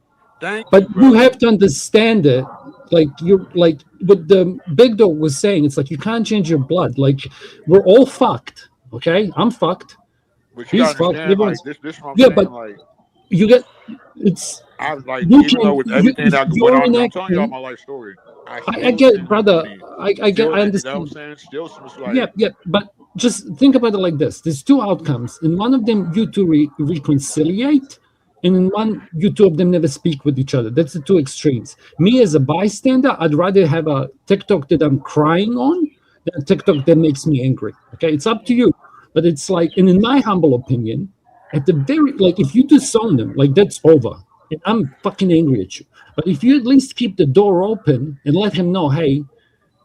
But bro. you have to understand it. Like you're like what the big dog was saying. It's like you can't change your blood. Like we're all fucked. Okay, I'm fucked. But you He's gotta fucked. understand, like Everyone's this is what I'm yeah, saying. but Like you get it's I like you even though can with everything that went you're on, I'm telling y'all enacting. my life story. I I still get send it, him brother. money. I get. I You know understand. what I'm saying? Still some Yeah, like yeah, but just think about it like this: there's two outcomes. In one of them, you two reconciliate, and in one, you two of them never speak with each other. That's the two extremes. Me as a bystander, I'd rather have a TikTok that I'm crying on than a TikTok that makes me angry. Okay, it's up to you, but it's like, and in my humble opinion, at the very like, if you disown them, like that's over, and I'm fucking angry at you. But if you at least keep the door open and let him know, hey.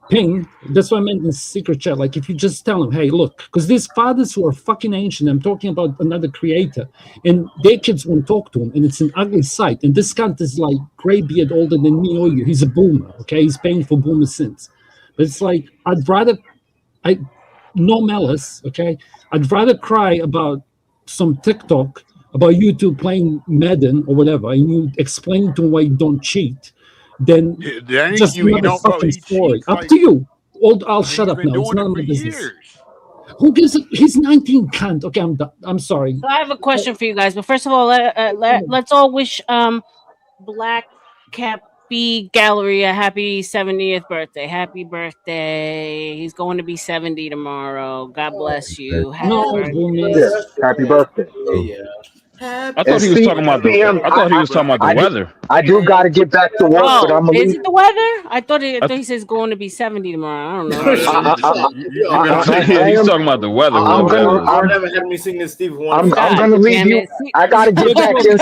Ping, that's what I meant in secret chat. Like, if you just tell them, hey, look, because these fathers who are fucking ancient, I'm talking about another creator, and their kids won't talk to him, and it's an ugly sight. And this cunt is like gray beard older than me or you. He's a boomer, okay? He's paying for boomer sins. But it's like, no malice, okay? I'd rather cry about some TikTok about you two playing Madden or whatever, and you explaining to him why you don't cheat, then thank just you. He another don't, bro. fucking He story. cheats Up like to you. I'll and shut he's up been now. It's doing none it of for my business. years. Who gives a, he's 19, cunt. Okay, I'm sorry. So I have a question for you guys, but first of all, let's all wish Black Cappy Gallery a happy 70th birthday. Happy birthday. He's going to be 70 tomorrow. God bless you. Happy birthday. Yes, happy birthday. I thought he was talking about the. I thought he was talking about the weather. I do got to get back to work, but I'm gonna Is leave. it the weather? I thought he says going to be 70 tomorrow. I don't know. He's talking about the weather. I've never had me singing Steve Wonder. I'm gonna leave you. I gotta get back in.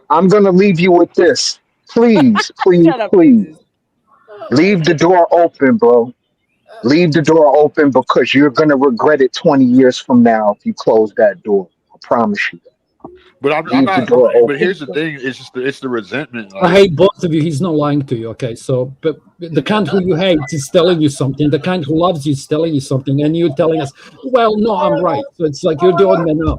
I'm gonna leave you with this. Please, please. Leave the door open, bro. Leave the door open because you're gonna regret it 20 years from now if you close that door. I promise you. But I'm not. But here's the thing: it's the resentment. I hate both of you. He's not lying to you. Okay, so but the kind who you hate is telling you something. The kind who loves you is telling you something, and you're telling us, "Well, no, I'm right." So it's like you're the odd man out.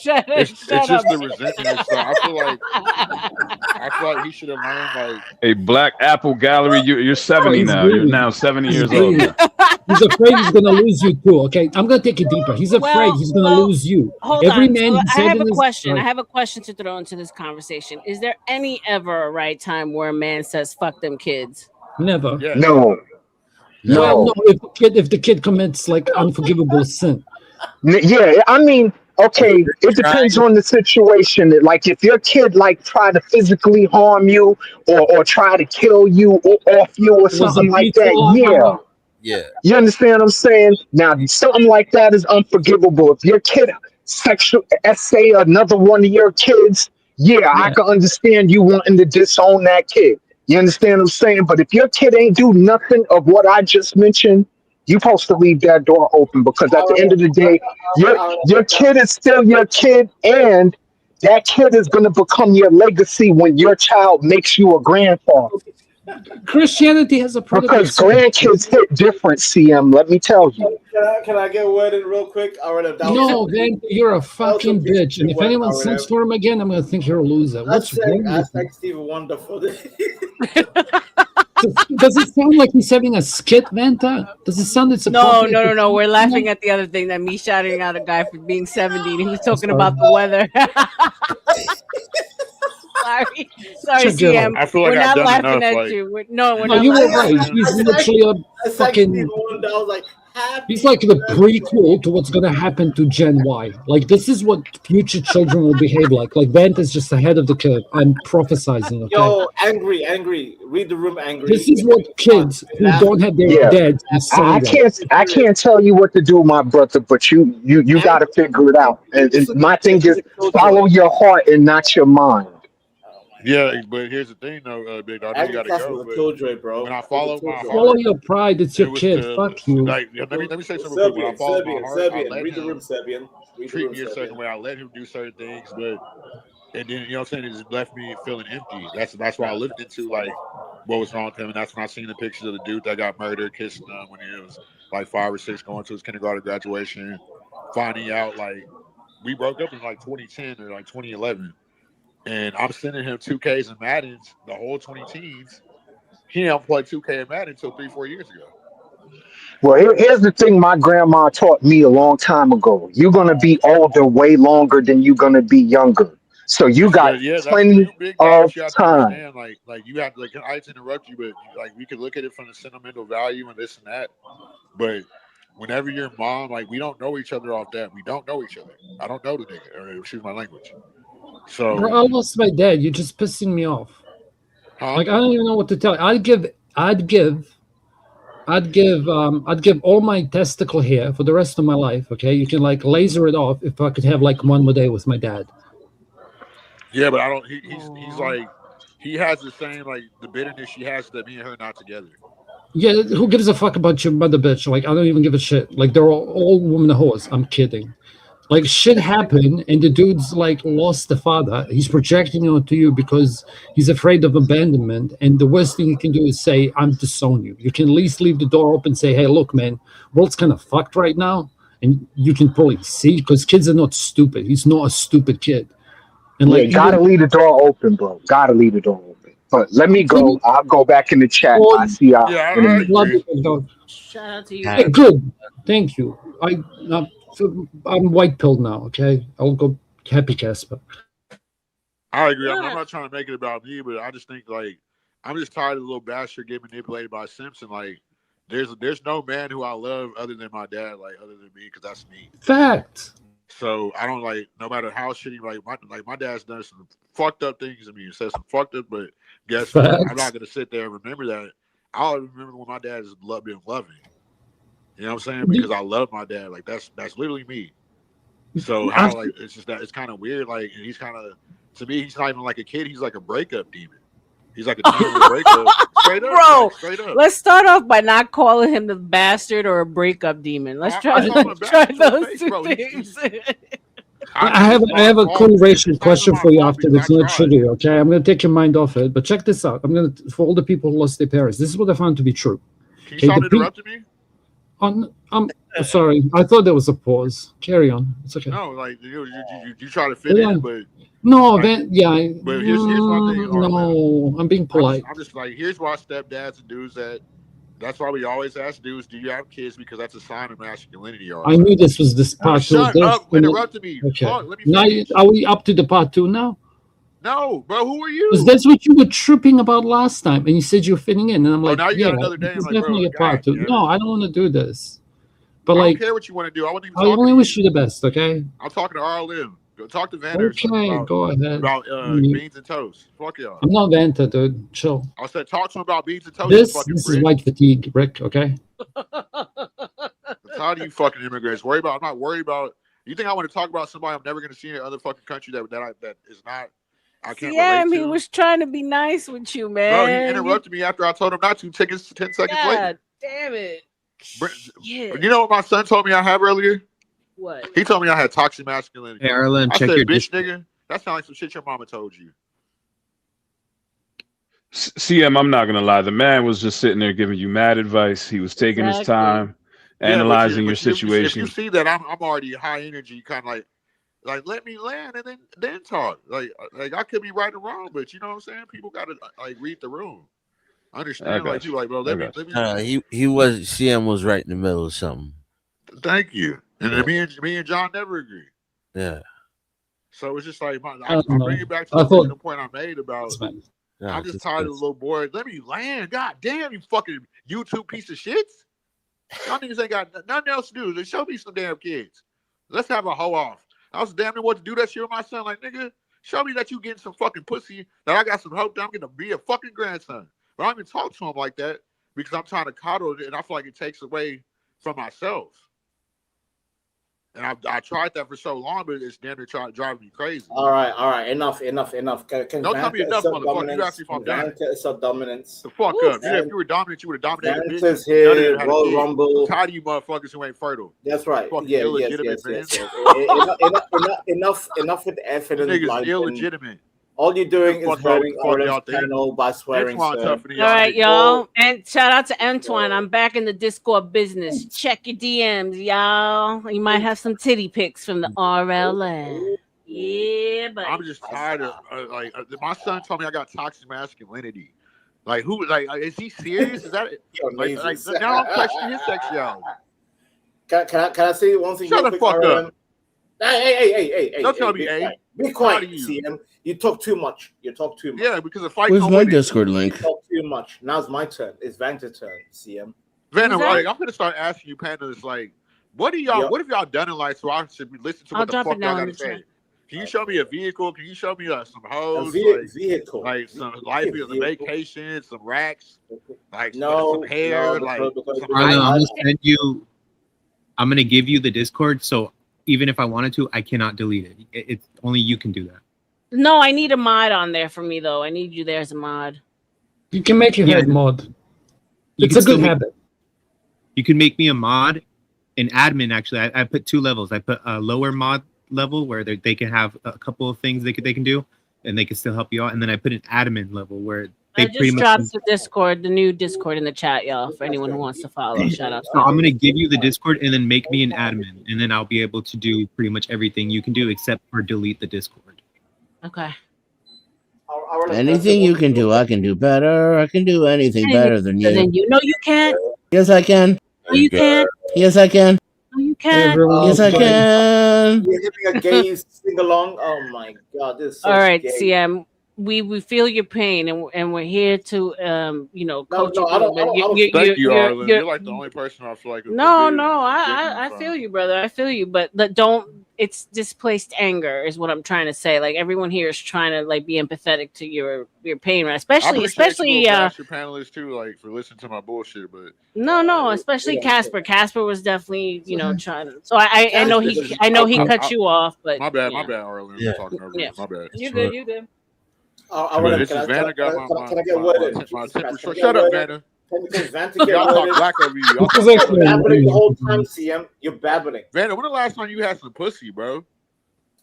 It's just the resentment. So I feel like he should have learned like a Black Apple Gallery. You're 70 now. You're now 70 years old. He's afraid he's gonna lose you too. Okay, I'm gonna take it deeper. He's afraid he's gonna lose you. Hold Every on. man. So I have a question. I have a question to throw into this conversation. Is there any ever a right time where a man says "fuck them kids"? Never. Yeah. No. Well, no. If the kid commits like unforgivable sin. Yeah, I mean, okay, it depends on the situation. Like if your kid like try to physically harm you or try to kill you or off you or something like that, Yeah. You understand what I'm saying? Now, something like that is unforgivable. If your kid sexual essay another one of your kids, I can understand you wanting to disown that kid. You understand what I'm saying? But if your kid ain't do nothing of what I just mentioned, you're supposed to leave that door open because at the end of the day, your kid is still your kid, and that kid is going to become your legacy when your child makes you a grandfather. Christianity has a because grandkids hit different. CM, let me tell you. Can I get a word in real quick? No, man, you're a fucking bitch. And if anyone sends for him again, I'm gonna think you're a loser. What's wrong with you? Thank Steve Wonder for this. Does it sound like he's having a skit, Vanta? Does it sound it's No. We're laughing at the other thing that me shouting out a guy for being 70 and he was talking about the weather. Sorry, CM. I feel like we're I've not done laughing enough, at like- you. We're not you were laughing right. at you. He's literally a fucking. He's like the prequel to what's gonna happen to Gen Y. Like this is what future children will behave like. Like Vant is just ahead of the curve. I'm prophesizing. Okay. Yo, angry. Read the room, angry. This is what kids who don't have their dads are saying. I can't tell you what to do, my brother, but you got to figure it out. And my thing is follow your heart and not your mind. Yeah, but here's the thing, though, Big. I know you gotta go. But Killjoy, bro. When I follow my heart, Follow your pride. It's your kid. Fuck you. Like, let me say something real quick. When I follow my heart, I let Read the him room, Serbian. treat me a certain way. I let him do certain things, but and then you know what I'm saying, it just left me feeling empty. That's why I lived into like what was wrong with him, and that's when I seen the pictures of the dude that got murdered, kissing him when he was like 5 or 6, going to his kindergarten graduation, finding out like we broke up in like 2010 or like 2011. And I'm sending him 2Ks and Maddens the whole 20 teens. He didn't play 2K and Madden until 3-4 years ago. Well, here's the thing my grandma taught me a long time ago. You're going to be older way longer than you're going to be younger. So you got plenty of time. Like you have to, like, I hate to interrupt you, but like we could look at it from the sentimental value and this and that. But whenever your mom, like, we don't know each other off that. We don't know each other. I don't know the nigga, or excuse my language. So Bro, I lost my dad. You're just pissing me off. Like I don't even know what to tell you. I'd give all my testicle hair for the rest of my life. Okay, you can like laser it off if I could have like one more day with my dad. yeah, but I don't. He's like he has the same like the bitterness she has that me and her not together. Yeah, who gives a fuck about your mother, bitch? Like I don't even give a shit. Like they're all women whores. I'm kidding. Like shit happened, and the dude's like lost the father. He's projecting it onto you because he's afraid of abandonment. And the worst thing you can do is say, "I'm disown you." You can at least leave the door open. And say, "Hey, look, man, world's kind of fucked right now," and you can probably see because kids are not stupid. He's not a stupid kid. And like, gotta leave the door open, bro. Gotta leave the door open. But let me go. I'll go back in the chat. Oh, I see y'all Yeah, in a I minute. love agree. you, dog. Shout out to you. Hey, good. Thank you. I'm white pilled now. Okay, I'll go happy Casper. I agree. I'm not trying to make it about me, but I just think like I'm just tired of the little bastard getting manipulated by Simpson. Like, there's no man who I love other than my dad, like other than me, because that's me. Fact. So I don't like no matter how shitty my dad's done some fucked up things to me and said some fucked up, but guess what? I'm not gonna sit there and remember that. I'll remember when my dad is being loving. You know what I'm saying? Because I love my dad. Like that's literally me. So how like it's just that it's kind of weird. Like and he's kind of to me he's not even like a kid. He's like a breakup demon. He's like a demon with a breakup. Straight up, Bro, like, straight up. let's start off by not calling him the bastard or a breakup demon. Let's try those two things. I have a cool racial question for you after this. Not trivia, okay? I'm gonna take your mind off it, but check this out. I'm gonna for all the people who lost their parents. This is what I found to be true. Can you stop interrupting me? Sorry, I thought there was a pause. Carry on. It's okay. No, like you try to fit in, but no, like, then yeah. But here's my thing. No, I'm being polite. I'm just like here's why stepdads and dudes that's why we always ask dudes, do you have kids? Because that's a sign of masculinity. I knew this was this part two. Shut up! Interrupted me. Okay. Fuck, let me now, finish. are we up to the part two now? No, bro. Who are you? Because that's what you were tripping about last time, and you said you're fitting in, and I'm like, now you yeah, got another day. it's I'm like, definitely bro, a part two. No, I don't want to do this. But I like, don't care what you want to do. I wouldn't even I talk only to wish you the best. Okay. I'm talking to R.L.M. Go talk to Vander. Okay, go ahead. About beans and toast. Fuck y'all. I'm not Vanta, dude. Chill. I said talk to him about beans and toast. This is white fatigue, Rick. Okay. How do you fucking immigrants worry about? I'm not worried about. You think I want to talk about somebody I'm never going to see in other fucking country that is not? I can't relate to. He was trying to be nice with you, man. Bro, he interrupted me after I told him not to. 10 seconds later. God damn it. You know what my son told me I have earlier? What? He told me I had toxic masculinity. Hey, R.L.M, I check said, your bitch, nigga. That sounds like some shit your mama told you. CM, I'm not gonna lie. The man was just sitting there giving you mad advice. He was taking his time, analyzing your situation. If you see that I'm already high energy, kind of like let me land and then talk. Like I could be right or wrong, but you know what I'm saying? People gotta like read the room. Understand? Like you, like bro. Let me. CM was right in the middle of something. Thank you. And me and John never agree. Yeah. So it's just like I bring it back to the point I made about. I'm just tired of the little boy. Let me land. God damn, you fucking YouTube piece of shit. Y'all niggas ain't got nothing else to do. Just show me some damn kids. Let's have a hoe off. I was damn near what to do that shit with my son. Like, nigga, show me that you getting some fucking pussy, that I got some hope that I'm gonna be a fucking grandson. But I don't even talk to him like that because I'm trying to coddle it and I feel like it takes away from myself. And I tried that for so long, but it's damn near driving me crazy. All right. Enough. Can Don't tell me enough, motherfucker. You asked me if I'm done. Assert dominance. The fuck up. If you were dominant, you would have dominated. Vanta's here. Royal Rumble. I'm tired of you motherfuckers who ain't fertile. That's right. Fucking Yes. Enough with the F and niggas illegitimate. All you're doing is hurting our channel by swearing. All right, y'all. And shout out to Antoine. I'm back in the Discord business. Check your DMs, y'all. You might have some titty pics from the R.L.M. Yeah, but I'm just tired of my son told me I got toxic masculinity. Like who? Like is he serious? Is that like now I'm questioning his sexuality? Can I say one thing? Shut the fuck up. Hey! Don't tell me, hey. Be quiet, CM. You talk too much. Yeah, because the fight. Where's my Discord link? You talk too much. Now it's my turn. It's Vanta's turn, CM. Vanna, like, I'm gonna start asking you panelists, like, what have y'all done in life so I should listen to what the fuck y'all gotta say? Can you show me a vehicle? Can you show me some hoes? Vehicle. Like some life, a vacation, some racks, like some hair, I'm gonna give you the Discord, so even if I wanted to, I cannot delete it. It's only you can do that. no, I need a mod on there for me though. I need you there as a mod. You can make your head mod. It's a good habit. You can make me a mod, an admin. Actually, I put 2 levels. I put a lower mod level where they can have a couple of things they can do, and they can still help you out. And then I put an admin level where they I just dropped the Discord, the new Discord in the chat, y'all. For anyone who wants to follow, shout out. So I'm gonna give you the Discord and then make me an admin, and then I'll be able to do pretty much everything you can do except for delete the Discord. Okay. All Anything you can do, I can do better. I can do anything better than you. Then you know you can't. Yes, I can. No, you can't. Yes, I can. No, you can't. Yes, I can. You're giving a gay sing along. Oh my god, this is so All right, gay. CM. We feel your pain, and we're here to coach no, you. I don't- But I don't- Thank you, Arlen. You're like the only person I feel like. No, I feel you, brother. I feel you, but don't. It's displaced anger, is what I'm trying to say. Like everyone here is trying to like be empathetic to your pain, right? I Especially, appreciate you little master panelists too, like for listening to my bullshit. But no, especially Casper. Casper was definitely trying to. So I know he cut you off, but my bad, Arlen. Yeah. Talking over Yeah. you. My bad. You good? You good? But this is Vanna got Can I get worded? my temperature. Shut up, Vanna. Can Vanna get Y'all talk worded? black over you. Y'all You're talk black. babbling the whole time, CM. You're babbling. Vanna, when the last time you had some pussy, bro?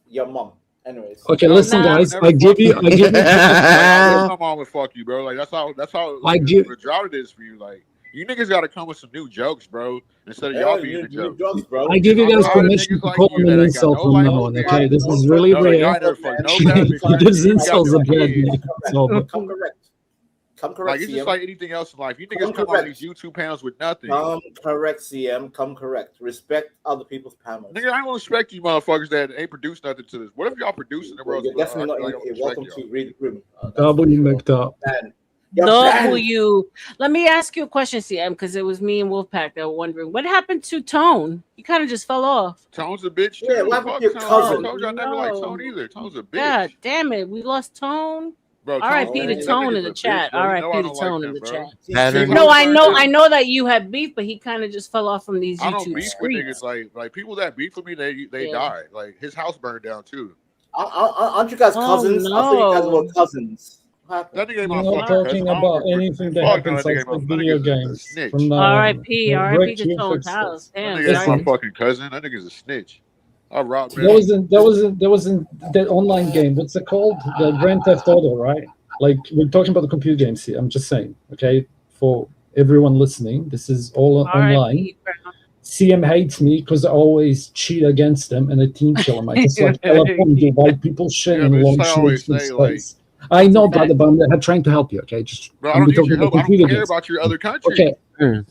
Your mom. Anyways. Okay, listen, guys. I give you. Like, I wish my mom would fuck you, bro. Like that's how like, the drought it is for you. Like you niggas got to come with some new jokes, bro. Instead of y'all being the joke. I give you guys permission to call him an insult from now on. Okay, this is really rare. He gives insults a bad name. Come correct. Come correct. Like it's just like anything else in life. You niggas come on these YouTube panels with nothing. Come correct, CM. Come correct. Respect other people's panels. Nigga, I don't respect you motherfuckers that ain't produced nothing to this. What if y'all producing the world? You're definitely not welcome to read the room. W mixed up. W. Let me ask you a question, CM, because it was me and Wolfpack that were wondering what happened to Tone. He kind of just fell off. Tone's a bitch too. Yeah, what happened to your cousin? I told you I never liked Tone either. Tone's a bitch. God damn it, we lost Tone. Bro, R.I.P. to Tone in the chat. R.I.P. to Tone in the chat. No, I know that you had beef, but he kind of just fell off from these I don't YouTube beef streets. with niggas like people that beef with me. They died. Like his house burned down too. Aren't you guys cousins? I thought you guys were cousins. That nigga ain't We're my not fucking talking cousin. about anything that happens outside video games. From now on. R.I.P. R.I.P. Rick, to you Tone's fix house. this. Damn, That nigga ain't my sorry. fucking cousin. That nigga's a snitch. I robbed man. There wasn't that online game. What's it called? The Grand Theft Auto, right? Like we're talking about the computer games here. I'm just saying, okay, for everyone listening, this is all online. CM hates me because I always cheat against them and I team kill him. I just like teleport do white people shit and launch nukes in space. I know, brother, but I'm trying to help you. Okay, just Bro, I don't need your help. I don't care about your other countries. Okay.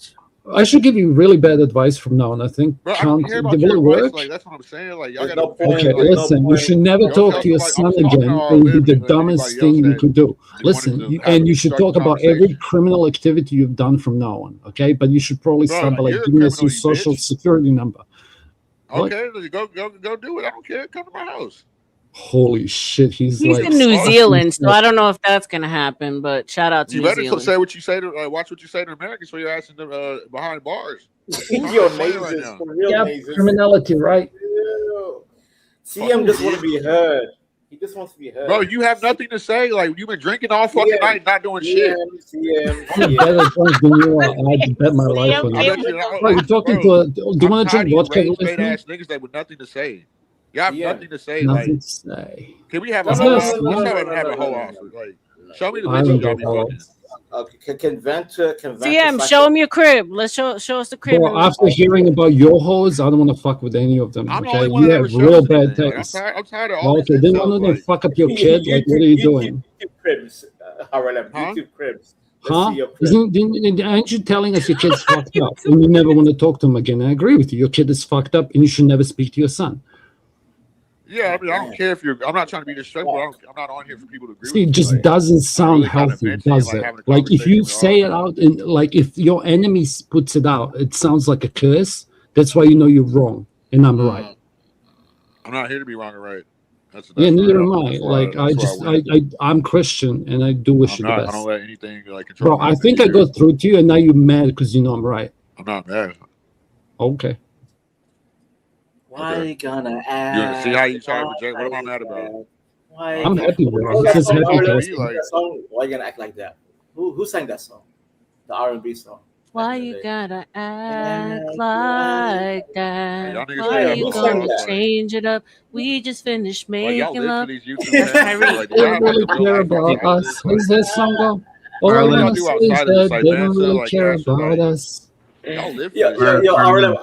I should give you really bad advice from now on. I think. Bro, I don't care about will your it advice. work? Like that's what I'm saying. Like y'all gotta. Okay, listen. You should never talk to your son again. It would be the dumbest thing you could do. Listen, and you should talk about every criminal activity you've done from now on. Okay, but you should probably start by like giving us your social security number. Okay, go do it. I don't care. Come to my house. Holy shit, he's like in New Zealand, so I don't know if that's gonna happen. But shout out to You New better Zealand. say what you say to watch what you say to Americans for your ass in the behind bars. Your mazes, for real mazes. Criminality, right? CM just want to be heard. He just wants to be heard. Bro, you have nothing to say. Like you've been drinking all fucking night, not doing shit. I'm better drunk than you are, and I bet my life on you. Bro, you're talking to a. Do you want to drink vodka with me? Ass niggas that with nothing to say. You have nothing to say. Nothing Like, to say. can we have a whole office? Let's have a whole office. Like, show me the bitches y'all be fucking. Can Vanta CM, show him your crib. Let's show us the crib. Bro, after hearing about your hoes, I don't want to fuck with any of them. I'm the Okay, only one you that have ever real shows bad anything. Like, taste. I'm tired of all Okay, this then stuff, why don't they like- fuck up your kid? Like, what are you doing? YouTube cribs, R.L.M. YouTube cribs. Let's Huh? see your crib. Aren't you telling us your kid's fucked up and you never want to talk to him again? I agree with you. Your kid is fucked up and you should never speak to your son. Yeah, I mean, I don't care if you're. I'm not trying to be disrespectful. I'm not on here for people to agree See, it with. just doesn't sound healthy, does it? Like if you say it out and like if your enemy puts it out, it sounds like a curse. That's why you know you're wrong and I'm right. I'm not here to be wrong or right. That's Yeah, neither real. am I. That's why- Like that's why I win. I'm Christian and I do wish I'm you the not. I best. don't let anything like control Bro, me. I think I got through to you and now you're mad because you know I'm right. I'm not mad. Okay. Why you gonna You act? want to see how you try to project? What am I mad about? Why I'm happy, bro. That This is song, happy R.L.M. person. That song, why you gonna act like that? Who sang that song? The R&B song. Why you gotta act like that? y'all niggas Why say you I'm gonna wrong. change it up? We just finished Like, y'all making live love. for these YouTube That's channels. Tyrese. Like, They don't really real care life about podcast. us. How's that song go? All I What y'all want to do say is outside of this, that like, they man, don't so, really like, care man, so, about like, us. y'all live for Yo, this. R.L.M.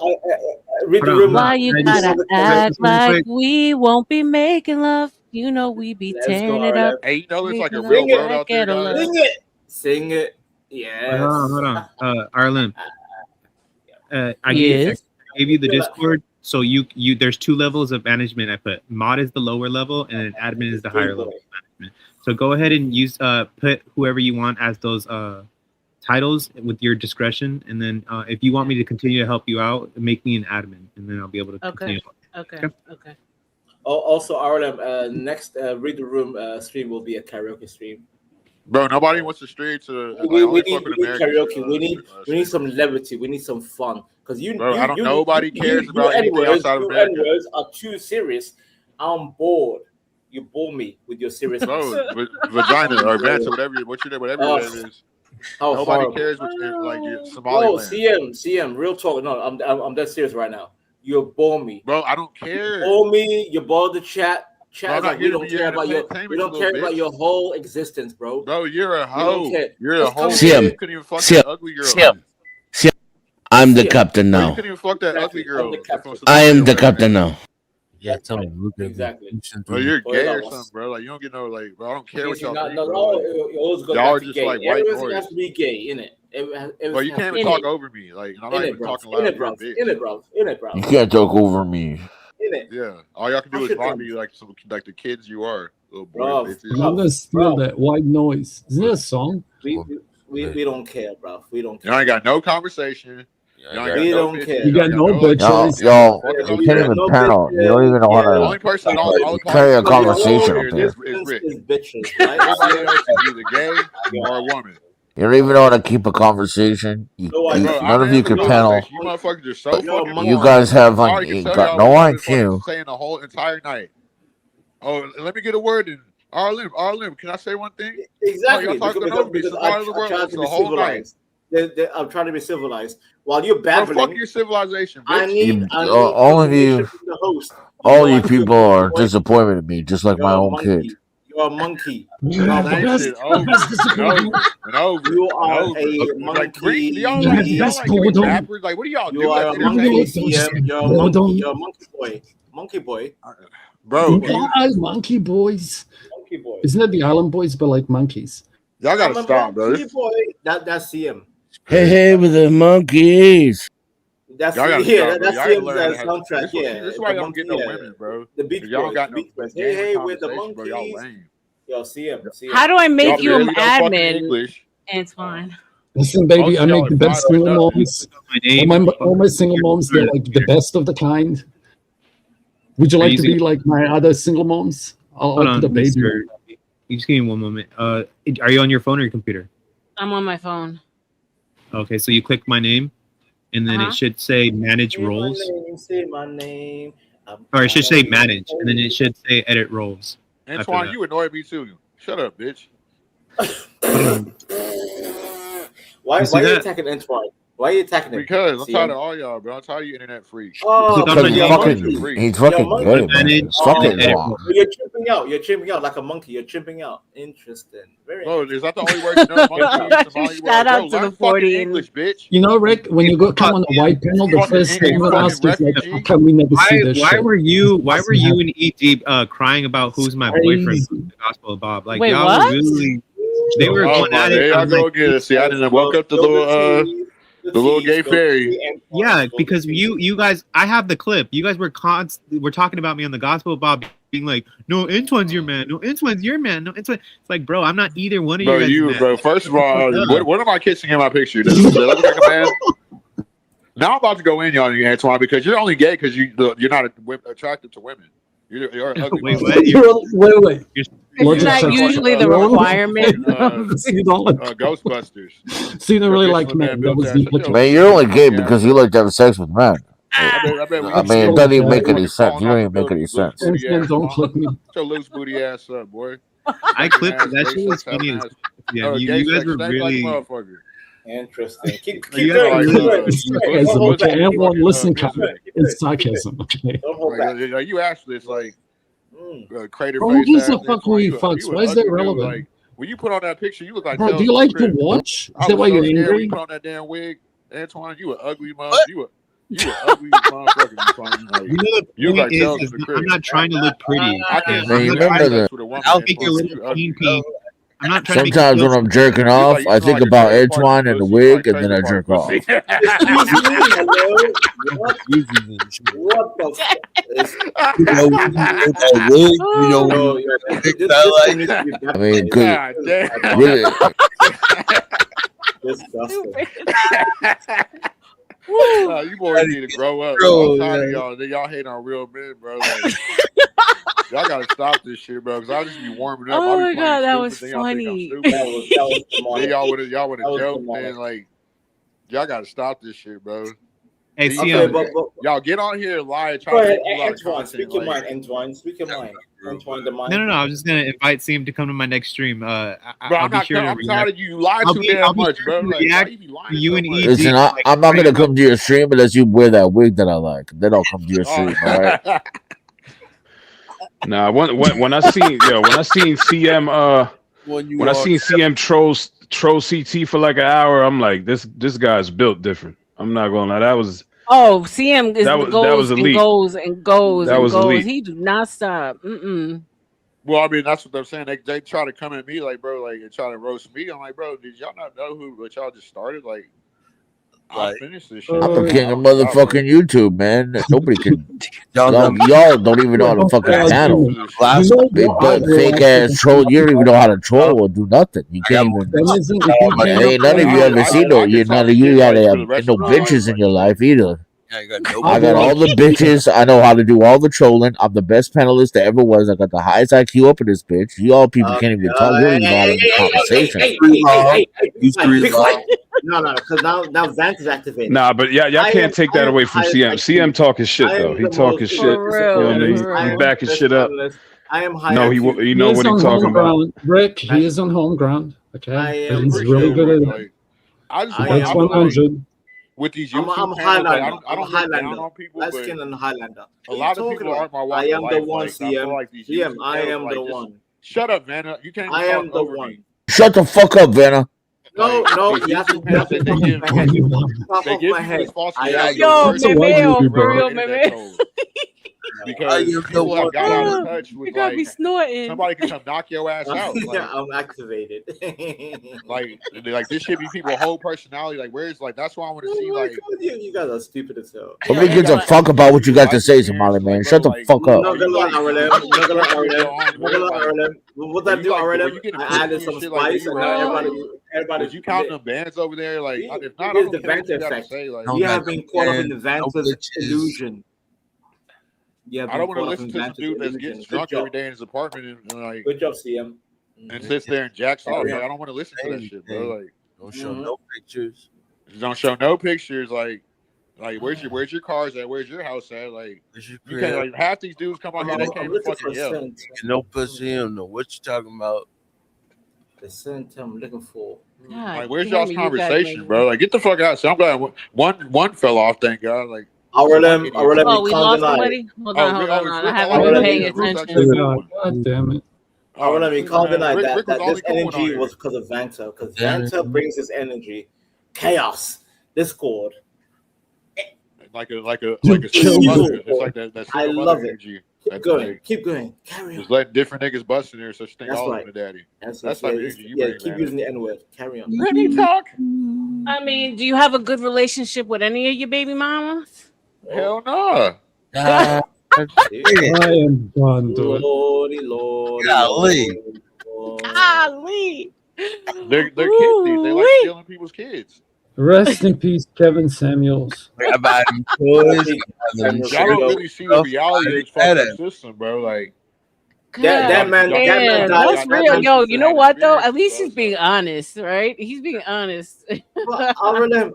Read the room. Why you gotta act like we won't be making love? You know we be Let's tearing go, it up. R.L.M. Hey, you know it's like a Making real Sing world it. out there, guys. Sing it. Sing it. Yes. Hold on. R.L.M. I Yes. gave you the Discord. So you there's 2 levels of management. I put mod is the lower level and then admin is the higher level of management. So go ahead and use put whoever you want as those titles with your discretion, and then if you want me to continue to help you out, make me an admin, and then I'll be able to continue. Okay. Also, R.L.M. Next Read the Room stream will be a karaoke stream. Bro, nobody wants to stream to. We only need fucking Americans, karaoke. We need some levity. We need some fun. Because nobody cares about anything outside of America. N-words are too serious. I'm bored. You bore me with your seriousness. Bro, vagina or vanta, whatever your name is. Nobody horrible. cares what like Somaliland. CM, real talk. No, I'm dead serious right now. You bore me, bro. I don't care. You bore me. You bore the chat. Chat bro, like we don't care about your whole existence, bro. Bro, you're a hoe. You're a hoe. CM. You couldn't even fuck that ugly girl. CM. I'm the captain Bro, you now. couldn't even fuck that ugly girl. I am the captain now. Yeah, tell me. Exactly. Bro, you're gay or something, bro. Like you don't get no like. Bro, I don't care what y'all think, bro. Y'all are just like white boys. boys. Has to be gay, innit? Bro, you can't even talk over me. Like I'm not even talking loud. In it, bro. You can't talk over me. Yeah, all y'all can do is mock me like the kids you are, little boy bitches. I'm gonna steal that white noise. Isn't that a song? We don't care, bro. We don't care. Y'all ain't got no conversation. We don't care. You got no bitches. Y'all, you can't even panel. You don't even know how to carry a conversation up here. Is bitches, right? Everybody else is either gay or a woman. You don't even know how to keep a conversation. None of you can panel. You motherfuckers are so fucking. You guys have you got no IQ. Saying the whole entire night. Oh, let me get a word in. R.L.M. Can I say one thing? Exactly. Because I'm trying to be civilized. I'm trying to be civilized. While you're babbling, fuck your civilization, bitch. I need all of you, all you people are disappointed in me, just like my own kid. You're a monkey. You are a monkey. Like, what do y'all do? You're a monkey boy. Monkey boy. Bro. Monkey boys. Isn't that the Island Boys, but like monkeys? Y'all gotta stop, bro. That's CM. Hey, with the monkeys. That's CM's soundtrack. Yeah, that's why y'all don't get no women, bro. The Beach Y'all don't got no. Hey, with the monkeys. Y'all lame. Yo, CM. How do I make you an admin, Antoine? Listen, baby, I make the best single moms. All my single moms, they're like the best of the kind. Would you like to be like my other single moms? I'll put a baby. You just give me one moment. Are you on your phone or your computer? I'm on my phone. Okay, so you click my name, and then it should say manage roles. Say my name. Or it should say manage, and then it should say edit roles. Antoine, you annoy me too. Shut up, bitch. Why are you attacking Antoine? Why are you attacking him? Because I'm tired of all y'all, bro. I'm tired of you internet freaks. Oh, he's fucking gay, man. You're chimping out. You're chimping out like a monkey. You're chimping out. Interesting. Very interesting. Is that the only word you know? Shout out to the 40 English, bitch. You know, Rick, when you come on the white panel, the first thing you ask is like, how come we never see this Why shit? were you and E.D. crying about who's my boyfriend from the Gospel of Bob? Like, y'all were really... They were going at it. There y'all go again. See, I didn't woke up the little gay fairy. Yeah, because you guys, I have the clip. You guys were talking about me on the Gospel of Bob, being like, "No, Antoine's your man. No, Antoine's your man. No, Antoine." It's like, bro, I'm not either one of you guys. Bro. First of all, what am I kissing in my picture? Does it look like a man? Now I'm about to go in on you, Antoine, because you're only gay because you're not attracted to women. You're an ugly. Wait. Isn't that usually the requirement? Ghostbusters. So you don't really like men. Man, you're only gay because you like to have sex with men. I mean, it doesn't even make any sense. You don't even make any sense. Don't clip me. Your loose booty ass up, boy. I clipped that shit was funny as yeah, you guys were really interesting. Keep okay, everyone listen, it's sarcasm. Okay. You actually, it's like crater face. Who gives a fuck who he fucks? Why is that relevant? Like, when you put on that picture, you look like. Bro, do you like to watch? Is that why you're angry? You put on that damn wig, Antoine. You an ugly mother. You were ugly as motherfucker. You like Tales from the Crib. I'm not trying to look pretty. I can't Man, you remember the? I'll take your little pinky. I'm not trying to Sometimes when I'm jerking off, I think about Edwine and the wig, and then I jerk off. Excuse me, hello. What the I mean, really, disgusting. You boys need to grow up. I'm tired of y'all. Y'all hate on real men, bro. Like, y'all gotta stop this shit, bro. Because I'll just be warming up. Oh I'll my be god, that playing was stupid, then y'all think I'm funny. stupid. That was Then y'all would have joked, man. Like, y'all gotta stop this shit, bro. Hey, y'all get on here and lie and try Go to ahead, make a lot of Antoine. content. Speak your mind, Antoine. Speak your mind. Antoine, the mind. No. I was just gonna invite CM to come to my next stream. Bro, I'll I'm be not. sure to I'm react. tired of you lying I'll too be damn much, sure bro. to Like, why react you be to lying you so and much? ED. listen, I'm not gonna come to your stream unless you wear that wig that I like. Then I'll come to your stream. All right. Nah, when I seen CM when I seen CM troll CT for like an hour, I'm like, this guy's built different. I'm not gonna lie, that was Oh, CM is that was and elite. goes and goes That and was goes. elite. He do not stop. Mm-mm. Well, I mean, that's what they're saying. They try to come at me like, bro, like, and try to roast me. I'm like, bro, did y'all not know what y'all just started? Like, I finished this shit. I'm the Like, king I of don't stop, bro. motherfucking YouTube, man. Nobody can. Y'all Y'all don't even know how to fucking channel. Big butt, fake ass troll. You don't even know how to troll or do nothing. You can't even. Ain't none of you ever seen no. None of you got ain't no bitches in your life either. I got all the bitches. I know how to do all the trolling. I'm the best panelist there ever was. I got the highest IQ up in this bitch. You all people can't even talk. You don't even know how to have a conversation. No, because now Vance is activated. Nah, but y'all can't take that away from CM. CM talking shit though. He talking shit. You know what I mean? He backing shit up. I am high No, IQ. you know what he talking about. Rick, he is on home ground. Okay, but he's pretty really sure, good at like, it. I just So want. that's I feel like 100. with these I'm YouTube panels, Highlander. like, I don't look down on people, Light but skin and Highlander. a lot of people aren't my walk I of am life. the one, Like, I feel CM. like these CM, YouTube I panels, am like, the just one. shut up, Vanna. You can't I even am talk the over one. me. Shut the fuck up, Vanna. No, you have to YouTube panels, they give my head. they give people this false I reality. Yo, First of all, Memeo, you're for real, internet Memeo. trolls. Because people have got out of touch with, You got me like, snorting. somebody can come knock your ass out. Like, I'm activated. like this should be people's whole personality. Like, where's, like, that's why I want to see, like, you guys are stupid as hell. Nobody gives a fuck about what you got to say, Somali man. Shut the fuck up. Not gonna lie, R.L.M. What I do, R.L.M. I added some spice, and now everybody. Did you count them bands over there? Like, if not, Here's I the don't care what Vanta you got to effect. say. Like, You have been caught up in the Vanta's illusion. I don't want to listen to some dude that gets drunk every day in his apartment and like. Good job, CM. And sits there and jacks off. Like, I don't want to listen to that shit, bro. Like, don't show no pictures. Don't show no pictures. Like where's your cars at? Where's your house at? Like, you can't, like, half these dudes come out here, they can't even fucking yell. No pussy, you don't know what you talking about. The center I'm looking for. Like, where's y'all's conversation, bro? Like, get the fuck out. So I'm glad one fell off. Thank God. Like, R.L.M. Oh, we lost somebody? Hold on. I haven't been paying attention. God damn it. R.L.M. You can't deny Rick that was this only cool energy on was because of Vanta. Because Vanta brings this energy, chaos, discord. Like a single mother. It's like that I single love mother it. energy. Keep going. Carry on. Just letting different niggas bust in there so she think That's all right. of them are daddy. That's type of energy you bring, keep man. using the N-word. Carry on. Let me talk. I mean, do you have a good relationship with any of your baby mamas? Hell no. I am done, dude. Lordy. Golly. They're kids. They like stealing people's kids. Rest in peace, Kevin Samuels. Y'all don't really see the reality of this fucking system, bro. Like, that man that's real. Yo, you know what though? At least he's being honest, right? He's being honest. But R.L.M.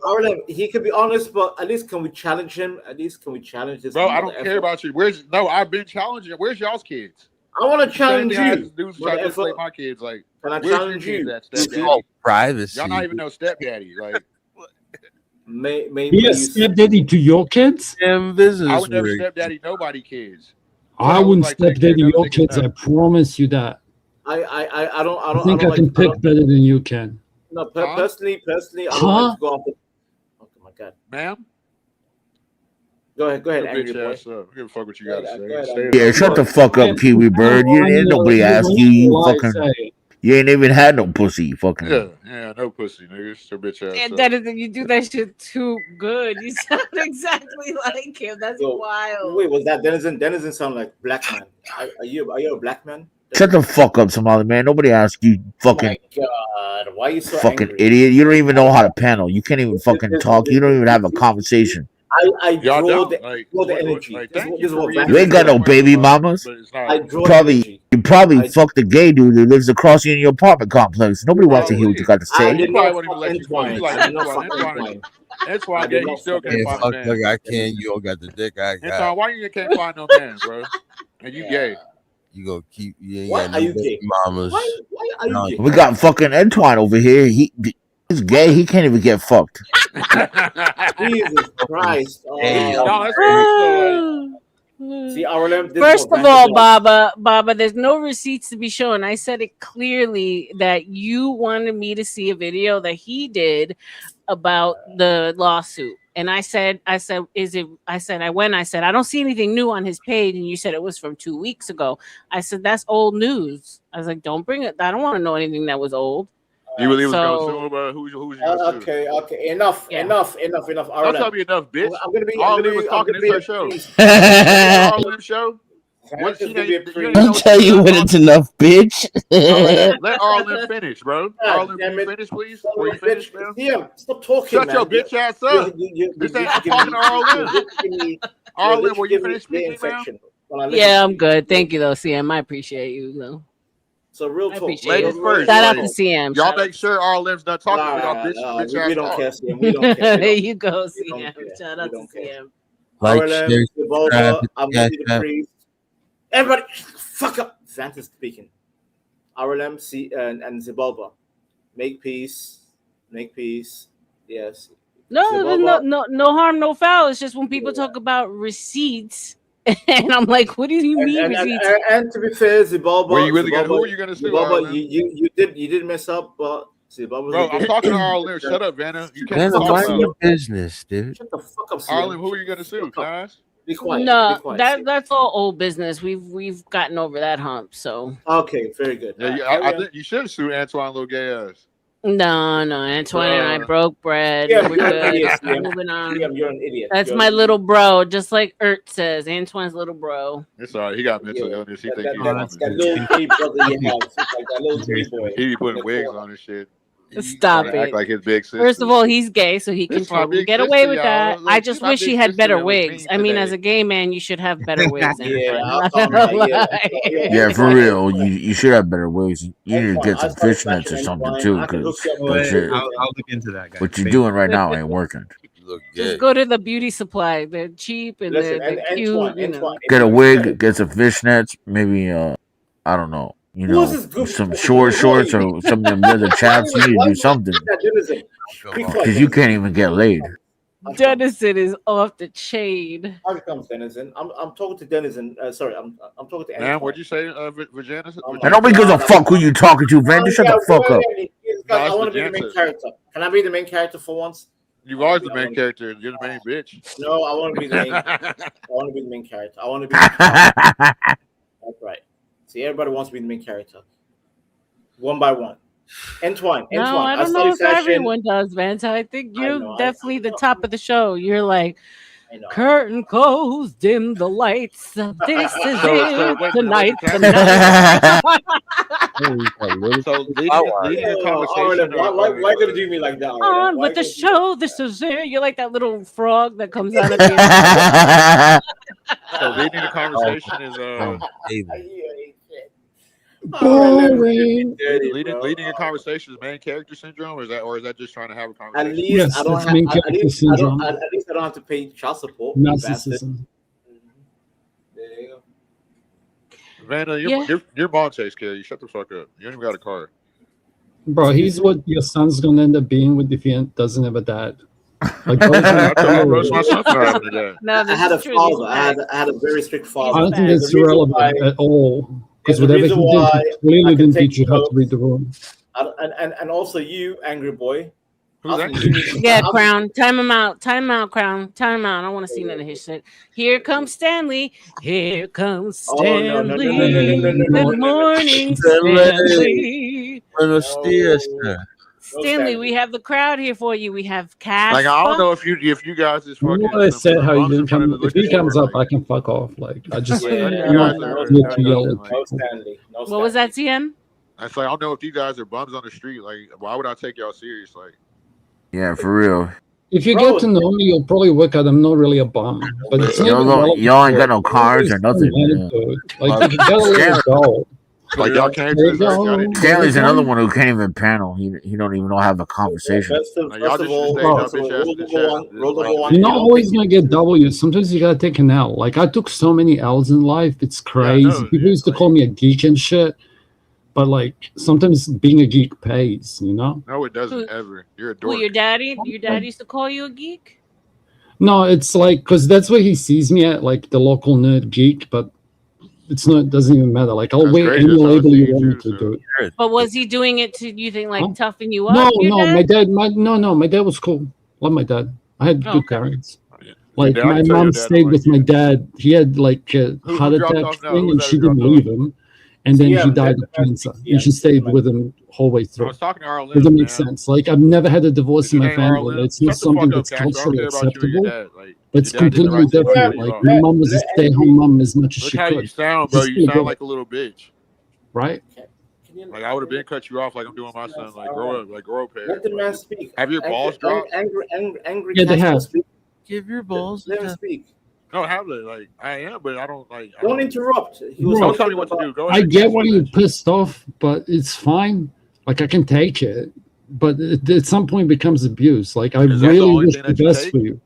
He could be honest, but at least can we challenge him? At least can we challenge this? Bro, I don't care about you. I've been challenging. Where's y'all's kids? I want to challenge you. Dudes try to slay my kids. Like, can I where's challenge your you? kids at, stepdaddy? Oh, privacy. Y'all not even know stepdaddy. Like, maybe Be a stepdaddy to your kids? Business. I would never stepdaddy nobody kids. I wouldn't stepdaddy your kids. I promise you that. I think I can pick better than you can. No, personally, I don't like to go off the. Oh my god, ma'am. Go ahead, Your angry bitch boy. ass up. Give a fuck what you got to say. Yeah, shut the fuck up, Kiwi Bird. You ain't nobody ask you. You fucking. You ain't even had no pussy. You fucking. Yeah, no pussy, nigga. Shut your bitch ass And up. that is, you do that shit too good. You sound exactly like him. That's wild. Wait, was that Denizen? Denizen sound like black man. Are you a black man? Shut the fuck up, Somali man. Nobody asked you. Fucking. Oh my God, why are you so Fucking angry? idiot. You don't even know how to panel. You can't even fucking talk. You don't even have a conversation. I draw the energy. You ain't got no baby mamas. I draw You probably fucked a gay dude who lives across you in your apartment complex. Nobody wants to hear what you got to I say. did not fuck Entwine. I did not fuck Entwine. Entwine. Entwine, he still can't find a man. I can. You don't got the dick I got. Entwine, why you can't find no man, bro? And you gay. You gonna keep. You ain't Why got are no you gay? mamas. Why are you gay? We got fucking Entwine over here. He's gay. He can't even get fucked. Jesus Christ. See, R.L.M. First of all, Baba, there's no receipts to be shown. I said it clearly that you wanted me to see a video that he did about the lawsuit. And I said, I said, I don't see anything new on his page. And you said it was from 2 weeks ago. I said, that's old news. I was like, don't bring it. I don't want to know anything that was old. You really was going to sue him about who's you going to sue? Okay. Enough. Don't R.L.M. tell me enough, bitch. I'm gonna be. R.L.M. was talking in her show. R.L.M. show. What she I'll tell you when it's enough, bitch. Let R.L.M. finish, bro. R.L.M. can you finish, please? Before you finish, man. Yeah, stop talking. Shut your bitch ass up. This ain't I'm talking to R.L.M. R.L.M., will you finish speaking, man? Yeah, I'm good. Thank you, though, CM. I appreciate you, though. So real talk. Ladies first. Shout out to CM. Y'all make sure R.L.M.'s not talking to y'all bitch ass. We don't care, CM. We don't care. There you go, CM. Shout out to CM. R.L.M. Revolver. I'm gonna be the priest. Everybody, fuck up. Santa's speaking. R.L.M. and Zibalba. Make peace. Yes. No harm, no foul. It's just when people talk about receipts, and I'm like, what do you mean receipts? And to be fair, Zibalba. Who are you gonna sue? Zibalba, you did mess up, but Zibalba. Bro, I'm talking to R.L.M. Shut up, Vanna. You can't Vanna, talk mind your business, dude. Shut the fuck up, R.L.M. Who are you gonna sue, Cash? Be quiet. No, be quiet, that's all old business. We've gotten over that hump. So okay, very good. Yeah, I think you should sue Antoine, little gay ass. no, Antoine and I broke bread. Yeah, We're you're an good. idiot, Moving on. You're an idiot. That's You're my an little bro, just like Ert says. Antoine's little bro. It's all right. He got mental illness. He think he's that little gay brother you have. Like that little gay boy. He be putting wigs on and shit. Stop it. Act like his big sister. First of all, he's gay, so he can This my totally big get sister, away with y'all. that. Look, I just my wish big he had sister better that was mean wigs. I mean, today. as a gay man, you should have better wigs. Yeah, for real. You should have better wigs. You need to get some fishnets or something too, because I'll look into that, guys. what you're doing right now ain't working. Just go to the beauty supply. They're cheap and they're cute. Get a wig, get some fishnets, maybe I don't know. You know, some shorts or some of them leather chaps. You need to do something because you can't even get laid. Denizen is off the chain. Here comes Denizen. I'm talking to Denizen. Sorry, I'm talking to. Man, what'd you say, Virginia? And nobody gives a fuck who you talking to, Van. Just shut the fuck up. I want to be the main character. Can I be the main character for once? You are the main character. You're the main bitch. No, I want to be the main. I want to be the main character. I want to be. That's right. See, everybody wants to be the main character. One by one. Entwine. No, I don't know if everyone does, Vance. I think you're definitely the top of the show. You're like, curtain goes, dim the lights. This is it tonight. So leading a conversation. Why gonna do me like that? On with the show. This is it. You're like that little frog that comes out of the end. So leading the conversation is boring. Leading a conversation is main character syndrome, or is that just trying to have a conversation? At least I don't have. At least I don't have to pay child support. Narcissism. There you go. Vanna, your mom takes care of you. Shut the fuck up. You don't even got a car. Bro, he's what your son's gonna end up being with if he doesn't have a dad. Like, I had a father. I had a very strict father. I don't think that's relevant at all. Because whatever he did, he clearly didn't teach you how to read the room. And also you, angry boy, Yeah, Crown. Time him out. Time out, Crown. Time him out. I don't want to see none of his shit. Here comes Stanley. Here comes Stanley. Good morning, Stanley. Stanley, we have the crowd here for you. We have Casper. Like I don't know if you guys is fucking. I said how you bums in didn't front of come. the If he liquor comes store, up, I can fuck off. Like I just Yeah, I'm no, not no, here to no, yell at no people. Stanley. No What was that, CM? I say I don't know if you guys are bums on the street. Like, why would I take y'all serious? Like, Yeah, for real. If you get to know me, you'll probably work out I'm not really a bum, but it's not even relevant. Y'all ain't got no cars or nothing. Man. Like you gotta let it go. Like y'all came There to you go. Stanley's another one who can't even panel. He don't even know how to have a conversation. Like, y'all just should have stayed y'all bitch ass in the chat. You're not always gonna get W's. Sometimes you gotta take an L. Like I took so many L's in life, it's crazy. People used to call me a geek and shit, but like sometimes being a geek pays, you know? No, it doesn't ever. You're a dork. Well, your daddy used to call you a geek? No, it's like because that's where he sees me at, like the local nerd geek, but it's not. It doesn't even matter. Like I'll wear any label you want me to do. But was he doing it to, you think, like toughen you No, up? your dad? my dad was cool. Love my dad. I had good parents. Like Yeah, I my can tell mom your dad stayed don't with my dad. He had like a heart dropped attack off now? thing, Who's and that she who didn't dropped leave him. And then he died of cancer, and she stayed with him the whole way I through. was talking to R.L.M. Does that make sense? Like I've never had a divorce in my name family. R.L.M.? It's not Shut the something fuck up, that's Cash. I don't culturally care about you or your acceptable. dad. Like, But it's your dad did the completely right thing by different. cutting you Like off. my mom was a stay-at-home mom as much as Look she how could. you sound, bro. She You still sound did, like a little bitch. right? Like I would have been cut you off like I'm doing my son. Like grow up, Harry. Let the man speak. Have your balls dropped? Angry Yeah, they Casper, have. speak. Give your balls. Let him speak. No, have it. Like I am, but I don't like. Don't interrupt. He was Don't tell me what to do. Go I ahead. get why you're pissed off, but it's fine. Like I can take it, but at some point it becomes abuse. Like I Is that the really only wish thing the that you best take? for you.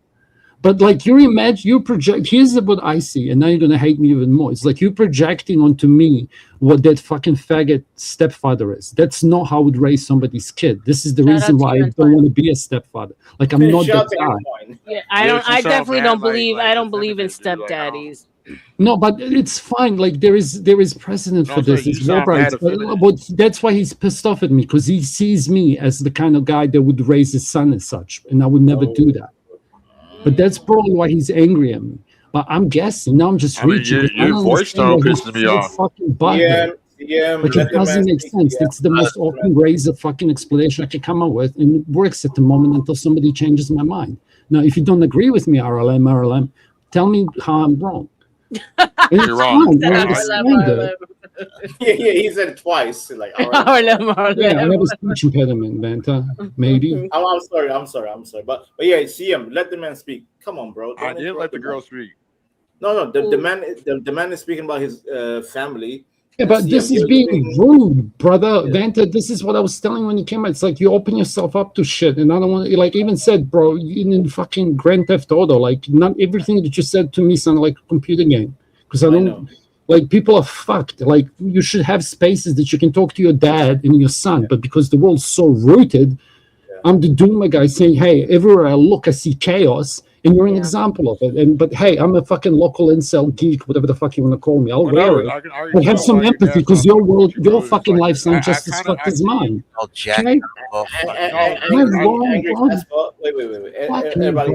But like you project. Here's what I see, and now you're gonna hate me even more. It's like you're projecting onto me what that fucking faggot stepfather is. That's not how I would raise somebody's kid. This is the reason why I don't want to be a stepfather. Like I'm not that guy. Yeah, I definitely don't believe. I don't believe in stepdaddies. No, but it's fine. Like there is precedent for this. It's war rights. But that's why he's pissed off at me because he sees me as the kind of guy that would raise his son as such, and I would never do that. But that's probably why he's angry at me. But I'm guessing now. I'm just reaching. Your voice tone pisses me off. Fucking butthurt. Like it doesn't make sense. It's the most open razor fucking explanation I can come up with, and it works at the moment until somebody changes my mind. Now, if you don't agree with me, R.L.M, tell me how I'm wrong. You're wrong. Yeah, he said it twice. Like, R.L.M. Yeah, I have a speech impediment, Vanta. Maybe. I'm sorry. But yeah, CM, let the man speak. Come on, bro. I did let the girl speak. No, the man is speaking about his family. Yeah, but this is being rude, brother. Vanta, this is what I was telling when you came out. It's like you open yourself up to shit, and I don't want to. Like even said, bro, in fucking Grand Theft Auto, like not everything that you said to me sounded like a computer game. Because I don't. Like people are fucked. Like you should have spaces that you can talk to your dad and your son. But because the world's so rooted, I'm the doomer guy saying, "Hey, everywhere I look, I see chaos." And you're an example of it. But hey, I'm a fucking local incel geek, whatever the fuck you want to call me. I'll wear it. But have some empathy because your world, your fucking life sounds just as fucked as mine. Okay? Wait. Everybody,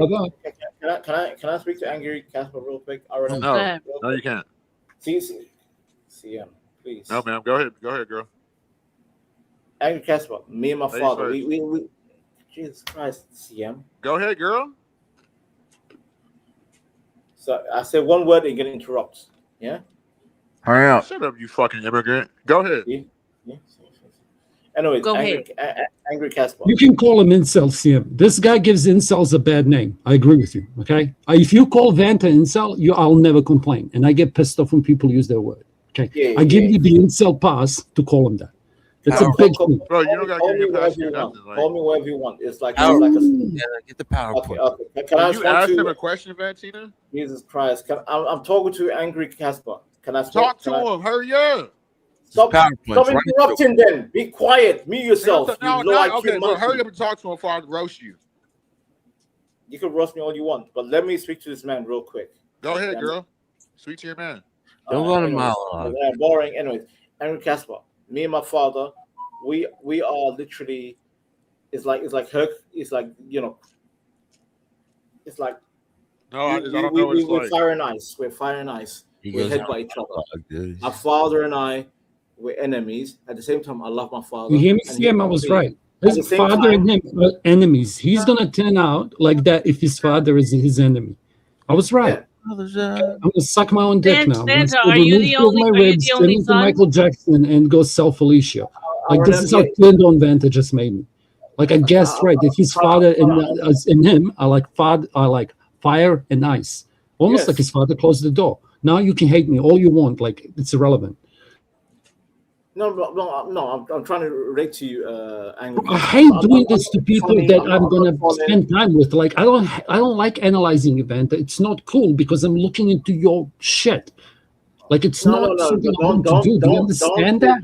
can I speak to Angry Casper real quick? No, you can't. CM, please. No, ma'am. Go ahead, girl. Angry Casper, me and my father, we Jesus Christ, CM. Go ahead, girl. So I say one word and get interrupted. Yeah? Hurry up. Shut up, you fucking immigrant. Go ahead. Yeah. Anyways, Go Angry Casper. You can call him incel, CM. This guy gives incels a bad name. I agree with you. Okay? If you call Vanta incel, I'll never complain. And I get pissed off when people use their word. Okay? I give you the incel pass to call him that. It's a big thing. Bro, you don't got to give me a pass. Call me whatever you want. It's like, get the PowerPoint. Okay. Can I ask him a question, Vantina? Jesus Christ. I'm talking to Angry Casper. Can I talk to him? Hurry up. Stop interrupting then. Be quiet. Mute yourself. Okay, bro, hurry up and talk to him before I roast you. You can roast me all you want, but let me speak to this man real quick. Go ahead, girl. Speak to your man. Don't go on a monologue. Boring. Anyways, Angry Casper. Me and my father, we are literally it's like her. It's like it's like No, I don't know what it's we're like. fire and ice. We're fire and ice. He We goes hate out by each other. dude. My father and I were enemies. At the same time, I love my father. You hear me, and he CM? I loves was me. right. At the His same father time, and him are enemies. He's gonna turn out like that if his father is his enemy. I was right. I'm gonna suck my own dick now. I'm gonna Santa, are you remove the two of only? my Are you ribs, the turn only into son? Michael Jackson, and go self Alicia. Like this is how yeah. turned on Vanta just made me. Like I guessed right that his father and him are like fire and ice, almost like his father closed the door. Now you can hate me all you want, like it's irrelevant. No. I'm trying to relate to you, Angry. I hate doing this to people that I'm gonna spend time with. Like I don't like analyzing event. It's not cool because I'm looking into your shit. Like it's not something I want to do. Do you understand that?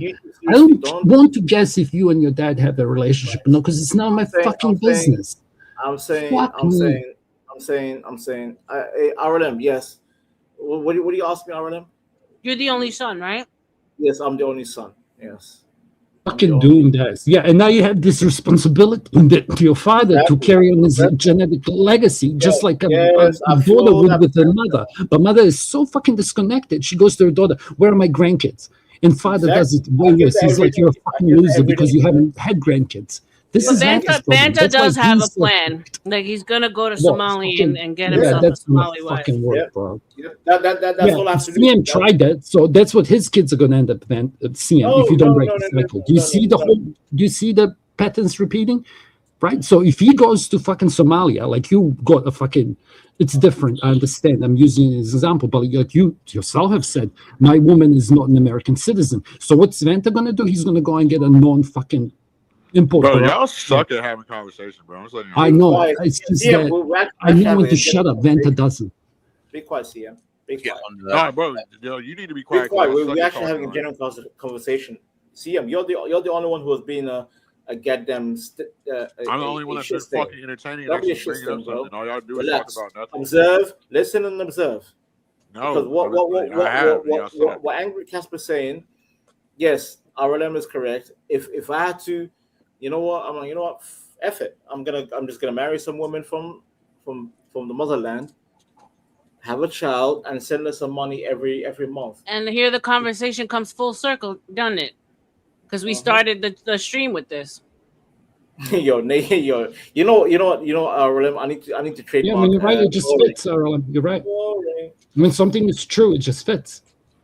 I don't want to guess if you and your dad have a relationship. No, because it's not my fucking business. I'm saying, R.L.M. Yes. What do you ask me, R.L.M? You're the only son, right? Yes, I'm the only son. Yes. Fucking doomed ass. Yeah, and now you have this responsibility to your father to carry on his genetic legacy, just like a daughter would with her mother. But mother is so fucking disconnected. She goes to her daughter, "Where are my grandkids?" And father does it way worse. He's like, "You're a fucking loser because you haven't had grandkids." This is Vanta's problem. Banta That's why does have a he's so plan. Like he's gonna go to Well, Somalia fucking- and get yeah, himself that's a not Somali wife. fucking work, bro. That's all I have to do. CM tried that, so that's what his kids are going to end up seeing if you don't break the cycle. Do you see the whole? Do you see the patterns repeating? Right. So if he goes to fucking Somalia, like you got a fucking, it's different. I understand. I'm using it as an example, but like you yourself have said, my woman is not an American citizen. So what's Vanta going to do? He's going to go and get a non-fucking import. Bro, y'all suck at having conversation, bro. I'm just letting you know. I know. It's just that I know when to shut up. Vanta doesn't. Be quiet, CM. Be quiet. Nah, bro, you need to be Be quiet. quiet. We're actually having a genuine conversation. CM, you're the only one who has been a goddamn. I'm the only one that's been fucking entertaining and actually bringing up something. All y'all do is Relax. talk about nothing. Observe, listen, and observe. No, because what Angry Casper's saying, yes, R.L.M. is correct. If I had to, you know what? I'm like, you know what? F it. I'm just gonna marry some woman from the motherland, have a child, and send her some money every month. And here the conversation comes full circle, doesn't it? Because we started the stream with this. You know, R.L.M. I need to trademark. Yeah, when you're right, it just fits, R.L.M. You're right. When something is true, it just fits.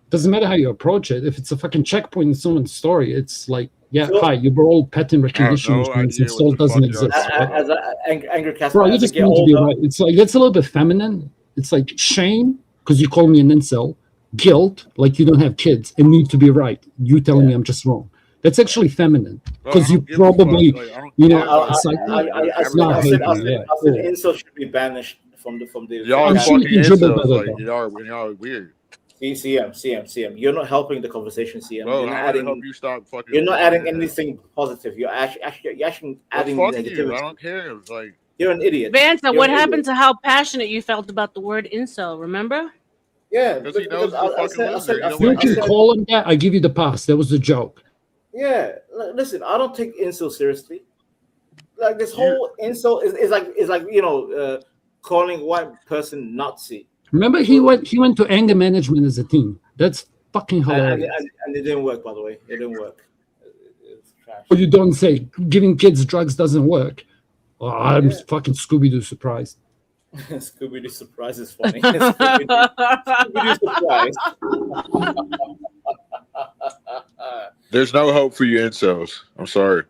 Doesn't matter how you approach it. If it's a fucking checkpoint in someone's story, it's like, hi, you were all pattern recognition machines, and soul doesn't exist. As Angry Casper, Bro, you just need to be right. It's like that's a little bit feminine. It's like shame because you call me an incel, guilt like you don't have kids, and need to be right. You telling me I'm just wrong. That's actually feminine because you probably, it's like I said incel should be banished from the. Y'all are fucking incels. Like y'all are weird. CM. You're not helping the conversation, CM. Bro, you're not I'm adding. help you stop fucking. You're not adding anything positive. You're actually adding negativity. You. I don't care. Like you're an idiot. Vanta, what happened to how passionate you felt about the word incel? Remember? Yeah, because he knows he's a fucking loser. You can call him that. I give you the pass. That was a joke. Yeah, listen, I don't take incel seriously. Like this whole incel is like calling white person Nazi. Remember, he went to anger management as a team. That's fucking hilarious. And it didn't work, by the way. It didn't work. It's trash. But you don't say giving kids drugs doesn't work. Oh, I'm fucking Scooby-Doo surprised. Scooby-Doo surprise is funny. Scooby-Doo surprise. There's no hope for you incels. I'm sorry.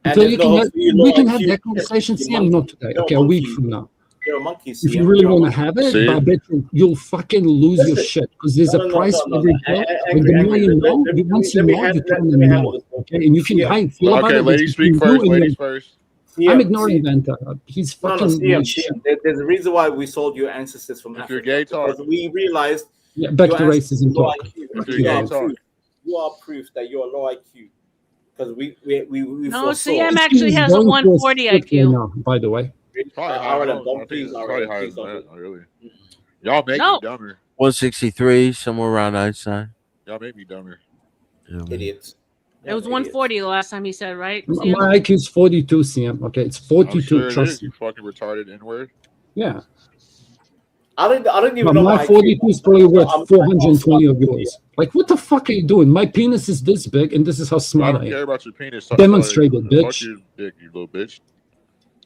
Until we can have that conversation, CM, not today. Okay, a week from now. You're a monkey, if you really want to have it, I bet you'll fucking lose your shit because there's a price for every pill. And the more you know, once you know, you tell them more. Okay, and you can feel about it. Ladies speak first. Ladies first. I'm ignoring Vanta. He's fucking. There's a reason why we sold your ancestors from Africa. You're gay, talk. Because we realized. Yeah, back to racism talk. You are proof that you're low IQ. Because we no, CM actually has a 140 IQ. Now, by the way. Y'all make me dumber. 163, somewhere around Einstein. Y'all make me dumber. Idiots. It was 140 the last time he said, right? My IQ is 42, CM. Okay, it's 42. Sure Trust you me. fucking retarded N-word. Yeah. I don't even But know my 42 is probably worth 420 of yours. Like, what the fuck are you doing? My penis is this big, and this is how I smart don't I care am. about your penis. Demonstrate it, Fuck bitch. your dick, you little bitch.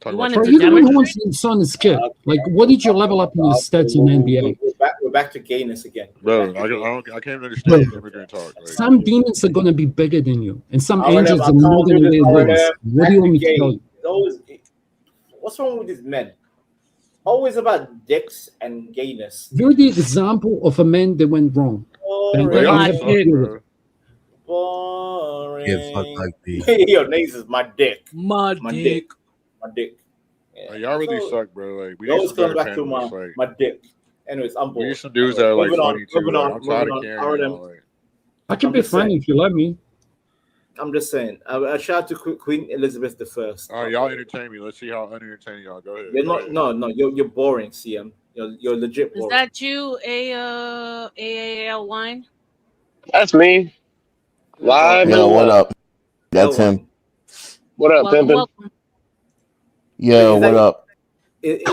Talk You about want your him to Bro, you're the one who demonstrate? wants to son his kid. Like, what did you level up in your stats in NBA? We're back to gayness again. Bro, I can't understand immigrant talk. Like, Some demons are gonna be bigger than you, and some R.L.M, angels I are not can't do gonna this. wear wings. R.L.M, What do you want me to gay. tell you? It's always, what's wrong with these men? Always about dicks and gayness. You're the example of a man that went wrong. And Boring. I have to deal with it. Boring. Get fucked like me. Yo, Naze is my dick. My dick. My dick. Yeah. y'all really So, suck, bro. Like, we it need always some comes better back to panelists. Like, my dick. Anyways, I'm we bored. need some dudes that are like funny too. Moving Like, on. I'm tired of Moving on. carrying R.L.M. y'all. Like, I can I'm be just funny saying. if you let me. I'm just saying. A shout out to Queen Elizabeth I. all right, y'all entertain me. Let's see how unentertaining y'all. Go ahead. You're Go not. ahead. No. You're boring, CM. You're legit Is boring. that you, AAL wine? That's me. Live Yo, and what well. up? That's him. What up, Welcome, pimpin'? welcome. Yo, what up?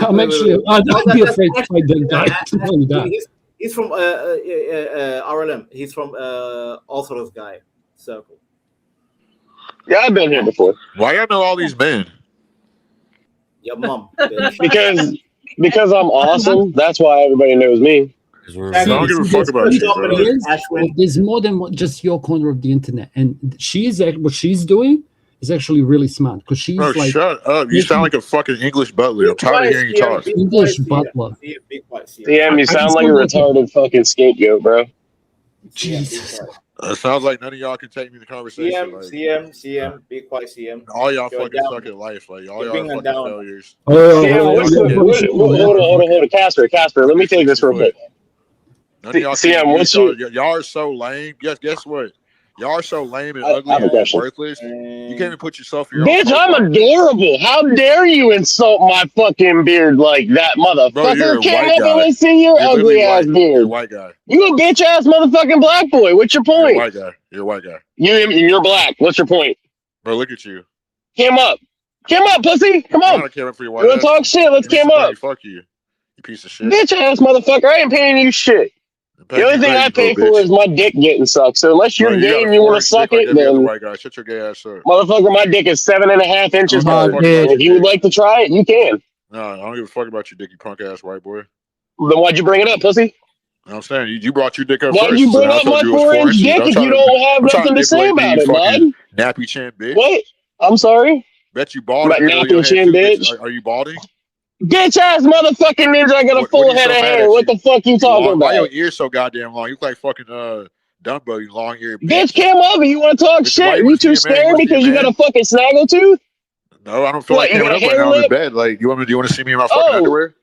I'm actually, I'd be afraid to fight that guy. Tell you that. He's from R.L.M. He's from Orthodox guy circle. Yeah, I've been here before. Why y'all know all these men? Your mom. Because I'm awesome. That's why everybody knows me. I don't give a fuck about you, bro. There's more than just your corner of the internet, and what she's doing is actually really smart because she's Bro, like, shut up. You sound like a fucking English butler. I'm tired of hearing you talk. English butler. CM, you sound like a retarded fucking scapegoat, bro. Jesus. It sounds like none of y'all can take me to conversation. CM, be quiet, CM. All y'all You're fucking down. suck at life. Like, all You're y'all being are fucking down. failures. CM, hold on. Casper, let me take this real quick. None of y'all CM, can what's y'all are so lame. Guess what? Y'all are so lame and ugly have a and question. worthless. You can't even put yourself in your Bitch, own I'm profile. adorable. How dare you insult my fucking beard like that, motherfucker? Bro, you're a Came white up guy. and let's see your You're ugly literally ass white. beard. You're a white guy. You a bitch ass motherfucking black boy. What's your You're a point? white guy. You're a white guy. You're black. What's your point? Bro, look at you. Cam up, pussy. Come I'm on. not caring for your You white wanna ass. talk shit? Let's cam up. Fuck you. You piece of shit. Bitch ass motherfucker. I ain't paying you shit. The only thing I pay for is my dick getting sucked. So unless you're gay and you want to suck it, every other then white guy. Shut your gay ass up. motherfucker, my dick is 7.5 inches I don't hard. give a fuck And about if you would like to try it, you can. No, I don't give a fuck about your dick, you punk ass white boy. Then why'd you bring it up, pussy? You know what I'm saying? You brought your dick up Why'd first. you bring I up told my you it was 4-inch 4 inches. dick if you don't have nothing to say about it, bud? Nappy chin, bitch. What? I'm sorry? Bet you balding. About nappy chin, bitch? Are you balding? Bitch ass motherfucking ninja, I got a full head of hair. What the fuck you talking about? Why your ears so goddamn long? You look like fucking Dumbo, you long eared bitch. Bitch came over, you want to talk shit? You too scared because you got a fucking snaggle tooth? No, I don't feel like you coming got a up right hair now in lip? bed. Like, you want to see me in my fucking underwear?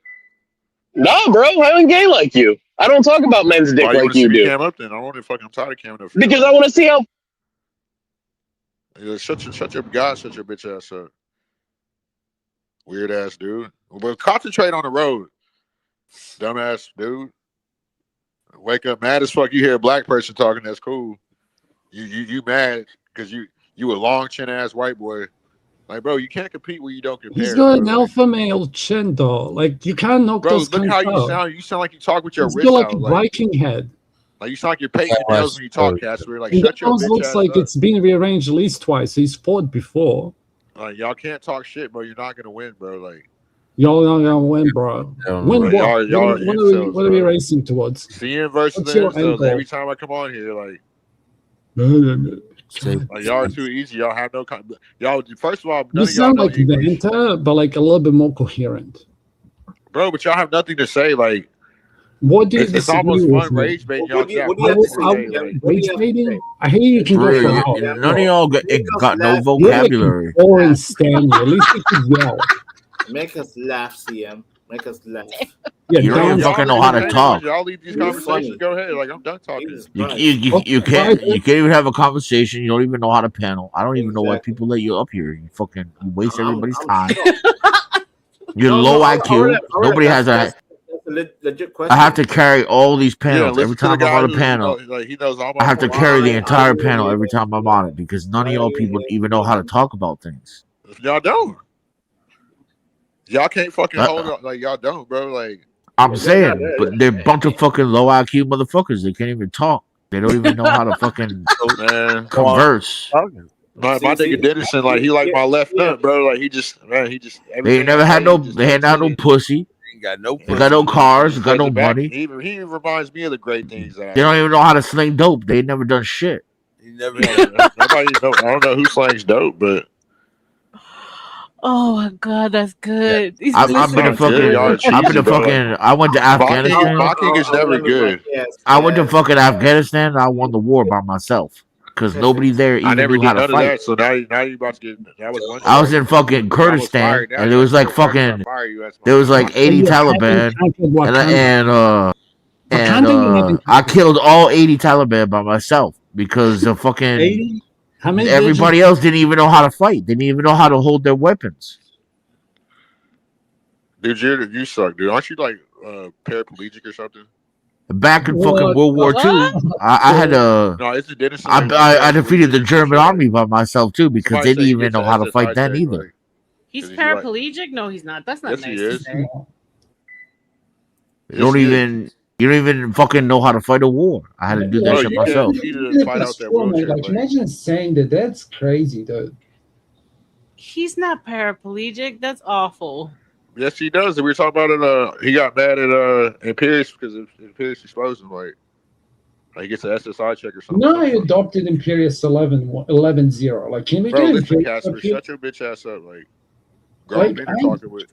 Nah, bro, I ain't gay like you. I don't talk about men's dick Why you want like to see you me do. cam up then? I want to fucking. I'm tired of camming up. Because I want to see how. Shut your bitch ass up. Weird ass dude. But concentrate on the road, dumbass dude. Wake up mad as fuck. You hear a black person talking. That's cool. You mad because you a long chin ass white boy. Like, bro, you can't compete where you don't compare. He's got an alpha male chin, though. Like, you can't knock Bro, those look kinds how you out. sound. You sound like you talk with your He's wrist got like out. a Viking head. Like you sound like you're painting your nails when you talk, Casper. Like, And shut that your nose bitch looks ass like up. it's been rearranged at least twice. He's fought before. Like, y'all can't talk shit, bro. You're not gonna win, bro. Like, Y'all not gonna win, bro. Win what? Y'all are incels, What are we racing towards? CM versus What's the your end incels. goal? Every time I come on here, like y'all are too easy. Y'all have no. Y'all, first of all, You none of y'all sound know like English, Vanta, but like a little bit more coherent. bro. But y'all have nothing to say. Like, What do you it's disagree almost with fun me? rage baiting y'all. Rage baiting? I hean you can go for hours. None of y'all got no You're vocabulary. like boring Stanley. At least you can yell. Make us laugh, CM. Make us laugh. Yeah, You don't even fucking know how to talk. Y'all leave these conversations. Go ahead. Like, I'm done talking. You can't even have a conversation. You don't even know how to panel. I don't even know why people let you up here. You waste everybody's time. You're low IQ. Nobody has a. legit question. I have to carry all these Yeah, panels every listen to the time I'm guy on a who panel. like he knows all I my have to points. carry the entire panel every time I'm on it because none of y'all people even know how to talk about things. Y'all don't. Y'all can't fucking Uh, hold it. Like y'all don't, bro. Like I'm saying, but they're a bunch of fucking low IQ motherfuckers. They can't even talk. They don't even know how to fucking man converse. My nigga Dennison, like he like my left nut, bro. Like he just They ain't never had no. They ain't had no pussy. Ain't got no They got no cars. Got no back. money. He reminds me of the great things that They don't even know how to sling dope. They ain't never done shit. He never. Nobody know. I don't know who slangs dope, but Oh my god, that's good. He's I've been to listening. fucking. I've been to fucking. I went to Afghanistan. mocking is never good. I went to fucking Afghanistan. And I won the war by myself because nobody there I even never knew how did to none of fight. that. So now you about to get that was one. I was in fucking Kurdistan, and there was like fucking. There was like 80 Taliban, and I killed all 80 Taliban by myself because the fucking 80? How many did everybody else didn't even know how to fight. They didn't even know how to hold their weapons. Dude, you suck, dude. Aren't you like paraplegic or something? Back in fucking World War II, I had a. No, it's the Dennison. I defeated the German army by myself too because Somebody they say didn't he even gets know an how to SSI fight then check, either. like, He's he's like- paraplegic? No, he's not. That's not Yes, nice he to is. say. You don't even. You don't even fucking know how to fight a war. I had to do that Bro, shit you myself. need to fight out that wheelchair. Like, imagine saying that. That's crazy, dude. He's not paraplegic. That's awful. Yes, he does. We were talking about it. He got mad at Imperius because of Imperius explosion. Like he gets an SSI check or something. No, I adopted Imperius 11.0. Like, can we Bro, get listen, Imperius Casper, up here? shut your bitch ass up. Like grown men are talking with.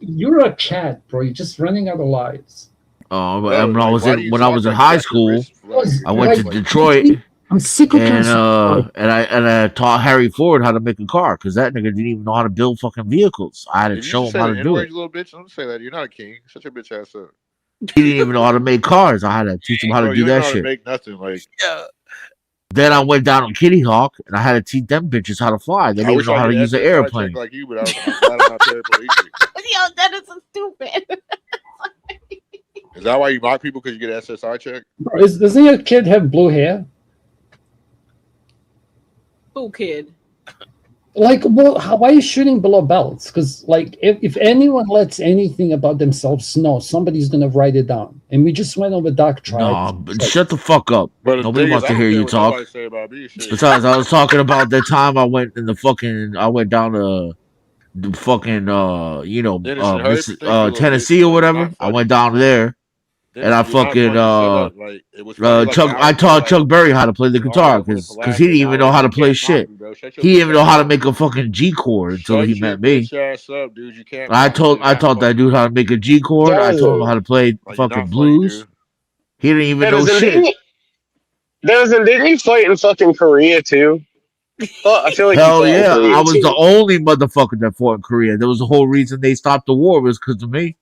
You're a cat, bro. You're just running out of lives. Oh, Bro, and when I like, was why do you when I talk was in like high that? Your school, wrist, like, I went to like- Detroit. I'm sick of and I taught Harry Ford how to make a car because that nigga didn't even know how to build fucking vehicles. I had to Did you show just him say how the to do N-word, it. you little bitch? Don't say that. You're not a king. Shut your bitch ass up. He didn't even know how to make cars. I had to teach him how Bro, to do you don't know that how to shit. make nothing. Like Then I went down on Kitty Hawk and I had to teach them bitches how to fly. They I didn't even wish know I how to could use an SSI check airplane. like you, but I'm glad I'm not paraplegic. Yo, that is so stupid. Is that why you mock people because you get an SSI check? Bro, doesn't your kid have blue hair? Who kid? Like, well, why are you shooting below belts? Because, like, if anyone lets anything about themselves know, somebody's gonna write it down. And we just went over Dark Tribe. No, but shut the fuck up. But the Nobody thing wants is, to I hear don't care you what talk. nobody say about me. Shit. Besides, I was talking about the time I went in the fucking. I went down to the fucking Dennison, hurry up and think, you little Tennessee bitch. or Like, whatever. not I funny. went down there and I Dennison, you're not fucking funny. Shut up. Like it was funny like an hour I ago, taught like, Chuck Berry how to play the all right, guitar I'm gonna because laugh he it. didn't Now, even know like, how you to play can't mock shit. me, bro. Shut your He didn't bitch even know ass how to up. make a fucking G chord until Shut he your met me. bitch ass up, dude. You can't I mock me. You're not taught that funny. dude how to make a G chord. I told him how to play Like, you're fucking not funny, blues. dude. He didn't even know shit. Didn't he fight in fucking Korea too? Oh, I feel like he Hell fought in yeah, I Korea was the too. only motherfucker that fought in Korea. There was the whole reason they stopped the war was because of me.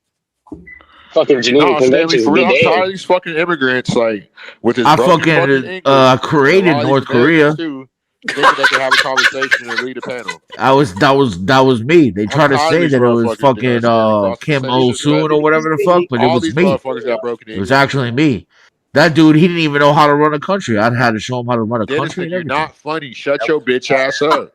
Fucking Geneva No, Stanley, Convention. for real, Be I'm tired damned. of these fucking immigrants, like, with his I broken fucking fucking English, and a created lot of North these Americans Korea. too, thinking they can have a conversation and lead a panel. That was me. They I'm tried to tired of say these that it was motherfuckers doing fucking that shit. Crossing the Kim same Il shit that I Sung or did. whatever the fuck, but it All was these me. motherfuckers got broken It was English. actually me. That dude, he didn't even know how to run a country. I had to show him how to run a country Dennison, and you're everything. not funny. Shut your bitch ass up.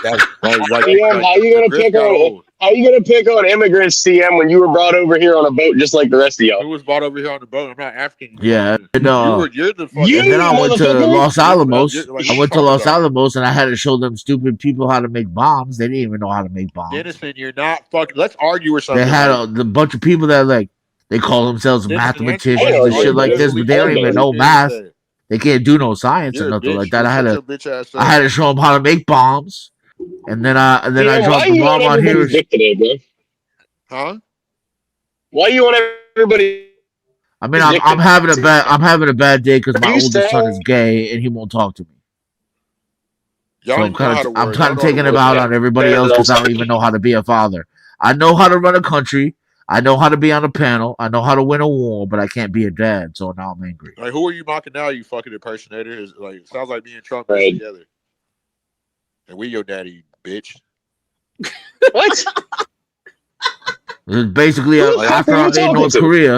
Like CM, how you the gonna grip pick got on? old. How you gonna pick on immigrants, CM, when you were brought over here on a boat just like the rest of y'all? Who was brought over here on the boat? I'm not African. You Yeah, fucking. and You're the fucking. You and then I went to motherfucker! Los Alamos. Like, I what you went to talking Los about? Alamos and I had to show them stupid people how to make bombs. They didn't even know how to make bombs. Dennison, you're not fucking. Let's argue or something. They had Like, the bunch of people that like they call themselves Dennison, answer mathematicians questions. and All shit you like do is this, but believe they don't bullshit even like know Danny math. said. They can't do no science You're or a nothing bitch. like that. Shut your bitch ass up. I had to show them how to make bombs, and then I CM, why dropped the you on bomb on here. everybody's dick today, bro? Huh? Why you on everybody's I mean, dick I'm today? having a bad day because my You oldest son is say gay and he won't talk to me. Y'all So don't even know how to I'm word. kind of Y'all don't taking know it how to out word. on everybody else because I don't even know how to be a father. I know how to run a country. I know how to be on a panel. I know how to win a war, but I can't be a dad. So now I'm angry. Like, who are you mocking now? You fucking impersonator. Is like sounds like me and Trump mixed together. And we your daddy, bitch. What? Basically, Who the fuck after are you I made talking North to? Korea,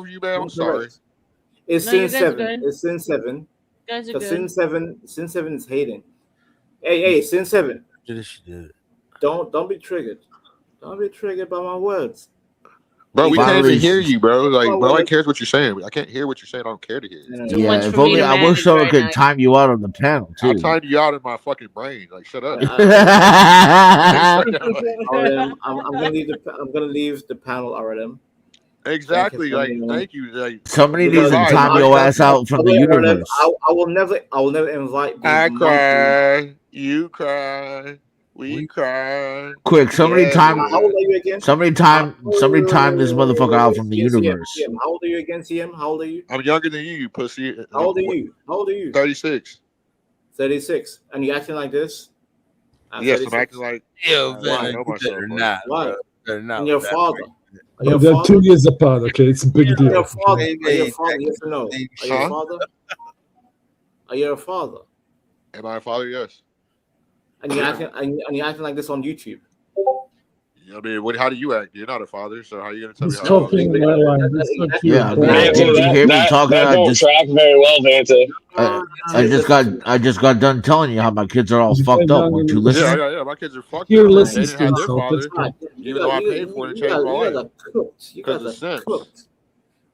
over you, man. I'm sorry. It's No, sin you guys are 7. good. It's sin 7. You guys are Because sin good. 7 is hating. Hey, sin 7. Did she did it? Don't be triggered. Don't be triggered by my words. Bro, we can't even hear Finally, you, bro. Like, nobody cares what you're saying. I can't hear what you're saying. I don't care to hear it. yeah. If only I wish someone could time you out on the panel I too. timed you out in my fucking brain. Like, shut up. R.L.M, I'm gonna leave the panel, R.L.M. Exactly. Like, thank you. Like, Somebody needs to time your ass out from the universe. I will never invite. I cry, you cry, we cry. Quick, somebody time this motherfucker out from the CM, universe. CM, how old are you again, CM? How old are you? I'm younger than you pussy. How old are you? How old are you? 36. 36. And you acting like this? Yes, I'm acting like Yo, I man, know myself. better not, Why? better not And your with that father? argument. Are you a They're father? 2 years apart. Okay, it's a big Are deal. you a father? Hey, Are you a hey, father? Yes or no? Are you a father? Are you a father? Am I a father? Yes. And you're acting like this on YouTube. I mean, how do you act? You're not a father, so how are you gonna tell me He's how? talking like this. Yeah, Vanta, did you hear me talking? that don't track very well, Vanta. I just got done telling you how my kids are all fucked up. Weren't you listening? Yeah. My kids are fucked You're up. They listening didn't to have their yourself. father, That's even though I paid for it to change my life. You guys are cooked.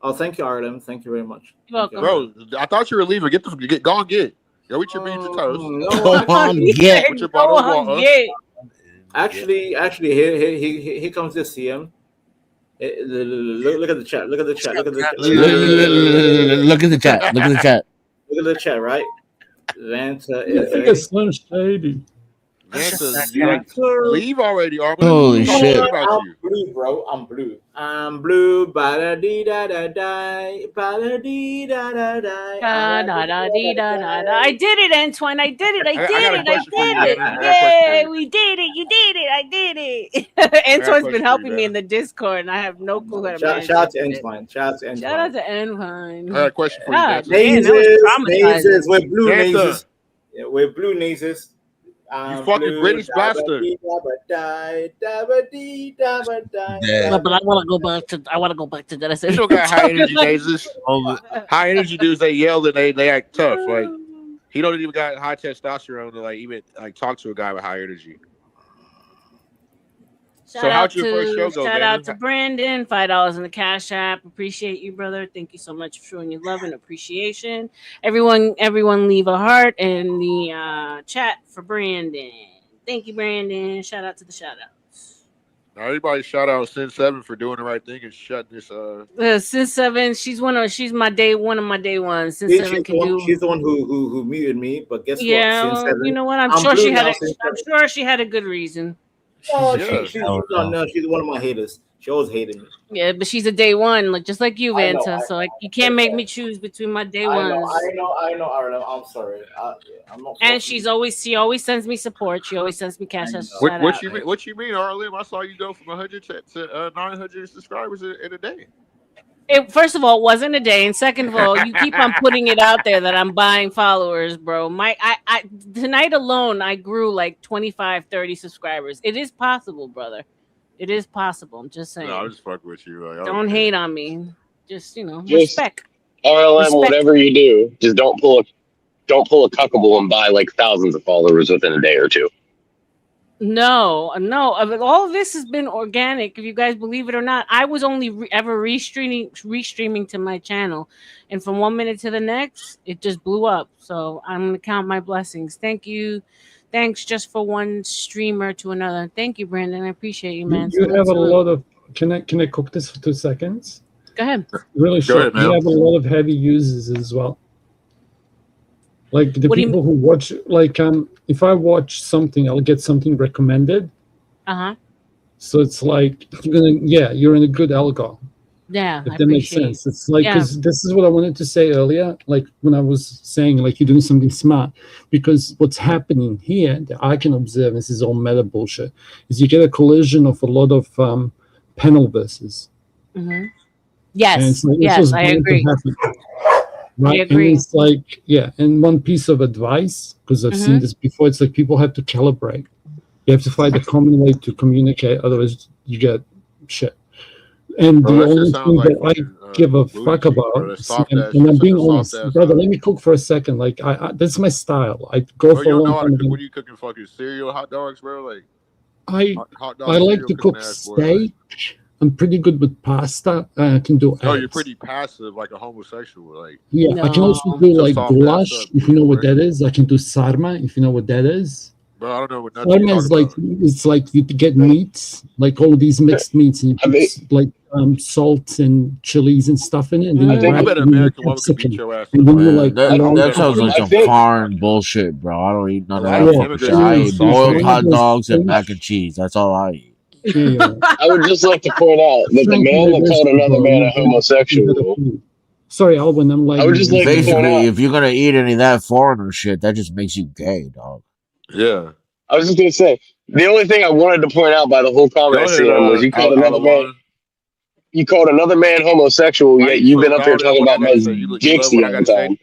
Oh, thank you, R.L.M. Thank you very much. You're welcome. Bro, I thought you were leaving. Go on, get. Go eat your beans and toast. No, Go on, get. With your bottle of water. Actually, here comes this CM. Look at the chat. Look at the chat. Look at the chat. Look at the chat. Look at the chat. Look at the chat. Right. Vanta I is think it's Slim Shady. Vanta, leave already, Armin. Holy shit. I'm blue, bro. I'm blue. I'm blue. Ba-da-dee-da-da-die. Ba-da-dee-da-da-die. I did it, Antoine. I did it. I got did a it. I question for you, did it. Anna. I got a question for Yay, you. we did it. You did it. I did it. got a Antoine's question been for helping you, me in Anna. the Discord, and I have no clue how to Shout manage out to that shit. Entwine. Shout out to Entwine. Shout out to Antoine. I got a question for you, God, Vanta. man, that was traumatizing. We're blue Vanta. nazes. Yeah, we're blue nazes. You fucking British bastard. But I want to go back to. I want to go back to that. I said, You don't got high energy nazes. High energy dudes, they yell and they act tough. Like he don't even got high testosterone to even talk to a guy with high energy. Shout out to Brandon, $5 in the Cash App. Appreciate you, brother. Thank you so much for showing your love and appreciation. Everyone, leave a heart in the chat for Brandon. Thank you, Brandon. Shout out to the shout outs. Now everybody shout out Sin 7 for doing the right thing and shutting this. Sin 7, she's one of my day ones. Sin 7 can do. She's the one who muted me, but guess what? Yeah, Sin 7, you know what? I'm sure she had a good reason. Oh, she's one of my haters. She always hated me. Yeah, but she's a day one, just like you, I know, Vanta. So you can't make me choose between my day ones. I know, R.L.M. I'm sorry. I'm not. And she always sends me support. She always sends me cash. What you mean, R.L.M? I saw you go from 100 to 900 subscribers in a day. First of all, it wasn't a day, and second of all, you keep on putting it out there that I'm buying followers, bro. I tonight alone, I grew like 25, 30 subscribers. It is possible, brother. It is possible. I'm just saying. No, I'm just fucking with you. Don't hate on me. Just respect. R.L.M. Respect. Whatever you do, just don't pull a cuckable and buy like thousands of followers within a day or two. No. All of this has been organic. If you guys believe it or not, I was only ever restreaming to my channel, and from 1 minute to the next, it just blew up. So I'm gonna count my blessings. Thank you. Thanks just for one streamer to another. Thank you, Brandon. I appreciate you, man. You have a lot of. Can I cook this for 2 seconds? Go ahead. Really short. Ahead, you have a lot of heavy users as well. Like the people who watch, if I watch something, I'll get something recommended. So it's like you're in a good algo. Yeah, if that makes sense. It's like, because this is what I wanted to say earlier, like when I was saying like you're doing something smart, because what's happening here that I can observe, this is all meta bullshit, is you get a collision of a lot of panel verses. Yes, I agree. Right? I agree. And it's like, and one piece of advice, because I've seen this before, it's like people have to calibrate. You have to find a common way to communicate, otherwise you get shit. And the only thing that I give a fuck about, and I'm being honest, brother, let me cook for a second. Like, that's my style. I go for a long time. What are you cooking? Fucking cereal, hot dogs, bro? Like, I like to cook steak. I'm pretty good with pasta. I can do Oh, you're eggs. pretty passive, like a homosexual. Like Yeah, I can also do So like soft ass goulash, stuff, if you know what that is. I can do sarma, if you know what that is. bro. I don't know what nothing you're Sarma is talking like, it's like you get meats, like all these mixed meats, and you put like salt and chilies and stuff in it, and then you I wrap bet it an in American woman could beat capsicum. your ass. And then you Man, like, that sounds like some foreign bullshit, bro. I don't eat none of that fucking shit. I eat boiled hot dogs and mac and cheese. That's all I eat. I would just like to point out that the man that called another man a homosexual. Sorry, Alwyn, I'm like. I would just like to point Basically, out. if you're gonna eat any of that foreigner shit, that just makes you gay, dog. Yeah. I was just gonna say the only thing I wanted to point out by the whole comment Go at ahead, CM was you called another man. Alawan. You called another man homosexual, Why yet you you've so been up here dialed in talking what I about gotta Ms. say? You love Dixie what I all the gotta say? time.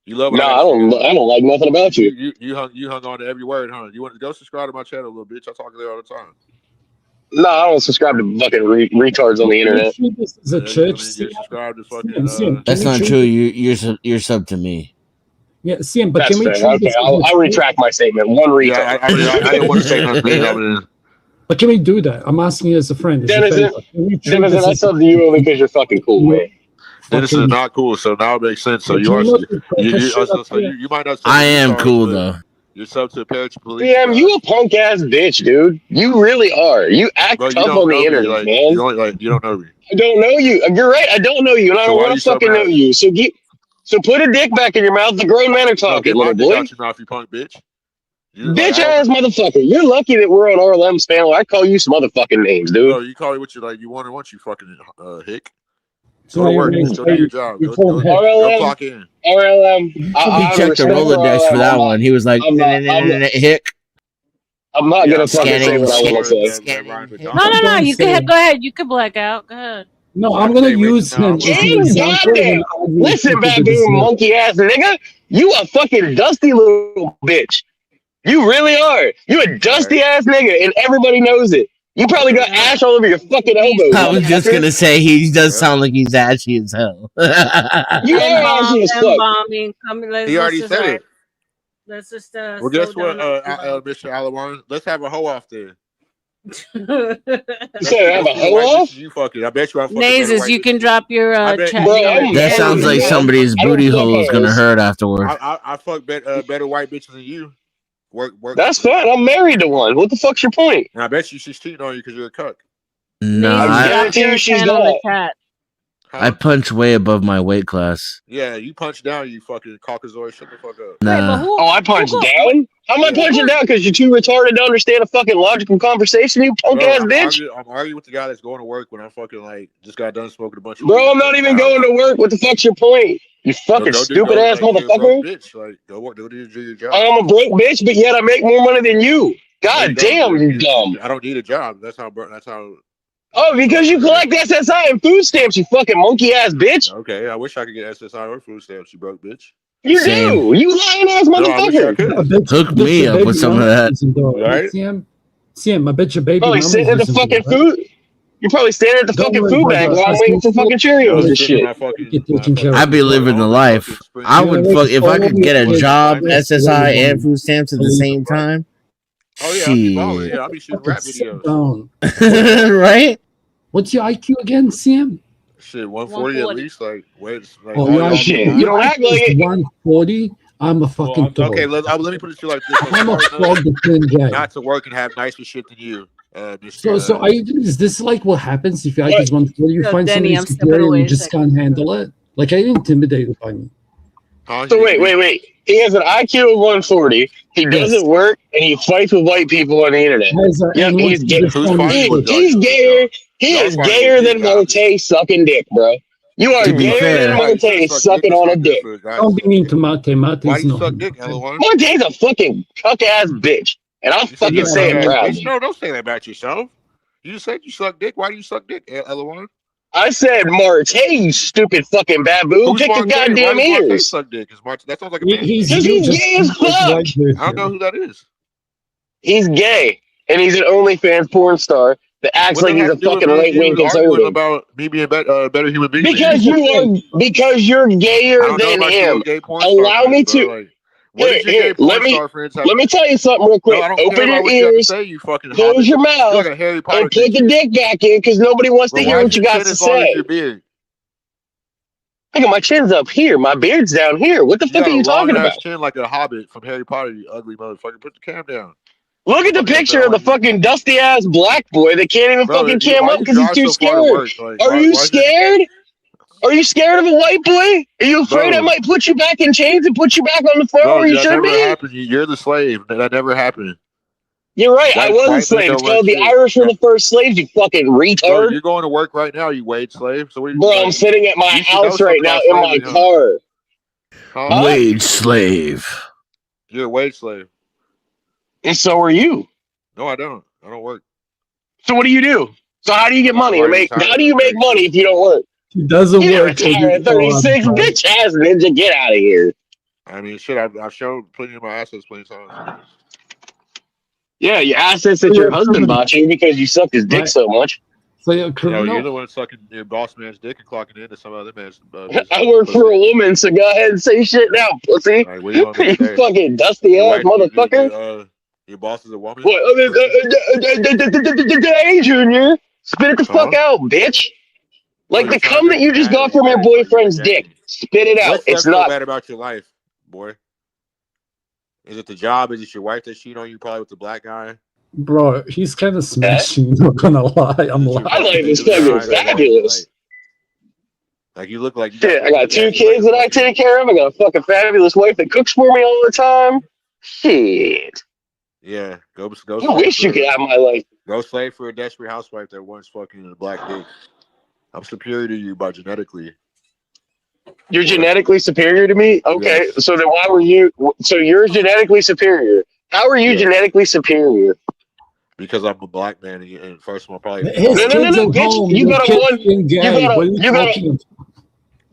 You love what No, I I gotta say? don't. I don't like nothing about you. You hung on to every word, huh? You want to go subscribe to my channel, little bitch? I talk there all the time. No, I don't subscribe to fucking retards on the internet. This is a church. You're subscribed to fucking. That's not true. You're sub to me. Yeah, CM, but That's can we fair. treat Okay, this as I'll a retract my statement. One retard. Yeah, I didn't want to say nothing mean. I mean, But can we do that? I'm asking you as a friend. As a Denizen, favor. Can we treat Denizen, this I as subbed to you only because you're fucking cool, man. this is not cool. So now it makes sense. So you are. You might not. I am cool though. You're sub to paraplegic. Damn, you a punk ass bitch, dude. You really are. You act Bro, you tough don't on the know me. internet, Like man. you don't know me. I don't know you. You're right. I don't know you, and I So don't why want you to so fucking know mad? you. So put a dick back in your mouth. The grown men are No, talking, get my little dick boy. out your mouth, you punk bitch. Bitch ass motherfucker. You're lucky that we're on R.L.M's panel. I call you some motherfucking names, dude. Bro, you call me what you like. You want you fucking hick. Go to work. Go do your job. Go clock in. R.L.M. He checked the Rolodex for that one. He was like, hick. I'm not gonna fucking say what I want to say. No. You can go ahead. You can black out. Go ahead. No, I'm gonna use him as an James, example. goddamn! Listen, baboon monkey ass nigga, you a fucking dusty little bitch. You really are. You a dusty ass nigga, and everybody knows it. You probably got ash all over your fucking elbows. I was just gonna say he does sound like he's ashy as hell. You are ashy as fuck. Embalming. He already said it. Let's just Well, guess what, Mr. Alawan? Let's have a hoe off there. You said have a hoe off? You fucking. I bet you I fucking. Nazes, you can drop your chat. That sounds like somebody's booty hole is gonna hurt afterward. I fuck better white bitches than you. Work. That's fine. I'm married to one. What the fuck's your point? And I bet you she's cheating on you because you're a cuck. No, I guarantee you she's not. I punch way above my weight class. Yeah, you punch down, you fucking Caucasoid. Shut the fuck up. Nah. Oh, I punched down? How am I punching down? Because you're too retarded to understand a fucking logical conversation, you punk ass bitch? I'm arguing with the guy that's going to work when I fucking just got done smoking a bunch of Bro, weed. I'm not even going to work. What the fuck's your point? You fucking stupid ass motherfucker. Bitch. Like, go work, do your job. I'm a broke bitch, but yet I make more money than you. God damn, you dumb. I don't need a job. That's how. Oh, because you collect SSI and food stamps, you fucking monkey ass bitch. Okay, I wish I could get SSI or food stamps, you broke bitch. You do. You lying ass motherfucker. Hook me up with some of that. Right? CM, I bet your baby. Probably sitting at the fucking food. You're probably standing at the fucking food bank while I'm waiting for fucking Cheerios and shit. I'd be living the life. I would fuck if I could get a job, SSI, and food stamps at the same time. Oh yeah, I'll be balling. Yeah, I'll be shooting rap videos. Right? What's your IQ again, CM? Shit, 140 at least. Like, wait. Like, Oh, yeah, shit. You don't act like it. 140. I'm a fucking dog. Okay, let me put it to you like this. I'm a frog between guys. Not to work and have nicer shit than you. So is this like what happens if your IQ is 140? You find Denny, somebody superior and you just can't handle it? Like, I get intimidated by me. So wait. He has an IQ of 140. He doesn't work, and he fights with white people on the internet. Yeah, he's gay. He's gayer. He is gayer than Marte sucking dick, bro. You are gayer than Marte sucking on a dick. Don't be mean to Marte. Why do you suck dick, L1? Marte's a fucking cuck ass bitch, and I'm fucking saying proud. No, don't say that about yourself. You just said you suck dick. Why do you suck dick, L1? I said Marte, you stupid fucking baboon. Pick your goddamn ears. Suck dick? That sounds like a man. He's gay as fuck. I don't know who that is. He's gay, and he's an OnlyFans porn star that acts like he's a fucking right-wing conservative. About me being a better human being. Because you're gayer than him. Allow me to. What does your gay porn star friends have? Let me tell you something real quick. No, I don't Open care your about what you have to ears, say, you fucking close hobbit. your You're mouth, like a Harry Potter and put the picture. dick back in because nobody wants Bro, to why hear is what you your got chin to as long as your say. beard? Nigga, my chin's up here. My beard's down here. What the You fuck got are a you long talking ass about? chin like a hobbit from Harry Potter, you ugly motherfucker. Put the cam down. Look at the picture of the fucking dusty ass black boy that can't even Bro, fucking cam why up you because he's drive too so far to scared. work? Like, Are you why is your scared? Are you scared of a white boy? Are you afraid I bro? might put you back in chains and put you back on the throne Bro, where you that should never be? happened. You're the slave. That never happened. You're right. I was a White men slave. It's don't run called the shit. Irish were the first slaves, you fucking Bro, retard. you're going to work right now, you wage slave. So what? Bro, I'm sitting at my you should know house something right now about in my slavery, huh? car. Huh? Wage slave. You're a wage slave. And so are you. No, I don't. I don't work. So what do you do? So how do you get money to make? How do you make money if you don't work? He doesn't You work. retire at 36, bitch ass ninja. Get out of here. I mean, shit. I've shown plenty of my assets plenty of times. Yeah, your assets that your husband bought you because you sucked his dick Right. so much. So you're a No, criminal. you're the one sucking your boss man's dick and clocking into some other man's. I work for a woman, so go ahead and say shit now, pussy. Right, what do you want me to say? Fucking dusty Your ass wife, motherfucker. your boss is a woman. What? Hey, Junior, spit it the fuck out, bitch. Like the cum that you just got from your boyfriend's dick. Spit it out. What It's sucks so not. bad about your life, boy? Is it the job? Is it your wife that cheated on you? Probably with the black guy. Bro, he's kind of smashing. Not gonna lie, I'm lying. My life is fucking fabulous. Like you look like you Shit, I got 2 kids that I take care of. I got a fucking fabulous wife that cooks for me all the time. Shit. Yeah, go. I wish you could have my life. Go slave for a desperate housewife that wants fucking a black dick. I'm superior to you by genetically. You're genetically superior to me? Okay, Yes. so then why were you... So you're genetically superior. How are you genetically superior? Because I'm a black man, and first of all, probably... His kids at home. You got a one...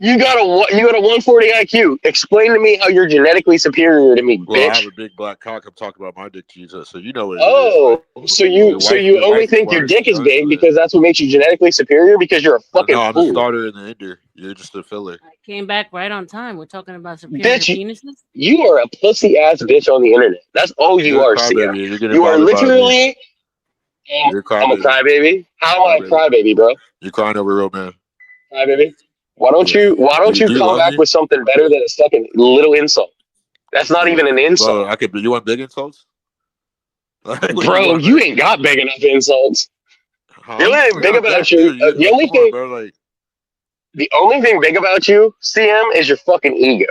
You got a 140 IQ. Explain to me how you're genetically superior to me, Well, bitch. I have a big black cock. I'm talking about my dick, Jesus. So you know what it is. So you only think your dick is big because that's what makes you genetically superior because you're a fucking No, I'm fool. the starter and the ender. You're just a filler. Came back right on time. We're talking about superior Bitch, penises. you are a pussy ass bitch on the internet. That's all you You're are, a crybaby. CM. You're getting You are bothered by me. literally... You're a I'm a crybaby. How am I a crybaby, bro? You're crying over a real man. Crybaby. Why don't you Do you come love back me? with something better than a fucking little insult? That's not even an insult. Bro, you want big insults? Bro, you ain't got big enough insults. Huh? The only thing big about you, Dude, the only come on, thing, bro. Like, the only thing big about you, CM, is your fucking ego.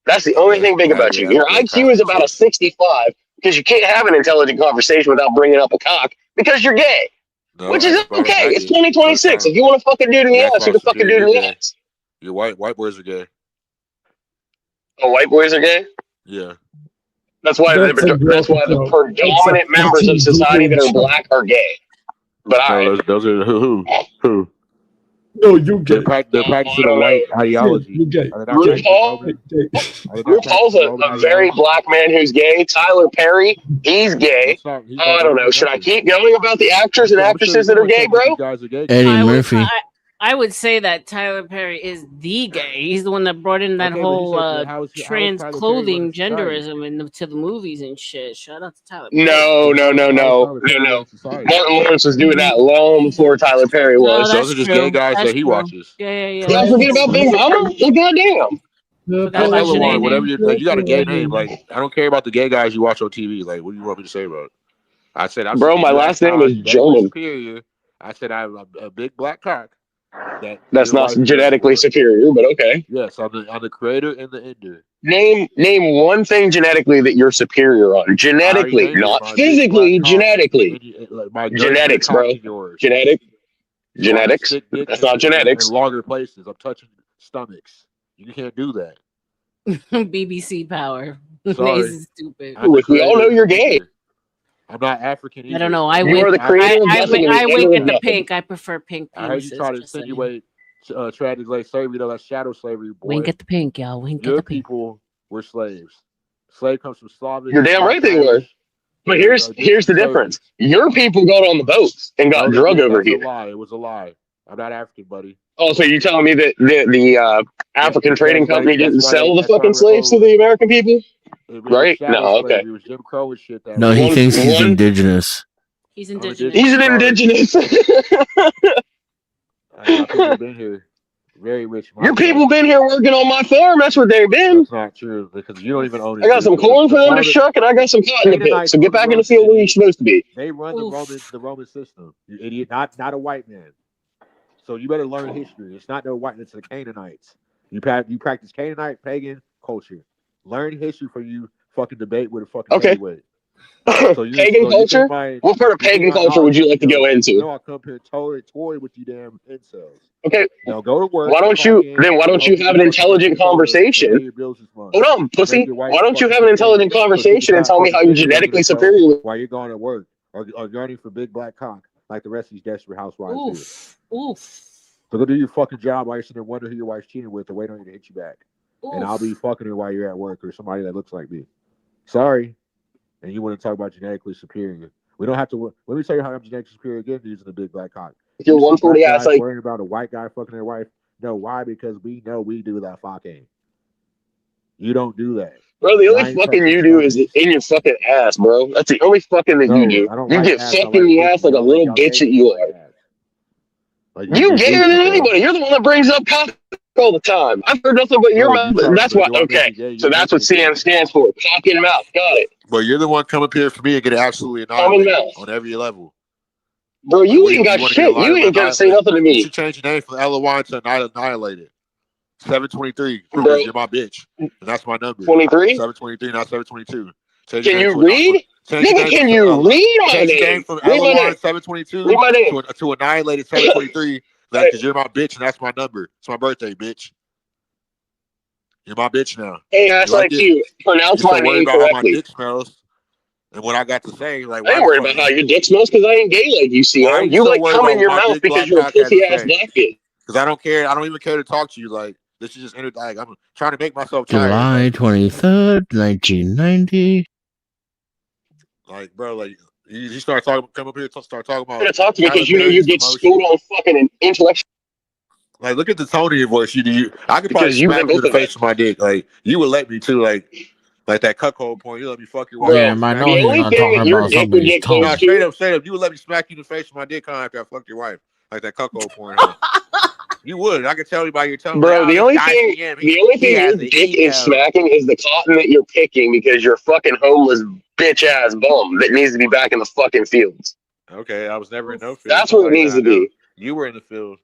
That's the only thing big about you. Your IQ is about a 65 because you can't have an intelligent conversation without bringing up a cock because you're gay. Which is okay. It's 2026. If you want to fucking do it in the ass, you can fucking do it in the ass. Your white boys are gay. Oh, white boys are gay? Yeah. That's why the predominant members of society that are black are gay. But No, those are who? No, you gay. They're practicing a white ideology. You gay. RuPaul's a very black man who's gay. Tyler Perry, he's gay. I don't know. Should I keep going about the actors and actresses that are gay, bro? Eddie Murphy. I would say that Tyler Perry is the gay. He's the one that brought in that whole trans clothing genderism into the movies and shit. Shout out to Tyler Perry. No. Martin Lawrence was doing that long before Tyler Perry was. Those are just gay guys that he watches. Yeah. Y'all forget about Big Mama? Well, goddamn. Whatever you got a gay name. Like, I don't care about the gay guys you watch on TV. Like, what do you want me to say about it? I said, bro, my last name is German. Superior. I said I have a big black cock. That's not genetically superior, but okay. Yes, I'm the creator and the ender. Name one thing genetically that you're superior on. Genetically, not physically. Genetically. Genetics, bro. Genetics. That's not genetics. In longer places. I'm touching stomachs. You can't do that. BBC power. Sorry. This is stupid. We all know you're gay. I'm not African either. I don't know. I You are the creator of nothing and I the wink ender at of the nothing. pink. I prefer pink penises. I heard you try to insinuate translate slavery. That's shadow slavery, boy. Wink at the pink, y'all. Wink Your at the pink. people were slaves. Slave comes from Slavic. You're damn right they were. But here's the difference. Your people got on the boats and got drug over here. That's a lie. It was a lie. I'm not African, buddy. Oh, so you're telling me that the African trading company didn't sell the fucking slaves to the American people? It right? shadow No, okay. slavery. It was Jim Crow and shit. That No, he thinks he's indigenous. He's indigenous. He's an indigenous. My people have been here. Very rich. Your people been here working on my farm. That's what they've been. That's not true because you don't even own it. I got some corn for them to shuck, and I got some cotton to pick. So get back in the field where you're supposed to be. They run the Roman system. You idiot! Not a white man. So you better learn history. It's not no white. It's the Canaanites. You practice Canaanite pagan culture. Learn history for you. Fucking debate with a fucking heavyweight. So pagan culture? What part of pagan culture would you like to go into? No, I'll come here and toy with you damn incels. Okay. Now go to work. Why don't you have an intelligent conversation? Hold on, pussy. Why don't you have an intelligent conversation and tell me how you're genetically superior? While you're going to work or yearning for big black cock like the rest of these desperate housewives do. Oof. So go do your fucking job while you're sitting there wondering who your wife's cheating with or waiting on you to hit you back. And I'll be fucking her while you're at work or somebody that looks like me. Sorry. And you want to talk about genetically superior. We don't have to. Let me tell you how I'm genetically superior again using the big black cock. If you're 140 ass like worrying about a white guy fucking their wife. No, why? Because we know we do that fucking. You don't do that. Bro, the only fucking you do is in your fucking ass, bro. That's the only fucking that you do. You get fucked in the ass like a little bitch that you are. You gayer than anybody. You're the one that brings up cock all the time. I've heard nothing but your mouth. That's why. Okay, so that's what CM stands for. Cock in mouth. Got it. But you're the one coming up here for me and get absolutely annihilated on every level. Bro, you ain't got shit. You ain't gonna say nothing to me. You should change your name from L.O.Y. to Annihilated. 723. Because you're my bitch. And that's my number. 23? 723, not 722. Can you read? Nigga, can you read my name? From L.O.Y. 722 read my name. to Annihilated 723. Because you're my bitch and that's my number. It's my birthday, bitch. You're my bitch now. Hey, that's like you. Pronounce my name correctly. How my dick smells and what I got to say. Like, I ain't worried about how your dick smells because I ain't gay like you, see. You like cum in your mouth because you're a pussy ass black bitch. Because I don't care. I don't even care to talk to you. Like, this is just like I'm trying to make myself tired. July 23rd, 1990. Like, bro, like you start talking, come up here, start talking about. I'm gonna talk to you because you know you get schooled on fucking intellectual. Like, look at the tone of your voice. I could probably smack you in the face with my dick. Like, you would let me too. Like that cuckold point. You let me fuck your wife. Yeah, I know he's not talking about somebody's tone. No, straight up. You would let me smack you in the face with my dick after I fucked your wife. Like that cuckold point. You would. I can tell you by your tone. Bro, the only thing your dick is smacking is the cotton that you're picking because you're a fucking homeless bitch ass bum that needs to be back in the fucking fields. Okay, I was never in no field. That's where it needs to be. You were in the field.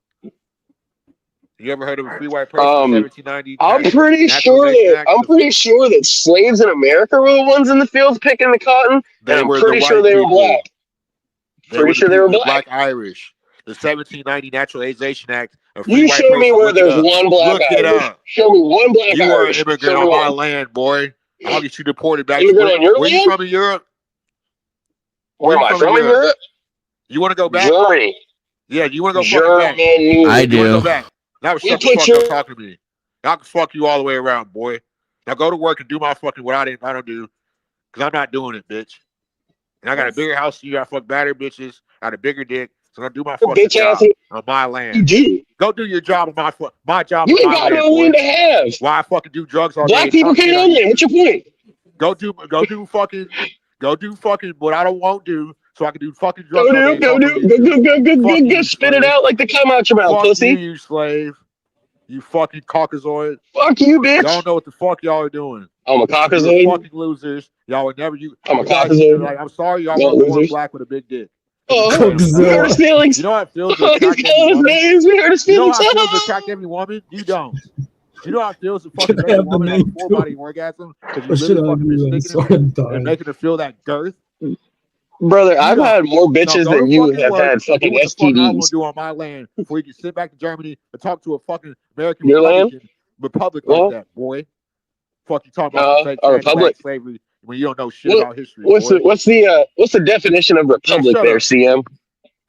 You ever heard of a free white person in 1790? I'm pretty sure that slaves in America were the ones in the fields picking the cotton. And I'm pretty sure they were black. Pretty sure they were black. Black Irish. The 1790 Naturalization Act. You show me where there's one black Irish. Show me one black Irish. You are an immigrant on my land, boy. I'll get you deported back. Immigrant on your land? Where you from in Europe? Where am I from in Europe? You want to go back? Germany. Yeah, you want to go back? I do. Now shut the fuck up talking to me. I can fuck you all the way around, boy. Now go to work and do my fucking what I don't do. Because I'm not doing it, bitch. And I got a bigger house than you. I fuck badder bitches. I got a bigger dick. So I'm going to do my fucking job on my land. You do. Go do your job on my job you on my land. You ain't got no land to have. Why I fucking do drugs all Black day? Black people can't own land. What's your point? Go do fucking what I don't want to do. So I can do fucking drugs. Go spit it out like the cum out your mouth, pussy. You slave. You fucking caucasoid. Fuck you, bitch. Y'all know what the fuck y'all are doing. I'm a caucasoid. You're fucking losers. Y'all would never I'm a caucasoid. Like, I'm sorry y'all were born black with a big dick. Oh, we heard his feelings. You know how it feels to attract every woman? We heard his feelings. You know how it feels to attract every woman? You don't. You know how it feels to fucking make a woman have a full body orgasm? Because you really fucking sticking her and making her feel that girth? Brother, I've had more bitches than you have had fucking STDs. What I want to do on my land before you can sit back to Germany and talk to a fucking American Republic like that, boy. Fuck you talking about a republic slavery when you don't know shit about history. What's the definition of republic there, CM?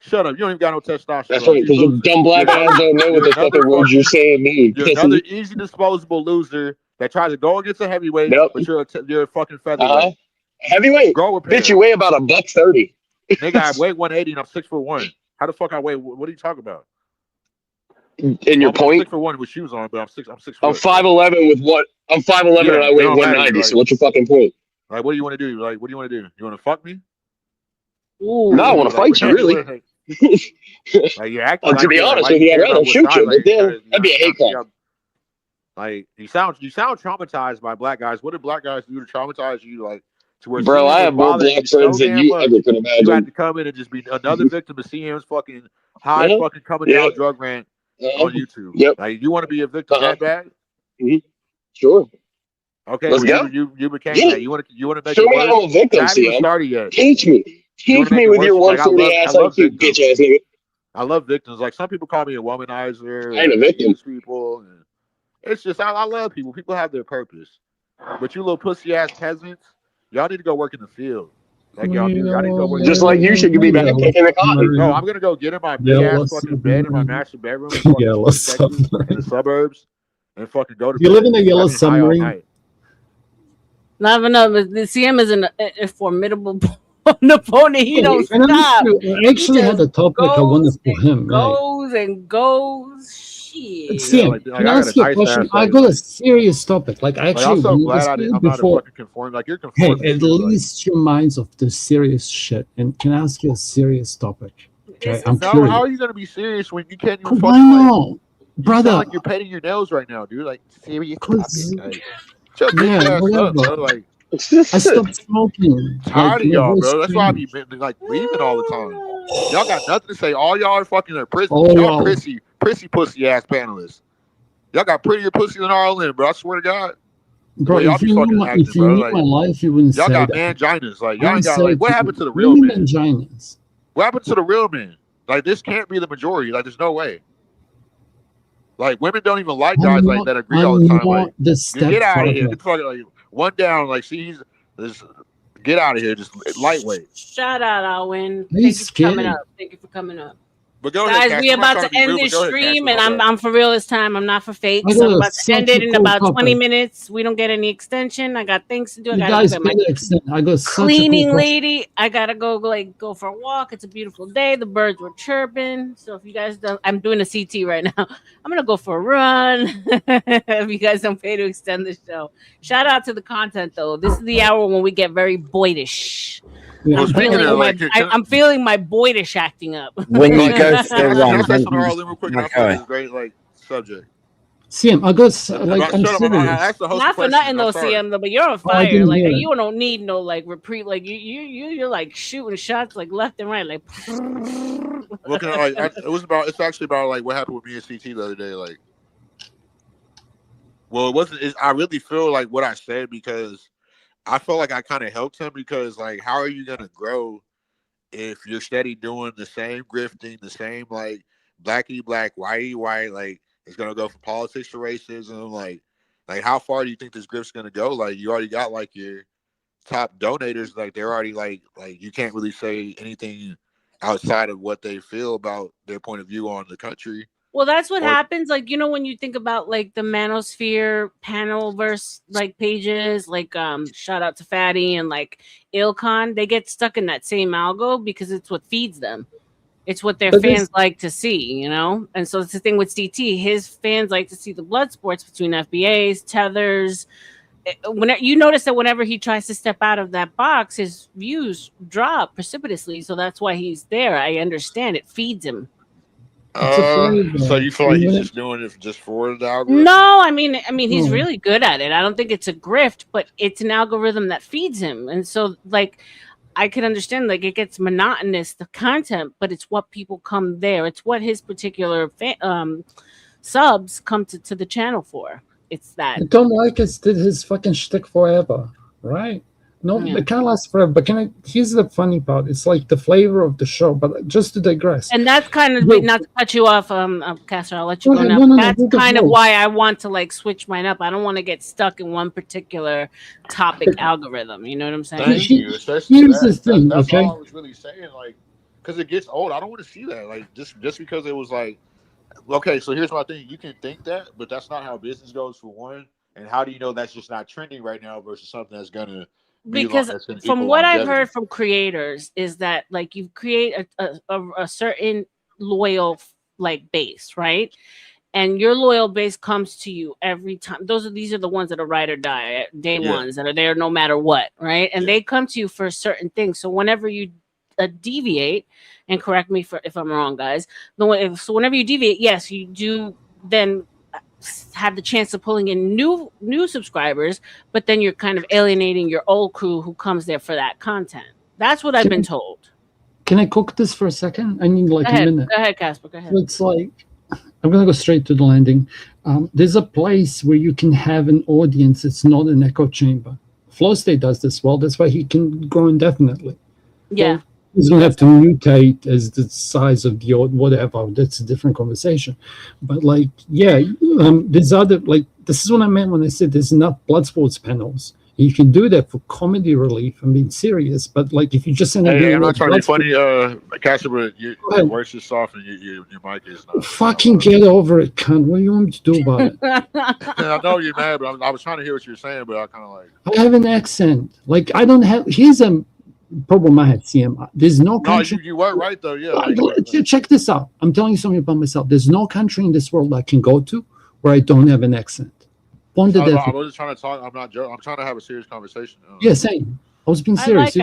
Shut up! You don't even got no testosterone. That's right, because your dumb black ass don't know what the fucking words you're saying mean. You're another easy disposable loser that tries to go against a heavyweight, but you're a fucking featherweight. Heavyweight, bitch, you weigh about $130. Nigga, I weigh 180 and I'm 6'1". How the fuck I weigh? What are you talking about? In your point, 6'1" with shoes on, but I'm 6. I'm 5'11" with what? I'm 5'11" and I weigh 190. So what's your fucking point? Like, what do you want to do? Like, what do you want to do? You want to fuck me? Ooh. No, I want to fight you, really. Like, you're acting to be like, honest why with you you, I'd care rather about what shoot side? you, Like, but then that'd be a hate crime. Like, you sound traumatized by black guys. What did black guys do to traumatize you? Like, to where Bro, CM I was have more bothering black you so friends than damn you much, ever could you had imagine. to come in and just be another victim of CM's fucking high Uh-huh. fucking coming Yeah. down drug rant on YouTube. Yep. Like, you want to be a victim that bad? Sure. Okay, Let's well, go. you became Yeah. that. You want to make Show it me worse? how I'm a victim, I haven't even CM. started yet. Teach me. You want Teach to make me it with worse? your Like, 140 ass I love IQ, victims. bitch ass nigga. I love victims. Like, some people call me a womanizer. I ain't a And victim. use people. And it's just I love people. People have their purpose. But you little pussy ass peasants, y'all need to go work in the field. Like y'all do. Y'all need to go work. Just like you should be back kicking the cotton. No, I'm gonna go get in my big ass fucking bed in my master bedroom in fucking Texas, in the suburbs, and fucking go to bed. You live in a yellow I've been high all submarine? night. Not enough. The CM is a formidable opponent. He don't And stop. I actually had a topic I wanted for him. Right. Goes and goes. Shit. CM, can I ask you a question? I got a serious topic. Like, Like, actually I'm so wanted to glad say I'm not a before. fucking conforming. Like, you're Hey, conforming. at least your minds of the serious shit. And can I ask you a serious topic? Okay, I'm No, curious. how are you gonna be serious when you can't even Why fucking not, You brother? sound like you're painting your nails right now, dude. Like, serious Cause topic. Like, shut your yeah, bitch ass up, whatever. bro. Like, I stopped smoking. tired of my y'all, voice bro. That's why I be changed. like leaving all the time. Y'all got nothing to say. All y'all are fucking are prissy. Oh, Y'all wow. prissy pussy ass panelists. Y'all got prettier pussy than R.L.M, bro. I swear to God. The Bro, way y'all if be you fucking knew acting, if you bro. knew Like, my life, you wouldn't y'all say got that. manginas. Like, I y'all would ain't got say like. What to happened you, to the what do real you mean men? manginas? What happened to the real men? Like, this can't be the majority. Like, there's no way. Like, women don't even like guys like that agree all the time. Like, the you step get out of here. farther. Get the fuck, like, one down. Like, see, get out of here. Just lightweight. Shout out, Alwyn. Are you Thank you for coming scared? up. Thank you for coming up. But go ahead, Guys, Cass. we I'm not about trying to to be end rude, but this go ahead, stream, Cass. and I'm for real this time. I'm not for fakes. I I'm got about to end such it a in cool about 20 topic. minutes. We don't get any extension. I got things to do. I You gotta go guys get my gotta extend. I got such a cool cleaning topic. lady. I gotta go for a walk. It's a beautiful day. The birds were chirping. So if you guys don't, I'm doing a CT right now. I'm gonna go for a run. If you guys don't pay to extend the show. Shout out to the content though. This is the hour when we get very boyish. Well, I'm feeling my boyish acting up. When you like, go can for a I run, say don't something to use R.L.M real quick? And I feel like okay. this is a great like subject. CM, I got like I'm Shut up! I serious. asked the host a Not for question. nothing I'm though, sorry. CM though, but you're on Oh, I fire. didn't Like hear it. you don't need no like reprieve. Like you're like shooting shots like left and right. Like Well, can I, like, it's actually about like what happened with me and CT the other day. Like, well, it wasn't. I really feel like what I said because I felt like I kind of helped him because like, how are you gonna grow if you're steady doing the same grifting, the same like blacky black, whitey white? Like, it's gonna go from politics to racism. Like how far do you think this grift's gonna go? Like, you already got like your top donators. Like, they're already like you can't really say anything outside of what they feel about their point of view on the country. well, that's what Or- happens. Like, when you think about like the Manosphere panel verse like pages, like shout out to Fatty and like Ilcon, they get stuck in that same algo because it's what feeds them. It's what their But fans like to see, And so it's the thing with CT. His fans like to see the blood sports between FBAs, tethers. Whenever you notice that whenever he tries to step out of that box, his views drop precipitously. So that's why he's there. I understand it feeds him. So you feel like he's just doing it just for the algorithm? No, I mean, he's really good at it. I don't think it's a grift, but it's an algorithm that feeds him, and so like, I could understand like it gets monotonous the content, but it's what people come there. It's what his particular subs come to the channel for. It's that. Tom Likas did his fucking shtick forever, right? No, Yeah. it can't last forever. But here's the funny part. It's like the flavor of the show. But just to digress, And that's kind of not to cut you off, Castor. I'll let you go now. No, That's go kind of flow. why I want to like switch mine up. I don't want to get stuck in one particular topic algorithm. You know what I'm saying? Thank you. Here's the thing, That's okay? all I was really saying. Like, because it gets old. I don't want to see that. Like, just because it was like, okay. So here's my thing. You can think that, but that's not how business goes for one. And how do you know that's just not trending right now versus something that's gonna Because from what I've heard from creators is that like you create a certain loyal like base, right? and your loyal base comes to you every time. These are the ones that are ride or die, day ones that are there no matter what, right? And they come to you for certain things. So whenever you deviate, and correct me if I'm wrong, guys. So whenever you deviate, yes, you do then have the chance of pulling in new subscribers, but then you're kind of alienating your old crew who comes there for that content. That's what I've been told. Can I cook this for a second? I need like a minute. Go ahead, Casper. Go ahead. So it's like, I'm going to go straight to the landing. There's a place where you can have an audience. It's not an echo chamber. Flow State does this well. That's why he can grow indefinitely. Yeah. Well, he's going to have to mutate as the size of the whatever. That's a different conversation. But like, yeah, there's other, like, this is what I meant when I said there's enough blood sports panels. You can do that for comedy relief. I'm being serious, but like if you just send Hey, I'm not trying to be funny, Casper, but your voice is soft and your mic is not. Fucking get over it, cunt. What do you want me to do about it? I know you're mad, but I was trying to hear what you're saying, but I kind of like. I have an accent. Like I don't have. Here's a problem I had, CM. There's no country. No, you were right though. Yeah. Check this out. I'm telling you something about myself. There's no country in this world I can go to where I don't have an accent. I was just trying to talk. I'm not joking. I'm trying to have a serious conversation. Yeah, same. I was being serious.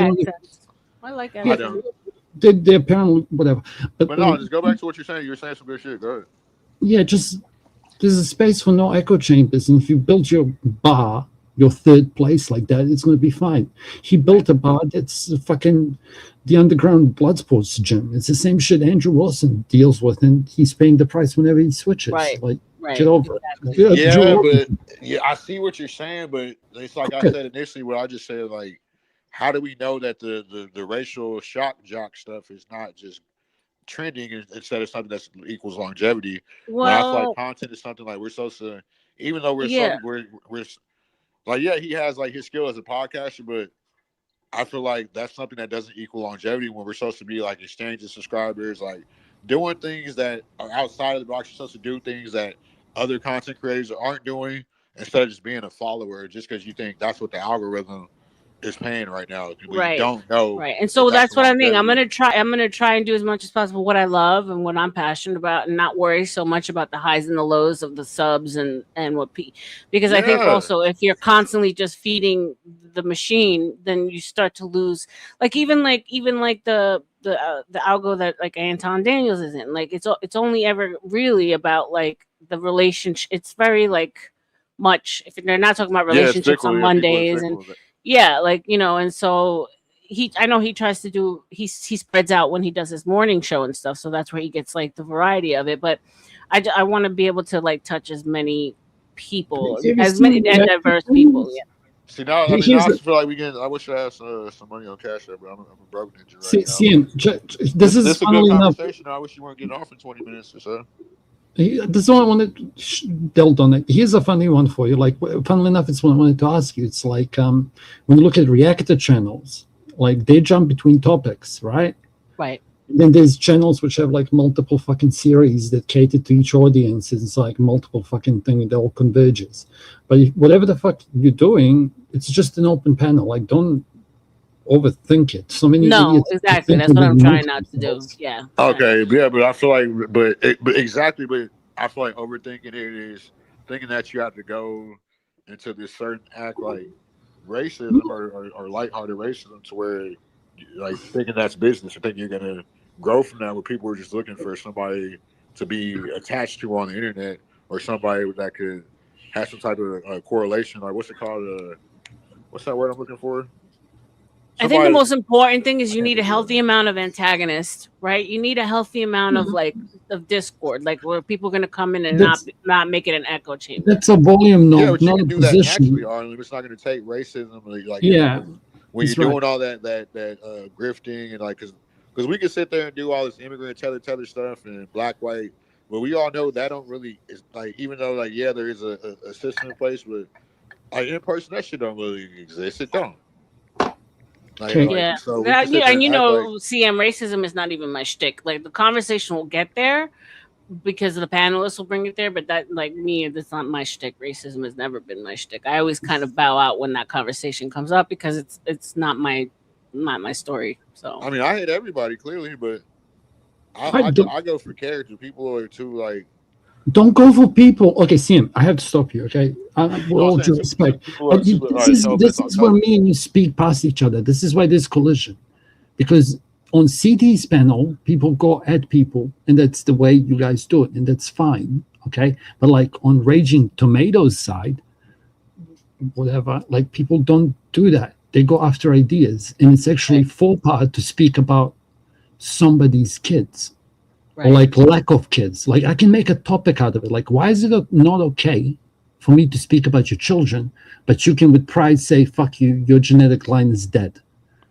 I like accents. They apparently whatever. But no, just go back to what you're saying. You were saying some good shit. Go ahead. Yeah, just there's a space for no echo chambers, and if you build your bar, your third place like that, it's going to be fine. He built a bar that's fucking the underground blood sports gym. It's the same shit Andrew Wilson deals with, and he's paying the price whenever he switches. Right. Like, get over it. Yeah, but I see what you're saying, but it's like I said initially, what I just said, like, how do we know that the racial shock jock stuff is not just trending instead of something that equals longevity? Well, I feel like content is something like we're supposed to, even though we're like, yeah, he has like his skill as a podcaster, but I feel like that's something that doesn't equal longevity when we're supposed to be like exchanging subscribers, like doing things that are outside of the box. You're supposed to do things that other content creators aren't doing instead of just being a follower just because you think that's what the algorithm is paying right now. We don't know. Right. And so that's what I mean. I'm gonna try and do as much as possible what I love and what I'm passionate about, and not worry so much about the highs and the lows of the subs and what because I think also if you're constantly just feeding the machine, then you start to lose even the algo that like Anton Daniels is in. Like it's only ever really about like the relationship. It's very like much if they're not talking about relationships on Mondays and and so I know he tries to do he spreads out when he does his morning show and stuff, so that's where he gets like the variety of it. But I want to be able to like touch as many people, as many diverse people. Yeah. See now, I just feel like I wish I had some money on Cash App, but I'm a broke ninja right now. This is a good conversation. I wish you weren't getting off in 20 minutes or so. This is what I wanted to delve on it. Here's a funny one for you. Like, funnily enough, it's what I wanted to ask you. It's like when you look at reactor channels, like they jump between topics, right? Right. And then there's channels which have like multiple fucking series that cater to each audience. It's like multiple fucking thing that all converges. But whatever the fuck you're doing, it's just an open panel. Like, don't overthink it. So many idiots exactly. That's what I'm trying not to do. Yeah. Okay. Yeah, but I feel like, but I feel like overthinking it is thinking that you have to go into this certain act like racism or lighthearted racism to where like thinking that's business or thinking you're gonna grow from that, where people are just looking for somebody to be attached to on the internet or somebody that could have some type of correlation. Like what's it called? What's that word I'm looking for? I think the most important thing is you need a healthy amount of antagonists, right? You need a healthy amount of of discord, like where people are going to come in and not make it an echo chamber. That's a volume note, yeah, but not you a can do that position. naturally, Arlen. It's not going to take racism, like when you're doing all that grifting and like because we can sit there and do all this immigrant tether stuff and black white, but we all know that don't really is like even though like there is a system in place, but like in person that shit don't really exist. It don't. So and CM racism is not even my shtick. Like the conversation will get there because the panelists will bring it there, but that like me, that's not my shtick. Racism has never been my shtick. I always kind of bow out when that conversation comes up because it's not my story. So I mean, I hate everybody clearly, but I go for character. People are too like Don't go for people. Okay, Sam, I have to stop you. Okay, with all due respect, this is where me and you speak past each other. This is why there's collision, because on CT's panel, people go at people, and that's the way you guys do it, and that's fine. Okay, but like on Raging Tomatoes side, whatever, like people don't do that. They go after ideas, and it's actually faux pas to speak about somebody's kids. Or like lack of kids. Like I can make a topic out of it. Like, why is it not okay for me to speak about your children, but you can with pride say, fuck you, your genetic line is dead?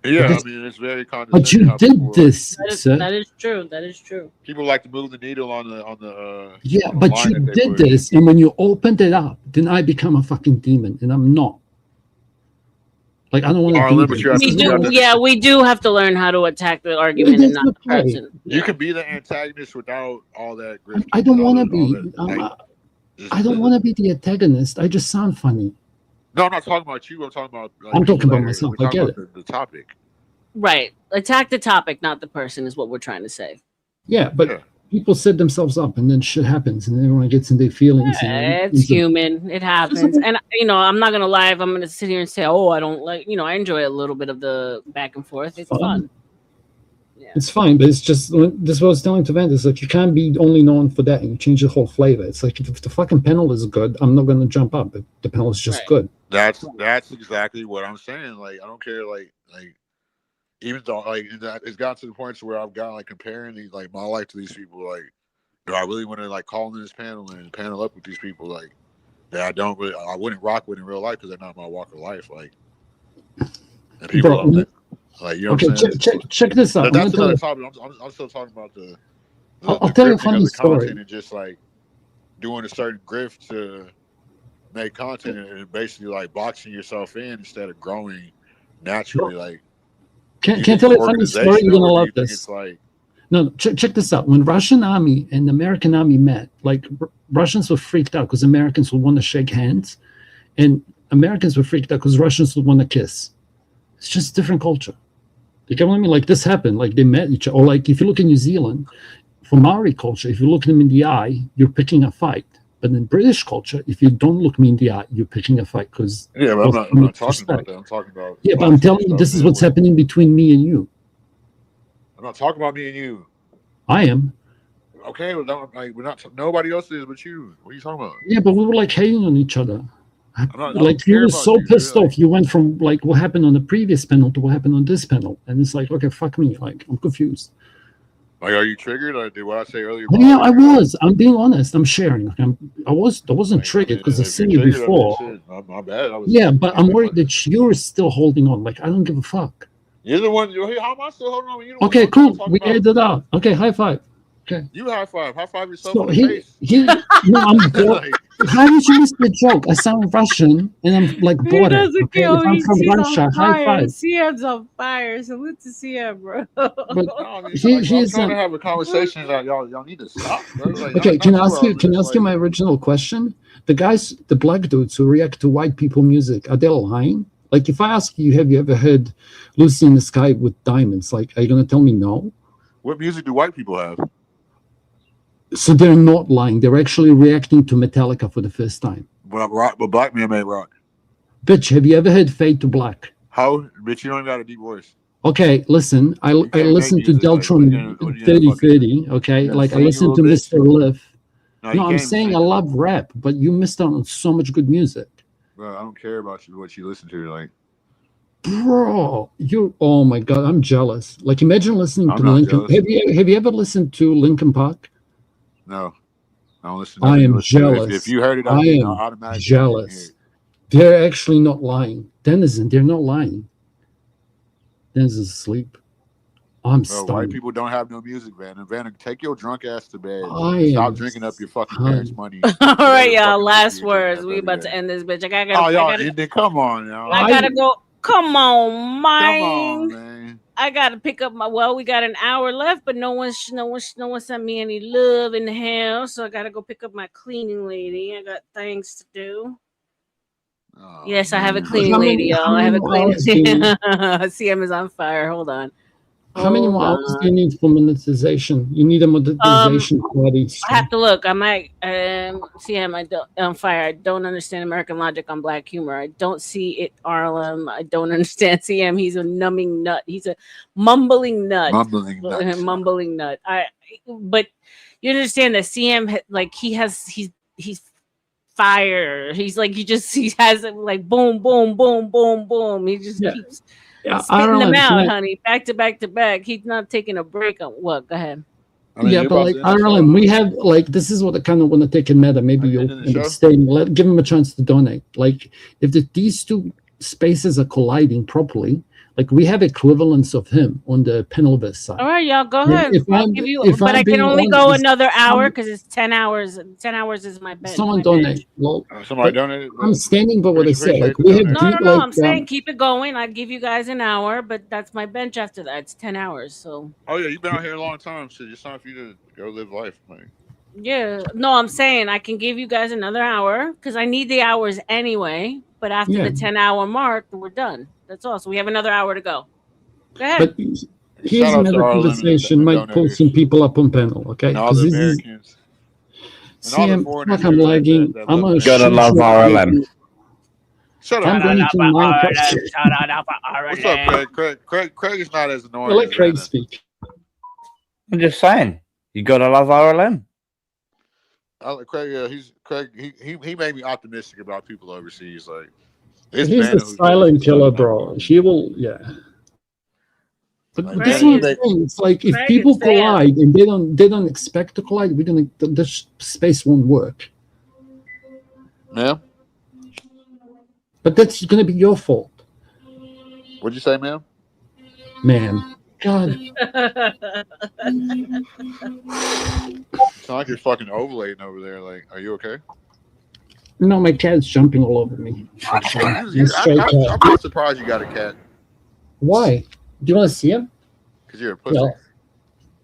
Yeah, Because, I mean, it's very condescending. but you did this, sir. That is true. That is true. People like to move the needle on the. Yeah, on the but line you that they did put. this, and when you opened it up, then I become a fucking demon, and I'm not. Like I don't want to do this. We do have to learn how to attack the argument and not the person. You can be the antagonist without all that grifting. I don't want to be. I don't want to be the antagonist. I just sound funny. No, I'm not talking about you. I'm talking about. I'm talking about myself. We're I get talking it. about the topic. Right. Attack the topic, not the person, is what we're trying to say. Yeah, but people set themselves up, and then shit happens, and everyone gets in their feelings. It's human. It happens. And, I'm not going to lie. If I'm going to sit here and say, oh, I don't like, I enjoy a little bit of the back and forth. It's fun. It's fine, but it's just this is what I was telling to Vandis. Like you can't be only known for that, and you change the whole flavor. It's like if the fucking panel is good, I'm not going to jump up. If the panel is just good. That's exactly what I'm saying. Like I don't care. Like even though it's gotten to the point where I've got like comparing these like my life to these people. Like, do I really want to like call in this panel and panel up with these people like that I wouldn't rock with in real life because they're not my walk of life. Like, and people like you know. Okay, what I'm saying? check this out. That's another topic. I'm still talking about the I'll tell you a funny story. And just like doing a certain grift to make content and basically like boxing yourself in instead of growing naturally. Like, can I tell you a funny story? You're gonna love this. No, check this out. When Russian army and American army met, like Russians were freaked out because Americans would want to shake hands, and Americans were freaked out because Russians would want to kiss. It's just different culture. You get what I mean? Like this happened. Like they met each other. Or like if you look in New Zealand, for Maori culture, if you look them in the eye, you're picking a fight. But in British culture, if you don't look me in the eye, you're picking a fight because but I'm not talking about that. I'm talking about but I'm telling you, this is what's happening between me and you. I'm not talking about me and you. I am. Okay, well, we're not. Nobody else is but you. What are you talking about? Yeah, but we were like hating on each other. Like you were so pissed off. You went from like what happened on the previous panel to what happened on this panel, and it's like, okay, fuck me. Like I'm confused. Like, are you triggered? Or did what I say earlier? Yeah, I was. I'm being honest. I'm sharing. I wasn't triggered because I've seen you before. My bad. Yeah, but I'm worried that you're still holding on. Like I don't give a fuck. You're the one. How am I still holding on? You Okay, cool. We aired it out. Okay, high five. Okay. You high five. High five yourself So in the face. no, I'm bored. How did you miss the joke? I sound Russian and I'm like bored. Okay? If I'm from Russia, high five. CM's on fire. Salute to CM, bro. But I'm trying to have a conversation that y'all need to stop, bro. Like, okay, can I ask you? Can I ask you my original question? The black dudes who react to white people music, are they lying? Like, if I ask you, have you ever heard "Lucy in the Sky with Diamonds"? Like, are you gonna tell me no? What music do white people have? So they're not lying. They're actually reacting to Metallica for the first time. But black men made rock. Bitch, have you ever heard "Fade to Black"? How? Bitch, you don't even got a deep voice. Okay, listen. I listen to Deltron 3030. Okay, like I listen to Mr. Liff. No, I'm saying I love rap, but you missed out on so much good music. Bro, I don't care about what you listen to. Like, bro, oh my god, I'm jealous. Like, imagine listening to Linkin. Have you ever listened to Linkin Park? No, I don't listen to I am jealous. If you heard it, I am jealous. They're actually not lying. Denizen, they're not lying. Denizen's asleep. I'm stunned. White people don't have no music, Van. And Van, take your drunk ass to bed. Stop drinking up your fucking parents' money. All right, y'all. Last words. We about to end this bitch. Come on, y'all. I gotta go. Come on, man. I gotta pick up my. Well, we got an hour left, but no one sent me any love in the house, so I gotta go pick up my cleaning lady. I got things to do. Yes, I have a cleaning lady, y'all. I have a cleaning. CM is on fire. Hold on. How many more hours do you need for monetization? You need a monetization party. I have to look. I might CM. I don't on fire. I don't understand American logic on black humor. I don't see it. R.L.M. I don't understand CM. He's a numbing nut. He's a mumbling nut. Mumbling nut. But you understand that CM like he's fire. He's like he has like boom, boom, boom, boom, boom. He just keeps spitting them out, honey, back to back to back. He's not taking a break on what? Go ahead. But like R.L.M, we have like this is what I kind of want to take in meta. Maybe you'll understand. Give him a chance to donate. Like if these two spaces are colliding properly, like we have equivalents of him on the Penelvis side. All right, y'all go ahead. I'll give you, but I can only go another hour because it's 10 hours. 10 hours is my bench. Someone donate. Well, somebody donated. I'm standing by what I said. Like we have no. I'm saying keep it going. I give you guys an hour, but that's my bench after that. It's 10 hours. So. Oh yeah, you've been out here a long time, so it's time for you to go live life, man. Yeah, no, I'm saying I can give you guys another hour because I need the hours anyway. But after the 10-hour mark, we're done. That's all. So we have another hour to go. Go ahead. But here's another conversation. Might pull some people up on panel, okay? All the Americans. See, I'm lagging. I'm gonna gotta love R.L.M. Shut up. I'm going to What's up, Craig? Craig is not as annoying. I let Craig speak. I'm just saying, you gotta love R.L.M. Craig, he made me optimistic about people overseas. Like he's a silent killer, bro. He will, But this is what I'm saying. It's like if people collide and they don't expect to collide, this space won't work. Ma'am? But that's gonna be your fault. What'd you say, ma'am? Man. God. It's not like you're fucking ovulating over there. Like, are you okay? No, my cat's jumping all over me. I'm not surprised you got a cat. Why? Do you want to see him? Because you're a pussy.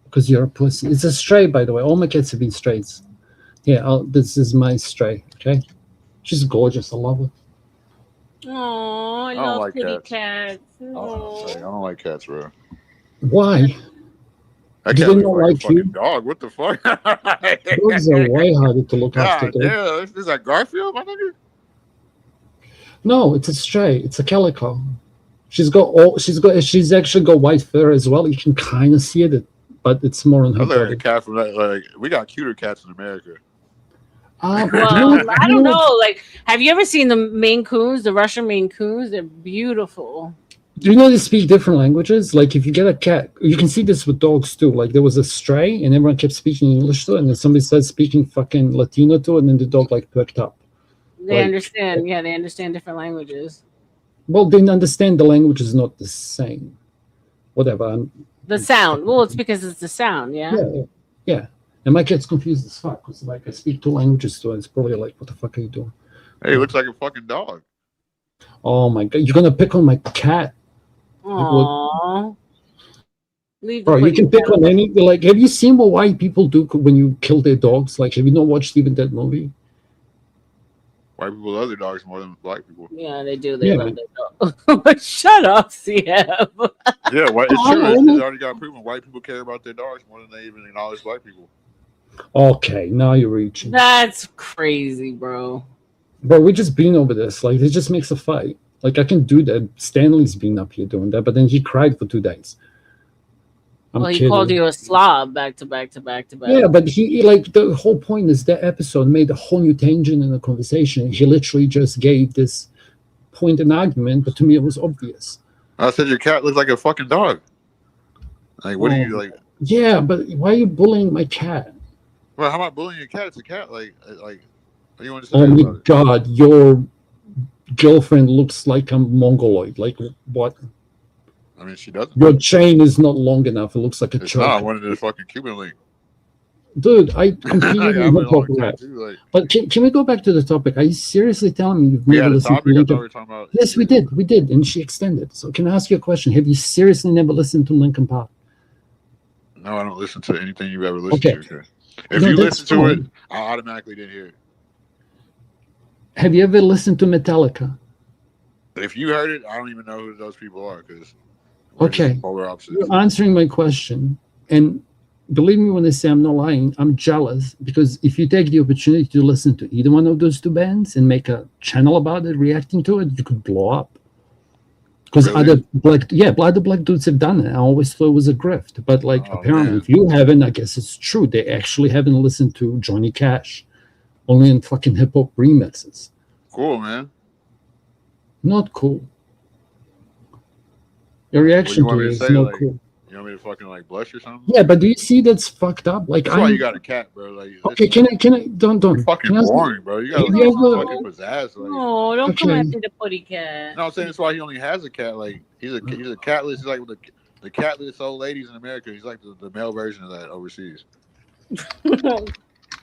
Because you're a pussy. It's a stray, by the way. All my cats have been strays. Yeah, this is my stray. Okay, she's gorgeous. I love her. Oh, I love like kitty cats. I don't like cats, bro. Why? That do cat they not like you? Dog, what the fuck? Dogs are way harder to look after. Yeah, is that Garfield, my nigga? No, it's a stray. It's a calico. She's actually got white fur as well. You can kind of see it, but it's more on her body. A cat from that. Like we got cuter cats in America. Well, I don't know. Like, have you ever seen the Maine Coons, the Russian Maine Coons? They're beautiful. Do you know they speak different languages? Like, if you get a cat, you can see this with dogs too. Like, there was a stray, and everyone kept speaking English to it, and then somebody started speaking fucking Latino to it, and then the dog like perked up. They understand. Yeah, they understand different languages. Well, they understand the language is not the same. Whatever. The sound. Well, it's because it's the sound. Yeah. Yeah. And my cat's confused as fuck because like I speak 2 languages to it. It's probably like, what the fuck are you doing? Hey, it looks like a fucking dog. Oh my god, you're gonna pick on my cat. Aww. Bro, you can pick on any. Like, have you seen what white people do when you kill their dogs? Like, have you not watched even that movie? White people love their dogs more than black people. Yeah, they do. They love their dogs. Shut up, CM. Yeah, it's true. It's already got proven. White people care about their dogs more than they even acknowledge black people. Okay, now you're reaching. That's crazy, bro. Bro, we're just being over this. Like, it just makes a fight. Like, I can do that. Stanley's been up here doing that, but then he cried for 2 days. He called you a slob back to back to back to back. Yeah, but he like the whole point is that episode made a whole new tangent in the conversation. He literally just gave this point and argument, but to me it was obvious. I said your cat looks like a fucking dog. Like, what are you like? Yeah, but why are you bullying my cat? Well, how am I bullying your cat? It's a cat. Like, what do you want to say? Oh my god, your girlfriend looks like a mongoloid. Like what? I mean, she doesn't. Your chain is not long enough. It looks like a choke. I wanted the fucking Cuban link. Dude, I completely But can we go back to the topic? Are you seriously telling me you've never listened to Linkin? Yes, we did, and she extended. So can I ask you a question? Have you seriously never listened to Linkin Park? No, I don't listen to anything you've ever listened to. If you listen to it, I automatically didn't hear it. Have you ever listened to Metallica? If you heard it, I don't even know who those people are because Okay, Polar opposites. you're answering my question, and believe me when I say I'm not lying. I'm jealous because if you take the opportunity to listen to either one of those two bands and make a channel about it, reacting to it, you could blow up. Because other black dudes have done it. I always thought it was a grift, but like apparently, if you haven't, I guess it's true. They actually haven't listened to Johnny Cash, only in fucking hip hop remixes. Cool, man. Not cool. Your reaction to it is not cool. You want me to fucking like blush or something? Yeah, but do you see that's fucked up? Like, that's why you got a cat, bro. Like, okay, can I? Don't. You're fucking boring, bro. You got like, fucking pizzazz. Like, Oh, don't come after the putty cat. No, I'm saying that's why he only has a cat. Like, he's a catless. He's like the catless old ladies in America. He's like the male version of that overseas.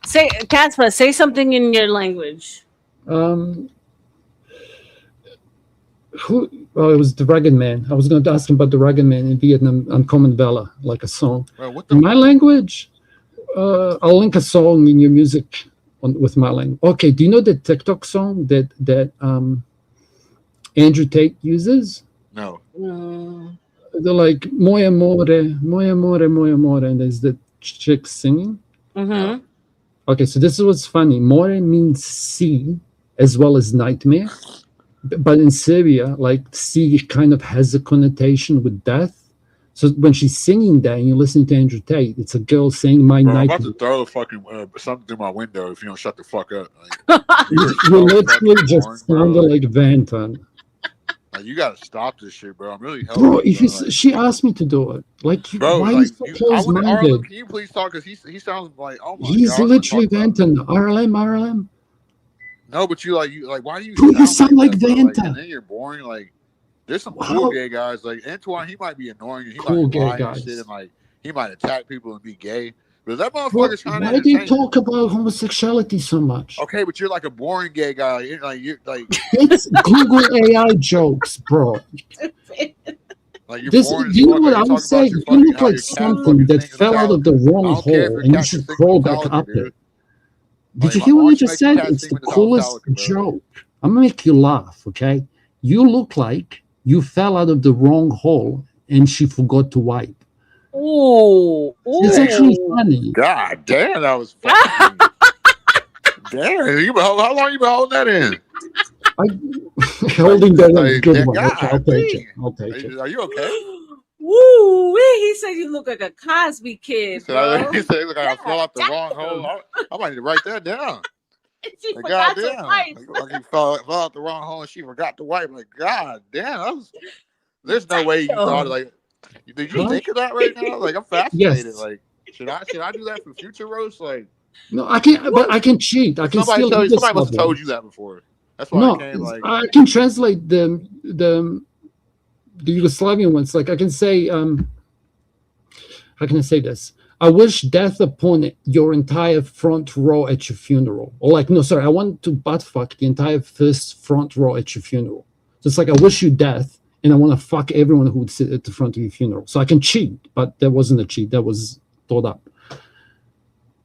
Say, Casper, say something in your language. Well, it was the Rugged Man. I was going to ask him about the Rugged Man in Vietnam, Uncommon Valor, like a song. Bro, in my language, I'll link a song in your music with my language. Okay, do you know the TikTok song that Andrew Tate uses? No. They're like, Moi amore, moi amore, moi amore, and there's the chick singing. Mm-hmm. Okay, so this is what's funny. More means sea as well as nightmare. But in Serbia, like sea kind of has a connotation with death. So when she's singing that and you're listening to Andrew Tate, it's a girl saying my Bro, I'm nightmare. about to throw a fucking something through my window if you don't shut the fuck up. Like, you literally just sounded like Vanton. Like, you gotta stop this shit, bro. I'm really helping. Bro, if you, she asked me to do it. Like, bro, why like, are you so close-minded? Can you please talk? Because he sounds like, oh my He's God, literally Vanton. R.L.M. No, but you like why do you? Bro, you sound like that, bro? Vanta. And then you're boring. Like, there's some cool gay guys. Like Antoine, he might be annoying. And he Cool might gay lie and guys. shit, and like he might attack people and be gay. But that Bro, motherfucker's trying to why do you entertain. talk about homosexuality so much? Okay, but you're like a boring gay guy. You're like It's Google AI jokes, bro. Like you're This, boring as you know fuck. what Like, I'm you're talking about saying? your You fucking look how like your cat something fucking that sings in fell the out of the toilet. wrong I don't care if hole your and you cat should can sing crawl in back Metallica, up dude. it. Did you Like, hear why what I don't you just make your said? cat It's sing the with the coolest Metallica, bro? joke. I'm gonna make you laugh, okay? You look like you fell out of the wrong hole and she forgot to wipe. Ooh. It's actually funny. God damn, that was fucking. Damn, how long you been holding that in? Holding that Like, is a good one. God, Okay, I'll take it. I'll take it. Are you okay? Woo! He said you look like a Cosby kid, bro. He said, "Look, I fell out the wrong hole." I might need to write that down. She Like, forgot to goddamn, wipe. like he fell out the wrong hole and she forgot to wipe. Like, god damn, there's no way you thought it. Like, did you think of that right now? Like, I'm fascinated. Yes. Like, should I do that for future roasts? Like, No, I can't, but I can cheat. I can still do this somebody must have level. told you that before. That's why No, I came. Like, I can translate the Yugoslavian ones. Like I can say, how can I say this? I wish death upon your entire front row at your funeral. Or like, no, sorry, I want to butt fuck the entire first front row at your funeral. So it's like I wish you death, and I want to fuck everyone who would sit at the front of your funeral. So I can cheat, but that wasn't a cheat. That was thought up.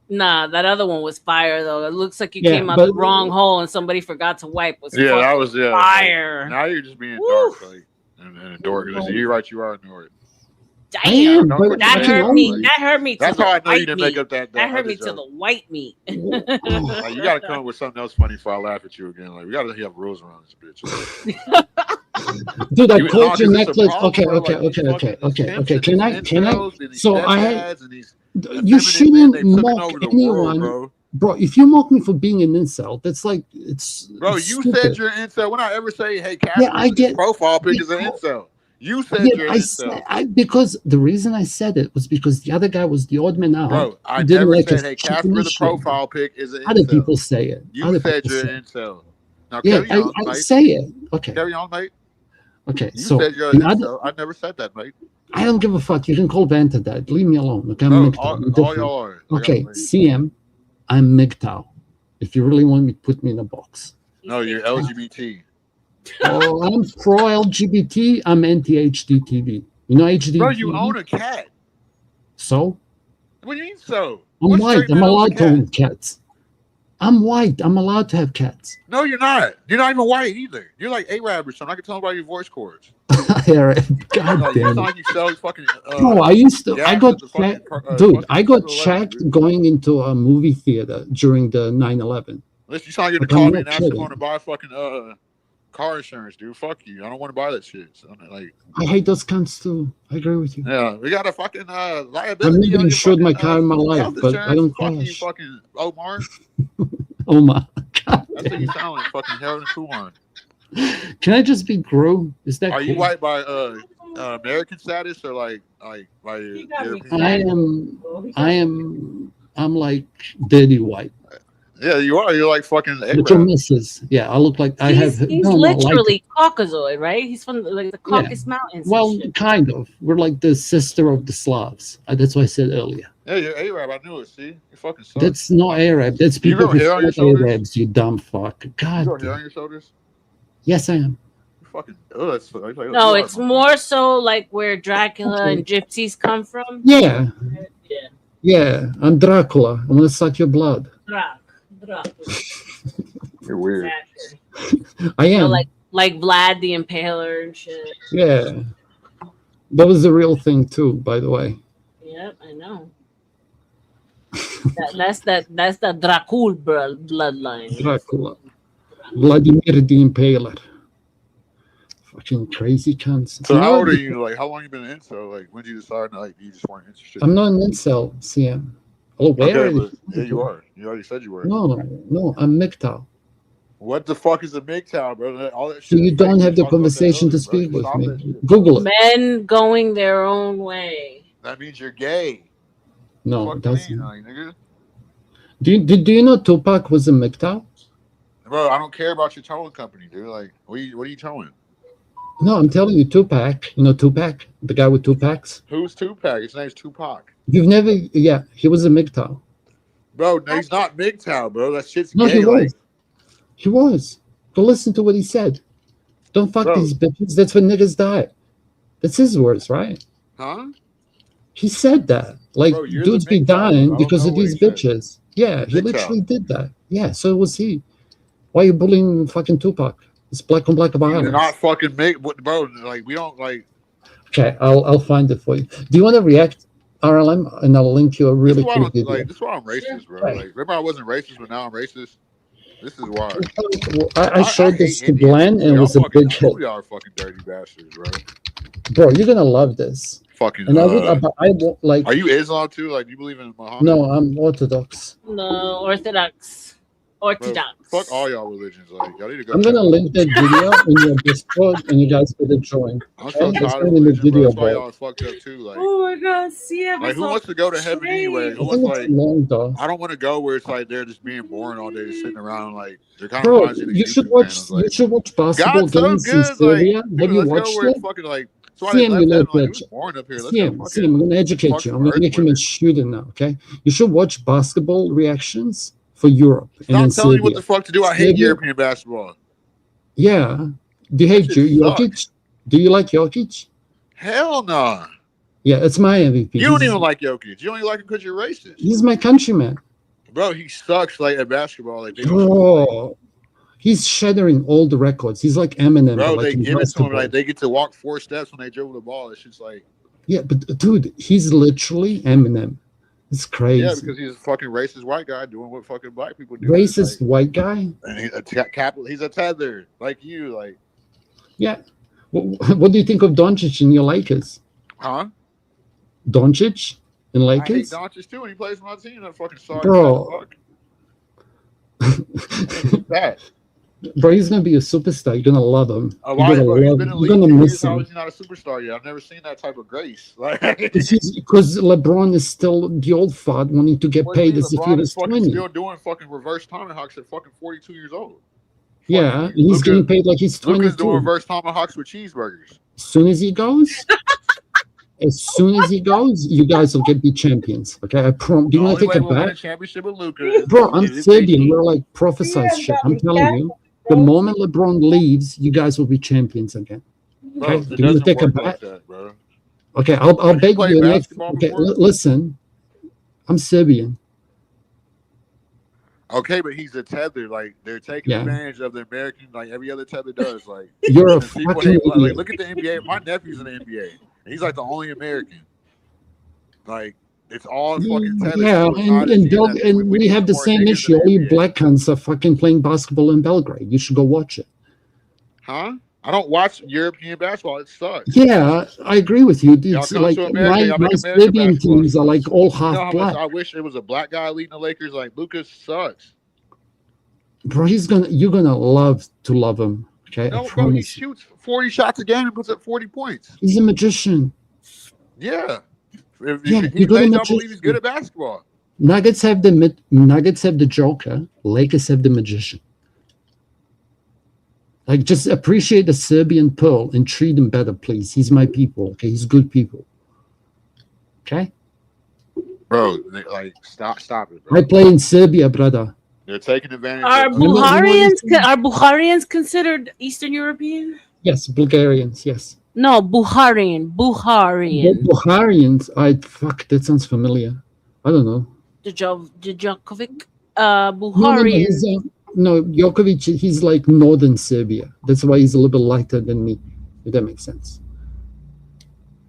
Nah, that other one was fire though. It looks like you Yeah, came out but- the wrong hole and somebody forgot to wipe. Was yeah, that fucking was fire. Like, now you're just being dark, like, and a dork. You're right, you are a dork. Damn, Don't that put hurt your me. hands That hurt me. That's to how the I know you white didn't make meat. up that That hurt other me to joke. the white meat. Like, you gotta come up with something else funny before I laugh at you again. Like, we gotta have rules around this bitch. Dude, I You- called your no, 'cause it's a necklace. problem, Okay, bro. okay, Like, these okay, okay, fucking okay, pimps okay. and Can I? these Can I? incels and these So I stepdads and these you effeminate men, shouldn't they've taken mock over the anyone, world, bro. If you mock me for being an incel, that's like it's. bro. it's You stupid. said you're an incel. When I ever say, hey, Yeah, I Casper's get. profile pic is an incel. You said Yeah, you're an incel. because the reason I said it was because the other guy was the odd man out. Bro, I He didn't never like said, his hey, chicken Casper, and the shit. profile pic is an Other incel. people say it. You Other said people you're say an it. incel. Now, Yeah, carry on, I mate. say it. Okay. Carry on, mate. Okay, You so said you're an the other, incel. I never said that, mate. I don't give a fuck. You can call Vanta that. Leave me alone. Okay, I'm No, MGTOW. I'm all different. y'all are. Okay, CM, I'm MGTOW. If you really want me to put me in a box. No, you're LGBT. Oh, I'm pro LGBT. I'm anti HDTV. You know HDTV? Bro, you own a cat. So? What do you mean so? I'm What white. straight I'm man owns a allowed to cat? own cats. I'm white. I'm allowed to have cats. No, you're not. You're not even white either. You're like A-Rab or something. I can tell by your voice chords. God No, you damn sound it. like you sell fucking. Bro, I used to. I gas got at the fucking, dude. I got 7-Eleven, checked dude. going into a movie theater during the 9/11. Listen, you sound like you're Like, gonna I'm call me not and ask if I kidding. want to buy fucking car insurance, dude. Fuck you. I don't want to buy that shit. So, like, I hate those cunts too. I agree with you. yeah, we got a fucking I've liability never on your insured fucking my car in my life, health but I insurance. don't Fuck you, crash. fucking Omar. Oh my God. That's what you sound like, fucking Harold and Kumar. Can I just be Gru? Is that Are you cool? white by American status or like by European? I'm like dirty white. Yeah, you are. You're like fucking Little Arab. misses. Yeah, I look like I have. He's no, literally Caucasoid, right? He's from like the Yeah. Caucasus Mountains. Well, and shit. kind of. We're like the sister of the Slavs. That's what I said earlier. Yeah, you're Arab. I knew it. See, you fucking suck. That's not Arab. That's You people grow who hair on your fought shoulders? Arabs. You dumb fuck. You God. grow hair on your shoulders? Yes, I am. You fucking. Oh, that's like, No, it's more so like where Dracula and gypsies come from. Yeah. Yeah. Yeah. I'm Dracula. I'm gonna suck your blood. Dracula. You're weird. I am. Like Vlad the Impaler and shit. Yeah. That was the real thing too, by the way. Yep, I know. That's the Dracul bloodline. Dracula. Vladimir the Impaler. Fucking crazy cunts. So You how know, old are you? Like, how long you been in? So like, when did you decide like you just weren't interested? I'm not an incel, CM. Oh, where? Okay, but yeah, you are. You already said you were. No, I'm MGTOW. What the fuck is a MGTOW, bro? All that So shit. you is don't fake. have We the talked about that conversation to earlier, bro. speak with Stop that me. shit. Google it. Men going their own way. That means you're gay. No, Fuck it you mean, doesn't. like, nigga? Do you know Tupac was a MGTOW? Bro, I don't care about your towing company, dude. Like, what are you towing? No, I'm telling you, Tupac. You know Tupac, the guy with two packs. Who's Tupac? His name's Tupac. You've never, yeah, he was a MGTOW. Bro, no, he's not MGTOW, bro. That shit's No, gay. he was. He was. Go listen to what he said. Don't fuck Bro. these bitches. That's when niggas die. That's his words, right? Huh? He said that. Like, Bro, you're dudes the be MGTOW. I dying don't because know of what these he said. bitches. Yeah, he MGTOW. literally did that. Yeah, so was he. Why are you bullying fucking Tupac? It's black on black He's violence. not fucking bro. Like, we don't like. Okay, I'll find it for you. Do you want to react, R.L.M? And I'll link you a really This is why cool I'm video. like. This is why I'm racist, bro. Like, remember I wasn't racist, but now I'm racist. This is why. I showed this hate to Indians, Glenn, and it y'all was a fucking, big hit. y'all are fucking dirty bastards, bro. Bro, you're gonna love this. Fucking. And I would like. Are you Islam too? Like, do you believe in Muhammad? No, I'm Orthodox. No, Orthodox. Bro, fuck all y'all religions. Like, y'all need to go. I'm gonna link that video in your Discord, and you guys better join. I'm so Okay? It's tired of going in the religion, bro. video That's why board. y'all fucked up too. Like, Oh my god, CM. like who wants to go to heaven anyway? Who I wants think it's like? long though. I don't want to go where it's like they're just being boring all day, just sitting around. Like, they're kind of Bro, reminds me of the you should YouTube watch. channels, You like, should watch basketball God's so games in good. Like, Serbia. dude, Have you let's go watched where it? it's fucking like. That's why they CM, left you heaven. like Like, it that. was boring up here. Let's go CM, fucking. I'm gonna educate you. I'm gonna make you a student now. Okay, you should watch basketball reactions for Europe and Stop then telling me what Serbia. the fuck to do. I hate Serbia- European basketball. Yeah. Do you hate shit Jokic? Do you like Jokic? Hell no. Yeah, it's my MVP. You don't even like Jokic. You only like him because you're racist. He's my countryman. Bro, he sucks like at basketball. Like, they don't. Bro, he's shattering all the records. He's like Eminem. Bro, but like they in give it to him. basketball. Like, they get to walk 4 steps when they dribble the ball. It's just like. Yeah, but dude, he's literally Eminem. It's crazy. Yeah, because he's a fucking racist white guy doing what fucking black people do. Racist white guy? And he's a tether like you. Like, Yeah. What do you think of Doncic in your Lakers? huh? Doncic in I hate Lakers? Doncic too, and he plays for my team. That fucking sorry. Bro. That. Bro, he's gonna be a superstar. You're gonna love him. Why, You're bro? gonna He's love been him. in the You're league gonna 2 miss years. How him. is he not a superstar yet? I've never seen that type of grace. Like, Because LeBron is still the old fart wanting to get what do you paid mean? as if he LeBron was is fucking 20. still doing fucking reverse tomahawks at fucking 42 years old. Yeah, and he's getting paid like he's Luka's doing 22. reverse tomahawks with cheeseburgers. As soon as he goes, you guys will be champions. Okay, I promise. Do you The want to only take way a we'll win a bet? championship with Luka is Bro, if I'm he gets Serbian. 18. We're like prophesize shit. I'm telling you, the moment LeBron leaves, you guys will be champions again. Bro, Okay, it do you want doesn't to take a work bet? like that, bro. Okay, I'll Have you bet played you the next. basketball Okay, before? listen, I'm Serbian. Okay, but he's a tether. Like they're taking Yeah. advantage of the American, like every other tether does. Like You're a since people fucking hate, like idiot. look at the NBA. My nephew's in the NBA, and he's like the only American. Like it's all fucking tether. Yeah, People are tired of seeing that. and We we need have some the more same niggas issue. in All the you NBA. black cunts are fucking playing basketball in Belgrade. You should go watch it. Huh? I don't watch European basketball. It sucks. Yeah, I agree with you. Y'all It's come like to America. Y'all my make American Serbian basketball. teams are like all You know half how black. much I wish it was a black guy leading the Lakers. Like Lucas sucks. Bro, you're gonna love him. Okay, I No, bro, he promise. shoots 40 shots a game and puts up 40 points. He's a magician. Yeah. Yeah, He you got a made y'all believe he's magician. good at basketball. Nuggets have the Joker. Lakers have the magician. Like, just appreciate the Serbian Pearl and treat him better, please. He's my people. Okay, he's good people. Okay. Bro, like stop it, bro. I play in Serbia, brother. They're taking advantage Are of Bukharians considered Eastern European? Yes, Bulgarians. Yes. No, Bukharian. Bukharians. That sounds familiar. I don't know. Djokovic. Bukharian. No, Djokovic. He's like northern Serbia. That's why he's a little bit lighter than me. If that makes sense.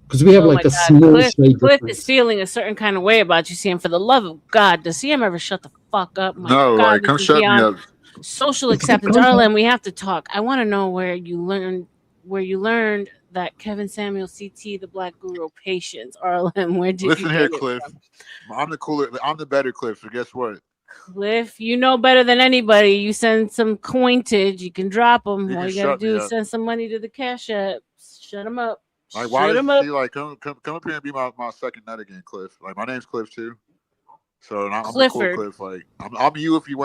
Because we have small shade Cliff difference. is feeling a certain kind of way about you, CM. For the love of God, does CM ever shut the fuck up? My No, God, like this come is shut me beyond up. Social acceptance. R.L.M, we have to talk. I want to know where you learned that Kevin Samuel CT the Black Guru patience. R.L.M, where did Listen you here, get it Cliff. from? I'm the better Cliff, so guess what? Cliff, you know better than anybody. You send some coinage, you can drop them. You All can you gotta shut me do is up. send some money to the Cash App. Shut them up. Like why Shut them does up. he like come up here and be my second nut again, Cliff? Like my name's Cliff too. So I'm the cool Clifford. Cliff. Like I'm you if you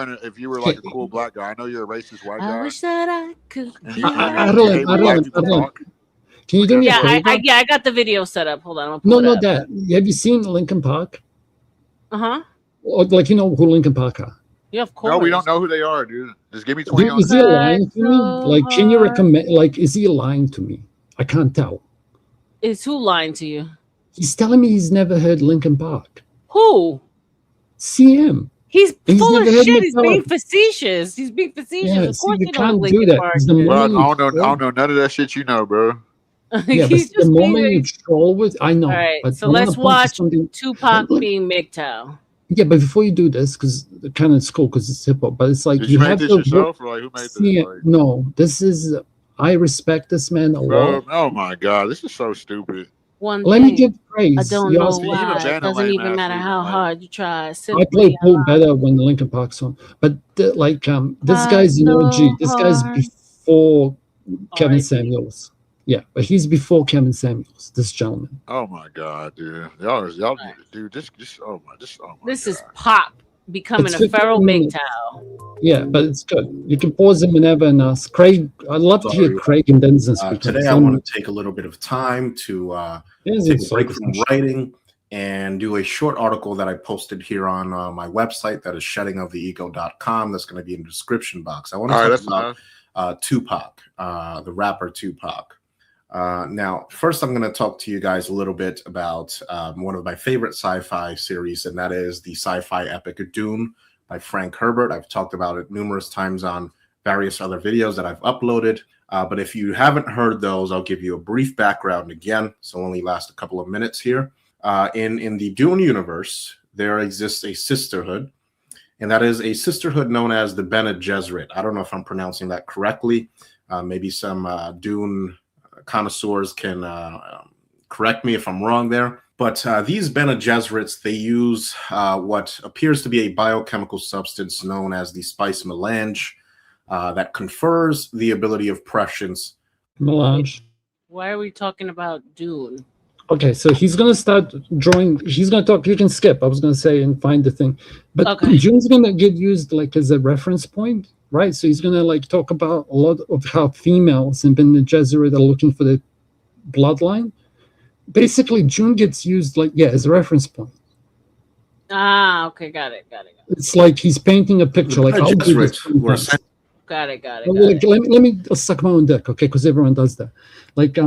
were like a cool black guy. I know you're a racist white guy. I wish that I could. And you hate when black people talk. Can you do me a Yeah, favor? I got the video set up. Hold on, I'm No, gonna pull not it up. that. Have you seen Linkin Park? Uh-huh. Or, like, you know who Linkin Park are? Yeah, of course. No, we don't know who they are, dude. Just give me 20 on Is he lying to me? Like, can you recommend? Like, is he lying to me? I can't tell. Is who lying to you? He's telling me he's never heard Linkin Park. Who? CM. He's full of never heard shit. He's Metallica. being facetious. He's being facetious. Yeah, of course, you you know who can't do Linkin that. Park It's the is. Bro, moment I don't know none of that shit you know, bro. Yeah, but He's the just moment being. you troll with, I know. All right, But so I wanna let's point to watch something- Tupac being MGTOW. Yeah, but before you do this, because kind of it's cool because it's hip hop, but it's like Did you make have this to yourself, or like who made this? see it. Like, No, this is. I respect this man a bro, lot. oh my god, this is so stupid. One Let me thing, give praise. I don't You know asked me- why. It ban a doesn't lame even ass matter reason, how like- hard you try. I Simply play Paul better when the Linkin Park song, but this guy's an OG. This guy's before Kevin Samuels. Yeah, but he's before Kevin Samuels. This gentleman. Oh my god, dude, y'all, dude, just oh my. This is Pop becoming It's a 15 feral minutes. MGTOW. Yeah, but it's good. You can pause him whenever and ask. Craig, I'd love to hear Sorry. Craig and Denison speak. Today, I want to take a little bit of time to Yes, take it's a break so from writing and do a short article that I posted here on my website. That is sheddingoftheego.com. That's going to be in the description box. I want to All right, talk about Tupac, the rapper Tupac. Now, first, I'm going to talk to you guys a little bit about one of my favorite sci-fi series, and that is the sci-fi epic Dune by Frank Herbert. I've talked about it numerous times on various other videos that I've uploaded. But if you haven't heard those, I'll give you a brief background again. So only last a couple of minutes here. In the Dune universe, there exists a sisterhood, and that is a sisterhood known as the Bene Gesserit. I don't know if I'm pronouncing that correctly. Maybe some Dune connoisseurs can correct me if I'm wrong there. But these Bene Gesserits, they use what appears to be a biochemical substance known as the spice melange that confers the ability of prescience. Melange. Why are we talking about Dune? Okay, so he's gonna start drawing. He's gonna talk. You can skip. I was gonna say and find the thing, but June's gonna get used like as a reference point, right? So he's gonna like talk about a lot of how females in Bene Gesserit are looking for the bloodline. Basically, June gets used like as a reference point. Ah, okay, got it. It's like he's painting a picture. Like I'll do this. Got it. Let me suck my own dick, okay? Because everyone does that. Like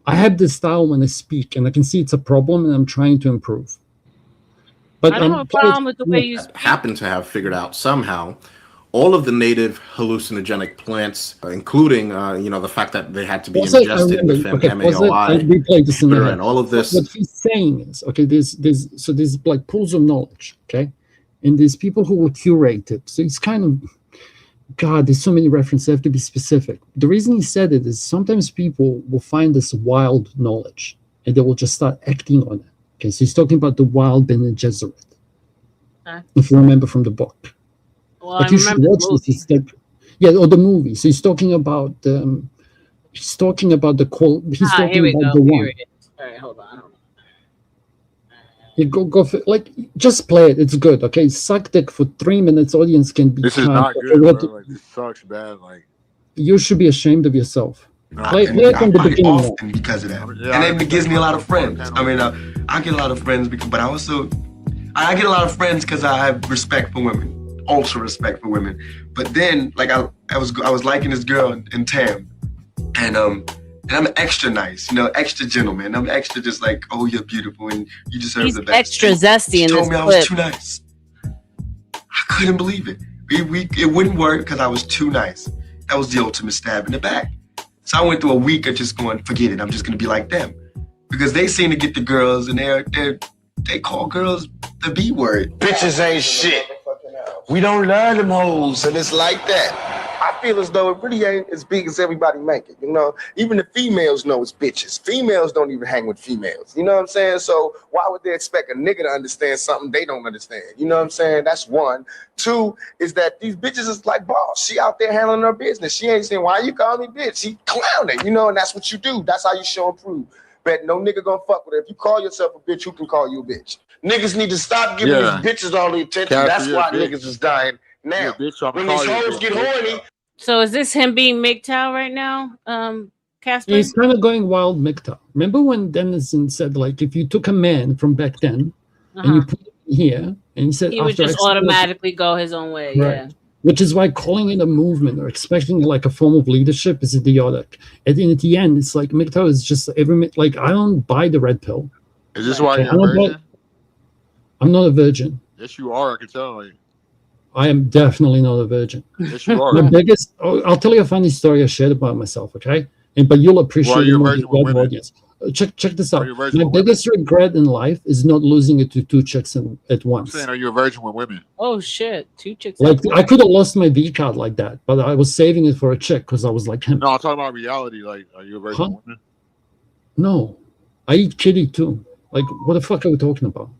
I have this style when I speak, and I can see it's a problem, and I'm trying to improve. I don't have a problem with the way you speak. Happen to have figured out somehow all of the native hallucinogenic plants, including the fact that they had to be ingested within MAOI and all of this. What he's saying is, okay, there's like pools of knowledge, okay, and there's people who will curate it. So it's kind of, God, there's so many references. I have to be specific. The reason he said it is sometimes people will find this wild knowledge and they will just start acting on it. Okay, so he's talking about the wild Bene Gesserit, if you remember from the book. Well, Like I you should remember watch the movie. this. Yeah, or the movie. So he's talking about the call. He's Here talking we about go. the Here one. it is. All right, hold on. You go for, like, just play it. It's good. Okay, suck dick for 3 minutes. Audience can be This is calm. not Okay, good, what- bro. Like, this sucks bad. Like, You should be ashamed of yourself. Play And it from the I fight beginning. often because of that. And it gives me a lot of friends. I mean, I get a lot of friends, but I get a lot of friends because I have respect for women, ultra respect for women. But then, like, I was liking this girl in Tam, and I'm extra nice, extra gentleman. I'm extra just like, oh, you're beautiful and you deserve He's the best. extra zesty She in told this me I clip. was too nice. I couldn't believe it. It wouldn't work because I was too nice. That was the ultimate stab in the back. So I went through a week of just going, forget it. I'm just gonna be like them, because they seem to get the girls and they call girls the B word. Bitches ain't shit. We don't love them hoes, and it's like that. I feel as though it really ain't as big as everybody make it, Even the females know it's bitches. Females don't even hang with females, you know what I'm saying? So why would they expect a nigga to understand something they don't understand? You know what I'm saying? That's one. Two is that these bitches is like boss. She out there handling her business. She ain't saying, why you call me bitch? She clowning, and that's what you do. That's how you show and prove. Bet no nigga gonna fuck with her. If you call yourself a bitch, who can call you a bitch? Niggas need to stop giving these bitches all the attention. Casper, That's you're a why bitch. niggas is dying now. You're a bitch, so I'ma When call these you a hoes bitch, get bitch. horny, So is this him being MGTOW right now, Casper? He's kind of going wild MGTOW. Remember when Dennison said, like, if you took a man from back then and you put him here, and he said He would after just exploration- automatically go his own way. Right. Yeah. Which is why calling it a movement or expecting like a form of leadership is idiotic. And then at the end, it's like MGTOW is just like, I don't buy the red pill. Is this why Okay, you're a virgin? I'm not a virgin. Yes, you are. I can tell. Like, I am definitely not a virgin. yes, you are. My biggest, I'll tell you a funny story I shared about myself, okay? But you'll appreciate Well, it you're a more virgin than with the women. audience. Check this out. Are you a virgin My with women? biggest regret in life is not losing it to two chicks at I'm once. saying, are you a virgin with women? Oh shit, 2 chicks. Like, I could have lost my V card like that, but I was saving it for a chick because I was like him. No, I'm talking about reality. Like, are you a virgin Huh? with women? No, I eat kitty too. Like, what the fuck are we talking about?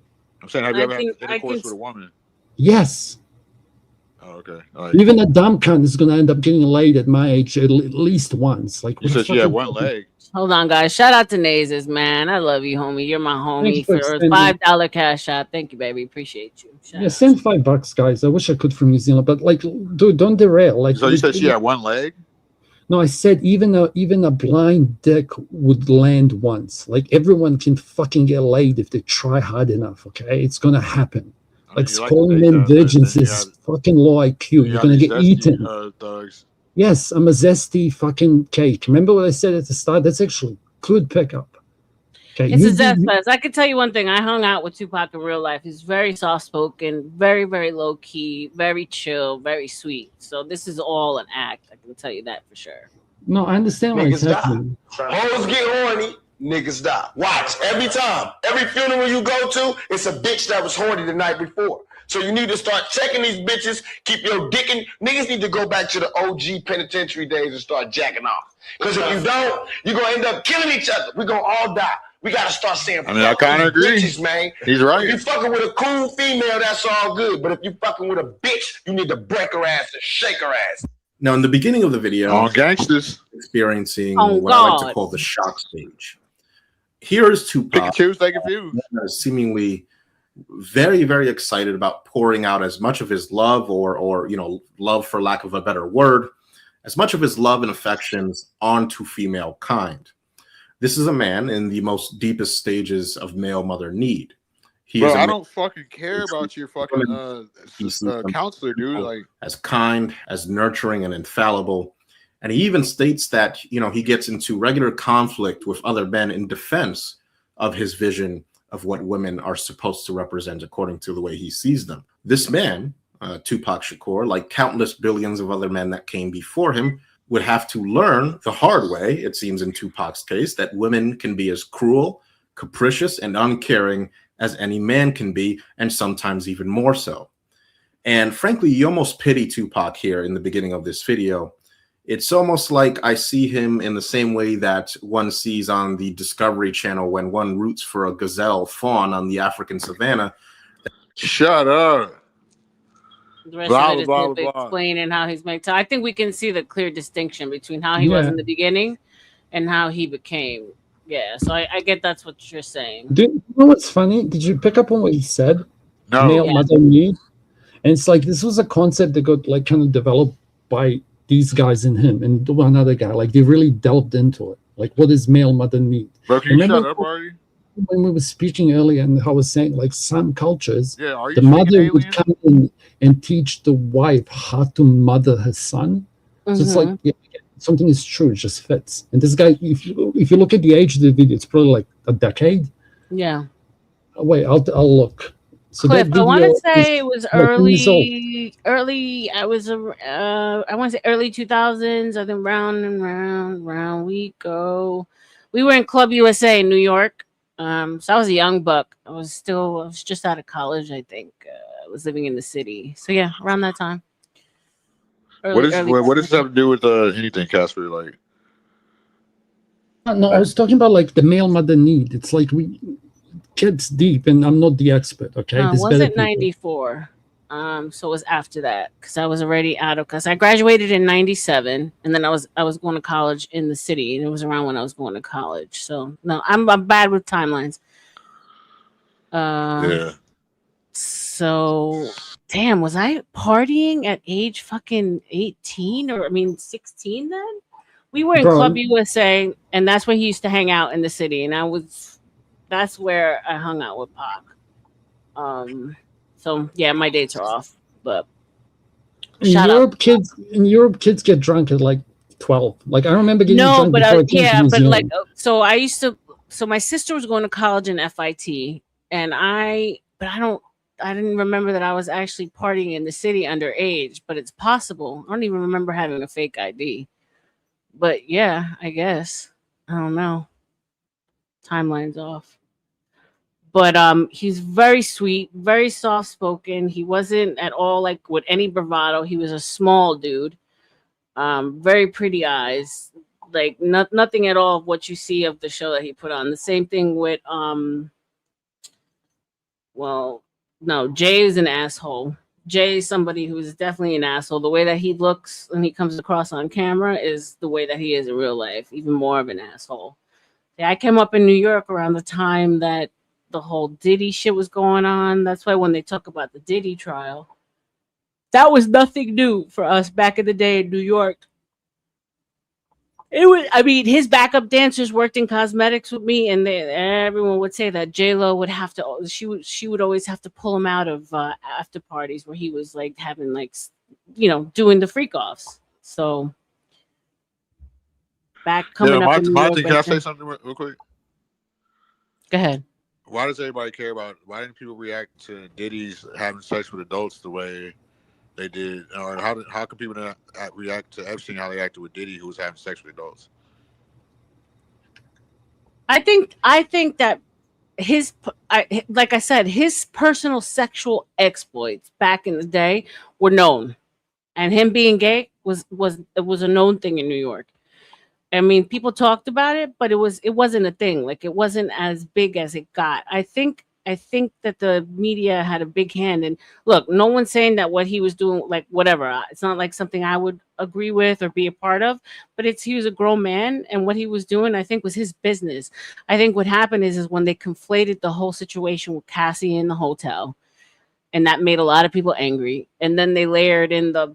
I'm saying, have you I ever think- had I intercourse can- with a woman? Yes. Oh, okay. All right. Even a dumb cunt is going to end up getting laid at my age at least once. Like, You what the said she fuck had are we one talking- leg. Hold on, guys. Shout out to Nazes, man. I love you, homie. You're my homie. Thanks for For a extending. $5 cash out. Thank you, baby. Appreciate you. Shout Yeah, out. send $5, guys. I wish I could from New Zealand, but like, dude, don't derail. Like, So you said she had one leg? No, I said even a blind dick would land once. Like, everyone can fucking get laid if they try hard enough. Okay, it's gonna happen. Like, you like calling to date men that, but virgins then you is fucking low IQ. You're gonna these get zesty, eaten. thugs. Yes, I'm a zesty fucking cake. Remember what I said at the start? That's actually good pickup. Okay, It's a zest fest. I can tell you one thing. I hung out with Tupac in real life. He's very soft spoken, very, very low key, very chill, very sweet. So this is all an act. I can tell you that for sure. No, I understand why it's niggas die. happening. Hoes get horny, niggas die. Watch, every time. Every funeral you go to, it's a bitch that was horny the night before. So you need to start checking these bitches, keep your dick in. Niggas need to go back to the OG penitentiary days and start jacking off. Because if you don't, you're going to end up killing each other. We're going to all die. We got to start saying, I mean, I kind of agree. bitches, man. He's right. If you fucking with a cool female, that's all good. But if you fucking with a bitch, you need to break her ass and shake her ass. Now, in the beginning of the video, on gangsters experiencing Oh, what I like to God. call the shock stage. Here is Tupac, Pikachu's they confused. seemingly very, very excited about pouring out as much of his love, or love for lack of a better word, as much of his love and affections onto female kind. This is a man in the most deepest stages of male mother need. He Bro, is a I man don't fucking care about your fucking counselor, dude. Like, as kind, as nurturing, and infallible. And he even states that, he gets into regular conflict with other men in defense of his vision of what women are supposed to represent according to the way he sees them. This man, Tupac Shakur, like countless billions of other men that came before him, would have to learn the hard way, it seems in Tupac's case, that women can be as cruel, capricious, and uncaring as any man can be, and sometimes even more so. And frankly, you almost pity Tupac here in the beginning of this video. It's almost like I see him in the same way that one sees on the Discovery Channel when one roots for a gazelle fawn on the African savannah. Shut up. The rest of it is him explaining how he's made. So I think we can see the clear distinction between how he was in the beginning and how he became. Yeah, so I get that's what you're saying. You know what's funny? Did you pick up on what he said? No. Male mother need. And it's like this was a concept that got like kind of developed by these guys and him and one other guy. Like they really delved into it. Like what is male mother need? Bro, can you shut up already? When we were speaking earlier, and I was saying, like some cultures, are you the mother would come in and teach the wife how to mother her son. So it's like something is true, it just fits. And this guy, if you look at the age of the video, it's probably like a decade. Yeah. Oh, wait, I'll look. So Clip, I want to say it was early. I want to say early 2000s. I think round and round we go. We were in Club USA in New York. So I was a young buck. I was just out of college, I think. I was living in the city. So yeah, around that time. What does this have to do with anything, Casper? Like, no, I was talking about like the male mother need. It's like we gets deep, and I'm not the expert. Okay, it wasn't 94. So it was after that because I was already out of because I graduated in 97, and then I was going to college in the city, and it was around when I was going to college. So no, I'm bad with timelines. Yeah. So damn, was I partying at age fucking 18 or 16 then? We were in Club USA, and that's where he used to hang out in the city, and that's where I hung out with Pac. So yeah, my dates are off, but in Europe, kids get drunk at like 12. Like I remember getting drunk so I used to. So my sister was going to college in FIT, and I didn't remember that I was actually partying in the city underage, but it's possible. I don't even remember having a fake ID. But yeah, I guess. I don't know. Timeline's off. But he's very sweet, very soft-spoken. He wasn't at all like with any bravado. He was a small dude. Very pretty eyes. Like nothing at all of what you see of the show that he put on. The same thing with Jay is an asshole. Jay is somebody who is definitely an asshole. The way that he looks when he comes across on camera is the way that he is in real life, even more of an asshole. Yeah, I came up in New York around the time that the whole Diddy shit was going on. That's why when they talk about the Diddy trial, that was nothing new for us back in the day in New York. It was, his backup dancers worked in cosmetics with me, and everyone would say that J-Lo would have to. She would always have to pull him out of after parties where he was like having doing the freak offs. So coming up in New York. Can I say something real quick? Go ahead. Why does everybody care about? Why didn't people react to Diddy's having sex with adults the way they did, or how can people not react to Epstein how they acted with Diddy, who was having sex with adults? I think that like I said, his personal sexual exploits back in the day were known, and him being gay was a known thing in New York. I mean, people talked about it, but it wasn't a thing. Like it wasn't as big as it got. I think that the media had a big hand. And look, no one's saying that what he was doing, like whatever, it's not like something I would agree with or be a part of. But he was a grown man, and what he was doing, I think, was his business. I think what happened is when they conflated the whole situation with Cassie in the hotel, and that made a lot of people angry. And then they layered in the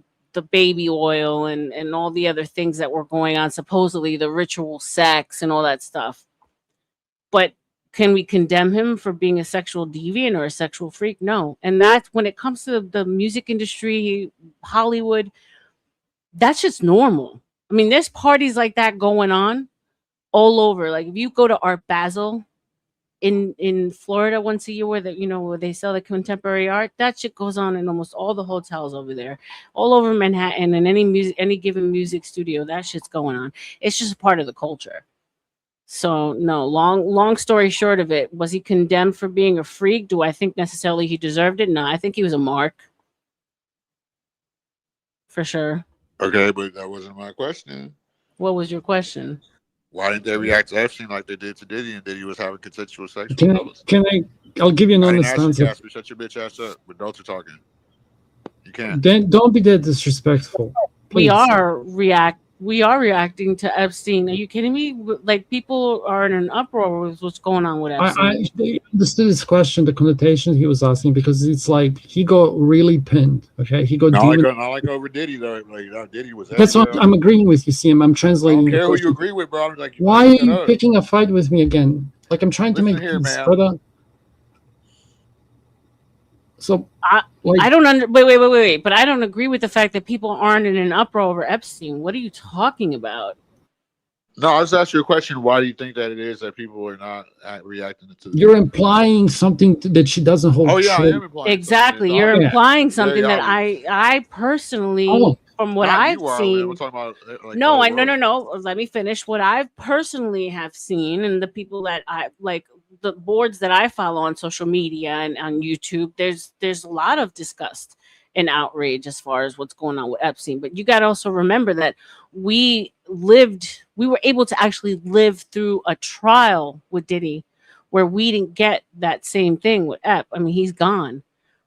baby oil and all the other things that were going on, supposedly the ritual sex and all that stuff. But can we condemn him for being a sexual deviant or a sexual freak? No. And that's when it comes to the music industry, Hollywood, that's just normal. I mean, there's parties like that going on all over. Like if you go to Art Basel in Florida once a year where where they sell the contemporary art. That shit goes on in almost all the hotels over there, all over Manhattan, and any given music studio. That shit's going on. It's just a part of the culture. So no, long story short of it, was he condemned for being a freak? Do I think necessarily he deserved it? No, I think he was a mark. For sure. Okay, but that wasn't my question. What was your question? Why didn't they react to Epstein like they did to Diddy, and Diddy was having consensual sex with Can fellas? I'll give you an I didn't honest ask you, answer. Casper. Shut your bitch ass up. Adults are talking. You can't. Then don't be that disrespectful. We Please. are reacting to Epstein. Are you kidding me? Like, people are in an uproar with what's going on with Epstein. I understood his question, the connotation he was asking, because it's like he got really pinned. Okay, he got Not demon. like over Diddy though. Like Diddy was. That's what I'm agreeing with you, CM. I'm I translating don't the care who you question. agree with, bro. Like, Why are you picking a fight with me again? Like, I'm trying to Listen make here, peace, man. brother. So I don't wait. But I don't agree with the fact that people aren't in an uproar over Epstein. What are you talking about? No, I just asked you a question. Why do you think that it is that people are not reacting to the? You're implying something that she doesn't hold Oh yeah, true. I am implying. Exactly. Something. You're It's implying obvious. something Very that obvious. I personally, Oh. from what Not I've you, R.L.M. seen. We're talking about like No, the whole world. no. Let me finish. What I personally have seen, and the people that I like, the boards that I follow on social media and on YouTube, there's a lot of disgust and outrage as far as what's going on with Epstein. But you got to also remember that we were able to actually live through a trial with Diddy, where we didn't get that same thing with Ep. I mean, he's gone,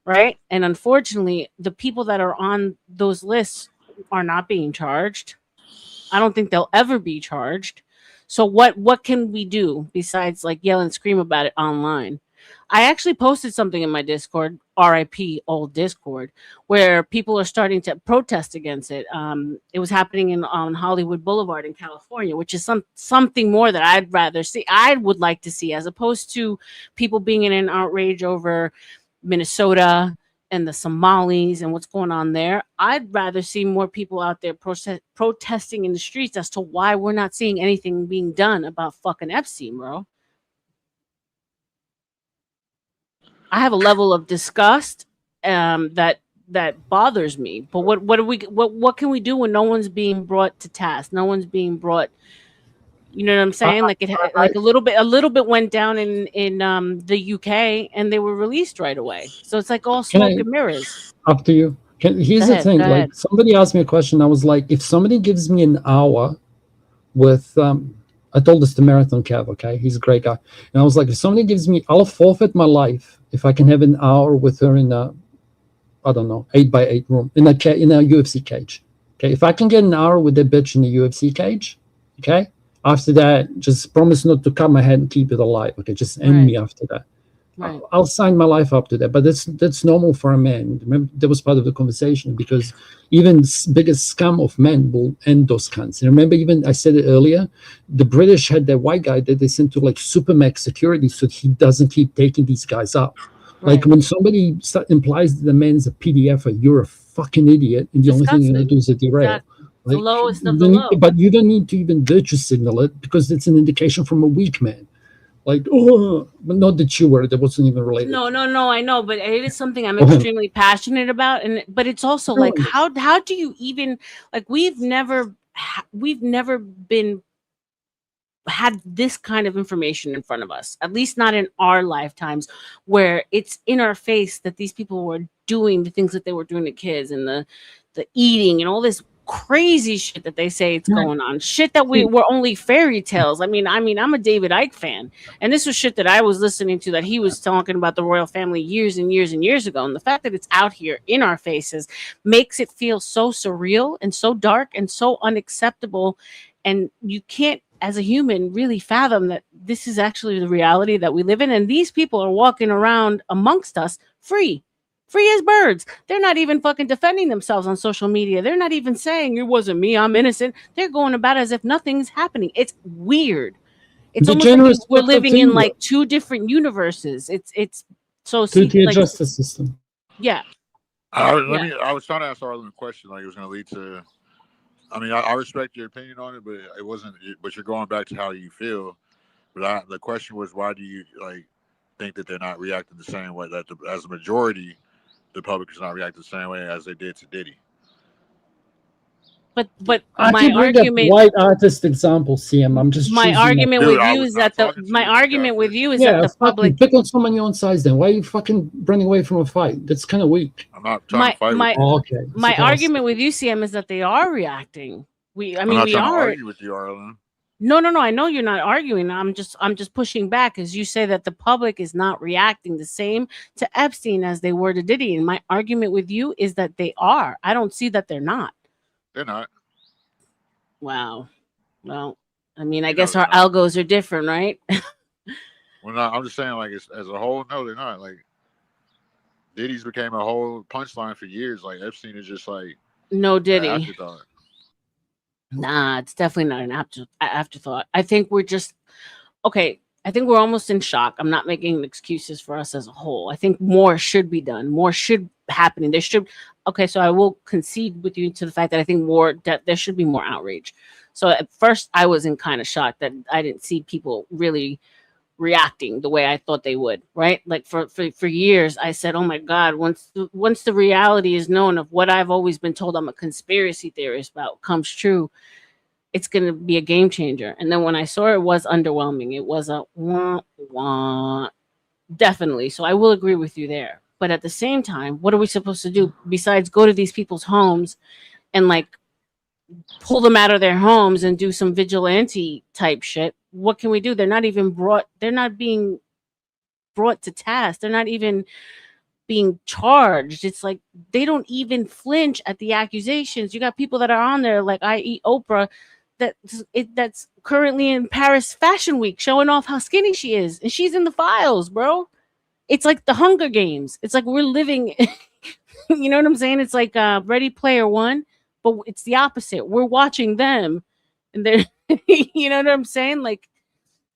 right? And unfortunately, the people that are on those lists are not being charged. I don't think they'll ever be charged. So what can we do besides like yell and scream about it online? I actually posted something in my Discord, RIP old Discord, where people are starting to protest against it. It was happening on Hollywood Boulevard in California, which is something more that I'd rather see. I would like to see, as opposed to people being in an outrage over Minnesota and the Somalis and what's going on there. I'd rather see more people out there protesting in the streets as to why we're not seeing anything being done about fucking Epstein, bro. I have a level of disgust that bothers me. But what can we do when no one's being brought to task? No one's being brought. You know what I'm saying? Like like a little bit went down in the UK, and they were released right away. So it's like all smoke and mirrors. Up to you. Here's the thing. Go Like, ahead. somebody asked me a question. I was like, if somebody gives me an hour with I told this to Marathon Cav, okay? He's a great guy. And I was like, if somebody gives me, I'll forfeit my life if I can have an hour with her in a, I don't know, 8x8 room, in a UFC cage. Okay, if I can get an hour with that bitch in the UFC cage, okay? After that, just promise not to cut my head and keep it alive. Okay, just end me after that. Right. I'll sign my life up to that, but that's normal for a man. Remember, that was part of the conversation, because even biggest scum of men will end those cunts. And remember, even I said it earlier, the British had that white guy that they sent to like Supermax security so he doesn't keep taking these guys out. Like, when somebody implies that the man's a PDF, you're a fucking idiot, and the only thing you're gonna do is a derail. Exactly. The Like, lowest you of the don't low. need- but you don't need to even virtue signal it, because it's an indication from a weak man. Like, oh, but not that you were. That wasn't even related. No, I know, but it is something I'm Go ahead. extremely passionate about, but it's also like, how do you even, like, we've never been had this kind of information in front of us, at least not in our lifetimes, where it's in our face that these people were doing the things that they were doing to kids, and the eating and all this crazy shit that they say it's going on, shit that were only fairy tales. I mean, I'm a David Icke fan, and this was shit that I was listening to, that he was talking about the royal family years and years and years ago, and the fact that it's out here in our faces makes it feel so surreal and so dark and so unacceptable, and you can't, as a human, really fathom that this is actually the reality that we live in, and these people are walking around amongst us free as birds. They're not even fucking defending themselves on social media. They're not even saying it wasn't me, I'm innocent. They're going about as if nothing's happening. It's weird. It's The almost like generous we're Dr. living in Finger. like two different universes. It's so To the like, justice system. yeah. I was trying to ask R.L.M a question, like it was going to lead to. I mean, I respect your opinion on it, but it wasn't. But you're going back to how you feel. But the question was, why do you think that they're not reacting the same way that as a majority, the public is not reacting the same way as they did to Diddy? But I my keep bring up argument, white artist example, CM. I'm just my choosing argument my with you is that my argument with you is that the public. Pick on someone your own size. Then why are you fucking running away from a fight? That's kind of weak. I'm not trying to fight my with you. Oh, okay. My argument with you, CM, is that they are reacting. I'm not trying to argue with you, R.L.M. No. I know you're not arguing. I'm just pushing back, as you say that the public is not reacting the same to Epstein as they were to Diddy. And my argument with you is that they are. I don't see that they're not. They're not. Wow. Well, I mean, I guess our algos are different, right? Well, no, I'm just saying, as a whole, no, they're not. Diddy's became a whole punchline for years. Epstein is just no Diddy. Afterthought. Nah, it's definitely not an afterthought. I think we're just okay. I think we're almost in shock. I'm not making excuses for us as a whole. I think more should be done. More should happen. There should. Okay, so I will concede with you to the fact that I think that there should be more outrage. So at first, I was in kind of shock that I didn't see people really reacting the way I thought they would. Right? For years, I said, "Oh my God!" Once the reality is known of what I've always been told I'm a conspiracy theorist about comes true, it's going to be a game changer. And then when I saw it was underwhelming. It was a wah, definitely. So I will agree with you there. But at the same time, what are we supposed to do besides go to these people's homes and pull them out of their homes and do some vigilante type shit? What can we do? They're not being brought to task. They're not even being charged. It's they don't even flinch at the accusations. You got people that are on there, i.e. Oprah, that's currently in Paris Fashion Week showing off how skinny she is, and she's in the files, bro. It's like the Hunger Games. It's like we're living you know what I'm saying? It's like Ready Player One, but it's the opposite. We're watching them, and they're you know what I'm saying?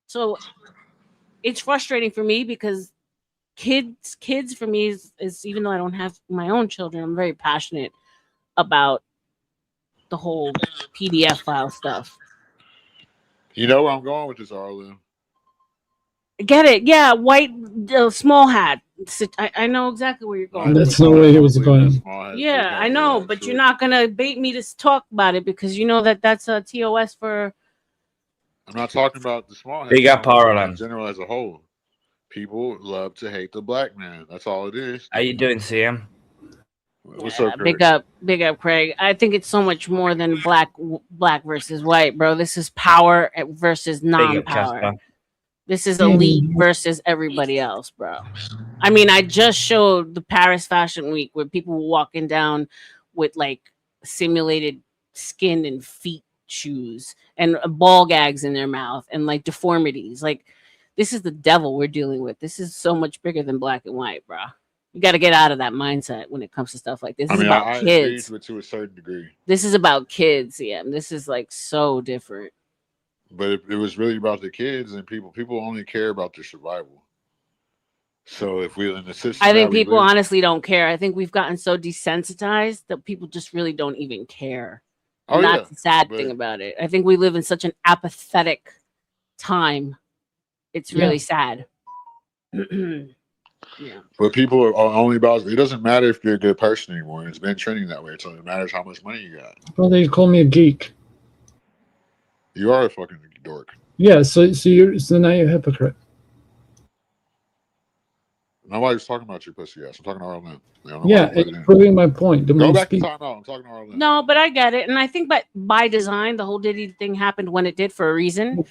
So it's frustrating for me because kids for me is even though I don't have my own children, I'm very passionate about the whole PDF file stuff. You know where I'm going with this, R.L.M. Get it? Yeah, white small hat. I know exactly where you're going. That's the way he was going. Yeah, I know, but you're not gonna bait me to talk about it because you know that's a TOS for. I'm not talking about the small hat. Big up R.L.M. In general, as a whole, people love to hate the black man. That's all it is. How you doing, CM? What's up, Craig? Big up, Craig. I think it's so much more than black versus white, bro. This is power versus non-power. This is elite versus everybody else, bro. I mean, I just showed the Paris Fashion Week where people were walking down with simulated skin and feet shoes and ball gags in their mouth and deformities. This is the devil we're dealing with. This is so much bigger than black and white, bro. You got to get out of that mindset when it comes to stuff like this. This is about I kids. agree to a certain degree. This is about kids, yeah. This is so different. But it was really about the kids and people only care about their survival. So if we're in the system, I think people honestly don't care. I think we've gotten so desensitized that people just really don't even care. And that's the sad thing about it. I think we live in such an apathetic time. It's really sad. Yeah. But people are only about it. Doesn't matter if you're a good person anymore. It's been trending that way. So it matters how much money you got. Well, they call me a geek. You are a fucking dork. Yeah, so now you're a hypocrite. Nobody's talking about your pussy ass. I'm talking to R.L.M. Yeah, proving my point. Go back to time out. I'm talking to R.L.M. No, but I get it. And I think by design, the whole Diddy thing happened when it did for a reason.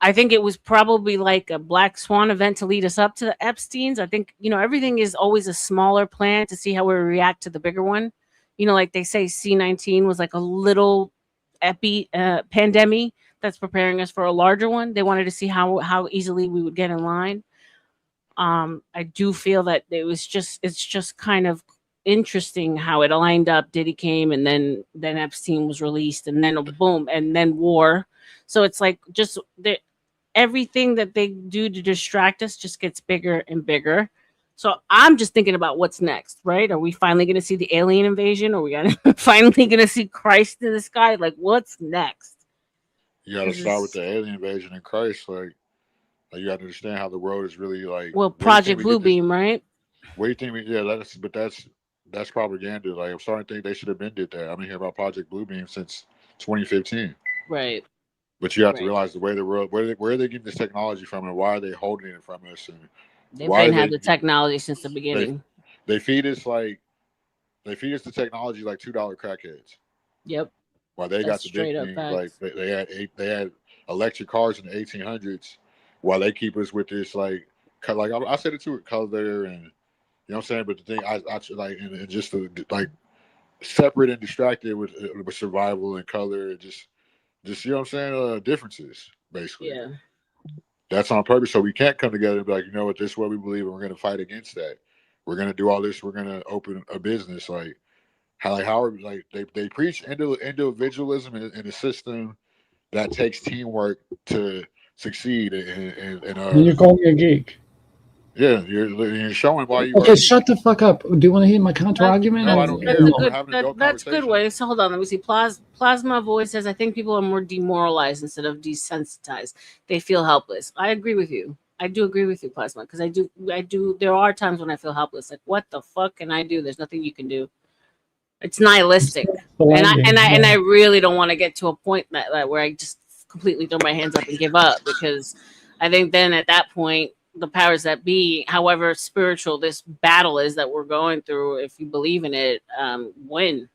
I think it was probably a black swan event to lead us up to the Epsteins. I think, everything is always a smaller plan to see how we react to the bigger one. Like they say C-19 was a little pandemic that's preparing us for a larger one. They wanted to see how easily we would get in line. I do feel that it's just kind of interesting how it lined up. Diddy came and then Epstein was released and then boom and then war. So it's everything that they do to distract us just gets bigger and bigger. So I'm just thinking about what's next, right? Are we finally going to see the alien invasion? Are we finally going to see Christ in the sky? What's next? You got to start with the alien invasion and Christ. Like you have to understand how the world is really like. Well, Project Bluebeam, right? What do you think? That's propaganda. Like I'm starting to think they should have been did that. I've been hearing about Project Bluebeam since 2015. Right. But you have to realize the way the world, where are they getting this technology from, and why are they holding it from us, and They've been had the technology since the beginning. They feed us the technology like $2 crackheads. Yep. While they got the big things, like they had electric cars in the 1800s, while they keep us with this like I said it too, color and you know what I'm saying. But the thing I like and just like separate and distracted with survival and color and just you know what I'm saying, differences basically. Yeah. That's on purpose, so we can't come together and be like, you know what, this is what we believe, and we're going to fight against that. We're going to do all this. We're going to open a business. Like how they preach individualism in a system that takes teamwork to succeed. And you call me a geek. Yeah, you're showing why you. Okay, shut the fuck up. Do you want to hear my counter argument? No, I don't care. That's a good way. So hold on, let me see. Plasma Voice says, I think people are more demoralized instead of desensitized. They feel helpless. I agree with you. I do agree with you, Plasma, because I do. There are times when I feel helpless. Like, what the fuck can I do? There's nothing you can do. It's nihilistic, and I really don't want to get to a point that where I just completely throw my hands up and give up, because I think then at that point, the powers that be, however spiritual this battle is that we're going through, if you believe in it, win.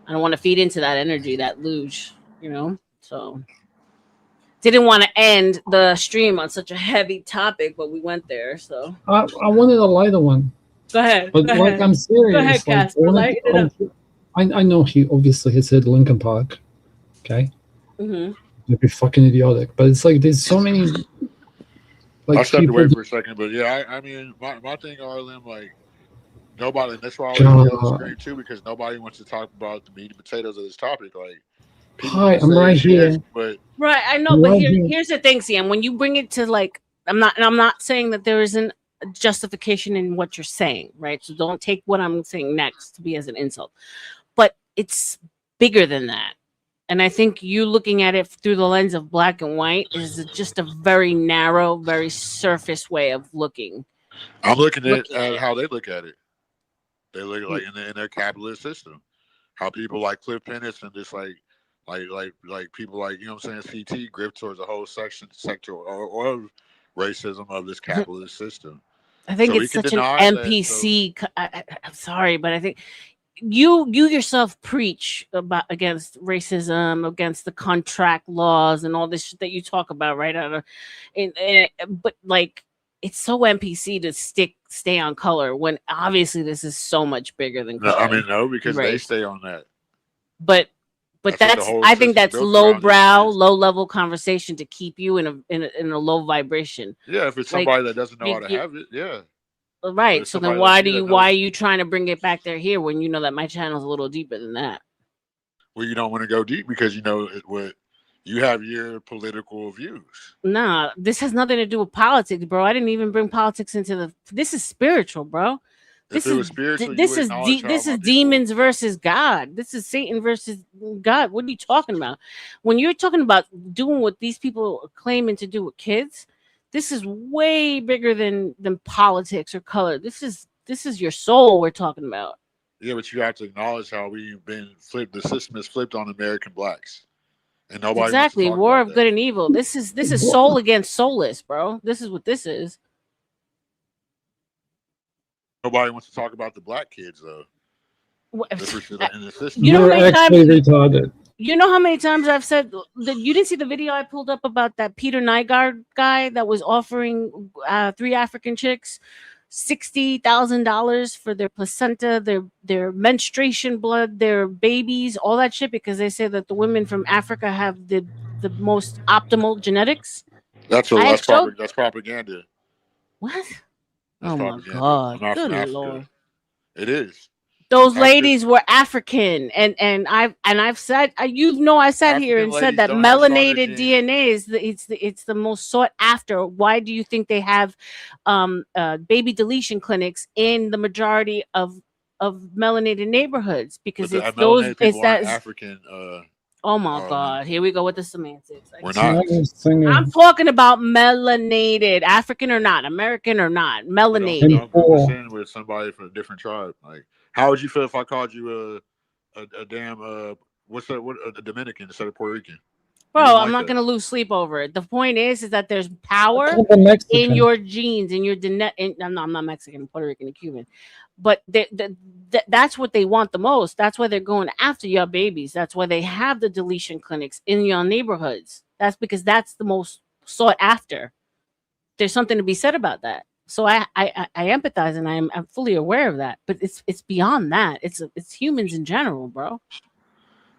I don't want to feed into that energy, that luge, you know? So didn't want to end the stream on such a heavy topic, but we went there. So I wanted a lighter one. Go ahead. But go like ahead. I'm serious. Go ahead, Casper. Light it up. I know he obviously has said Linkin Park. Okay. Mm-hmm. It'd be fucking idiotic. But it's like there's so many. Like I stepped away for a second, but yeah, I mean, my thing, R.L.M, like nobody. That's why I always yell and scream too, because nobody wants to talk about the meat and potatoes of this topic. Like, hi, I'm right here. But right, I know, but here's the thing, Sam. When you bring it to like, I'm not saying that there isn't a justification in what you're saying, right? So don't take what I'm saying next to be as an insult, but it's bigger than that. And I think you looking at it through the lens of black and white is just a very narrow, very surface way of looking. I'm looking at how they look at it. They look like in their capitalist system, how people like Cliff Pennis and just like people like, you know what I'm saying, CT grip towards a whole sector or racism of this capitalist system. I think it's such an NPC. I'm sorry, but I think you yourself preach about against racism, against the contract laws and all this shit that you talk about, right? But like, it's so NPC to stay on color when obviously this is so much bigger than color. No, I mean, no, because they stay on that. But that's I think that's lowbrow, low level conversation to keep you in a low vibration. Yeah, if it's somebody that doesn't know how to have it, yeah. Right. So then why are you trying to bring it back there here when you know that my channel is a little deeper than that? Well, you don't want to go deep because you know what you have your political views. Nah, this has nothing to do with politics, bro. I didn't even bring politics into this is spiritual, bro. This is demons versus God. This is Satan versus God. What are you talking about? When you're talking about doing what these people are claiming to do with kids, this is way bigger than politics or color. This is your soul we're talking about. Yeah, but you have to acknowledge how we've been flipped. The system is flipped on American blacks, and nobody exactly war of good and evil. This is soul against soulless, bro. This is what this is. Nobody wants to talk about the black kids though. You're actually retarded. You know how many times I've said that you didn't see the video I pulled up about that Peter Nygaard guy that was offering 3 African chicks $60,000 for their placenta, their menstruation blood, their babies, all that shit, because they say that the women from Africa have the most optimal genetics. That's propaganda. What? That's oh propaganda. My God! Good Lord! It is. Those ladies were African, and I've said I sat here and said that melanated DNA is it's the most sought after. Why do you think they have baby deletion clinics in the majority of melanated neighborhoods? Because it's those African Oh my God! Here we go with the semantics. We're not. I'm talking about melanated, African or not, American or not, melanated. Don't group us in with somebody from a different tribe. Like, how would you feel if I called you a damn what's that? What a Dominican instead of Puerto Rican? Bro, I'm not gonna lose sleep over it. The point is that there's power in your genes, in your I'm not Mexican, Puerto Rican, and Cuban, but that's what they want the most. That's why they're going after your babies. That's why they have the deletion clinics in your neighborhoods. That's because that's the most sought after. There's something to be said about that. So I empathize and I'm fully aware of that. But it's beyond that. It's humans in general, bro.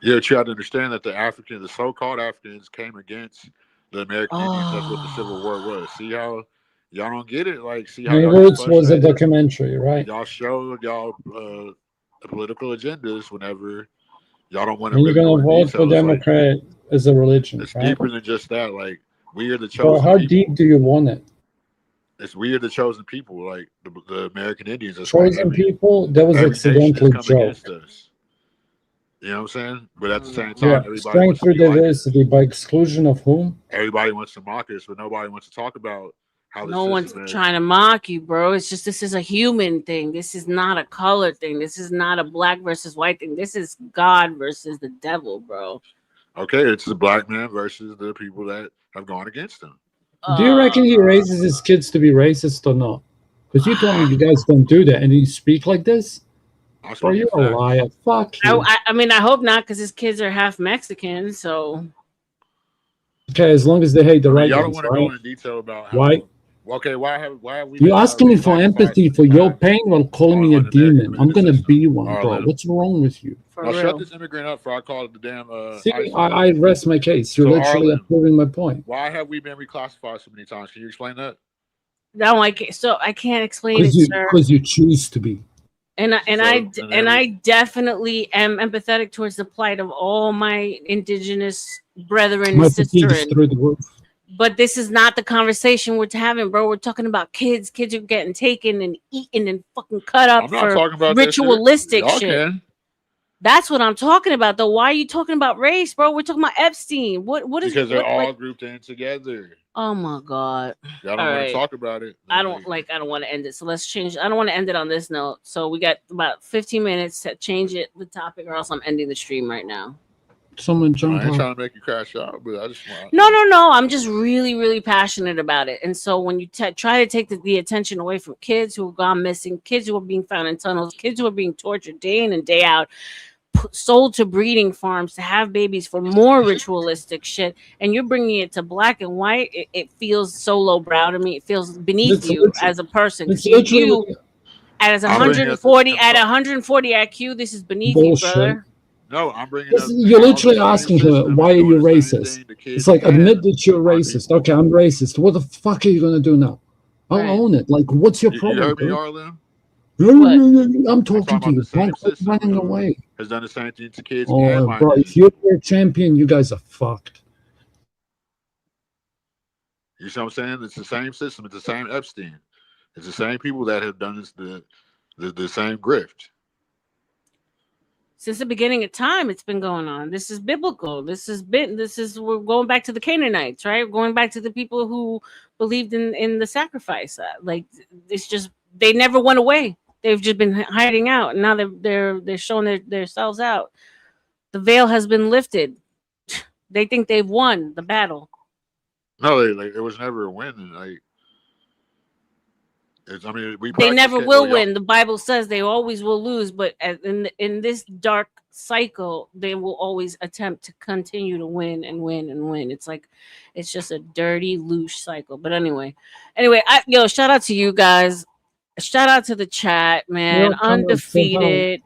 Yeah, but you have to understand that the so-called Africans came against the American Indians. That's what the Civil War was. See how y'all don't get it? Like, see how y'all Roots was a documentary, right? Y'all show y'all political agendas whenever y'all don't want to When really you're go gonna into vote for details. Democrat as a religion, It's right? deeper than just that. Like, we are the So chosen how people. deep do you want it? We are the chosen people, like the American Indians. It's Chosen like people? That was every nation accidentally has come joke. against us. You know what I'm saying? But at the same time, Yeah, everybody strength wants to through be like us. diversity by exclusion of whom? Everybody wants to mock us, but nobody wants to talk about how the No one's system is. trying to mock you, bro. It's just this is a human thing. This is not a color thing. This is not a black versus white thing. This is God versus the devil, bro. Okay, it's the black man versus the people that have gone against him. Do you reckon he raises his kids to be racist or not? Because you told me you guys don't do that, and you speak like this. Bro, you're a liar. Fuck you. I mean, I hope not, because his kids are half Mexican. So Okay, as long as they hate the right y'all don't ones, want to right? go into detail about how. Why? Okay, why have we? You're asking me for empathy for your pain while calling me a demon. I'm gonna be one, bro. What's wrong with you? Now shut this immigrant up before I call it the damn. See, I rest my case. You're literally approving my point. Why have we been reclassified so many times? Can you explain that? no, I can't explain it, sir. Because you choose to be. And I definitely am empathetic towards the plight of all my indigenous brethren My and fatigue is sisters. through the roof. But this is not the conversation we're having, bro. We're talking about kids. Kids are getting taken and eaten and fucking cut up I'm not for talking about that shit. ritualistic Y'all shit. can. That's what I'm talking about, though. Why are you talking about race, bro? We're talking about Epstein. What is because they're what, all like, grouped in together. oh my God. Y'all don't want to talk about it. I don't want to end it. So let's change. I don't want to end it on this note. So we got about 15 minutes to change the topic, or else I'm ending the stream right now. Someone jump I ain't up. trying to make you crash out, but I just want. No. I'm just really, really passionate about it. And so when you try to take the attention away from kids who have gone missing, kids who are being found in tunnels, kids who are being tortured day in and day out, sold to breeding farms to have babies for more ritualistic shit, and you're bringing it to black and white, it feels so lowbrow to me. It feels beneath you as a person. You as 140 at 140 IQ, this is beneath you, brother. No, I'm bringing up. You're literally asking her, why are you racist? It's like, admit that you're racist. Okay, I'm racist. What the fuck are you going to do now? I'll own it. Like, what's your problem? You heard me, R.L.M? I'm talking to you. Don't quit running away. Has done the same thing to kids. Oh, bro, if you're a champion, you guys are fucked. You see what I'm saying? It's the same system. It's the same Epstein. It's the same people that have done this, the same grift. Since the beginning of time, it's been going on. This is biblical. We're going back to the Canaanites, right? We're going back to the people who believed in the sacrifice. Like, it's just, they never went away. They've just been hiding out. And now they're showing themselves out. The veil has been lifted. They think they've won the battle. No, it was never a win. They never will win. The Bible says they always will lose, but in this dark cycle, they will always attempt to continue to win and win and win. It's like, it's just a dirty, loose cycle. But anyway, shout out to you guys. Shout out to the chat, man. Undefeated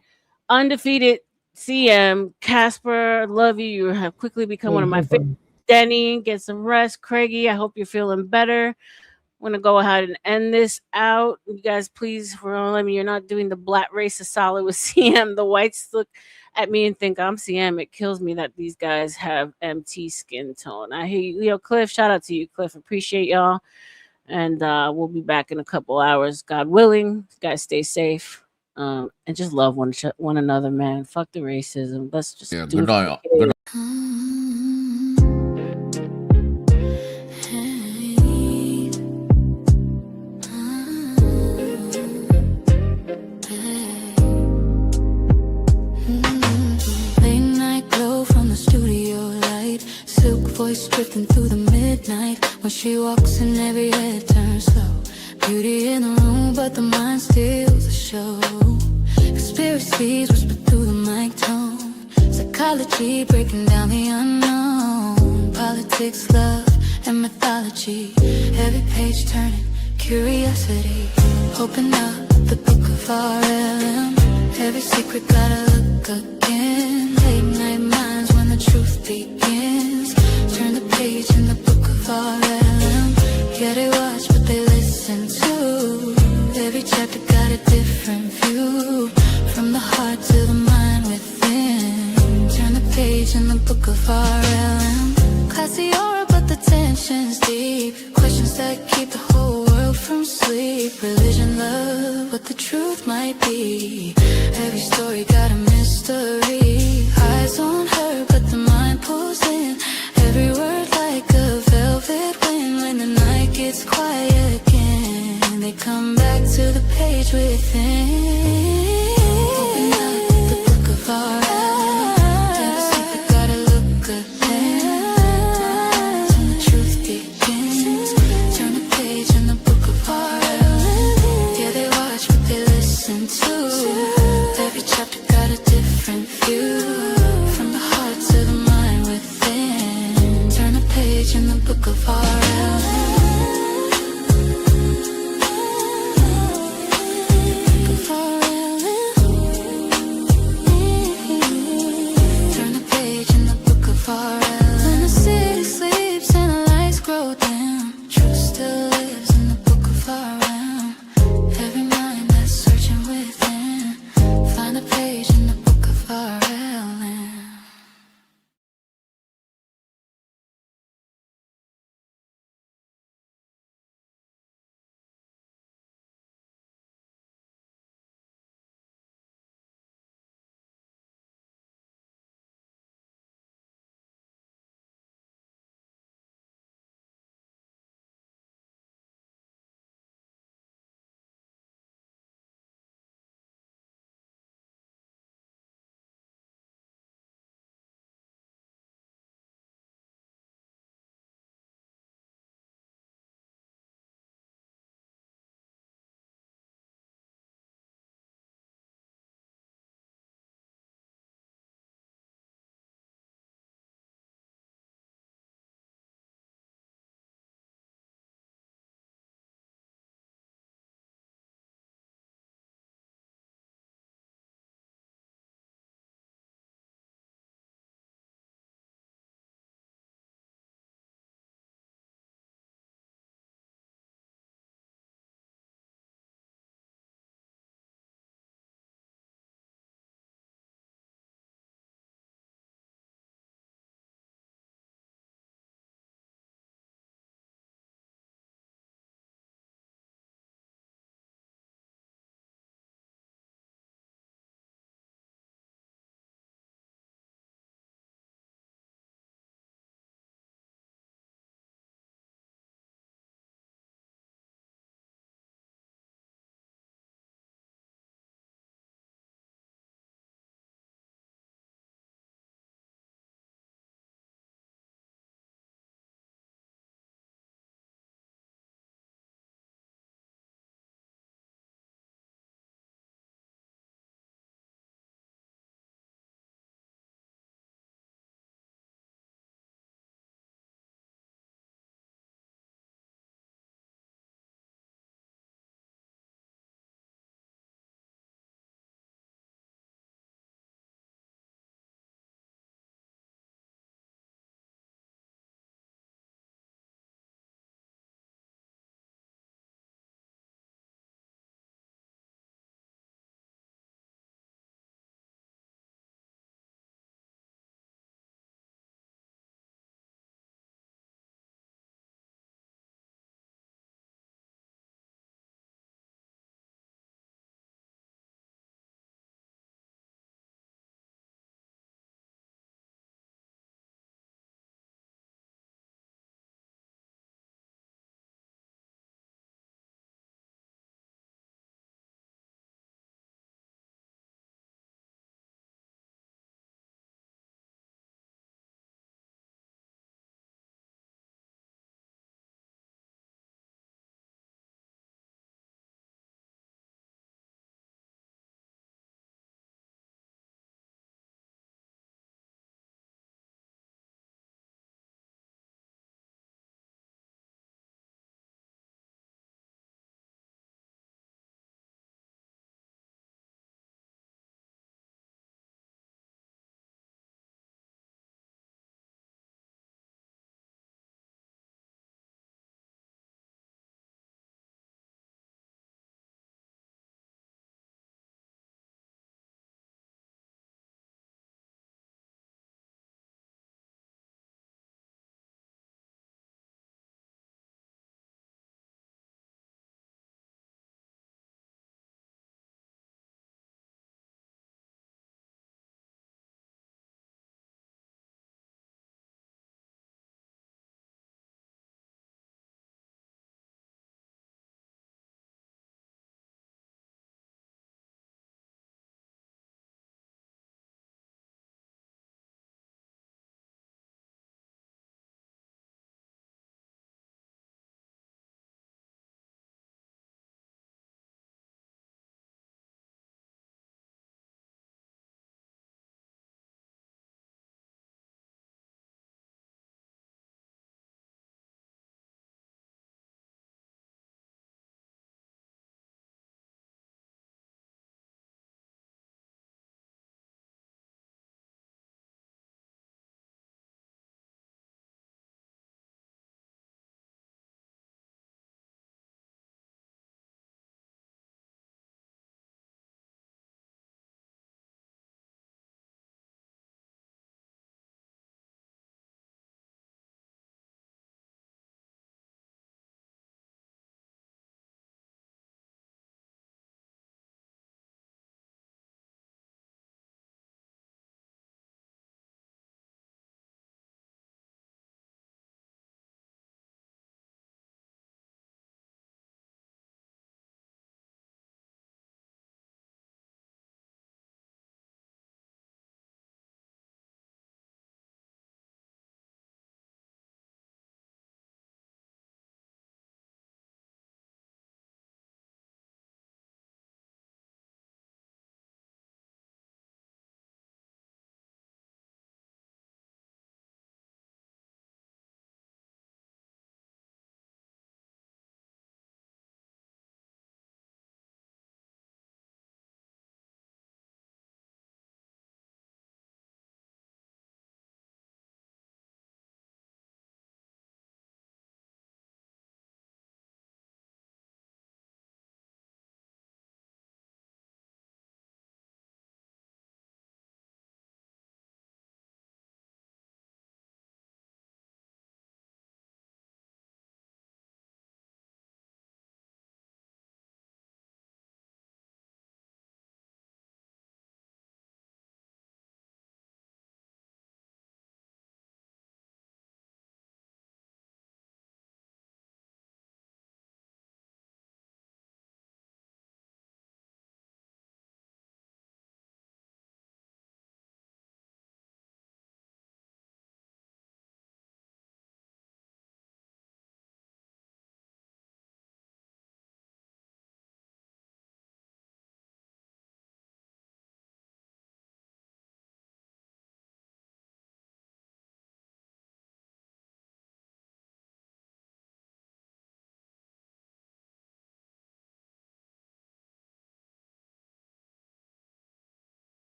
CM Casper. Love you. You have quickly become one of my favorites. Denny, get some rest. Craigie, I hope you're feeling better. I'm gonna go ahead and end this out. You guys, please, for R.L.M, you're not doing the black race a solid with CM. The whites look at me and think I'm CM. It kills me that these guys have MT skin tone. I hear you. Yo, Cliff, shout out to you, Cliff. Appreciate y'all. And we'll be back in a couple hours, God willing. You guys stay safe. and just love one another, man. Fuck the racism. Let's just do good it. night. Good night. Late night glow from the studio light, silk voice drifting through the midnight. When she walks and every head turns slow. Beauty in the room, but the mind steals the show. Conspiracies whisper through the mic tone. Psychology breaking down the unknown. Politics, love, and mythology. Every page turning curiosity. Open up the book of R.L.M. Every secret gotta look again. Late night minds when the truth begins. Turn the page in the book of R.L.M. Yeah, they watch but they listen too. Every chapter got a different view. From the heart to the mind within. Turn the page in the book of R.L.M. Classy aura but the tension's deep. Questions that keep the whole world from sleep. Religion, love, what the truth might be. Every story got a mystery. Eyes on her but the mind pulls in. Every word like a velvet wind. When the night gets quiet again, they come back to the page within. Open up the book of R.L.M. Every secret gotta look again. Till the truth begins. Turn the page in the book of R.L.M. Yeah, they watch but they listen too. Every chapter got a different view. From the heart to the mind within. Turn the page in the book of R.L.M. Turn the page in the book of R.L.M. When the city sleeps and the lights grow dim, truth still